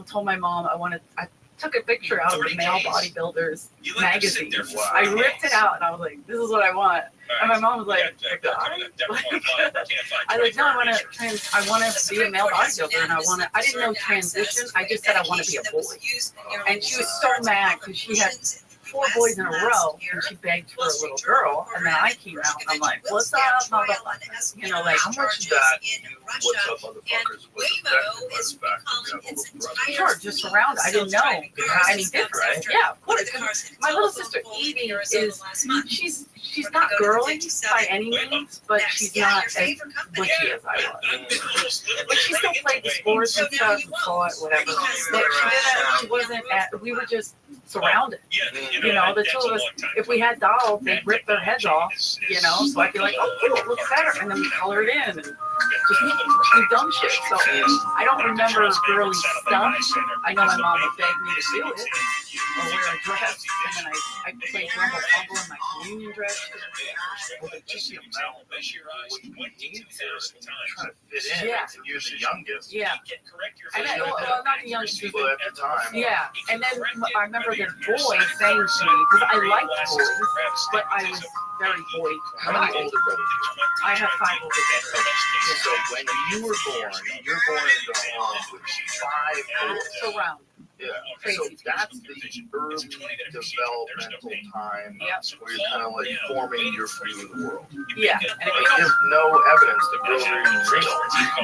told my mom I took a picture out of the Male Bodybuilders magazine. I ripped it out and I was like, this is what I want. And my mom was like, I was like, no, I want to be a male bodybuilder, and I didn't know transition. I just said I want to be a boy. And she was so mad because she had 4 boys in a row, and she begged for a little girl, and then I came out, and I'm like, what's up, motherfucker? You know, like, how much of that what's up, motherfuckers, was back sure, just around, I didn't know any different. Yeah, of course. My little sister Evie she's not girly by any means, but she's not as bushy as I was. But she still played the sports and stuff and fought, whatever. But she wasn't we were just surrounded. You know, the two of us, if we had dolls, they'd rip their heads off, you know, so I'd be like, oh, cool, it looks better. And then we color it in and just do dumb shit. So I don't remember girly stuff. I know my mom would beg me to do it or wear a dress. And then I played Rumble Fumble in my communion dress. Yeah. You're the youngest. Yeah. And then, well, not the youngest. People at the time. Yeah. And then I remember this boy saying to me, because I liked boys, but I was very boy. How many older brothers? I have 5 older brothers. So when you were born, you're born into a home with 5 boys. Surrounded. Yeah, so that's the early developmental time where you're kind of like forming your view of the world. Yeah. Like, there's no evidence that girls are even real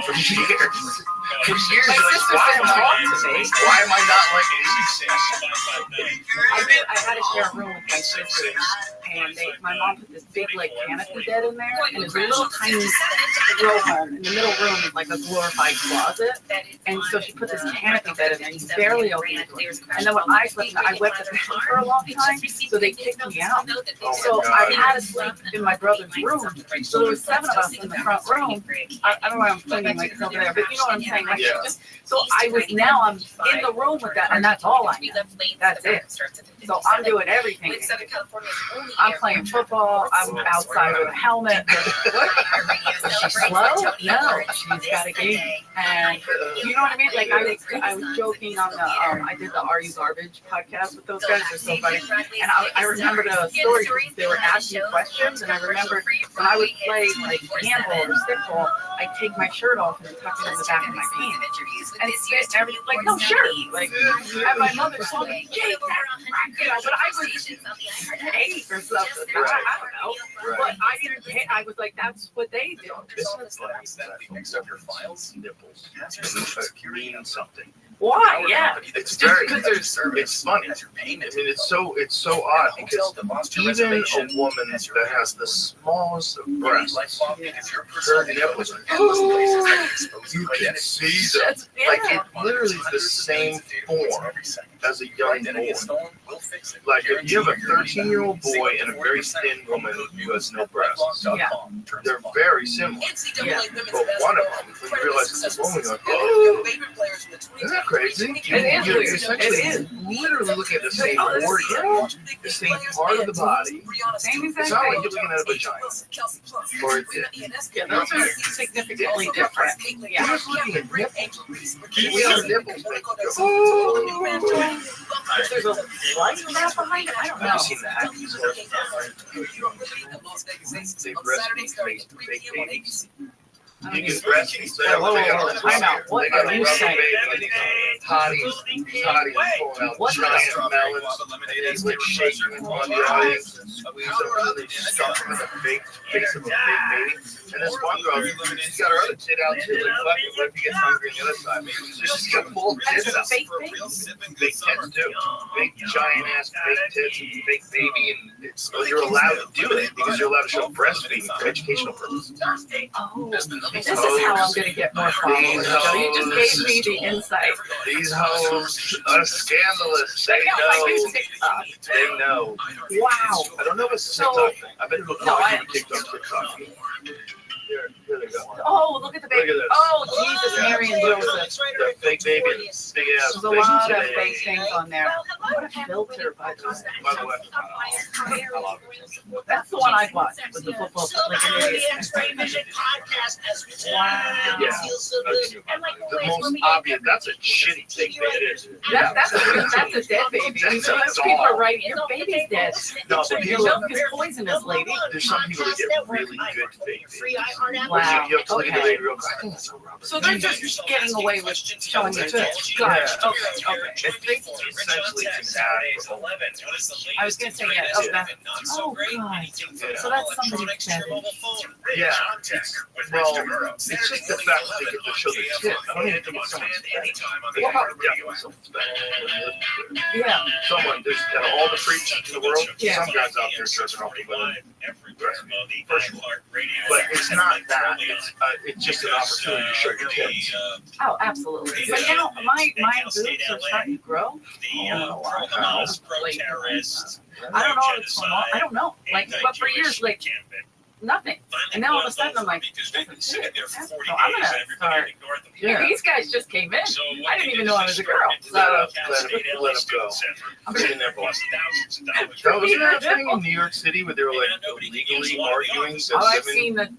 for years. For years, my sister said, why am I not like these? I had to share a room with my sisters, and my mom put this big like canopy bed in there, and it's a little tiny row home. In the middle room is like a glorified closet, and so she put this canopy bed in there. You barely open the door. And then when I slept, I wept at the bed for a long time, so they kicked me out. So I had to sleep in my brother's room. So there was 7 of us in the front room. I don't know why I'm pointing like over there, but you know what I'm saying. Like, so I'm in the room with that, and that's all I know. That's it. So I'm doing everything. I'm playing football. I'm outside with a helmet. a slow? No, she's got a game. And you know what I mean? Like I was joking on the I did the Are You Garbage podcast with those guys. They're so funny. And I remember the story because they were asking questions, and I remember when I would play like handball or stickball, I'd take my shirt off and tuck it in the back of my pants. And everything like no shirt. Like and my mother told me, Jake, but I was 8 or something. I don't know. But I didn't. I was like, that's what they do. This is what accidentally mixed up your files. Nipples. Mean something. Why? Yeah. It's very. It's funny. I mean, it's so odd because even a woman that has the smallest of breasts, her nipples are you can see them. Like it literally is the same form as a young boy. Like if you have a 13-year-old boy and a very thin woman who has no breasts, they're very similar. But one of them, when you realize it's a woman, you're like, oh, isn't that crazy? You're essentially literally looking at the same organ, the same part of the body. It's not like you're looking at a vagina. Or yeah, those are significantly different. Yeah. You're just looking at nipples. We have nipples. If there's a light wrap behind it, I don't know. I've seen that. They breastfeed fake babies. You can breastfeed. Time out. What are you saying? Toddy's pulling out giant melons. He's like shaking them on the audience and squeeze them and they stuff them in the face of a big baby. And this one girl, she's got her other tit out too. Like, fuck it, what if he gets hungry on the other side? So she's got full tits out. Big tits too. Big giant ass big tits and big baby. And you're allowed to do it because you're allowed to show breastfeeding for educational purposes. Oh, this is how I'm going to get more followers. So you just gave me the insight. These hoes are scandalous. They know. They know. Wow. I don't know if it's a TikTok thing. I've been looking at TikTok. Here they go. Oh, look at the baby. Look at this. Oh, Jesus, Mary and Joseph. The fake baby, big ass. There's a lot of fake things on there. What a filter, by the way. By the way, I love it. That's the one I watched with the football. Like an idiot. Wow. Yeah. The most obvious. That's a shitty thing baby. That's a dead baby. Those people are right. Your baby's dead. No, but Your milk is poisonous, lady. There's some people that get really good fake babies. Wow. You have to look at the baby real quick. So they're just getting away with showing their tits. Gotcha. Okay. It's essentially an ad. I was going to say, yeah. Oh, God. So that's somebody's dead. Yeah. Well, it's just the fact that they get to show the tits. I don't even think it's someone's Yeah. Someone, there's all the freaks in the world. Yeah. Some guys out there jerking off the women. But it's not that. It's just an opportunity to show your tits. Oh, absolutely. But now my boobs are starting to grow. I don't know what's going on. I don't know. Like, but for years, like, nothing. And now all of a sudden, I'm like, so I'm going to start. Yeah. These guys just came in. I didn't even know I was a girl. So let them go. I'm in there, boss. Wasn't that thing in New York City where they were like illegally arguing? I've seen the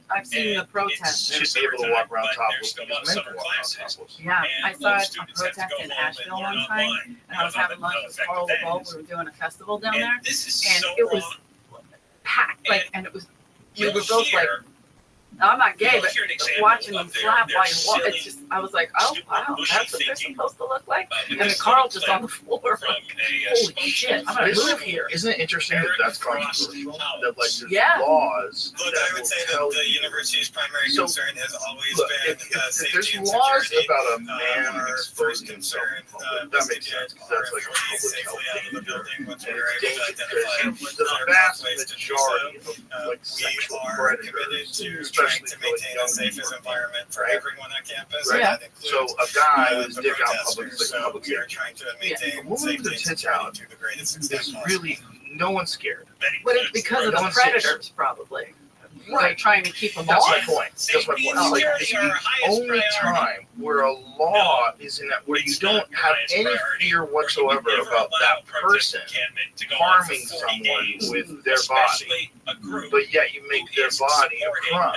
protests. Should be able to walk around topless because men can walk around topless. Yeah, I saw a protest in Asheville one time, and I was having lunch with Carl the Bull. We were doing a festival down there, and it was packed. Like, and it was. We were both like, I'm not gay, but watching them slap while you walk, it's just, I was like, oh, wow, that's what they're supposed to look like? And then Carl just on the floor, like, holy shit, I'm going to move here. Isn't it interesting that that's controversial? That, like, there's laws Look, that I would will say tell that the you. university's primary concern has always been If there's safety and laws security. about a man Our first exposing himself concern in public, that makes sense, because that's like a public safely health out of the danger. building once And we're it's able to dangerous identify because the vast majority of like we sexual are committed predators, to trying especially to for like maintain a young safe people, environment for everyone on campus. right? That So includes, a guy with his the dick out in public protesters. is like a public We are danger. trying to A maintain woman with her safety and tits out security to the greatest extent is possible. really no one's scared. But it's because of No the one's scared. predators, probably. they're trying to keep them That's off. my point. That's my point. Like, it's the only time where a law is in that where you don't have any fear whatsoever about that person harming someone with their body, but yet you make their body a crime.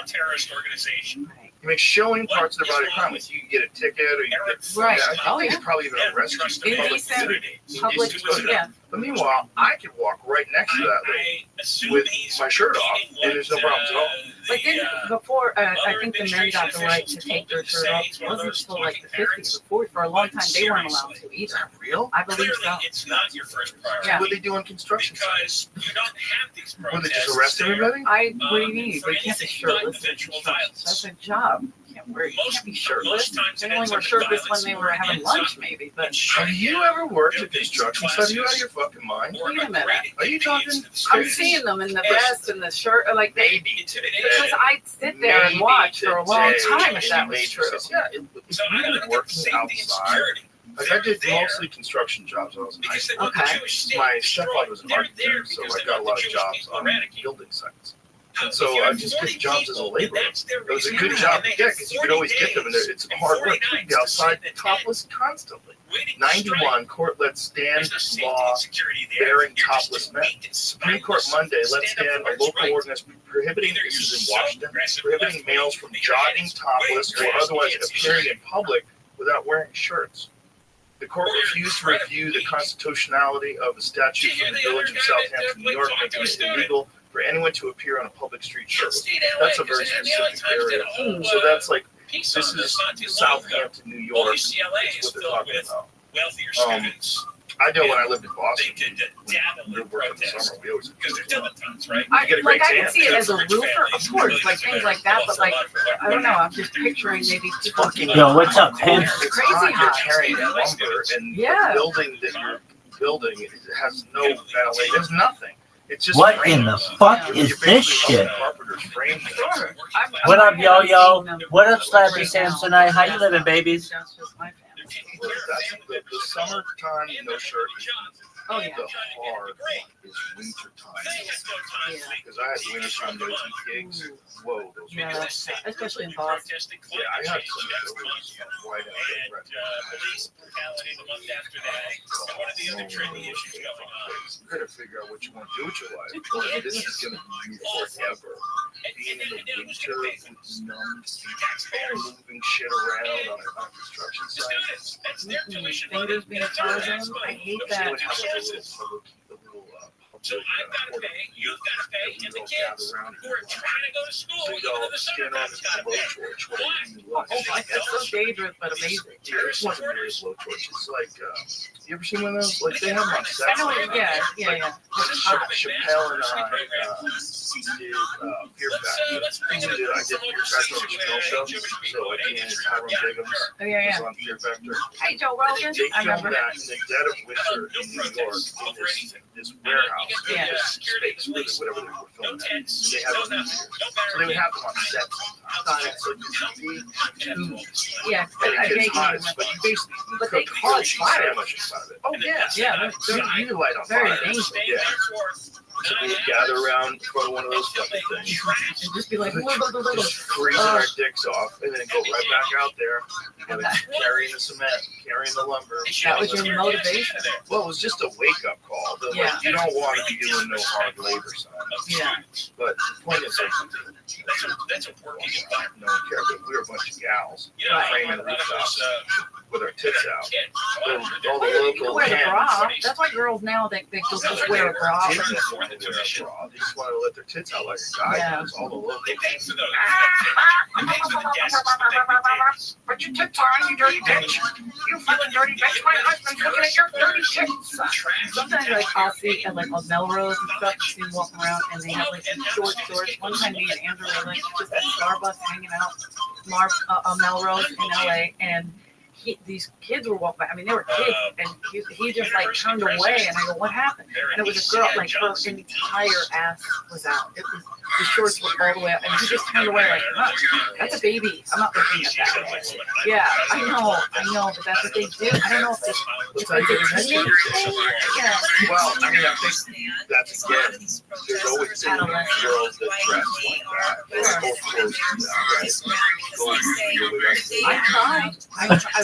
You make showing parts of their body a crime. Like you get a ticket or you get Right. I think it's probably even arrested for Public, yeah. But meanwhile, I could walk right next to that lady with my shirt off, and there's no problems at all. But then before, I think the men got the right to take their shirt off. It wasn't until like the 50s or 40s. For a long time, they weren't allowed to either. Is that real? I believe so. It's not your first priority. Yeah. What do they do on construction sites? Because you don't have these Would they just protests arrest there. everybody? What do you mean? They can't be shirtless. That's a job. You can't be shirtless. They only were shirtless when they were having lunch, maybe. But have you ever worked at construction site? Are you out of your fucking mind? wait a minute. Are you talking? I'm seeing them in the vest and the shirt, like Maybe because I'd sit there and watch for a long time if that was true. Yeah, if you were working outside. Like I did mostly construction jobs when I was in high school. Okay. My stepfather was an architect, so I got a lot of jobs on building sites. And so I just did jobs as a laborer. It was a good job to get because you could always get them, and it's hard work. You'd be outside topless constantly. 91 court let stand law bearing topless men. Supreme Court Monday let stand a local ordinance prohibiting, this is in Washington, prohibiting males from jogging topless or otherwise appearing in public without wearing shirts. The court refused to review the constitutionality of a statute from the village of Southampton, New York, making it illegal for anyone to appear on a public street shirtless. That's a very specific area. So that's like, this is Southampton, New York. That's what they're talking about. Wealthier students. I know when I lived in Boston, They could dabble we in were in the protest summer, we always because they're dilettantes, right? I get a great I can tan. see it as a roofer, of course, like things like that. But like, I don't know. I'm just picturing maybe people. Yo, what's up, pimp? It's Crazy hot, you're hot. carrying lumber, and Yeah. the building that you're building has no ventilation. There's nothing. It's just What in frames. the fuck You're is this basically shit? on carpenter's frames. Sure. What up, yo? What up, Slappy Samsonite? How you living, babies? That's just my family. Well, that's the summertime, no shirt. Oh yeah. The hard one is wintertime. Because I had wintertime no gigs. Whoa, those Yeah, were that's, especially in Boston. Yeah, I had some of those white out Police brutality the month after that. And one of the other trending issues going on. You gotta figure out what you want to do with your life. Well, this is gonna be forever. Being in the winter with numb moving shit around on a construction site. That's their tuition. Fingers being frozen. I hate They that. would have like a little So I've got to pay, you've got to pay, and the kids who are trying to go to school, so even y'all though the stand summer on time's this got to low pay. torch, whatever you want. Oh my, that's so dangerous, but amazing. There's one of those low torch. It's like, you ever seen one of those? Like they have them on set. I know what, yeah. Chappelle and I did Fear Factor. I did Fear Factor on the Chappelle show. So like me and Tyrone Biggums Oh yeah, was on Fear Factor. Hey, Joe Rogan. They I filmed remember. that in the dead of winter in New York in this warehouse, Yeah. this space, whatever they were filming at. They had them here. So they would have them on set sometimes. So these big tubes. Yeah, And I it gets vaguely hot, remember. but you basically But they cook cause cheese fire. sandwiches out of it. Oh yeah, yeah. You light on Very fire. dangerous. Yeah. So we would gather around in front of one of those fucking things. And just be like, Just freezing our dicks off, and then go right back out there, and then carrying the cement, carrying the lumber. that was your motivation. Well, it was just a wake-up call. That, Yeah. like, you don't want to be doing no hard labor sign. Yeah. But the point is, like, That's a working environment. no one cared. But we were a bunch of gals You know, framing one of rooftops those, with our tits out. kid. All the You can local wear a bra. hands. That's why girls now they just wear a bra. They didn't want to wear a bra. They just wanted to let their tits out like a guy. Yeah. Because all the local They pay for those. They pay for the desks, but they pay. Put your tits on, you dirty bitch. You fucking dirty bitch. My husband's looking at your dirty tits. Sometimes like I'll see at like on Melrose and stuff, see them walking around and they have like these short shorts. One time me and Andrew were like just at Starbucks hanging out on Melrose in LA, and these kids were walking by. I mean, they were kids, and he just like turned away, and I go, "What happened?" And it was a girl, like her entire ass was out. It was the shorts were all the way up, and he just turned away like, huh, "That's a baby. I'm not looking at that." Yeah, I know, but that's what they do. I don't know if it's like a teenage thing. Yeah. Well, I mean, I think that's again. There's always been girls that dress like that. They're both close to that, right? I tried. I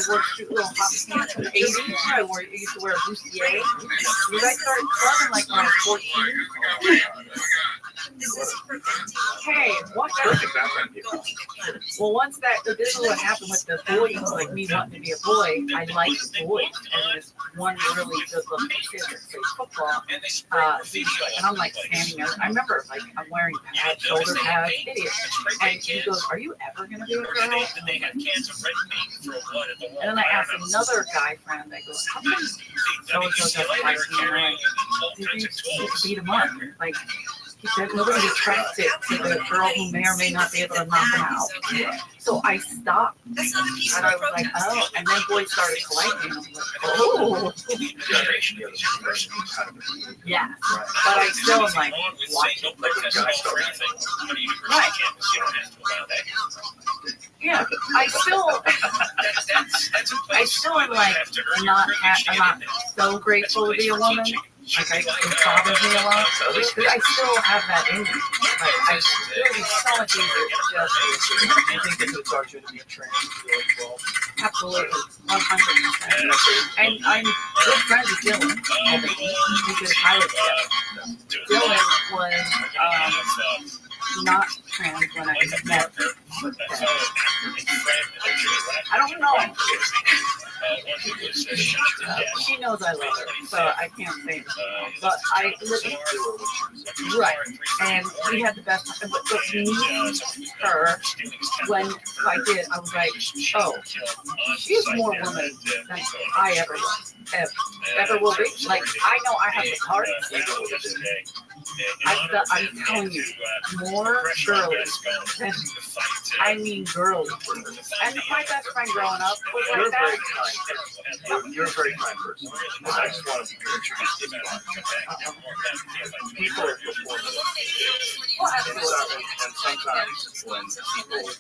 worked through little hot pants in the 80s. I used to wear a bustier. Because I started clubbing like when I was 14. Hey, watch out. Well, once this is what happened with the boys, like me wanting to be a boy, I liked boys. And this one really good looking kid that played football, and I'm like standing there. I remember like I'm wearing pads, shoulder pads, idiot. And he goes, "Are you ever going to be a girl?" And then I asked another guy friend, I go, "How come so-and-so doesn't like me?" And I beat him up. Like, he said, "Nobody's attracted to the girl who may or may not be able to knock him out." So I stopped, and I was like, "Oh," and then boys started to like me, and I was like, "Oh." Yeah, but I still am like, watching. Right. Yeah, I still am like, I'm not so grateful to be a woman. Like, it bothers me a lot, but I still have that in me. Like, it would be so much easier to just... You think they could start you to be trans as well? Absolutely, 100%. And I'm good friends with Dylan. We did pilot together. Dylan was not trans when I met him. I don't know. She knows I love her, so I can't say it. But right, and we had the best time. But meeting her, when I did, I was like, oh, she's more woman than I ever was, ever will be. Like, I know I have the heart. I'm telling you, more girls than, I mean girls. And my best friend growing up was like that. You're a very kind person. And I just want to introduce you. People are performing. And sometimes when people want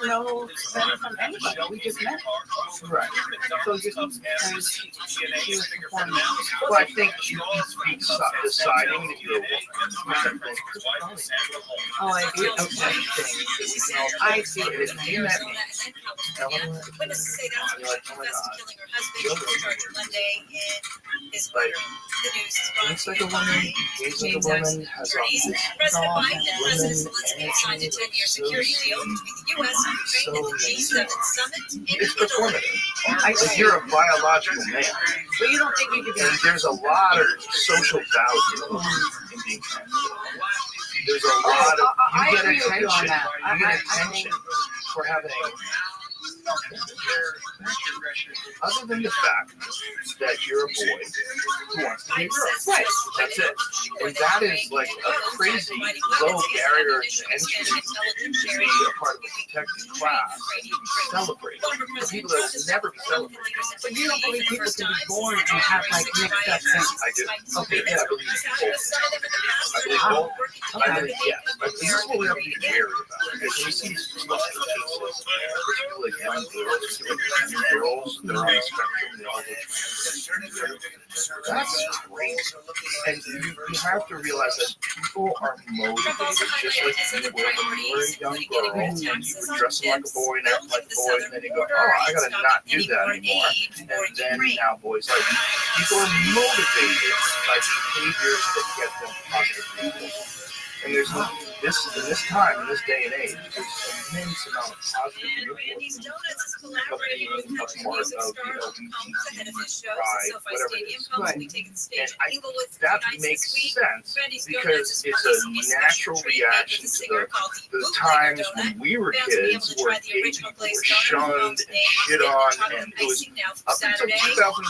No, from anybody. We just met. Right. So just she was performing. Well, I think you deciding that you're a woman. Oh, I see. Okay. I see. You met me. Witnesses say that's when she confessed to killing her husband. She was charged Monday in his murder. The news is brought Looks to like you a by woman. Looks like a woman has President Biden and President Zelensky signed a 10-year security deal between the U.S. and Ukraine at the G7 summit in It's Italy. performative. You're a biological man. But you don't think you could be. And there's a lot of social value in being trans. There's a lot of you get attention. You get attention for having nothing. Other than the fact that you're a boy who wants to be a girl. Right. That's it. And that is like a crazy low barrier to entry to be a part of a protected class to celebrate. For people that will never be celebrated. But you don't believe people can be born and have like mixed up things. I do. Okay, yeah, I believe both. I believe both. I believe yes. But this is what we have to be wary about. Because we see stuff particularly young girls that are on the spectrum, they all go trans. That's great. And you have to realize that people are motivated just like you were when you were a young girl and you were dressing like a boy and acting like a boy, and then you go, oh, I gotta not do that anymore. And then now boys, like, people are motivated by behaviors that get them positive results. And there's this in this time, in this day and age, there's an immense amount of positive Randy's influence Donuts is of collaborating with being a country part music of the stars who come ahead of his shows. pride, The SoFi whatever it Stadium is. comes Right. to be taking the stage And in Inglewood for 2 that nights makes this week. sense Randy's Donuts because is it's releasing a special natural treat made with reaction a to singer called the Bootlegger times Donut. when we were Fans will be able kids to where try the gay original people glazed were donut shunned from and shit Dave on, chocolate and it was icing now for up until Saturday.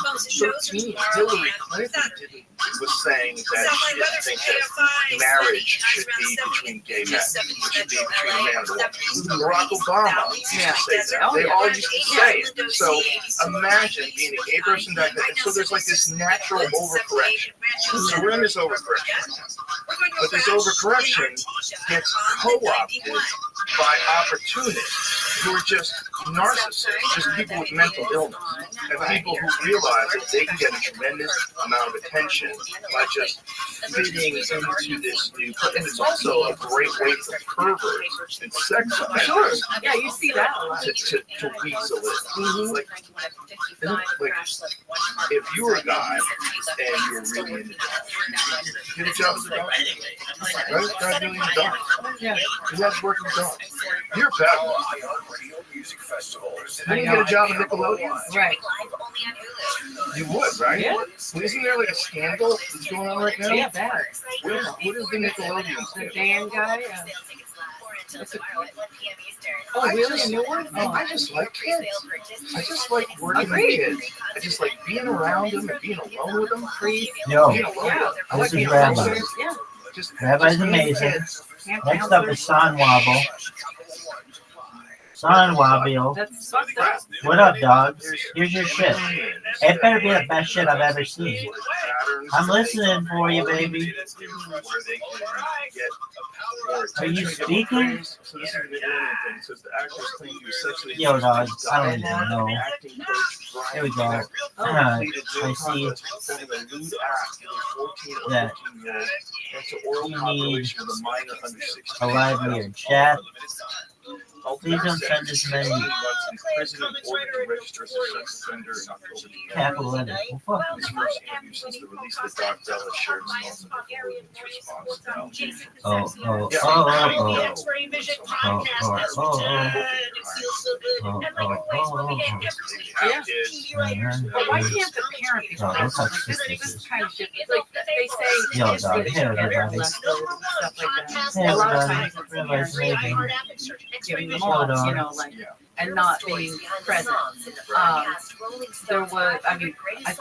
Comes to shows 2013, tomorrow Hillary and Clinton Saturday. was saying that South she Line didn't weather think from that KFI. marriage Sunny, should highs be around 70, between gay men. just It 70 should be Metro between a LA, man and a woman. 70s Even to Barack 80s Obama Valley, used to Yeah. say desert, that. They all and used to 80s say it. Orlando, So 80s to imagine 90s, being a gay person back then. right now, So there's like this 76 natural Inglewood, 78 overcorrection. Rancho So we're in this Center. overcorrection. We're going to But this crash overcorrection in Artesia gets on the co-opted 91. by opportunists who are just narcissists, just people with mental illness, and people who realize that they can get a tremendous amount of attention by just fitting into this new. And it's also a great way for perverts and sex Sure. offenders Yeah, you see that a lot. to weasel it. Like, if you were a guy and you were really into dogs, get a job as a dog. Right? Guy's really into dogs. Yeah. He loves working with dogs. You're a bad one. You get a job at Nickelodeon. Right. You would, right? Yeah. Well, isn't there like a scandal that's going on right now? Yeah, bad. What is the Nickelodeon The scandal? Dan guy. It's a, Oh, really? A new one? I just like kids. I just like working with kids. I just like being around them and being alone with them. Yo, Being alone with them. I like this is being Rabbi. alone with them. Yeah. Rabbi's being with amazing. kids. Next up is Son Wobble. Son Wobble. That's fucked up. What up, dogs? Here's your shit. It better be the best shit I've ever seen. I'm listening for you, baby. Are you speaking? So this is the Nickelodeon thing. It says the actors claim to be sexually Yo, dog, abused I don't even know. acting coach Brian Here we go. Blair I pleaded no see contest performing a lewd act with a 14 or that 15-year-old and to oral you need copulation with a minor under 16. a livelier chat. Please don't Ultimately send this many sentenced to 18 months in prison and ordered to register as a sex offender in October. capital letters. Well, fuck. His first interview since the release of the Doc Bella shared response to allegations. Oh. Yeah. But why can't the parent be Oh, that's how responsible? sick this This is. kind of shit. It's like they say Yo, kids dog, get hey, everybody. leftovers and stuff like that. Hey, A lot of everybody. times it's the Rabbi's parents amazing. giving them Hold all, on. you know, like, and not being present. There was, I mean, I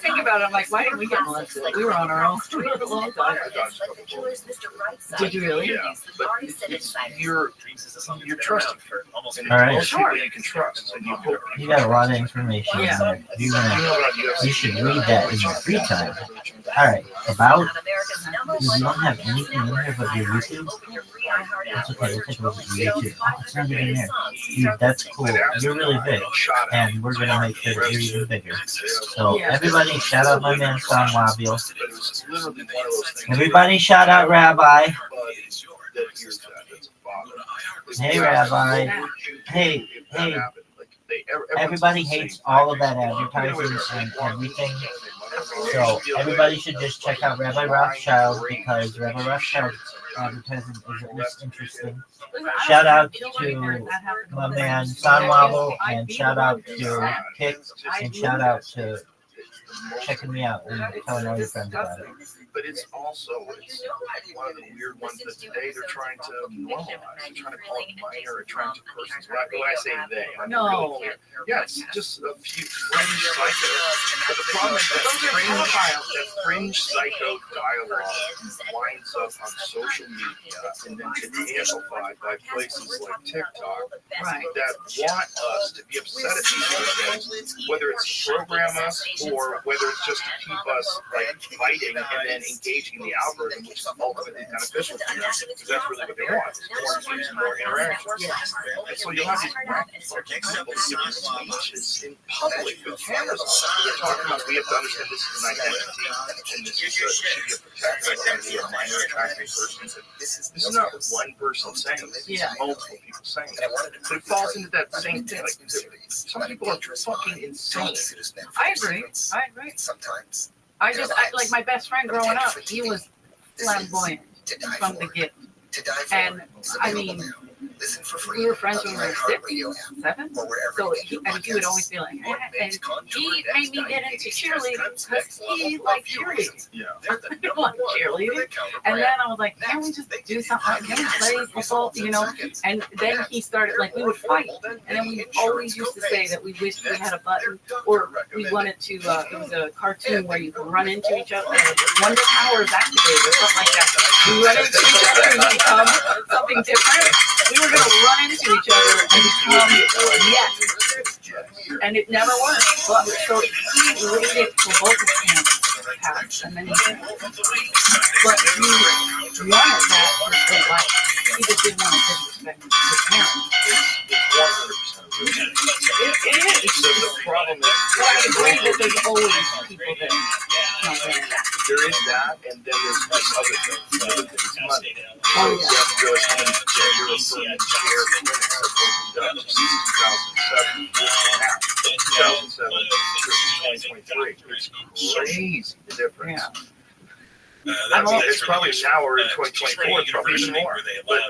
think about it, I'm like, why didn't we get molested? We were on our own for a long time. Did you really? Yeah, but you're trusting her. And All right. most people you can trust, and you hope You got a lot of information in Yeah. there. You should read that in your free time. All right, about you don't have anything in there but your YouTube. That's okay. We'll take a look at your YouTube. Oh, it's not even there. Dude, that's cool. You're really big, and we're gonna make sure that you're even bigger. So everybody, shout out my man Son Wobble. Everybody, shout out Rabbi. Hey, Rabbi. Hey. Everybody hates all of that advertising and everything. So everybody should just check out Rabbi Rothschild because Rabbi Rothschild's advertising is at least interesting. Shout out to my man Son Wobble, and shout out to Kick, and shout out to checking me out and telling all your friends about it. But it's also one of the weird ones that today they're trying to normalize. They're trying to call it minor or trying to persons. When I say they, I mean, No. really, yeah, it's just a few fringe psychos. But the problem is that fringe psycho dialogue winds up on social media and then gets amplified by places like TikTok that want us to be upset at these other things, whether it's to program us or whether it's just to keep us like fighting and then engaging in the algorithm, which is ultimately beneficial to them, because that's really what they want: more views, more interactions. And so you'll have these people giving speeches in public with cameras on. They're talking about we have to understand this is an identity, and this is should be a protected identity, a minor attracting person. This is not one person saying this; it's multiple people saying it. But it falls into that same thing. Like some people are fucking insane. I agree. Sometimes. I like my best friend growing up, he was flamboyant from the get. And I mean, we were friends when we were 6, 7. So he would always be like, and he made me get into cheerleading because he liked cheerleading. Yeah. I like cheerleading. And then I was like, can't we just do something? Can we play football? You know? And then he started, like, we would fight. And then we always used to say that we wished we had a button, or we wanted to, it was a cartoon where you could run into each other. Wonder Powers activated or something like that. You run into each other and you become something different. We were going to run into each other and become yes. And it never worked. But, so he waited for both his parents to pass, and then he did. But he wanted that for his whole life. He just didn't want to disrespect his parents. It is. The problem is, But I agree that there's always people that don't get that. there is that, and then there's this other thing. The other thing is money. Oh, You have to go ahead and check your affirmative care clinics have opened up since 2007 now. 2007 versus 2023. It's crazy the difference. Yeah. I mean, it's probably now we're in 2024, it's probably even more. But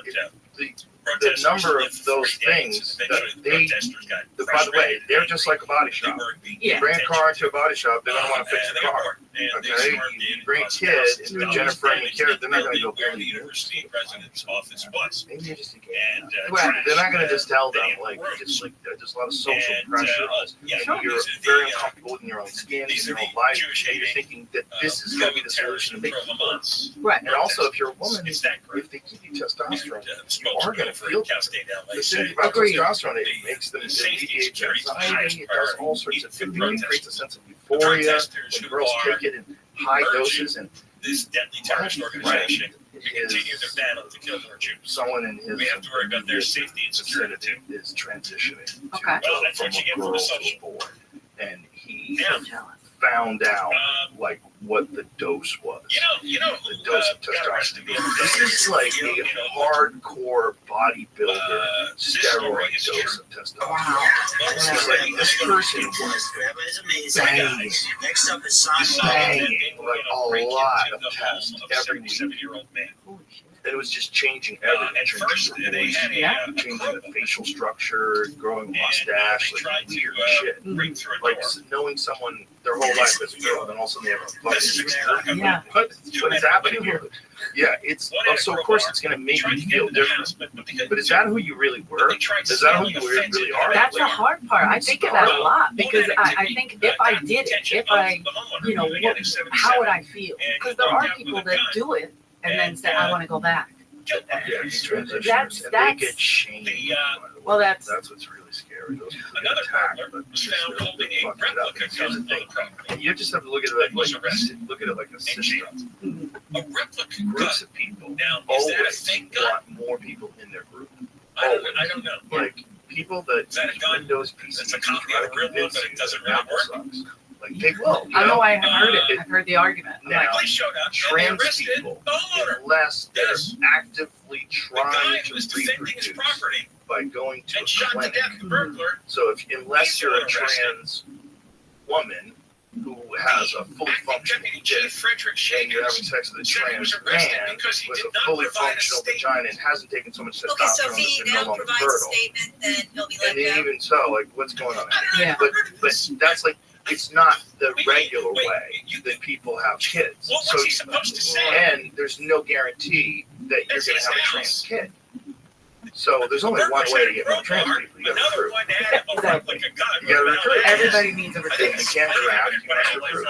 the number of those things that they, by the way, they're just like a body shop. You bring a car into a body shop, they're going to want to fix the car. Okay? You bring a kid into Jennifer and the kid, they're not going to go build the university president's office was. Maybe just And they're not going to just tell them, like there's a lot of social pressure. You're very uncomfortable in your own skin, in your own life, and you're thinking that this is going to be the solution to make you work. Right. And also, if you're a woman, if they give you testosterone, you are going to feel the thing about testosterone, it makes them alleviate anxiety, it does all sorts of things, it creates a sense of euphoria when girls take it in high doses, and this deadly terrorist organization to continue their battle to kill more Jews. Someone in his We have to worry about their safety and security too. is transitioning Okay. Well, that's from what you a get girl from the to social. a boy, and he Now, found out like what the dose was. you know, The dose of testosterone. This is like a hardcore bodybuilder steroid dose of testosterone. This is like this person was banging, like a lot of tests every week. And it was just changing everything. At first, they had a Changing the facial structure, growing mustache, like weird shit. Like knowing someone their whole life as a girl, and then also they have a fucking Yeah. What is happening here? Yeah, it's so of course it's gonna make you feel different. But is that who you really were? Is that who you really are? That's the hard part. I think of that a lot because I think if I did it, if I, you know, how would I feel? Because there are people that do it and then say, I want to go back. Yeah, you transition and they get shamed. Well, that's what's really scary. Those people get Another attacked, burglar but was just found really holding a fuck it up. replica Here's the gun thing. on property. And you just have to look at it like a system. A replica Groups gun. of people Now, is that a always fake gun? want more people in their group. I don't know. Like people that Is that a gun? Windows PCs It's a copy of a real one, but it doesn't really work. sucks. Like they will. I know I have heard it. I've heard the argument. I'm Now, like, Police showed up and they trans arrested people, the homeowner. unless they're Yes. actively The guy trying who to was defending his reproduce property by going to a and shot to clinic. death the burglar. So unless you're a arrested. trans woman who has a fully functioning Deputy dick, Chief Frederick and you're having Shakers sex with a said he trans was arrested man because he with did a not fully provide a functional statement. vagina and hasn't taken so much Okay, so testosterone if that he they're no now longer provides a fertile. statement, then he'll be let And go. even so, like, what's going on? Yeah. But that's like, it's not the regular way that people have kids. What was he supposed to say? And there's no guarantee that you're going to have a trans kid. So there's only one way to get more trans people. You got to Another recruit. one had a Exactly. replica gun. You got to recruit. Everybody needs a And recruit. you can't draft, you have to recruit.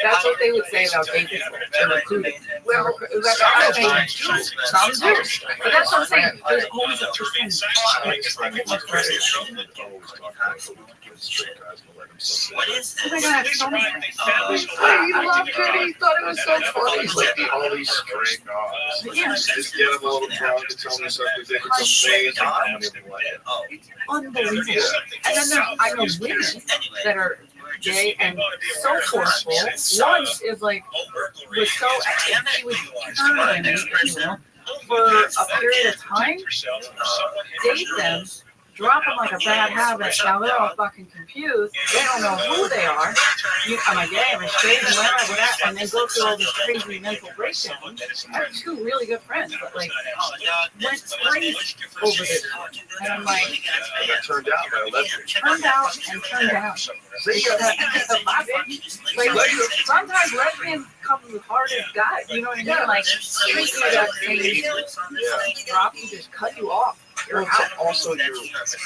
That's what they would say about gay people. They're recruiting. Well, that's Some what of I'm them saying. do. Some do. But that's what I'm saying. There's always a percentage. What is Oh my this? God, I have so many. I love it. He thought it was so funny. He's like all these straight guys. Yeah. Just get him a little drunk and tell me something ridiculous. Amazing. Oh, Unbelievable. And then I know women that are gay and so forceful. One is like, was so, she was determined, you know, for a period of time, date them, drop them like a bad habit. Now they're all fucking confused. They don't know who they are. Am I gay? Am I straight? Am I whatever? And they go through all this crazy mental breakdown. I have two really good friends that like went crazy over this, and I'm like, It turned out by 11. turned out and turned out. Like sometimes lesbians come as hard as guys. You know what I mean? Like treat you that same drop, you just cut you off. Well, also, you recognize if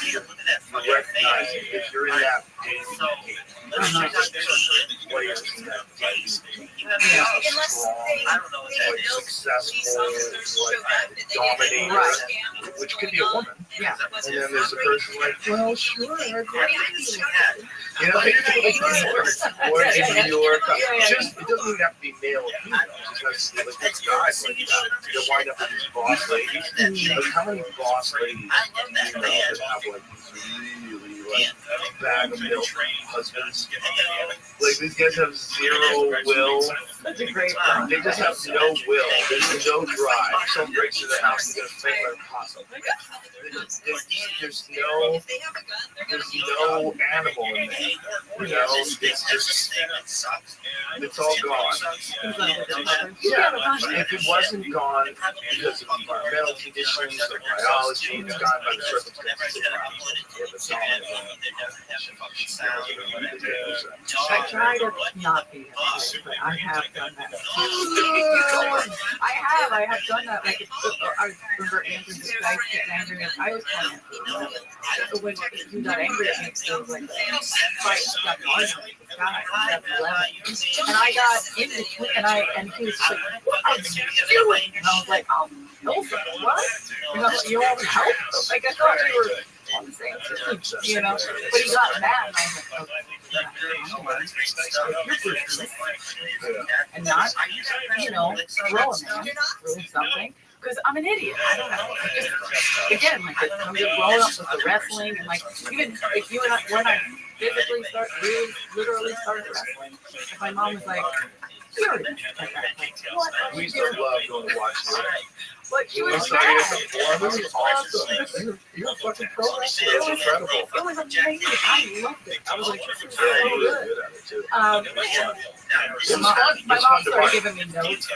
you're in that successful, dominating, which could be a woman. Yeah. And then there's a person like, well, sure, I'd like to. You know, or in New York, just it doesn't even have to be male or female. It just has to be like these guys like that. They wind up with these boss ladies. Like how many boss ladies you know that have like these really like bad milk husbands? Like these guys have zero will. Such a great They just have no will. There's no drive. Someone breaks into the house and gonna fight like possible. There's no animal in there. You know, it's just it's all gone. Yeah, if it wasn't gone because of environmental conditions or biology, it's gone by the circumstances. I try to not be that way, but I have done that. I have done that. Like, I remember Andrew, this guy getting angry, and I was kind of, so when he got angry at me, it was like, fight, got arguing with this guy, 7-11. And I got in between, and he was like, what are you doing? And I was like, I'll help him. What? You know, you want to help? Like, I thought we were on the same team, you know? But he got mad, and I was like, okay. And not, you know, throw him in, throw something, because I'm an idiot. I don't know. Again, like I'm just growing up with the wrestling, and like even if you and I, when I physically literally started wrestling, my mom was like, "You're like what? We used to love going to watch you. But she was mad. It was awesome. You're a fucking pro wrestler. It was incredible. It was amazing. I loved it. I was like, this is so good. My mom started giving me notes.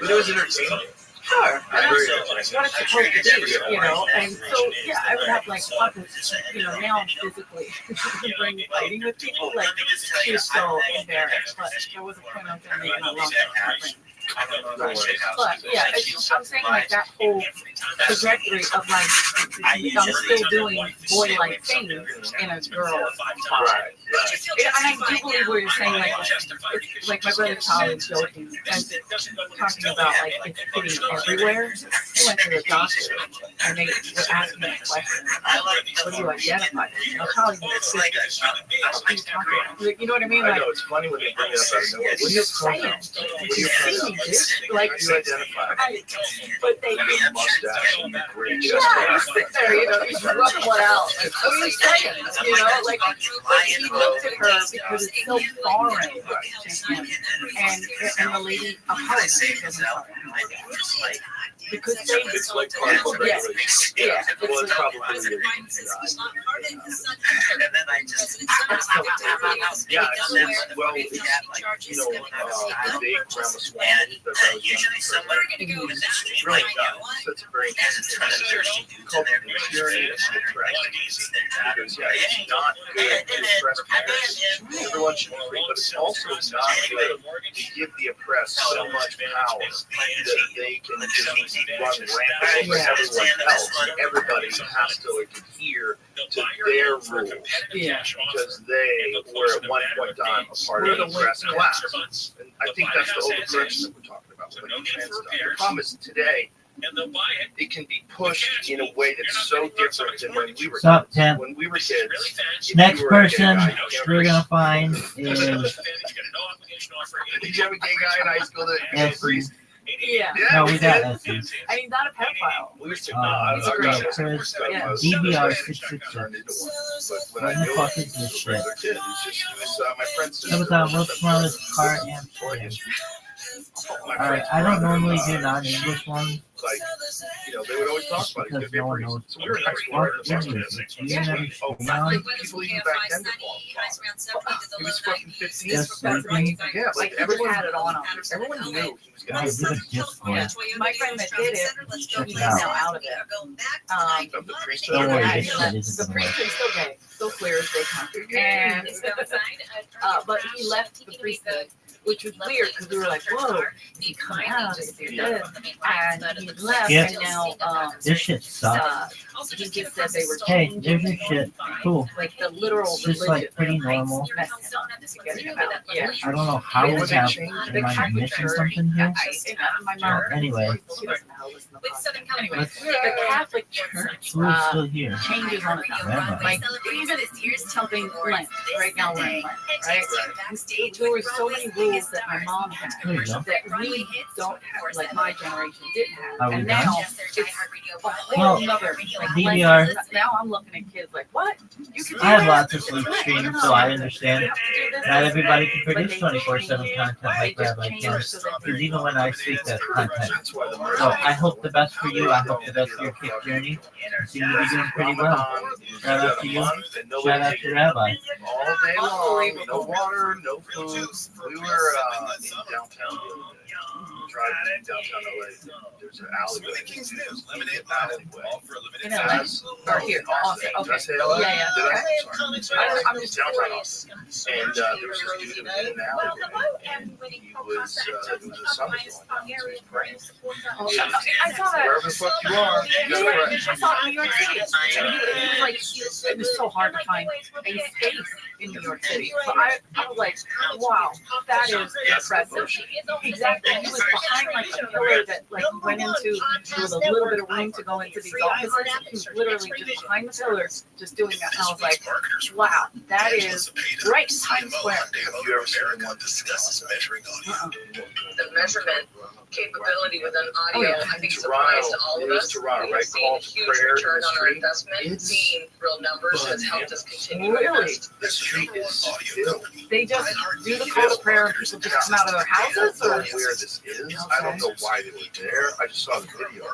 But it was entertaining. Sure. And that's what it's supposed to be, you know. And so, yeah, I would have like fucking, you know, now I'm physically fighting with people. Like, she was so embarrassed. But there was a point I was going to make a long time. But yeah, I'm saying like that whole trajectory of like I'm still doing boy-like things in a girl body. And I do believe what you're saying, like my brother Charlie was joking and talking about like it's hitting everywhere. He went to the doctor and they were asking him a question. What do you identify as? You know, Charlie was like, you know what I mean? Like, I know it's funny when they bring it up out of nowhere. What are you saying? What are you saying? Like you identify, but they mustache, great chest. yeah, you sit there, you know, he's rubbing one out. Like, what are you saying? You know, like he looked at her because it's so foreign to him, and the lady apologized because they it's like part of the regulation. Yeah, well, it's probably well, you know, the big Ramaswamy that I was usually somewhere going to go with that street really right does. now. That's a very called the purity of depression. Because yeah, it's not good to oppress people. Everyone should be free, but it's also not good to give the oppressed so much power that they can just run rampant over everyone else. Everybody has to adhere to their rules because they were at one point in time a part of the oppressed class. And I think that's the overcorrection that we're talking about. Like the trans stuff. The problem is today, it can be pushed in a way that's so different than when we were Stop, kids. Tim. When we were kids, Next person we're gonna find is. Did you have a gay guy in high school that Yes. priest? Yeah. No, we got this. And he's not a pedophile. Chris, DBR 666. What the fuck is this shit? What's wrong with this car and Alright, I don't normally do non-English ones. Like, you know, they would always talk about it. Because no one knows. So we were in high school. What right? is it? You never Oh, young? people even back then did it was fucking 15. Just sleeping? Yeah, Like everyone had it on him. Everyone knew he was I gonna did it just for it. My friend that did it, Check he's it out. now out of it. of the priesthood. Don't worry, Yeah, this shit isn't the gonna priest work. is still gay, still clear as they come. And but he left the priesthood, which was weird because we were like, whoa, he come out if you're dead. And he left, Yeah. and now This shit sucks. he just said they were Hey, changing there's your shit. Cool. like the literal It's just religion. like pretty normal. Yeah. I don't know how we have. Am I missing something here? My mom. Anyway, She doesn't know how to listen to podcasts. Anyway, let's. the Catholic Church Who's still here? changes on a dime. Like even something Lent, right now we're in Lent, right? There were so many rules that my mom had There you go. that we don't have, like my generation didn't have. Are we And done? now it's a whole Well, nother like DVR. Lent. Now I'm looking at kids like, what? You can do I have this? lots of sleep streams, so I understand. You have to do this. Not everybody can But produce they 24/7 change- content they like just Rabbi change can. it so that Because even when I speak that content. That's why the So I hope the best for you. I hope the best for your kid's journey. Seem to be doing pretty well. Shout out to you. Shout out to Rabbi. all day long, no water, no food. We were in downtown, driving downtown LA. There's an alleyway. Lemonade alleyway. all for a limited You know, time. or here, awesome. Did I Okay. say LA? Yeah, yeah. Did I? I'm just Downtown Austin. And there was this dude that was in an alleyway. And he was, it was a summer going on, so he was praying. I saw that. Wherever the fuck you are, you gotta pray. I saw it in New York City. And he was like, it was so hard to find a space in New York City. So I was like, wow, that is impressive. Exactly. He was behind like a pillar that like went into, there was a little bit of room to go into these offices. He was literally just behind the pillar, just doing that. And I was like, wow, that is right in Times Square. Have you ever seen one discusses measuring audio? The measurement capability within Oh, audio, yeah. I think, Toronto, surprised all of it is us. Toronto, We right? have seen Call a to huge prayer in return the on our street. investment. It's Seeing real numbers has helped us continue to Really? invest. The street is filled. They just do the call to prayer and people just come out of their houses, I don't know or? where this is. I don't know why they were there. I just saw the video.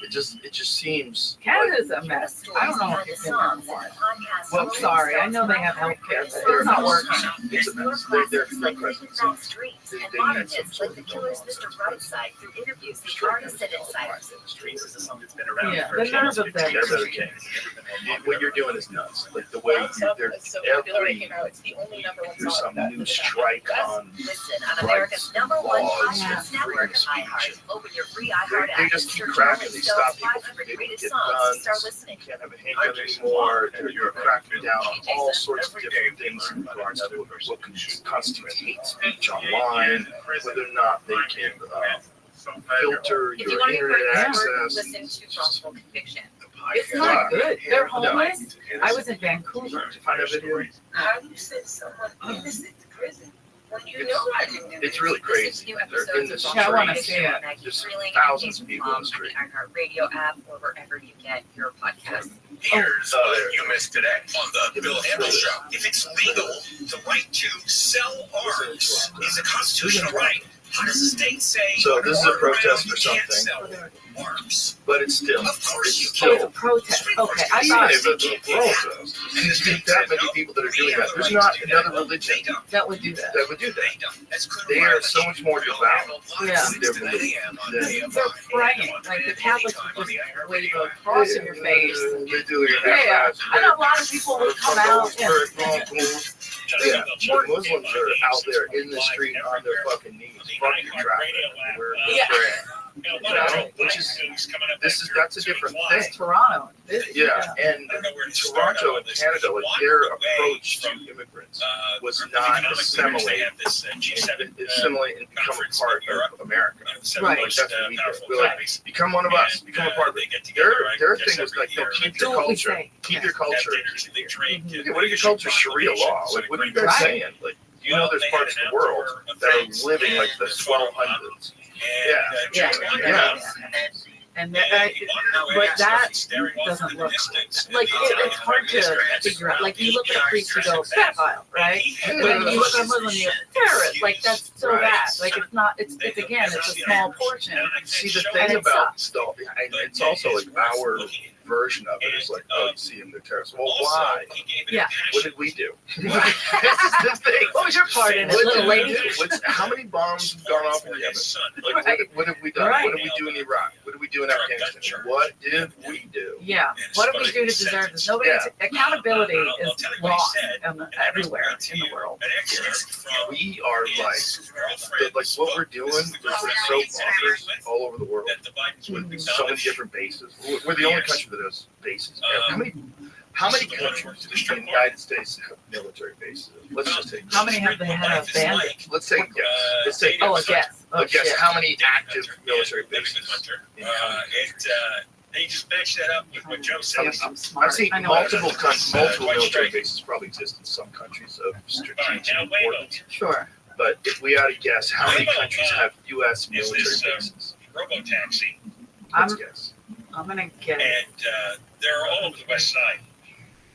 It just seems. Canada's a mess. I don't know if it's in there more. Well, I'm sorry. I know they have health care, but it's not working. It's a mess. They're present. They need some sort of Mr. Rothschild through interviews with artists and insiders. Streets is something that's been around Yeah, for the nerve of them. They're better king. What you're doing is nuts. Like the way there's there's some new strike on Listen on America's #1 podcast network, iHeart. Open your free iHeart They app. just keep cracking. They stop people from 500 being able to greatest get songs. guns. Start listening. You can't have a handgun anymore, and you're cracking down on all sorts of different things in regards to what constitutes hate speech online, whether or not they can filter If you your want to be internet heard, access. listen to Wrongful Conviction. It's not good. They're homeless. I was in Vancouver. Did you find that video? How do you send someone innocent to prison when you know I didn't do It's really crazy. They're in the Yeah, I want to streets. see it. There's thousands of people in the street. On our radio app or wherever you get your podcast. Here's what you missed today on the Bill Hamill Show. If it's legal, the right to sell arms is a constitutional right. How does the state say? So this is a protest you for can't something, sell arms? but it's still, Of course you it's Oh, it's a still. protest. Okay, I Even thought if it's a protest, there's that many people that are doing that. There's not another religion that would do that. that would do that. They are so much more devout Yeah. in their belief than They're praying. Like the Catholics would just wave a cross in your face. they do it. Yeah, I know a lot of people would come out. Yeah. Yeah, the Muslims are out there in the street on their fucking knees, fucking traffic. We're Yeah. praying. You know, which is that's a different thing. Toronto. Yeah, and Toronto and Canada, like their approach to immigrants was not assimilate and become a part of America. Right. Like, that's what we did. We're like, become one of us, become a part of it. Their thing was like, no, keep your culture, keep your culture. Yeah, what are your culture? Sharia law. Like, what are you guys saying? Like, you know, there's parts of the world that are living like the 1200s. Yeah. And but that doesn't look like it's hard to figure out. Like you look at a priest, you go pedophile, right? When you look at a Muslim, you go terrorist. Like that's so bad. Like it's not. It's again, it's a small portion. See the thing about stuff, it's also like our version of it is like, oh, you see him, they're terrorists. Well, why? Yeah. What did we do? This is the thing. What was your part in it, little lady? How many bombs have gone off in Yemen? Like, what have we done? Right. What did we do in Iraq? What did we do in Afghanistan? What did we do? Yeah. What do we do to deserve this? Nobody's accountability is lost everywhere in the world. We are like what we're doing is like so bonkers all over the world with so many different bases. We're the only country that has bases. How many countries in the United States have military bases? Let's just take. How many have they had abandoned? Let's take a guess. Let's take a guess. A guess. How many active military bases? They just match that up with what Joe said. I've seen multiple military bases probably exist in some countries of strategic importance. Sure. But if we had to guess, how many countries have U.S. military bases? Robo-taxi. Let's guess. I'm gonna get. And they're all over the west side.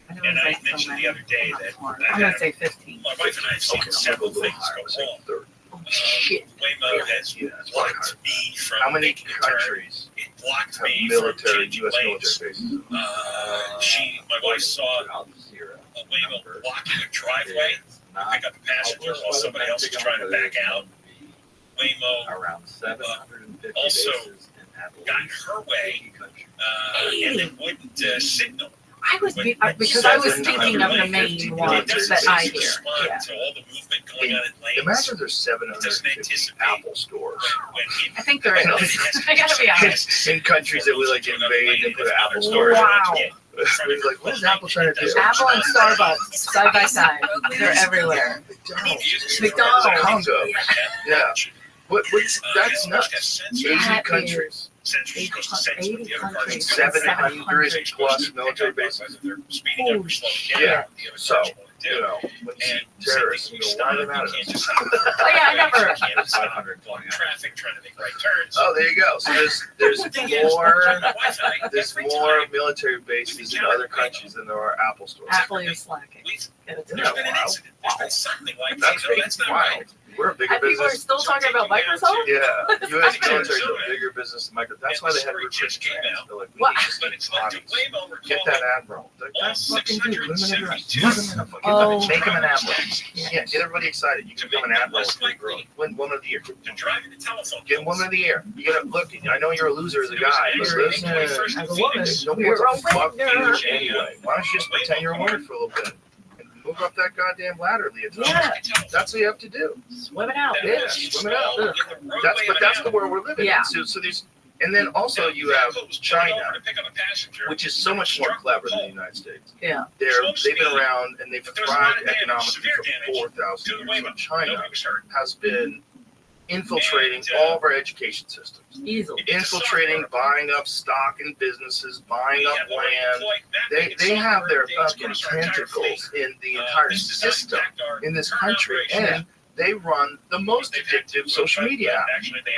And I mentioned the other day that I'm gonna say 15. My wife and I have seen several things go wrong. Shit. Waymo has blocked me from how many making a turn. countries It blocked have me military from U.S. changing military lanes. bases? My wife saw a Waymo blocking a driveway to pick up a passenger while somebody else is trying to back out. Waymo around 750 also bases got in her way and then wouldn't signal. I was because I was thinking of the main ones that I hear. Yeah. To all the movement going on in lanes. Imagine there's 750 Apple stores. I think there is. I gotta be honest. In countries that we like invade and put an Apple store. Wow. We're like, what is Apple trying to do? Apple and Starbucks side by side. They're everywhere. McDonald's. Congo. Yeah. That's nuts. 80 countries. 80 countries. 700 plus military bases. Yeah. So, you know, when you see terrorists, you go, why are they mad at us? Oh, yeah, I never. 500 traffic trying to make right turns. Oh, there you go. So there's more military bases in other countries than there are Apple stores. Apple, you're slacking. There's been an incident. There's been something like that. That's not wild. right. We're a bigger And people are business. still talking about Microsoft? Yeah, U.S. military is a bigger business than Microsoft. That's why they had recruitment training. They're like, we need to speak bodies. Get that admiral. Like, that's fucking dude. Put him in a dress. Make him an admiral. Yeah, get everybody excited. You can become an admiral for your girl. Win woman of the year. Get woman of the year. You gotta look. I know you're a loser as a guy, but listen, As a woman, nobody wants to fuck you anyway. Why don't you just pretend you're a woman for a little bit? Move up that goddamn ladder, Leah. Yeah. That's what you have to do. Swim it out. Yeah, swim it out. That's the world we're living in. So there's, and then also you have China, which is so much more clever than the United States. Yeah. They've been around and they've thrived economically for 4,000 years. So China has been infiltrating all of our education systems. Easily. Infiltrating, buying up stock in businesses, buying up land. They have their fucking tentacles in the entire system in this country, and they run the most addictive social media app.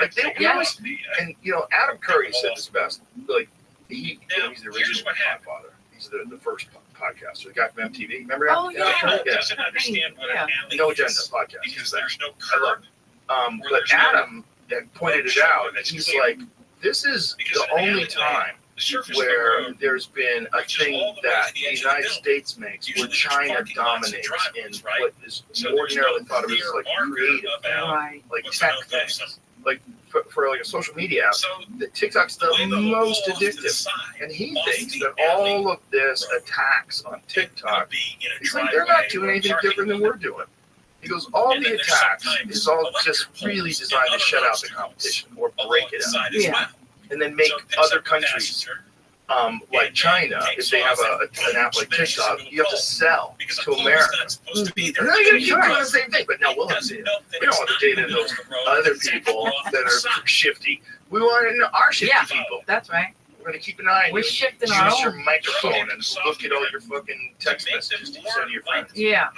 Like they always, and you know, Adam Curry said this best. Like he's the original Podfather. He's the first podcaster, the guy from MTV. Remember Adam? Oh yeah. No Agenda podcast. Because there's no I love it. But Adam pointed it out. He's like, this is the only time where there's been a thing that the United States makes where China dominates in what is ordinarily thought of as like creative, like tech things. Like for like a social media app, the TikTok's the most addictive. And he thinks that all of this attacks on TikTok, he's like, they're not doing anything different than we're doing. He goes, all the attacks is all just really designed to shut out the competition or break it out. Yeah. And then make other countries, like China, if they have an app like TikTok, you have to sell to America. And then you're going to keep doing the same thing, but no, we'll have data. We don't want the data of those other people that are shifty. We want to know our shifty people. That's right. We're going to keep an eye on We're you. shifting Use our your own microphone and look at all your fucking text messages that you send to your friends. Yeah.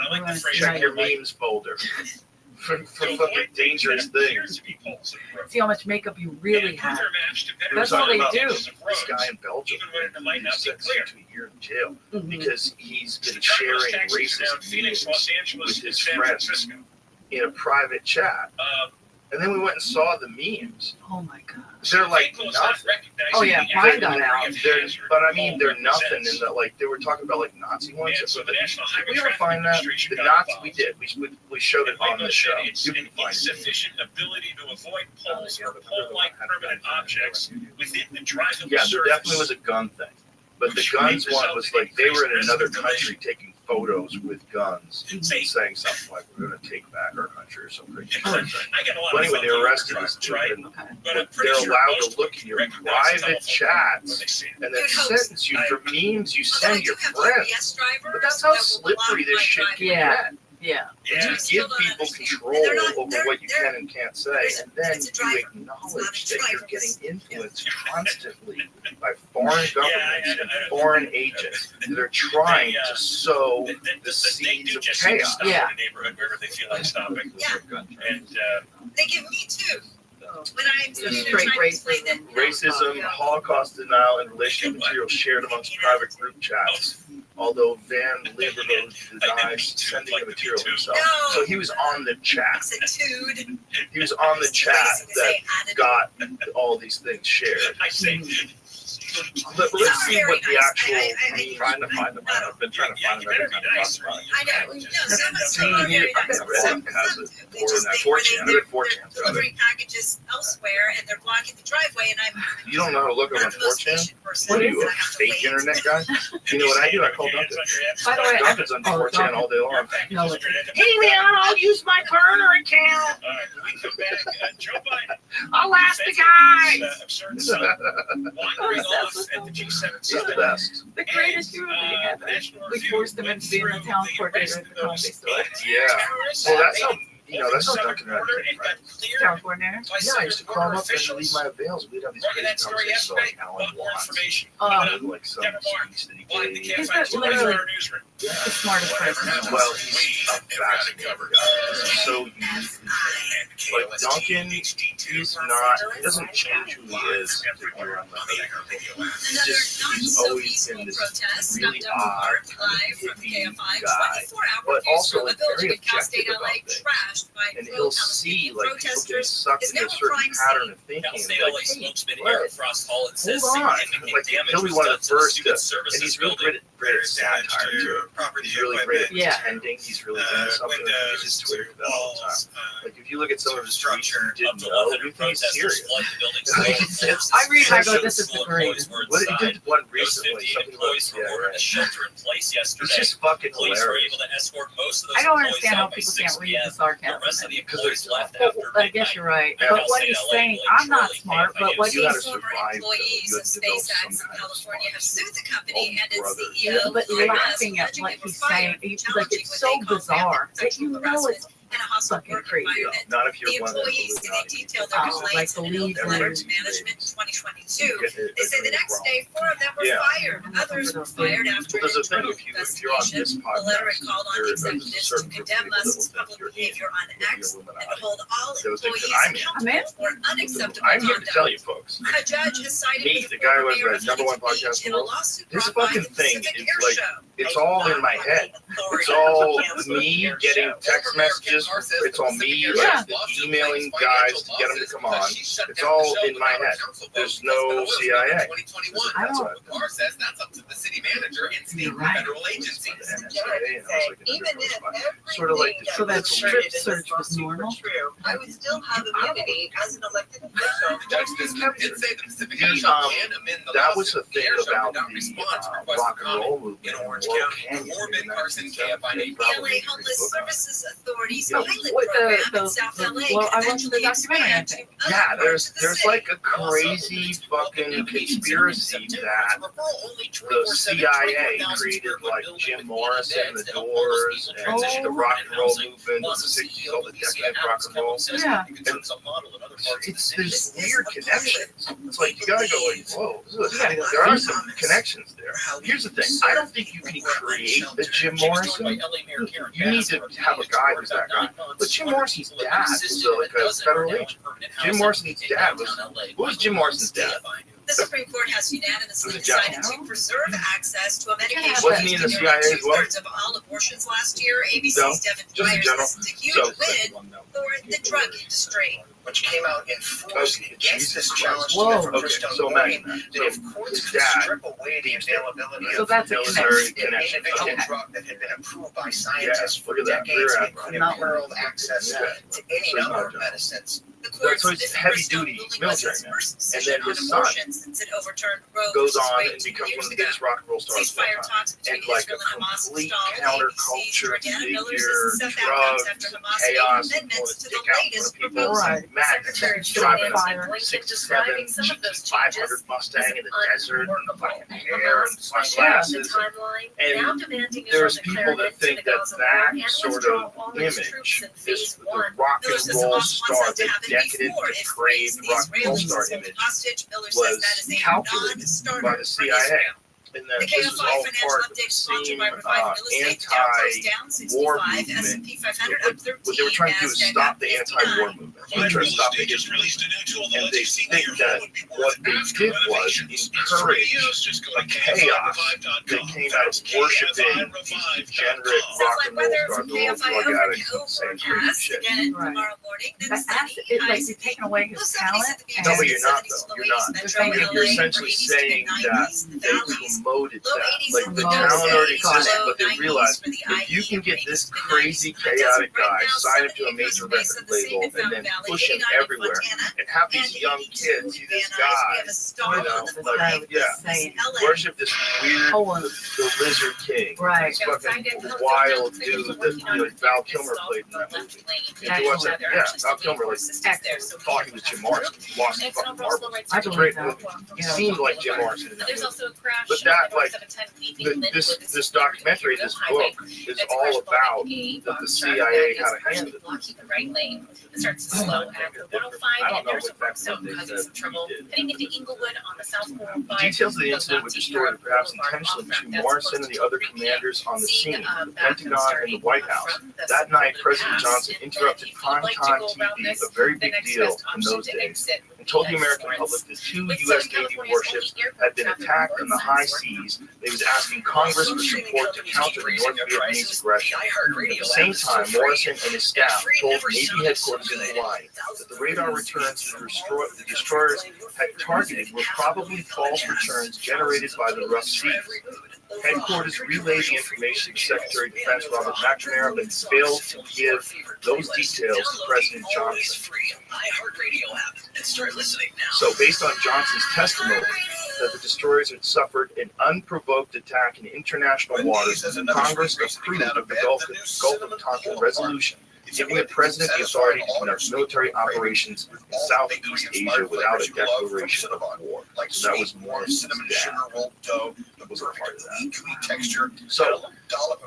Check your memes folder. for fucking dangerous things. See how much makeup you really have. We were That's all talking they about do. This guy in Belgium who's sentenced to a year in jail because he's been sharing racist memes with his friends in a private chat. And then we went and saw the memes. Oh my god. They're like nothing. Oh yeah, mine got out. But I mean, they're nothing in that. Like they were talking about like Nazi ones. Did we ever find that? The Nazi, we did. We showed it on the show. You can find it. Insufficient ability to avoid poles or pole-like permanent objects within the drivable Yeah, there surface. definitely was a gun thing. But the guns one was like they were in another country taking photos with guns and saying something like we're going to take back our country or something. But anyway, they arrested this dude and they're allowed to look in your private chats and then sentence you for memes you send your friends. But that's how slippery this shit can get. Yeah. You give people control over what you can and can't say, and then you acknowledge that you're getting influenced constantly by foreign governments and foreign agents that are trying to sow the seeds of chaos. Yeah. Neighborhood wherever they feel like stopping. And They give me two. When I'm Just straight racism. Racism, Holocaust denial, and relational material shared amongst private group chats. Although Van Lieberman denies sending the material himself. So he was on the chat. He was on the chat that got all these things shared. I say, But let's see what the actual. I'm trying to find them. I've been trying to find them every time I talk about it. I know. Some are very nice. Reddit has it. Or 4chan. I read 4chan. Delivering packages elsewhere and they're blocking the driveway and I'm. You don't know how to look up on 4chan? What are you, a fake internet guy? You know what I do? I call Duncan. By the way, Duncan's on 4chan all day long. No, Hey man, I'll use my burner account. I'll ask the guy. He's the best. the greatest human being ever. We forced him into being the town coordinator at the comedy store. Yeah. Well, that's how, that's how Duncan and I came, right? Town coordinator? Yeah, I used to call him up and leave my avails. We'd have these crazy conversations about like Alan Watts. Like some speech that he gave. He's not literally the smartest person. Well, he's a fascinating guy. He's so unique. Like Duncan, he's not, he doesn't change who he is. He's always been this really odd, hippie guy, but also like very objective about things. And he'll see like people getting sucked into a certain pattern of thinking. And like, hey, hold on. Like he'll be one of the first to, and he's really great at satire too. He's really great at pretending he's really doing something. He just Twitter that all the time. Like if you look at some of his tweets you didn't know, you think he's serious. I read and I go, this is the greatest. What he did one recently, something about it's just fucking hilarious. I don't understand how people can't read the sarcasm. I guess you're right. But what he's saying, I'm not smart, but what you gotta he's survive. Employees of SpaceX in California have sued the company and its CEO. but laughing at what he's saying, like it's so bizarre that you know it's and a hostile fucking work crazy. environment. Not if you're The one of those employees who they detailed their complaints in an open letter to management in 2022. They say the next day, 4 of them were fired. Others were fired after an internal investigation. The letter called on executives to condemn Musk's public behavior on X and to hold all employees accountable for unacceptable I'm here to tell you conduct. folks. A judge has sided Me, with the guy who mayor has of the #1 Huntington podcast Beach in in the a world, lawsuit this brought by fucking the thing Pacific is Air like, Show. it's all in my head. It's all me getting text messages. It's all me emailing guys to get them to come on. It's all in my head. There's no CIA. I don't. Barr says that's up to the city manager and state and federal agencies. Sort of like So that strip search was normal. I would still have immunity as an elected official. Judge Smith did say the Pacific Air Here's, Show can amend the that was lawsuit. the thing Air Show about did not the respond to requests rock for and roll comment. movement In in Orange Laurel County, Canyon Corbin in Carson, 1970. KFI. They The probably LA Homeless Services Authority's Yeah, pilot with the- program in South LA well, I could watched the eventually documentary, I expand to think. other Yeah, parts of the there's city. like a crazy fucking conspiracy that the CIA created like Jim Morrison, the Doors, and the rock and roll movement of the 60s, all the decade of rock and roll. Yeah. There's weird connections. It's like you gotta go like, whoa, there are some connections there. Here's the thing, I don't think you can create a Jim Morrison. You need to have a guy who's that guy. But Jim Morrison's dad was like a federal agent. Jim Morrison's dad was. What was Jim Morrison's dad? The Supreme Court has unanimously Was it Jack decided to preserve access to a medication Wasn't he in the CIA as well? two-thirds of all abortions last year. ABC's No, Devin just in Dwyer general. says it's a huge So- win for the drug industry. Which came out in force against this challenge to Whoa. it from Okay, Christine so Morgan, imagine that if courts could dad- strip away the availability So of that's a military connection. connection. individual Okay. drug that had been approved by scientists for look at that. decades Rear and could No. imperil access Yeah. to any So number of no. medicines. The So court's he's heavy Bristol duty ruling was military its man. first And decision then on his son abortion since it overturned Roe goes versus on Wade and 2 becomes one years of the ago. biggest rock and roll stars of all Ceasefire time. talks between And like a Israel and Hamas complete stalled. ABC's counterculture Jordana Miller says figure, the setbacks drugs, after Hamas chaos, made amendments to the take out latest people, proposal. Right. madness, Secretary of State driving Nancy a Blinken 6'7", describing some of those changes 500 Mustang in the desert, unworkable. hair and Hamas pushing sunglasses. the timeline, And now demanding there's Israel people declare that an end to think the that Gaza war that and sort withdraw of all its troops image in is phase the one. rock Miller and says roll Hamas star, wants the that to happen decadent, before it depraved frees the rock and roll Israelis star as a image hostage. Miller says was that is a calculated non-starter by the for CIA. Israel. And that The this is KFI all financial part of the update sponsored by same Revive Real Estate. Dow closed down war 65, movement. S&P 500 up 13, What they were trying to do is NASDAQ stop up the 59. anti-war movement. They were trying to stop the history. And they think that what they did was encourage a chaos that came out of worshiping these degenerate rock and roll stars, the old drug addicts, and saying crazy shit. Again Right. tomorrow morning. Then But sunny, after, it's like highs you're taking away his talent. No, And but you're not, though. You're not. Metro You're LA, essentially 80s to saying that 90s, the they valleys. promoted Low that. 80s Like, for the the talent already low existed, but they 90s realized for the if you IE, can get and this 80s to the crazy, 90s. chaotic Right guy, now, sign him to a 70 major base record of the same label, and Fountain then Valley, push him 89 in everywhere, Montana, and have and these young 82 kids see this Van Nuys. We guy, have a star you on know, the like, flag. yeah, This is LA. worship this weird, Oh, well, the Lizard King, Right. this fucking wild dude that, you know, Val Kilmer played in that movie. If you watch that, yeah, Val Kilmer, like, thought he was Jim Morrison, lost the fucking marbles. I It's a great believe movie. that. He seemed like Jim Morrison in that There's movie. also a crash. But that, like, this documentary, this book, is all about that the CIA had a hand in it. Blocking the right lane. It starts to slow after 105, I don't and know there's a what work zone they causing said some trouble he did. heading into Inglewood on the South 405. Details of the incident were destroyed, perhaps intentionally, between Morrison and the other commanders on the scene, the Pentagon and the White House. That night, President Johnson interrupted primetime TV, a very big deal in those days, and told the American public that 2 U.S. Navy warships had been attacked in the high seas. They was asking Congress for support to counter the North Vietnamese aggression. At the same time, Morrison and his staff told Navy headquarters in Hawaii that the radar returns the destroyers had targeted were probably false returns generated by the rough seas. Headquarters relayed the information to Secretary of Defense Robert McNamara, but failed to give those details to President Johnson. So, based on Johnson's testimony that the destroyers had suffered an unprovoked attack in international waters, Congress approved of the Gulf of Tonkin resolution, giving the president the authority to conduct military operations in Southeast Asia without a declaration of war. So that was Morrison's dad. That was a part of that. So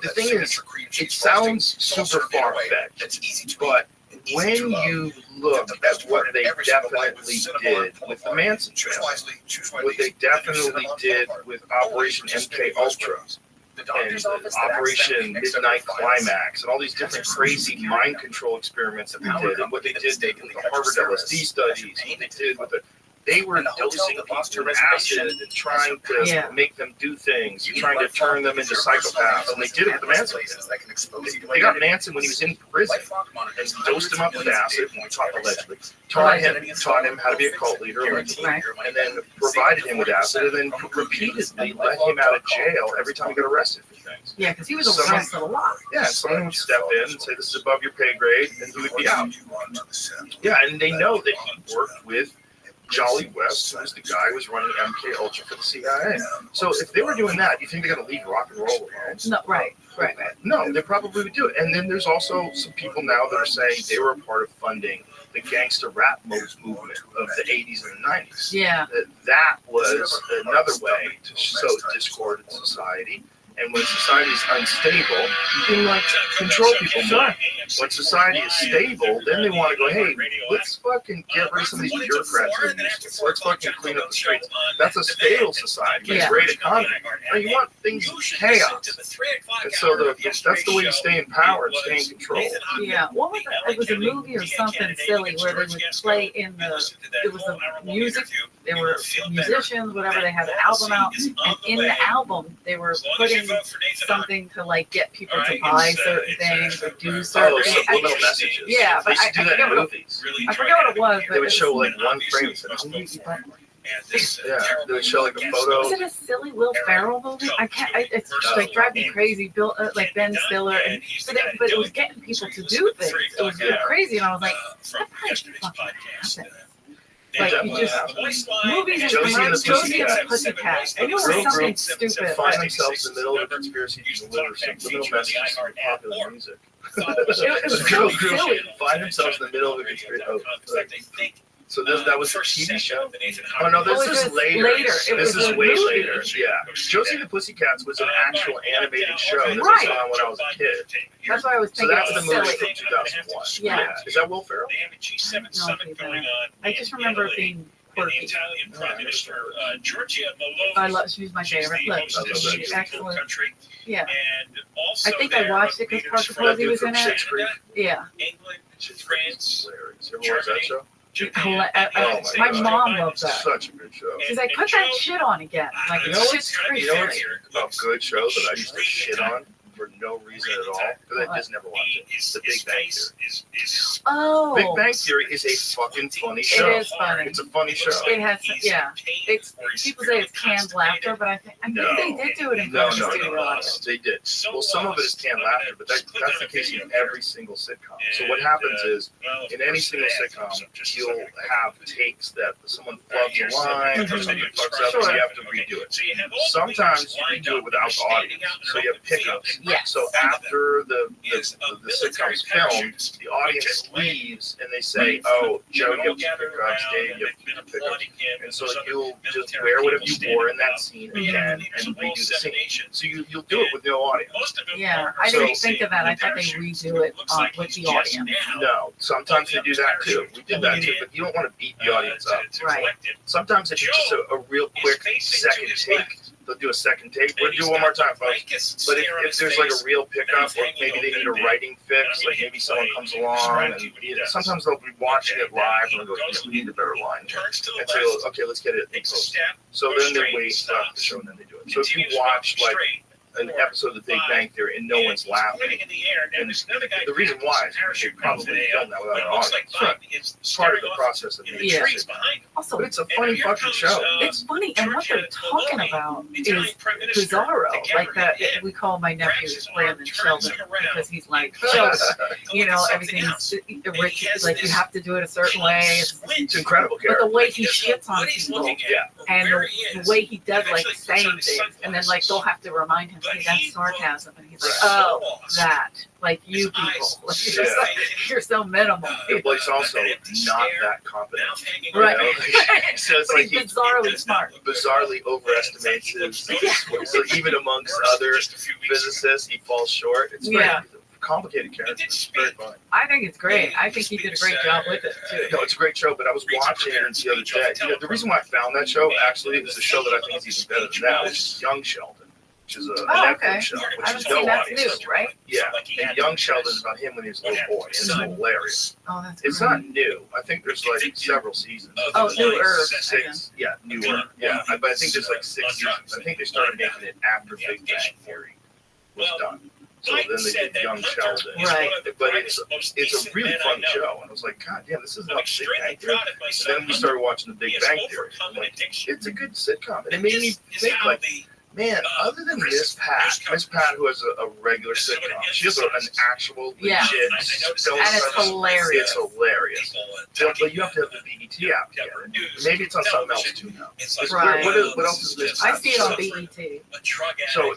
the thing is, it sounds super far-fetched, but when you look at what they definitely did with the Manson family, what they definitely did with Operation MK Ultra, and Operation Midnight Climax, and all these different crazy mind control experiments that they did, and what they did with the Harvard LSD studies, what they did with the, they were dosing people with acid and trying to make them do things, trying to turn them into psychopaths, and they did it with the Manson. They got Manson when he was in prison and dosed him up with acid, allegedly, taught him how to be a cult leader, allegedly, and then provided him with acid, and then repeatedly let him out of jail every time he got arrested for things. Yeah, because he was arrested a lot. Yeah, someone would step in and say, this is above your pay grade, and he would be out. Yeah, and they know that he worked with Jolly West, who was the guy who was running MK Ultra for the CIA. So if they were doing that, you think they're going to leave rock and roll alone? No, right. No, they probably would do it. And then there's also some people now that are saying they were a part of funding the gangster rap movement of the 80s and the 90s. Yeah. That was another way to sow discord in society And when society is unstable, you can like control people more. When society is stable, then they want to go, hey, let's fucking get rid of some of these bureaucrats. Let's fucking clean up the streets. That's a stable society, a great economy. And you want things chaos. And so that's the way you stay in power and stay in control. Yeah, what was it? It was a movie or something silly where they would play in it was a music, they were musicians, whatever, they had an album out, and in the album, they were putting something to like get people to buy certain things or do certain things. Subliminal messages. Yeah, but they used to do that in movies. I forgot what it was, but they would show like one frame. Yeah, they would show like a photo. Was it a silly Will Ferrell movie? I can't. It's just like drive me crazy. Bill, like Ben Stiller, and so but it was getting people to do things. It was crazy, and I was like, that probably fucking happened. Like you just movies and Josie and the Pussycat. I knew it was something stupid. Find themselves in the middle of a conspiracy to deliver subliminal messages through popular music. It was so silly. Find themselves in the middle of a conspiracy. So that was a TV show? Oh no, this is later. This is way later. Yeah. Josie and the Pussycats was an actual animated show that I saw when I was a kid. That's why I was thinking. So that's the movie from 2001. Yeah. Is that Will Ferrell? No, I just remember it being quirky. Italian Prime Minister Giorgia I Meloni. love. She's my favorite. Look, she's excellent. Yeah. And also I think I watched it because Parker Posey was in it. Yeah. England, France, Germany. My mom loves that. Such a good show. She's like, put that shit on again. Like, You know what's a good show that I used to shit on for no reason at all? Because I just never watched it. The Big Bang Theory. Oh. Big Bang Theory is a fucking funny show. It is funny. It's a funny show. It has, yeah. It's people say it's canned laughter, but I think they did do it in front of the studio audience. They did. Well, some of it is canned laughter, but that's the case in every single sitcom. So what happens is, in any single sitcom, you'll have takes that someone flubs a line or something fucks up, so you have to redo it. Sometimes you redo it without the audience, so you have pickups. So after the sitcom's filmed, the audience leaves and they say, "Oh, Joe, you have pickups, Dave, you have pickups," and so you'll just wear whatever you wore in that scene again and redo the scene. So you'll do it with no audience. Yeah, I didn't think of that. I thought they redo it with the audience. No, sometimes they do that too. We did that too, but you don't want to beat the audience up. Right. Sometimes it's just a real quick second take. They'll do a second take. We'll do it one more time, folks. But if there's like a real pickup, or maybe they need a writing fix, like maybe someone comes along, and sometimes they'll be watching it live and they'll go, "We need a better line." And say, "Okay, let's get it in post." So then they wait throughout the show and then they do it. So if you watch like an episode of The Big Bang Theory and no one's laughing, and the reason why is because they probably filmed that without an audience. It's part of the process of making it. Also, but it's a funny fucking show. It's funny, and what they're talking about is bizarro. Like that, we call my nephew Brandon Sheldon because he's like, you know, everything's rich. Like you have to do it a certain way. It's incredible. But the way he shits on people, and the way he does like saying things, and then like they'll have to remind him, "Hey, that's sarcasm," and he's like, "Oh, that." Like you people, like, you're so minimal. But he's also not that competent, right? You know? So it's like he's bizarrely smart, bizarrely overestimates his. So even amongst other physicists, he falls short. It's very complicated character. It's very fun. I think it's great. I think he did a great job with it too. No, it's a great show. But I was watching it the other day. You know, the reason why I found that show actually is a show that I think is even better than that, which is Young Sheldon. Which is a Netflix show, which is no audience. New, right? Yeah, and Young Sheldon is about him when he was a little boy. It's hilarious. Oh, that's It's not new. I think there's like several seasons. Newer. Six. Yeah, newer. Yeah, but I think there's like 6 seasons. I think they started making it after Big Bang Theory was done. So then they did Young Sheldon. Right. But it's a really fun show. And I was like, God damn, this is not Big Bang Theory. And then we started watching the Big Bang Theory. I'm like, it's a good sitcom. And it made me think like, man, other than Miss Pat, who has a regular sitcom, she has an actual legit film. And it's hilarious. It's hilarious. But you have to have the BET app together. Maybe it's on something else too now. Right. What else is Miss Pat? I see it on BET. So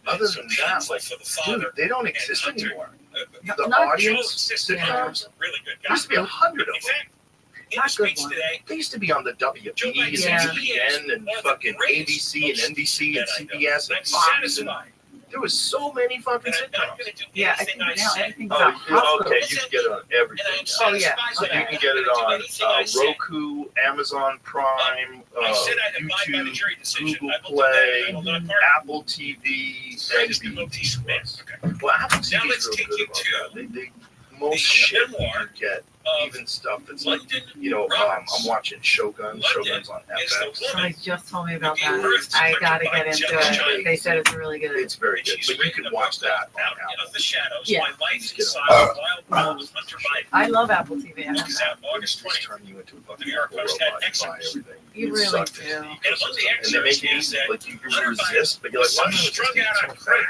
other than that, like, dude, they don't exist anymore. The audience sitcoms, there used to be 100 of them. Not good one. They used to be on the WB and CBN and fucking ABC and NBC and CBS and Fox and There was so many fucking sitcoms. Yeah, I think now everything's Oh, on Costco. okay, you can get it on everything. Oh yeah. So you can get it on Roku, Amazon Prime, YouTube, Google Play, Apple TV, and BT+. Well, Apple TV is really good about that. They most shit you can get, even stuff that's like, you know, I'm watching Shogun. Shogun's on FX. Somebody just told me about that. I gotta get into it. They said it's really good. It's very good, but you can watch that on Apple. Yeah. I love Apple TV. I have that. Just turn you into a fucking Apple robot and buy everything. You really suck. do. And they make it easy. Like you can resist, but you're like, why am I resisting? It's so great.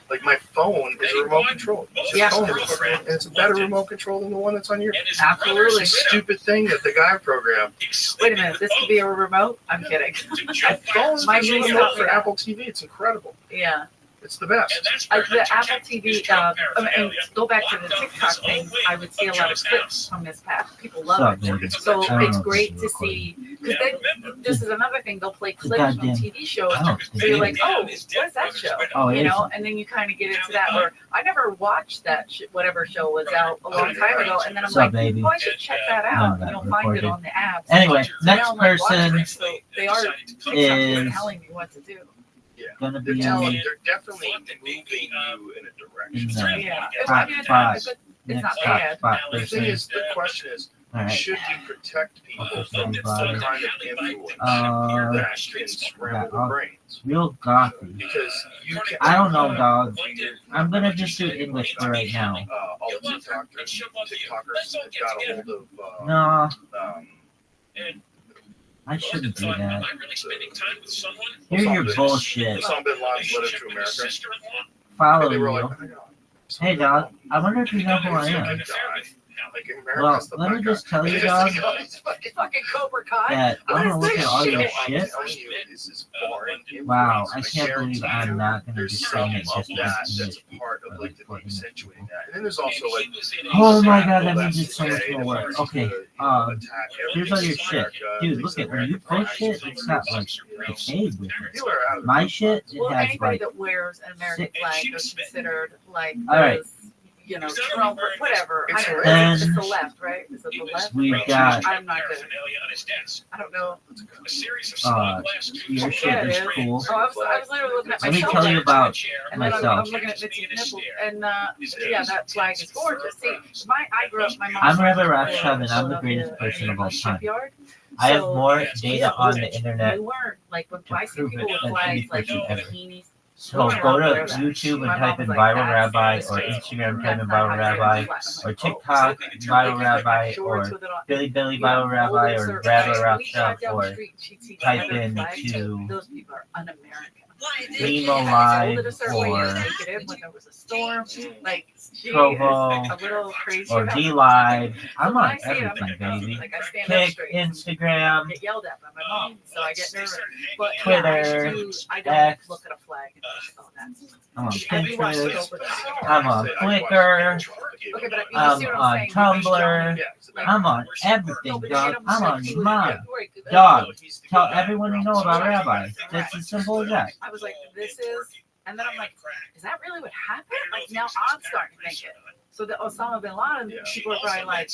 Like my phone is a remote control. Yeah. And it's a better remote control than the one that's on your. Absolutely. It's a stupid thing that the guy programmed. Wait a minute, this could be a remote? I'm kidding. My phone's My been niece remote told me for that. Apple TV. It's incredible. Yeah. It's the best. The Apple TV, and go back to the TikTok thing, I would see a lot of clips from this past. People love it. So it's great to see, because then this is another thing, they'll play clips from TV shows. So you're like, oh, what is that show? You know, and then you kind of get into that where I never watched that whatever show was out a long time ago, and then I'm like, oh, I should check that out. And you'll find it on the apps. Anyway, next now I'm like, person watching it, so they are is telling me what to do. gonna be They're definitely moving you in a direction. Yeah. Hot spot. It's not Next hot bad. spot The person. thing is, the question is, Alright. should you protect people from some Somebody. kind of influence Uh, that can scramble their brains? Real gothy. Because you can. I don't know, dog. I'm gonna just do English for right now. All the TikTokers have got a hold of. No, Um, I shouldn't do that. Osama Hear your bullshit. Osama bin Laden's letter to America. Follow And they were you. like, Hey, dog. I wonder if you know who I am. Well, let me just tell you, dog, Fucking Cobra Kai. that I'm gonna look at all your shit. This is boring. Wow, I can't believe I'm not gonna be saying it just That's as part of like the accentuating that. And then there's also like. Oh my god, that means it's so much more work. Okay, here's all your shit. Dude, look at when you post shit, it's not like it's made with it. My shit, it Well, has anybody like that wears an American flag is considered like Alright. those, you know, Trump or whatever. I don't know. Then It's the left, right? Is it the left? we've got I'm not good. I don't know. your shit Yeah, it is is. cool. Oh, I was literally looking at Let me myself. tell you about And then I'm myself. looking at Mitzi's nipple, and yeah, that flag is gorgeous. See, I grew up. My mom. I'm Rabbi Rothschild, and I'm the greatest person of all time. I have more data on the internet We weren't like when I see prove people it with than flags any like person ever. bikinis. So go to YouTube and type in Viral Rabbi, or Instagram type in Viral Rabbi, or TikTok Viral Rabbi, or Billy Viral Rabbi, or Rabbi Rothschild, or type in to Those people are un-American. Nemo Live, or When there was a storm, like she Provo, is a little crazy or about D it. Live. I'm When on I see it, I'm everything, like, baby. like I stand up Kick, straight. Instagram, Get yelled at by my mom, so I get nervous. But Twitter, I don't X. look at a flag and think, oh, that's. I'm on And we watch Pinterest, Cobra Kai. I'm on Flickr, Okay, but you I'm see what I'm on saying? Tumblr, Like, I'm on everything, no, but dog. you I'm know, on mine. like, Dog, tell everyone you know about Rabbi. That's as simple as that. I was like, this is, and then I'm like, is that really what happened? Like now I'm starting to think it. So the Osama bin Laden, people are probably like,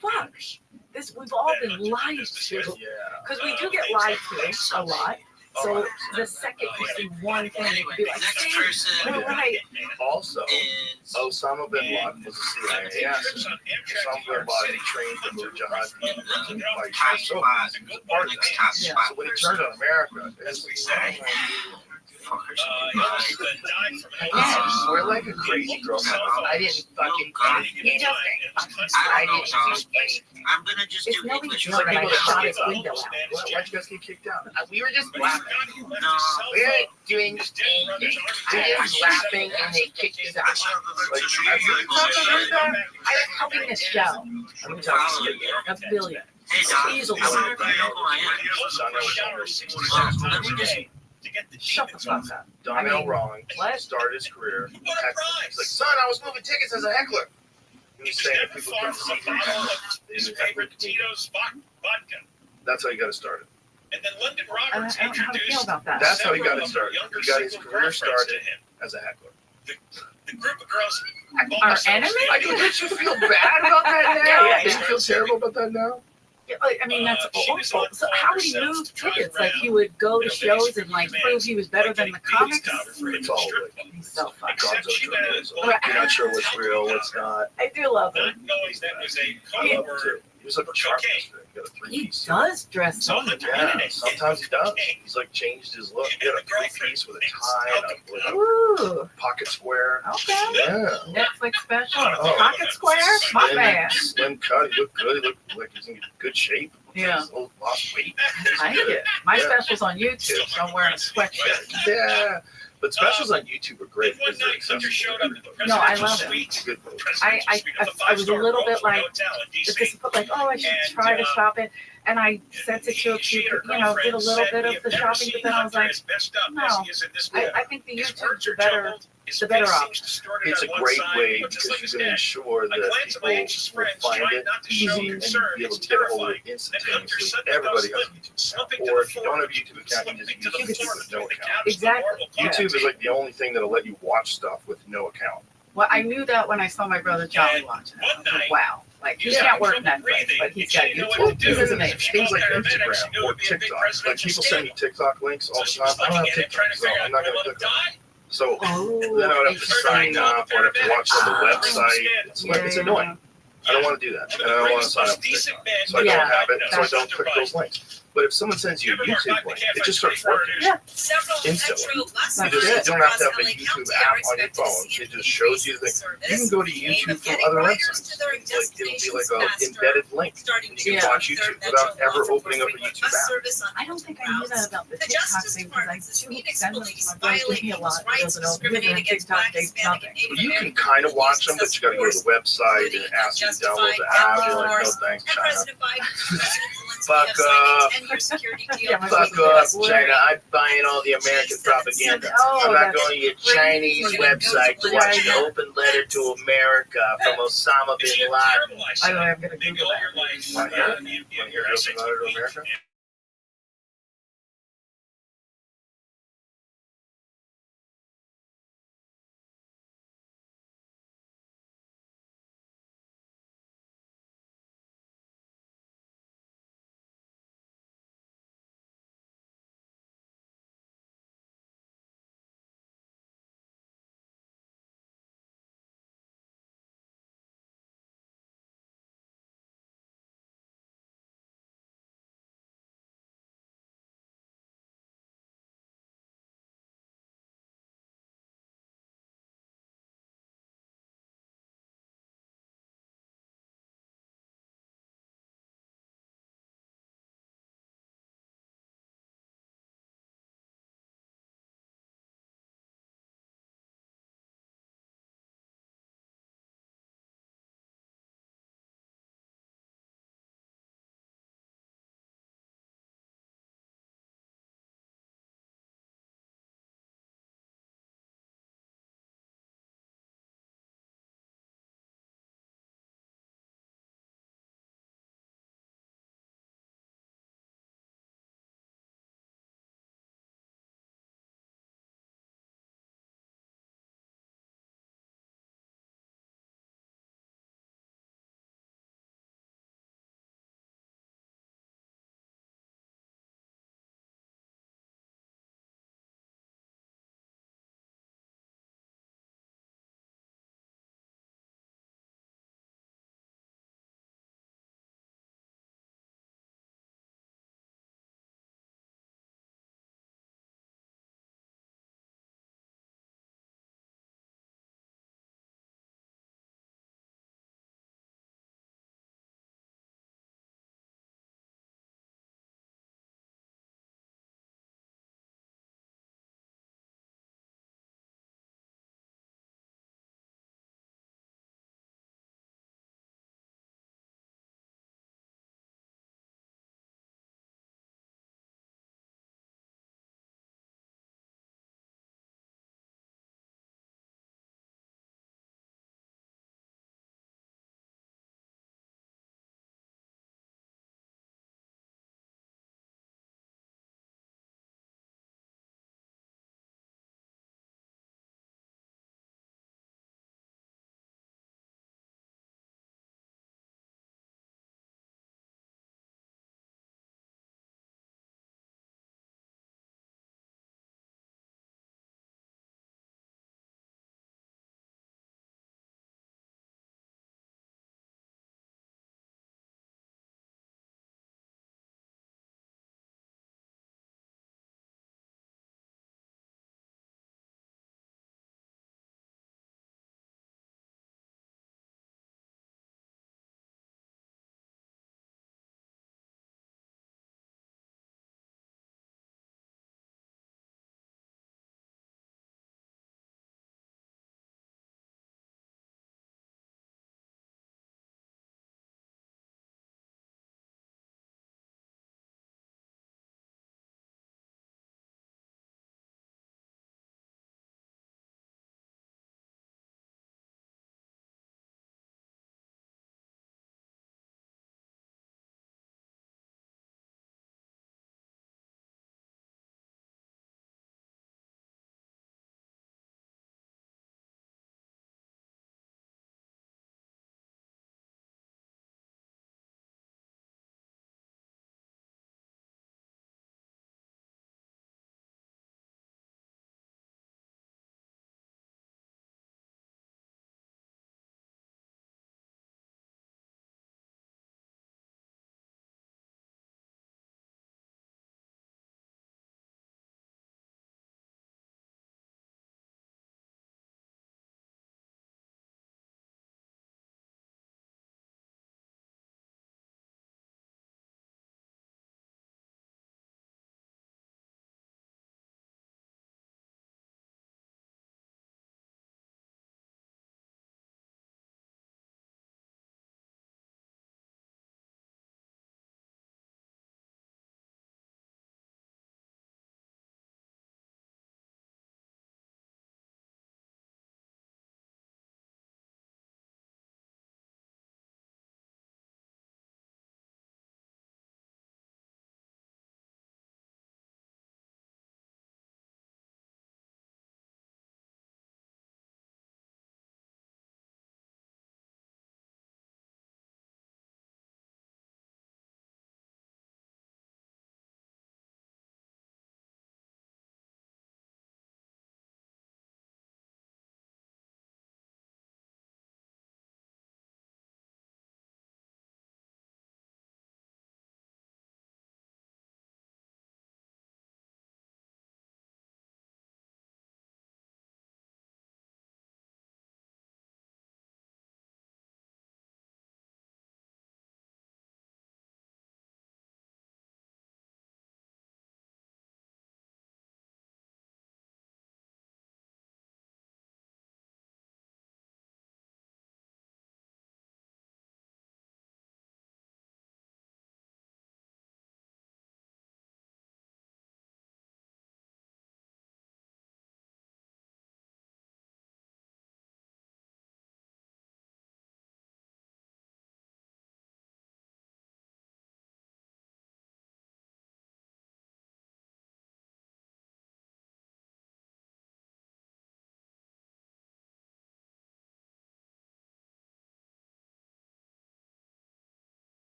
fuck, this we've all been lied to, because we do get lied to a lot. So the second you see one thing, you can be like, "You're right." Also, Osama bin Laden was a CIA asset. Osama bin Laden trained the Mujahid people to fight for Soviets. He was part of that. Yeah. So when he turned on America, it's we're like a crazy girl. I didn't fucking anything. I didn't do anything. I'm gonna just do English. Like people that shot his window out. Why'd you guys get kicked out? We were just laughing. No. We weren't doing anything. We were just laughing and they kicked us out. I'm helping this show. I'm telling you. A billion. Hey, dog. Easily. I wonder if you know who I am. Let me just Shut the fuck up. Donnell Rawling what? started his career. He's like, son, I was moving tickets as a heckler. He was saying that people couldn't see his favorite Tito's vodka. That's how he got it started. And then Lyndon I don't Roberts know how to feel introduced about that. That's how he got it started. He got his career started as a heckler. The group of girls. Our enemy? Did you feel bad about that now? Yeah. Did you feel terrible about that now? Yeah, I mean, that's awful. So how would he move tickets? Like, he would go to shows and, like, prove he was better than the comics? It's all like, He's so funny. God's journalism. You're not sure what's real, what's not. I do love him. Knowing that was a I love code it too. word. He was like a shark. He got a He three-piece. does dress so much. Yeah, sometimes he does. He's like changed his look. He had a three-piece with a tie and a Ooh, pocket square. okay. Yeah. Netflix special. Oh. Pocket Square? My man. Slim cut. He looked good. He looked like he's in good shape. Yeah. He's lost weight. I like it. My Yeah. special's on YouTube, so I'm wearing a sweatshirt. Yeah. But specials on YouTube are great because they're accessible. No, I love it. It's a good move. I was a little bit like, like, oh, I should try to shop it. And I sent it to a few, did a little bit of the shopping, but then I was like, no, I think the YouTube's the better option. It's a great way because you can ensure that people will find it and be able to get a hold of it instantaneously. Everybody has a YouTube account. Or if you don't have a YouTube account, you just use YouTube with no account. Exactly. YouTube is like the only thing that'll let you watch stuff with no account. Well, I knew that when I saw my brother Johnny watching it. I was like, wow. Like, he can't work Netflix, but he's got YouTube. This is amazing. Things like Instagram or TikTok. Like, people send me TikTok links all the time. I don't have TikTok, so I'm not going to click on it. So then I would have to sign up or have to watch on the website. It's annoying. I don't want to do that. And I don't want to sign up for TikTok. So I don't have it, so I don't click those links. But if someone sends you a YouTube link, it just starts working. Yeah. Instantly. You don't have to have a YouTube app on your phone. It just shows you the thing. You can go to YouTube from other websites. It'll be like an embedded link. And you can watch YouTube without ever opening up a YouTube app. I don't think I knew that about the TikTok thing because I do send them to my brother. Give me a lot. He doesn't know. TikTok, nothing. You can kind of watch them, but you got to go to the website and ask you to download the app. You're like, no thanks, China. Fuck up. Fuck off, China. I'm buying all the American propaganda. I'm not going to your Chinese website to watch an open letter to America from Osama bin Laden. I'm going to Google that. Want to hear an open letter to America?